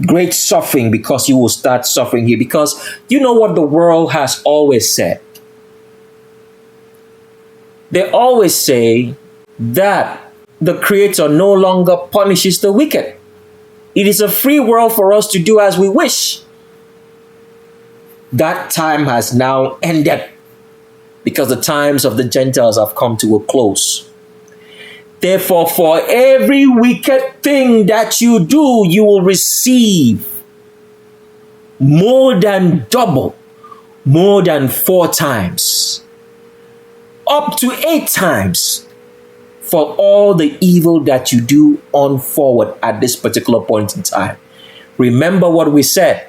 A: great suffering, because you will start suffering here, because you know what the world has always said. They always say that the Creator no longer punishes the wicked. It is a free world for us to do as we wish. That time has now ended because the times of the Gentiles have come to a close. Therefore, for every wicked thing that you do, you will receive more than double, more than 4 times, up to 8 times for all the evil that you do on forward at this particular point in time. Remember what we said,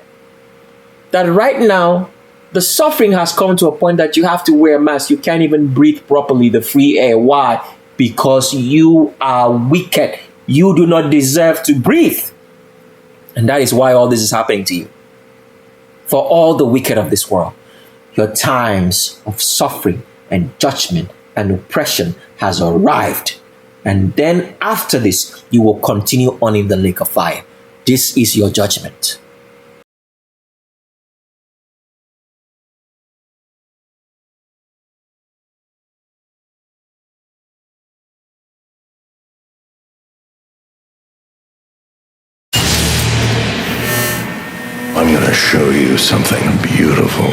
A: that right now, the suffering has come to a point that you have to wear a mask. You can't even breathe properly, the free air. Why? Because you are wicked. You do not deserve to breathe. And that is why all this is happening to you. For all the wicked of this world. Your times of suffering and judgment and oppression has arrived. And then after this, you will continue on in the lake of fire. This is your judgment.
C: I'm gonna show you something beautiful.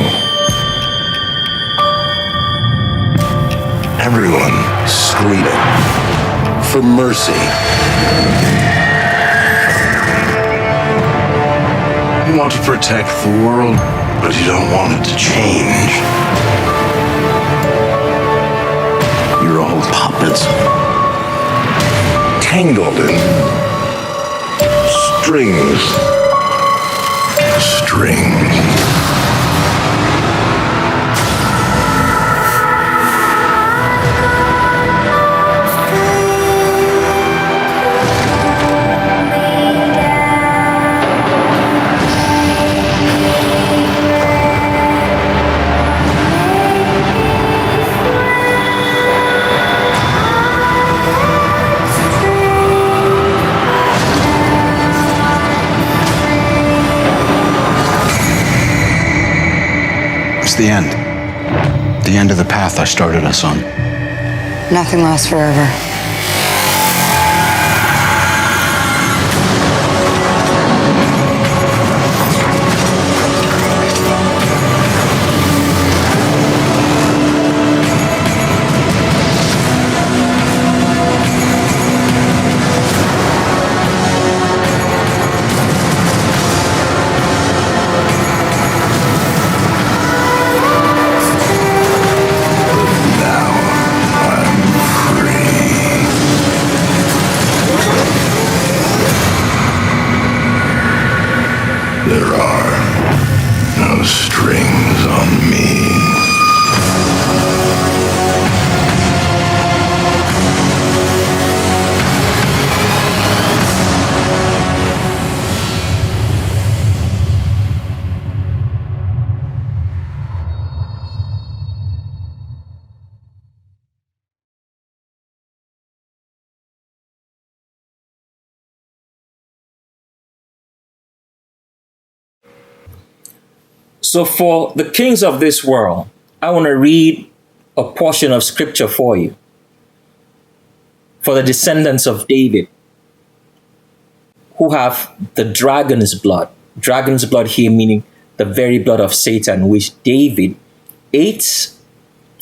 C: Everyone screaming for mercy. You want to protect the world, but you don't want it to change. You're all puppets, tangled in strings.
M: The end. The end of the path I started us on.
D: Nothing lasts forever. There are no strings on me.
A: So for the kings of this world, I want to read a portion of scripture for you. For the descendants of David, who have the dragon's blood here meaning the very blood of Satan, which David ate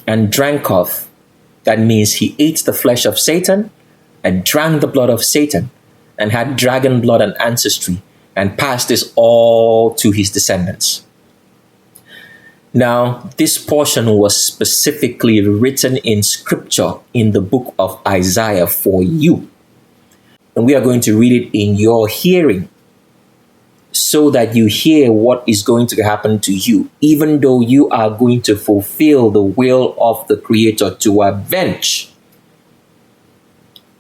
A: and drank of. That means he ate the flesh of Satan and drank the blood of Satan and had dragon blood and ancestry and passed this all to his descendants. Now, this portion was specifically written in scripture in the book of Isaiah for you. And we are going to read it in your hearing so that you hear what is going to happen to you, even though you are going to fulfill the will of the Creator to avenge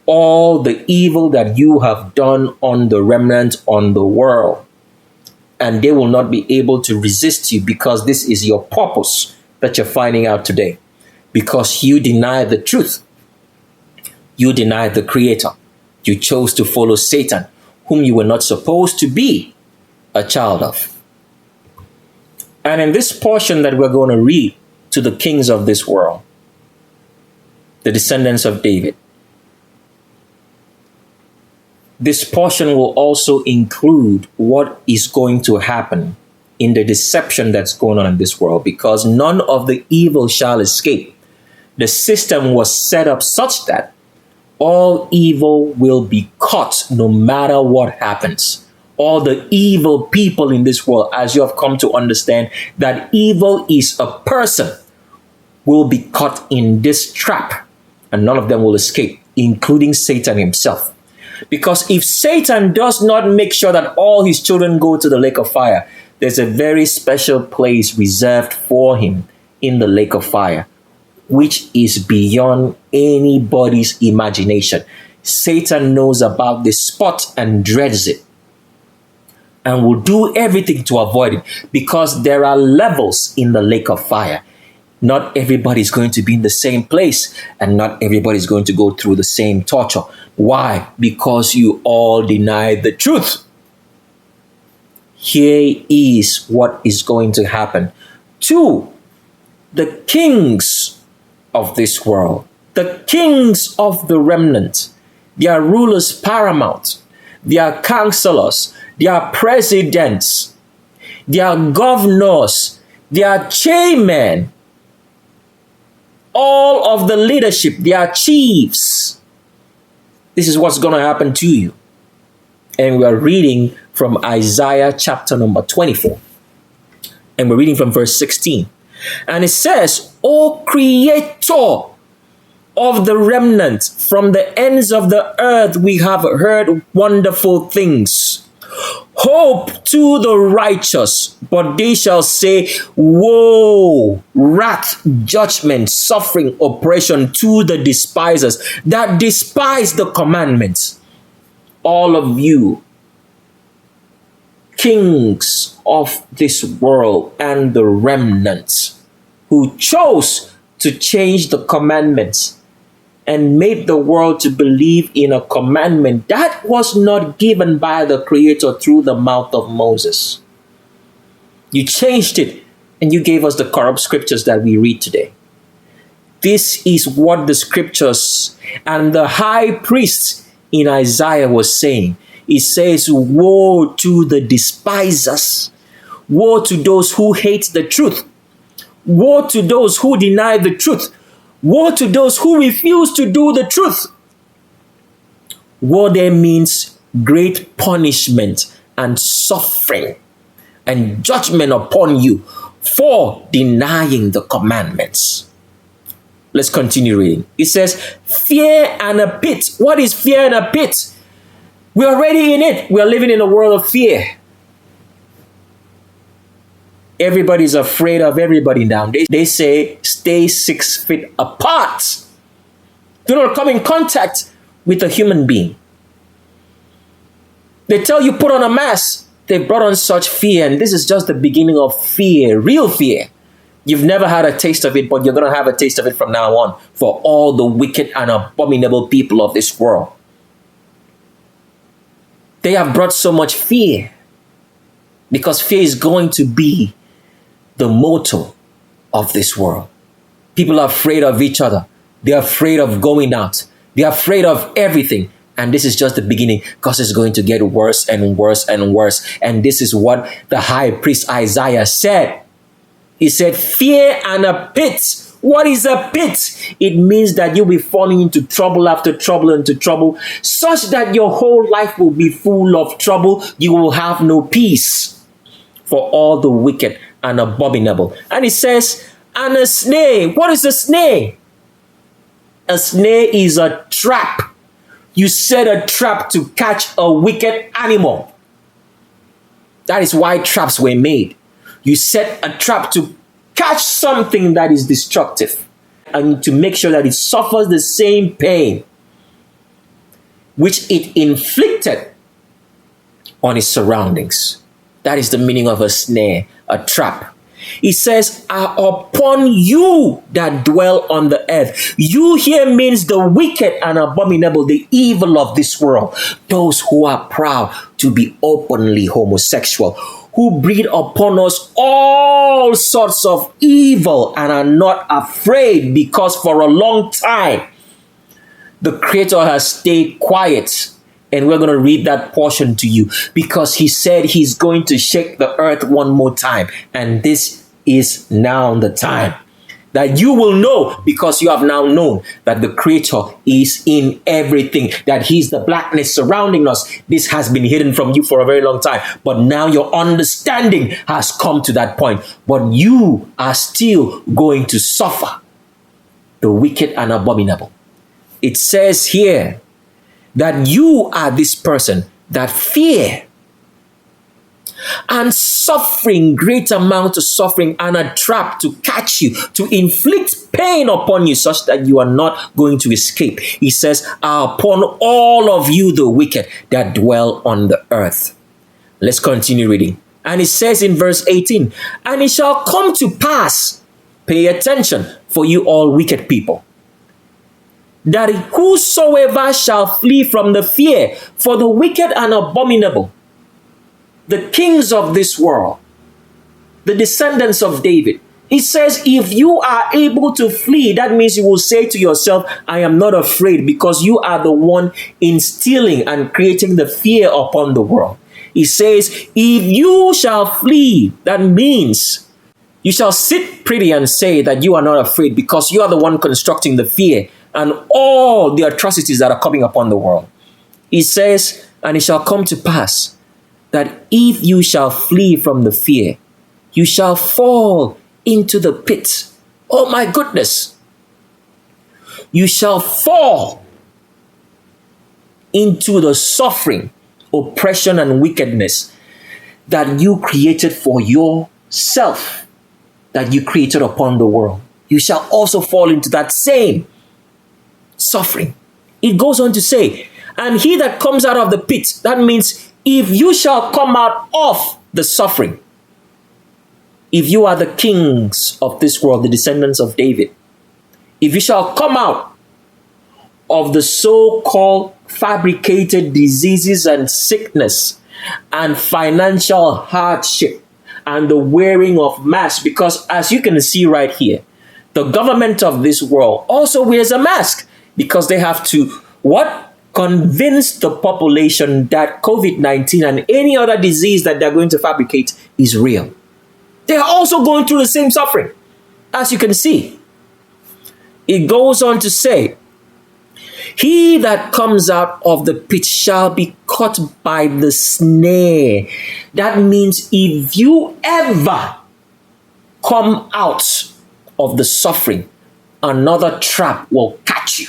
A: all the evil that you have done on the remnant on the world. And they will not be able to resist you because this is your purpose that you're finding out today. Because you denied the truth. You denied the Creator. You chose to follow Satan, whom you were not supposed to be a child of. And in this portion that we're going to read to the kings of this world, the descendants of David, this portion will also include what is going to happen in the deception that's going on in this world, because none of the evil shall escape. The system was set up such that all evil will be caught no matter what happens. All the evil people in this world, as you have come to understand that evil is a person, will be caught in this trap, and none of them will escape, including Satan himself. Because if Satan does not make sure that all his children go to the lake of fire, there's a very special place reserved for him in the lake of fire, which is beyond anybody's imagination. Satan knows about this spot and dreads it. and will do everything to avoid it, because there are levels in the lake of fire. Not everybody is going to be in the same place, and not everybody is going to go through the same torture. Why? Because you all deny the truth. Here is what is going to happen to the kings of this world, the kings of the remnant, their rulers paramount, their counselors, their presidents, their governors, their chairmen, all of the leadership, their chiefs. This is what's going to happen to you. And we are reading from Isaiah chapter number 24. And we're reading from verse 16. And it says, O Creator of the remnant, from the ends of the earth we have heard wonderful things. Hope to the righteous, but they shall say, woe, wrath, judgment, suffering, oppression to the despisers that despise the commandments. All of you, kings of this world and the remnant, who chose to change the commandments and made the world to believe in a commandment that was not given by the Creator through the mouth of Moses. You changed it and you gave us the corrupt scriptures that we read today. This is what the scriptures and the high priest in Isaiah was saying. It says, woe to the despisers. Woe to those who hate the truth. Woe to those who deny the truth. Woe to those who refuse to do the truth. Woe there means great punishment and suffering and judgment upon you for denying the commandments. Let's continue reading. It says, fear and a pit. What is fear and a pit? We're already in it. We're living in a world of fear. Everybody's afraid of everybody now. They say, stay 6 feet apart. Do not come in contact with a human being. They tell you put on a mask. They brought on such fear, and this is just the beginning of fear, real fear. You've never had a taste of it, but you're going to have a taste of it from now on for all the wicked and abominable people of this world. They have brought so much fear because fear is going to be the motto of this world. People are afraid of each other. They're afraid of going out. They're afraid of everything. And this is just the beginning, because it's going to get worse and worse and worse. And this is what the high priest Isaiah said. He said, fear and a pit. What is a pit? It means that you'll be falling into trouble after trouble into trouble, such that your whole life will be full of trouble. You will have no peace for all the wicked and abominable. And it says, and a snare. What is a snare? A snare is a trap. You set a trap to catch a wicked animal. That is why traps were made. You set a trap to catch something that is destructive and to make sure that it suffers the same pain which it inflicted on its surroundings. That is the meaning of a snare, a trap. It says, are upon you that dwell on the earth. You here means the wicked and abominable, the evil of this world. Those who are proud to be openly homosexual, who breed upon us all sorts of evil and are not afraid, because for a long time, the Creator has stayed quiet. And we're going to read that portion to you, because he said he's going to shake the earth one more time. And this is now the time that you will know, because you have now known that the Creator is in everything, that he's the blackness surrounding us. This has been hidden from you for a very long time, but now your understanding has come to that point. But you are still going to suffer the wicked and abominable. It says here that you are this person that fear and suffering, great amount of suffering, and a trap to catch you, to inflict pain upon you, such that you are not going to escape. He says, are upon all of you the wicked that dwell on the earth. Let's continue reading. And it says in verse 18, and it shall come to pass, pay attention, for you all wicked people, that whosoever shall flee from the fear, for the wicked and abominable, the kings of this world, the descendants of David. It says, if you are able to flee, that means you will say to yourself, I am not afraid, because you are the one instilling and creating the fear upon the world. It says, if you shall flee, that means you shall sit pretty and say that you are not afraid, because you are the one constructing the fear and all the atrocities that are coming upon the world. It says, and it shall come to pass that if you shall flee from the fear, you shall fall into the pit. Oh my goodness. You shall fall into the suffering, oppression, and wickedness that you created for yourself, that you created upon the world. You shall also fall into that same suffering. It goes on to say, and he that comes out of the pit, that means if you shall come out of the suffering, if you are the kings of this world, the descendants of David, if you shall come out of the so-called fabricated diseases and sickness and financial hardship and the wearing of masks, because as you can see right here, the government of this world also wears a mask because they have to, what? Convince the population that COVID-19 and any other disease that they're going to fabricate is real. They are also going through the same suffering, as you can see. It goes on to say, he that comes out of the pit shall be caught by the snare. That means if you ever come out of the suffering, another trap will catch you.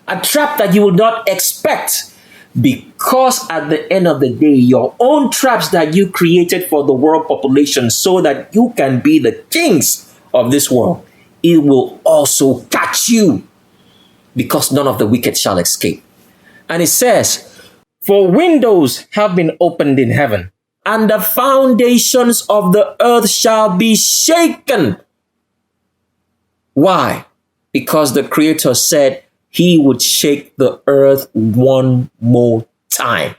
A: A trap that you would not expect, because at the end of the day, your own traps that you created for the world population so that you can be the kings of this world, it will also catch you, because none of the wicked shall escape. And it says, for windows have been opened in heaven, and the foundations of the earth shall be shaken. Why? Because the Creator said he would shake the earth one more time.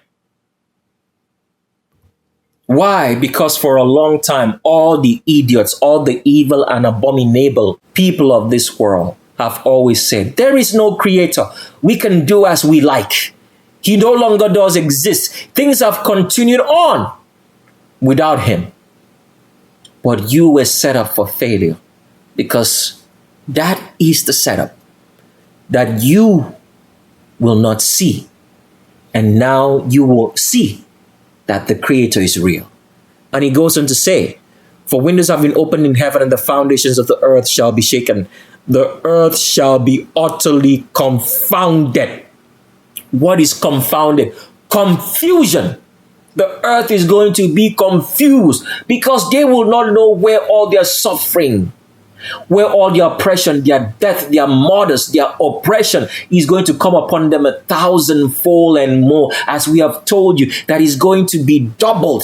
A: Why? Because for a long time, all the idiots, all the evil and abominable people of this world have always said, there is no Creator. We can do as we like. He no longer does exist. Things have continued on without him. But you were set up for failure, because that is the setup that you will not see. And now you will see that the Creator is real. And he goes on to say, for windows have been opened in heaven, and the foundations of the earth shall be shaken. The earth shall be utterly confounded. What is confounded? Confusion. The earth is going to be confused, because they will not know where all their suffering, where all their oppression, their death, their murders, their oppression is going to come upon them 1,000-fold and more. As we have told you, that is going to be doubled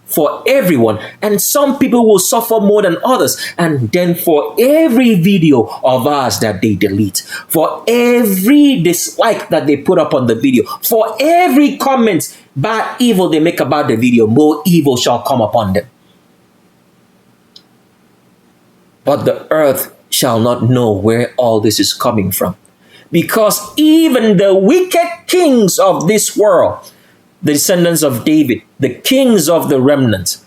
A: for everyone. And some people will suffer more than others. And then for every video of ours that they delete, for every dislike that they put up on the video, for every comment, bad, evil they make about the video, more evil shall come upon them. But the earth shall not know where all this is coming from, because even the wicked kings of this world, the descendants of David, the kings of the remnant,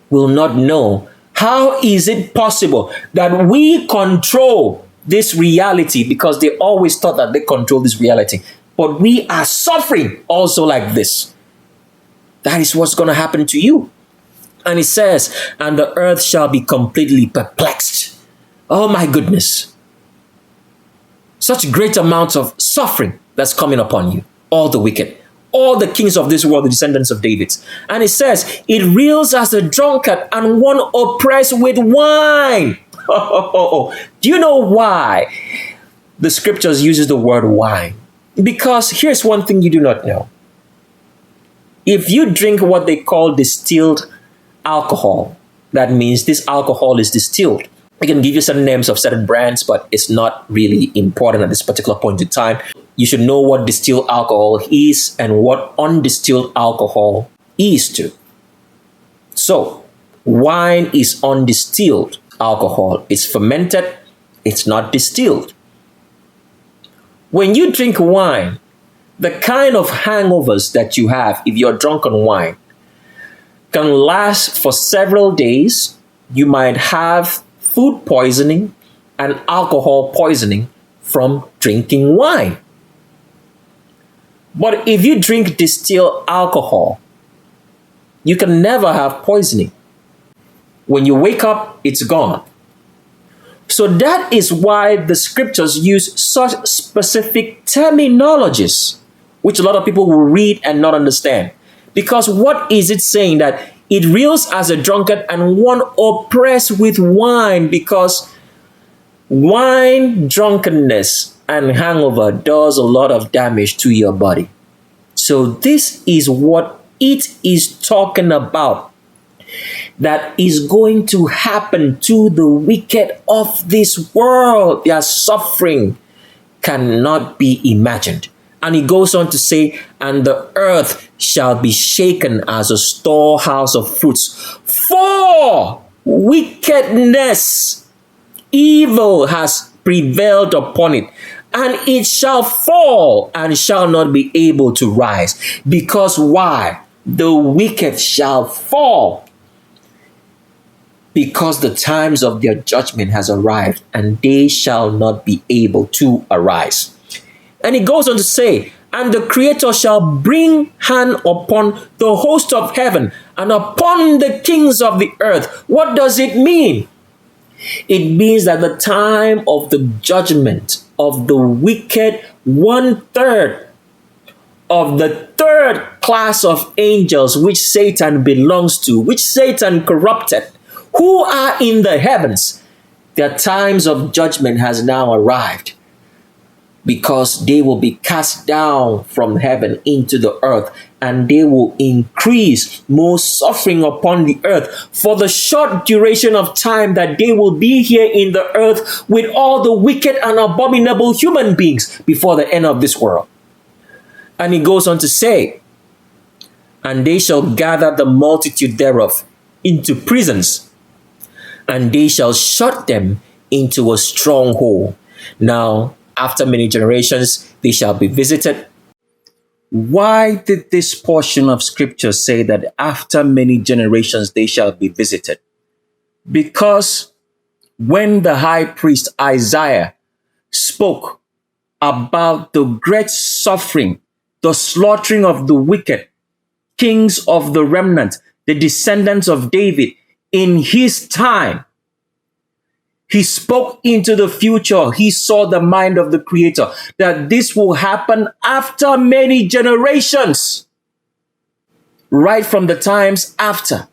A: will not know. How is it possible that we control this reality? Because they always thought that they control this reality. But we are suffering also like this. That is what's going to happen to you. And it says, and the earth shall be completely perplexed. Oh my goodness. Such great amounts of suffering that's coming upon you. All the wicked, all the kings of this world, the descendants of David. And it says, it reels as a drunkard and one oppressed with wine. Do you know why the scriptures uses the word wine? Because here's one thing you do not know. If you drink what they call distilled alcohol, that means this alcohol is distilled. I can give you some names of certain brands, but it's not really important at this particular point in time. You should know what distilled alcohol is and what undistilled alcohol is too. So, wine is undistilled alcohol. It's fermented, it's not distilled. When you drink wine, the kind of hangovers that you have if you're drunk on wine can last for several days. You might have food poisoning and alcohol poisoning from drinking wine. But if you drink distilled alcohol, you can never have poisoning. When you wake up, it's gone. So that is why the scriptures use such specific terminologies, which a lot of people will read and not understand. Because what is it saying? That it reels as a drunkard and one oppressed with wine, because wine drunkenness and hangover does a lot of damage to your body. So this is what it is talking about, that is going to happen to the wicked of this world. Their suffering cannot be imagined. And he goes on to say, and the earth shall be shaken as a storehouse of fruits. For wickedness, evil has prevailed upon it, and it shall fall and shall not be able to rise. Because why? The wicked shall fall, because the times of their judgment has arrived, and they shall not be able to arise. And he goes on to say, and the Creator shall bring hand upon the host of heaven and upon the kings of the earth. What does it mean? It means that the time of the judgment of the wicked, 1/3 of the third class of angels which Satan belongs to, which Satan corrupted, who are in the heavens, their times of judgment has now arrived, because they will be cast down from heaven into the earth, and they will increase more suffering upon the earth for the short duration of time that they will be here in the earth with all the wicked and abominable human beings before the end of this world. And he goes on to say, and they shall gather the multitude thereof into prisons, and they shall shut them into a stronghold. Now, after many generations, they shall be visited. Why did this portion of scripture say that after many generations they shall be visited? Because when the high priest Isaiah spoke about the great suffering, the slaughtering of the wicked, kings of the remnant, the descendants of David, in his time, he spoke into the future. He saw the mind of the Creator, that this will happen after many generations, right from the times after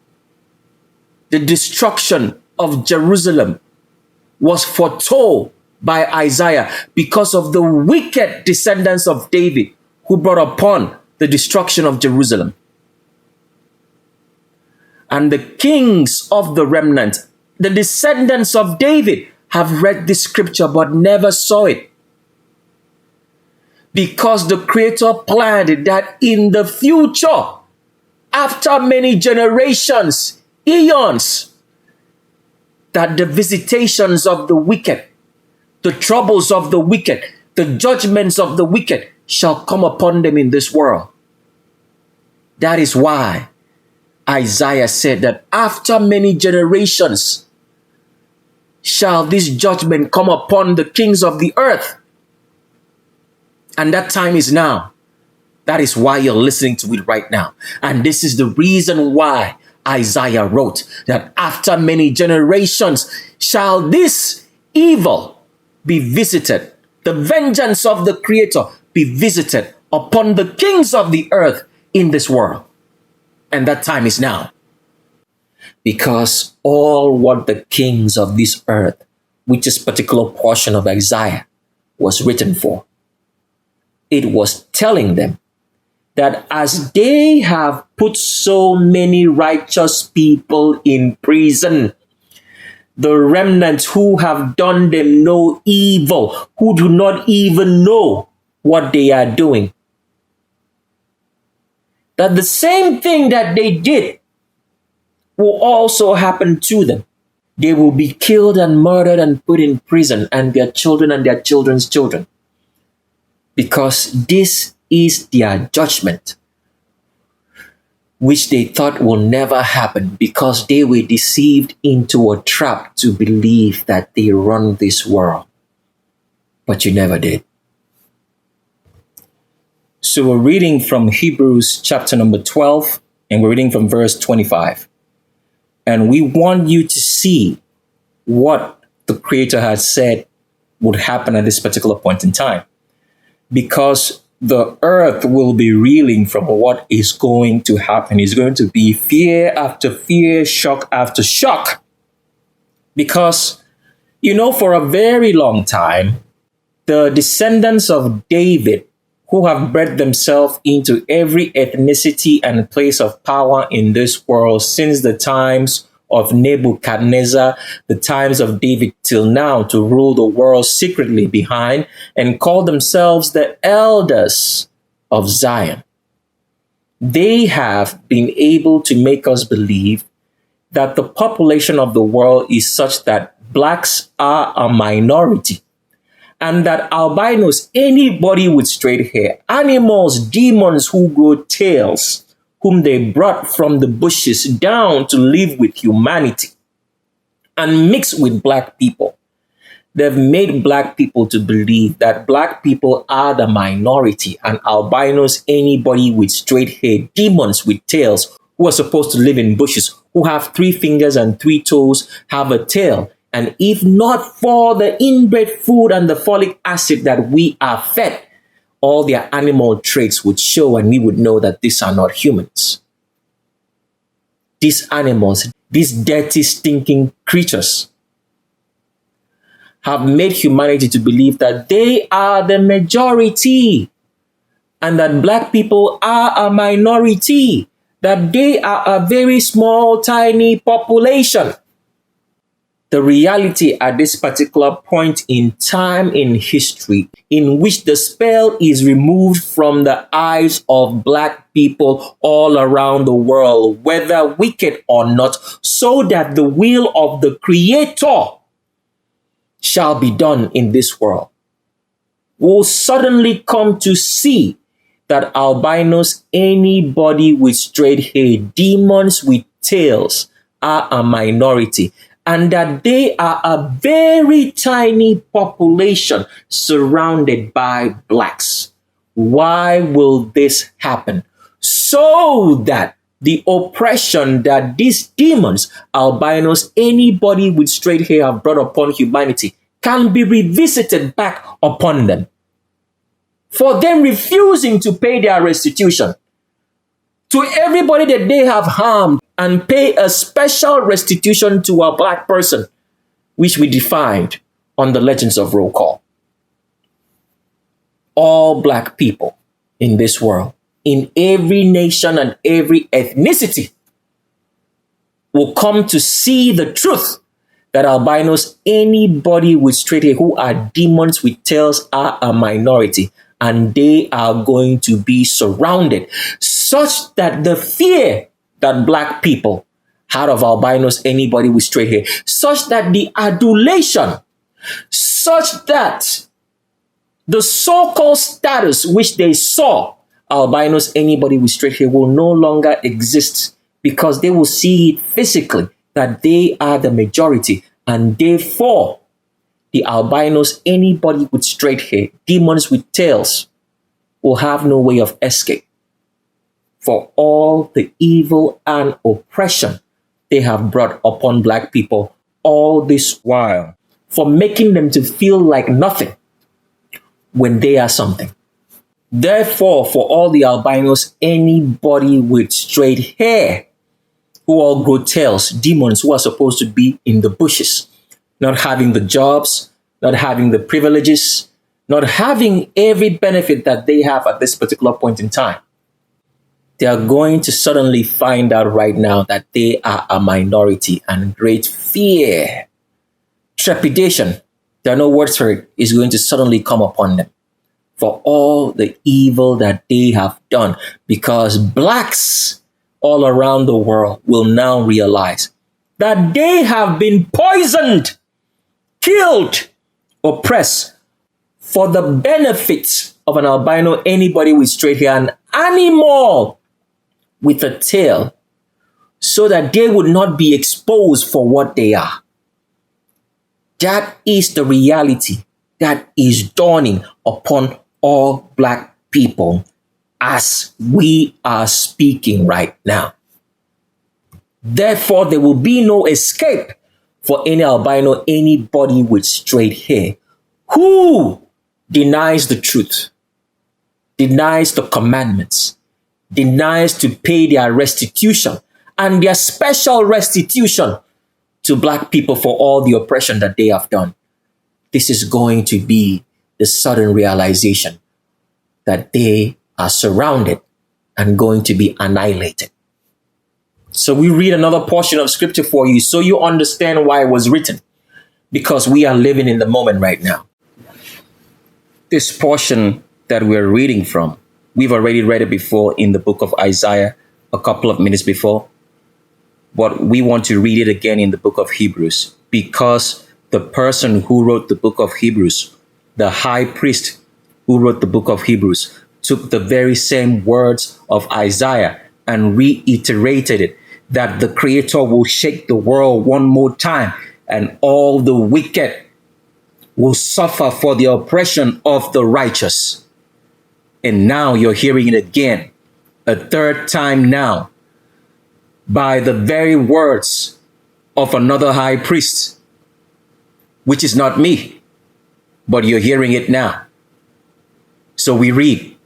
A: the destruction of Jerusalem was foretold by Isaiah, because of the wicked descendants of David who brought upon the destruction of Jerusalem. And the kings of the remnant, the descendants of David, have read this scripture but never saw it. Because the Creator planned that in the future, after many generations, eons, that the visitations of the wicked, the troubles of the wicked, the judgments of the wicked shall come upon them in this world. That is why Isaiah said that after many generations shall this judgment come upon the kings of the earth. And that time is now. That is why you're listening to it right now. And this is the reason why Isaiah wrote that after many generations shall this evil be visited, the vengeance of the Creator be visited upon the kings of the earth in this world. And that time is now. Because all what the kings of this earth, which is particular portion of Isaiah, was written for, it was telling them that as they have put so many righteous people in prison, the remnants who have done them no evil, who do not even know what they are doing, that the same thing that they did will also happen to them. They will be killed and murdered and put in prison, and their children and their children's children, because this is their judgment, which they thought will never happen, because they were deceived into a trap to believe that they run this world. But you never did. So we're reading from Hebrews chapter number 12, and we're reading from verse 25. And we want you to see what the Creator has said would happen at this particular point in time, because the earth will be reeling from what is going to happen. It's going to be fear after fear, shock after shock. Because, for a very long time, the descendants of David, who have bred themselves into every ethnicity and place of power in this world since the times of Nebuchadnezzar, the times of David till now, to rule the world secretly behind and call themselves the elders of Zion. They have been able to make us believe that the population of the world is such that blacks are a minority, and that albinos, anybody with straight hair, animals, demons who grow tails, whom they brought from the bushes down to live with humanity and mix with black people. They've made black people to believe that black people are the minority, and albinos, anybody with straight hair, demons with tails, who are supposed to live in bushes, who have 3 fingers and 3 toes, have a tail. And if not for the inbred food and the folic acid that we are fed, all their animal traits would show, and we would know that these are not humans. These animals, these dirty, stinking creatures, have made humanity to believe that they are the majority, and that black people are a minority, that they are a very small, tiny population. The reality at this particular point in time in history, in which the spell is removed from the eyes of black people all around the world, whether wicked or not, so that the will of the Creator shall be done in this world, will suddenly come to see that albinos, anybody with straight hair, demons with tails, are a minority, and that they are a very tiny population surrounded by blacks. Why will this happen? So that the oppression that these demons, albinos, anybody with straight hair have brought upon humanity can be revisited back upon them, for them refusing to pay their restitution to everybody that they have harmed, and pay a special restitution to a black person, which we defined on the Legends of Roll Call. All black people in this world, in every nation and every ethnicity, will come to see the truth that albinos, anybody with straight hair, who are demons with tails, are a minority, and they are going to be surrounded, such that the fear that black people had of albinos, anybody with straight hair, such that the adulation, such that the so-called status which they saw albinos, anybody with straight hair, will no longer exist, because they will see it physically that they are the majority, and therefore the albinos, anybody with straight hair, demons with tails, will have no way of escape for all the evil and oppression they have brought upon black people all this while, for making them to feel like nothing when they are something. Therefore, for all the albinos, anybody with straight hair, who all grow tails, demons who are supposed to be in the bushes, not having the jobs, not having the privileges, not having every benefit that they have at this particular point in time, they are going to suddenly find out right now that they are a minority, and great fear, trepidation, there are no words for it, is going to suddenly come upon them for all the evil that they have done, because blacks all around the world will now realize that they have been poisoned, killed, oppressed for the benefits of an albino, anybody with straight hair, an animal with a tail, so that they would not be exposed for what they are. That is the reality that is dawning upon all black people as we are speaking right now. Therefore, there will be no escape for any albino, anybody with straight hair who denies the truth, denies the commandments, denies to pay their restitution and their special restitution to black people for all the oppression that they have done. This is going to be the sudden realization that they are surrounded and going to be annihilated. So we read another portion of scripture for you so you understand why it was written, because we are living in the moment right now. This portion that we're reading from, we've already read it before in the book of Isaiah a couple of minutes before, but we want to read it again in the book of Hebrews, because the person who wrote the book of Hebrews, the high priest who wrote the book of Hebrews, took the very same words of Isaiah and reiterated it, that the Creator will shake the world one more time and all the wicked will suffer for the oppression of the righteous. And now you're hearing it again, a third time now, by the very words of another high priest, which is not me, but you're hearing it now. So we read,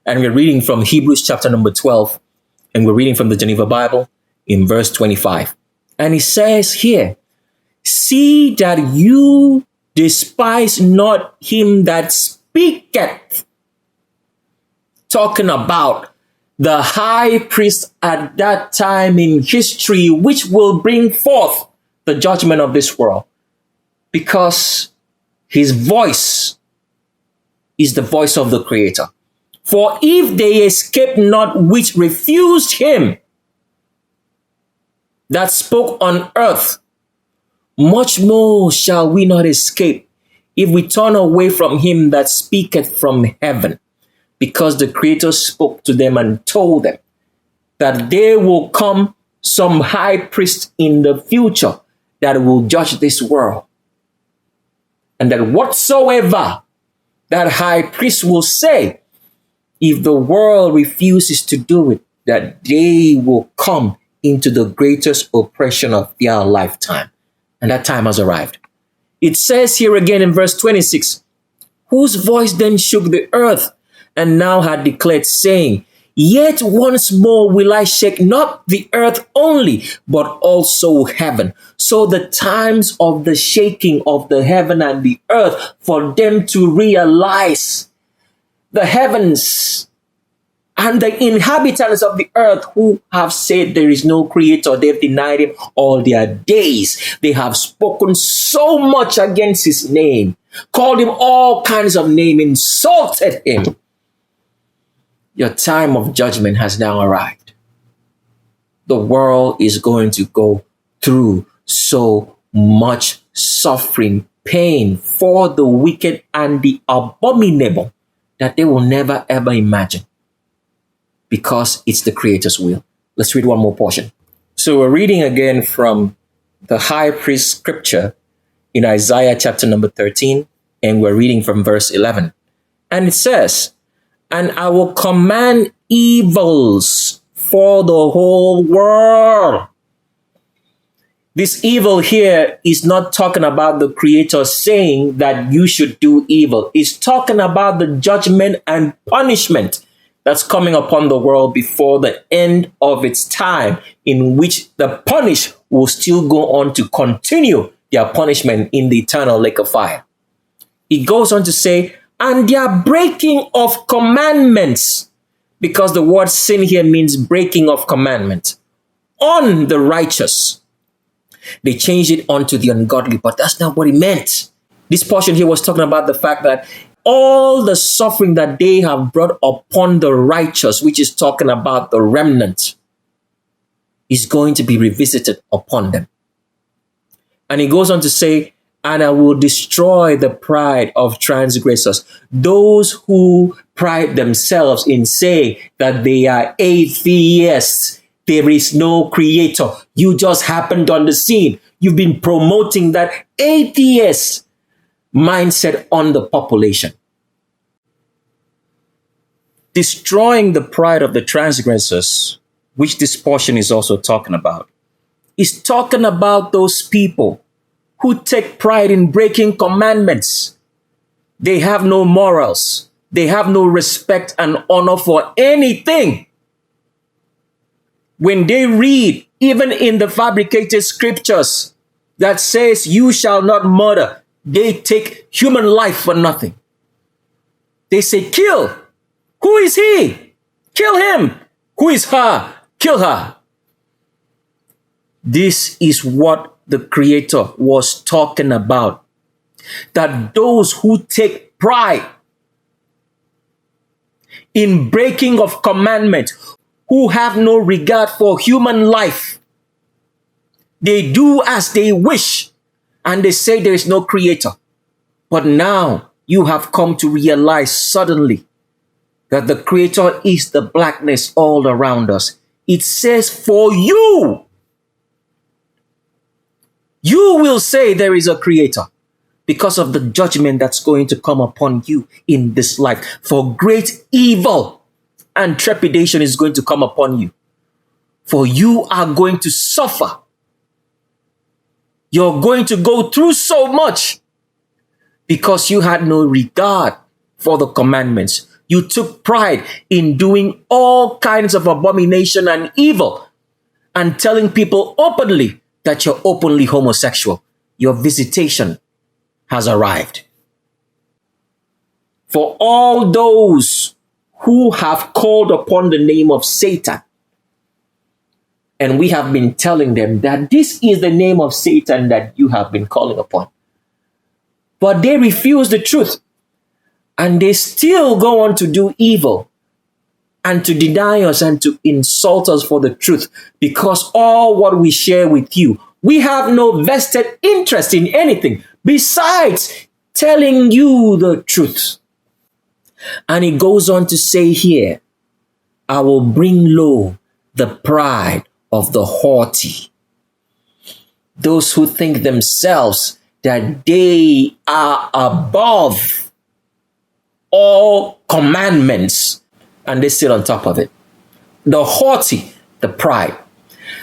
A: and we're reading from Hebrews chapter number 12, and we're reading from the Geneva Bible in verse 25. And it says here, see that you despise not him that speaketh. Talking about the high priest at that time in history, which will bring forth the judgment of this world, because his voice is the voice of the Creator. For if they escape not which refused him that spoke on earth, much more shall we not escape if we turn away from him that speaketh from heaven. Because the Creator spoke to them and told them that there will come some high priest in the future that will judge this world. And that whatsoever that high priest will say, if the world refuses to do it, that they will come into the greatest oppression of their lifetime. And that time has arrived. It says here again in verse 26, whose voice then shook the earth, and now had declared, saying, yet once more will I shake not the earth only, but also heaven. So the times of the shaking of the heaven and the earth, for them to realize the heavens and the inhabitants of the earth who have said there is no Creator, they've denied him all their days. They have spoken so much against his name, called him all kinds of names, insulted him. Your time of judgment has now arrived. The world is going to go through so much suffering, pain for the wicked and the abominable that they will never ever imagine, because it's the Creator's will. Let's read one more portion. So we're reading again from the high priest scripture in Isaiah chapter number 13, and we're reading from verse 11. And it says, and I will command evils for the whole world. This evil here is not talking about the Creator saying that you should do evil. It's talking about the judgment and punishment that's coming upon the world before the end of its time, in which the punished will still go on to continue their punishment in the eternal lake of fire. It goes on to say, and their breaking of commandments because the word sin here means breaking of commandment, on the righteous. They changed it onto the ungodly, but that's not what it meant. This portion here was talking about the fact that all the suffering that they have brought upon the righteous, which is talking about the remnant, is going to be revisited upon them. And he goes on to say, and I will destroy the pride of transgressors, those who pride themselves in saying that they are atheists. There is no creator. You just happened on the scene. You've been promoting that atheist mindset on the population. Destroying the pride of the transgressors, which this portion is also talking about, is talking about those people who take pride in breaking commandments. They have no morals. They have no respect and honor for anything. When they read, even in the fabricated scriptures that says you shall not murder, they take human life for nothing. They say, kill. Who is he? Kill him. Who is her? Kill her. This is what the Creator was talking about. That those who take pride in breaking of commandment, who have no regard for human life, they do as they wish, and they say there is no creator. But now you have come to realize suddenly that the creator is the blackness all around us. It says for you, you will say there is a creator because of the judgment that's going to come upon you in this life. For great evil and trepidation is going to come upon you. For you are going to suffer. You're going to go through so much because you had no regard for the commandments. You took pride in doing all kinds of abomination and evil and telling people openly that you're openly homosexual. Your visitation has arrived. For all those who have called upon the name of Satan, and we have been telling them that this is the name of Satan that you have been calling upon. But they refuse the truth. And they still go on to do evil and to deny us and to insult us for the truth. Because all what we share with you, we have no vested interest in anything besides telling you the truth. And he goes on to say here, I will bring low the pride of the haughty. Those who think themselves that they are above all commandments and they sit on top of it. The haughty, the pride.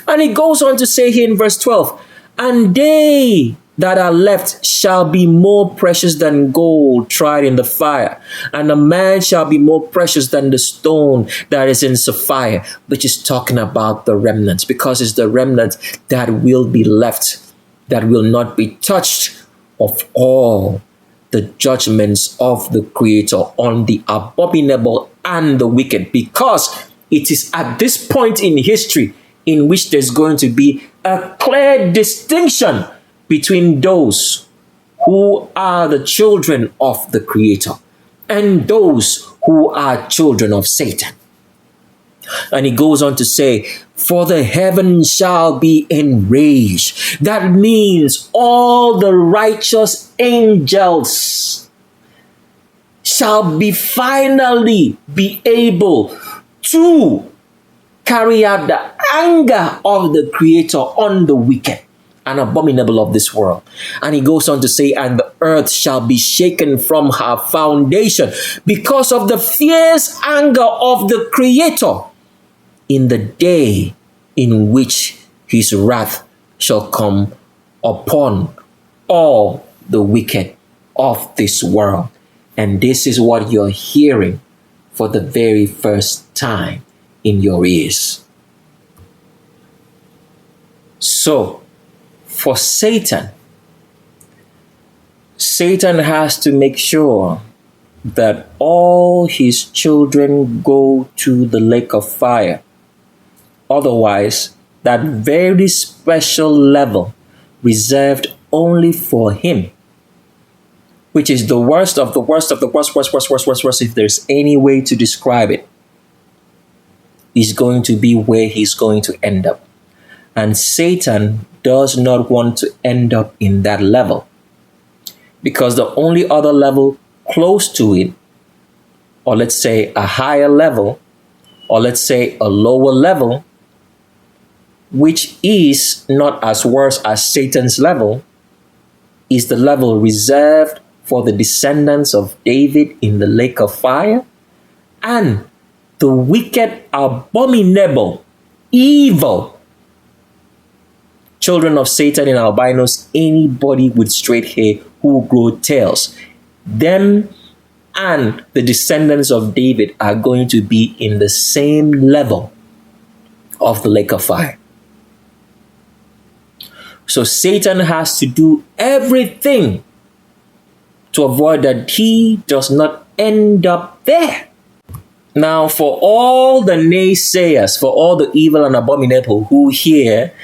A: And he goes on to say here in verse 12, and they that are left shall be more precious than gold tried in the fire, and a man shall be more precious than the stone that is in sapphire, which is talking about the remnants, because it's the remnant that will be left, that will not be touched of all the judgments of the Creator on the abominable and the wicked, because it is at this point in history in which there's going to be a clear distinction between those who are the children of the Creator and those who are children of Satan. And he goes on to say, for the heaven shall be enraged. That means all the righteous angels shall be finally be able to carry out the anger of the Creator on the wicked and abominable of this world. And he goes on to say, and the earth shall be shaken from her foundation because of the fierce anger of the Creator in the day in which his wrath shall come upon all the wicked of this world. And this is what you're hearing for the very first time in your ears. So, for Satan has to make sure that all his children go to the lake of fire. Otherwise, that very special level reserved only for him, which is the worst of the worst of the worst, if there's any way to describe it, is going to be where he's going to end up. And Satan does not want to end up in that level, because the only other level close to it, or let's say a higher level, or let's say a lower level, which is not as worse as Satan's level, is the level reserved for the descendants of David in the lake of fire, and the wicked, abominable, evil children of Satan and albinos, anybody with straight hair who grow tails. Them and the descendants of David are going to be in the same level of the lake of fire. So Satan has to do everything to avoid that he does not end up there. Now, for all the naysayers, for all the evil and abominable who hear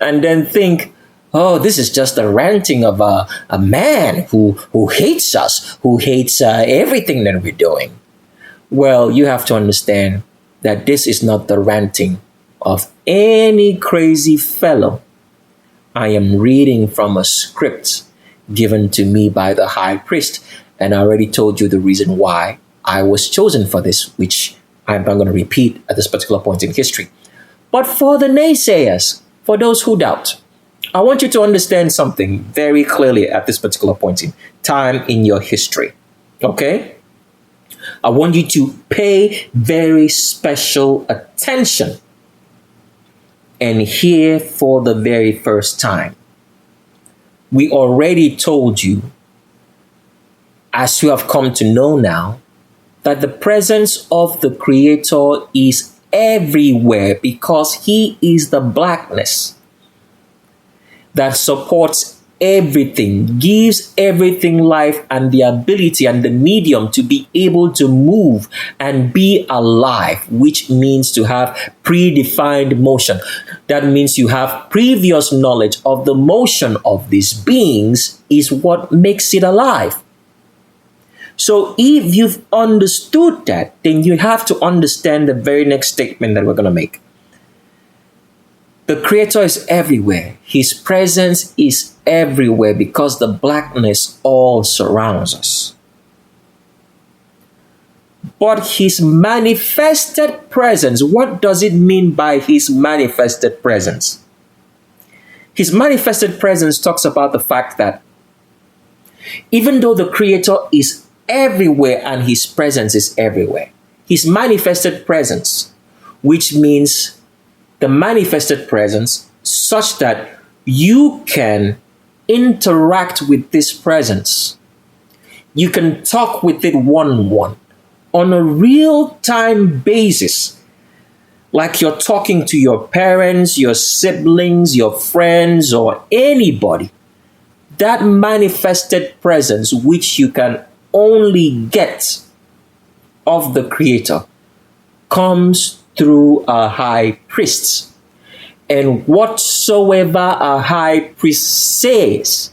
A: and then think, oh, this is just a ranting of a man who hates us, who hates everything that we're doing. Well, you have to understand that this is not the ranting of any crazy fellow. I am reading from a script given to me by the high priest, and I already told you the reason why I was chosen for this, which I'm not going to repeat at this particular point in history. But for the naysayers, for those who doubt, I want you to understand something very clearly at this particular point in time in your history. Okay? I want you to pay very special attention and hear for the very first time. We already told you, as you have come to know now, that the presence of the Creator is everywhere because He is the blackness that supports everything, gives everything life and the ability and the medium to be able to move and be alive, which means to have predefined motion. That means you have previous knowledge of the motion of these beings is what makes it alive. So if you've understood that, then you have to understand the very next statement that we're going to make. The Creator is everywhere. His presence is everywhere because the blackness all surrounds us. But His manifested presence, what does it mean by His manifested presence? His manifested presence talks about the fact that even though the Creator is everywhere and His presence is everywhere, His manifested presence, which means the manifested presence such that you can interact with this presence. You can talk with it one-on-one on a real-time basis, like you're talking to your parents, your siblings, your friends, or anybody. That manifested presence, which you can only get of the Creator, comes through a high priest. And whatsoever a high priest says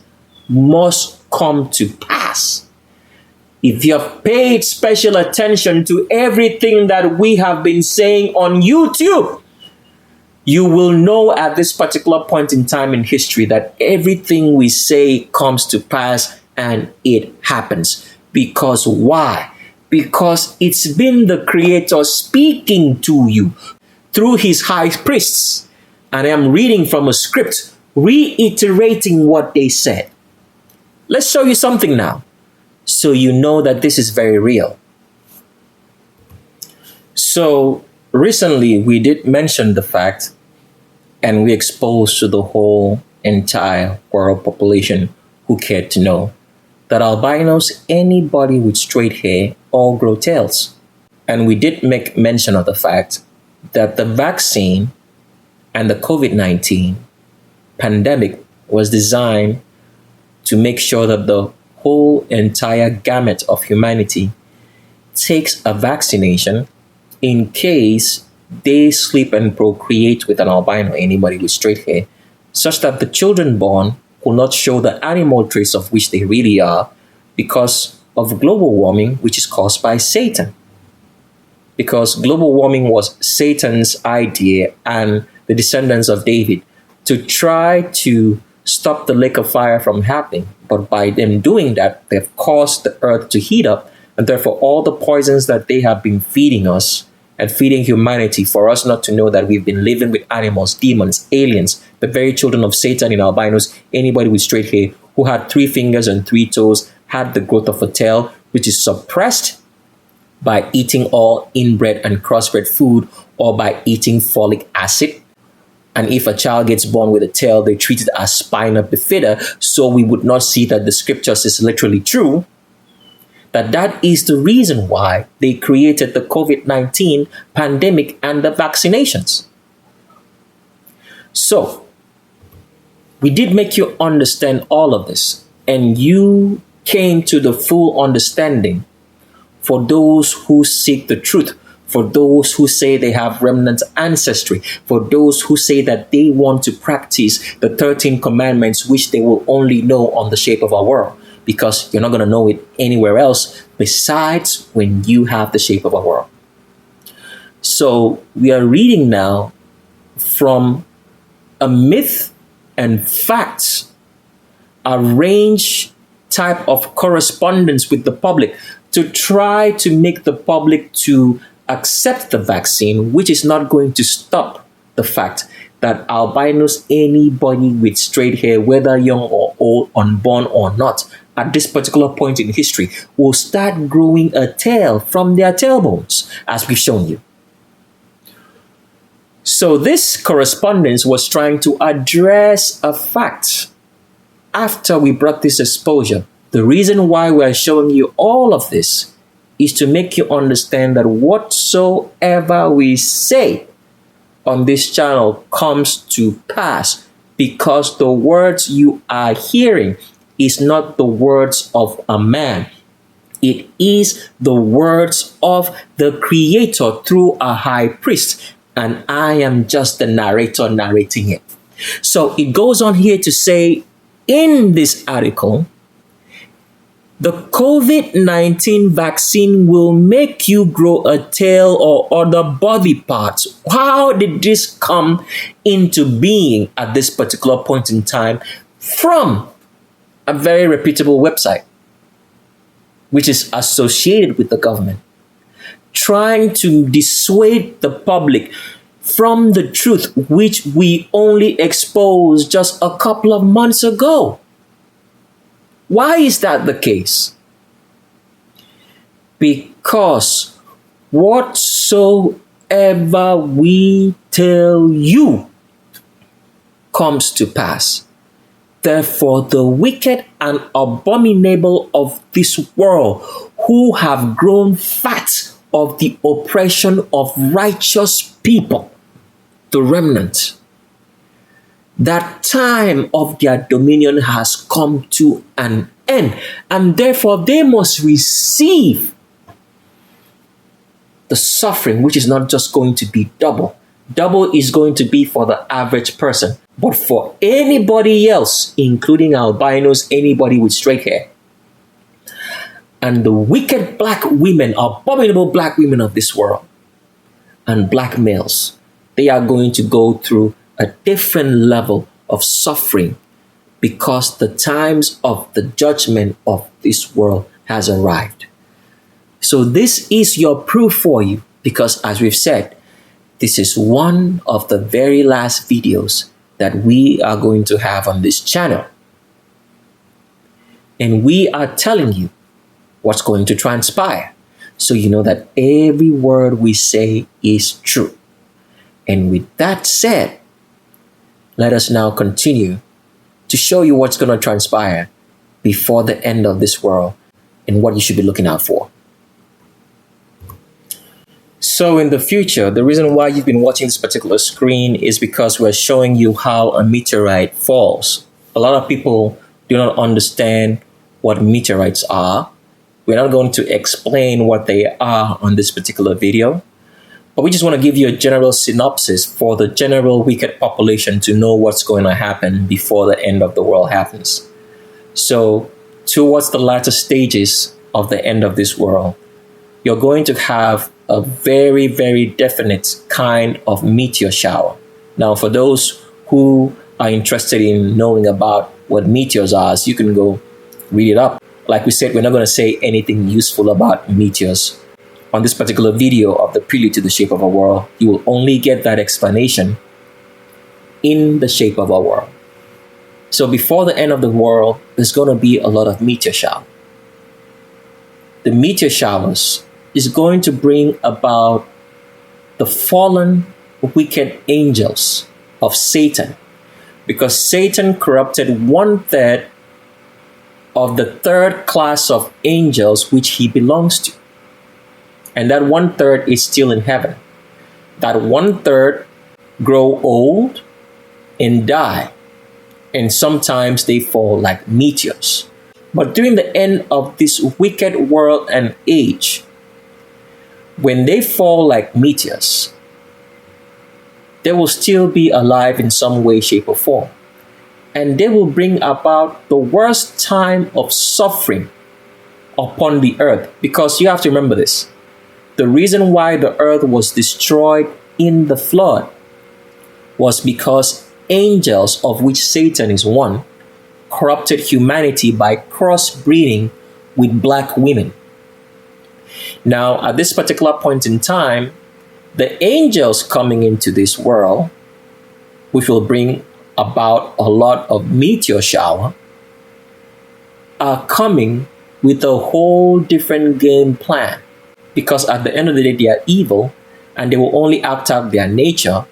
A: must come to pass. If you have paid special attention to everything that we have been saying on YouTube, you will know at this particular point in time in history that everything we say comes to pass and it happens. Because why? Because it's been the Creator speaking to you through His high priests. And I am reading from a script, reiterating what they said. Let's show you something now, so you know that this is very real. So recently we did mention the fact, and we exposed to the whole entire world population who cared to know, that albinos, anybody with straight hair, all grow tails. And we did make mention of the fact that the vaccine and the COVID-19 pandemic was designed to make sure that the whole entire gamut of humanity takes a vaccination in case they sleep and procreate with an albino, anybody with straight hair, such that the children born will not show the animal traits of which they really are because of global warming, which is caused by Satan. Because global warming was Satan's idea and the descendants of David to try to stop the lake of fire from happening. But by them doing that, they've caused the earth to heat up, and therefore all the poisons that they have been feeding us and feeding humanity for us not to know that we've been living with animals, demons, aliens, the very children of Satan in albinos, anybody with straight hair who had 3 fingers and 3 toes had the growth of a tail, which is suppressed by eating all inbred and crossbred food or by eating folic acid. And if a child gets born with a tail, they treat it as spina bifida, so we would not see that the scriptures is literally true. That is the reason why they created the COVID-19 pandemic and the vaccinations. So, we did make you understand all of this, and you came to the full understanding for those who seek the truth, for those who say they have remnant ancestry, for those who say that they want to practice the 13 commandments, which they will only know on the shape of our world, because you're not going to know it anywhere else besides when you have the shape of our world. So we are reading now from a myth and facts, arranged type of correspondence with the public to try to make the public to accept the vaccine, which is not going to stop the fact that albinos, anybody with straight hair, whether young or old, unborn or not, at this particular point in history, will start growing a tail from their tailbones, as we've shown you. So this correspondence was trying to address a fact. After we brought this exposure, the reason why we're showing you all of this is to make you understand that whatsoever we say on this channel comes to pass, because the words you are hearing is not the words of a man. It is the words of the Creator through a high priest, and I am just the narrator narrating it. So it goes on here to say in this article, the COVID-19 vaccine will make you grow a tail or other body parts. How did this come into being at this particular point in time? From a very reputable website, which is associated with the government, trying to dissuade the public from the truth, which we only exposed just a couple of months ago. Why is that the case? Because whatsoever we tell you comes to pass. Therefore, the wicked and abominable of this world, who have grown fat of the oppression of righteous people, the remnant, that time of their dominion has come to an end, and therefore they must receive the suffering, which is not just going to be double. Double is going to be for the average person, but for anybody else, including albinos, anybody with straight hair, and the wicked black women, abominable black women of this world, and black males, they are going to go through a different level of suffering, because the times of the judgment of this world has arrived. So this is your proof for you, because as we've said, this is one of the very last videos that we are going to have on this channel. And we are telling you what's going to transpire, so you know that every word we say is true. And with that said, let us now continue to show you what's going to transpire before the end of this world and what you should be looking out for. So in the future, the reason why you've been watching this particular screen is because we're showing you how a meteorite falls. A lot of people do not understand what meteorites are. We're not going to explain what they are on this particular video, but we just want to give you a general synopsis for the general wicked population to know what's going to happen before the end of the world happens. So, towards the latter stages of the end of this world, you're going to have a very, very definite kind of meteor shower. Now, for those who are interested in knowing about what meteors are, you can go read it up. Like we said, we're not going to say anything useful about meteors. On this particular video of the Prelude to the Shape of a World, you will only get that explanation in the shape of a world. So before the end of the world, there's going to be a lot of meteor showers. The meteor showers is going to bring about the fallen wicked angels of Satan, because Satan corrupted 1/3 of the third class of angels which he belongs to. And that 1/3 is still in heaven. That 1/3 grow old and die, and sometimes they fall like meteors. But during the end of this wicked world and age, when they fall like meteors, they will still be alive in some way, shape, or form. And they will bring about the worst time of suffering upon the earth. Because you have to remember this. The reason why the earth was destroyed in the flood was because angels, of which Satan is one, corrupted humanity by crossbreeding with black women. Now, at this particular point in time, the angels coming into this world, which will bring about a lot of meteor shower, are coming with a whole different game plan. Because at the end of the day, they are evil and they will only act out their nature.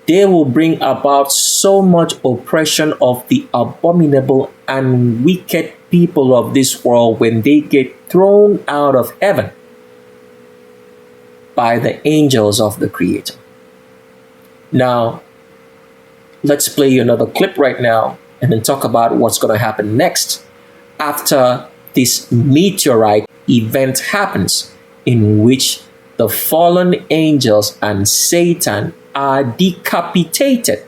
A: They will bring about so much oppression of the abominable and wicked people of this world when they get thrown out of heaven by the angels of the Creator. Now, let's play you another clip right now and then talk about what's going to happen next after this meteorite event happens, in which the fallen angels and Satan are decapitated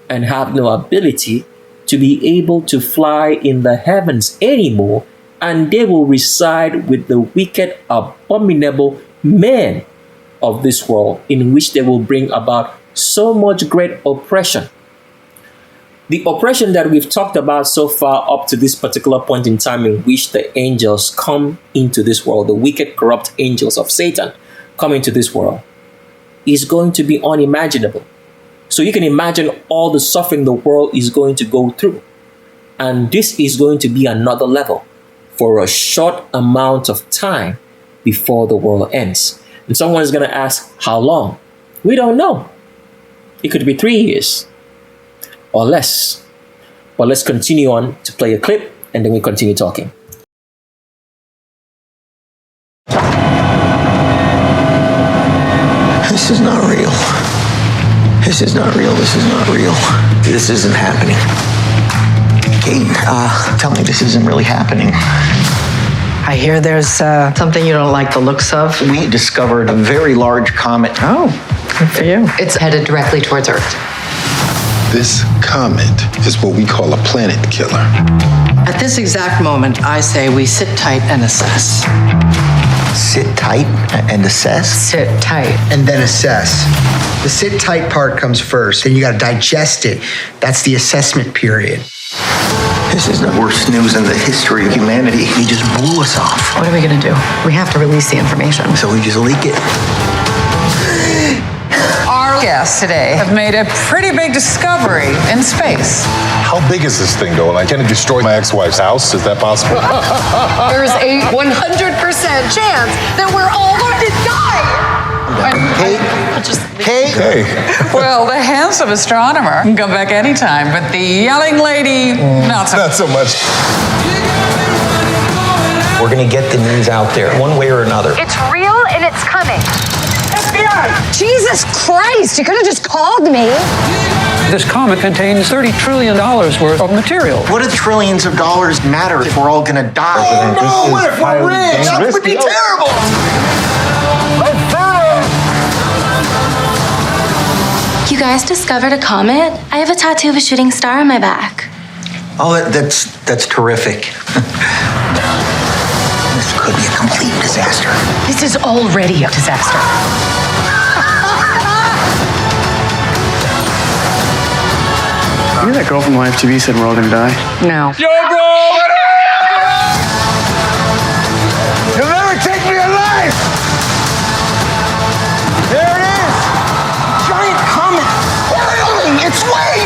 A: and have no ability to be able to fly in the heavens anymore, and they will reside with the wicked, abominable men of this world, in which they will bring about so much great oppression. The oppression that we've talked about so far up to this particular point in time, in which the angels come into this world, the wicked, corrupt angels of Satan come into this world, is going to be unimaginable. So you can imagine all the suffering the world is going to go through. And this is going to be another level for a short amount of time before the world ends. And someone's going to ask, how long? We don't know. It could be 3 years or less. But let's continue on to play a clip and then we continue talking.
P: This is not real. This is not real. This is not real. This isn't happening. Kate, tell me this isn't really happening.
O: I hear there's something you don't like the looks of.
P: We discovered a very large comet.
O: Oh, good for you.
D: It's headed directly towards Earth.
L: This comet is what we call a planet killer.
O: At this exact moment, I say we sit tight and assess.
P: Sit tight and assess?
O: Sit tight.
S: And then assess. The sit tight part comes first, then you got to digest it. That's the assessment period.
P: This is the worst news in the history of humanity. He just blew us off.
O: What are we going to do? We have to release the information.
P: So we just leak it.
V: Our guests today have made a pretty big discovery in space.
K: How big is this thing, though? And can it destroy my ex-wife's house? Is that possible?
D: There's a 100% chance that we're all going to die.
P: Kate?
K: Hey.
V: Well, the handsome astronomer can come back anytime, but the yelling lady, not so
P: much. We're going to get the news out there, one way or another.
D: It's real and it's coming.
V: FBI!
G: Jesus Christ, you could have just called me.
U: This comet contains $30 trillion worth of material.
P: What do trillions of dollars matter if we're all gonna die?
S: Oh no, what if we're rich? That would be terrible.
W: You guys discovered a comet? I have a tattoo of a shooting star on my back.
P: Oh, that's terrific. This could be a complete disaster.
O: This is already a disaster.
J: You know that girl from Live TV said we're all gonna die?
O: No.
S: Yo, bro! You'll never take me alive! There it is! Giant comet! Whirling its way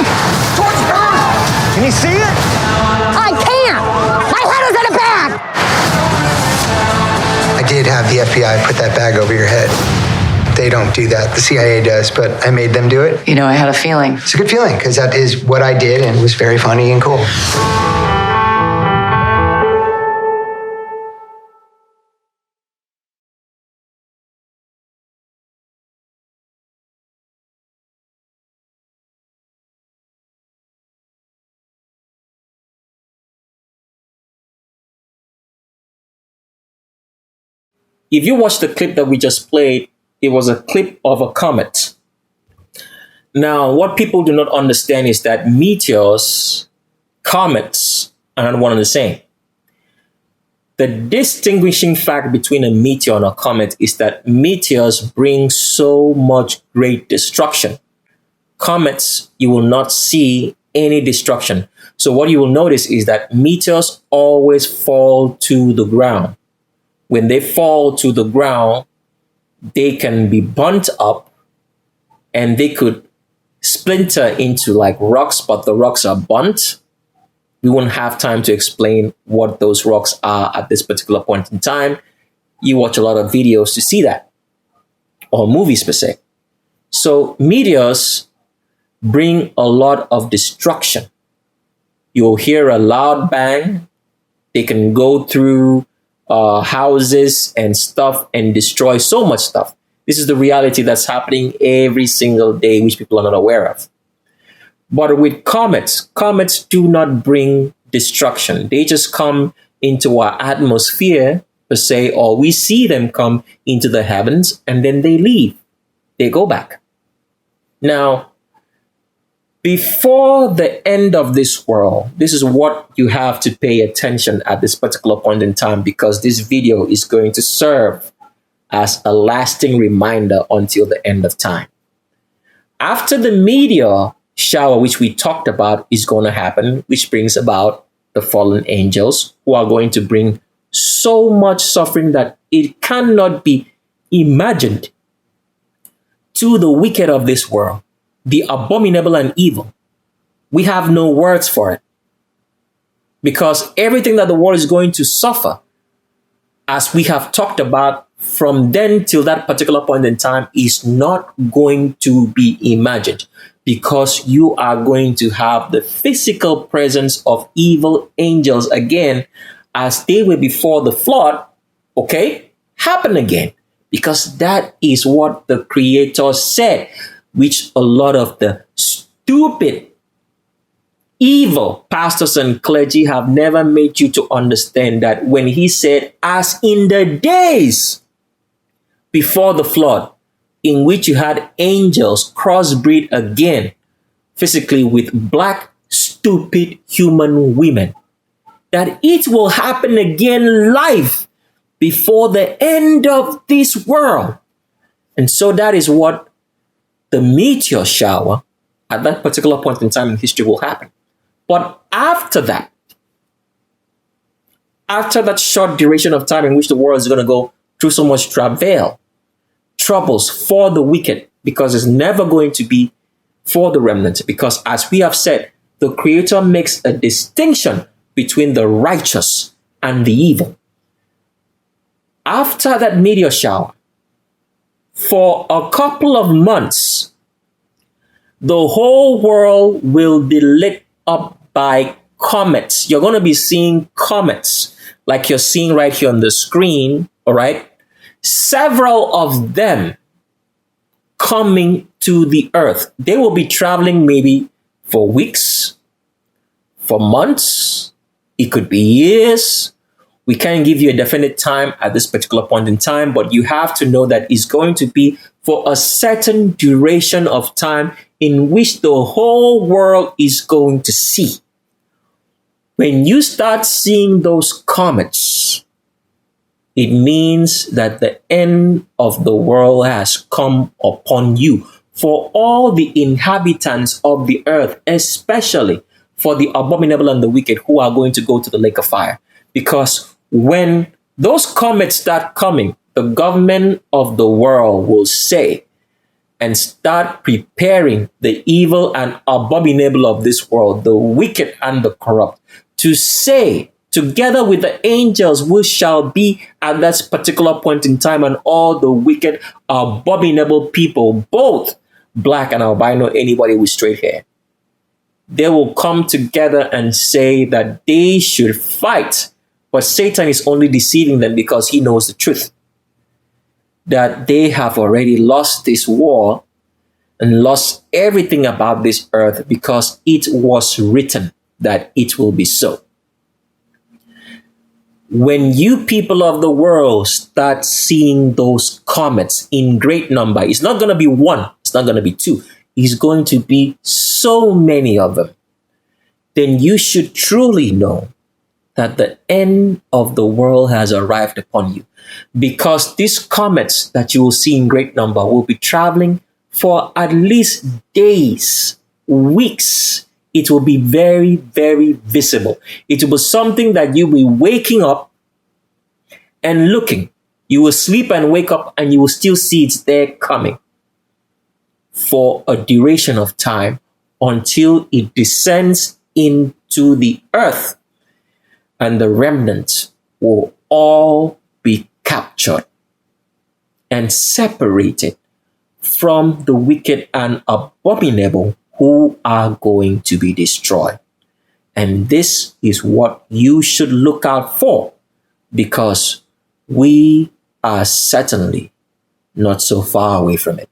S: towards Earth! Can you see it?
G: I can't! My head is in a bag!
S: I did have the FBI put that bag over your head. They don't do that. The CIA does, but I made them do it.
O: You know, I had a feeling.
S: It's a good feeling, because that is what I did, and it was very funny and cool.
A: If you watch the clip that we just played, it was a clip of a comet. Now, what people do not understand is that meteors, comets are not one and the same. The distinguishing fact between a meteor and a comet is that meteors bring so much great destruction. Comets, you will not see any destruction. So what you will notice is that meteors always fall to the ground. When they fall to the ground, they can be burnt up and they could splinter into like rocks, but the rocks are burnt. We won't have time to explain what those rocks are at this particular point in time. You watch a lot of videos to see that, or movies per se. So meteors bring a lot of destruction. You'll hear a loud bang. They can go through houses and stuff and destroy so much stuff. This is the reality that's happening every single day, which people are not aware of. But with comets, comets do not bring destruction. They just come into our atmosphere, per se, or we see them come into the heavens and then they leave. They go back. Now, before the end of this world, this is what you have to pay attention at this particular point in time, because this video is going to serve as a lasting reminder until the end of time. After the meteor shower, which we talked about, is going to happen, which brings about the fallen angels, who are going to bring so much suffering that it cannot be imagined to the wicked of this world. The abominable and evil. We have no words for it. Because everything that the world is going to suffer, as we have talked about from then till that particular point in time, is not going to be imagined. Because you are going to have the physical presence of evil angels again, as they were before the flood, okay, happen again. Because that is what the Creator said, which a lot of the stupid, evil pastors and clergy have never made you to understand, that when he said, as in the days before the flood, in which you had angels crossbreed again, physically with black, stupid human women, that it will happen again live before the end of this world. And so that is what the meteor shower at that particular point in time in history will happen. But after that short duration of time in which the world is going to go through so much travail, troubles for the wicked, because it's never going to be for the remnant. Because as we have said, the Creator makes a distinction between the righteous and the evil. After that meteor shower, for a couple of months, the whole world will be lit up by comets. You're going to be seeing comets like you're seeing right here on the screen, all right? Several of them coming to the earth. They will be traveling maybe for weeks, for months, it could be years. We can't give you a definite time at this particular point in time, but you have to know that it's going to be for a certain duration of time in which the whole world is going to see. When you start seeing those comets, it means that the end of the world has come upon you for all the inhabitants of the earth, especially for the abominable and the wicked who are going to go to the lake of fire. Because when those comets start coming, the government of the world will say and start preparing the evil and abominable of this world, the wicked and the corrupt, to say, together with the angels who shall be at that particular point in time, and all the wicked, abominable people, both black and albino, anybody with straight hair, they will come together and say that they should fight. But Satan is only deceiving them because he knows the truth, that they have already lost this war and lost everything about this earth, because it was written that it will be so. When you people of the world start seeing those comets in great number, it's not going to be one, it's not going to be two, it's going to be so many of them, then you should truly know that the end of the world has arrived upon you. Because these comets that you will see in great number will be traveling for at least days, weeks. It will be very, very visible. It will be something that you'll be waking up and looking. You will sleep and wake up and you will still see it's there coming for a duration of time until it descends into the earth, and the remnant will all be captured and separated from the wicked and abominable who are going to be destroyed. And this is what you should look out for, because we are certainly not so far away from it.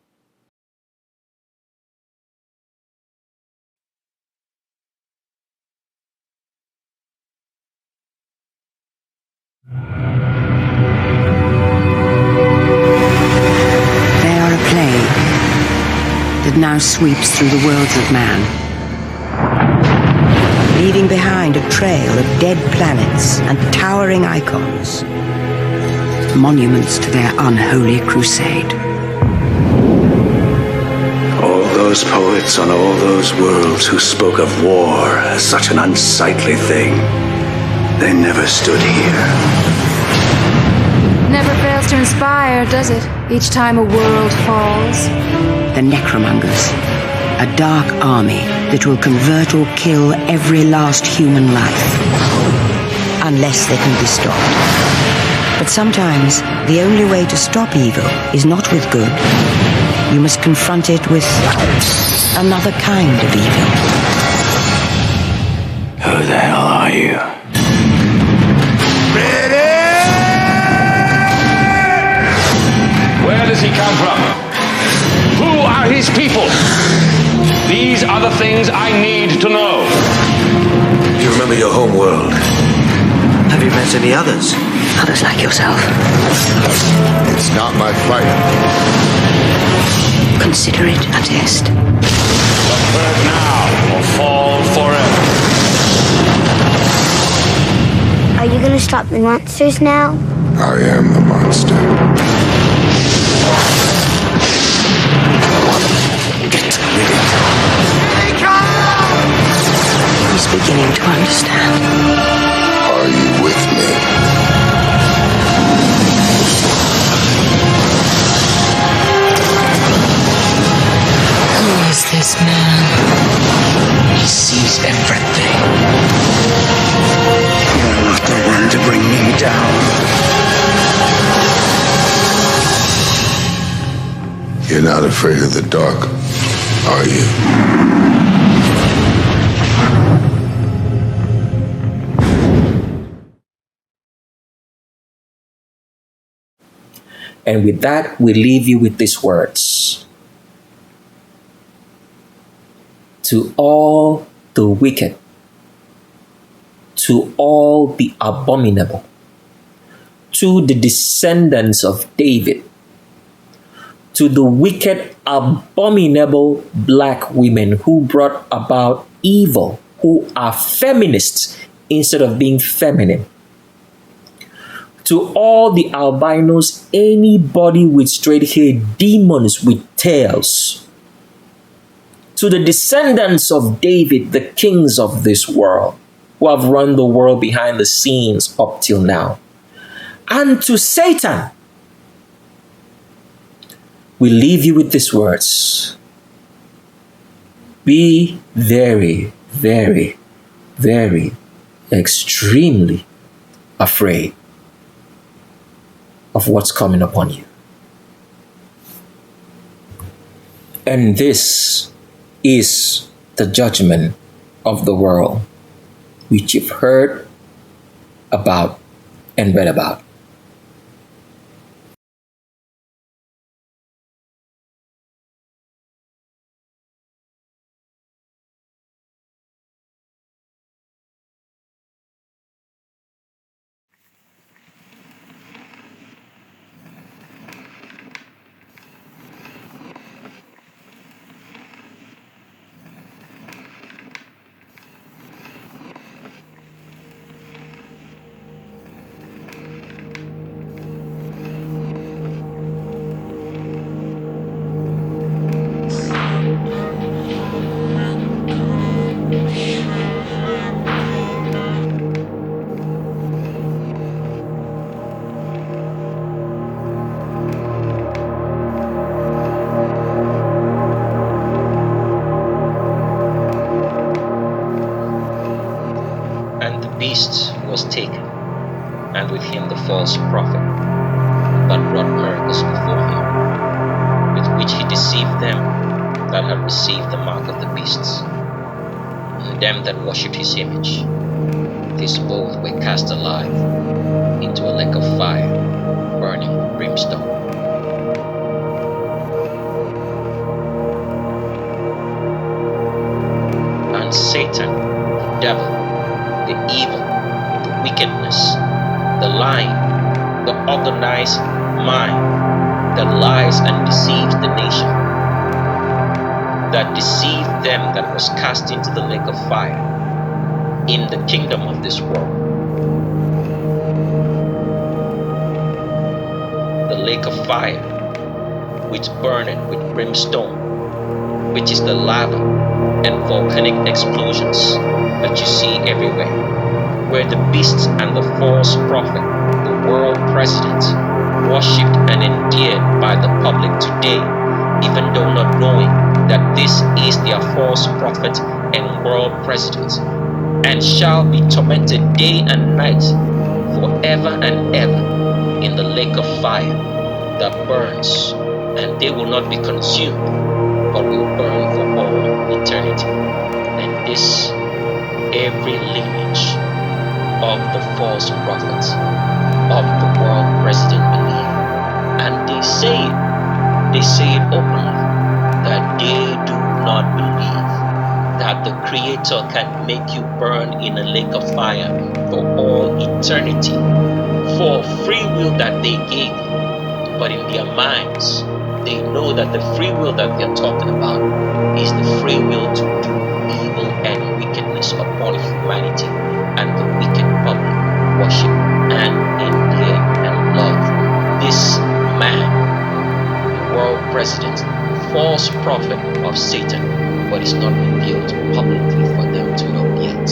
I: That now sweeps through the worlds of man, leaving behind a trail of dead planets and towering icons, monuments to their unholy crusade.
B: All those poets on all those worlds who spoke of war as such an unsightly thing, they never stood here.
N: Never fails to inspire, does it? Each time a world falls.
I: The Necromongers, a dark army that will convert or kill every last human life, unless they can be stopped. But sometimes the only way to stop evil is not with good. You must confront it with another kind of evil.
B: Who the hell are you?
R: Where does he come from? Who are his people? These are the things I need to know.
C: You remember your home world? Have you met any others?
D: Others like yourself.
K: It's not my fight.
D: Consider it a test.
R: Burn now or fall forever.
T: Are you gonna stop the monsters now?
K: I am the monster.
I: He's beginning to understand.
K: Are you with me?
O: Who is this man? He sees everything.
B: You're not the one to bring me down.
K: You're not afraid of the dark, are you?
A: And with that, we leave you with these words. to all the wicked, to all the abominable, to the descendants of David, to the wicked, abominable black women who brought about evil, who are feminists instead of being feminine, to all the albinos, anybody with straight hair, demons with tails, to the descendants of David, the kings of this world, who have run the world behind the scenes up till now, and to Satan, we leave you with these words. Be very, very, very, extremely afraid of what's coming upon you. And this is the judgment of the world, which you've heard about and read about. And the beast was taken, and with him the false prophet, that wrought miracles before him, with which he deceived them that had received the mark of the beasts, and them that worshipped his image. These both were cast alive into a lake of fire, burning with brimstone. And Satan, the devil, the evil, the wickedness, the lying, the organized mind that lies and deceives the nation, that deceived them that was cast into the lake of fire in the kingdom of this world. The lake of fire, which burneth with brimstone, which is the lava and volcanic explosions that you see everywhere, where the beasts and the false prophet, the world president, worshipped and endeared by the public today, even though not knowing that this is their false prophet and world president, and shall be tormented day and night forever and ever in the lake of fire that burns, and they will not be consumed, but will burn for all eternity. And this every lineage of the false prophets of the world president believe, and they say it openly, that they do not believe that the Creator can make you burn in a lake of fire for all eternity for free will that they gave you. But in their minds, they know that the free will that they're talking about is the free will to do evil and wickedness upon humanity, and the wicked public worship and endear and love this man, the world president, false prophet of Satan, but it's not revealed publicly for them to know yet.